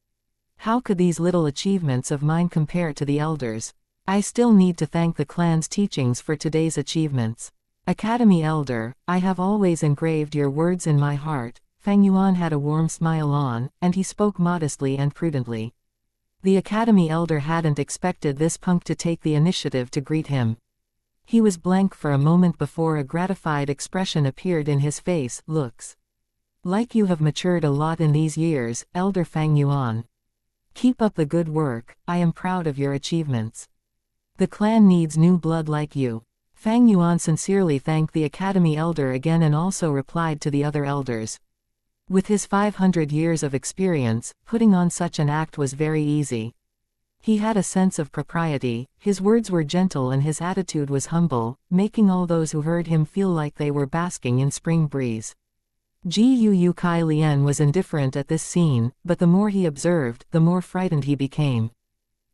How could these little achievements of mine compare to the elders? I still need to thank the clan's teachings for today's achievements. Academy Elder, I have always engraved your words in my heart. Fang Yuan had a warm smile on, and he spoke modestly and prudently. The Academy Elder hadn't expected this punk to take the initiative to greet him. He was blank for a moment before a gratified expression appeared in his face. Looks like you have matured a lot in these years, Elder Fang Yuan. Keep up the good work, I am proud of your achievements. The clan needs new blood like you. Fang Yuan sincerely thanked the Academy Elder again and also replied to the other elders. With his 500 years of experience, putting on such an act was very easy. He had a sense of propriety, his words were gentle and his attitude was humble, making all those who heard him feel like they were basking in spring breeze. Gu Kai Lian was indifferent at this scene, but the more he observed, the more frightened he became.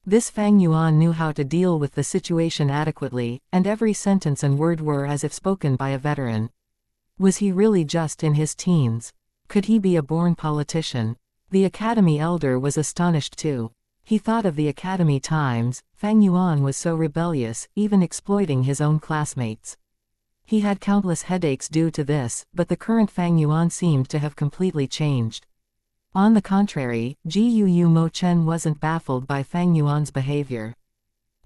This Fang Yuan knew how to deal with the situation adequately, and every sentence and word were as if spoken by a veteran. Was he really just in his teens? Could he be a born politician? The Academy Elder was astonished too. He thought of the Academy times. Fang Yuan was so rebellious, even exploiting his own classmates. He had countless headaches due to this, but the current Fang Yuan seemed to have completely changed. On the contrary, Gu Mo Chen wasn't baffled by Fang Yuan's behavior.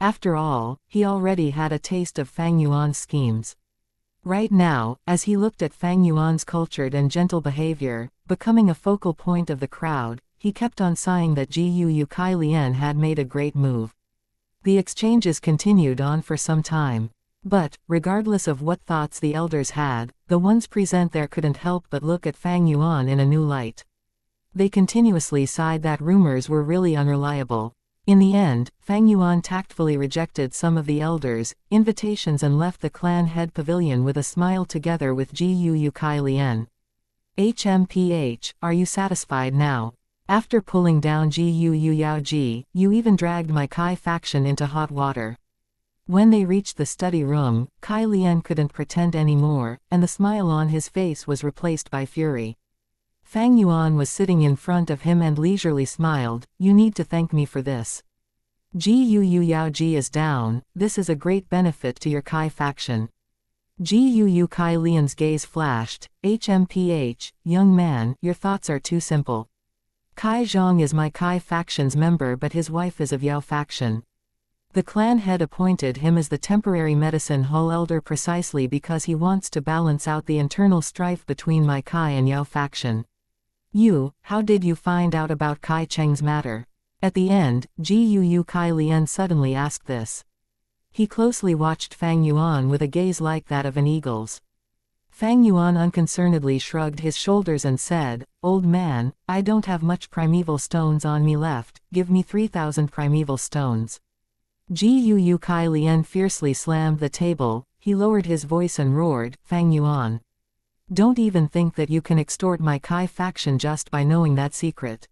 After all, he already had a taste of Fang Yuan's schemes. Right now, as he looked at Fang Yuan's cultured and gentle behavior, becoming a focal point of the crowd, he kept on sighing that Gu Kai Lian had made a great move. The exchanges continued on for some time. But, regardless of what thoughts the elders had, the ones present there couldn't help but look at Fang Yuan in a new light. They continuously sighed that rumors were really unreliable. In the end, Fang Yuan tactfully rejected some of the elders' invitations and left the clan head pavilion with a smile together with Gu Kai Lian. HMPH, are you satisfied now? After pulling down Gu Yao Ji, you even dragged my Kai faction into hot water. When they reached the study room, Kai Lian couldn't pretend anymore, and the smile on his face was replaced by fury. Fang Yuan was sitting in front of him and leisurely smiled. You need to thank me for this. Gu Yao Ji is down, this is a great benefit to your Kai faction. Gu Kai Lian's gaze flashed. HMPH, young man, your thoughts are too simple. Kai Zhang is my Kai faction's member but his wife is of Yao faction. The clan head appointed him as the temporary medicine hall elder precisely because he wants to balance out the internal strife between my Kai and Yao faction. How did you find out about Kai Cheng's matter? At the end, Gu Kai Lian suddenly asked this. He closely watched Fang Yuan with a gaze like that of an eagle's. Fang Yuan unconcernedly shrugged his shoulders and said, Old man, I don't have much primeval stones on me left, give me 3,000 primeval stones. Gu Kai Lian fiercely slammed the table, he lowered his voice and roared, "Fang Yuan. Don't even think that you can extort my Kai faction just by knowing that secret.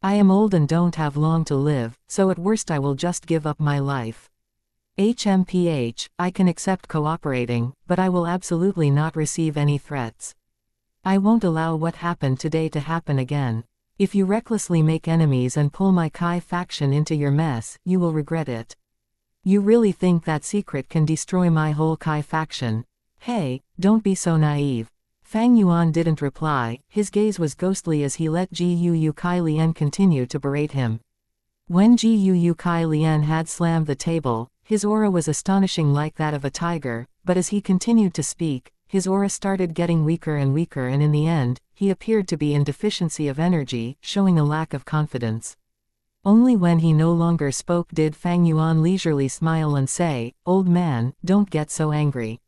I am old and don't have long to live, so at worst I will just give up my life. HMPH, I can accept cooperating, but I will absolutely not receive any threats. I won't allow what happened today to happen again. If you recklessly make enemies and pull my Kai faction into your mess, you will regret it. You really think that secret can destroy my whole Kai faction? Hey, don't be so naive." Fang Yuan didn't reply, his gaze was ghostly as he let Gu Kai Lian continue to berate him. When Gu Kai Lian had slammed the table, his aura was astonishing like that of a tiger, but as he continued to speak, his aura started getting weaker and weaker and in the end, he appeared to be in deficiency of energy, showing a lack of confidence. Only when he no longer spoke did Fang Yuan leisurely smile and say, "Old man, don't get so angry.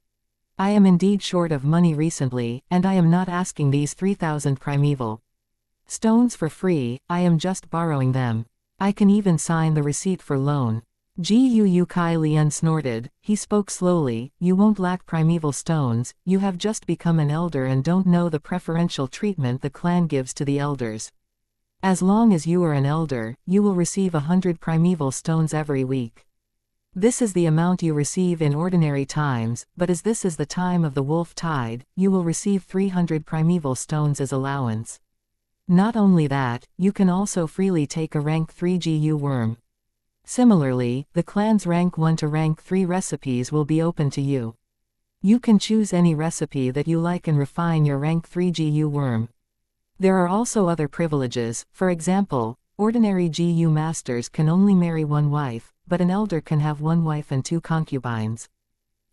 I am indeed short of money recently, and I am not asking these 3,000 primeval stones for free, I am just borrowing them. I can even sign the receipt for loan." Gu Kai Lian snorted, he spoke slowly, "You won't lack primeval stones, you have just become an elder and don't know the preferential treatment the clan gives to the elders. As long as you are an elder, you will receive 100 primeval stones every week. This is the amount you receive in ordinary times, but as this is the time of the wolf tide, you will receive 300 primeval stones as allowance. Not only that, you can also freely take a rank 3 Gu worm. Similarly, the clan's rank 1 to rank 3 recipes will be open to you. You can choose any recipe that you like and refine your rank 3 Gu worm. There are also other privileges, for example, ordinary Gu masters can only marry one wife, but an elder can have one wife and 2 concubines.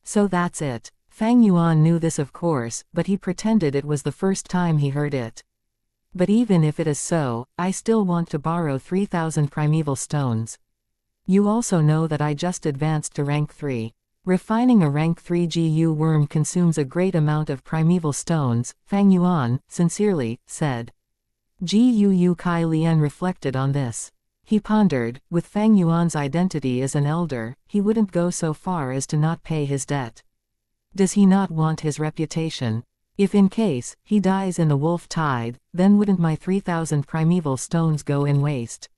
So that's it. Fang Yuan knew this of course, but he pretended it was the first time he heard it. But even if it is so, I still want to borrow 3,000 primeval stones. You also know that I just advanced to rank 3. Refining a rank 3 Gu worm consumes a great amount of primeval stones, Fang Yuan, sincerely, said. Gu Kai Lian reflected on this. He pondered, with Fang Yuan's identity as an elder, he wouldn't go so far as to not pay his debt. Does he not want his reputation? If in case he dies in the wolf tide, then wouldn't my 3,000 primeval stones go in waste?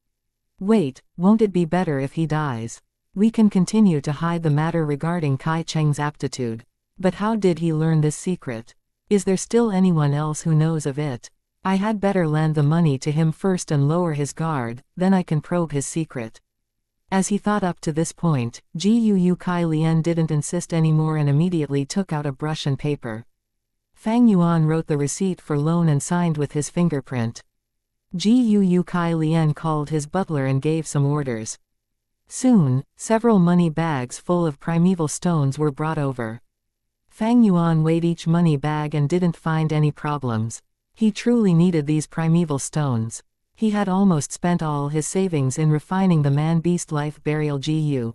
Wait, won't it be better if he dies? We can continue to hide the matter regarding Kai Cheng's aptitude. But how did he learn this secret? Is there still anyone else who knows of it? I had better lend the money to him first and lower his guard, then I can probe his secret. As he thought up to this point, Gu Kai Lian didn't insist anymore and immediately took out a brush and paper. Fang Yuan wrote the receipt for loan and signed with his fingerprint. Gu Kai Lian called his butler and gave some orders. Soon, several money bags full of primeval stones were brought over. Fang Yuan weighed each money bag and didn't find any problems. He truly needed these primeval stones. He had almost spent all his savings in refining the man-beast life burial Gu.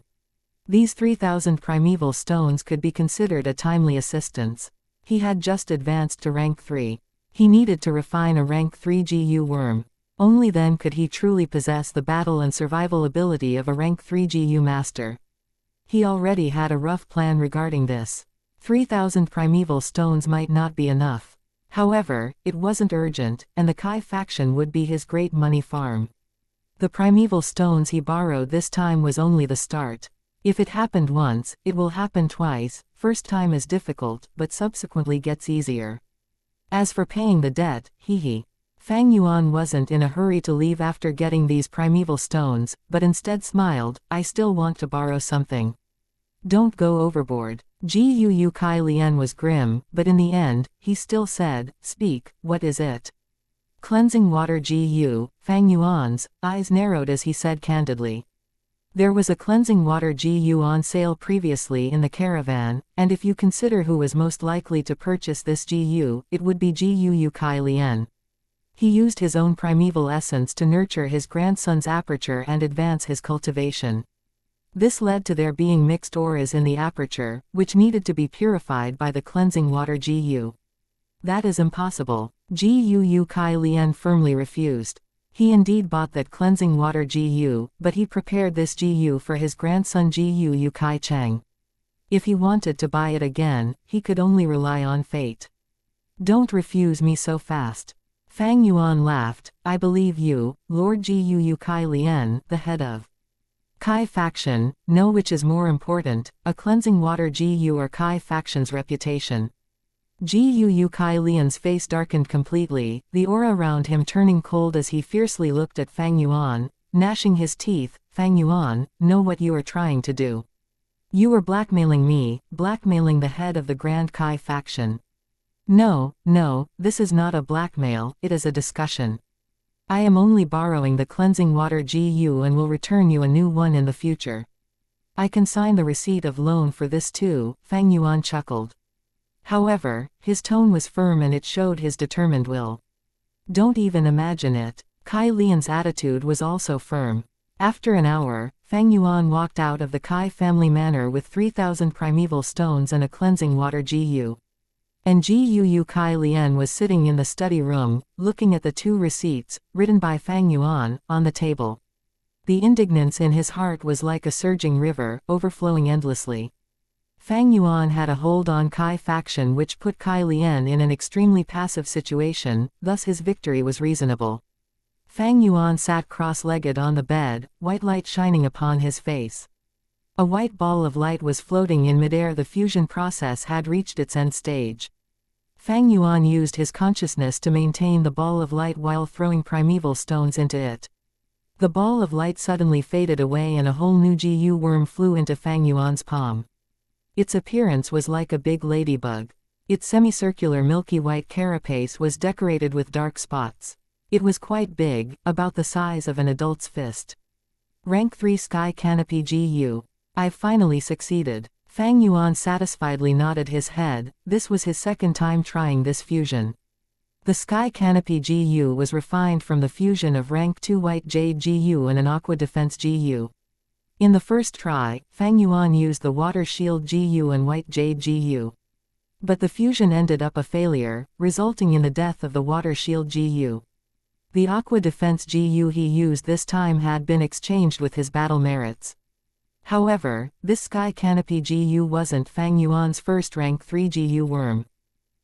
These 3,000 primeval stones could be considered a timely assistance. He had just advanced to rank 3. He needed to refine a rank 3 Gu worm. Only then could he truly possess the battle and survival ability of a rank 3 Gu master. He already had a rough plan regarding this. 3,000 primeval stones might not be enough. However, it wasn't urgent, and the Kai faction would be his great money farm. The primeval stones he borrowed this time was only the start. If it happened once, it will happen twice. First time is difficult, but subsequently gets easier. As for paying the debt, Fang Yuan wasn't in a hurry to leave after getting these primeval stones, but instead smiled, I still want to borrow something. Don't go overboard. Gu Kai Lian was grim, but in the end, he still said, speak, what is it? Cleansing water Gu, Fang Yuan's eyes narrowed as he said candidly. There was a cleansing water Gu on sale previously in the caravan, and if you consider who was most likely to purchase this Gu, it would be Gu Kai Lian. He used his own primeval essence to nurture his grandson's aperture and advance his cultivation. This led to there being mixed auras in the aperture, which needed to be purified by the cleansing water Gu. That is impossible. Gu Kai Lian firmly refused. He indeed bought that cleansing water Gu, but he prepared this Gu for his grandson Gu Kai Cheng. If he wanted to buy it again, he could only rely on fate. Don't refuse me so fast. Fang Yuan laughed. I believe you, Lord Gu Kai Lian, the head of Kai faction, know which is more important, a cleansing water Gu or Kai faction's reputation. Gu Kai Lian's face darkened completely, the aura around him turning cold as he fiercely looked at Fang Yuan, gnashing his teeth. Fang Yuan, know what you are trying to do. You are blackmailing me, blackmailing the head of the Grand Kai faction. No, this is not a blackmail, it is a discussion. I am only borrowing the cleansing water Gu and will return you a new one in the future. I can sign the receipt of loan for this too, Fang Yuan chuckled. However, his tone was firm and it showed his determined will. Don't even imagine it. Kai Lian's attitude was also firm. After an hour, Fang Yuan walked out of the Kai family manor with 3,000 primeval stones and a cleansing water Gu. And Gu Kai Lian was sitting in the study room, looking at the 2 receipts, written by Fang Yuan, on the table. The indignance in his heart was like a surging river, overflowing endlessly. Fang Yuan had a hold on Kai faction which put Kai Lian in an extremely passive situation, thus his victory was reasonable. Fang Yuan sat cross-legged on the bed, white light shining upon his face. A white ball of light was floating in midair. The fusion process had reached its end stage. Fang Yuan used his consciousness to maintain the ball of light while throwing primeval stones into it. The ball of light suddenly faded away and a whole new Gu worm flew into Fang Yuan's palm. Its appearance was like a big ladybug. Its semicircular milky white carapace was decorated with dark spots. It was quite big, about the size of an adult's fist. Rank 3 Sky Canopy Gu. I've finally succeeded. Fang Yuan satisfiedly nodded his head. This was his second time trying this fusion. The Sky Canopy Gu was refined from the fusion of rank 2 White Jade Gu and an Aqua Defense Gu. In the first try, Fang Yuan used the Water Shield Gu and White Jade Gu. But the fusion ended up a failure, resulting in the death of the Water Shield Gu. The Aqua Defense Gu he used this time had been exchanged with his battle merits. However, this Sky Canopy Gu wasn't Fang Yuan's first rank 3 Gu worm.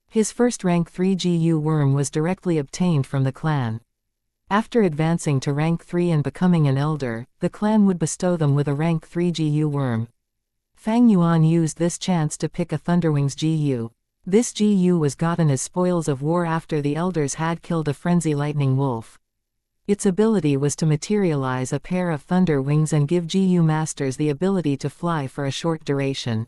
His first rank 3 Gu worm was directly obtained from the clan. After advancing to rank 3 and becoming an elder, the clan would bestow them with a rank 3 Gu worm. Fang Yuan used this chance to pick a Thunderwings Gu. This Gu was gotten as spoils of war after the elders had killed a frenzy lightning wolf. Its ability was to materialize a pair of thunder wings and give Gu masters the ability to fly for a short duration.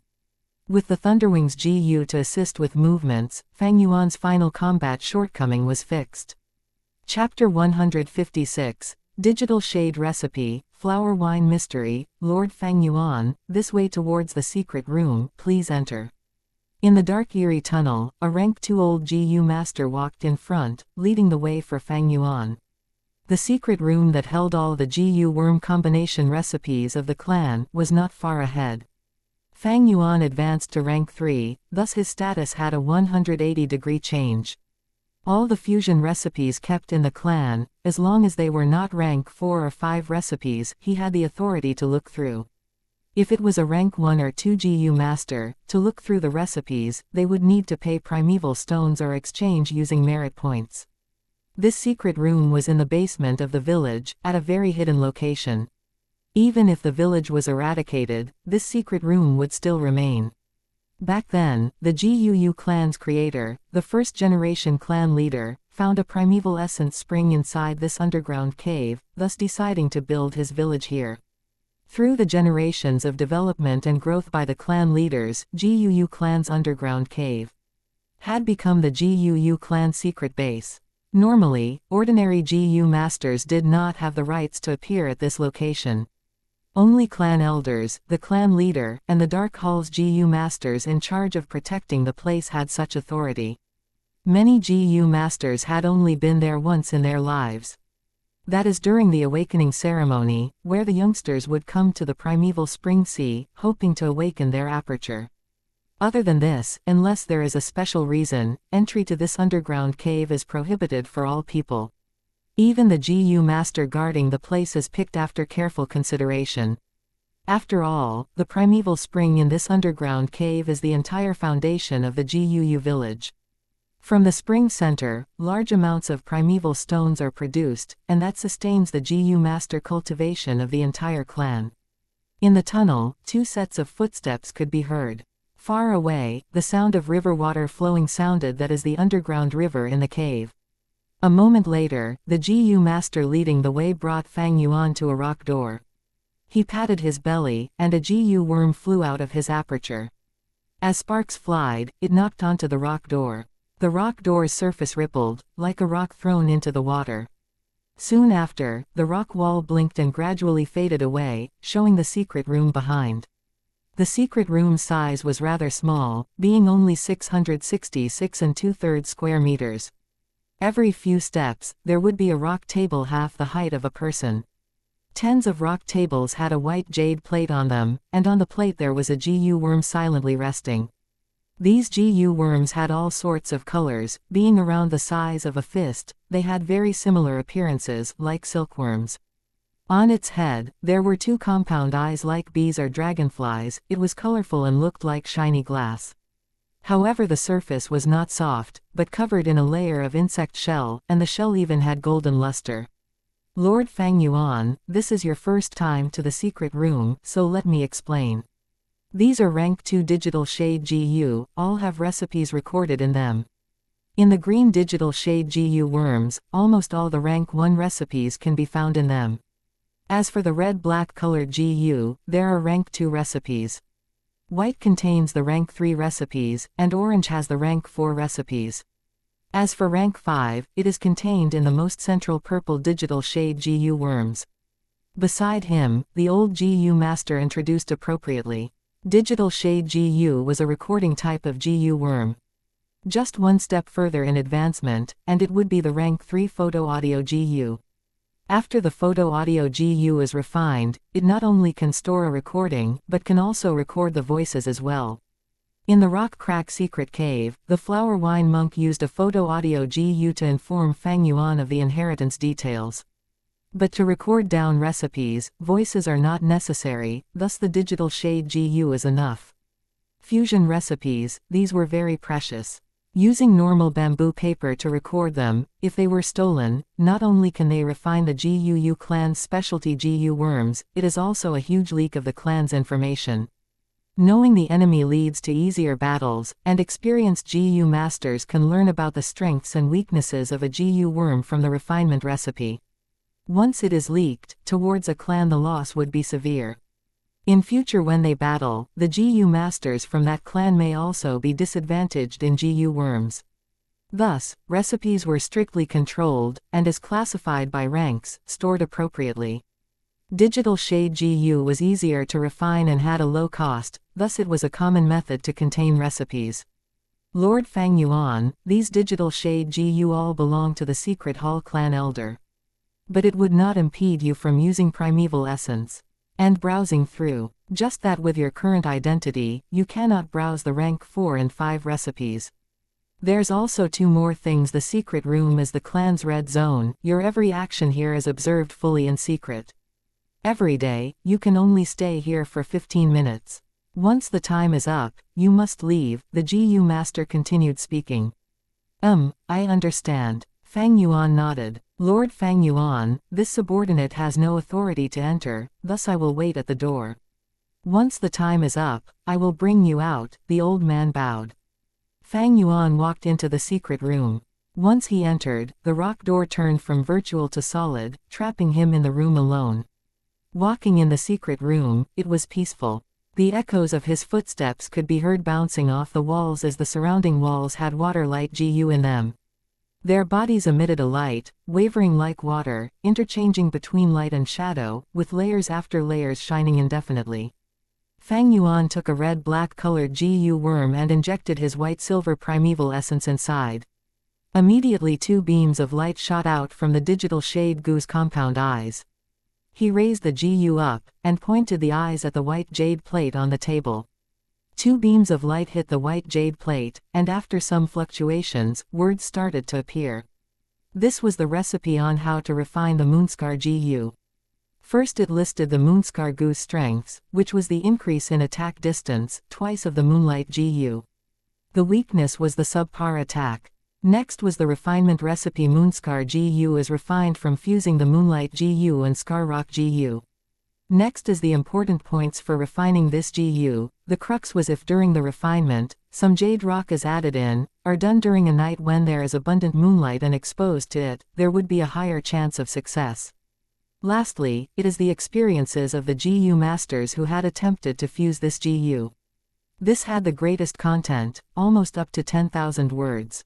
With the Thunderwings Gu to assist with movements, Fang Yuan's final combat shortcoming was fixed. Chapter 156, Digital Shade Recipe, Flower Wine Mystery, Lord Fang Yuan, this way towards the secret room, please enter. In the dark eerie tunnel, a rank 2 old Gu master walked in front, leading the way for Fang Yuan. The secret room that held all the Gu worm combination recipes of the clan was not far ahead. Fang Yuan advanced to rank 3, thus his status had a 180-degree change. All the fusion recipes kept in the clan, as long as they were not rank 4 or 5 recipes, he had the authority to look through. If it was a rank 1 or 2 Gu master, to look through the recipes, they would need to pay primeval stones or exchange using merit points. This secret room was in the basement of the village, at a very hidden location. Even if the village was eradicated, this secret room would still remain. Back then, the Gu clan's creator, the first-generation clan leader, found a primeval essence spring inside this underground cave, thus deciding to build his village here. Through the generations of development and growth by the clan leaders, Gu clan's underground cave had become the Gu clan secret base. Normally, ordinary Gu masters did not have the rights to appear at this location. Only clan elders, the clan leader, and the Dark Hall's Gu masters in charge of protecting the place had such authority. Many Gu masters had only been there once in their lives. That is during the awakening ceremony, where the youngsters would come to the primeval spring sea, hoping to awaken their aperture. Other than this, unless there is a special reason, entry to this underground cave is prohibited for all people. Even the Gu master guarding the place is picked after careful consideration. After all, the primeval spring in this underground cave is the entire foundation of the GUU village. From the spring center, large amounts of primeval stones are produced, and that sustains the GU master cultivation of the entire clan. In the tunnel, 2 sets of footsteps could be heard. Far away, the sound of river water flowing sounded. That is the underground river in the cave. A moment later, the GU master leading the way brought Fang Yuan to a rock door. He patted his belly, and a GU worm flew out of his aperture. As sparks flied, it knocked onto the rock door. The rock door's surface rippled, like a rock thrown into the water. Soon after, the rock wall blinked and gradually faded away, showing the secret room behind. The secret room's size was rather small, being only 666 2/3 square meters. Every few steps, there would be a rock table half the height of a person. Tens of rock tables had a white jade plate on them, and on the plate there was a GU worm silently resting. These GU worms had all sorts of colors, being around the size of a fist. They had very similar appearances, like silkworms. On its head, there were 2 compound eyes like bees or dragonflies. It was colorful and looked like shiny glass. However, the surface was not soft, but covered in a layer of insect shell, and the shell even had golden luster. Lord Fang Yuan, this is your first time to the secret room, so let me explain. These are rank 2 digital shade GU, all have recipes recorded in them. In the green digital shade GU worms, almost all the rank 1 recipes can be found in them. As for the red-black colored GU, there are rank 2 recipes. White contains the rank 3 recipes, and orange has the rank 4 recipes. As for rank 5, it is contained in the most central purple digital shade GU worms. Beside him, the old GU master introduced appropriately. Digital shade GU was a recording type of GU worm. Just 1 step further in advancement, and it would be the rank 3 photo audio GU. After the photo audio GU is refined, it not only can store a recording, but can also record the voices as well. In the rock crack secret cave, the flower wine monk used a photo audio GU to inform Fang Yuan of the inheritance details. But to record down recipes, voices are not necessary, thus the digital shade GU is enough. Fusion recipes, these were very precious. Using normal bamboo paper to record them, if they were stolen, not only can they refine the GUU clan's specialty GU worms, it is also a huge leak of the clan's information. Knowing the enemy leads to easier battles, and experienced GU masters can learn about the strengths and weaknesses of a GU worm from the refinement recipe. Once it is leaked, towards a clan the loss would be severe. In future when they battle, the GU masters from that clan may also be disadvantaged in GU worms. Thus, recipes were strictly controlled, and as classified by ranks, stored appropriately. Digital shade GU was easier to refine and had a low cost, thus it was a common method to contain recipes. Lord Fang Yuan, these digital shade GU all belong to the secret hall clan elder. But it would not impede you from using primeval essence and browsing through. Just that with your current identity, you cannot browse the rank 4 and 5 recipes. There's also 2 more things. The secret room is the clan's red zone. Your every action here is observed fully in secret. Every day, you can only stay here for 15 minutes. Once the time is up, you must leave, the GU master continued speaking. I understand. Fang Yuan nodded. Lord Fang Yuan, this subordinate has no authority to enter, thus I will wait at the door. Once the time is up, I will bring you out, the old man bowed. Fang Yuan walked into the secret room. Once he entered, the rock door turned from virtual to solid, trapping him in the room alone. Walking in the secret room, it was peaceful. The echoes of his footsteps could be heard bouncing off the walls as the surrounding walls had water-light GU in them. Their bodies emitted a light, wavering like water, interchanging between light and shadow, with layers after layers shining indefinitely. Fang Yuan took a red-black colored GU worm and injected his white-silver primeval essence inside. Immediately 2 beams of light shot out from the digital shade GU's compound eyes. He raised the GU up, and pointed the eyes at the white jade plate on the table. 2 beams of light hit the white jade plate, and after some fluctuations, words started to appear. This was the recipe on how to refine the Moonscar GU. First it listed the Moonscar Gu's strengths, which was the increase in attack distance, twice of the Moonlight GU. The weakness was the subpar attack. Next was the refinement recipe. Moonscar GU is refined from fusing the Moonlight GU and Scar Rock GU. Next is the important points for refining this GU. The crux was if during the refinement, some jade rock is added in, or done during a night when there is abundant moonlight and exposed to it, there would be a higher chance of success. Lastly, it is the experiences of the GU masters who had attempted to fuse this GU. This had the greatest content, almost up to 10,000 words.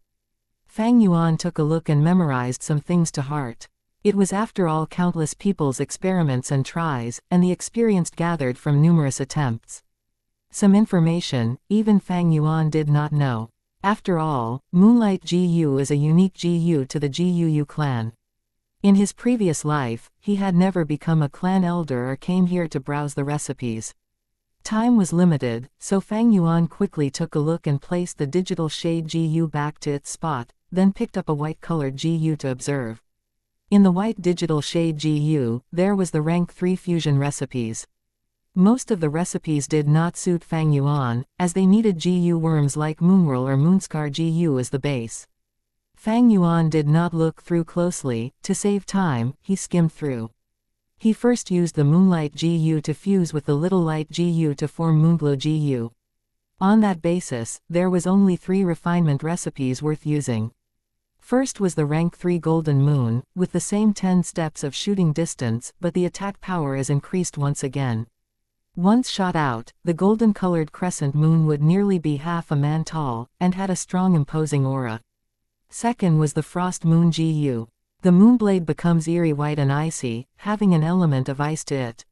Fang Yuan took a look and memorized some things to heart. It was after all countless people's experiments and tries, and the experience gathered from numerous attempts. Some information, even Fang Yuan did not know. After all, Moonlight GU is a unique GU to the GUU clan. In his previous life, he had never become a clan elder or came here to browse the recipes. Time was limited, so Fang Yuan quickly took a look and placed the digital shade GU back to its spot, then picked up a white-colored GU to observe. In the white digital shade GU, there was the rank 3 fusion recipes. Most of the recipes did not suit Fang Yuan, as they needed GU worms like Moonwhirl or Moonscar GU as the base. Fang Yuan did not look through closely. To save time, he skimmed through. He first used the Moonlight GU to fuse with the Little Light GU to form Moonglow GU. On that basis, there was only 3 refinement recipes worth using. First was the rank 3 Golden Moon, with the same 10 steps of shooting distance, but the attack power is increased once again. Once shot out, the golden-colored crescent moon would nearly be half a man tall, and had a strong imposing aura. Second was the Frost Moon GU. The moonblade becomes eerie white and icy, having an element of ice to it.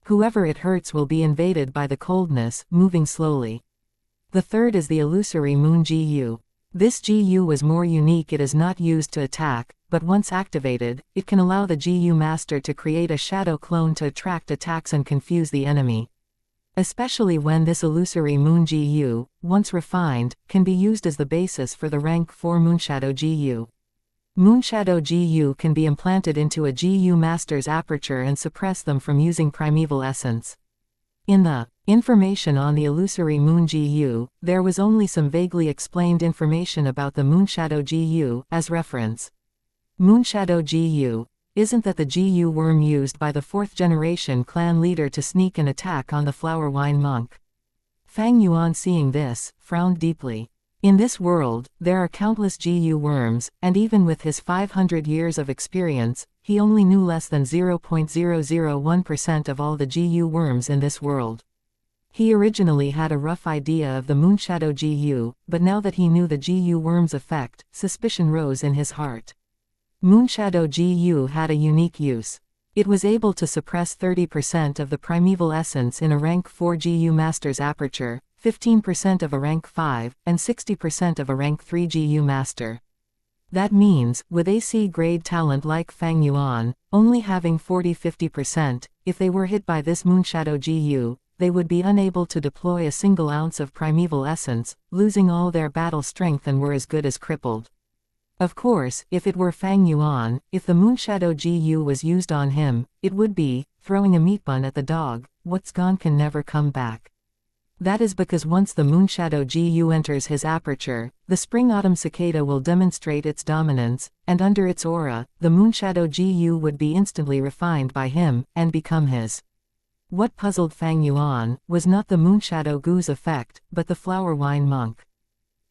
Whoever it hurts will be invaded by the coldness, moving slowly. The third is the Illusory Moon GU. This GU was more unique. It is not used to attack, but once activated, it can allow the GU master to create a shadow clone to attract attacks and confuse the enemy. Especially when this Illusory Moon GU, once refined, can be used as the basis for the rank 4 Moonshadow GU. Moonshadow GU can be implanted into a GU master's aperture and suppress them from using primeval essence. In the information on the Illusory Moon GU, there was only some vaguely explained information about the Moonshadow GU, as reference. Moonshadow GU. Isn't that the GU worm used by the 4th generation clan leader to sneak and attack on the Flower Wine Monk? Fang Yuan, seeing this, frowned deeply. In this world, there are countless GU worms, and even with his 500 years of experience, he only knew less than 0.001% of all the GU worms in this world. He originally had a rough idea of the Moonshadow GU, but now that he knew the GU worm's effect, suspicion rose in his heart. Moonshadow GU had a unique use. It was able to suppress 30% of the primeval essence in a rank 4 GU master's aperture, 15% of a rank 5, and 60% of a rank 3 GU master. That means, with AC grade talent like Fang Yuan, only having 40–50%, if they were hit by this Moonshadow GU, they would be unable to deploy a single ounce of primeval essence, losing all their battle strength and were as good as crippled. Of course, if it were Fang Yuan, if the Moonshadow GU was used on him, it would be throwing a meat bun at the dog. What's gone can never come back. That is because once the Moonshadow GU enters his aperture, the Spring-Autumn Cicada will demonstrate its dominance, and under its aura, the Moonshadow GU would be instantly refined by him, and become his. What puzzled Fang Yuan was not the Moonshadow GU's effect, but the Flower Wine Monk.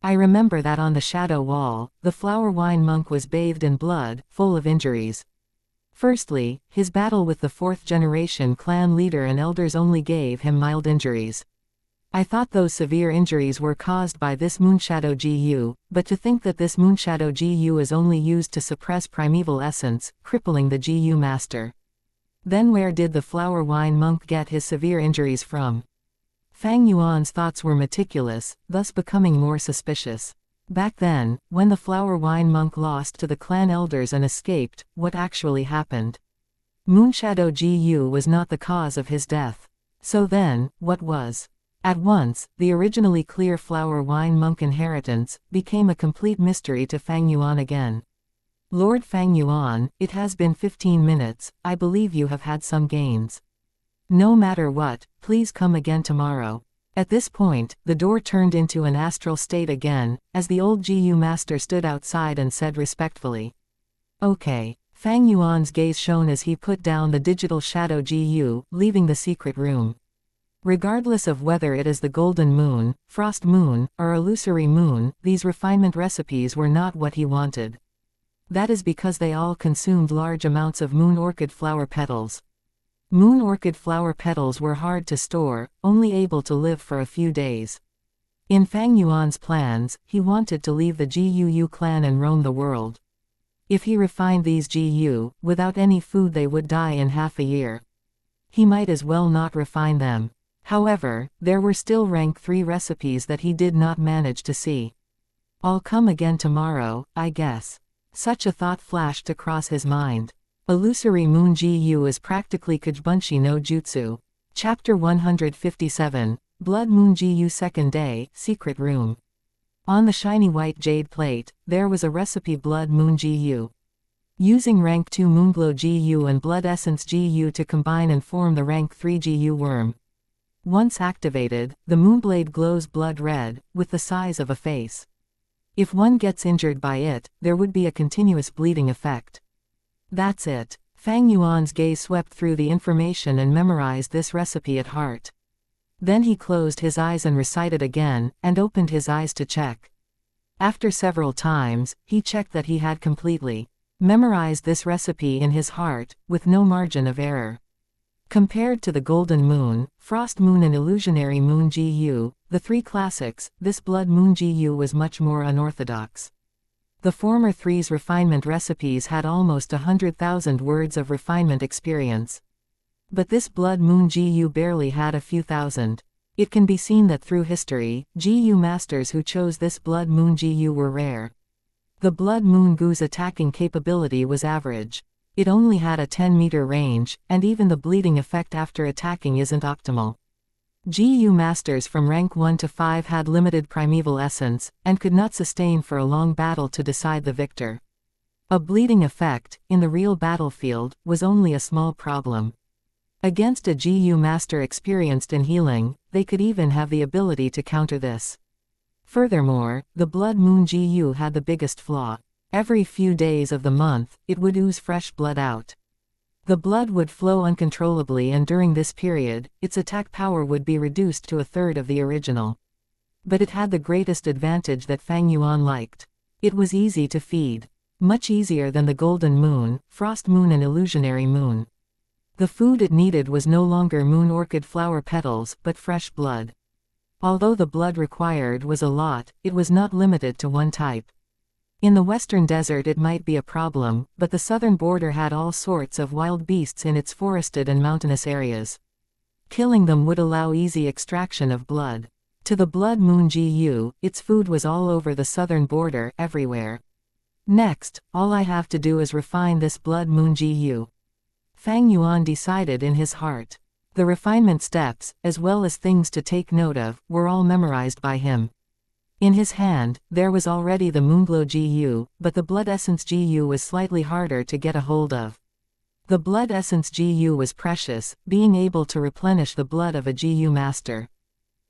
I remember that on the shadow wall, the Flower Wine Monk was bathed in blood, full of injuries. Firstly, his battle with the 4th generation clan leader and elders only gave him mild injuries. I thought those severe injuries were caused by this Moonshadow GU, but to think that this Moonshadow GU is only used to suppress primeval essence, crippling the GU master. Then where did the Flower Wine Monk get his severe injuries from? Fang Yuan's thoughts were meticulous, thus becoming more suspicious. Back then, when the Flower Wine Monk lost to the clan elders and escaped, what actually happened? Moonshadow GU was not the cause of his death. So then, what was? At once, the originally clear Flower Wine Monk inheritance became a complete mystery to Fang Yuan again. Lord Fang Yuan, it has been 15 minutes, I believe you have had some gains. No matter what, please come again tomorrow. At this point, the door turned into an astral state again, as the old GU master stood outside and said respectfully. Okay. Fang Yuan's gaze shone as he put down the digital shadow GU, leaving the secret room. Regardless of whether it is the golden moon, frost moon, or illusory moon, these refinement recipes were not what he wanted. That is because they all consumed large amounts of moon orchid flower petals. Moon orchid flower petals were hard to store, only able to live for a few days. In Fang Yuan's plans, he wanted to leave the GUU clan and roam the world. If he refined these GU, without any food they would die in half a year. He might as well not refine them. However, there were still rank 3 recipes that he did not manage to see. I'll come again tomorrow, I guess. Such a thought flashed across his mind. Illusory Moon GU is practically Kajibunshi no Jutsu. Chapter 157, Blood Moon GU Second Day, Secret Room. On the shiny white jade plate, there was a recipe Blood Moon GU. Using rank 2 Moonglow GU and Blood Essence GU to combine and form the rank 3 GU worm. Once activated, the Moonblade glows blood red, with the size of a face. If one gets injured by it, there would be a continuous bleeding effect. That's it. Fang Yuan's gaze swept through the information and memorized this recipe at heart. Then he closed his eyes and recited again, and opened his eyes to check. After several times, he checked that he had completely memorized this recipe in his heart, with no margin of error. Compared to the Golden Moon, Frost Moon and Illusionary Moon GU, the 3 classics, this Blood Moon GU was much more unorthodox. The former 3's refinement recipes had almost 100,000 words of refinement experience. But this Blood Moon GU barely had a few thousand. It can be seen that through history, GU masters who chose this Blood Moon GU were rare. The Blood Moon GU's attacking capability was average. It only had a 10-meter range, and even the bleeding effect after attacking isn't optimal. GU masters from rank 1 to 5 had limited primeval essence, and could not sustain for a long battle to decide the victor. A bleeding effect, in the real battlefield, was only a small problem. Against a GU master experienced in healing, they could even have the ability to counter this. Furthermore, the Blood Moon GU had the biggest flaw. Every few days of the month, it would ooze fresh blood out. The blood would flow uncontrollably, and during this period, its attack power would be reduced to a third of the original. But it had the greatest advantage that Fang Yuan liked. It was easy to feed. Much easier than the Golden Moon, Frost Moon and Illusionary Moon. The food it needed was no longer moon orchid flower petals, but fresh blood. Although the blood required was a lot, it was not limited to one type. In the western desert it might be a problem, but the southern border had all sorts of wild beasts in its forested and mountainous areas. Killing them would allow easy extraction of blood. To the Blood Moon GU, its food was all over the southern border, everywhere. Next, all I have to do is refine this Blood Moon GU. Fang Yuan decided in his heart. The refinement steps, as well as things to take note of, were all memorized by him. In his hand, there was already the Moonglow GU, but the Blood Essence GU was slightly harder to get a hold of. The Blood Essence GU was precious, being able to replenish the blood of a GU master.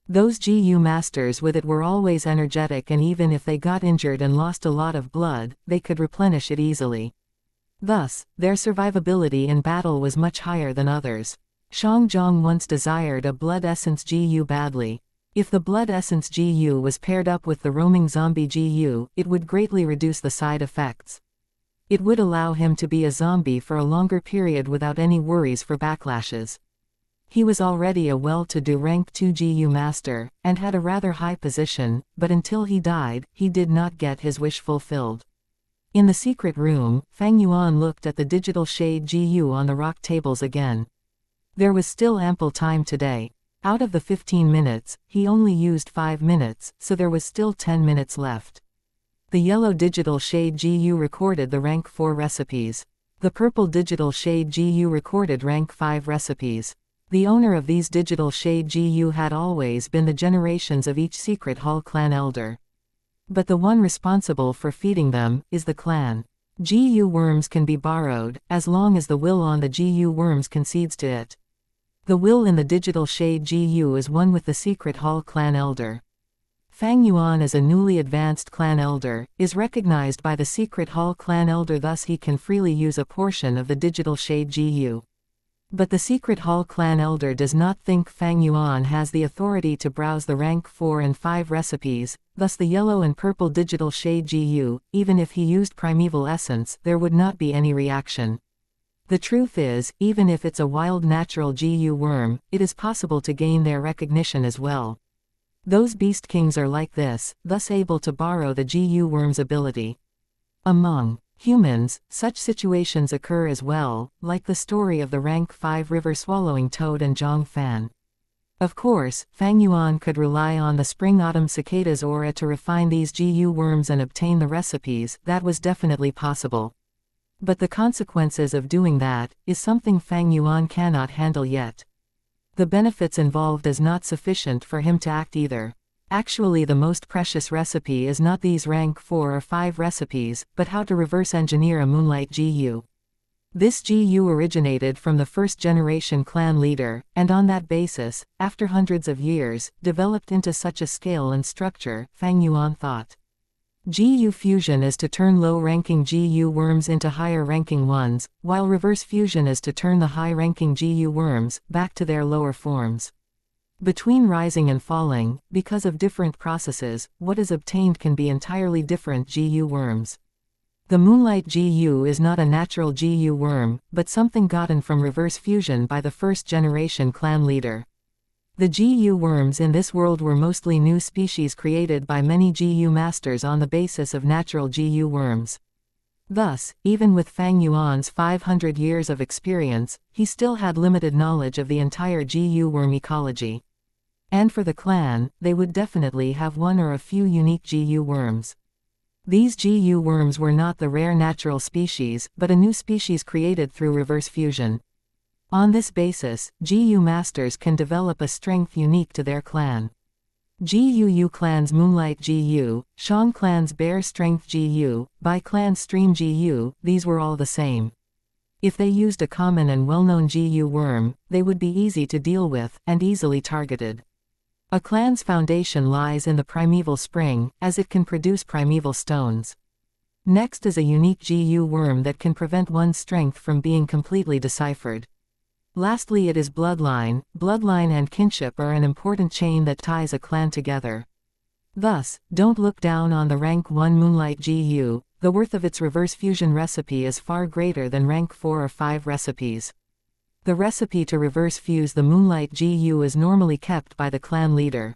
Those GU masters with it were always energetic, and even if they got injured and lost a lot of blood, they could replenish it easily. Thus, their survivability in battle was much higher than others. Xianxia once desired a Blood Essence GU badly. If the Blood Essence GU was paired up with the roaming zombie GU, it would greatly reduce the side effects. It would allow him to be a zombie for a longer period without any worries for backlashes. He was already a well-to-do rank 2 GU master, and had a rather high position, but until he died, he did not get his wish fulfilled. In the secret room, Fang Yuan looked at the digital shade GU on the rock tables again. There was still ample time today. Out of the 15 minutes, he only used 5 minutes, so there was still 10 minutes left. The yellow digital shade GU recorded the rank 4 recipes. The purple digital shade GU recorded rank 5 recipes. The owner of these digital shade GU had always been the generations of each secret hall clan elder. But the one responsible for feeding them is the clan. GU worms can be borrowed, as long as the will on the GU worms concedes to it. The will in the digital shade GU is one with the secret Hall clan elder. Fang Yuan as a newly advanced clan elder, is recognized by the secret Hall clan elder, thus he can freely use a portion of the digital shade GU. But the secret Hall clan elder does not think Fang Yuan has the authority to browse the rank 4 and 5 recipes, thus the yellow and purple digital shade GU, even if he used primeval essence, there would not be any reaction. The truth is, even if it's a wild natural GU worm, it is possible to gain their recognition as well. Those beast kings are like this, thus able to borrow the GU worm's ability. Among humans, such situations occur as well, like the story of the rank 5 river swallowing toad and Zhang Fan. Of course, Fang Yuan could rely on the spring-autumn cicada's aura to refine these GU worms and obtain the recipes, that was definitely possible. But the consequences of doing that is something Fang Yuan cannot handle yet. The benefits involved is not sufficient for him to act either. Actually, the most precious recipe is not these rank 4 or 5 recipes, but how to reverse engineer a moonlight GU. This GU originated from the first-generation clan leader, and on that basis, after hundreds of years, developed into such a scale and structure, Fang Yuan thought. GU fusion is to turn low-ranking GU worms into higher-ranking ones, while reverse fusion is to turn the high-ranking GU worms back to their lower forms. Between rising and falling, because of different processes, what is obtained can be entirely different GU worms. The Moonlight GU is not a natural GU worm, but something gotten from reverse fusion by the first-generation clan leader. The GU worms in this world were mostly new species created by many GU masters on the basis of natural GU worms. Thus, even with Fang Yuan's 500 years of experience, he still had limited knowledge of the entire GU worm ecology. And for the clan, they would definitely have one or a few unique GU worms. These GU worms were not the rare natural species, but a new species created through reverse fusion. On this basis, GU masters can develop a strength unique to their clan. GUU clan's Moonlight GU, Shang clan's Bear Strength GU, Bai clan's Stream GU, these were all the same. If they used a common and well-known GU worm, they would be easy to deal with, and easily targeted. A clan's foundation lies in the primeval spring, as it can produce primeval stones. Next is a unique GU worm that can prevent one's strength from being completely deciphered. Lastly, it is bloodline. Bloodline and kinship are an important chain that ties a clan together. Thus, don't look down on the rank 1 Moonlight GU, the worth of its reverse fusion recipe is far greater than rank 4 or 5 recipes. The recipe to reverse fuse the Moonlight GU is normally kept by the clan leader.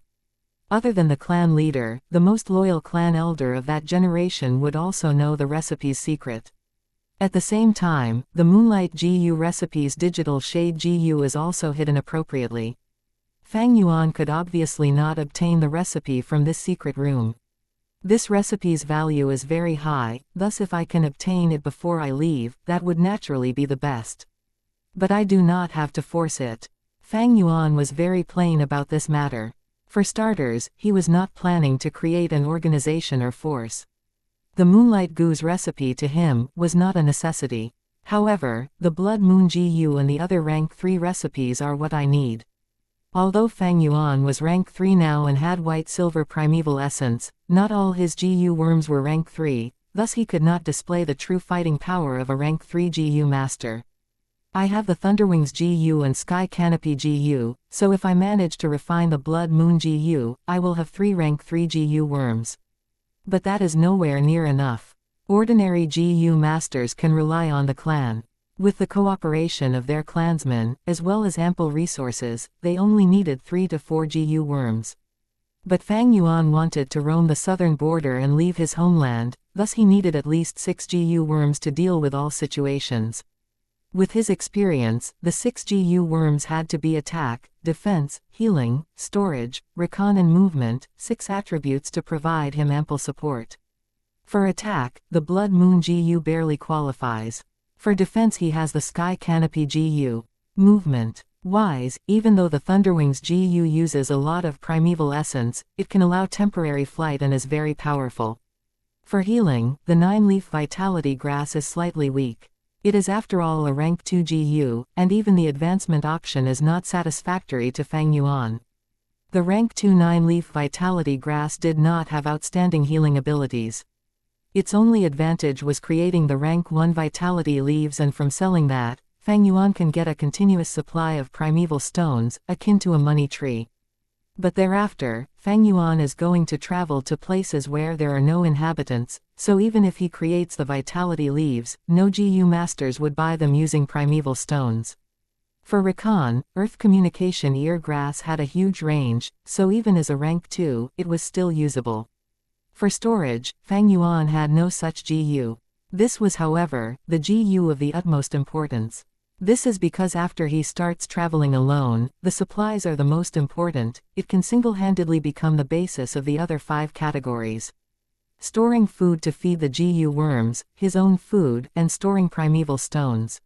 Other than the clan leader, the most loyal clan elder of that generation would also know the recipe's secret. At the same time, the Moonlight GU recipe's digital shade GU is also hidden appropriately. Fang Yuan could obviously not obtain the recipe from this secret room. This recipe's value is very high, thus if I can obtain it before I leave, that would naturally be the best. But I do not have to force it. Fang Yuan was very plain about this matter. For starters, he was not planning to create an organization or force. The Moonlight GU's recipe to him was not a necessity. However, the Blood Moon GU and the other rank 3 recipes are what I need. Although Fang Yuan was rank 3 now and had white-silver primeval essence, not all his GU worms were rank 3, thus he could not display the true fighting power of a rank 3 GU master. I have the Thunderwings GU and Sky Canopy GU, so if I manage to refine the Blood Moon GU, I will have 3 rank 3 GU worms. But that is nowhere near enough. Ordinary GU masters can rely on the clan. With the cooperation of their clansmen, as well as ample resources, they only needed 3 to 4 GU worms. But Fang Yuan wanted to roam the southern border and leave his homeland, thus he needed at least 6 GU worms to deal with all situations. With his experience, the 6 GU worms had to be attack, defense, healing, storage, recon and movement, 6 attributes to provide him ample support. For attack, the Blood Moon GU barely qualifies. For defense he has the Sky Canopy GU. Movement wise, even though the Thunderwings GU uses a lot of primeval essence, it can allow temporary flight and is very powerful. For healing, the 9-leaf vitality grass is slightly weak. It is after all a rank 2 GU, and even the advancement option is not satisfactory to Fang Yuan. The rank 2 9-leaf vitality grass did not have outstanding healing abilities. Its only advantage was creating the rank 1 vitality leaves, and from selling that, Fang Yuan can get a continuous supply of primeval stones, akin to a money tree. But thereafter, Fang Yuan is going to travel to places where there are no inhabitants, so even if he creates the vitality leaves, no GU masters would buy them using primeval stones. For recon, Earth Communication Ear Grass had a huge range, so even as a rank 2, it was still usable. For storage, Fang Yuan had no such GU. This was, however, the GU of the utmost importance. This is because after he starts traveling alone, the supplies are the most important. It can single-handedly become the basis of the other 5 categories. Storing food to feed the GU worms, his own food, and storing primeval stones.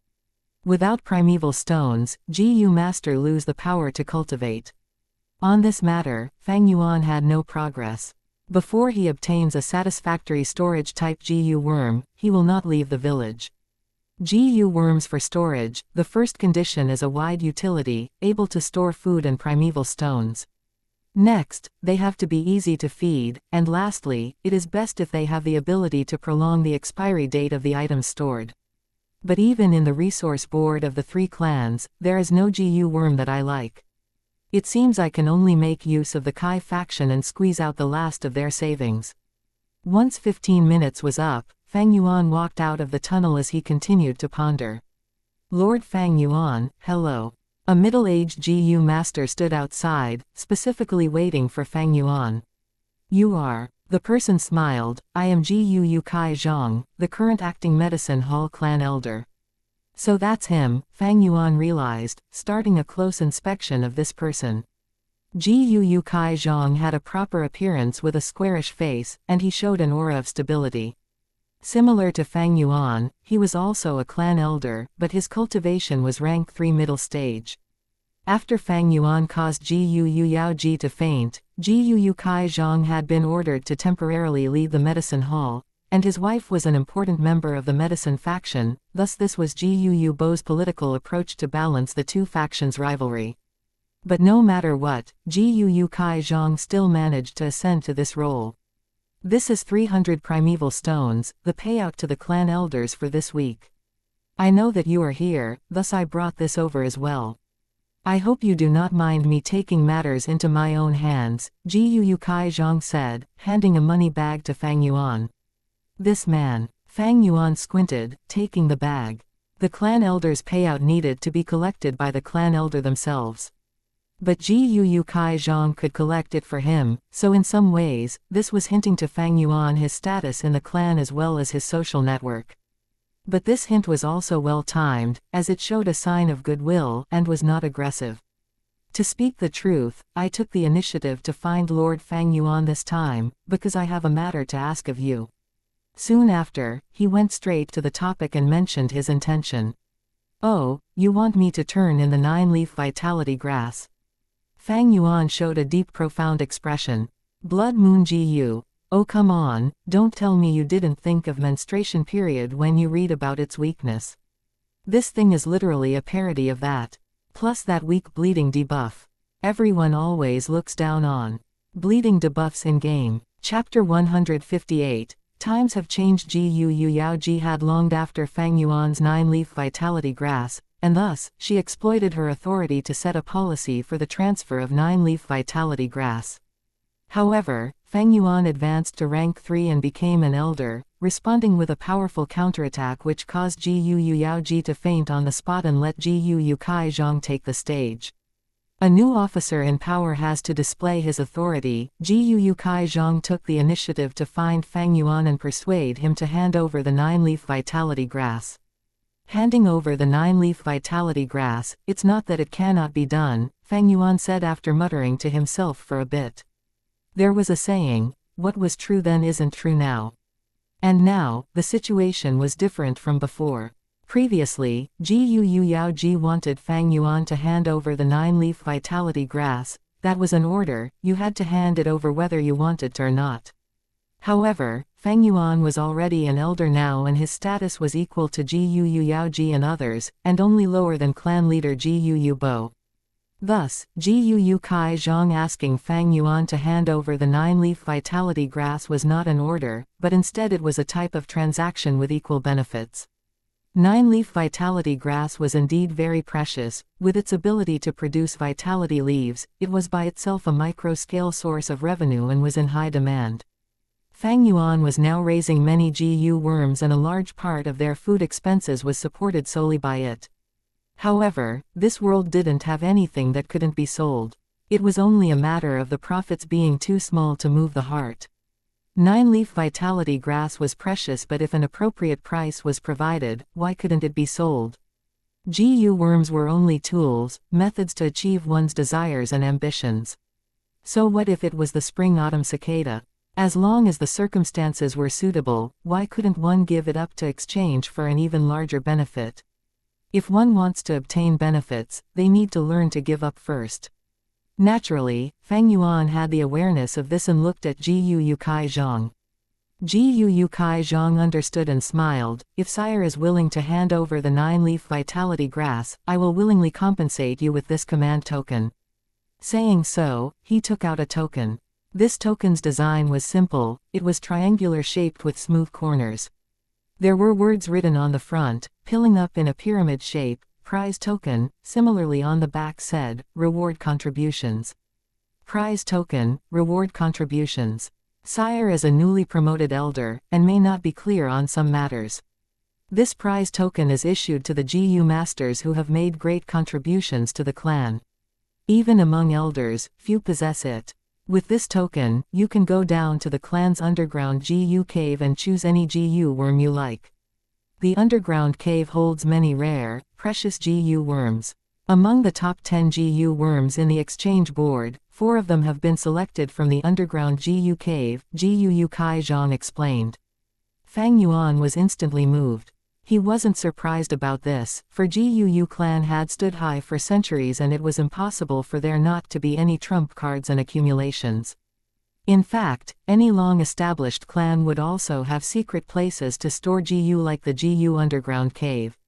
Without primeval stones, GU master lose the power to cultivate. On this matter, Fang Yuan had no progress. Before he obtains a satisfactory storage type GU worm, he will not leave the village. GU worms for storage, the first condition is a wide utility, able to store food and primeval stones. Next, they have to be easy to feed, and lastly, it is best if they have the ability to prolong the expiry date of the items stored. But even in the resource board of the 3 clans, there is no GU worm that I like. It seems I can only make use of the Kai faction and squeeze out the last of their savings. Once 15 minutes was up, Fang Yuan walked out of the tunnel as he continued to ponder. Lord Fang Yuan, hello. A middle-aged GU master stood outside, specifically waiting for Fang Yuan. You are. The person smiled. I am Gu Kai Zhang, the current acting medicine hall clan elder. So that's him, Fang Yuan realized, starting a close inspection of this person. Gu Kai Zhang had a proper appearance with a squarish face, and he showed an aura of stability. Similar to Fang Yuan, he was also a clan elder, but his cultivation was rank 3 middle stage. After Fang Yuan caused Gu Yaoji to faint, Gu Kai Zhang had been ordered to temporarily leave the medicine hall, and his wife was an important member of the medicine faction, thus this was Gu Bo's political approach to balance the 2 factions' rivalry. But no matter what, Gu Kai Zhang still managed to ascend to this role. This is 300 primeval stones, the payout to the clan elders for this week. I know that you are here, thus I brought this over as well. I hope you do not mind me taking matters into my own hands, Gu Kai Zhang said, handing a money bag to Fang Yuan. This man. Fang Yuan squinted, taking the bag. The clan elder's payout needed to be collected by the clan elder themselves. But Gu Kai Zhang could collect it for him, so in some ways, this was hinting to Fang Yuan his status in the clan as well as his social network. But this hint was also well timed, as it showed a sign of goodwill, and was not aggressive. To speak the truth, I took the initiative to find Lord Fang Yuan this time, because I have a matter to ask of you. Soon after, he went straight to the topic and mentioned his intention. Oh, you want me to turn in the 9-leaf vitality grass? Fang Yuan showed a deep profound expression. Blood Moon Gu. Oh come on, don't tell me you didn't think of menstruation period when you read about its weakness. This thing is literally a parody of that. Plus that weak bleeding debuff. Everyone always looks down on bleeding debuffs in game. Chapter 158. Times have changed. Gu Yaoji had longed after Fang Yuan's 9-leaf vitality grass, and thus, she exploited her authority to set a policy for the transfer of 9-leaf vitality grass. However, Fang Yuan advanced to rank 3 and became an elder, responding with a powerful counterattack which caused Gu Yaoji to faint on the spot and let Gu Kai Zhang take the stage. A new officer in power has to display his authority. Gu Kai Zhang took the initiative to find Fang Yuan and persuade him to hand over the 9-leaf vitality grass. Handing over the 9-leaf vitality grass, it's not that it cannot be done, Fang Yuan said after muttering to himself for a bit. There was a saying, what was true then isn't true now. And now, the situation was different from before. Previously, Gu Yaoji wanted Fang Yuan to hand over the 9-leaf vitality grass. That was an order, you had to hand it over whether you wanted to or not. However, Fang Yuan was already an elder now and his status was equal to Ji Yu Yaoji and others, and only lower than clan leader Ji Yu Bo. Thus, Ji Yu Kai Zhang asking Fang Yuan to hand over the 9-leaf vitality grass was not an order, but instead it was a type of transaction with equal benefits. 9-leaf vitality grass was indeed very precious. With its ability to produce vitality leaves, it was by itself a micro-scale source of revenue and was in high demand. Fang Yuan was now raising many GU worms and a large part of their food expenses was supported solely by it. However, this world didn't have anything that couldn't be sold. It was only a matter of the profits being too small to move the heart. 9-leaf vitality grass was precious, but if an appropriate price was provided, why couldn't it be sold? GU worms were only tools, methods to achieve one's desires and ambitions. So what if it was the spring-autumn cicada? As long as the circumstances were suitable, why couldn't one give it up to exchange for an even larger benefit? If one wants to obtain benefits, they need to learn to give up first. Naturally, Fang Yuan had the awareness of this and looked at Ji Yu Kai Zhang. Ji Yu Kai Zhang understood and smiled. If sire is willing to hand over the 9-leaf vitality grass, I will willingly compensate you with this command token. Saying so, he took out a token. This token's design was simple, it was triangular shaped with smooth corners. There were words written on the front, piling up in a pyramid shape, prize token, similarly on the back said, reward contributions. Prize token, reward contributions. Sire is a newly promoted elder, and may not be clear on some matters. This prize token is issued to the GU masters who have made great contributions to the clan. Even among elders, few possess it. With this token, you can go down to the clan's underground GU cave and choose any GU worm you like. The underground cave holds many rare, precious GU worms. Among the top 10 GU worms in the exchange board, 4 of them have been selected from the underground GU cave, GU Kai Zhang explained. Fang Yuan was instantly moved. He wasn't surprised about this, for GU clan had stood high for centuries and it was impossible for there not to be any trump cards and accumulations. In fact, any long-established clan would also have secret places to store GU like the GU underground cave.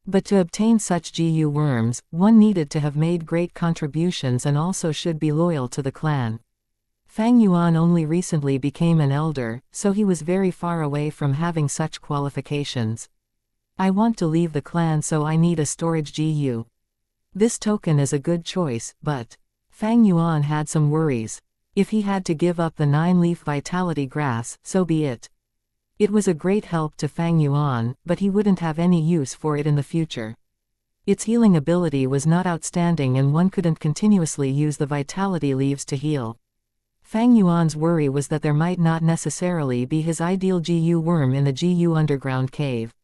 But to obtain such GU worms, one needed to have made great contributions and also should be loyal to the clan. Fang Yuan only recently became an elder, so he was very far away from having such qualifications. I want to leave the clan, so I need a storage GU. This token is a good choice, but Fang Yuan had some worries. If he had to give up the 9-leaf vitality grass, so be it. It was a great help to Fang Yuan, but he wouldn't have any use for it in the future. Its healing ability was not outstanding and one couldn't continuously use the vitality leaves to heal. Fang Yuan's worry was that there might not necessarily be his ideal GU worm in the GU underground cave.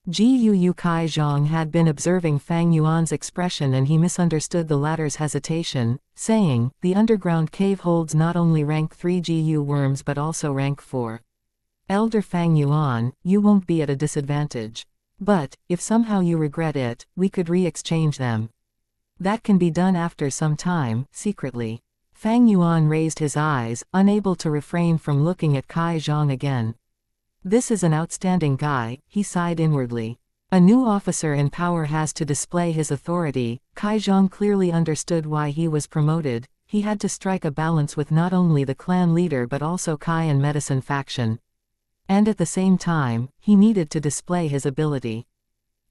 Gu Kai Zhang had been observing Fang Yuan's expression and he misunderstood the latter's hesitation, saying, the underground cave holds not only rank 3 GU worms but also rank 4. Elder Fang Yuan, you won't be at a disadvantage. But, if somehow you regret it, we could re-exchange them. That can be done after some time, secretly. Fang Yuan raised his eyes, unable to refrain from looking at Kai Zhang again. This is an outstanding guy, he sighed inwardly. A new officer in power has to display his authority. Kai Zhang clearly understood why he was promoted. He had to strike a balance with not only the clan leader but also Kai and medicine faction. And at the same time, he needed to display his ability.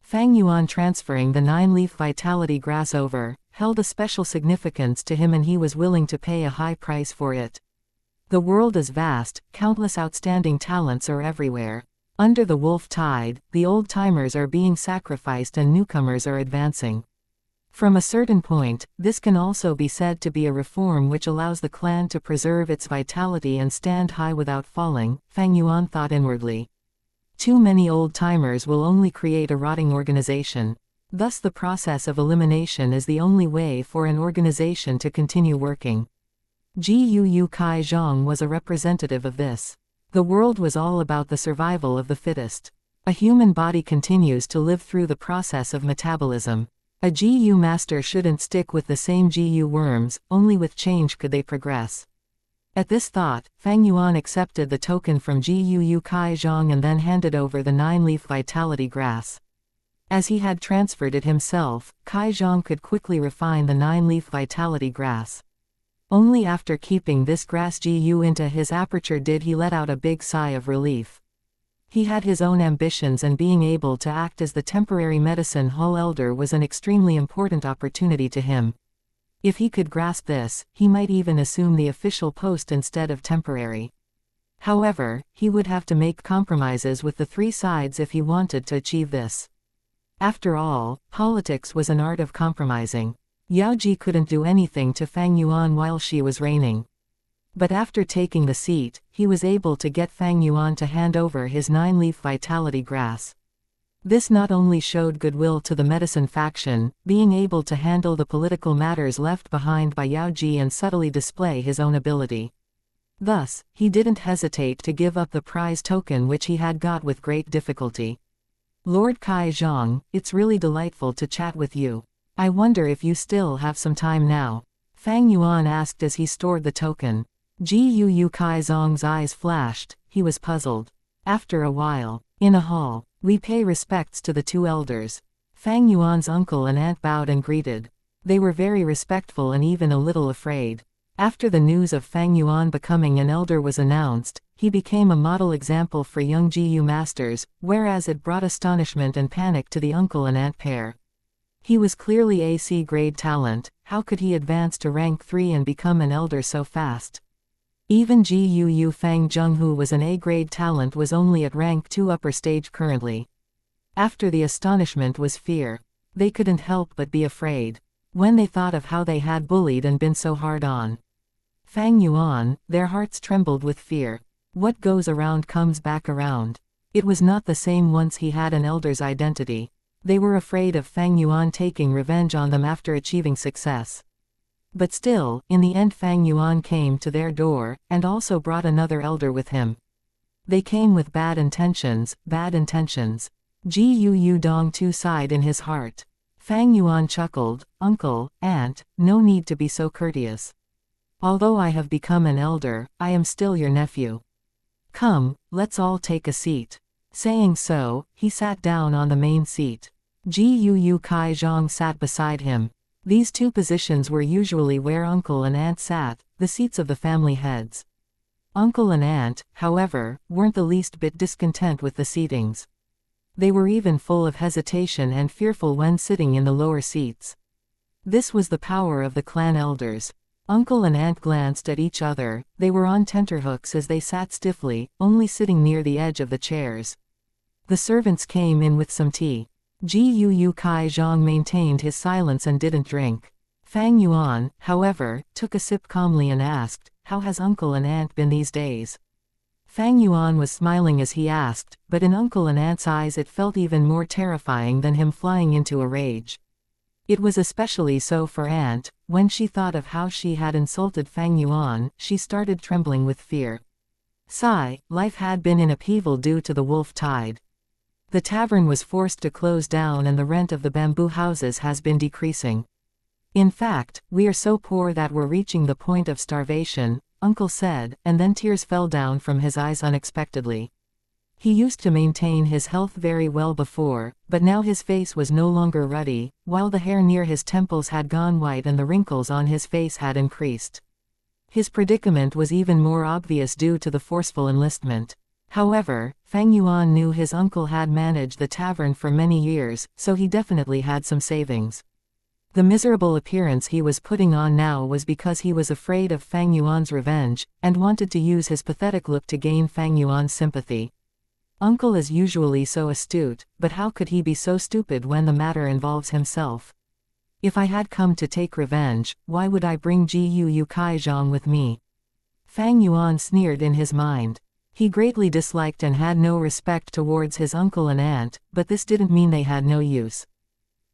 Fang Yuan transferring the 9-leaf vitality grass over, held a special significance to him and he was willing to pay a high price for it. The world is vast, countless outstanding talents are everywhere. Under the wolf tide, the old-timers are being sacrificed and newcomers are advancing. From a certain point, this can also be said to be a reform which allows the clan to preserve its vitality and stand high without falling, Fang Yuan thought inwardly. Too many old-timers will only create a rotting organization. Thus the process of elimination is the only way for an organization to continue working. Gu Kai Zhang was a representative of this. The world was all about the survival of the fittest. A human body continues to live through the process of metabolism. A GU master shouldn't stick with the same GU worms, only with change could they progress. At this thought, Fang Yuan accepted the token from Gu Kai Zhang and then handed over the 9-leaf vitality grass. As he had transferred it himself, Kai Zhang could quickly refine the 9-leaf vitality grass. Only after keeping this grass Gu into his aperture did he let out a big sigh of relief. He had his own ambitions, and being able to act as the temporary medicine hall elder was an extremely important opportunity to him. If he could grasp this, he might even assume the official post instead of temporary. However, he would have to make compromises with the three sides if he wanted to achieve this. After all, politics was an art of compromising. Yao Ji couldn't do anything to Fang Yuan while she was reigning. But after taking the seat, he was able to get Fang Yuan to hand over his 9-leaf vitality grass. This not only showed goodwill to the medicine faction, being able to handle the political matters left behind by Yao Ji and subtly display his own ability. Thus, he didn't hesitate to give up the prize token which he had got with great difficulty. Lord Kai Zhang, it's really delightful to chat with you. I wonder if you still have some time now. Fang Yuan asked as he stored the token. Gu Kai Zhang's eyes flashed, he was puzzled. After a while, in a hall, we pay respects to the two elders. Fang Yuan's uncle and aunt bowed and greeted. They were very respectful and even a little afraid. After the news of Fang Yuan becoming an elder was announced, he became a model example for young Gu masters, whereas it brought astonishment and panic to the uncle and aunt pair. He was clearly a C-grade talent. How could he advance to rank 3 and become an elder so fast? Even Gu Fang Zheng, who was an A-grade talent, was only at rank 2 upper stage currently. After the astonishment was fear. They couldn't help but be afraid. When they thought of how they had bullied and been so hard on Fang Yuan, their hearts trembled with fear. What goes around comes back around. It was not the same once he had an elder's identity. They were afraid of Fang Yuan taking revenge on them after achieving success. But still, in the end Fang Yuan came to their door, and also brought another elder with him. They came with bad intentions, bad intentions. Gu Dong Tu sighed in his heart. Fang Yuan chuckled, "Uncle, aunt, no need to be so courteous. Although I have become an elder, I am still your nephew. Come, let's all take a seat." Saying so, he sat down on the main seat. Gu Kai Zhang sat beside him. These two positions were usually where uncle and aunt sat, the seats of the family heads. Uncle and aunt, however, weren't the least bit discontent with the seatings. They were even full of hesitation and fearful when sitting in the lower seats. This was the power of the clan elders. Uncle and aunt glanced at each other. They were on tenterhooks as they sat stiffly, only sitting near the edge of the chairs. The servants came in with some tea. Gu Kai Zhang maintained his silence and didn't drink. Fang Yuan, however, took a sip calmly and asked, "How has uncle and aunt been these days?" Fang Yuan was smiling as he asked, but in uncle and aunt's eyes it felt even more terrifying than him flying into a rage. It was especially so for aunt. When she thought of how she had insulted Fang Yuan, she started trembling with fear. Sigh, life had been in upheaval due to the wolf tide. The tavern was forced to close down and the rent of the bamboo houses has been decreasing. In fact, we are so poor that we're reaching the point of starvation, uncle said, and then tears fell down from his eyes unexpectedly. He used to maintain his health very well before, but now his face was no longer ruddy, while the hair near his temples had gone white and the wrinkles on his face had increased. His predicament was even more obvious due to the forceful enlistment. However, Fang Yuan knew his uncle had managed the tavern for many years, so he definitely had some savings. The miserable appearance he was putting on now was because he was afraid of Fang Yuan's revenge, and wanted to use his pathetic look to gain Fang Yuan's sympathy. Uncle is usually so astute, but how could he be so stupid when the matter involves himself? If I had come to take revenge, why would I bring Gu Kai Zhang with me? Fang Yuan sneered in his mind. He greatly disliked and had no respect towards his uncle and aunt, but this didn't mean they had no use.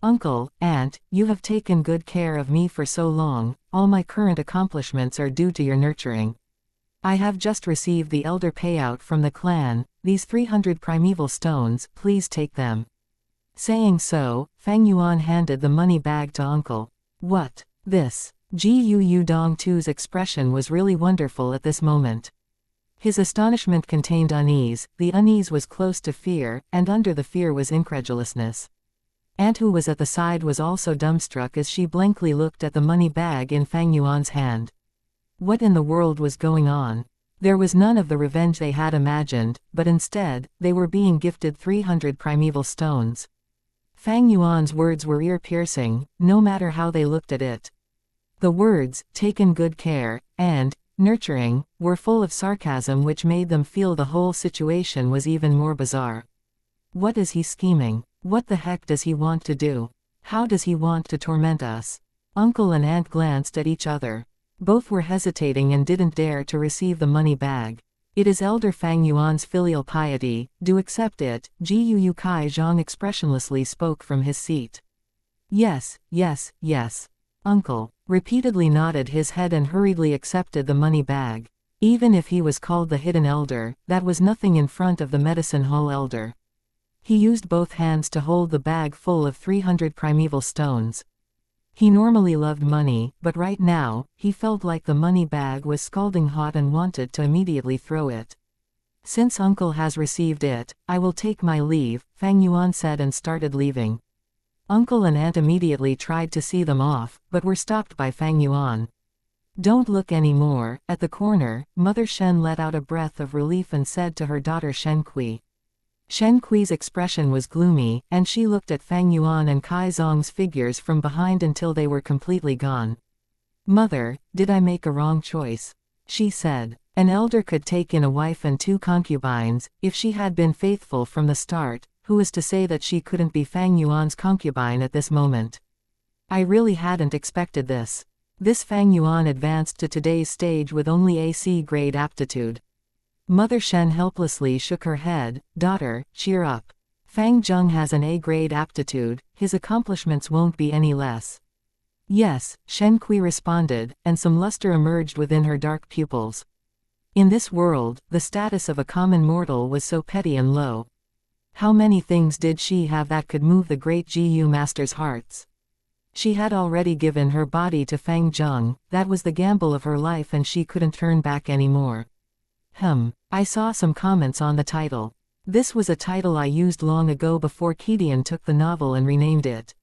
Uncle, aunt, you have taken good care of me for so long, all my current accomplishments are due to your nurturing. I have just received the elder payout from the clan, these 300 primeval stones, please take them. Saying so, Fang Yuan handed the money bag to uncle. What? This? Gu Dongtu's expression was really wonderful at this moment. His astonishment contained unease, the unease was close to fear, and under the fear was incredulousness. Aunt who was at the side was also dumbstruck as she blankly looked at the money bag in Fang Yuan's hand. What in the world was going on? There was none of the revenge they had imagined, but instead, they were being gifted 300 primeval stones. Fang Yuan's words were ear-piercing, no matter how they looked at it. The words, taken good care, and nurturing, were full of sarcasm which made them feel the whole situation was even more bizarre. What is he scheming? What the heck does he want to do? How does he want to torment us? Uncle and aunt glanced at each other. Both were hesitating and didn't dare to receive the money bag. It is Elder Fang Yuan's filial piety, do accept it, Gu Kai Zhang expressionlessly spoke from his seat. Yes, yes, yes. Uncle repeatedly nodded his head and hurriedly accepted the money bag. Even if he was called the hidden elder, that was nothing in front of the medicine hall elder. He used both hands to hold the bag full of 300 primeval stones. He normally loved money, but right now, he felt like the money bag was scalding hot and wanted to immediately throw it. Since Uncle has received it, I will take my leave, Fang Yuan said and started leaving. Uncle and aunt immediately tried to see them off, but were stopped by Fang Yuan. Don't look anymore. At the corner, Mother Shen let out a breath of relief and said to her daughter Shen Kui. Shen Kui's expression was gloomy, and she looked at Fang Yuan and Kai Zong's figures from behind until they were completely gone. Mother, did I make a wrong choice? She said. An elder could take in a wife and 2 concubines, if she had been faithful from the start. Who is to say that she couldn't be Fang Yuan's concubine at this moment? I really hadn't expected this. This Fang Yuan advanced to today's stage with only AC grade aptitude. Mother Shen helplessly shook her head. Daughter, cheer up. Fang Zheng has an A-grade aptitude, his accomplishments won't be any less. Yes, Shen Kui responded, and some luster emerged within her dark pupils. In this world, the status of a common mortal was so petty and low. How many things did she have that could move the great Gu master's hearts? She had already given her body to Fang Zheng, that was the gamble of her life and she couldn't turn back anymore. I saw some comments on the title. This was a title I used long ago before Kidian took the novel and renamed it.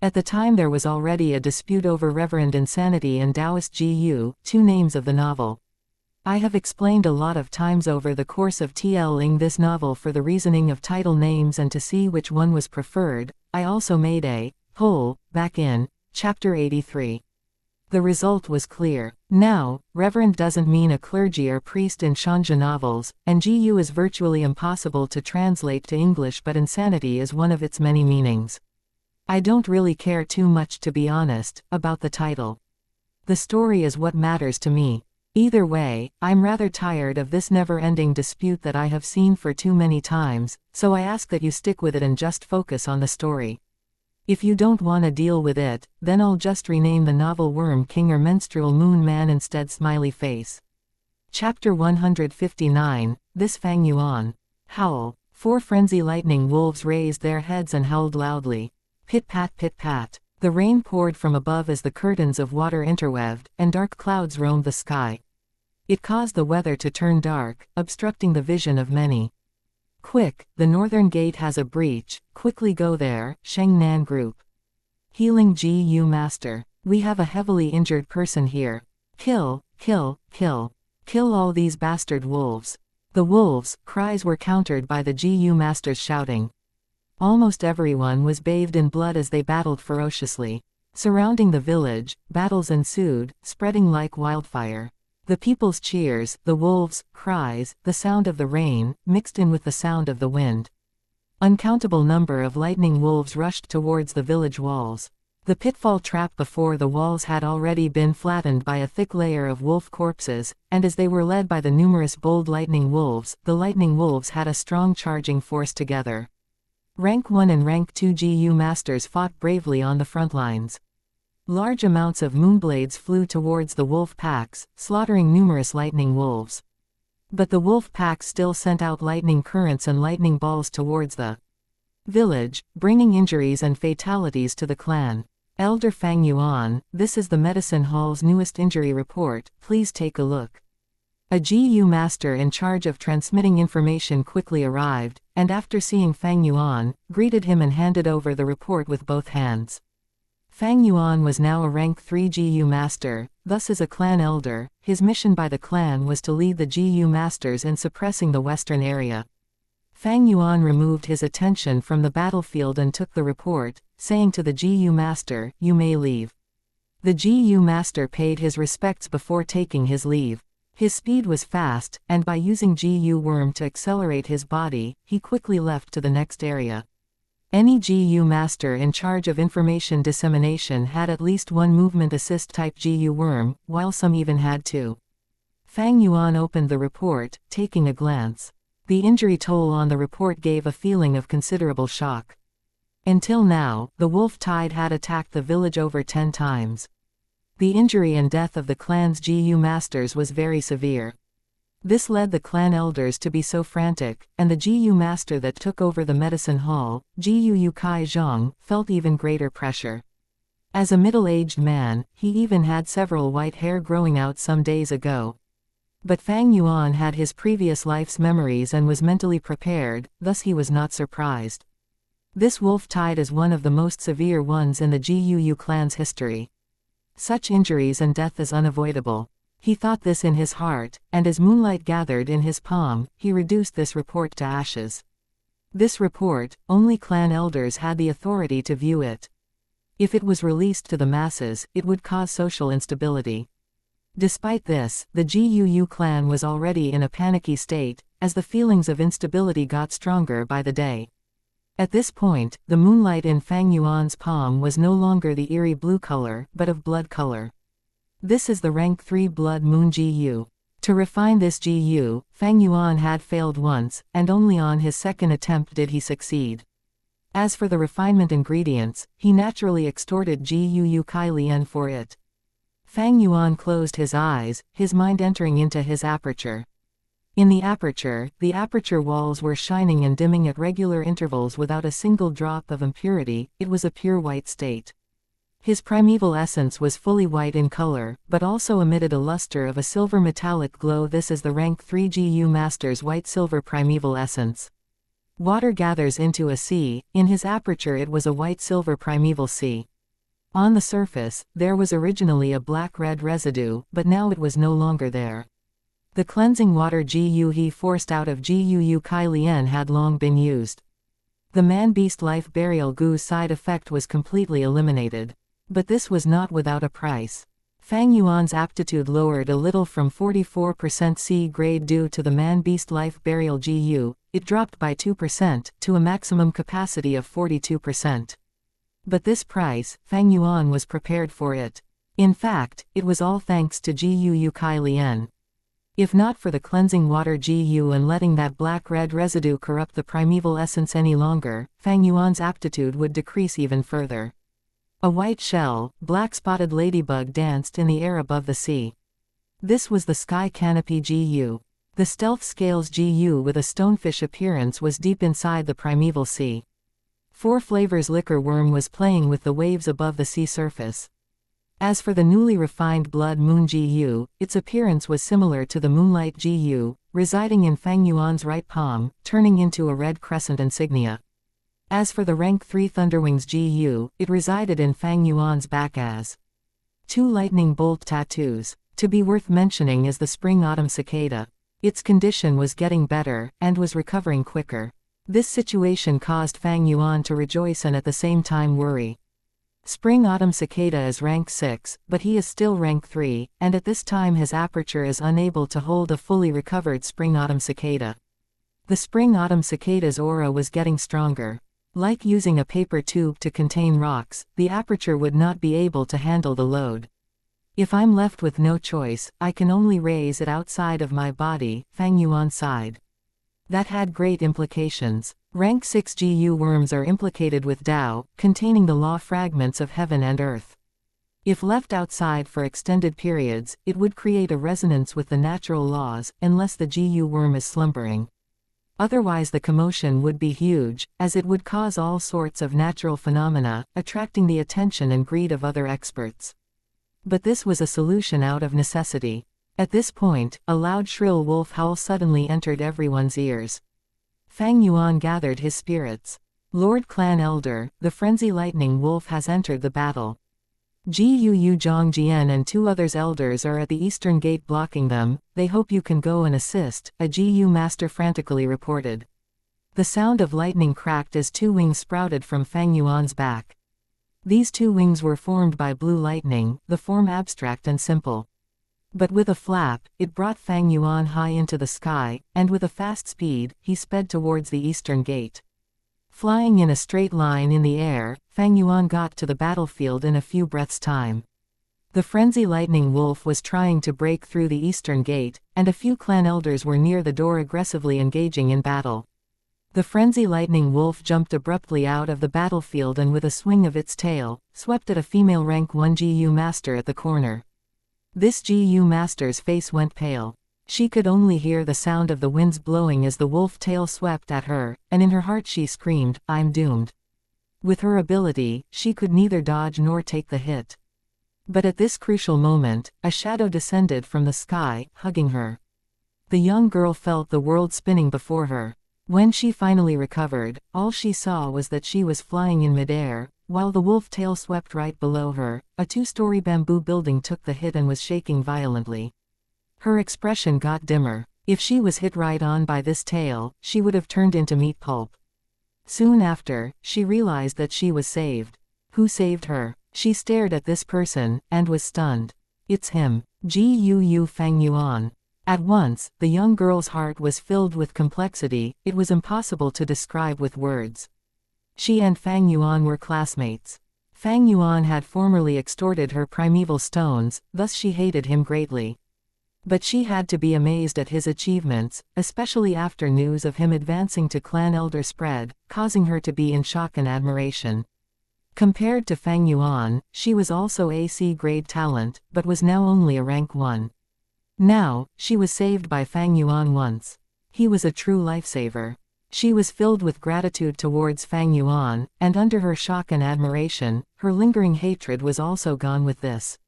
At the time there was already a dispute over Reverend Insanity and Taoist Gu, 2 names of the novel. I have explained a lot of times over the course of TLing this novel for the reasoning of title names and to see which one was preferred. I also made a poll back in chapter 83. The result was clear. Now, Reverend doesn't mean a clergy or priest in Xianxia novels, and Gu is virtually impossible to translate to English, but insanity is one of its many meanings. I don't really care too much, to be honest, about the title. The story is what matters to me. Either way, I'm rather tired of this never-ending dispute that I have seen for too many times, so I ask that you stick with it and just focus on the story. If you don't want to deal with it, then I'll just rename the novel Worm King or Menstrual Moon Man instead. Smiley face. Chapter 159, This Fang Yuan. Howl. 4 frenzy lightning wolves raised their heads and howled loudly. Pit-pat pit-pat. The rain poured from above as the curtains of water interweaved, and dark clouds roamed the sky. It caused the weather to turn dark, obstructing the vision of many. Quick, the northern gate has a breach, quickly go there, Sheng Nan Group. Healing Gu Master. We have a heavily injured person here. Kill, kill, kill. Kill all these bastard wolves. The wolves' cries were countered by the Gu Master's shouting. Almost everyone was bathed in blood as they battled ferociously. Surrounding the village, battles ensued, spreading like wildfire. The people's cheers, the wolves' cries, the sound of the rain, mixed in with the sound of the wind. Uncountable number of lightning wolves rushed towards the village walls. The pitfall trap before the walls had already been flattened by a thick layer of wolf corpses, and as they were led by the numerous bold lightning wolves, the lightning wolves had a strong charging force together. Rank 1 and Rank 2 Gu Masters fought bravely on the front lines. Large amounts of moonblades flew towards the wolf packs, slaughtering numerous lightning wolves. But the wolf packs still sent out lightning currents and lightning balls towards the village, bringing injuries and fatalities to the clan. Elder Fang Yuan, this is the medicine hall's newest injury report, please take a look. A GU master in charge of transmitting information quickly arrived, and after seeing Fang Yuan, greeted him and handed over the report with both hands. Fang Yuan was now a rank 3 GU master, thus as a clan elder, his mission by the clan was to lead the GU masters in suppressing the western area. Fang Yuan removed his attention from the battlefield and took the report, saying to the GU master, "You may leave." The GU master paid his respects before taking his leave. His speed was fast, and by using GU worm to accelerate his body, he quickly left to the next area. Any GU master in charge of information dissemination had at least one movement assist type GU worm, while some even had two. Fang Yuan opened the report, taking a glance. The injury toll on the report gave a feeling of considerable shock. Until now, the wolf tide had attacked the village over 10 times. The injury and death of the clan's GU masters was very severe. This led the clan elders to be so frantic, and the GU master that took over the medicine hall, GU Yukai Zhang, felt even greater pressure. As a middle-aged man, he even had several white hair growing out some days ago. But Fang Yuan had his previous life's memories and was mentally prepared, thus he was not surprised. This wolf tide is one of the most severe ones in the GU clan's history. Such injuries and death is unavoidable. He thought this in his heart, and as moonlight gathered in his palm, he reduced this report to ashes. This report, only clan elders had the authority to view it. If it was released to the masses, it would cause social instability. Despite this, the GU clan was already in a panicky state, as the feelings of instability got stronger by the day. At this point, the moonlight in Fang Yuan's palm was no longer the eerie blue color, but of blood color. This is the rank 3 blood moon GU. To refine this GU, Fang Yuan had failed once, and only on his second attempt did he succeed. As for the refinement ingredients, he naturally extorted GU Kai Lian for it. Fang Yuan closed his eyes, his mind entering into his aperture. In the aperture walls were shining and dimming at regular intervals without a single drop of impurity, it was a pure white state. His primeval essence was fully white in color, but also emitted a luster of a silver metallic glow. This is the rank 3 GU master's white-silver primeval essence. Water gathers into a sea, in his aperture it was a white-silver primeval sea. On the surface, there was originally a black-red residue, but now it was no longer there. The cleansing water GU he forced out of GU Kai Lian had long been used. The man-beast life burial goo's side effect was completely eliminated. But this was not without a price. Fang Yuan's aptitude lowered a little from 44% C grade due to the man-beast life burial GU, it dropped by 2%, to a maximum capacity of 42%. But this price, Fang Yuan was prepared for it. In fact, it was all thanks to GU Kai Lian. If not for the cleansing water GU and letting that black-red residue corrupt the primeval essence any longer, Fang Yuan's aptitude would decrease even further. A white shell, black-spotted ladybug danced in the air above the sea. This was the sky canopy GU. The stealth scales GU with a stonefish appearance was deep inside the primeval sea. Four Flavors liquor worm was playing with the waves above the sea surface. As for the newly refined blood moon GU, its appearance was similar to the moonlight GU, residing in Fang Yuan's right palm, turning into a red crescent insignia. As for the rank 3 Thunderwings GU, it resided in Fang Yuan's back as 2 lightning bolt tattoos. To be worth mentioning is the spring-autumn cicada. Its condition was getting better, and was recovering quicker. This situation caused Fang Yuan to rejoice and at the same time worry. Spring-autumn cicada is rank 6, but he is still rank 3, and at this time his aperture is unable to hold a fully recovered spring-autumn cicada. The spring-autumn cicada's aura was getting stronger. Like using a paper tube to contain rocks, the aperture would not be able to handle the load. If I'm left with no choice, I can only raise it outside of my body, Fang Yuan sighed. That had great implications. Rank 6 GU worms are implicated with Tao, containing the law fragments of heaven and earth. If left outside for extended periods, it would create a resonance with the natural laws, unless the GU worm is slumbering. Otherwise the commotion would be huge, as it would cause all sorts of natural phenomena, attracting the attention and greed of other experts. But this was a solution out of necessity. At this point, a loud shrill wolf howl suddenly entered everyone's ears. Fang Yuan gathered his spirits. Lord Clan Elder, the frenzy lightning wolf has entered the battle. Gu Zhongjian and 2 others elders are at the eastern gate blocking them. They hope you can go and assist, a Gu master frantically reported. The sound of lightning cracked as 2 wings sprouted from Fang Yuan's back. These 2 wings were formed by blue lightning, the form abstract and simple. But with a flap, it brought Fang Yuan high into the sky, and with a fast speed, he sped towards the eastern gate. Flying in a straight line in the air, Fang Yuan got to the battlefield in a few breaths' time. The frenzy lightning wolf was trying to break through the eastern gate, and a few clan elders were near the door aggressively engaging in battle. The frenzy lightning wolf jumped abruptly out of the battlefield and with a swing of its tail, swept at a female rank 1 Gu master at the corner. This Gu master's face went pale. She could only hear the sound of the winds blowing as the wolf tail swept at her, and in her heart she screamed, "I'm doomed." With her ability, she could neither dodge nor take the hit. But at this crucial moment, a shadow descended from the sky, hugging her. The young girl felt the world spinning before her. When she finally recovered, all she saw was that she was flying in midair, while the wolf tail swept right below her. A 2-story bamboo building took the hit and was shaking violently. Her expression got dimmer. If she was hit right on by this tail, she would have turned into meat pulp. Soon after, she realized that she was saved. Who saved her? She stared at this person, and was stunned. It's him. Gu Fang Yuan. At once, the young girl's heart was filled with complexity, it was impossible to describe with words. She and Fang Yuan were classmates. Fang Yuan had formerly extorted her primeval stones, thus she hated him greatly. But she had to be amazed at his achievements, especially after news of him advancing to clan elder spread, causing her to be in shock and admiration. Compared to Fang Yuan, she was also AC grade talent, but was now only a rank 1. Now, she was saved by Fang Yuan once. He was a true lifesaver. She was filled with gratitude towards Fang Yuan, and under her shock and admiration, her lingering hatred was also gone with this.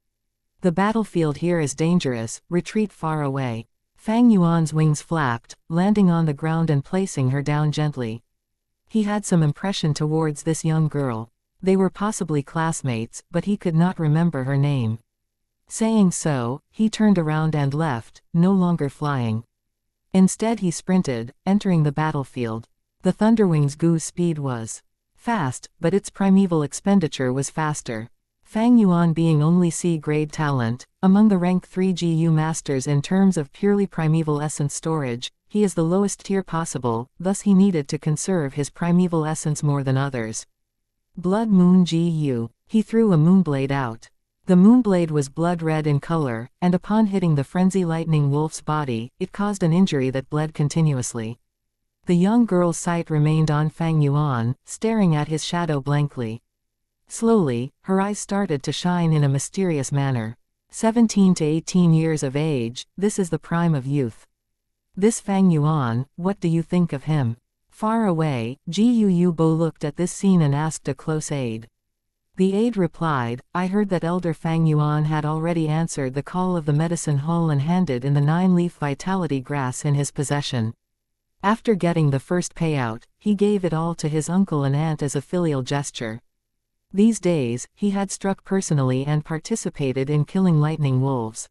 The battlefield here is dangerous, retreat far away. Fang Yuan's wings flapped, landing on the ground and placing her down gently. He had some impression towards this young girl. They were possibly classmates, but he could not remember her name. Saying so, he turned around and left, no longer flying. Instead he sprinted, entering the battlefield. The Thunderwing's Gu's speed was fast, but its primeval expenditure was faster. Fang Yuan being only C-grade talent, among the rank 3 Gu masters in terms of purely primeval essence storage, he is the lowest tier possible, thus he needed to conserve his primeval essence more than others. Blood Moon Gu. He threw a moonblade out. The moonblade was blood red in color, and upon hitting the frenzy lightning wolf's body, it caused an injury that bled continuously. The young girl's sight remained on Fang Yuan, staring at his shadow blankly. Slowly, her eyes started to shine in a mysterious manner. 17 to 18 years of age, this is the prime of youth. This Fang Yuan, what do you think of him? Far away, Gu Bo looked at this scene and asked a close aide. The aide replied, I heard that Elder Fang Yuan had already answered the call of the medicine hall and handed in the 9-leaf vitality grass in his possession. After getting the first payout, he gave it all to his uncle and aunt as a filial gesture. These days, he had struck personally and participated in killing lightning wolves.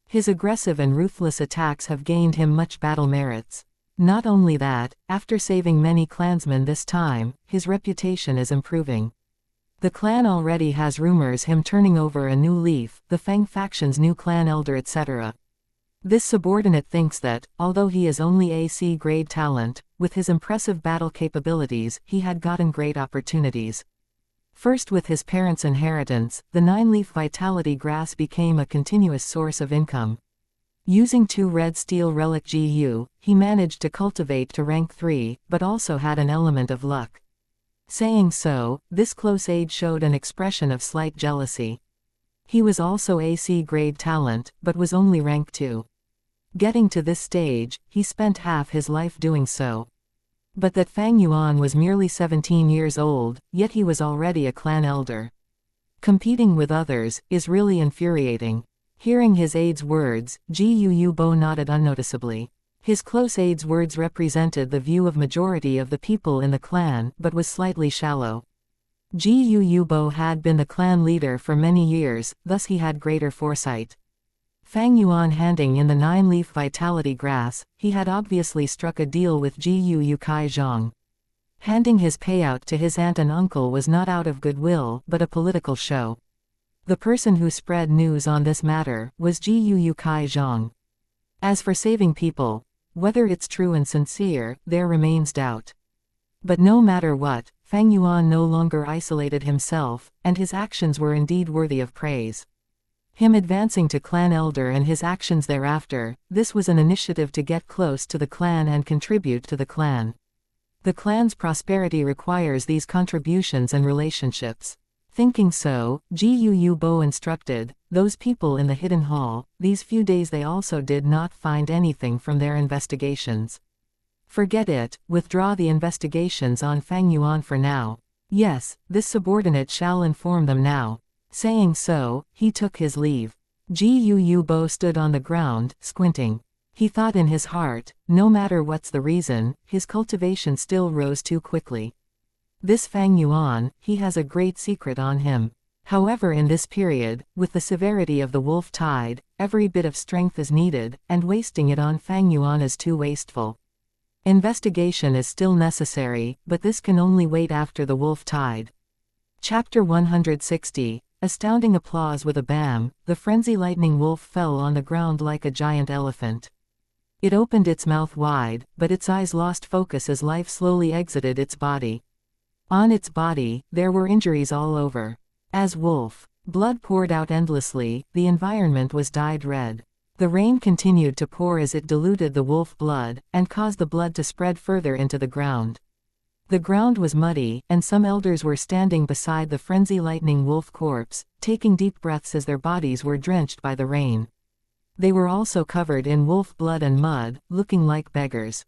His aggressive and ruthless attacks have gained him much battle merits. Not only that, after saving many clansmen this time, his reputation is improving. The clan already has rumors him turning over a new leaf, the Fang faction's new clan elder etc. This subordinate thinks that, although he is only AC grade talent, with his impressive battle capabilities, he had gotten great opportunities. First, with his parents' inheritance, the 9-leaf vitality grass became a continuous source of income. Using 2 red steel relic Gu, he managed to cultivate to rank 3, but also had an element of luck. Saying so, this close aide showed an expression of slight jealousy. He was also AC grade talent, but was only rank 2. Getting to this stage, he spent half his life doing so. But that Fang Yuan was merely 17 years old, yet he was already a clan elder. Competing with others is really infuriating. Hearing his aide's words, Ji Yu Bo nodded unnoticeably. His close aide's words represented the view of majority of the people in the clan, but was slightly shallow. Ji Yu Bo had been the clan leader for many years, thus he had greater foresight. Fang Yuan handing in the 9-leaf vitality grass, he had obviously struck a deal with Ji Yu Kai Zhang. Handing his payout to his aunt and uncle was not out of goodwill, but a political show. The person who spread news on this matter was Ji Yu Kai Zhang. As for saving people, whether it's true and sincere, there remains doubt. But no matter what, Fang Yuan no longer isolated himself, and his actions were indeed worthy of praise. Him advancing to clan elder and his actions thereafter, this was an initiative to get close to the clan and contribute to the clan. The clan's prosperity requires these contributions and relationships. Thinking so, Ji Yu Bo instructed those people in the hidden hall. These few days they also did not find anything from their investigations. Forget it, withdraw the investigations on Fang Yuan for now. Yes, this subordinate shall inform them now. Saying so, he took his leave. Ji Yu Bo stood on the ground, squinting. He thought in his heart, no matter what's the reason, his cultivation still rose too quickly. This Fang Yuan, he has a great secret on him. However, in this period, with the severity of the wolf tide, every bit of strength is needed, and wasting it on Fang Yuan is too wasteful. Investigation is still necessary, but this can only wait after the wolf tide. Chapter 160. Astounding applause. With a bam, the frenzy lightning wolf fell on the ground like a giant elephant. It opened its mouth wide, but its eyes lost focus as life slowly exited its body. On its body, there were injuries all over. As wolf blood poured out endlessly, the environment was dyed red. The rain continued to pour as it diluted the wolf blood, and caused the blood to spread further into the ground. The ground was muddy, and some elders were standing beside the frenzy lightning wolf corpse, taking deep breaths as their bodies were drenched by the rain. They were also covered in wolf blood and mud, looking like beggars.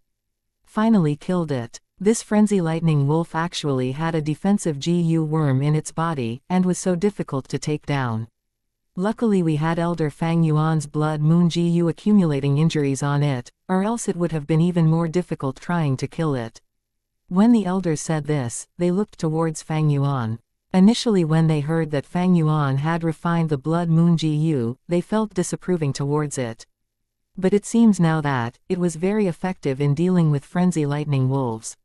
Finally killed it. This frenzy lightning wolf actually had a defensive GU worm in its body, and was so difficult to take down. Luckily we had Elder Fang Yuan's blood moon GU accumulating injuries on it, or else it would have been even more difficult trying to kill it. When the elders said this, they looked towards Fang Yuan. Initially when they heard that Fang Yuan had refined the blood moon GU, they felt disapproving towards it. But it seems now that it was very effective in dealing with frenzy lightning wolves.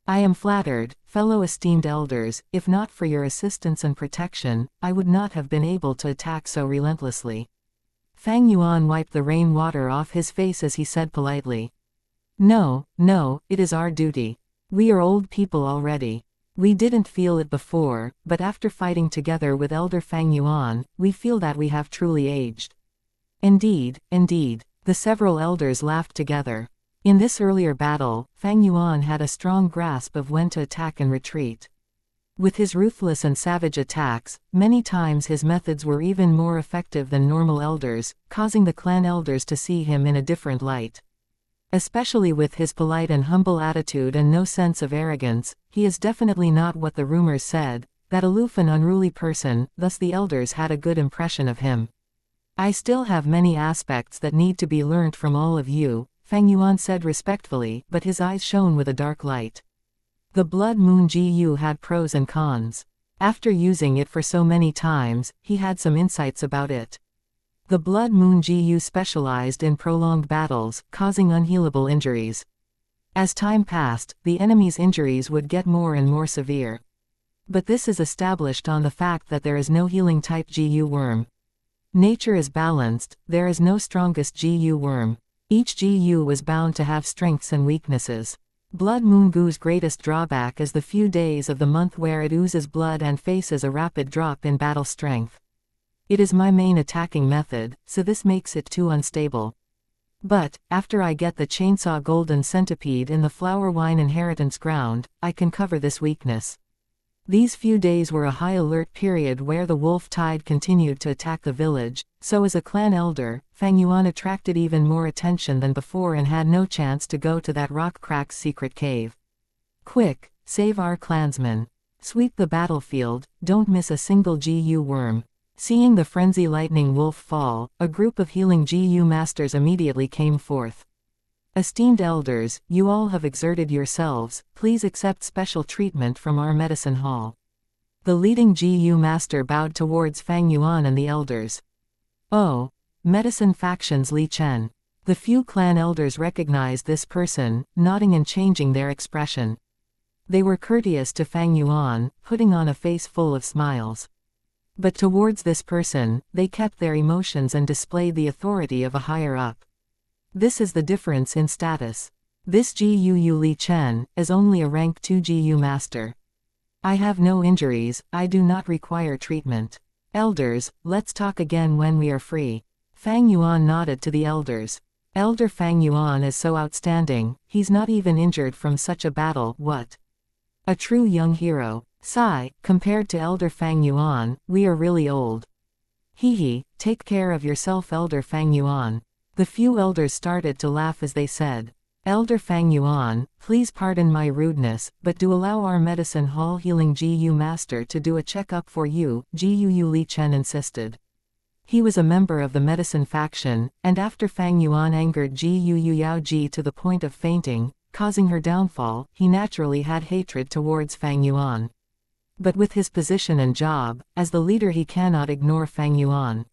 I am flattered, fellow esteemed elders. If not for your assistance and protection, I would not have been able to attack so relentlessly. Fang Yuan wiped the rain water off his face as he said politely. No, it is our duty. We are old people already. We didn't feel it before, but after fighting together with Elder Fang Yuan, we feel that we have truly aged. Indeed. The several elders laughed together. In this earlier battle, Fang Yuan had a strong grasp of when to attack and retreat. With his ruthless and savage attacks, many times his methods were even more effective than normal elders, causing the clan elders to see him in a different light. Especially with his polite and humble attitude and no sense of arrogance, he is definitely not what the rumors said, that aloof and unruly person, thus the elders had a good impression of him. I still have many aspects that need to be learnt from all of you, Fang Yuan said respectfully, but his eyes shone with a dark light. The blood moon GU had pros and cons. After using it for so many times, he had some insights about it. The blood moon GU specialized in prolonged battles, causing unhealable injuries. As time passed, the enemy's injuries would get more and more severe. But this is established on the fact that there is no healing type GU worm. Nature is balanced, there is no strongest GU worm. Each GU was bound to have strengths and weaknesses. Blood moon GU's greatest drawback is the few days of the month where it oozes blood and faces a rapid drop in battle strength. It is my main attacking method, so this makes it too unstable. But, after I get the chainsaw golden centipede in the flower wine inheritance ground, I can cover this weakness. These few days were a high alert period where the wolf tide continued to attack the village, so as a clan elder, Fang Yuan attracted even more attention than before and had no chance to go to that rock-cracked secret cave. Quick, save our clansmen. Sweep the battlefield, don't miss a single GU worm. Seeing the frenzy lightning wolf fall, a group of healing GU masters immediately came forth. Esteemed elders, you all have exerted yourselves, please accept special treatment from our medicine hall. The leading GU master bowed towards Fang Yuan and the elders. Oh, medicine factions Li Chen. The few clan elders recognized this person, nodding and changing their expression. They were courteous to Fang Yuan, putting on a face full of smiles. But towards this person, they kept their emotions and displayed the authority of a higher-up. This is the difference in status. This GU Li Chen is only a rank 2 GU master. I have no injuries, I do not require treatment. Elders, let's talk again when we are free. Fang Yuan nodded to the elders. Elder Fang Yuan is so outstanding, he's not even injured from such a battle, what? A true young hero. Sigh, compared to Elder Fang Yuan, we are really old. Hee, take care of yourself Elder Fang Yuan. The few elders started to laugh as they said, Elder Fang Yuan, please pardon my rudeness, but do allow our medicine hall healing GU master to do a checkup for you, GU Li Chen insisted. He was a member of the medicine faction, and after Fang Yuan angered GU Yao Ji to the point of fainting, causing her downfall, he naturally had hatred towards Fang Yuan. But with his position and job, as the leader he cannot ignore Fang Yuan.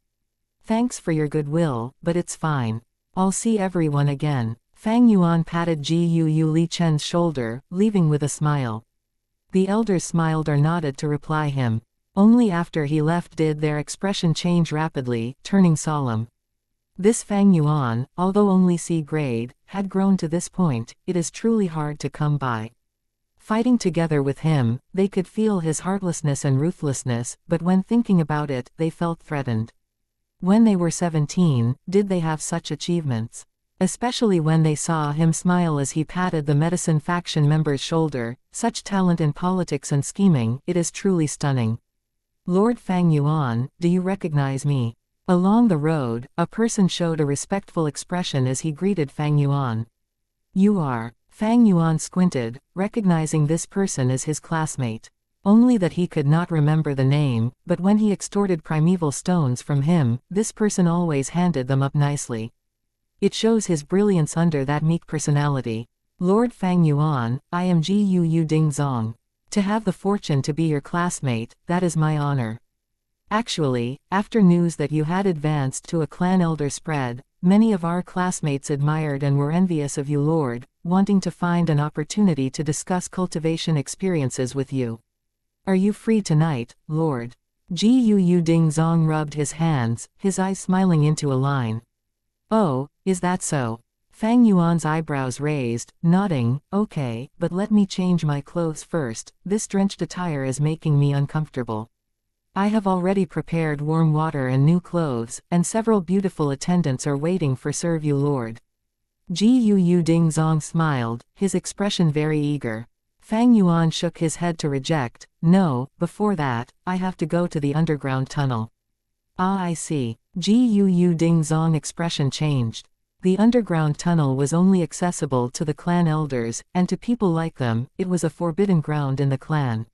Thanks for your goodwill, but it's fine. I'll see everyone again. Fang Yuan patted GU Li Chen's shoulder, leaving with a smile. The elders smiled or nodded to reply him. Only after he left did their expression change rapidly, turning solemn. This Fang Yuan, although only C grade, had grown to this point, it is truly hard to come by. Fighting together with him, they could feel his heartlessness and ruthlessness, but when thinking about it, they felt threatened. When they were 17, did they have such achievements? Especially when they saw him smile as he patted the medicine faction member's shoulder, such talent in politics and scheming, it is truly stunning. Lord Fang Yuan, do you recognize me? Along the road, a person showed a respectful expression as he greeted Fang Yuan. You are. Fang Yuan squinted, recognizing this person as his classmate. Only that he could not remember the name, but when he extorted primeval stones from him, this person always handed them up nicely. It shows his brilliance under that meek personality. Lord Fang Yuan, I am Gu Ding Zong. To have the fortune to be your classmate, that is my honor. Actually, after news that you had advanced to a clan elder spread, many of our classmates admired and were envious of you Lord, wanting to find an opportunity to discuss cultivation experiences with you. Are you free tonight, Lord? Gu Ding Zong rubbed his hands, his eyes smiling into a line. Oh, is that so? Fang Yuan's eyebrows raised, nodding, okay, but let me change my clothes first, this drenched attire is making me uncomfortable. I have already prepared warm water and new clothes, and several beautiful attendants are waiting for serve you Lord. Gu Ding Zong smiled, his expression very eager. Fang Yuan shook his head to reject, no, before that, I have to go to the underground tunnel. Ah I see. Gu Ding Zong expression changed. The underground tunnel was only accessible to the clan elders, and to people like them, it was a forbidden ground in the clan.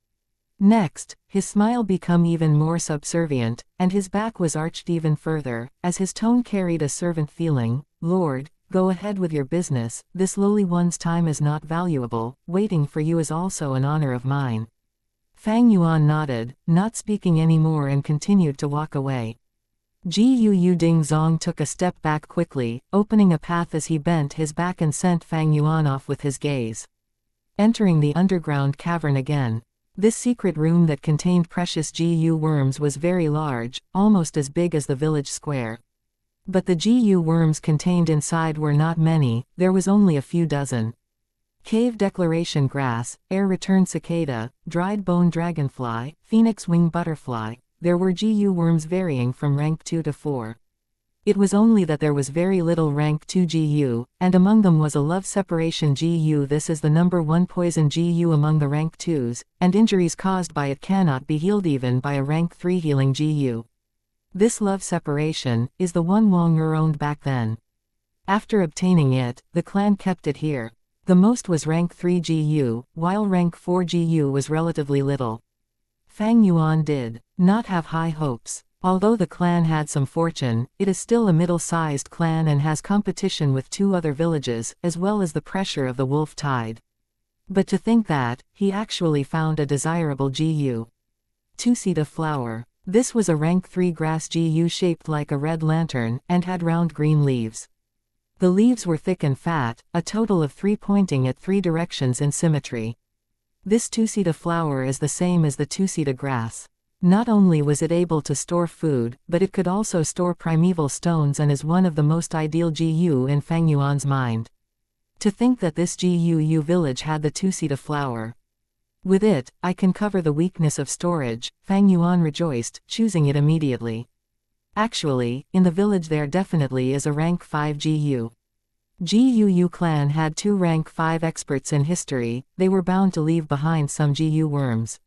Next, his smile became even more subservient, and his back was arched even further, as his tone carried a servant feeling, Lord, go ahead with your business, this lowly one's time is not valuable, waiting for you is also an honor of mine. Fang Yuan nodded, not speaking anymore and continued to walk away. Gu Ding Zong took a step back quickly, opening a path as he bent his back and sent Fang Yuan off with his gaze. Entering the underground cavern again. This secret room that contained precious GU worms was very large, almost as big as the village square. But the GU worms contained inside were not many, there was only a few dozen. Cave declaration grass, air return cicada, dried bone dragonfly, phoenix wing butterfly, there were GU worms varying from rank 2 to 4. It was only that there was very little rank 2 GU, and among them was a love separation GU. This is the number 1 poison GU among the rank 2s, and injuries caused by it cannot be healed even by a rank 3 healing GU. This love separation is the one Wang Er owned back then. After obtaining it, the clan kept it here. The most was rank 3 GU, while rank 4 GU was relatively little. Fang Yuan did not have high hopes. Although the clan had some fortune, it is still a middle-sized clan and has competition with 2 other villages, as well as the pressure of the wolf tide. But to think that, he actually found a desirable GU. Two-seed flower. This was a rank 3 grass GU shaped like a red lantern, and had round green leaves. The leaves were thick and fat, a total of 3 pointing at 3 directions in symmetry. This two-seed flower is the same as the two-seed grass. Not only was it able to store food, but it could also store primeval stones and is one of the most ideal GU in Fang Yuan's mind. To think that this GU village had the two-seed flower. With it, I can cover the weakness of storage, Fang Yuan rejoiced, choosing it immediately. Actually, in the village there definitely is a rank 5 GU. GU clan had 2 rank 5 experts in history, they were bound to leave behind some GU worms.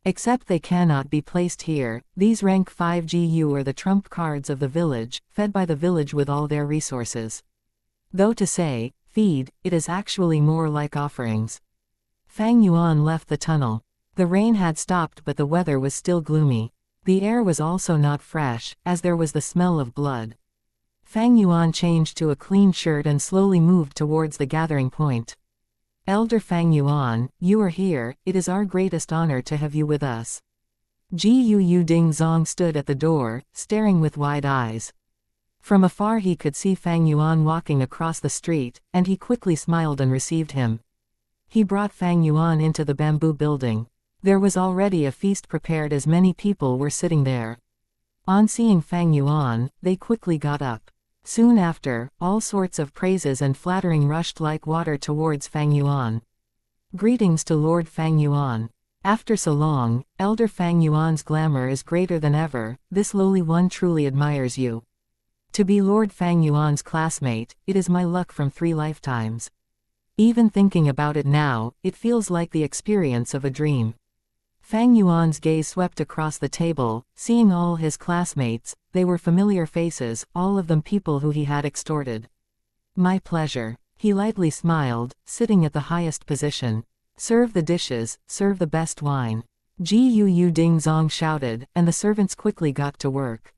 Except they cannot be placed here. These rank 5 GU are the trump cards of the village, fed by the village with all their resources. Though to say, feed, it is actually more like offerings. Fang Yuan left the tunnel. The rain had stopped but the weather was still gloomy. The air was also not fresh, as there was the smell of blood. Fang Yuan changed to a clean shirt and slowly moved towards the gathering point. Elder Fang Yuan, you are here, it is our greatest honor to have you with us. Gu Ding Zong stood at the door, staring with wide eyes. From afar he could see Fang Yuan walking across the street, and he quickly smiled and received him. He brought Fang Yuan into the bamboo building. There was already a feast prepared as many people were sitting there. On seeing Fang Yuan, they quickly got up. Soon after, all sorts of praises and flattering rushed like water towards Fang Yuan. Greetings to Lord Fang Yuan. After so long, Elder Fang Yuan's glamour is greater than ever, this lowly one truly admires you. To be Lord Fang Yuan's classmate, it is my luck from 3 lifetimes. Even thinking about it now, it feels like the experience of a dream. Fang Yuan's gaze swept across the table, seeing all his classmates. They were familiar faces, all of them people who he had extorted. My pleasure. He lightly smiled, sitting at the highest position. Serve the dishes, serve the best wine. Gu Ding Zong shouted, and the servants quickly got to work.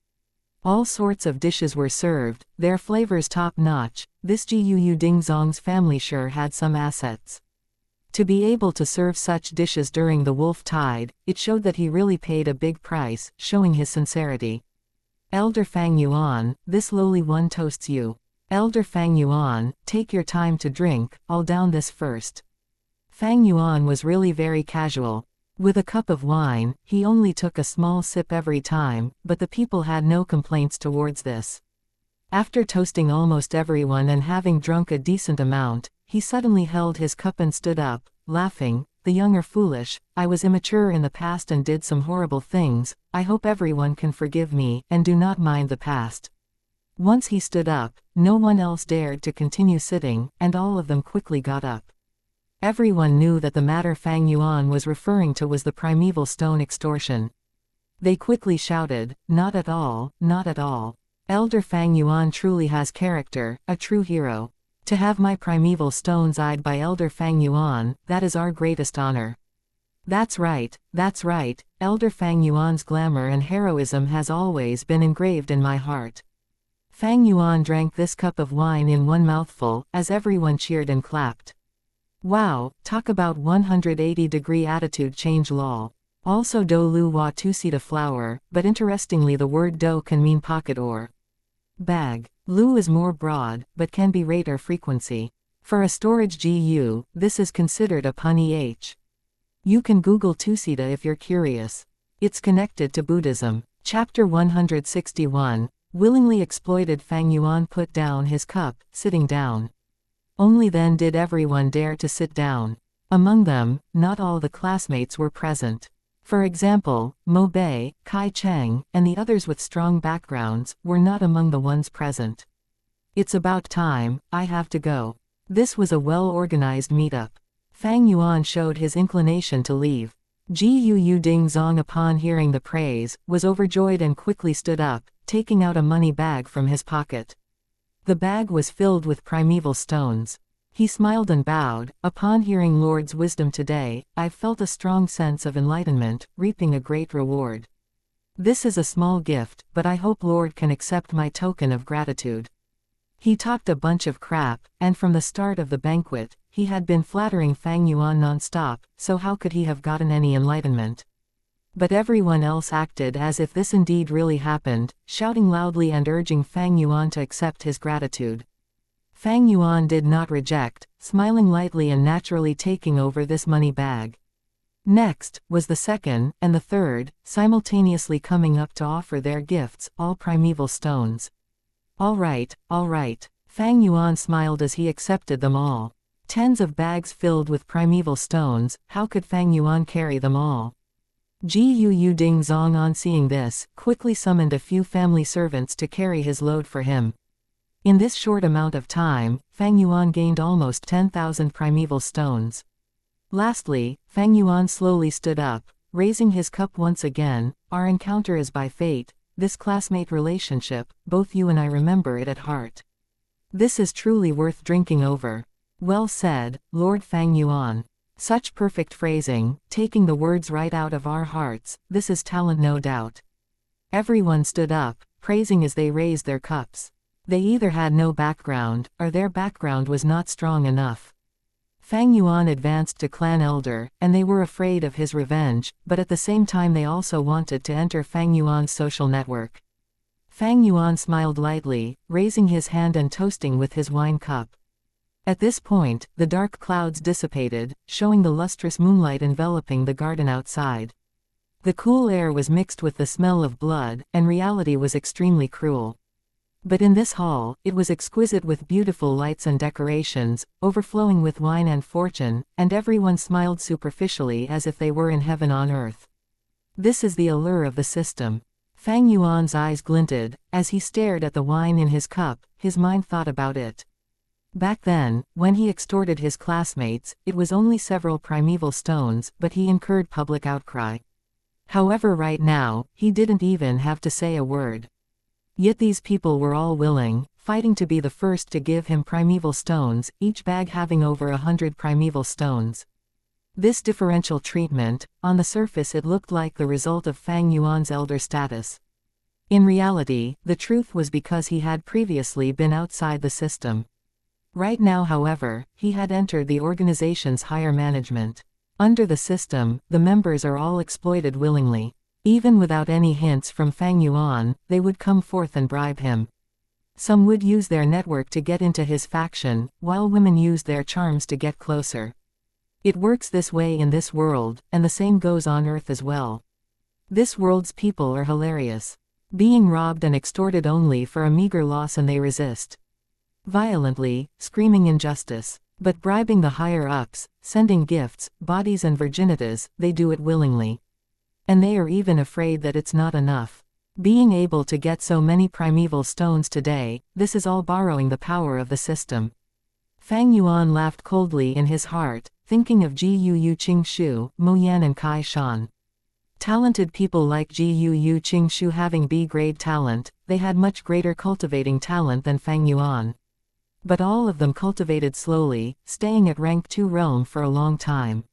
All sorts of dishes were served, their flavors top-notch. This Gu Ding Zong's family sure had some assets. To be able to serve such dishes during the wolf tide, it showed that he really paid a big price, showing his sincerity. Elder Fang Yuan, this lowly one toasts you. Elder Fang Yuan, take your time to drink, I'll down this first. Fang Yuan was really very casual. With a cup of wine, he only took a small sip every time, but the people had no complaints towards this. After toasting almost everyone and having drunk a decent amount, he suddenly held his cup and stood up, laughing. The young are foolish, I was immature in the past and did some horrible things, I hope everyone can forgive me, and do not mind the past. Once he stood up, no one else dared to continue sitting, and all of them quickly got up. Everyone knew that the matter Fang Yuan was referring to was the primeval stone extortion. They quickly shouted, not at all, not at all. Elder Fang Yuan truly has character, a true hero. To have my primeval stones eyed by Elder Fang Yuan, that is our greatest honor. That's right, Elder Fang Yuan's glamour and heroism has always been engraved in my heart. Fang Yuan drank this cup of wine in one mouthful, as everyone cheered and clapped. Wow, talk about 180-degree attitude change lol. Also do lu wa two-seed flower, but interestingly the word do can mean pocket or bag. Lu is more broad, but can be rate or frequency. For a storage GU, this is considered a pun EH. You can Google two-seed if you're curious. It's connected to Buddhism. Chapter 161, willingly exploited. Fang Yuan put down his cup, sitting down. Only then did everyone dare to sit down. Among them, not all the classmates were present. For example, Mo Bei, Kai Cheng, and the others with strong backgrounds, were not among the ones present. It's about time, I have to go. This was a well-organized meetup. Fang Yuan showed his inclination to leave. Gu Ding Zong, upon hearing the praise, was overjoyed and quickly stood up, taking out a money bag from his pocket. The bag was filled with primeval stones. He smiled and bowed. Upon hearing Lord's wisdom today, I've felt a strong sense of enlightenment, reaping a great reward. This is a small gift, but I hope Lord can accept my token of gratitude. He talked a bunch of crap, and from the start of the banquet, he had been flattering Fang Yuan non-stop, so how could he have gotten any enlightenment? But everyone else acted as if this indeed really happened, shouting loudly and urging Fang Yuan to accept his gratitude. Fang Yuan did not reject, smiling lightly and naturally taking over this money bag. Next, was the second, and the third, simultaneously coming up to offer their gifts, all primeval stones. All right, Fang Yuan smiled as he accepted them all. Tens of bags filled with primeval stones, how could Fang Yuan carry them all? Gu Ding Zong, on seeing this, quickly summoned a few family servants to carry his load for him. In this short amount of time, Fang Yuan gained almost 10,000 primeval stones. Lastly, Fang Yuan slowly stood up, raising his cup once again. Our encounter is by fate, this classmate relationship, both you and I remember it at heart. This is truly worth drinking over. Well said, Lord Fang Yuan. Such perfect phrasing, taking the words right out of our hearts, this is talent no doubt. Everyone stood up, praising as they raised their cups. They either had no background, or their background was not strong enough. Fang Yuan advanced to clan elder, and they were afraid of his revenge, but at the same time they also wanted to enter Fang Yuan's social network. Fang Yuan smiled lightly, raising his hand and toasting with his wine cup. At this point, the dark clouds dissipated, showing the lustrous moonlight enveloping the garden outside. The cool air was mixed with the smell of blood, and reality was extremely cruel. But in this hall, it was exquisite with beautiful lights and decorations, overflowing with wine and fortune, and everyone smiled superficially as if they were in heaven on earth. This is the allure of the system. Fang Yuan's eyes glinted. As he stared at the wine in his cup, his mind thought about it. Back then, when he extorted his classmates, it was only several primeval stones, but he incurred public outcry. However, right now, he didn't even have to say a word. Yet these people were all willing, fighting to be the first to give him primeval stones, each bag having over 100 primeval stones. This differential treatment, on the surface it looked like the result of Fang Yuan's elder status. In reality, the truth was because he had previously been outside the system. Right now, however, he had entered the organization's higher management. Under the system, the members are all exploited willingly. Even without any hints from Fang Yuan, they would come forth and bribe him. Some would use their network to get into his faction, while women used their charms to get closer. It works this way in this world, and the same goes on Earth as well. This world's people are hilarious. Being robbed and extorted only for a meager loss, and they resist violently, screaming injustice. But bribing the higher-ups, sending gifts, bodies and virginities, they do it willingly. And they are even afraid that it's not enough. Being able to get so many primeval stones today, this is all borrowing the power of the system. Fang Yuan laughed coldly in his heart, thinking of Gu Qingshu, Mo Yan and Kai Shan. Talented people like Gu Qingshu having B-grade talent, they had much greater cultivating talent than Fang Yuan. But all of them cultivated slowly, staying at rank 2 realm for a long time.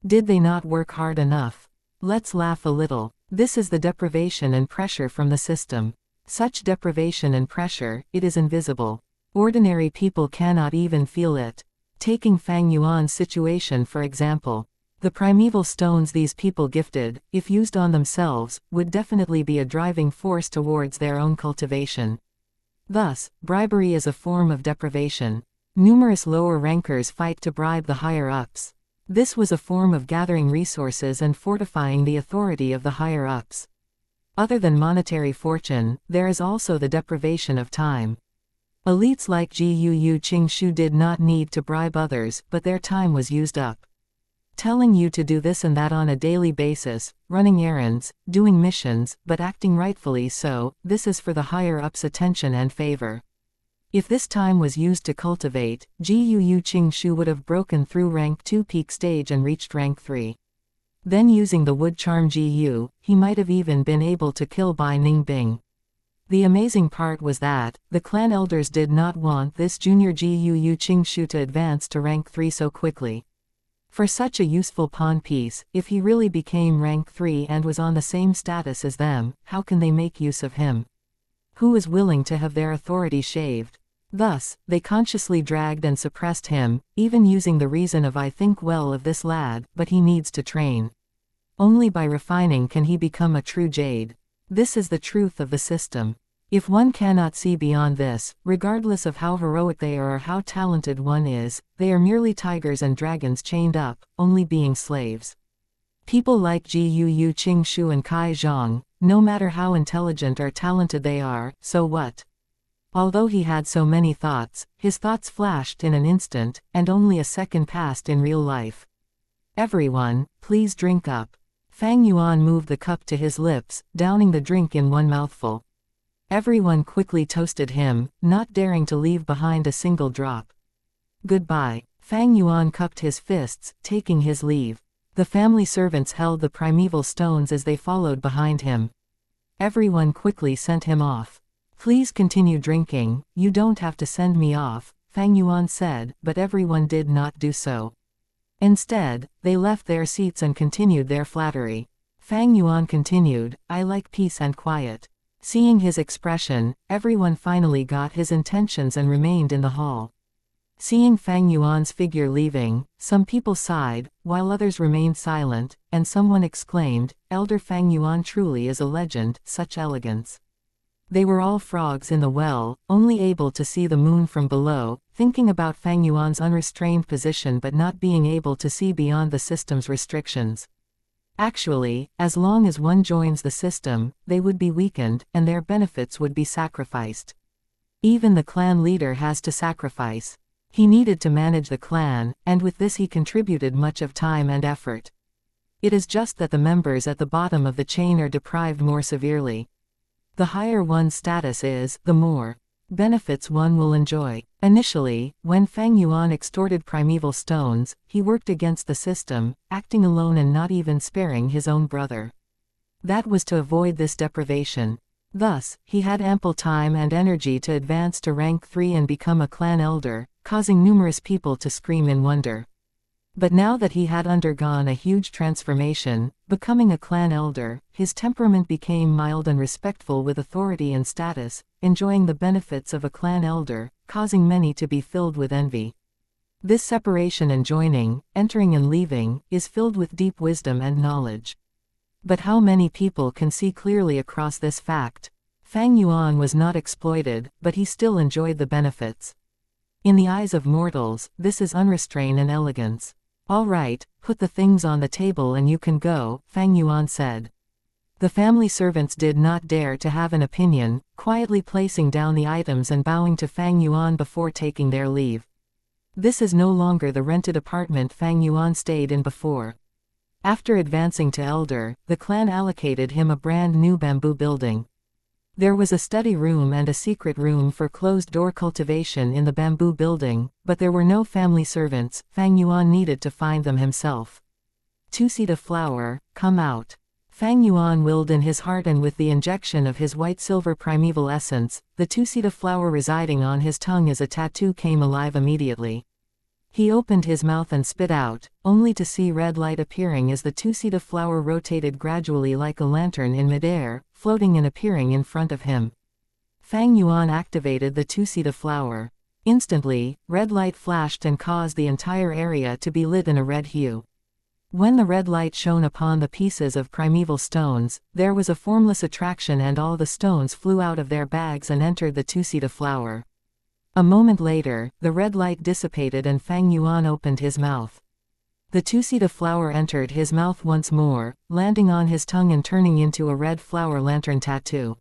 Did they not work hard enough? Let's laugh a little. This is the deprivation and pressure from the system. Such deprivation and pressure, it is invisible. Ordinary people cannot even feel it. Taking Fang Yuan's situation for example. The primeval stones these people gifted, if used on themselves, would definitely be a driving force towards their own cultivation. Thus, bribery is a form of deprivation. Numerous lower rankers fight to bribe the higher-ups. This was a form of gathering resources and fortifying the authority of the higher-ups. Other than monetary fortune, there is also the deprivation of time. Elites like Gu Qingshu did not need to bribe others, but their time was used up. telling you to do this and that on a daily basis, running errands, doing missions, but acting rightfully so. This is for the higher-ups' attention and favor. If this time was used to cultivate, Yu Qingshu would have broken through rank 2 peak stage and reached rank 3. Then using the wood charm Yu, he might have even been able to kill Bai Ningbing. The amazing part was that, the clan elders did not want this junior Yu Qingshu to advance to rank 3 so quickly. For such a useful pawn piece, if he really became rank 3 and was on the same status as them, how can they make use of him? Who is willing to have their authority shaved? Thus, they consciously dragged and suppressed him, even using the reason of "I think well of this lad, but he needs to train. Only by refining can he become a true jade." This is the truth of the system. If one cannot see beyond this, regardless of how heroic they are or how talented one is, they are merely tigers and dragons chained up, only being slaves. People like Yu Qingshu and Kai Zhang, no matter how intelligent or talented they are, so what? Although he had so many thoughts, his thoughts flashed in an instant, and only a second passed in real life. "Everyone, please drink up." Fang Yuan moved the cup to his lips, downing the drink in one mouthful. Everyone quickly toasted him, not daring to leave behind a single drop. "Goodbye." Fang Yuan cupped his fists, taking his leave. The family servants held the primeval stones as they followed behind him. Everyone quickly sent him off. "Please continue drinking, you don't have to send me off," Fang Yuan said, but everyone did not do so. Instead, they left their seats and continued their flattery. Fang Yuan continued, "I like peace and quiet." Seeing his expression, everyone finally got his intentions and remained in the hall. Seeing Fang Yuan's figure leaving, some people sighed, while others remained silent, and someone exclaimed, "Elder Fang Yuan truly is a legend, such elegance." They were all frogs in the well, only able to see the moon from below, thinking about Fang Yuan's unrestrained position but not being able to see beyond the system's restrictions. Actually, as long as one joins the system, they would be weakened, and their benefits would be sacrificed. Even the clan leader has to sacrifice. He needed to manage the clan, and with this he contributed much of time and effort. It is just that the members at the bottom of the chain are deprived more severely. The higher one's status is, the more benefits one will enjoy. Initially, when Fang Yuan extorted primeval stones, he worked against the system, acting alone and not even sparing his own brother. That was to avoid this deprivation. Thus, he had ample time and energy to advance to rank 3 and become a clan elder, causing numerous people to scream in wonder. But now that he had undergone a huge transformation, becoming a clan elder, his temperament became mild and respectful with authority and status, enjoying the benefits of a clan elder, causing many to be filled with envy. This separation and joining, entering and leaving, is filled with deep wisdom and knowledge. But how many people can see clearly across this fact? Fang Yuan was not exploited, but he still enjoyed the benefits. In the eyes of mortals, this is unrestrained and elegance. "All right, put the things on the table and you can go," Fang Yuan said. The family servants did not dare to have an opinion, quietly placing down the items and bowing to Fang Yuan before taking their leave. This is no longer the rented apartment Fang Yuan stayed in before. After advancing to elder, the clan allocated him a brand new bamboo building. There was a study room and a secret room for closed-door cultivation in the bamboo building, but there were no family servants. Fang Yuan needed to find them himself. "Two-seed of flower, come out." Fang Yuan willed in his heart, and with the injection of his white-silver primeval essence, the two-seed of flower residing on his tongue as a tattoo came alive immediately. He opened his mouth and spit out, only to see red light appearing as the two-seed of flower rotated gradually like a lantern in midair, floating and appearing in front of him. Fang Yuan activated the two-seed of flower. Instantly, red light flashed and caused the entire area to be lit in a red hue. When the red light shone upon the pieces of primeval stones, there was a formless attraction and all the stones flew out of their bags and entered the two-seed of flower. A moment later, the red light dissipated and Fang Yuan opened his mouth. The two-seed of flower entered his mouth once more, landing on his tongue and turning into a red flower lantern tattoo.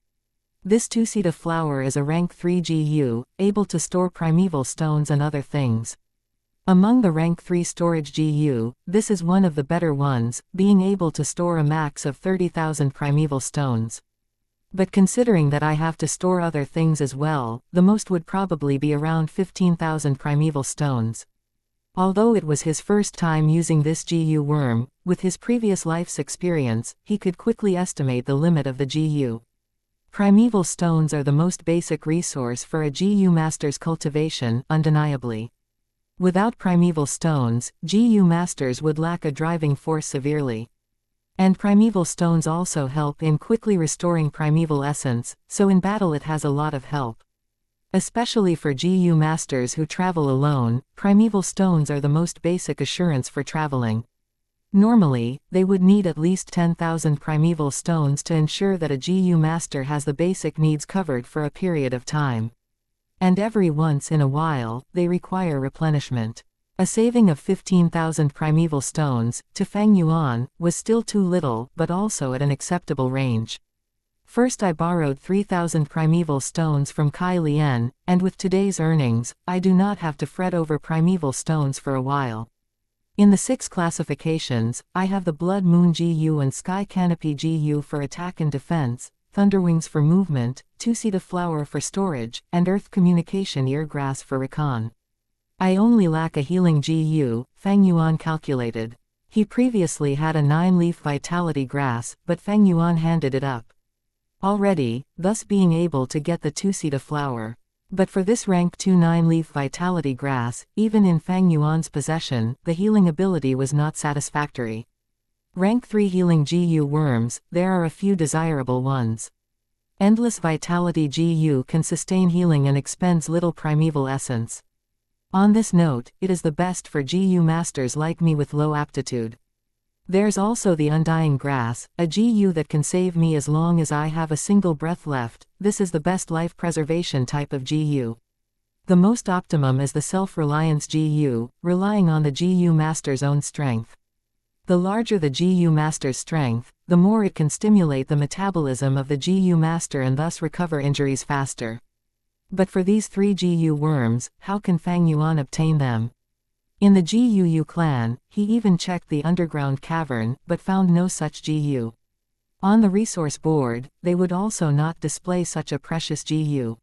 This two-seed of flower is a rank 3 GU, able to store primeval stones and other things. Among the rank 3 storage GU, this is one of the better ones, being able to store a max of 30,000 primeval stones. But considering that I have to store other things as well, the most would probably be around 15,000 primeval stones. Although it was his first time using this GU worm, with his previous life's experience, he could quickly estimate the limit of the GU. Primeval stones are the most basic resource for a GU master's cultivation, undeniably. Without primeval stones, GU masters would lack a driving force severely. And primeval stones also help in quickly restoring primeval essence, so in battle it has a lot of help. Especially for GU masters who travel alone, primeval stones are the most basic assurance for traveling. Normally, they would need at least 10,000 primeval stones to ensure that a GU master has the basic needs covered for a period of time. And every once in a while, they require replenishment. A saving of 15,000 primeval stones, to Fang Yuan, was still too little, but also at an acceptable range. First I borrowed 3,000 primeval stones from Kai Lian, and with today's earnings, I do not have to fret over primeval stones for a while. In the 6 classifications, I have the Blood Moon GU and Sky Canopy GU for attack and defense, Thunderwings for movement, Two-Seed Flower for storage, and Earth Communication Eargrass for recon. I only lack a healing GU, Fang Yuan calculated. He previously had a 9-leaf vitality grass, but Fang Yuan handed it up already, thus being able to get the Two-Seed Flower. But for this rank 2 9-leaf vitality grass, even in Fang Yuan's possession, the healing ability was not satisfactory. Rank 3 healing GU worms, there are a few desirable ones. Endless Vitality GU can sustain healing and expends little primeval essence. On this note, it is the best for GU masters like me with low aptitude. There's also the Undying Grass, a GU that can save me as long as I have a single breath left. This is the best life preservation type of GU. The most optimum is the Self-Reliance GU, relying on the GU master's own strength. The larger the GU master's strength, the more it can stimulate the metabolism of the GU master and thus recover injuries faster. But for these 3 GU worms, how can Fang Yuan obtain them? In the GUU clan, he even checked the underground cavern, but found no such GU. On the resource board, they would also not display such a precious GU.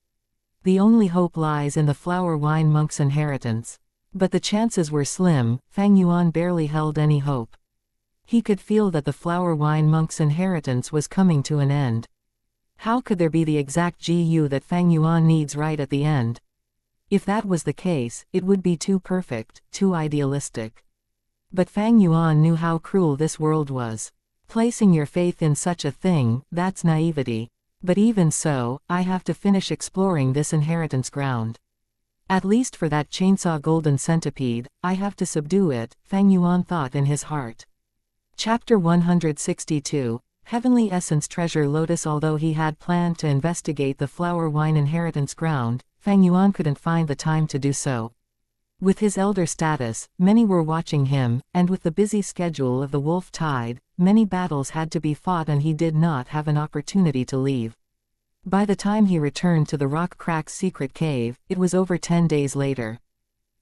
The only hope lies in the Flower Wine Monk's inheritance. But the chances were slim. Fang Yuan barely held any hope. He could feel that the Flower Wine Monk's inheritance was coming to an end. How could there be the exact GU that Fang Yuan needs right at the end? If that was the case, it would be too perfect, too idealistic. But Fang Yuan knew how cruel this world was. Placing your faith in such a thing, that's naivety. But even so, I have to finish exploring this inheritance ground. At least for that chainsaw golden centipede, I have to subdue it, Fang Yuan thought in his heart. Chapter 162, Heavenly Essence Treasure Lotus. Although he had planned to investigate the Flower Wine inheritance ground, Fang Yuan couldn't find the time to do so. With his elder status, many were watching him, and with the busy schedule of the Wolf Tide, many battles had to be fought and he did not have an opportunity to leave. By the time he returned to the Rock Crack's secret cave, it was over 10 days later.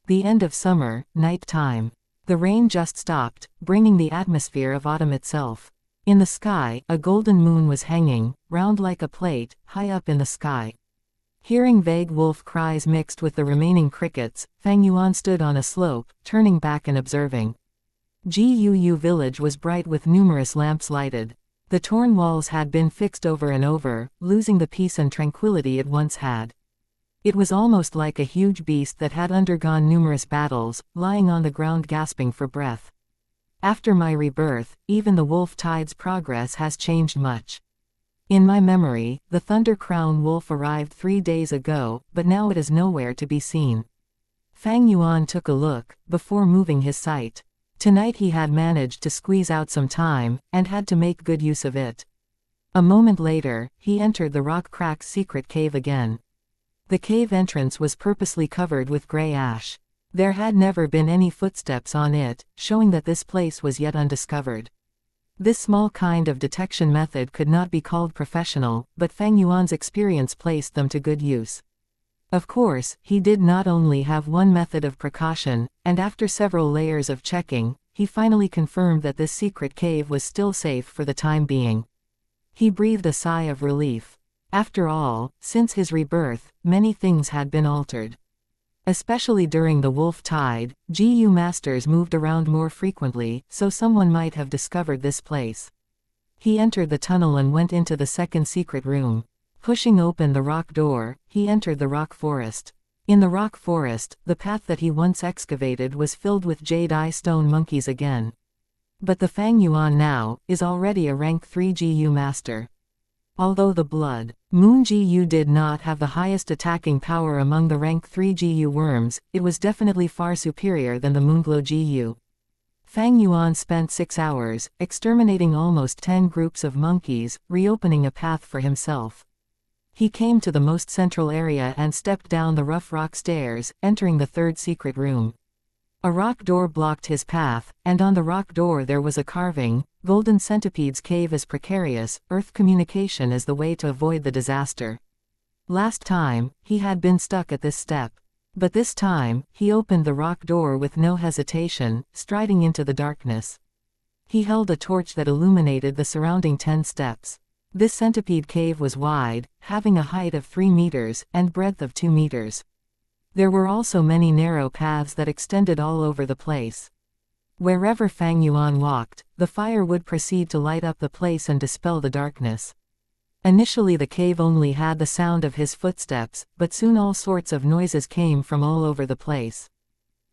The end of summer, night time. The rain just stopped, bringing the atmosphere of autumn itself. In the sky, a golden moon was hanging, round like a plate, high up in the sky. Hearing vague wolf cries mixed with the remaining crickets, Fang Yuan stood on a slope, turning back and observing. GUU village was bright with numerous lamps lighted. The torn walls had been fixed over and over, losing the peace and tranquility it once had. It was almost like a huge beast that had undergone numerous battles, lying on the ground gasping for breath. After my rebirth, even the Wolf Tide's progress has changed much. In my memory, the Thunder Crown Wolf arrived 3 days ago, but now it is nowhere to be seen. Fang Yuan took a look, before moving his sight. Tonight he had managed to squeeze out some time, and had to make good use of it. A moment later, he entered the Rock Crack's secret cave again. The cave entrance was purposely covered with gray ash. There had never been any footsteps on it, showing that this place was yet undiscovered. This small kind of detection method could not be called professional, but Fang Yuan's experience placed them to good use. Of course, he did not only have one method of precaution, and after several layers of checking, he finally confirmed that this secret cave was still safe for the time being. He breathed a sigh of relief. After all, since his rebirth, many things had been altered. Especially during the Wolf Tide, GU masters moved around more frequently, so someone might have discovered this place. He entered the tunnel and went into the second secret room. Pushing open the rock door, he entered the rock forest. In the rock forest, the path that he once excavated was filled with jade eye stone monkeys again. But the Fang Yuan now is already a rank 3 GU master. Although the Blood Moon GU did not have the highest attacking power among the rank 3 GU worms, it was definitely far superior than the Moonglow GU. Fang Yuan spent 6 hours, exterminating almost 10 groups of monkeys, reopening a path for himself. He came to the most central area and stepped down the rough rock stairs, entering the third secret room. A rock door blocked his path, and on the rock door there was a carving, Golden Centipede's cave is precarious, Earth communication is the way to avoid the disaster. Last time, he had been stuck at this step. But this time, he opened the rock door with no hesitation, striding into the darkness. He held a torch that illuminated the surrounding 10 steps. This centipede cave was wide, having a height of 3 meters, and breadth of 2 meters. There were also many narrow paths that extended all over the place. Wherever Fang Yuan walked, the fire would proceed to light up the place and dispel the darkness. Initially the cave only had the sound of his footsteps, but soon all sorts of noises came from all over the place.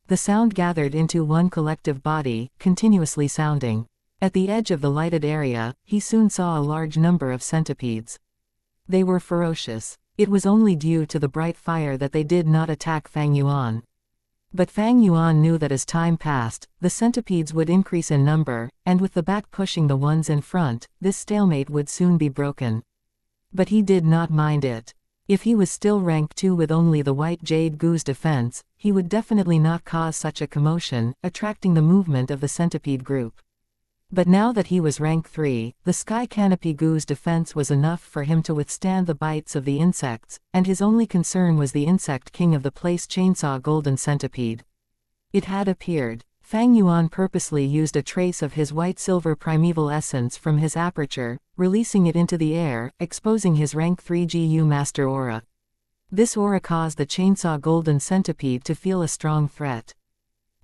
The sound gathered into one collective body, continuously sounding. At the edge of the lighted area, he soon saw a large number of centipedes. They were ferocious. It was only due to the bright fire that they did not attack Fang Yuan. But Fang Yuan knew that as time passed, the centipedes would increase in number, and with the back pushing the ones in front, this stalemate would soon be broken. But he did not mind it. If he was still rank 2 with only the white jade goo's defense, he would definitely not cause such a commotion, attracting the movement of the centipede group. But now that he was rank 3, the sky canopy goo's defense was enough for him to withstand the bites of the insects, and his only concern was the insect king of the place, Chainsaw Golden Centipede. It had appeared. Fang Yuan purposely used a trace of his white-silver primeval essence from his aperture, releasing it into the air, exposing his rank 3 GU master aura. This aura caused the Chainsaw Golden Centipede to feel a strong threat.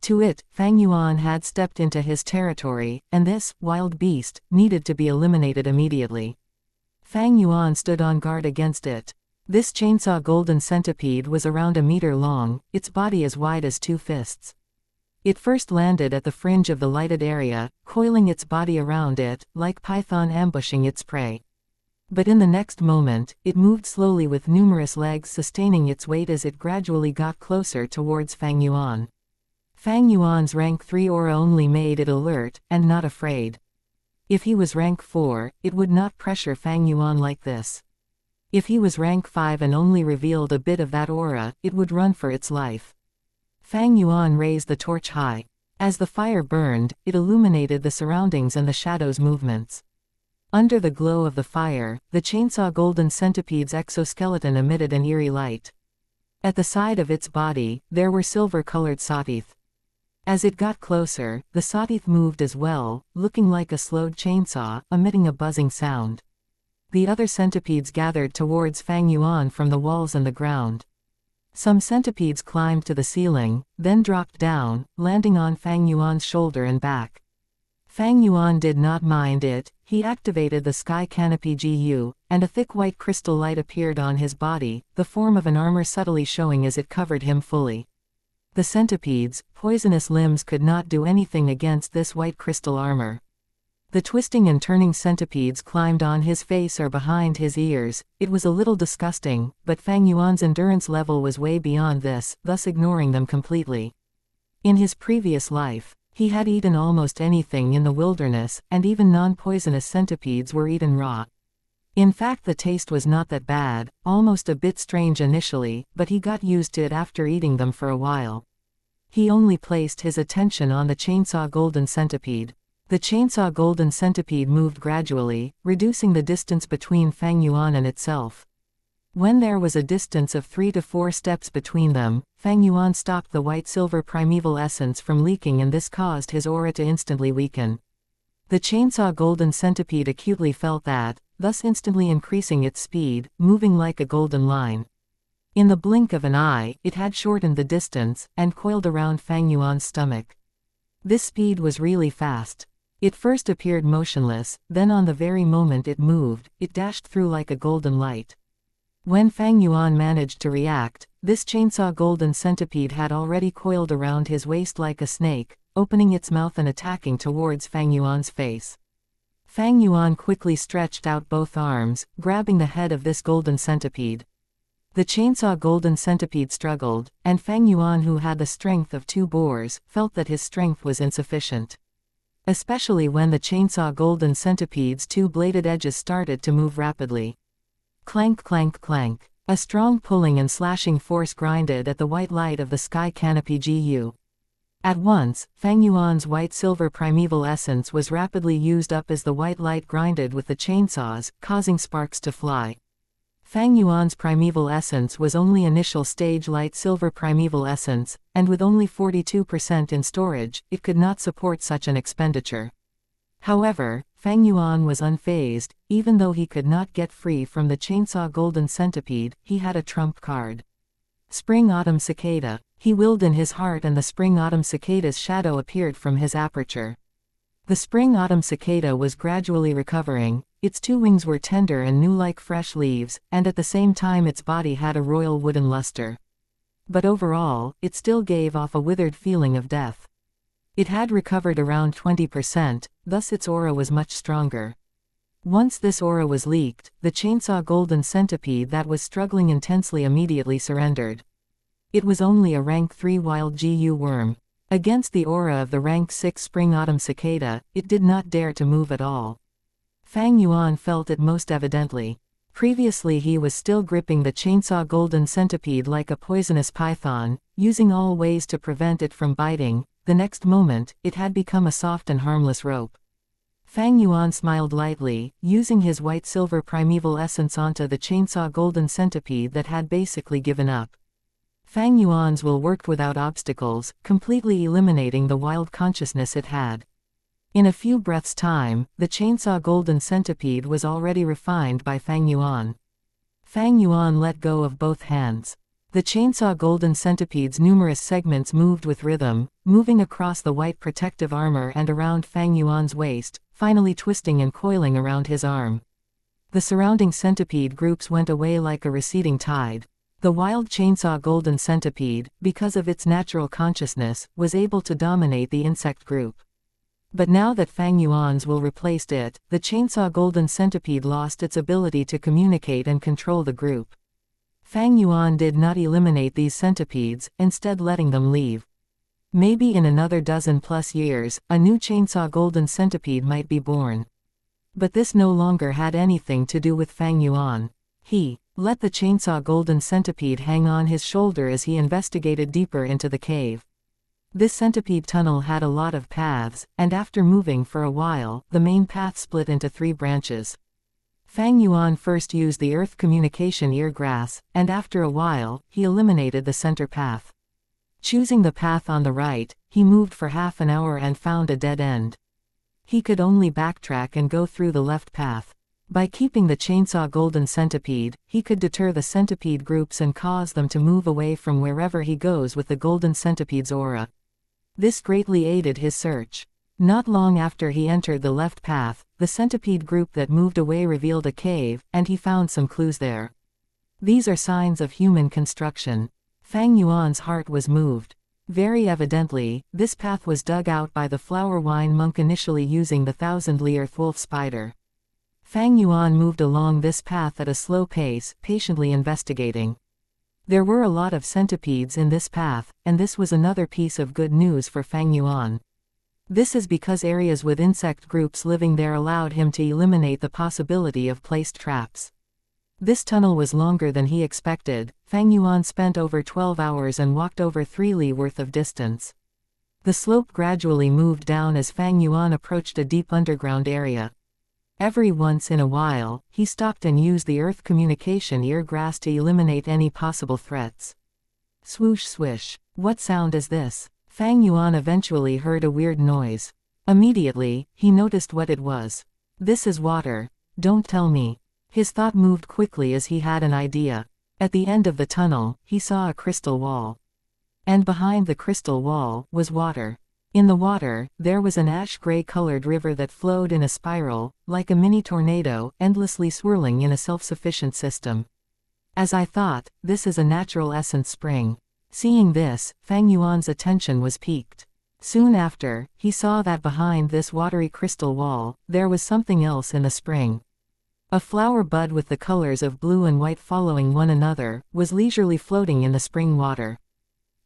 To it, Fang Yuan had stepped into his territory, and this wild beast needed to be eliminated immediately. Fang Yuan stood on guard against it. This Chainsaw Golden Centipede was around a meter long, its body as wide as 2 fists. It first landed at the fringe of the lighted area, coiling its body around it, like python ambushing its prey. But in the next moment, it moved slowly with numerous legs sustaining its weight as it gradually got closer towards Fang Yuan. Fang Yuan's rank 3 aura only made it alert, and not afraid. If he was rank 4, it would not pressure Fang Yuan like this. If he was rank 5 and only revealed a bit of that aura, it would run for its life. Fang Yuan raised the torch high. As the fire burned, it illuminated the surroundings and the shadows' movements. Under the glow of the fire, the Chainsaw Golden Centipede's exoskeleton emitted an eerie light. At the side of its body, there were silver-colored sawteeth. As it got closer, the sawteeth moved as well, looking like a slowed chainsaw, emitting a buzzing sound. The other centipedes gathered towards Fang Yuan from the walls and the ground. Some centipedes climbed to the ceiling, then dropped down, landing on Fang Yuan's shoulder and back. Fang Yuan did not mind it. He activated the sky canopy GU, and a thick white crystal light appeared on his body, the form of an armor subtly showing as it covered him fully. The centipedes' poisonous limbs could not do anything against this white crystal armor. The twisting and turning centipedes climbed on his face or behind his ears. It was a little disgusting, but Fang Yuan's endurance level was way beyond this, thus ignoring them completely. In his previous life, he had eaten almost anything in the wilderness, and even non-poisonous centipedes were eaten raw. In fact, the taste was not that bad, almost a bit strange initially, but he got used to it after eating them for a while. He only placed his attention on the Chainsaw Golden Centipede. The Chainsaw Golden Centipede moved gradually, reducing the distance between Fang Yuan and itself. When there was a distance of 3 to 4 steps between them, Fang Yuan stopped the white-silver primeval essence from leaking, and this caused his aura to instantly weaken. The chainsaw golden centipede acutely felt that, thus instantly increasing its speed, moving like a golden line. In the blink of an eye, it had shortened the distance, and coiled around Fang Yuan's stomach. This speed was really fast. It first appeared motionless, then on the very moment it moved, it dashed through like a golden light. When Fang Yuan managed to react, this chainsaw golden centipede had already coiled around his waist like a snake, opening its mouth and attacking towards Fang Yuan's face. Fang Yuan quickly stretched out both arms, grabbing the head of this golden centipede. The chainsaw golden centipede struggled, and Fang Yuan, who had the strength of 2 boars, felt that his strength was insufficient. Especially when the chainsaw golden centipede's 2 bladed edges started to move rapidly. Clank clank clank. A strong pulling and slashing force grinded at the white light of the sky canopy GU. At once, Fang Yuan's white-silver primeval essence was rapidly used up as the white light grinded with the chainsaws, causing sparks to fly. Fang Yuan's primeval essence was only initial stage light silver primeval essence, and with only 42% in storage, it could not support such an expenditure. However, Fang Yuan was unfazed. Even though he could not get free from the chainsaw golden centipede, he had a trump card. Spring-autumn cicada. He willed in his heart, and the spring-autumn cicada's shadow appeared from his aperture. The spring-autumn cicada was gradually recovering. Its 2 wings were tender and new like fresh leaves, and at the same time its body had a royal wooden luster. But overall, it still gave off a withered feeling of death. It had recovered around 20%, thus its aura was much stronger. Once this aura was leaked, the chainsaw golden centipede that was struggling intensely immediately surrendered. It was only a rank 3 wild GU worm. Against the aura of the rank 6 spring-autumn cicada, it did not dare to move at all. Fang Yuan felt it most evidently. Previously he was still gripping the chainsaw golden centipede like a poisonous python, using all ways to prevent it from biting. The next moment, it had become a soft and harmless rope. Fang Yuan smiled lightly, using his white-silver primeval essence onto the chainsaw golden centipede that had basically given up. Fang Yuan's will worked without obstacles, completely eliminating the wild consciousness it had. In a few breaths' time, the chainsaw golden centipede was already refined by Fang Yuan. Fang Yuan let go of both hands. The chainsaw golden centipede's numerous segments moved with rhythm, moving across the white protective armor and around Fang Yuan's waist, finally twisting and coiling around his arm. The surrounding centipede groups went away like a receding tide. The wild chainsaw golden centipede, because of its natural consciousness, was able to dominate the insect group. But now that Fang Yuan's will replaced it, the chainsaw golden centipede lost its ability to communicate and control the group. Fang Yuan did not eliminate these centipedes, instead letting them leave. Maybe in another 12+ years, a new chainsaw golden centipede might be born. But this no longer had anything to do with Fang Yuan. He let the chainsaw golden centipede hang on his shoulder as he investigated deeper into the cave. This centipede tunnel had a lot of paths, and after moving for a while, the main path split into 3 branches. Fang Yuan first used the earth communication eargrass, and after a while, he eliminated the center path. Choosing the path on the right, he moved for half an hour and found a dead end. He could only backtrack and go through the left path. By keeping the chainsaw golden centipede, he could deter the centipede groups and cause them to move away from wherever he goes with the golden centipede's aura. This greatly aided his search. Not long after he entered the left path, the centipede group that moved away revealed a cave, and he found some clues there. These are signs of human construction. Fang Yuan's heart was moved. Very evidently, this path was dug out by the flower wine monk initially using the 1,000-earth wolf spider. Fang Yuan moved along this path at a slow pace, patiently investigating. There were a lot of centipedes in this path, and this was another piece of good news for Fang Yuan. This is because areas with insect groups living there allowed him to eliminate the possibility of placed traps. This tunnel was longer than he expected. Fang Yuan spent over 12 hours and walked over 3 li worth of distance. The slope gradually moved down as Fang Yuan approached a deep underground area. Every once in a while, he stopped and used the earth communication eargrass to eliminate any possible threats. Swoosh swish. What sound is this? Fang Yuan eventually heard a weird noise. Immediately, he noticed what it was. This is water. Don't tell me. His thought moved quickly as he had an idea. At the end of the tunnel, he saw a crystal wall. And behind the crystal wall was water. In the water, there was an ash-gray-colored river that flowed in a spiral, like a mini tornado, endlessly swirling in a self-sufficient system. As I thought, this is a natural essence spring. Seeing this, Fang Yuan's attention was piqued. Soon after, he saw that behind this watery crystal wall, there was something else in the spring. A flower bud with the colors of blue and white following one another, was leisurely floating in the spring water.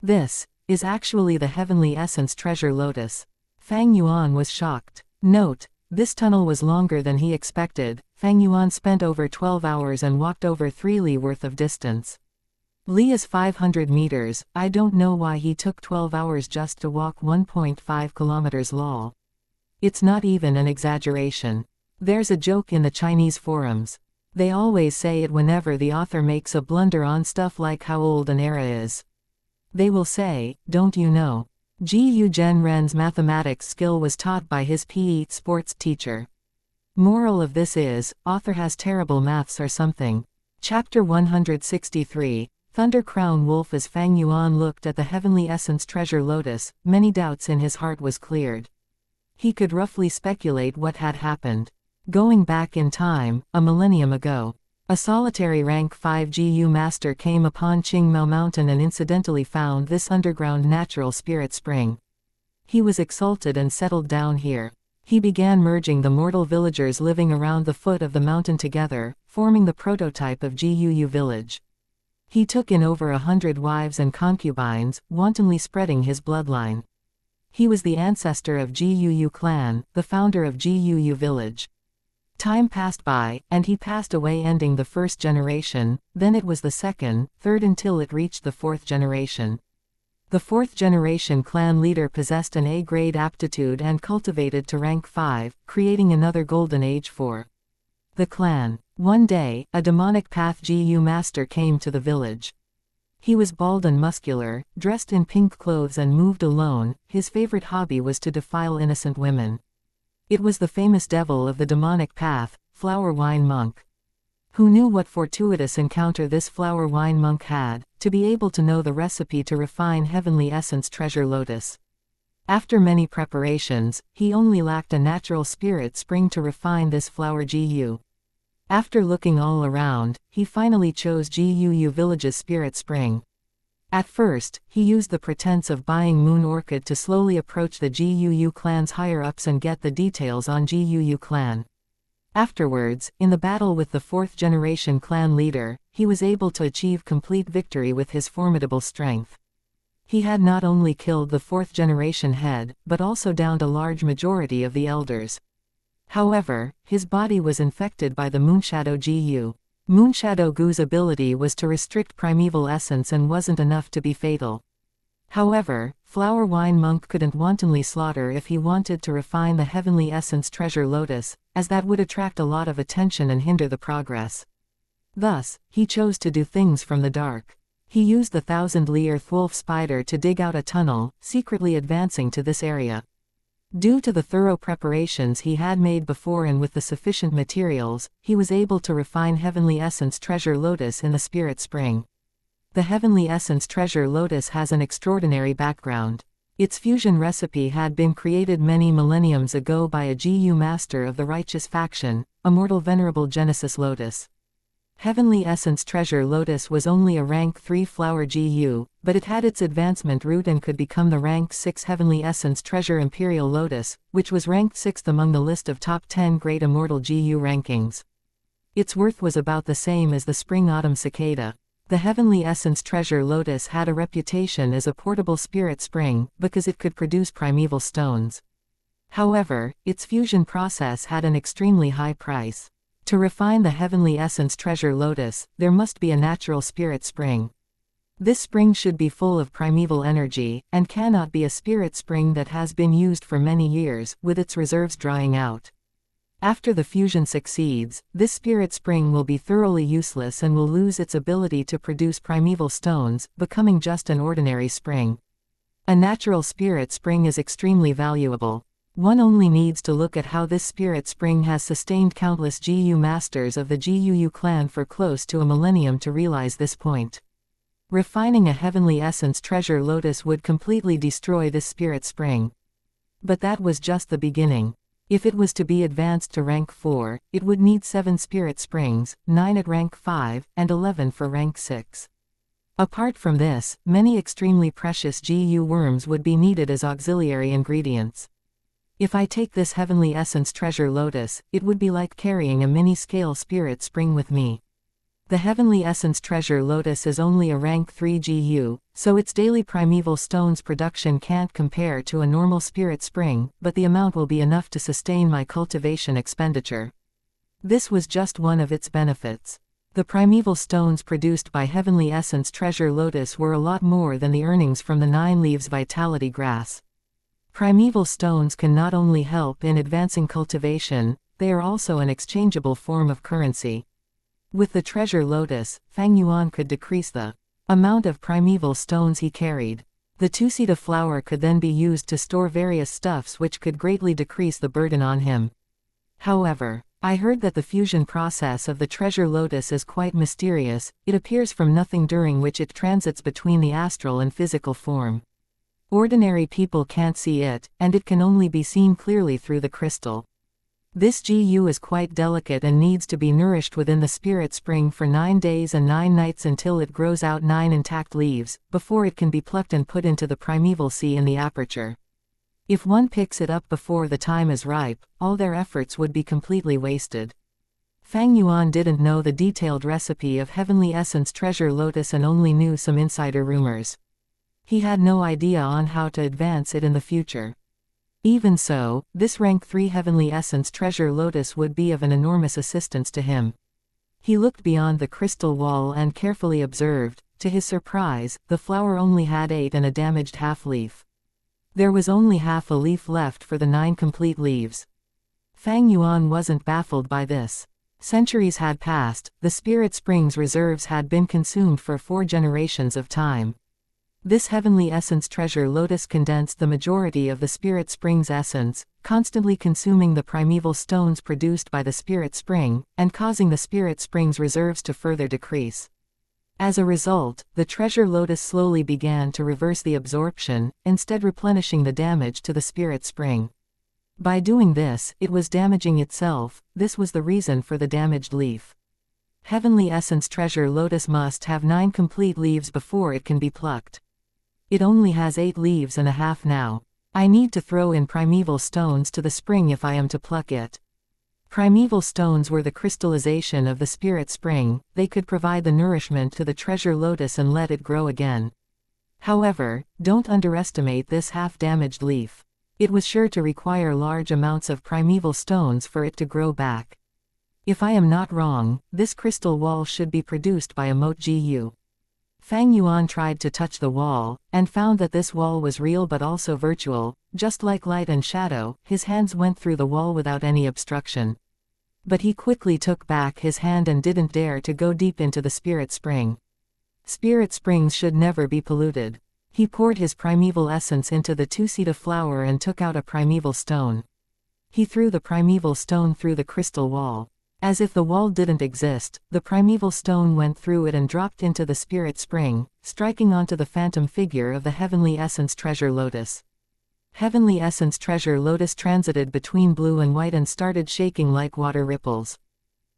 This is actually the heavenly essence treasure lotus. Fang Yuan was shocked. Note: this tunnel was longer than he expected. Fang Yuan spent over 12 hours and walked over 3 li worth of distance. Li is 500 meters, I don't know why he took 12 hours just to walk 1.5 kilometers lol. It's not even an exaggeration. There's a joke in the Chinese forums. They always say it whenever the author makes a blunder on stuff like how old an era is. They will say, don't you know? Ji Zhen Ren's mathematics skill was taught by his PE sports teacher. Moral of this is, author has terrible maths or something. Chapter 163, Thunder Crown Wolf. As Fang Yuan looked at the heavenly essence treasure lotus, many doubts in his heart was cleared. He could roughly speculate what had happened. Going back in time, a millennium ago, a solitary rank 5 GU master came upon Qingmao Mountain and incidentally found this underground natural spirit spring. He was exalted and settled down here. He began merging the mortal villagers living around the foot of the mountain together, forming the prototype of GUU village. He took in over 100 wives and concubines, wantonly spreading his bloodline. He was the ancestor of GUU clan, the founder of GUU village. Time passed by, and he passed away, ending the first generation. Then it was the second, third, until it reached the fourth generation. The fourth generation clan leader possessed an A-grade aptitude and cultivated to rank 5, creating another golden age for the clan. One day, a demonic path GU master came to the village. He was bald and muscular, dressed in pink clothes and moved alone. His favorite hobby was to defile innocent women. It was the famous devil of the demonic path, Flower Wine Monk. Who knew what fortuitous encounter this Flower Wine Monk had, to be able to know the recipe to refine heavenly essence treasure lotus. After many preparations, he only lacked a natural spirit spring to refine this flower GU. After looking all around, he finally chose GUU village's spirit spring. At first, he used the pretense of buying Moon Orchid to slowly approach the GUU clan's higher-ups and get the details on GUU clan. Afterwards, in the battle with the fourth-generation clan leader, he was able to achieve complete victory with his formidable strength. He had not only killed the fourth-generation head, but also downed a large majority of the elders. However, his body was infected by the Moonshadow GU. Moonshadow Gu's ability was to restrict primeval essence and wasn't enough to be fatal. However, Flower Wine Monk couldn't wantonly slaughter if he wanted to refine the heavenly essence treasure lotus, as that would attract a lot of attention and hinder the progress. Thus, he chose to do things from the dark. He used the 1,000 Earth Wolf spider to dig out a tunnel, secretly advancing to this area. Due to the thorough preparations he had made before and with the sufficient materials, he was able to refine heavenly essence treasure lotus in the spirit spring. The heavenly essence treasure lotus has an extraordinary background. Its fusion recipe had been created many millenniums ago by a GU master of the righteous faction, Immortal Venerable Genesis Lotus. Heavenly Essence Treasure Lotus was only a rank 3 flower GU, but it had its advancement route and could become the rank 6 Heavenly Essence Treasure Imperial Lotus, which was ranked 6th among the list of top 10 great immortal GU rankings. Its worth was about the same as the Spring Autumn Cicada. The Heavenly Essence Treasure Lotus had a reputation as a portable spirit spring, because it could produce primeval stones. However, its fusion process had an extremely high price. To refine the Heavenly Essence Treasure Lotus, there must be a natural spirit spring. This spring should be full of primeval energy, and cannot be a spirit spring that has been used for many years, with its reserves drying out. After the fusion succeeds, this spirit spring will be thoroughly useless and will lose its ability to produce primeval stones, becoming just an ordinary spring. A natural spirit spring is extremely valuable. One only needs to look at how this spirit spring has sustained countless GU masters of the GUU clan for close to a millennium to realize this point. Refining a heavenly essence treasure lotus would completely destroy this spirit spring. But that was just the beginning. If it was to be advanced to rank 4, it would need 7 spirit springs, 9 at rank 5, and 11 for rank 6. Apart from this, many extremely precious GU worms would be needed as auxiliary ingredients. If I take this heavenly essence treasure lotus, it would be like carrying a mini-scale spirit spring with me. The heavenly essence treasure lotus is only a rank 3 GU, so its daily primeval stones production can't compare to a normal spirit spring, but the amount will be enough to sustain my cultivation expenditure. This was just one of its benefits. The primeval stones produced by heavenly essence treasure lotus were a lot more than the earnings from the 9 leaves vitality grass. Primeval stones can not only help in advancing cultivation, they are also an exchangeable form of currency. With the treasure lotus, Fang Yuan could decrease the amount of primeval stones he carried. The 2-seed flower could then be used to store various stuffs which could greatly decrease the burden on him. However, I heard that the fusion process of the treasure lotus is quite mysterious. It appears from nothing during which it transits between the astral and physical form. Ordinary people can't see it, and it can only be seen clearly through the crystal. This GU is quite delicate and needs to be nourished within the spirit spring for 9 days and 9 nights until it grows out 9 intact leaves, before it can be plucked and put into the primeval sea in the aperture. If one picks it up before the time is ripe, all their efforts would be completely wasted. Fang Yuan didn't know the detailed recipe of heavenly essence treasure lotus and only knew some insider rumors. He had no idea on how to advance it in the future. Even so, this rank 3 heavenly essence treasure lotus would be of an enormous assistance to him. He looked beyond the crystal wall and carefully observed. To his surprise, the flower only had 8 and a damaged half leaf. There was only half a leaf left for the 9 complete leaves. Fang Yuan wasn't baffled by this. Centuries had passed, the spirit spring's reserves had been consumed for 4 generations of time. This heavenly essence treasure lotus condensed the majority of the spirit spring's essence, constantly consuming the primeval stones produced by the spirit spring, and causing the spirit spring's reserves to further decrease. As a result, the treasure lotus slowly began to reverse the absorption, instead replenishing the damage to the spirit spring. By doing this, it was damaging itself. This was the reason for the damaged leaf. Heavenly essence treasure lotus must have 9 complete leaves before it can be plucked. It only has 8 leaves and a half now. I need to throw in primeval stones to the spring if I am to pluck it. Primeval stones were the crystallization of the spirit spring. They could provide the nourishment to the treasure lotus and let it grow again. However, don't underestimate this half-damaged leaf. It was sure to require large amounts of primeval stones for it to grow back. If I am not wrong, this crystal wall should be produced by a moat GU. Fang Yuan tried to touch the wall, and found that this wall was real but also virtual. Just like light and shadow, his hands went through the wall without any obstruction. But he quickly took back his hand and didn't dare to go deep into the spirit spring. Spirit springs should never be polluted. He poured his primeval essence into the 2-seed flower and took out a primeval stone. He threw the primeval stone through the crystal wall. As if the wall didn't exist, the primeval stone went through it and dropped into the spirit spring, striking onto the phantom figure of the heavenly essence treasure lotus. Heavenly essence treasure lotus transited between blue and white and started shaking like water ripples.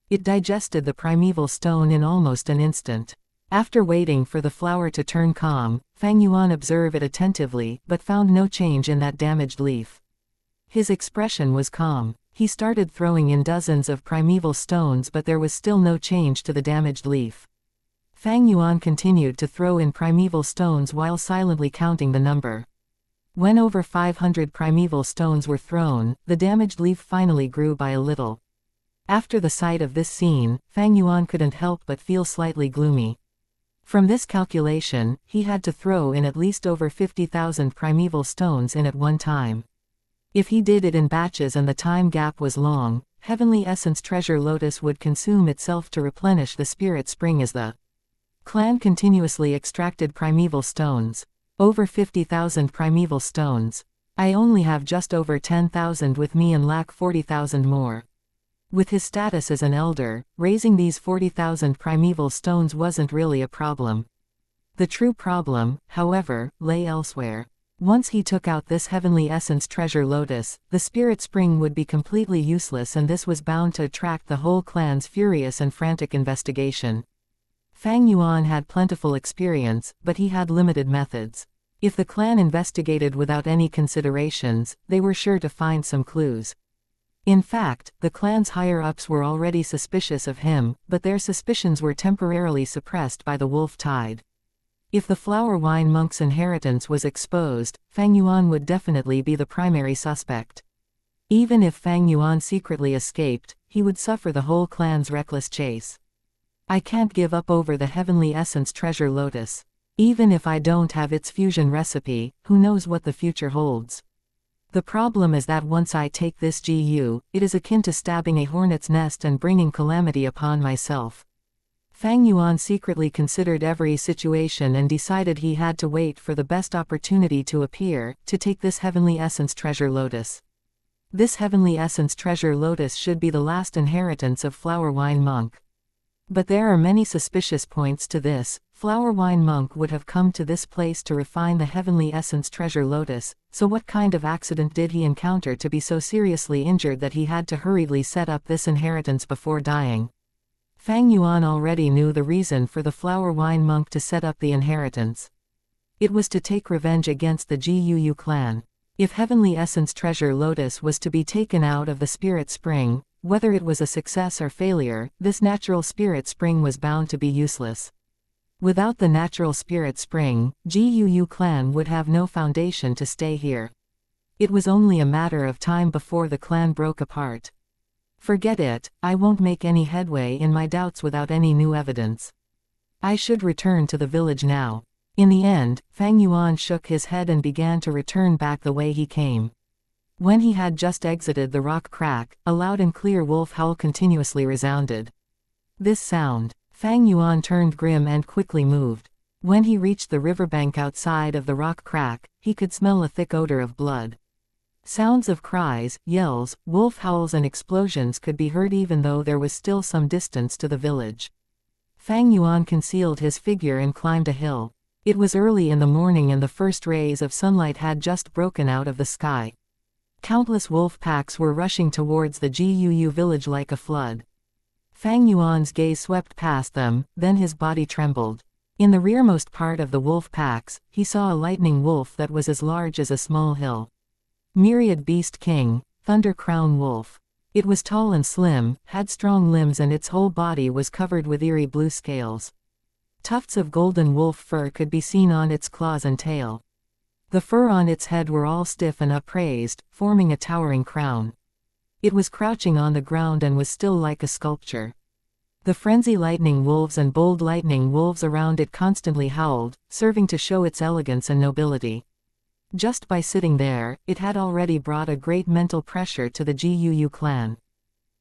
It digested the primeval stone in almost an instant. After waiting for the flower to turn calm, Fang Yuan observed it attentively, but found no change in that damaged leaf. His expression was calm. He started throwing in dozens of primeval stones, but there was still no change to the damaged leaf. Fang Yuan continued to throw in primeval stones while silently counting the number. When over 500 primeval stones were thrown, the damaged leaf finally grew by a little. After the sight of this scene, Fang Yuan couldn't help but feel slightly gloomy. From this calculation, he had to throw in at least over 50,000 primeval stones in at one time. If he did it in batches and the time gap was long, heavenly essence treasure lotus would consume itself to replenish the spirit spring as the clan continuously extracted primeval stones. Over 50,000 primeval stones. I only have just over 10,000 with me and lack 40,000 more. With his status as an elder, raising these 40,000 primeval stones wasn't really a problem. The true problem, however, lay elsewhere. Once he took out this heavenly essence treasure lotus, the spirit spring would be completely useless, and this was bound to attract the whole clan's furious and frantic investigation. Fang Yuan had plentiful experience, but he had limited methods. If the clan investigated without any considerations, they were sure to find some clues. In fact, the clan's higher-ups were already suspicious of him, but their suspicions were temporarily suppressed by the wolf tide. If the flower wine monk's inheritance was exposed, Fang Yuan would definitely be the primary suspect. Even if Fang Yuan secretly escaped, he would suffer the whole clan's reckless chase. I can't give up over the heavenly essence treasure lotus. Even if I don't have its fusion recipe, who knows what the future holds. The problem is that once I take this GU, it is akin to stabbing a hornet's nest and bringing calamity upon myself. Fang Yuan secretly considered every situation and decided he had to wait for the best opportunity to appear, to take this heavenly essence treasure lotus. This heavenly essence treasure lotus should be the last inheritance of Flower Wine Monk. But there are many suspicious points to this. Flower Wine Monk would have come to this place to refine the heavenly essence treasure lotus, so what kind of accident did he encounter to be so seriously injured that he had to hurriedly set up this inheritance before dying? Fang Yuan already knew the reason for the Flower Wine Monk to set up the inheritance. It was to take revenge against the Guu clan. If heavenly essence treasure lotus was to be taken out of the spirit spring, whether it was a success or failure, this natural spirit spring was bound to be useless. Without the natural spirit spring, Guu clan would have no foundation to stay here. It was only a matter of time before the clan broke apart. Forget it, I won't make any headway in my doubts without any new evidence. I should return to the village now. In the end, Fang Yuan shook his head and began to return back the way he came. When he had just exited the rock crack, a loud and clear wolf howl continuously resounded. This sound, Fang Yuan turned grim and quickly moved. When he reached the riverbank outside of the rock crack, he could smell a thick odor of blood. Sounds of cries, yells, wolf howls and explosions could be heard even though there was still some distance to the village. Fang Yuan concealed his figure and climbed a hill. It was early in the morning and the first rays of sunlight had just broken out of the sky. Countless wolf packs were rushing towards the Guu village like a flood. Fang Yuan's gaze swept past them, then his body trembled. In the rearmost part of the wolf packs, he saw a lightning wolf that was as large as a small hill. Myriad Beast King, Thunder Crown Wolf. It was tall and slim, had strong limbs, and its whole body was covered with eerie blue scales. Tufts of golden wolf fur could be seen on its claws and tail. The fur on its head were all stiff and upraised, forming a towering crown. It was crouching on the ground and was still like a sculpture. The frenzy lightning wolves and bold lightning wolves around it constantly howled, serving to show its elegance and nobility. Just by sitting there, it had already brought a great mental pressure to the Guu clan.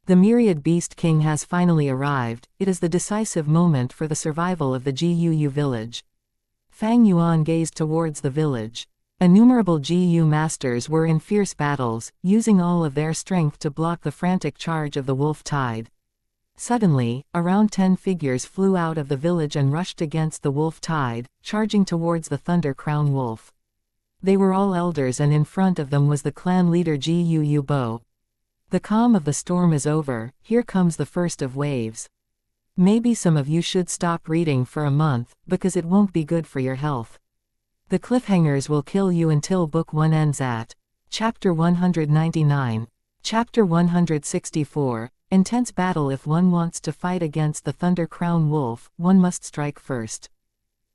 The Myriad Beast King has finally arrived. It is the decisive moment for the survival of the Guu village. Fang Yuan gazed towards the village. Innumerable Guu masters were in fierce battles, using all of their strength to block the frantic charge of the wolf tide. Suddenly, around 10 figures flew out of the village and rushed against the wolf tide, charging towards the Thunder Crown Wolf. They were all elders, and in front of them was the clan leader Guu Bo. The calm of the storm is over, here comes the first of waves. Maybe some of you should stop reading for a month, because it won't be good for your health. The cliffhangers will kill you until Book 1 ends at Chapter 199. Chapter 164. Intense battle. If one wants to fight against the Thunder Crown Wolf, one must strike first.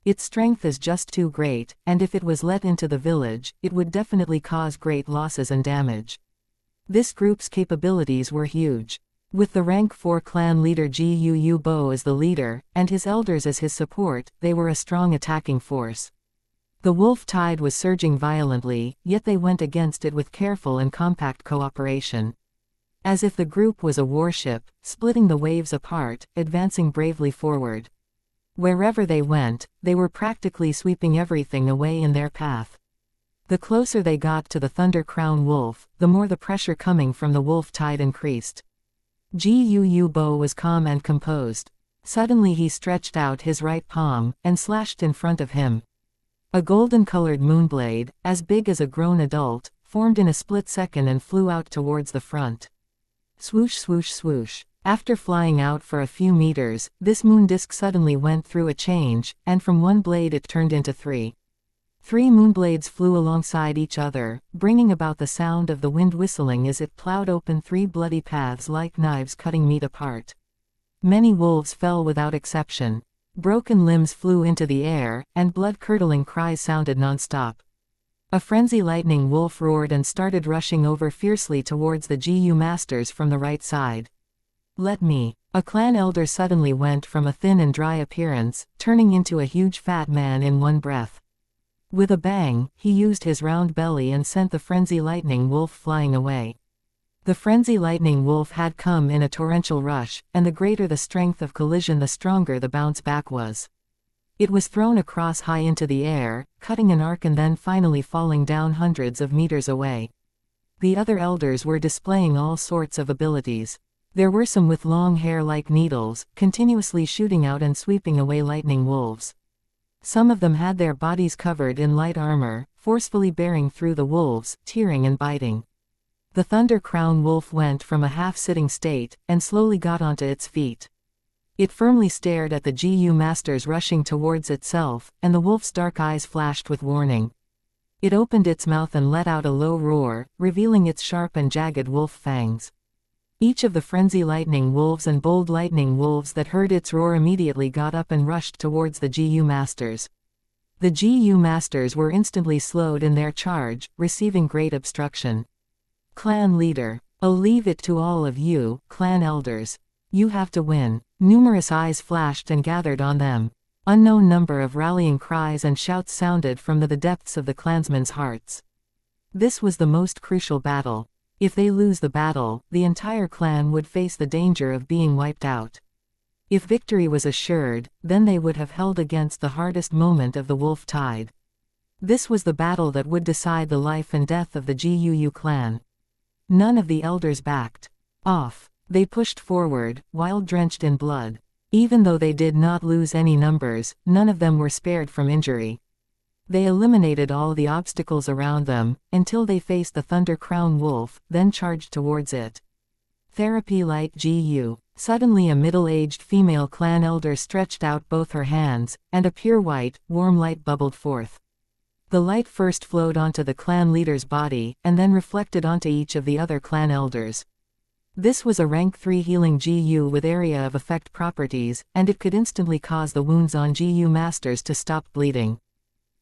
Its strength is just too great, and if it was let into the village, it would definitely cause great losses and damage. This group's capabilities were huge. With the rank 4 clan leader Guu Bo as the leader, and his elders as his support, they were a strong attacking force. The wolf tide was surging violently, yet they went against it with careful and compact cooperation. As if the group was a warship, splitting the waves apart, advancing bravely forward. Wherever they went, they were practically sweeping everything away in their path. The closer they got to the Thunder Crown Wolf, the more the pressure coming from the wolf tide increased. Gu Bo was calm and composed. Suddenly he stretched out his right palm, and slashed in front of him. A golden-colored moonblade, as big as a grown adult, formed in a split second and flew out towards the front. Swoosh swoosh swoosh. After flying out for a few meters, this moon disk suddenly went through a change, and from one blade it turned into three. 3 moonblades flew alongside each other, bringing about the sound of the wind whistling as it plowed open 3 bloody paths like knives cutting meat apart. Many wolves fell without exception. Broken limbs flew into the air, and blood-curdling cries sounded non-stop. A frenzy lightning wolf roared and started rushing over fiercely towards the Gu masters from the right side. Let me. A clan elder suddenly went from a thin and dry appearance, turning into a huge fat man in one breath. With a bang, he used his round belly and sent the frenzy lightning wolf flying away. The frenzy lightning wolf had come in a torrential rush, and the greater the strength of collision the stronger the bounce back was. It was thrown across high into the air, cutting an arc and then finally falling down hundreds of meters away. The other elders were displaying all sorts of abilities. There were some with long hair like needles, continuously shooting out and sweeping away lightning wolves. Some of them had their bodies covered in light armor, forcefully bearing through the wolves, tearing and biting. The Thunder Crown Wolf went from a half-sitting state, and slowly got onto its feet. It firmly stared at the Gu masters rushing towards itself, and the wolf's dark eyes flashed with warning. It opened its mouth and let out a low roar, revealing its sharp and jagged wolf fangs. Each of the frenzy lightning wolves and bold lightning wolves that heard its roar immediately got up and rushed towards the Gu masters. The Gu masters were instantly slowed in their charge, receiving great obstruction. Clan leader. I'll leave it to all of you, clan elders. You have to win. Numerous eyes flashed and gathered on them. Unknown number of rallying cries and shouts sounded from the depths of the clansmen's hearts. This was the most crucial battle. If they lose the battle, the entire clan would face the danger of being wiped out. If victory was assured, then they would have held against the hardest moment of the wolf tide. This was the battle that would decide the life and death of the Gu clan. None of the elders backed off. They pushed forward, while drenched in blood. Even though they did not lose any numbers, none of them were spared from injury. They eliminated all the obstacles around them, until they faced the Thunder Crown Wolf, then charged towards it. Therapy Light Gu. Suddenly a middle-aged female clan elder stretched out both her hands, and a pure white, warm light bubbled forth. The light first flowed onto the clan leader's body, and then reflected onto each of the other clan elders. This was a rank 3 healing Gu with area of effect properties, and it could instantly cause the wounds on Gu masters to stop bleeding.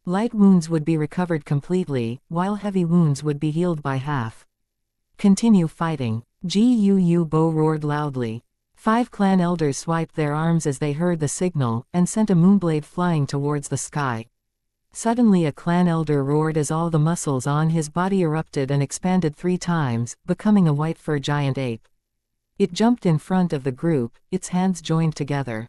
Light wounds would be recovered completely, while heavy wounds would be healed by half. Continue fighting. Gu Bo roared loudly. 5 clan elders swiped their arms as they heard the signal, and sent a moonblade flying towards the sky. Suddenly a clan elder roared as all the muscles on his body erupted and expanded 3 times, becoming a white fur giant ape. It jumped in front of the group, its hands joined together.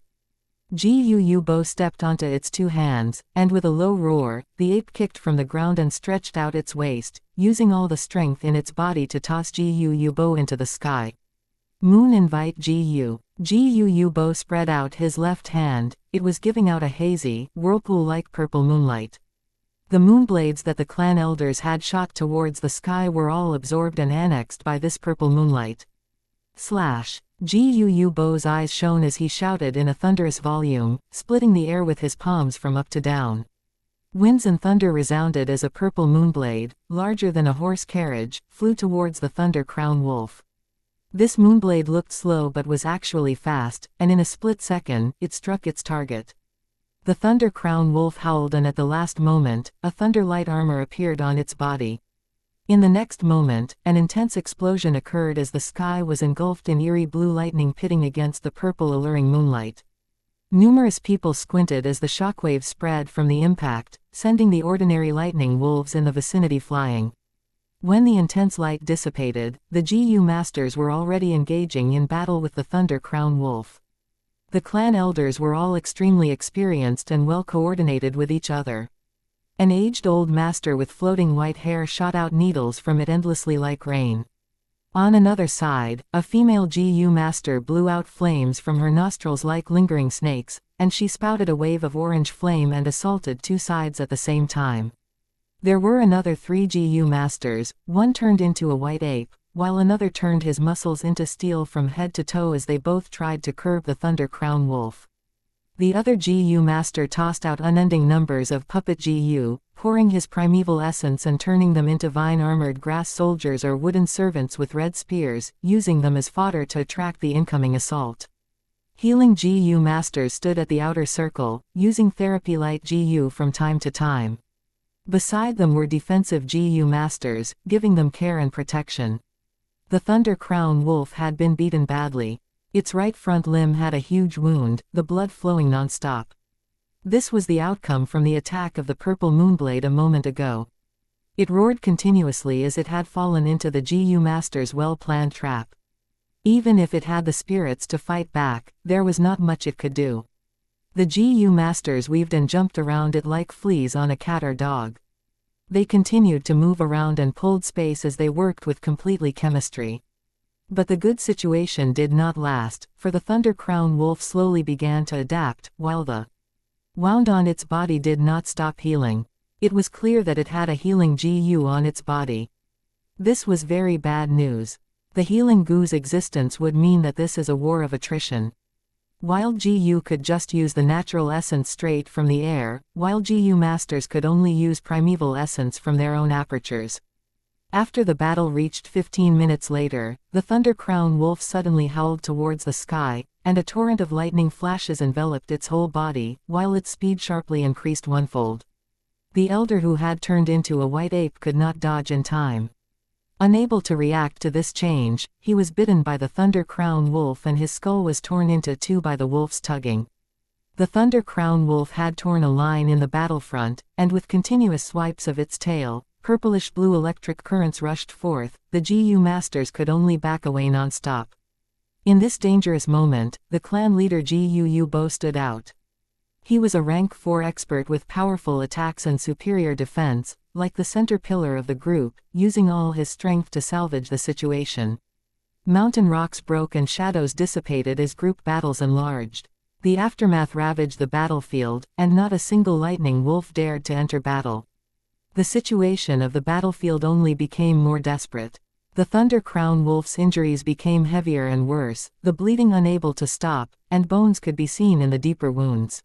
Gu Bo stepped onto its 2 hands, and with a low roar, the ape kicked from the ground and stretched out its waist, using all the strength in its body to toss Gu Bo into the sky. Moon invite Gu. Gu Bo spread out his left hand, it was giving out a hazy, whirlpool-like purple moonlight. The moonblades that the clan elders had shot towards the sky were all absorbed and annexed by this purple moonlight. Slash. Gu Bo's eyes shone as he shouted in a thunderous volume, splitting the air with his palms from up to down. Winds and thunder resounded as a purple moonblade, larger than a horse carriage, flew towards the Thunder Crown Wolf. This moonblade looked slow but was actually fast, and in a split second, it struck its target. The Thunder Crown Wolf howled, and at the last moment, a thunder light armor appeared on its body. In the next moment, an intense explosion occurred as the sky was engulfed in eerie blue lightning pitting against the purple alluring moonlight. Numerous people squinted as the shockwave spread from the impact, sending the ordinary lightning wolves in the vicinity flying. When the intense light dissipated, the GU masters were already engaging in battle with the Thunder Crown Wolf. The clan elders were all extremely experienced and well coordinated with each other. An aged old master with floating white hair shot out needles from it endlessly like rain. On another side, a female GU master blew out flames from her nostrils like lingering snakes, and she spouted a wave of orange flame and assaulted two sides at the same time. There were another 3 GU masters, one turned into a white ape, while another turned his muscles into steel from head to toe as they both tried to curb the Thunder Crown Wolf. The other GU master tossed out unending numbers of puppet GU, pouring his primeval essence and turning them into vine-armored grass soldiers or wooden servants with red spears, using them as fodder to attract the incoming assault. Healing GU masters stood at the outer circle, using therapy light GU from time to time. Beside them were defensive GU masters, giving them care and protection. The Thunder Crown Wolf had been beaten badly. Its right front limb had a huge wound, the blood flowing non-stop. This was the outcome from the attack of the purple moonblade a moment ago. It roared continuously as it had fallen into the GU master's well-planned trap. Even if it had the spirits to fight back, there was not much it could do. The GU masters weaved and jumped around it like fleas on a cat or dog. They continued to move around and pulled space as they worked with completely chemistry. But the good situation did not last, for the Thunder Crown Wolf slowly began to adapt, while the wound on its body did not stop healing. It was clear that it had a healing GU on its body. This was very bad news. The healing GU's existence would mean that this is a war of attrition. Wild GU could just use the natural essence straight from the air, while GU masters could only use primeval essence from their own apertures. After the battle reached 15 minutes later, the Thunder Crown Wolf suddenly howled towards the sky, and a torrent of lightning flashes enveloped its whole body, while its speed sharply increased onefold. The elder who had turned into a white ape could not dodge in time. Unable to react to this change, he was bitten by the Thunder Crown Wolf and his skull was torn into two by the wolf's tugging. The Thunder Crown Wolf had torn a line in the battlefront, and with continuous swipes of its tail, purplish-blue electric currents rushed forth. The GU masters could only back away non-stop. In this dangerous moment, the clan leader GU Bo stood out. He was a rank 4 expert with powerful attacks and superior defense, like the center pillar of the group, using all his strength to salvage the situation. Mountain rocks broke and shadows dissipated as group battles enlarged. The aftermath ravaged the battlefield, and not a single lightning wolf dared to enter battle. The situation of the battlefield only became more desperate. The Thunder Crown Wolf's injuries became heavier and worse, the bleeding unable to stop, and bones could be seen in the deeper wounds.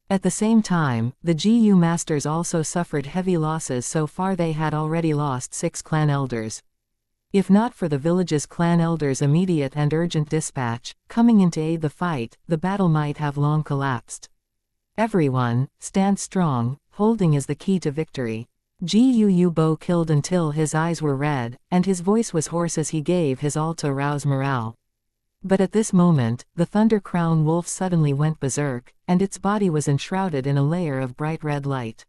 At the same time, the GU masters also suffered heavy losses. So far they had already lost 6 clan elders. If not for the village's clan elders' immediate and urgent dispatch, coming in to aid the fight, the battle might have long collapsed. Everyone, stand strong, holding is the key to victory. GU Bo killed until his eyes were red, and his voice was hoarse as he gave his all to arouse morale. But at this moment, the Thunder Crown Wolf suddenly went berserk, and its body was enshrouded in a layer of bright red light.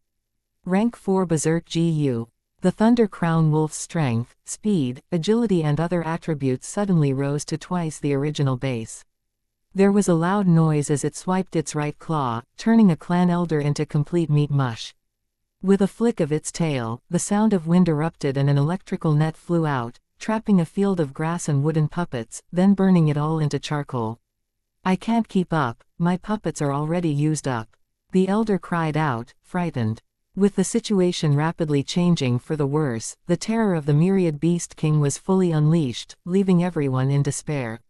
Rank 4 Berserk GU. The Thunder Crown Wolf's strength, speed, agility and other attributes suddenly rose to twice the original base. There was a loud noise as it swiped its right claw, turning a clan elder into complete meat mush. With a flick of its tail, the sound of wind erupted and an electrical net flew out, trapping a field of grass and wooden puppets, then burning it all into charcoal. I can't keep up, my puppets are already used up. The elder cried out, frightened. With the situation rapidly changing for the worse, the terror of the myriad Beast King was fully unleashed, leaving everyone in despair.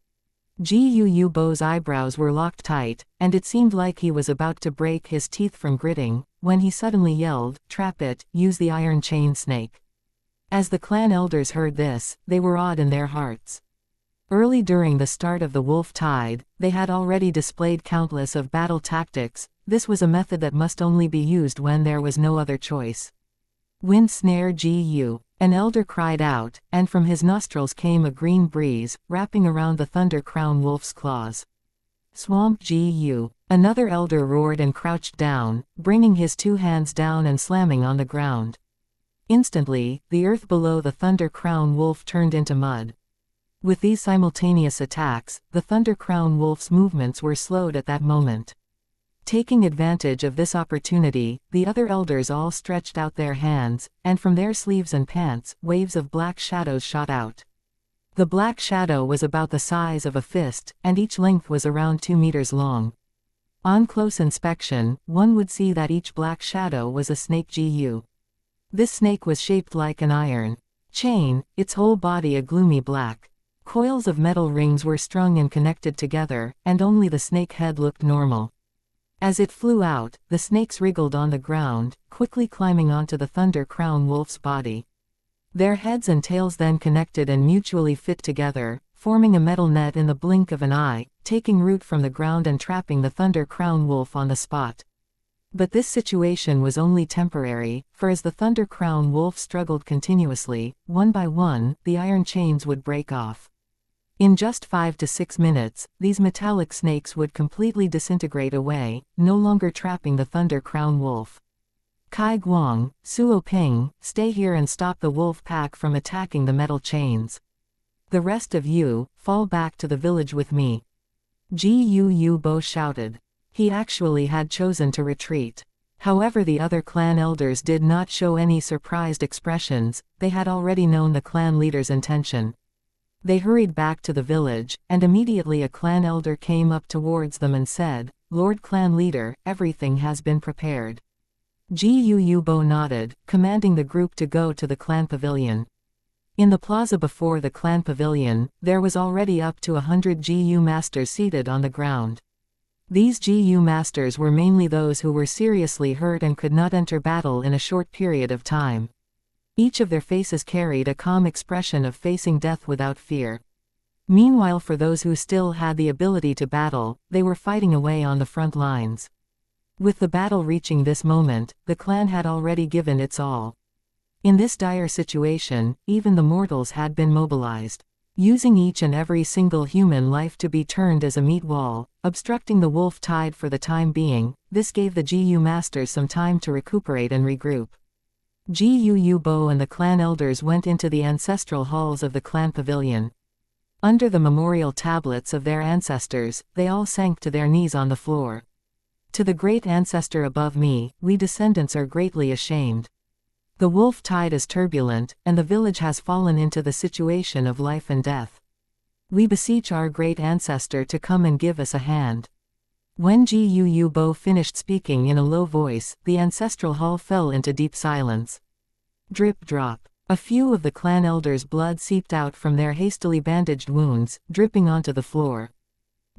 GU Bo's eyebrows were locked tight, and it seemed like he was about to break his teeth from gritting, when he suddenly yelled, "Trap it, use the iron chain snake." As the clan elders heard this, they were awed in their hearts. Early during the start of the Wolf Tide, they had already displayed countless of battle tactics. This was a method that must only be used when there was no other choice. Wind snare GU. An elder cried out, and from his nostrils came a green breeze, wrapping around the Thunder Crown Wolf's claws. Swamp GU. Another elder roared and crouched down, bringing his 2 hands down and slamming on the ground. Instantly, the earth below the Thunder Crown Wolf turned into mud. With these simultaneous attacks, the Thunder Crown Wolf's movements were slowed at that moment. Taking advantage of this opportunity, the other elders all stretched out their hands, and from their sleeves and pants, waves of black shadows shot out. The black shadow was about the size of a fist, and each length was around 2 meters long. On close inspection, one would see that each black shadow was a snake GU. This snake was shaped like an iron chain, its whole body a gloomy black. Coils of metal rings were strung and connected together, and only the snake head looked normal. As it flew out, the snakes wriggled on the ground, quickly climbing onto the Thunder Crown Wolf's body. Their heads and tails then connected and mutually fit together, forming a metal net in the blink of an eye, taking root from the ground and trapping the Thunder Crown Wolf on the spot. But this situation was only temporary, for as the Thunder Crown Wolf struggled continuously, one by one, the iron chains would break off. In just 5 to 6 minutes, these metallic snakes would completely disintegrate away, no longer trapping the Thunder Crown Wolf. Kai Guang, Suo Ping, stay here and stop the wolf pack from attacking the metal chains. The rest of you, fall back to the village with me. Gu Bo shouted. He actually had chosen to retreat. However, the other clan elders did not show any surprised expressions, they had already known the clan leader's intention. They hurried back to the village, and immediately a clan elder came up towards them and said, "Lord Clan Leader, everything has been prepared." Gu Bo nodded, commanding the group to go to the clan pavilion. In the plaza before the clan pavilion, there was already up to 100 GU masters seated on the ground. These GU masters were mainly those who were seriously hurt and could not enter battle in a short period of time. Each of their faces carried a calm expression of facing death without fear. Meanwhile, for those who still had the ability to battle, they were fighting away on the front lines. With the battle reaching this moment, the clan had already given its all. In this dire situation, even the mortals had been mobilized, using each and every single human life to be turned as a meat wall, obstructing the wolf tide for the time being. This gave the GU masters some time to recuperate and regroup. Gu Bo and the clan elders went into the ancestral halls of the clan pavilion. Under the memorial tablets of their ancestors, they all sank to their knees on the floor. To the great ancestor above me, we descendants are greatly ashamed. The wolf tide is turbulent, and the village has fallen into the situation of life and death. We beseech our great ancestor to come and give us a hand. When Gu Bo finished speaking in a low voice, the ancestral hall fell into deep silence. Drip drop. A few of the clan elders' blood seeped out from their hastily bandaged wounds, dripping onto the floor.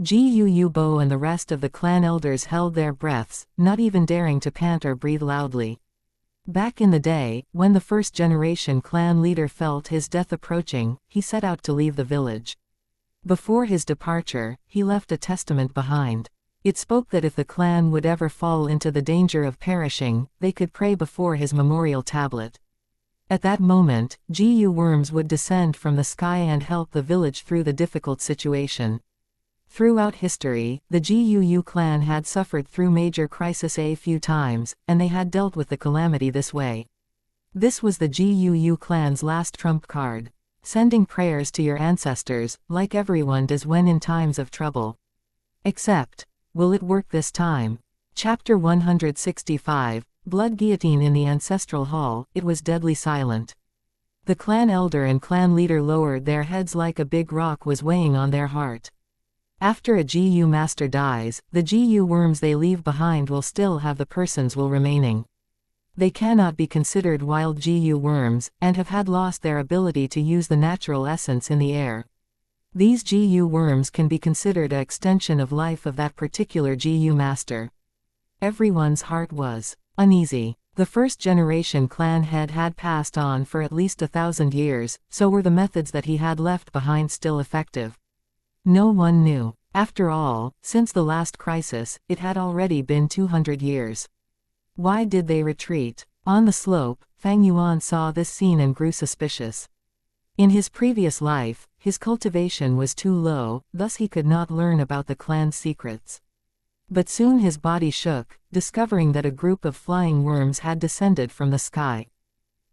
Gu Bo and the rest of the clan elders held their breaths, not even daring to pant or breathe loudly. Back in the day, when the first-generation clan leader felt his death approaching, he set out to leave the village. Before his departure, he left a testament behind. It spoke that if the clan would ever fall into the danger of perishing, they could pray before his memorial tablet. At that moment, GU worms would descend from the sky and help the village through the difficult situation. Throughout history, the GU clan had suffered through major crisis a few times, and they had dealt with the calamity this way. This was the GU clan's last trump card. Sending prayers to your ancestors, like everyone does when in times of trouble. Except, will it work this time? Chapter 165, Blood Guillotine. In the ancestral hall, it was deadly silent. The clan elder and clan leader lowered their heads like a big rock was weighing on their heart. After a GU master dies, the GU worms they leave behind will still have the person's will remaining. They cannot be considered wild GU worms, and have had lost their ability to use the natural essence in the air. These GU worms can be considered an extension of life of that particular GU master. Everyone's heart was uneasy. The first-generation clan head had passed on for at least 1,000 years, so were the methods that he had left behind still effective? No one knew. After all, since the last crisis, it had already been 200 years. Why did they retreat? On the slope, Fang Yuan saw this scene and grew suspicious. In his previous life, his cultivation was too low, thus he could not learn about the clan's secrets. But soon his body shook, discovering that a group of flying worms had descended from the sky.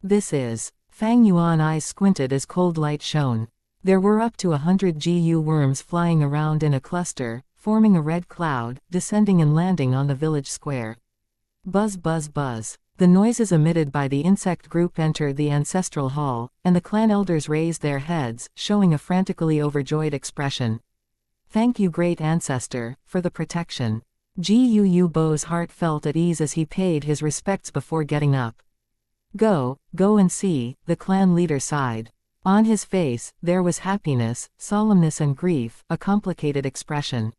This is. Fang Yuan's eyes squinted as cold light shone. There were up to 100 GU worms flying around in a cluster, forming a red cloud, descending and landing on the village square. Buzz buzz buzz. The noises emitted by the insect group entered the ancestral hall, and the clan elders raised their heads, showing a frantically overjoyed expression. Thank you, great ancestor, for the protection. Gu Bo's heart felt at ease as he paid his respects before getting up. Go and see, the clan leader sighed. On his face, there was happiness, solemnness and grief, a complicated expression.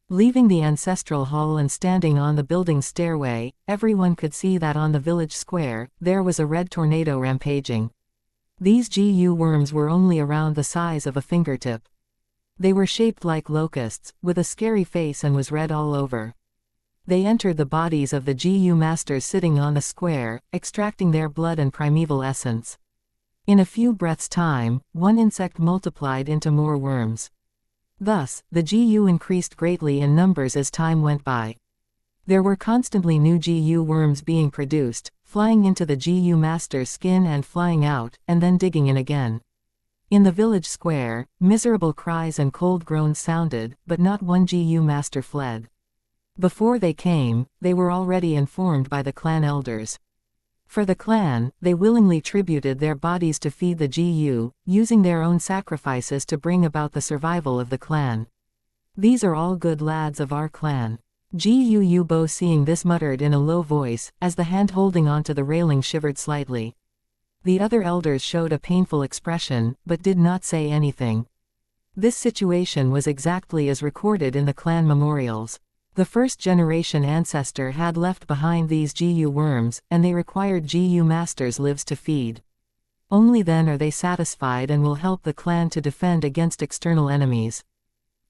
Leaving the ancestral hall and standing on the building's stairway, everyone could see that on the village square, there was a red tornado rampaging. These GU worms were only around the size of a fingertip. They were shaped like locusts, with a scary face and was red all over. They entered the bodies of the GU masters sitting on the square, extracting their blood and primeval essence. In a few breaths' time, one insect multiplied into more worms. Thus, the GU increased greatly in numbers as time went by. There were constantly new GU worms being produced, flying into the GU master's skin and flying out, and then digging in again. In the village square, miserable cries and cold groans sounded, but not one GU master fled. Before they came, they were already informed by the clan elders. For the clan, they willingly tributed their bodies to feed the GU, using their own sacrifices to bring about the survival of the clan. These are all good lads of our clan. Gu Bo seeing this muttered in a low voice, as the hand holding onto the railing shivered slightly. The other elders showed a painful expression, but did not say anything. This situation was exactly as recorded in the clan memorials. The first-generation ancestor had left behind these GU worms, and they required GU masters' lives to feed. Only then are they satisfied and will help the clan to defend against external enemies.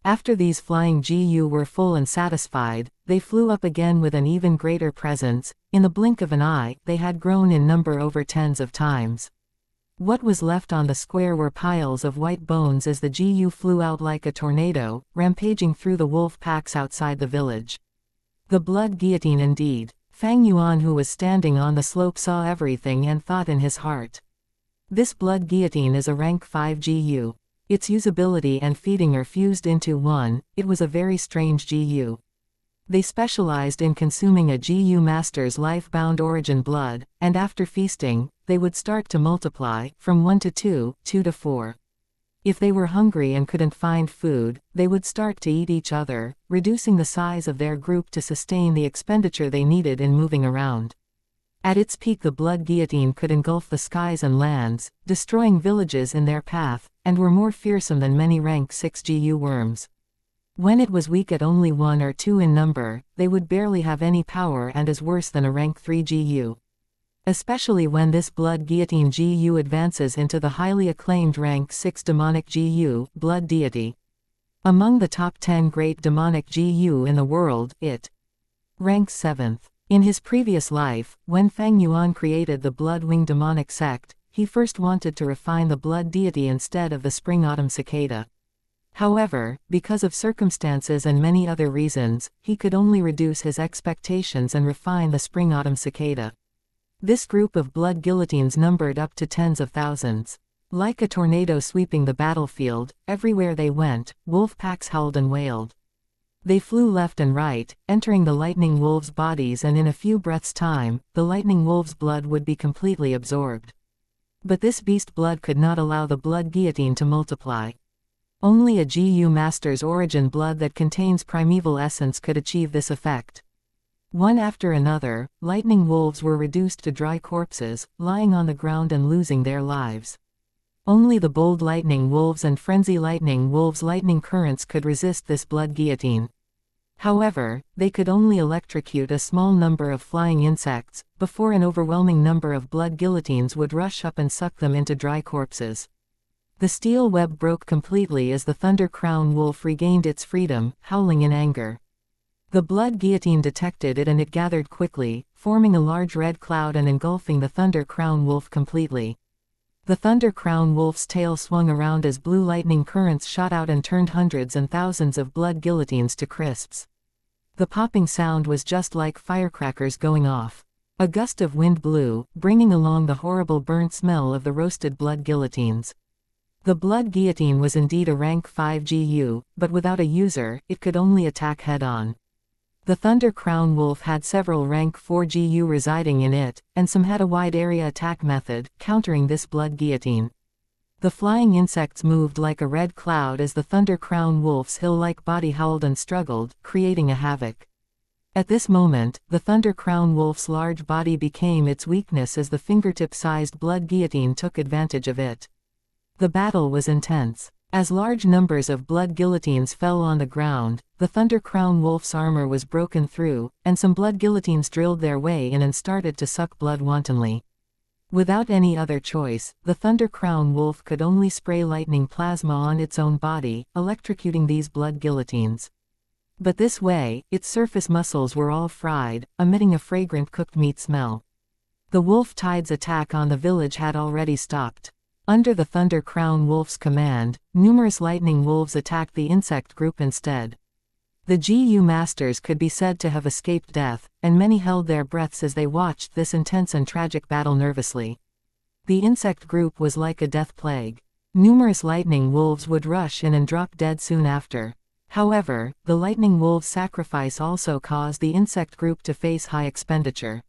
After these flying GU were full and satisfied, they flew up again with an even greater presence. In the blink of an eye, they had grown in number over tens of times. What was left on the square were piles of white bones as the GU flew out like a tornado, rampaging through the wolf packs outside the village. The blood guillotine indeed. Fang Yuan, who was standing on the slope, saw everything and thought in his heart. This blood guillotine is a rank 5 GU. Its usability and feeding are fused into one. It was a very strange GU. They specialized in consuming a GU master's life-bound origin blood, and after feasting, they would start to multiply, from 1 to 2, 2 to 4. If they were hungry and couldn't find food, they would start to eat each other, reducing the size of their group to sustain the expenditure they needed in moving around. At its peak, the blood guillotine could engulf the skies and lands, destroying villages in their path, and were more fearsome than many rank 6 GU worms. When it was weak at only 1 or 2 in number, they would barely have any power and is worse than a rank 3 GU. Especially when this blood guillotine GU advances into the highly acclaimed rank 6 demonic GU, blood deity. Among the top 10 great demonic GU in the world, it ranks 7th. In his previous life, when Fang Yuan created the Blood-Wing demonic sect, he first wanted to refine the blood deity instead of the spring-autumn cicada. However, because of circumstances and many other reasons, he could only reduce his expectations and refine the spring-autumn cicada. This group of blood guillotines numbered up to tens of thousands. Like a tornado sweeping the battlefield, everywhere they went, wolf packs howled and wailed. They flew left and right, entering the lightning wolves' bodies, and in a few breaths' time, the lightning wolves' blood would be completely absorbed. But this beast blood could not allow the blood guillotine to multiply. Only a GU master's origin blood that contains primeval essence could achieve this effect. One after another, lightning wolves were reduced to dry corpses, lying on the ground and losing their lives. Only the bold lightning wolves and frenzy lightning wolves' lightning currents could resist this blood guillotine. However, they could only electrocute a small number of flying insects, before an overwhelming number of blood guillotines would rush up and suck them into dry corpses. The steel web broke completely as the Thunder Crown wolf regained its freedom, howling in anger. The blood guillotine detected it and it gathered quickly, forming a large red cloud and engulfing the Thunder Crown wolf completely. The Thunder Crown wolf's tail swung around as blue lightning currents shot out and turned hundreds and thousands of blood guillotines to crisps. The popping sound was just like firecrackers going off. A gust of wind blew, bringing along the horrible burnt smell of the roasted blood guillotines. The blood guillotine was indeed a rank 5 GU, but without a user, it could only attack head-on. The Thunder Crown Wolf had several rank 4 GU residing in it, and some had a wide area attack method, countering this blood guillotine. The flying insects moved like a red cloud as the Thunder Crown Wolf's hill-like body howled and struggled, creating a havoc. At this moment, the Thunder Crown Wolf's large body became its weakness as the fingertip-sized blood guillotine took advantage of it. The battle was intense. As large numbers of blood guillotines fell on the ground, the Thunder Crown Wolf's armor was broken through, and some blood guillotines drilled their way in and started to suck blood wantonly. Without any other choice, the Thunder Crown Wolf could only spray lightning plasma on its own body, electrocuting these blood guillotines. But this way, its surface muscles were all fried, emitting a fragrant cooked meat smell. The Wolf Tide's attack on the village had already stopped. Under the Thunder Crown Wolf's command, numerous lightning wolves attacked the insect group instead. The GU masters could be said to have escaped death, and many held their breaths as they watched this intense and tragic battle nervously. The insect group was like a death plague. Numerous lightning wolves would rush in and drop dead soon after. However, the lightning wolves' sacrifice also caused the insect group to face high expenditure.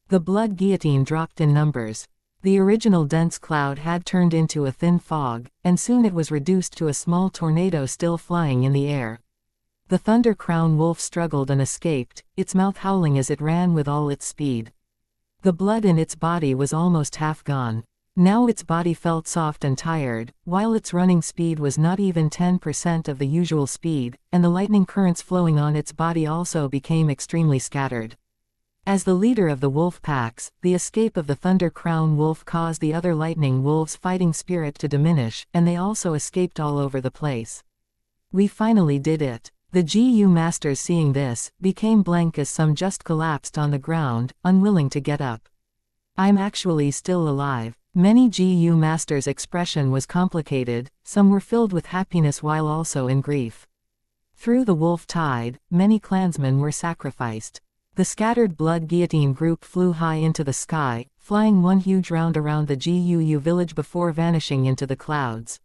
The blood guillotine dropped in numbers. The original dense cloud had turned into a thin fog, and soon it was reduced to a small tornado still flying in the air. The Thunder Crown Wolf struggled and escaped, its mouth howling as it ran with all its speed. The blood in its body was almost half gone. Now its body felt soft and tired, while its running speed was not even 10% of the usual speed, and the lightning currents flowing on its body also became extremely scattered. As the leader of the wolf packs, the escape of the Thunder Crown Wolf caused the other lightning wolves' fighting spirit to diminish, and they also escaped all over the place. We finally did it. The GU masters, seeing this, became blank as some just collapsed on the ground, unwilling to get up. "I'm actually still alive." Many GU masters' expression was complicated, some were filled with happiness while also in grief. Through the Wolf Tide, many clansmen were sacrificed. The scattered blood guillotine group flew high into the sky, flying one huge round around the GUU village before vanishing into the clouds.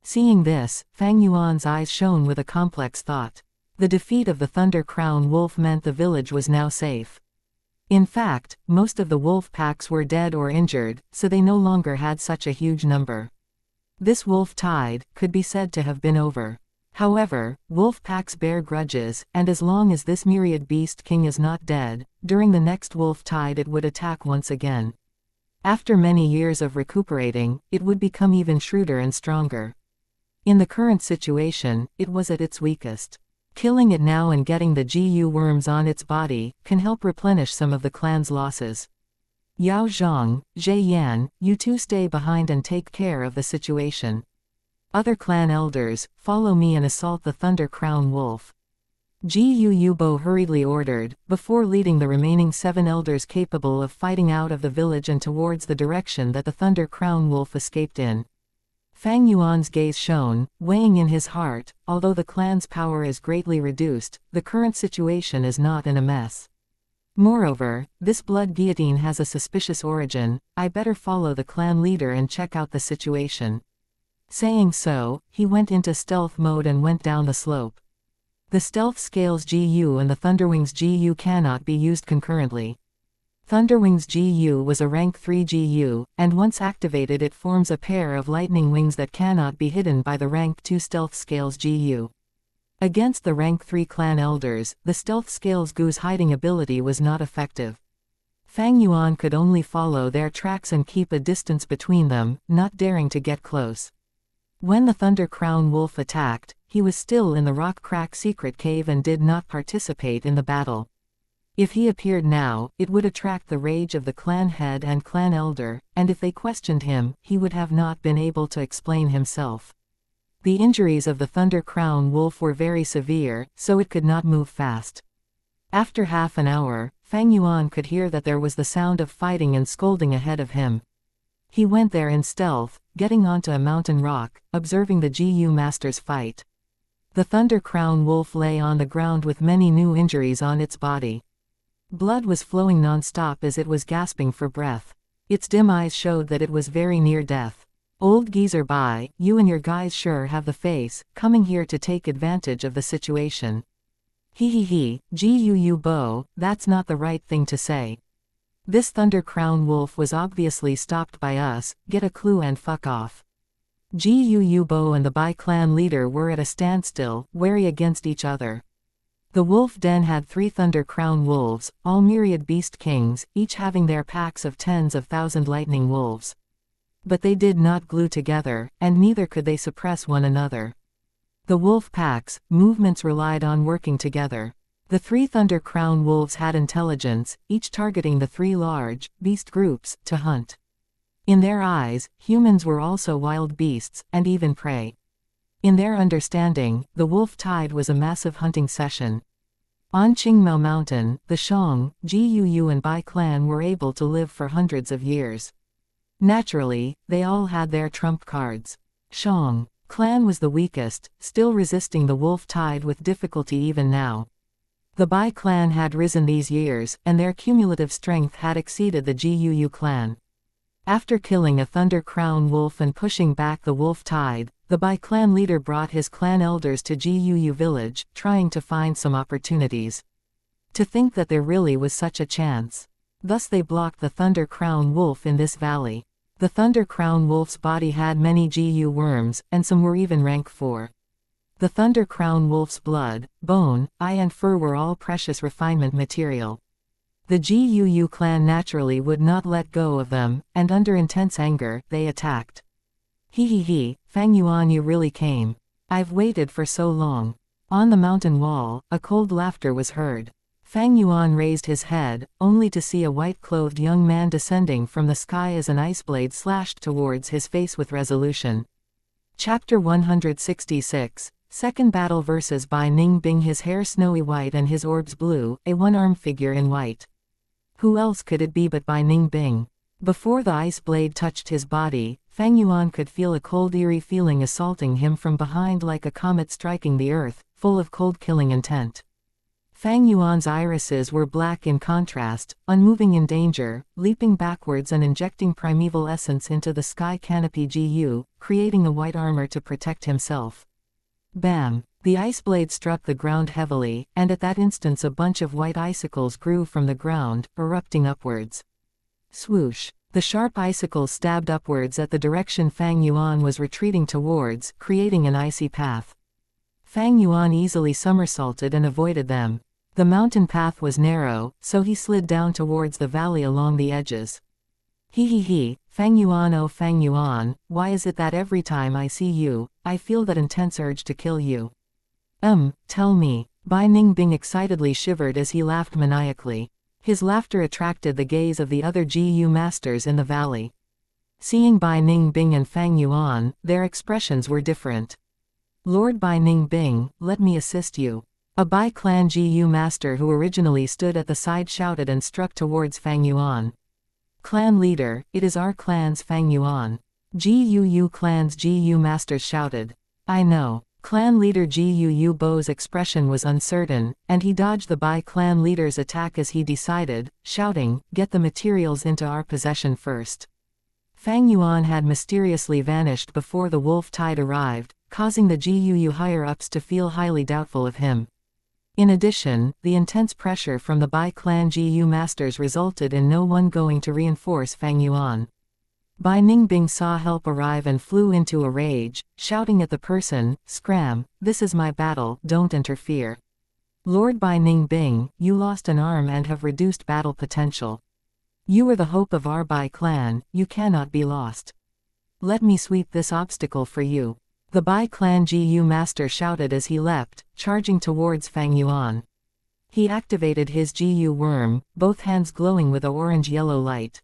Seeing this, Fang Yuan's eyes shone with a complex thought. The defeat of the Thunder Crown Wolf meant the village was now safe. In fact, most of the wolf packs were dead or injured, so they no longer had such a huge number. This wolf tide could be said to have been over. However, wolf packs bear grudges, and as long as this myriad beast king is not dead, during the next wolf tide it would attack once again. After many years of recuperating, it would become even shrewder and stronger. In the current situation, it was at its weakest. Killing it now and getting the GU worms on its body can help replenish some of the clan's losses. Yao Zhang, Zhe Yan, you two stay behind and take care of the situation. Other clan elders, follow me and assault the Thunder Crown Wolf. Gu Yubo hurriedly ordered, before leading the remaining 7 elders capable of fighting out of the village and towards the direction that the Thunder Crown Wolf escaped in. Fang Yuan's gaze shone, weighing in his heart, although the clan's power is greatly reduced, the current situation is not in a mess. Moreover, this blood guillotine has a suspicious origin, I better follow the clan leader and check out the situation. Saying so, he went into stealth mode and went down the slope. The stealth scales GU and the Thunderwings GU cannot be used concurrently. Thunderwings GU was a rank 3 GU, and once activated it forms a pair of lightning wings that cannot be hidden by the rank 2 stealth scales GU. Against the rank 3 clan elders, the stealth scales GU's hiding ability was not effective. Fang Yuan could only follow their tracks and keep a distance between them, not daring to get close. When the Thunder Crown Wolf attacked, he was still in the rock crack secret cave and did not participate in the battle. If he appeared now, it would attract the rage of the clan head and clan elder, and if they questioned him, he would have not been able to explain himself. The injuries of the Thunder Crown Wolf were very severe, so it could not move fast. After half an hour, Fang Yuan could hear that there was the sound of fighting and scolding ahead of him. He went there in stealth, getting onto a mountain rock, observing the GU masters fight. The Thunder Crown Wolf lay on the ground with many new injuries on its body. Blood was flowing non-stop as it was gasping for breath. Its dim eyes showed that it was very near death. Old geezer bye, you and your guys sure have the face, coming here to take advantage of the situation. He, Guu bo, that's not the right thing to say. This Thunder Crown Wolf was obviously stopped by us, get a clue and fuck off. Guu bo and the Bai clan leader were at a standstill, wary against each other. The wolf den had 3 Thunder Crown Wolves, all myriad beast kings, each having their packs of tens of thousand lightning wolves. But they did not glue together, and neither could they suppress one another. The wolf packs' movements relied on working together. The 3 Thunder Crown Wolves had intelligence, each targeting the 3 large beast groups to hunt. In their eyes, humans were also wild beasts, and even prey. In their understanding, the wolf tide was a massive hunting session. On Qingmao Mountain, the Shang, Guu and Bai clan were able to live for hundreds of years. Naturally, they all had their trump cards. Shang clan was the weakest, still resisting the wolf tide with difficulty even now. The Bai clan had risen these years, and their cumulative strength had exceeded the Guu clan. After killing a Thunder Crown Wolf and pushing back the wolf tide, the Bai clan leader brought his clan elders to Guu village, trying to find some opportunities. To think that there really was such a chance. Thus they blocked the Thunder Crown Wolf in this valley. The Thunder Crown Wolf's body had many Guu worms, and some were even rank 4. The Thunder Crown Wolf's blood, bone, eye and fur were all precious refinement material. The Guu clan naturally would not let go of them, and under intense anger, they attacked. Fang Yuan, you really came. I've waited for so long. On the mountain wall, a cold laughter was heard. Fang Yuan raised his head, only to see a white-clothed young man descending from the sky as an ice blade slashed towards his face with resolution. Chapter 166, Second Battle vs. Bai Ning Bing. His hair snowy white and his orbs blue, a one-armed figure in white. Who else could it be but Bai Ning Bing? Before the ice blade touched his body, Fang Yuan could feel a cold eerie feeling assaulting him from behind like a comet striking the earth, full of cold killing intent. Fang Yuan's irises were black in contrast, unmoving in danger, leaping backwards and injecting primeval essence into the sky canopy Gu, creating a white armor to protect himself. Bam! The ice blade struck the ground heavily, and at that instant a bunch of white icicles grew from the ground, erupting upwards. Swoosh! The sharp icicles stabbed upwards at the direction Fang Yuan was retreating towards, creating an icy path. Fang Yuan easily somersaulted and avoided them. The mountain path was narrow, so he slid down towards the valley along the edges. Fang Yuan, oh Fang Yuan, why is it that every time I see you, I feel that intense urge to kill you? Tell me. Bai Ning Bing excitedly shivered as he laughed maniacally. His laughter attracted the gaze of the other Guu masters in the valley. Seeing Bai Ning Bing and Fang Yuan, their expressions were different. Lord Bai Ning Bing, let me assist you. A Bai clan Guu master who originally stood at the side shouted and struck towards Fang Yuan. Clan leader, it is our clan's Fang Yuan. Guu clan's Guu masters shouted. I know. Clan leader Guu Bo's expression was uncertain, and he dodged the Bai clan leader's attack as he decided, shouting, get the materials into our possession first. Fang Yuan had mysteriously vanished before the wolf tide arrived, causing the Guu higher-ups to feel highly doubtful of him. In addition, the intense pressure from the Bai clan Guu masters resulted in no one going to reinforce Fang Yuan. Bai Ning Bing saw help arrive and flew into a rage, shouting at the person, scram, this is my battle, don't interfere. Lord Bai Ning Bing, you lost an arm and have reduced battle potential. You are the hope of our Bai clan, you cannot be lost. Let me sweep this obstacle for you. The Bai clan Guu master shouted as he leapt, charging towards Fang Yuan. He activated his Guu worm, both hands glowing with a orange-yellow light.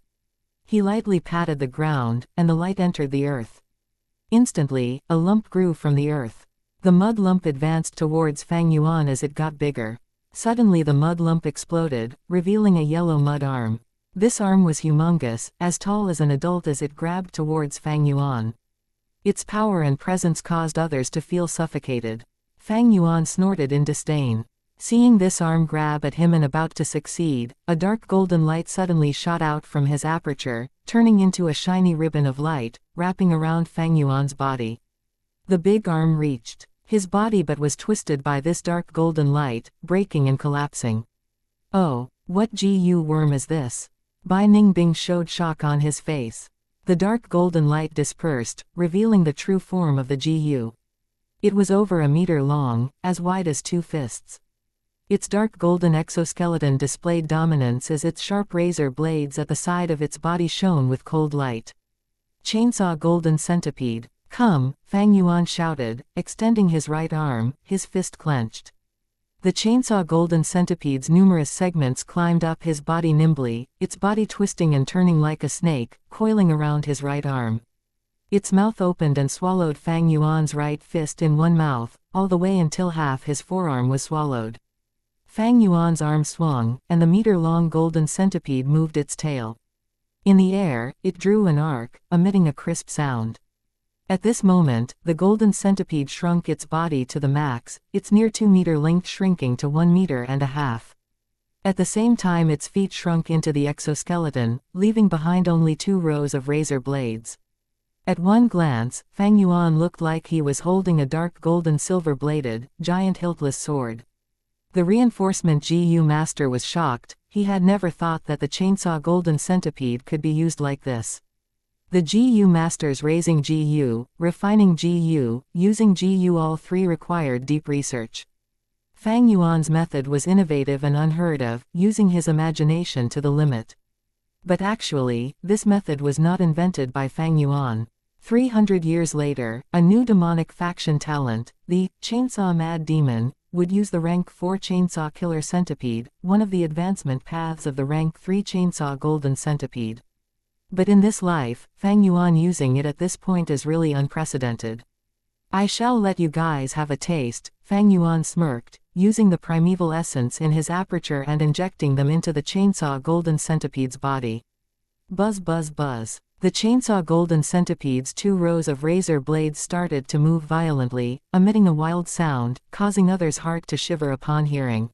He lightly patted the ground, and the light entered the earth. Instantly, a lump grew from the earth. The mud lump advanced towards Fang Yuan as it got bigger. Suddenly the mud lump exploded, revealing a yellow mud arm. This arm was humongous, as tall as an adult as it grabbed towards Fang Yuan. Its power and presence caused others to feel suffocated. Fang Yuan snorted in disdain. Seeing this arm grab at him and about to succeed, a dark golden light suddenly shot out from his aperture, turning into a shiny ribbon of light, wrapping around Fang Yuan's body. The big arm reached his body but was twisted by this dark golden light, breaking and collapsing. Oh, what GU worm is this? Bai Ningbing showed shock on his face. The dark golden light dispersed, revealing the true form of the GU. It was over a meter long, as wide as 2 fists. Its dark golden exoskeleton displayed dominance as its sharp razor blades at the side of its body shone with cold light. Chainsaw golden centipede. Come, Fang Yuan shouted, extending his right arm, his fist clenched. The chainsaw golden centipede's numerous segments climbed up his body nimbly, its body twisting and turning like a snake, coiling around his right arm. Its mouth opened and swallowed Fang Yuan's right fist in one mouth, all the way until half his forearm was swallowed. Fang Yuan's arm swung, and the meter-long golden centipede moved its tail. In the air, it drew an arc, emitting a crisp sound. At this moment, the golden centipede shrunk its body to the max, its near 2-meter length shrinking to 1.5 meters. At the same time its feet shrunk into the exoskeleton, leaving behind only 2 rows of razor blades. At one glance, Fang Yuan looked like he was holding a dark golden silver-bladed, giant hiltless sword. The reinforcement GU master was shocked. He had never thought that the chainsaw golden centipede could be used like this. The GU masters raising GU, refining GU, using GU, all 3 required deep research. Fang Yuan's method was innovative and unheard of, using his imagination to the limit. But actually, this method was not invented by Fang Yuan. 300 years later, a new demonic faction talent, the Chainsaw Mad Demon, would use the rank 4 Chainsaw Killer Centipede, one of the advancement paths of the rank 3 Chainsaw Golden Centipede. But in this life, Fang Yuan using it at this point is really unprecedented. I shall let you guys have a taste, Fang Yuan smirked, using the primeval essence in his aperture and injecting them into the Chainsaw Golden Centipede's body. Buzz buzz buzz. The Chainsaw Golden Centipede's 2 rows of razor blades started to move violently, emitting a wild sound, causing others' heart to shiver upon hearing.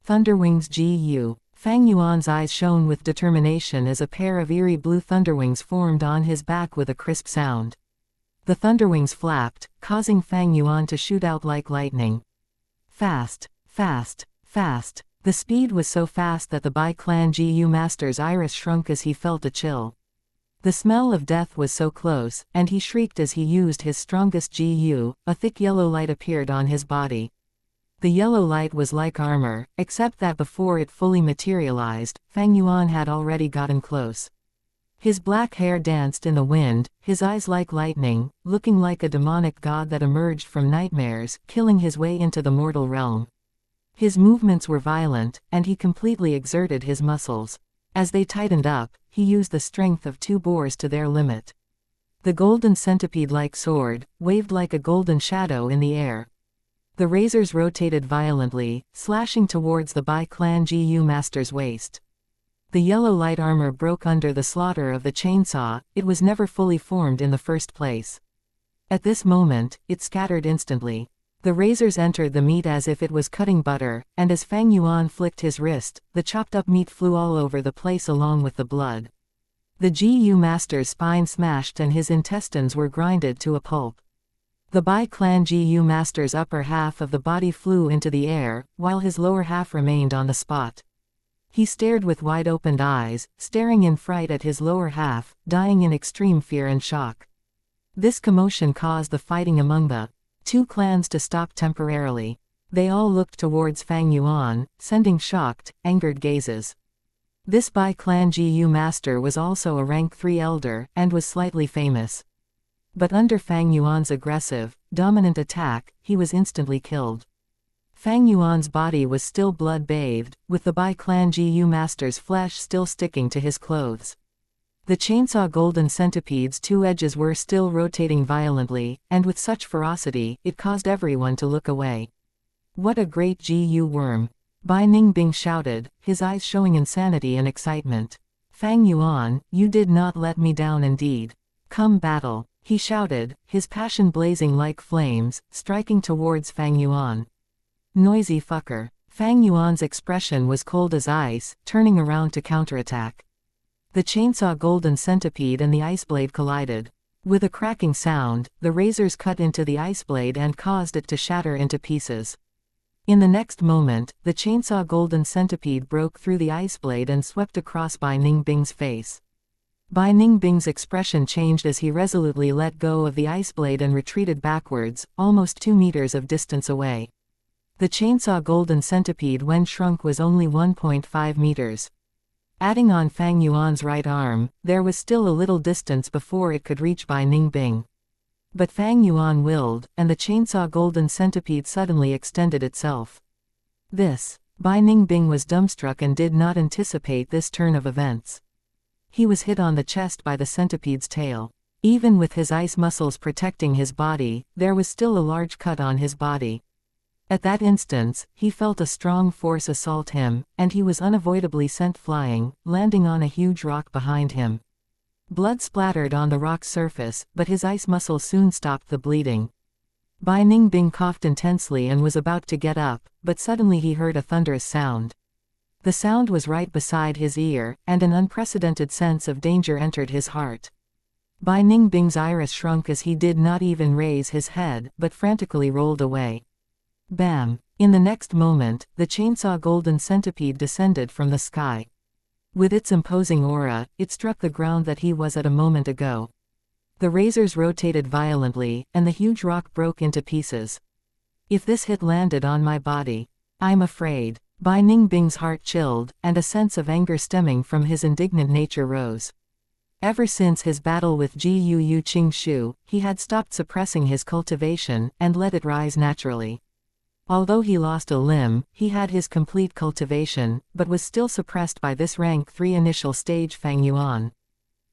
Thunderwings GU. Fang Yuan's eyes shone with determination as a pair of eerie blue thunderwings formed on his back with a crisp sound. The thunderwings flapped, causing Fang Yuan to shoot out like lightning. Fast, fast, fast. The speed was so fast that the Bai Clan GU master's iris shrunk as he felt a chill. The smell of death was so close, and he shrieked as he used his strongest GU. A thick yellow light appeared on his body. The yellow light was like armor, except that before it fully materialized, Fang Yuan had already gotten close. His black hair danced in the wind, his eyes like lightning, looking like a demonic god that emerged from nightmares, killing his way into the mortal realm. His movements were violent, and he completely exerted his muscles. As they tightened up, he used the strength of 2 boars to their limit. The golden centipede-like sword waved like a golden shadow in the air. The razors rotated violently, slashing towards the Bai Clan GU master's waist. The yellow light armor broke under the slaughter of the chainsaw. It was never fully formed in the first place. At this moment, it scattered instantly. The razors entered the meat as if it was cutting butter, and as Fang Yuan flicked his wrist, the chopped-up meat flew all over the place along with the blood. The GU master's spine smashed and his intestines were grinded to a pulp. The Bai Clan GU master's upper half of the body flew into the air, while his lower half remained on the spot. He stared with wide-opened eyes, staring in fright at his lower half, dying in extreme fear and shock. This commotion caused the fighting among the 2 clans to stop temporarily. They all looked towards Fang Yuan, sending shocked, angered gazes. This Bai Clan GU master was also a rank 3 elder, and was slightly famous. But under Fang Yuan's aggressive, dominant attack, he was instantly killed. Fang Yuan's body was still blood-bathed, with the Bai Clan GU master's flesh still sticking to his clothes. The chainsaw golden centipede's 2 edges were still rotating violently, and with such ferocity, it caused everyone to look away. What a great GU worm! Bai Ningbing shouted, his eyes showing insanity and excitement. Fang Yuan, you did not let me down indeed. Come battle, he shouted, his passion blazing like flames, striking towards Fang Yuan. Noisy fucker. Fang Yuan's expression was cold as ice, turning around to counterattack. The chainsaw golden centipede and the ice blade collided. With a cracking sound, the razors cut into the ice blade and caused it to shatter into pieces. In the next moment, the chainsaw golden centipede broke through the ice blade and swept across Bai Ningbing's face. Bai Ningbing's expression changed as he resolutely let go of the ice blade and retreated backwards, almost 2 meters of distance away. The chainsaw golden centipede when shrunk was only 1.5 meters. Adding on Fang Yuan's right arm, there was still a little distance before it could reach Bai Ningbing. But Fang Yuan willed, and the chainsaw golden centipede suddenly extended itself. Bai Ningbing was dumbstruck and did not anticipate this turn of events. He was hit on the chest by the centipede's tail. Even with his ice muscles protecting his body, there was still a large cut on his body. At that instant, he felt a strong force assault him, and he was unavoidably sent flying, landing on a huge rock behind him. Blood splattered on the rock's surface, but his ice muscle soon stopped the bleeding. Bai Ningbing coughed intensely and was about to get up, but suddenly he heard a thunderous sound. The sound was right beside his ear, and an unprecedented sense of danger entered his heart. Bai Ningbing's iris shrunk as he did not even raise his head, but frantically rolled away. Bam! In the next moment, the chainsaw golden centipede descended from the sky. With its imposing aura, it struck the ground that he was at a moment ago. The razors rotated violently, and the huge rock broke into pieces. If this hit landed on my body, I'm afraid. Bai Ningbing's heart chilled, and a sense of anger stemming from his indignant nature rose. Ever since his battle with Gu Qingshu, he had stopped suppressing his cultivation, and let it rise naturally. Although he lost a limb, he had his complete cultivation, but was still suppressed by this rank 3 initial stage Fang Yuan.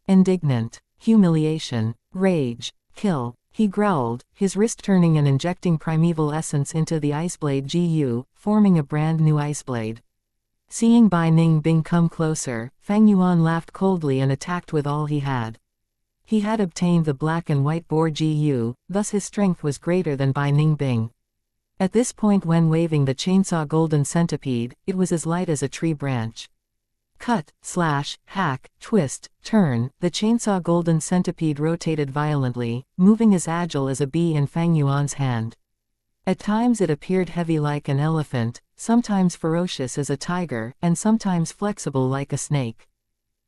Indignant, humiliation, rage, kill, he growled, his wrist turning and injecting primeval essence into the ice blade Gu, forming a brand new ice blade. Seeing Bai Ningbing come closer, Fang Yuan laughed coldly and attacked with all he had. He had obtained the black and white boar Gu, thus his strength was greater than Bai Ningbing. At this point when waving the chainsaw golden centipede, it was as light as a tree branch. Cut, slash, hack, twist, turn, the chainsaw golden centipede rotated violently, moving as agile as a bee in Fang Yuan's hand. At times it appeared heavy like an elephant, sometimes ferocious as a tiger, and sometimes flexible like a snake.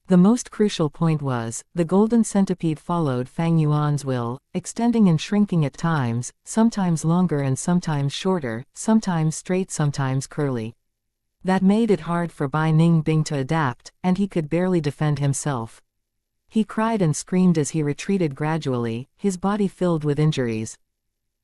The most crucial point was, the golden centipede followed Fang Yuan's will, extending and shrinking at times, sometimes longer and sometimes shorter, sometimes straight sometimes curly. That made it hard for Bai Ningbing to adapt, and he could barely defend himself. He cried and screamed as he retreated gradually, his body filled with injuries.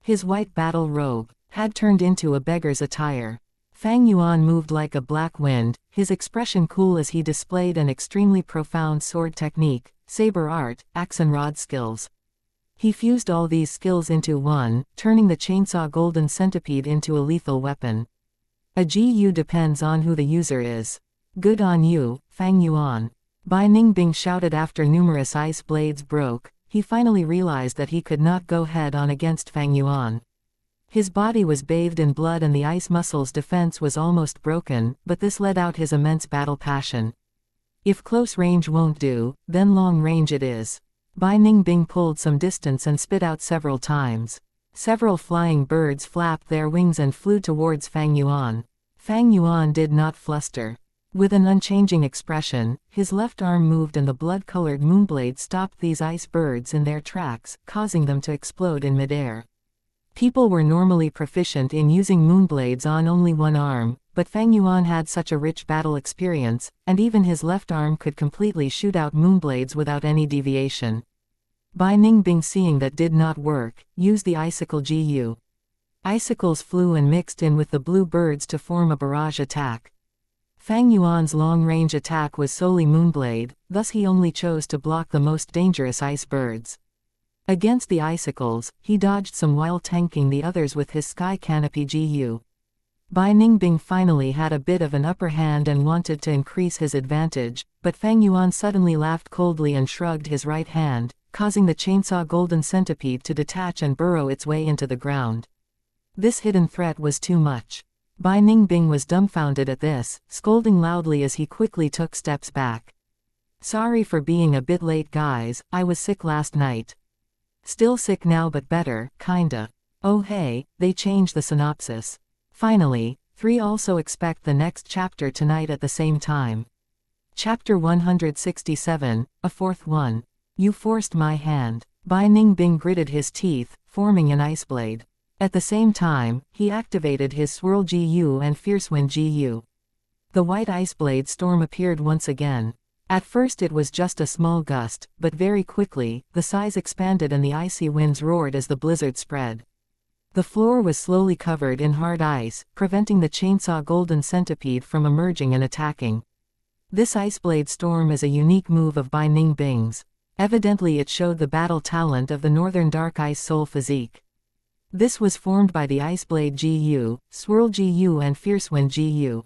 His white battle robe had turned into a beggar's attire. Fang Yuan moved like a black wind, his expression cool as he displayed an extremely profound sword technique, saber art, axe and rod skills. He fused all these skills into one, turning the chainsaw golden centipede into a lethal weapon. A GU depends on who the user is. Good on you, Fang Yuan. Bai Ningbing shouted after numerous ice blades broke. He finally realized that he could not go head-on against Fang Yuan. His body was bathed in blood and the ice muscle's defense was almost broken, but this let out his immense battle passion. If close range won't do, then long range it is. Bai Ningbing pulled some distance and spit out several times. Several flying birds flapped their wings and flew towards Fang Yuan. Fang Yuan did not fluster. With an unchanging expression, his left arm moved and the blood-colored moonblade stopped these ice birds in their tracks, causing them to explode in midair. People were normally proficient in using moonblades on only one arm, but Fang Yuan had such a rich battle experience, and even his left arm could completely shoot out moonblades without any deviation. Bai Ningbing, seeing that did not work, used the icicle Gu. Icicles flew and mixed in with the blue birds to form a barrage attack. Fang Yuan's long-range attack was solely moonblade, thus he only chose to block the most dangerous ice birds. Against the icicles, he dodged some while tanking the others with his sky canopy Gu. Bai Ningbing finally had a bit of an upper hand and wanted to increase his advantage, but Fang Yuan suddenly laughed coldly and shrugged his right hand, causing the chainsaw golden centipede to detach and burrow its way into the ground. This hidden threat was too much. Bai Ningbing was dumbfounded at this, scolding loudly as he quickly took steps back. Sorry for being a bit late guys, I was sick last night. Still sick now but better, kinda. Oh hey, they changed the synopsis. Finally, 3 also expect the next chapter tonight at the same time. Chapter 167, a fourth one. You forced my hand. Bai Ningbing gritted his teeth, forming an ice blade. At the same time, he activated his Swirl GU and Fierce Wind GU. The white ice blade storm appeared once again. At first it was just a small gust, but very quickly, the size expanded and the icy winds roared as the blizzard spread. The floor was slowly covered in hard ice, preventing the chainsaw golden centipede from emerging and attacking. This ice blade storm is a unique move of Bai Ningbing's. Evidently it showed the battle talent of the northern dark ice soul physique. This was formed by the Ice Blade GU, Swirl GU and Fierce Wind GU.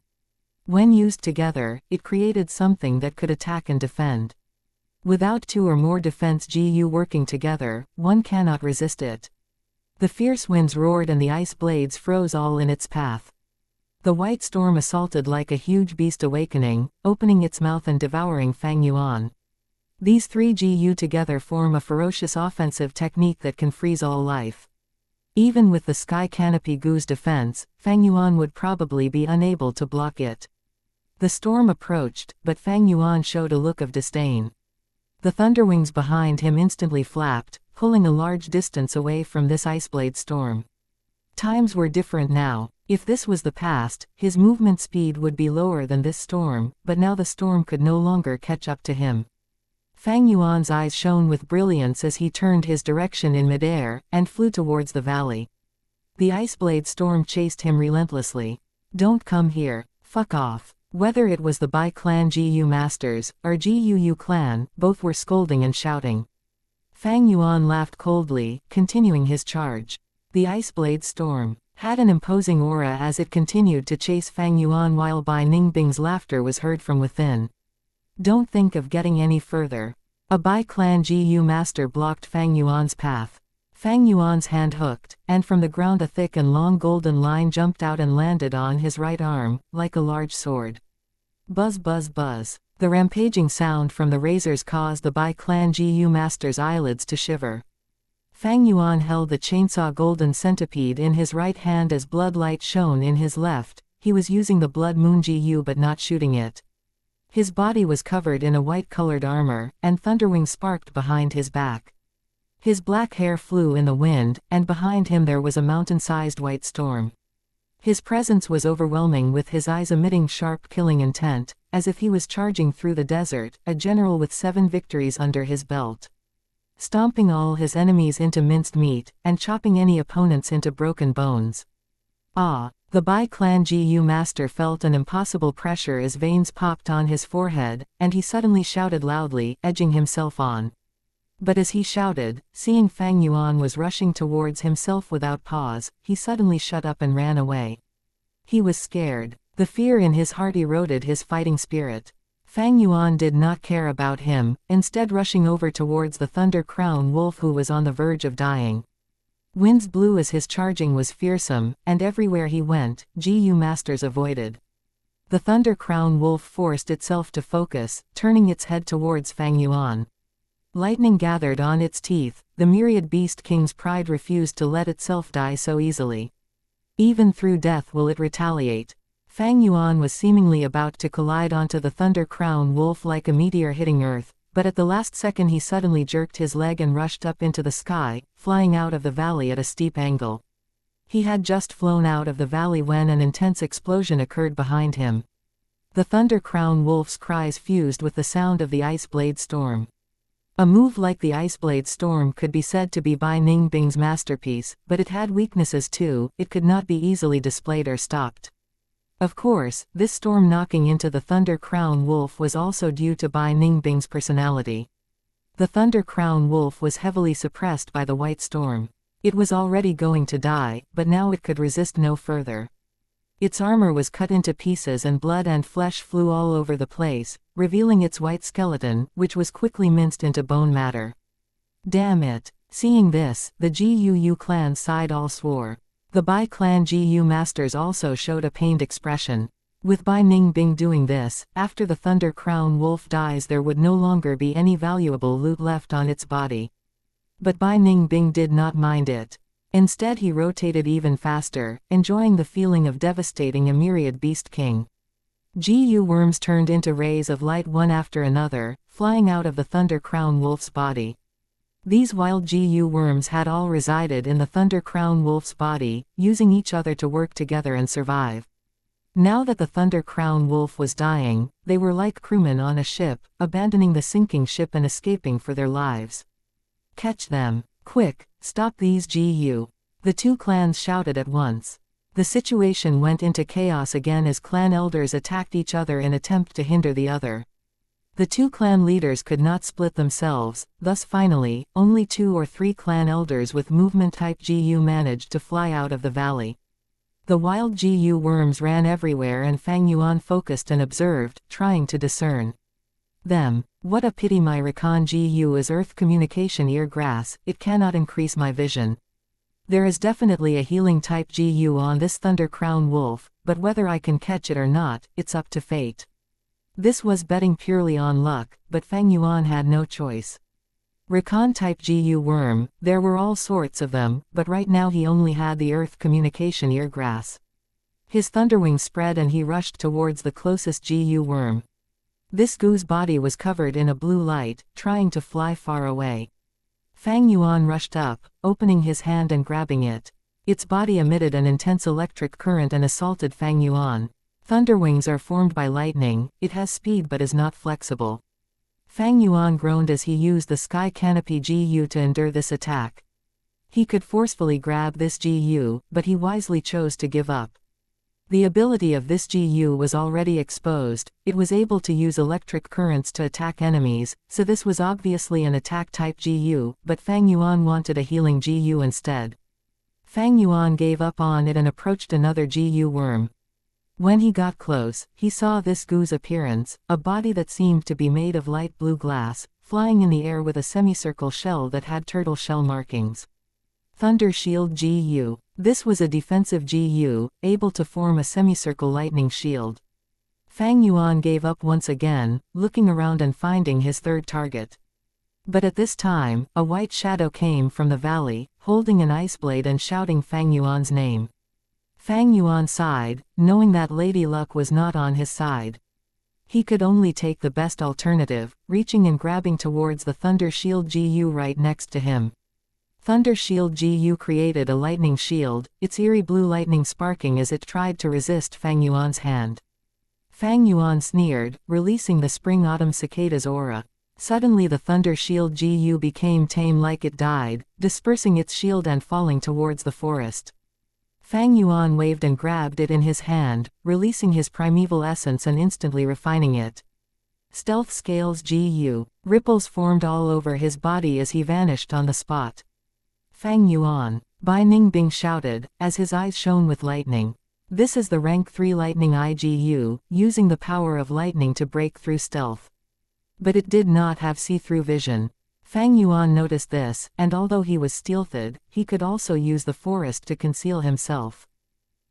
When used together, it created something that could attack and defend. Without 2 or more defense GU working together, one cannot resist it. The fierce winds roared and the ice blades froze all in its path. The white storm assaulted like a huge beast awakening, opening its mouth and devouring Fang Yuan. These 3 GU together form a ferocious offensive technique that can freeze all life. Even with the Sky Canopy Gu's defense, Fang Yuan would probably be unable to block it. The storm approached, but Fang Yuan showed a look of disdain. The thunderwings behind him instantly flapped, pulling a large distance away from this iceblade storm. Times were different now. If this was the past, his movement speed would be lower than this storm, but now the storm could no longer catch up to him. Fang Yuan's eyes shone with brilliance as he turned his direction in midair, and flew towards the valley. The iceblade storm chased him relentlessly. Don't come here. Fuck off. Whether it was the Bai clan GU masters, or GUU clan, both were scolding and shouting. Fang Yuan laughed coldly, continuing his charge. The iceblade storm had an imposing aura as it continued to chase Fang Yuan while Bai Ningbing's laughter was heard from within. Don't think of getting any further. A Bai clan GU master blocked Fang Yuan's path. Fang Yuan's hand hooked, and from the ground a thick and long golden line jumped out and landed on his right arm, like a large sword. Buzz buzz buzz. The rampaging sound from the razors caused the Bai clan GU master's eyelids to shiver. Fang Yuan held the chainsaw golden centipede in his right hand as blood light shone in his left. He was using the blood moon GU but not shooting it. His body was covered in a white-colored armor, and thunderwings sparked behind his back. His black hair flew in the wind, and behind him there was a mountain-sized white storm. His presence was overwhelming with his eyes emitting sharp killing intent, as if he was charging through the desert, a general with 7 victories under his belt. Stomping all his enemies into minced meat, and chopping any opponents into broken bones. Ah! The Bai clan GU master felt an impossible pressure as veins popped on his forehead, and he suddenly shouted loudly, edging himself on. But as he shouted, seeing Fang Yuan was rushing towards himself without pause, he suddenly shut up and ran away. He was scared. The fear in his heart eroded his fighting spirit. Fang Yuan did not care about him, instead rushing over towards the Thunder Crown Wolf who was on the verge of dying. Winds blew as his charging was fearsome, and everywhere he went, GU masters avoided. The Thunder Crown Wolf forced itself to focus, turning its head towards Fang Yuan. Lightning gathered on its teeth. The myriad beast king's pride refused to let itself die so easily. Even through death will it retaliate. Fang Yuan was seemingly about to collide onto the Thunder Crown Wolf like a meteor hitting Earth. But at the last second he suddenly jerked his leg and rushed up into the sky, flying out of the valley at a steep angle. He had just flown out of the valley when an intense explosion occurred behind him. The Thunder Crown Wolf's cries fused with the sound of the Ice Blade Storm. A move like the Ice Blade Storm could be said to be Bai Ningbing's masterpiece, but it had weaknesses too. It could not be easily displayed or stopped. Of course, this storm knocking into the Thunder Crown Wolf was also due to Bai Ningbing's personality. The Thunder Crown Wolf was heavily suppressed by the white storm. It was already going to die, but now it could resist no further. Its armor was cut into pieces and blood and flesh flew all over the place, revealing its white skeleton, which was quickly minced into bone matter. Damn it! Seeing this, the GUU clan side all swore. The Bai clan GU masters also showed a pained expression. With Bai Ningbing doing this, after the Thunder Crown Wolf dies there would no longer be any valuable loot left on its body. But Bai Ningbing did not mind it. Instead he rotated even faster, enjoying the feeling of devastating a myriad beast king. GU worms turned into rays of light one after another, flying out of the Thunder Crown Wolf's body. These wild GU worms had all resided in the Thunder Crown Wolf's body, using each other to work together and survive. Now that the Thunder Crown Wolf was dying, they were like crewmen on a ship, abandoning the sinking ship and escaping for their lives. Catch them. Quick, stop these GU. The two clans shouted at once. The situation went into chaos again as clan elders attacked each other in attempt to hinder the other. The two clan leaders could not split themselves, thus finally, only 2 or 3 clan elders with movement-type GU managed to fly out of the valley. The wild GU worms ran everywhere and Fang Yuan focused and observed, trying to discern them. What a pity my Rakan GU is earth communication ear grass, it cannot increase my vision. There is definitely a healing type GU on this Thunder Crown Wolf, but whether I can catch it or not, it's up to fate. This was betting purely on luck, but Fang Yuan had no choice. Rakan type GU worm, there were all sorts of them, but right now he only had the earth communication ear grass. His thunderwings spread and he rushed towards the closest GU worm. This Gu's body was covered in a blue light, trying to fly far away. Fang Yuan rushed up, opening his hand and grabbing it. Its body emitted an intense electric current and assaulted Fang Yuan. Thunderwings are formed by lightning, it has speed but is not flexible. Fang Yuan groaned as he used the Sky Canopy GU to endure this attack. He could forcefully grab this GU, but he wisely chose to give up. The ability of this GU was already exposed, it was able to use electric currents to attack enemies, so this was obviously an attack-type GU, but Fang Yuan wanted a healing GU instead. Fang Yuan gave up on it and approached another GU worm. When he got close, he saw this Gu's appearance, a body that seemed to be made of light blue glass, flying in the air with a semicircle shell that had turtle shell markings. Thunder Shield GU. This was a defensive GU, able to form a semicircle lightning shield. Fang Yuan gave up once again, looking around and finding his third target. But at this time, a white shadow came from the valley, holding an ice blade and shouting Fang Yuan's name. Fang Yuan sighed, knowing that Lady Luck was not on his side. He could only take the best alternative, reaching and grabbing towards the Thunder Shield GU right next to him. Thunder Shield GU created a lightning shield, its eerie blue lightning sparking as it tried to resist Fang Yuan's hand. Fang Yuan sneered, releasing the spring-autumn cicada's aura. Suddenly the Thunder Shield GU became tame like it died, dispersing its shield and falling towards the forest. Fang Yuan waved and grabbed it in his hand, releasing his primeval essence and instantly refining it. Stealth Scales GU. Ripples formed all over his body as he vanished on the spot. Fang Yuan. Bai Ningbing shouted, as his eyes shone with lightning. This is the rank 3 lightning IGU, using the power of lightning to break through stealth. But it did not have see-through vision. Fang Yuan noticed this, and although he was stealthed, he could also use the forest to conceal himself.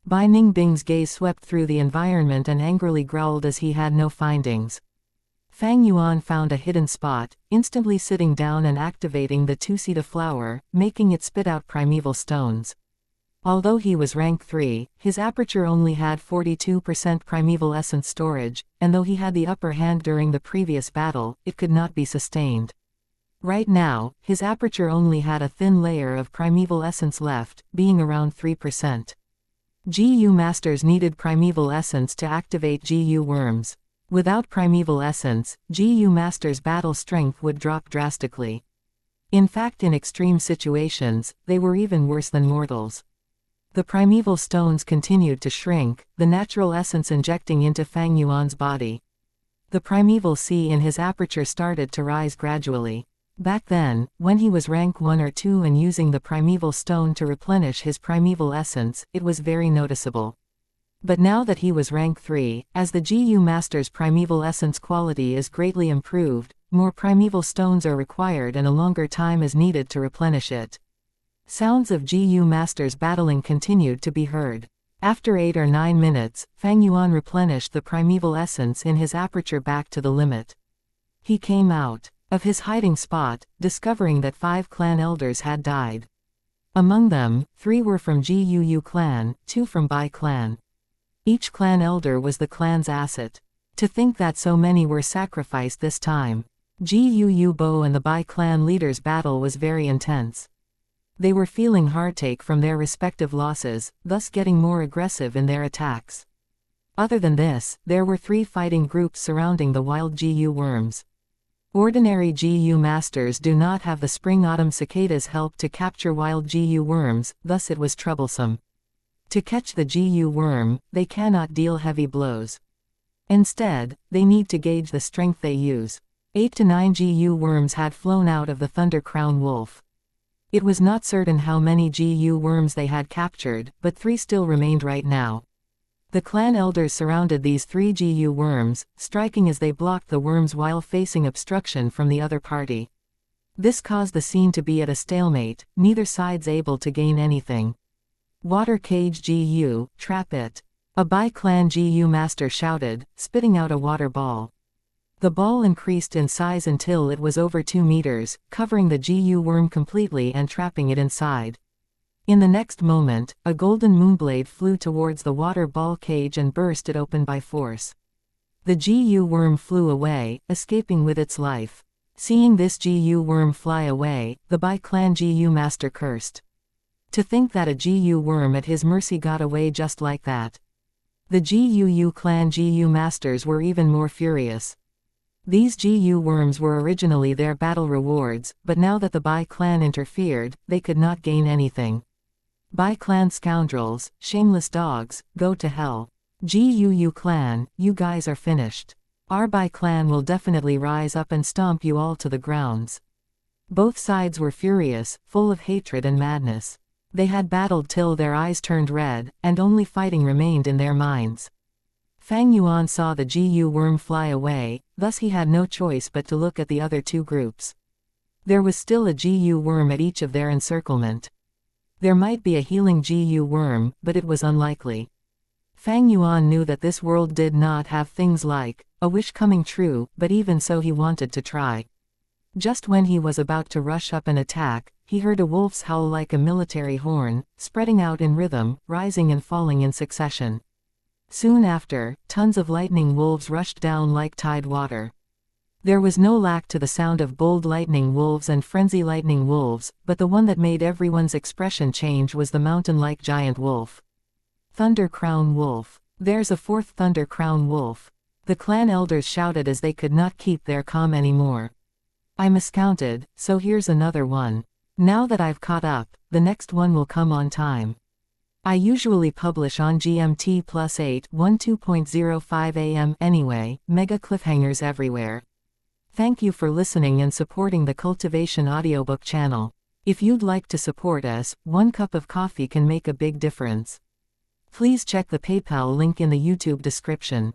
Bai Ningbing's gaze swept through the environment and angrily growled as he had no findings. Fang Yuan found a hidden spot, instantly sitting down and activating the two-seed flower, making it spit out primeval stones. Although he was rank 3, his aperture only had 42% primeval essence storage, and though he had the upper hand during the previous battle, it could not be sustained. Right now, his aperture only had a thin layer of primeval essence left, being around 3%. GU masters needed primeval essence to activate GU worms. Without primeval essence, GU masters' battle strength would drop drastically. In fact, in extreme situations, they were even worse than mortals. The primeval stones continued to shrink, the natural essence injecting into Fang Yuan's body. The primeval C in his aperture started to rise gradually. Back then, when he was rank 1 or 2 and using the primeval stone to replenish his primeval essence, it was very noticeable. But now that he was rank 3, as the GU master's primeval essence quality is greatly improved, more primeval stones are required and a longer time is needed to replenish it. Sounds of GU masters battling continued to be heard. After 8 or 9 minutes, Fang Yuan replenished the primeval essence in his aperture back to the limit. He came out of his hiding spot, discovering that 5 clan elders had died. Among them, 3 were from GUU clan, 2 from Bai clan. Each clan elder was the clan's asset. To think that so many were sacrificed this time. GUU Bo and the Bai clan leaders' battle was very intense. They were feeling heartache from their respective losses, thus getting more aggressive in their attacks. Other than this, there were 3 fighting groups surrounding the wild GU worms. Ordinary GU masters do not have the spring-autumn cicadas' help to capture wild GU worms, thus it was troublesome. To catch the GU worm, they cannot deal heavy blows. Instead, they need to gauge the strength they use. 8 to 9 GU worms had flown out of the Thunder Crown Wolf. It was not certain how many GU worms they had captured, but 3 still remained right now. The clan elders surrounded these 3 GU worms, striking as they blocked the worms while facing obstruction from the other party. This caused the scene to be at a stalemate, neither side's able to gain anything. Water cage GU, trap it. A Bai clan GU master shouted, spitting out a water ball. The ball increased in size until it was over 2 meters, covering the GU worm completely and trapping it inside. In the next moment, a golden moonblade flew towards the water ball cage and burst it open by force. The GU worm flew away, escaping with its life. Seeing this GU worm fly away, the Bai clan GU master cursed. To think that a GU worm at his mercy got away just like that. The GUU clan GU masters were even more furious. These GU worms were originally their battle rewards, but now that the Bai clan interfered, they could not gain anything. Bai clan scoundrels, shameless dogs, go to hell. GUU clan, you guys are finished. Our Bai clan will definitely rise up and stomp you all to the grounds. Both sides were furious, full of hatred and madness. They had battled till their eyes turned red, and only fighting remained in their minds. Fang Yuan saw the GU worm fly away, thus he had no choice but to look at the other 2 groups. There was still a GU worm at each of their encirclement. There might be a healing GU worm, but it was unlikely. Fang Yuan knew that this world did not have things like a wish coming true, but even so he wanted to try. Just when he was about to rush up and attack, he heard a wolf's howl like a military horn, spreading out in rhythm, rising and falling in succession. Soon after, tons of lightning wolves rushed down like tide water. There was no lack to the sound of bold lightning wolves and frenzy lightning wolves, but the one that made everyone's expression change was the mountain-like giant wolf. Thunder Crown Wolf. There's a 4th Thunder Crown Wolf. The clan elders shouted as they could not keep their calm anymore. I miscounted, so here's another one. Now that I've caught up, the next one will come on time. I usually publish on GMT +8 12.05 AM anyway, mega cliffhangers everywhere. Thank you for listening and supporting the Cultivation audiobook channel. If you'd like to support us, 1 cup of coffee can make a big difference. Please check the PayPal link in the YouTube description.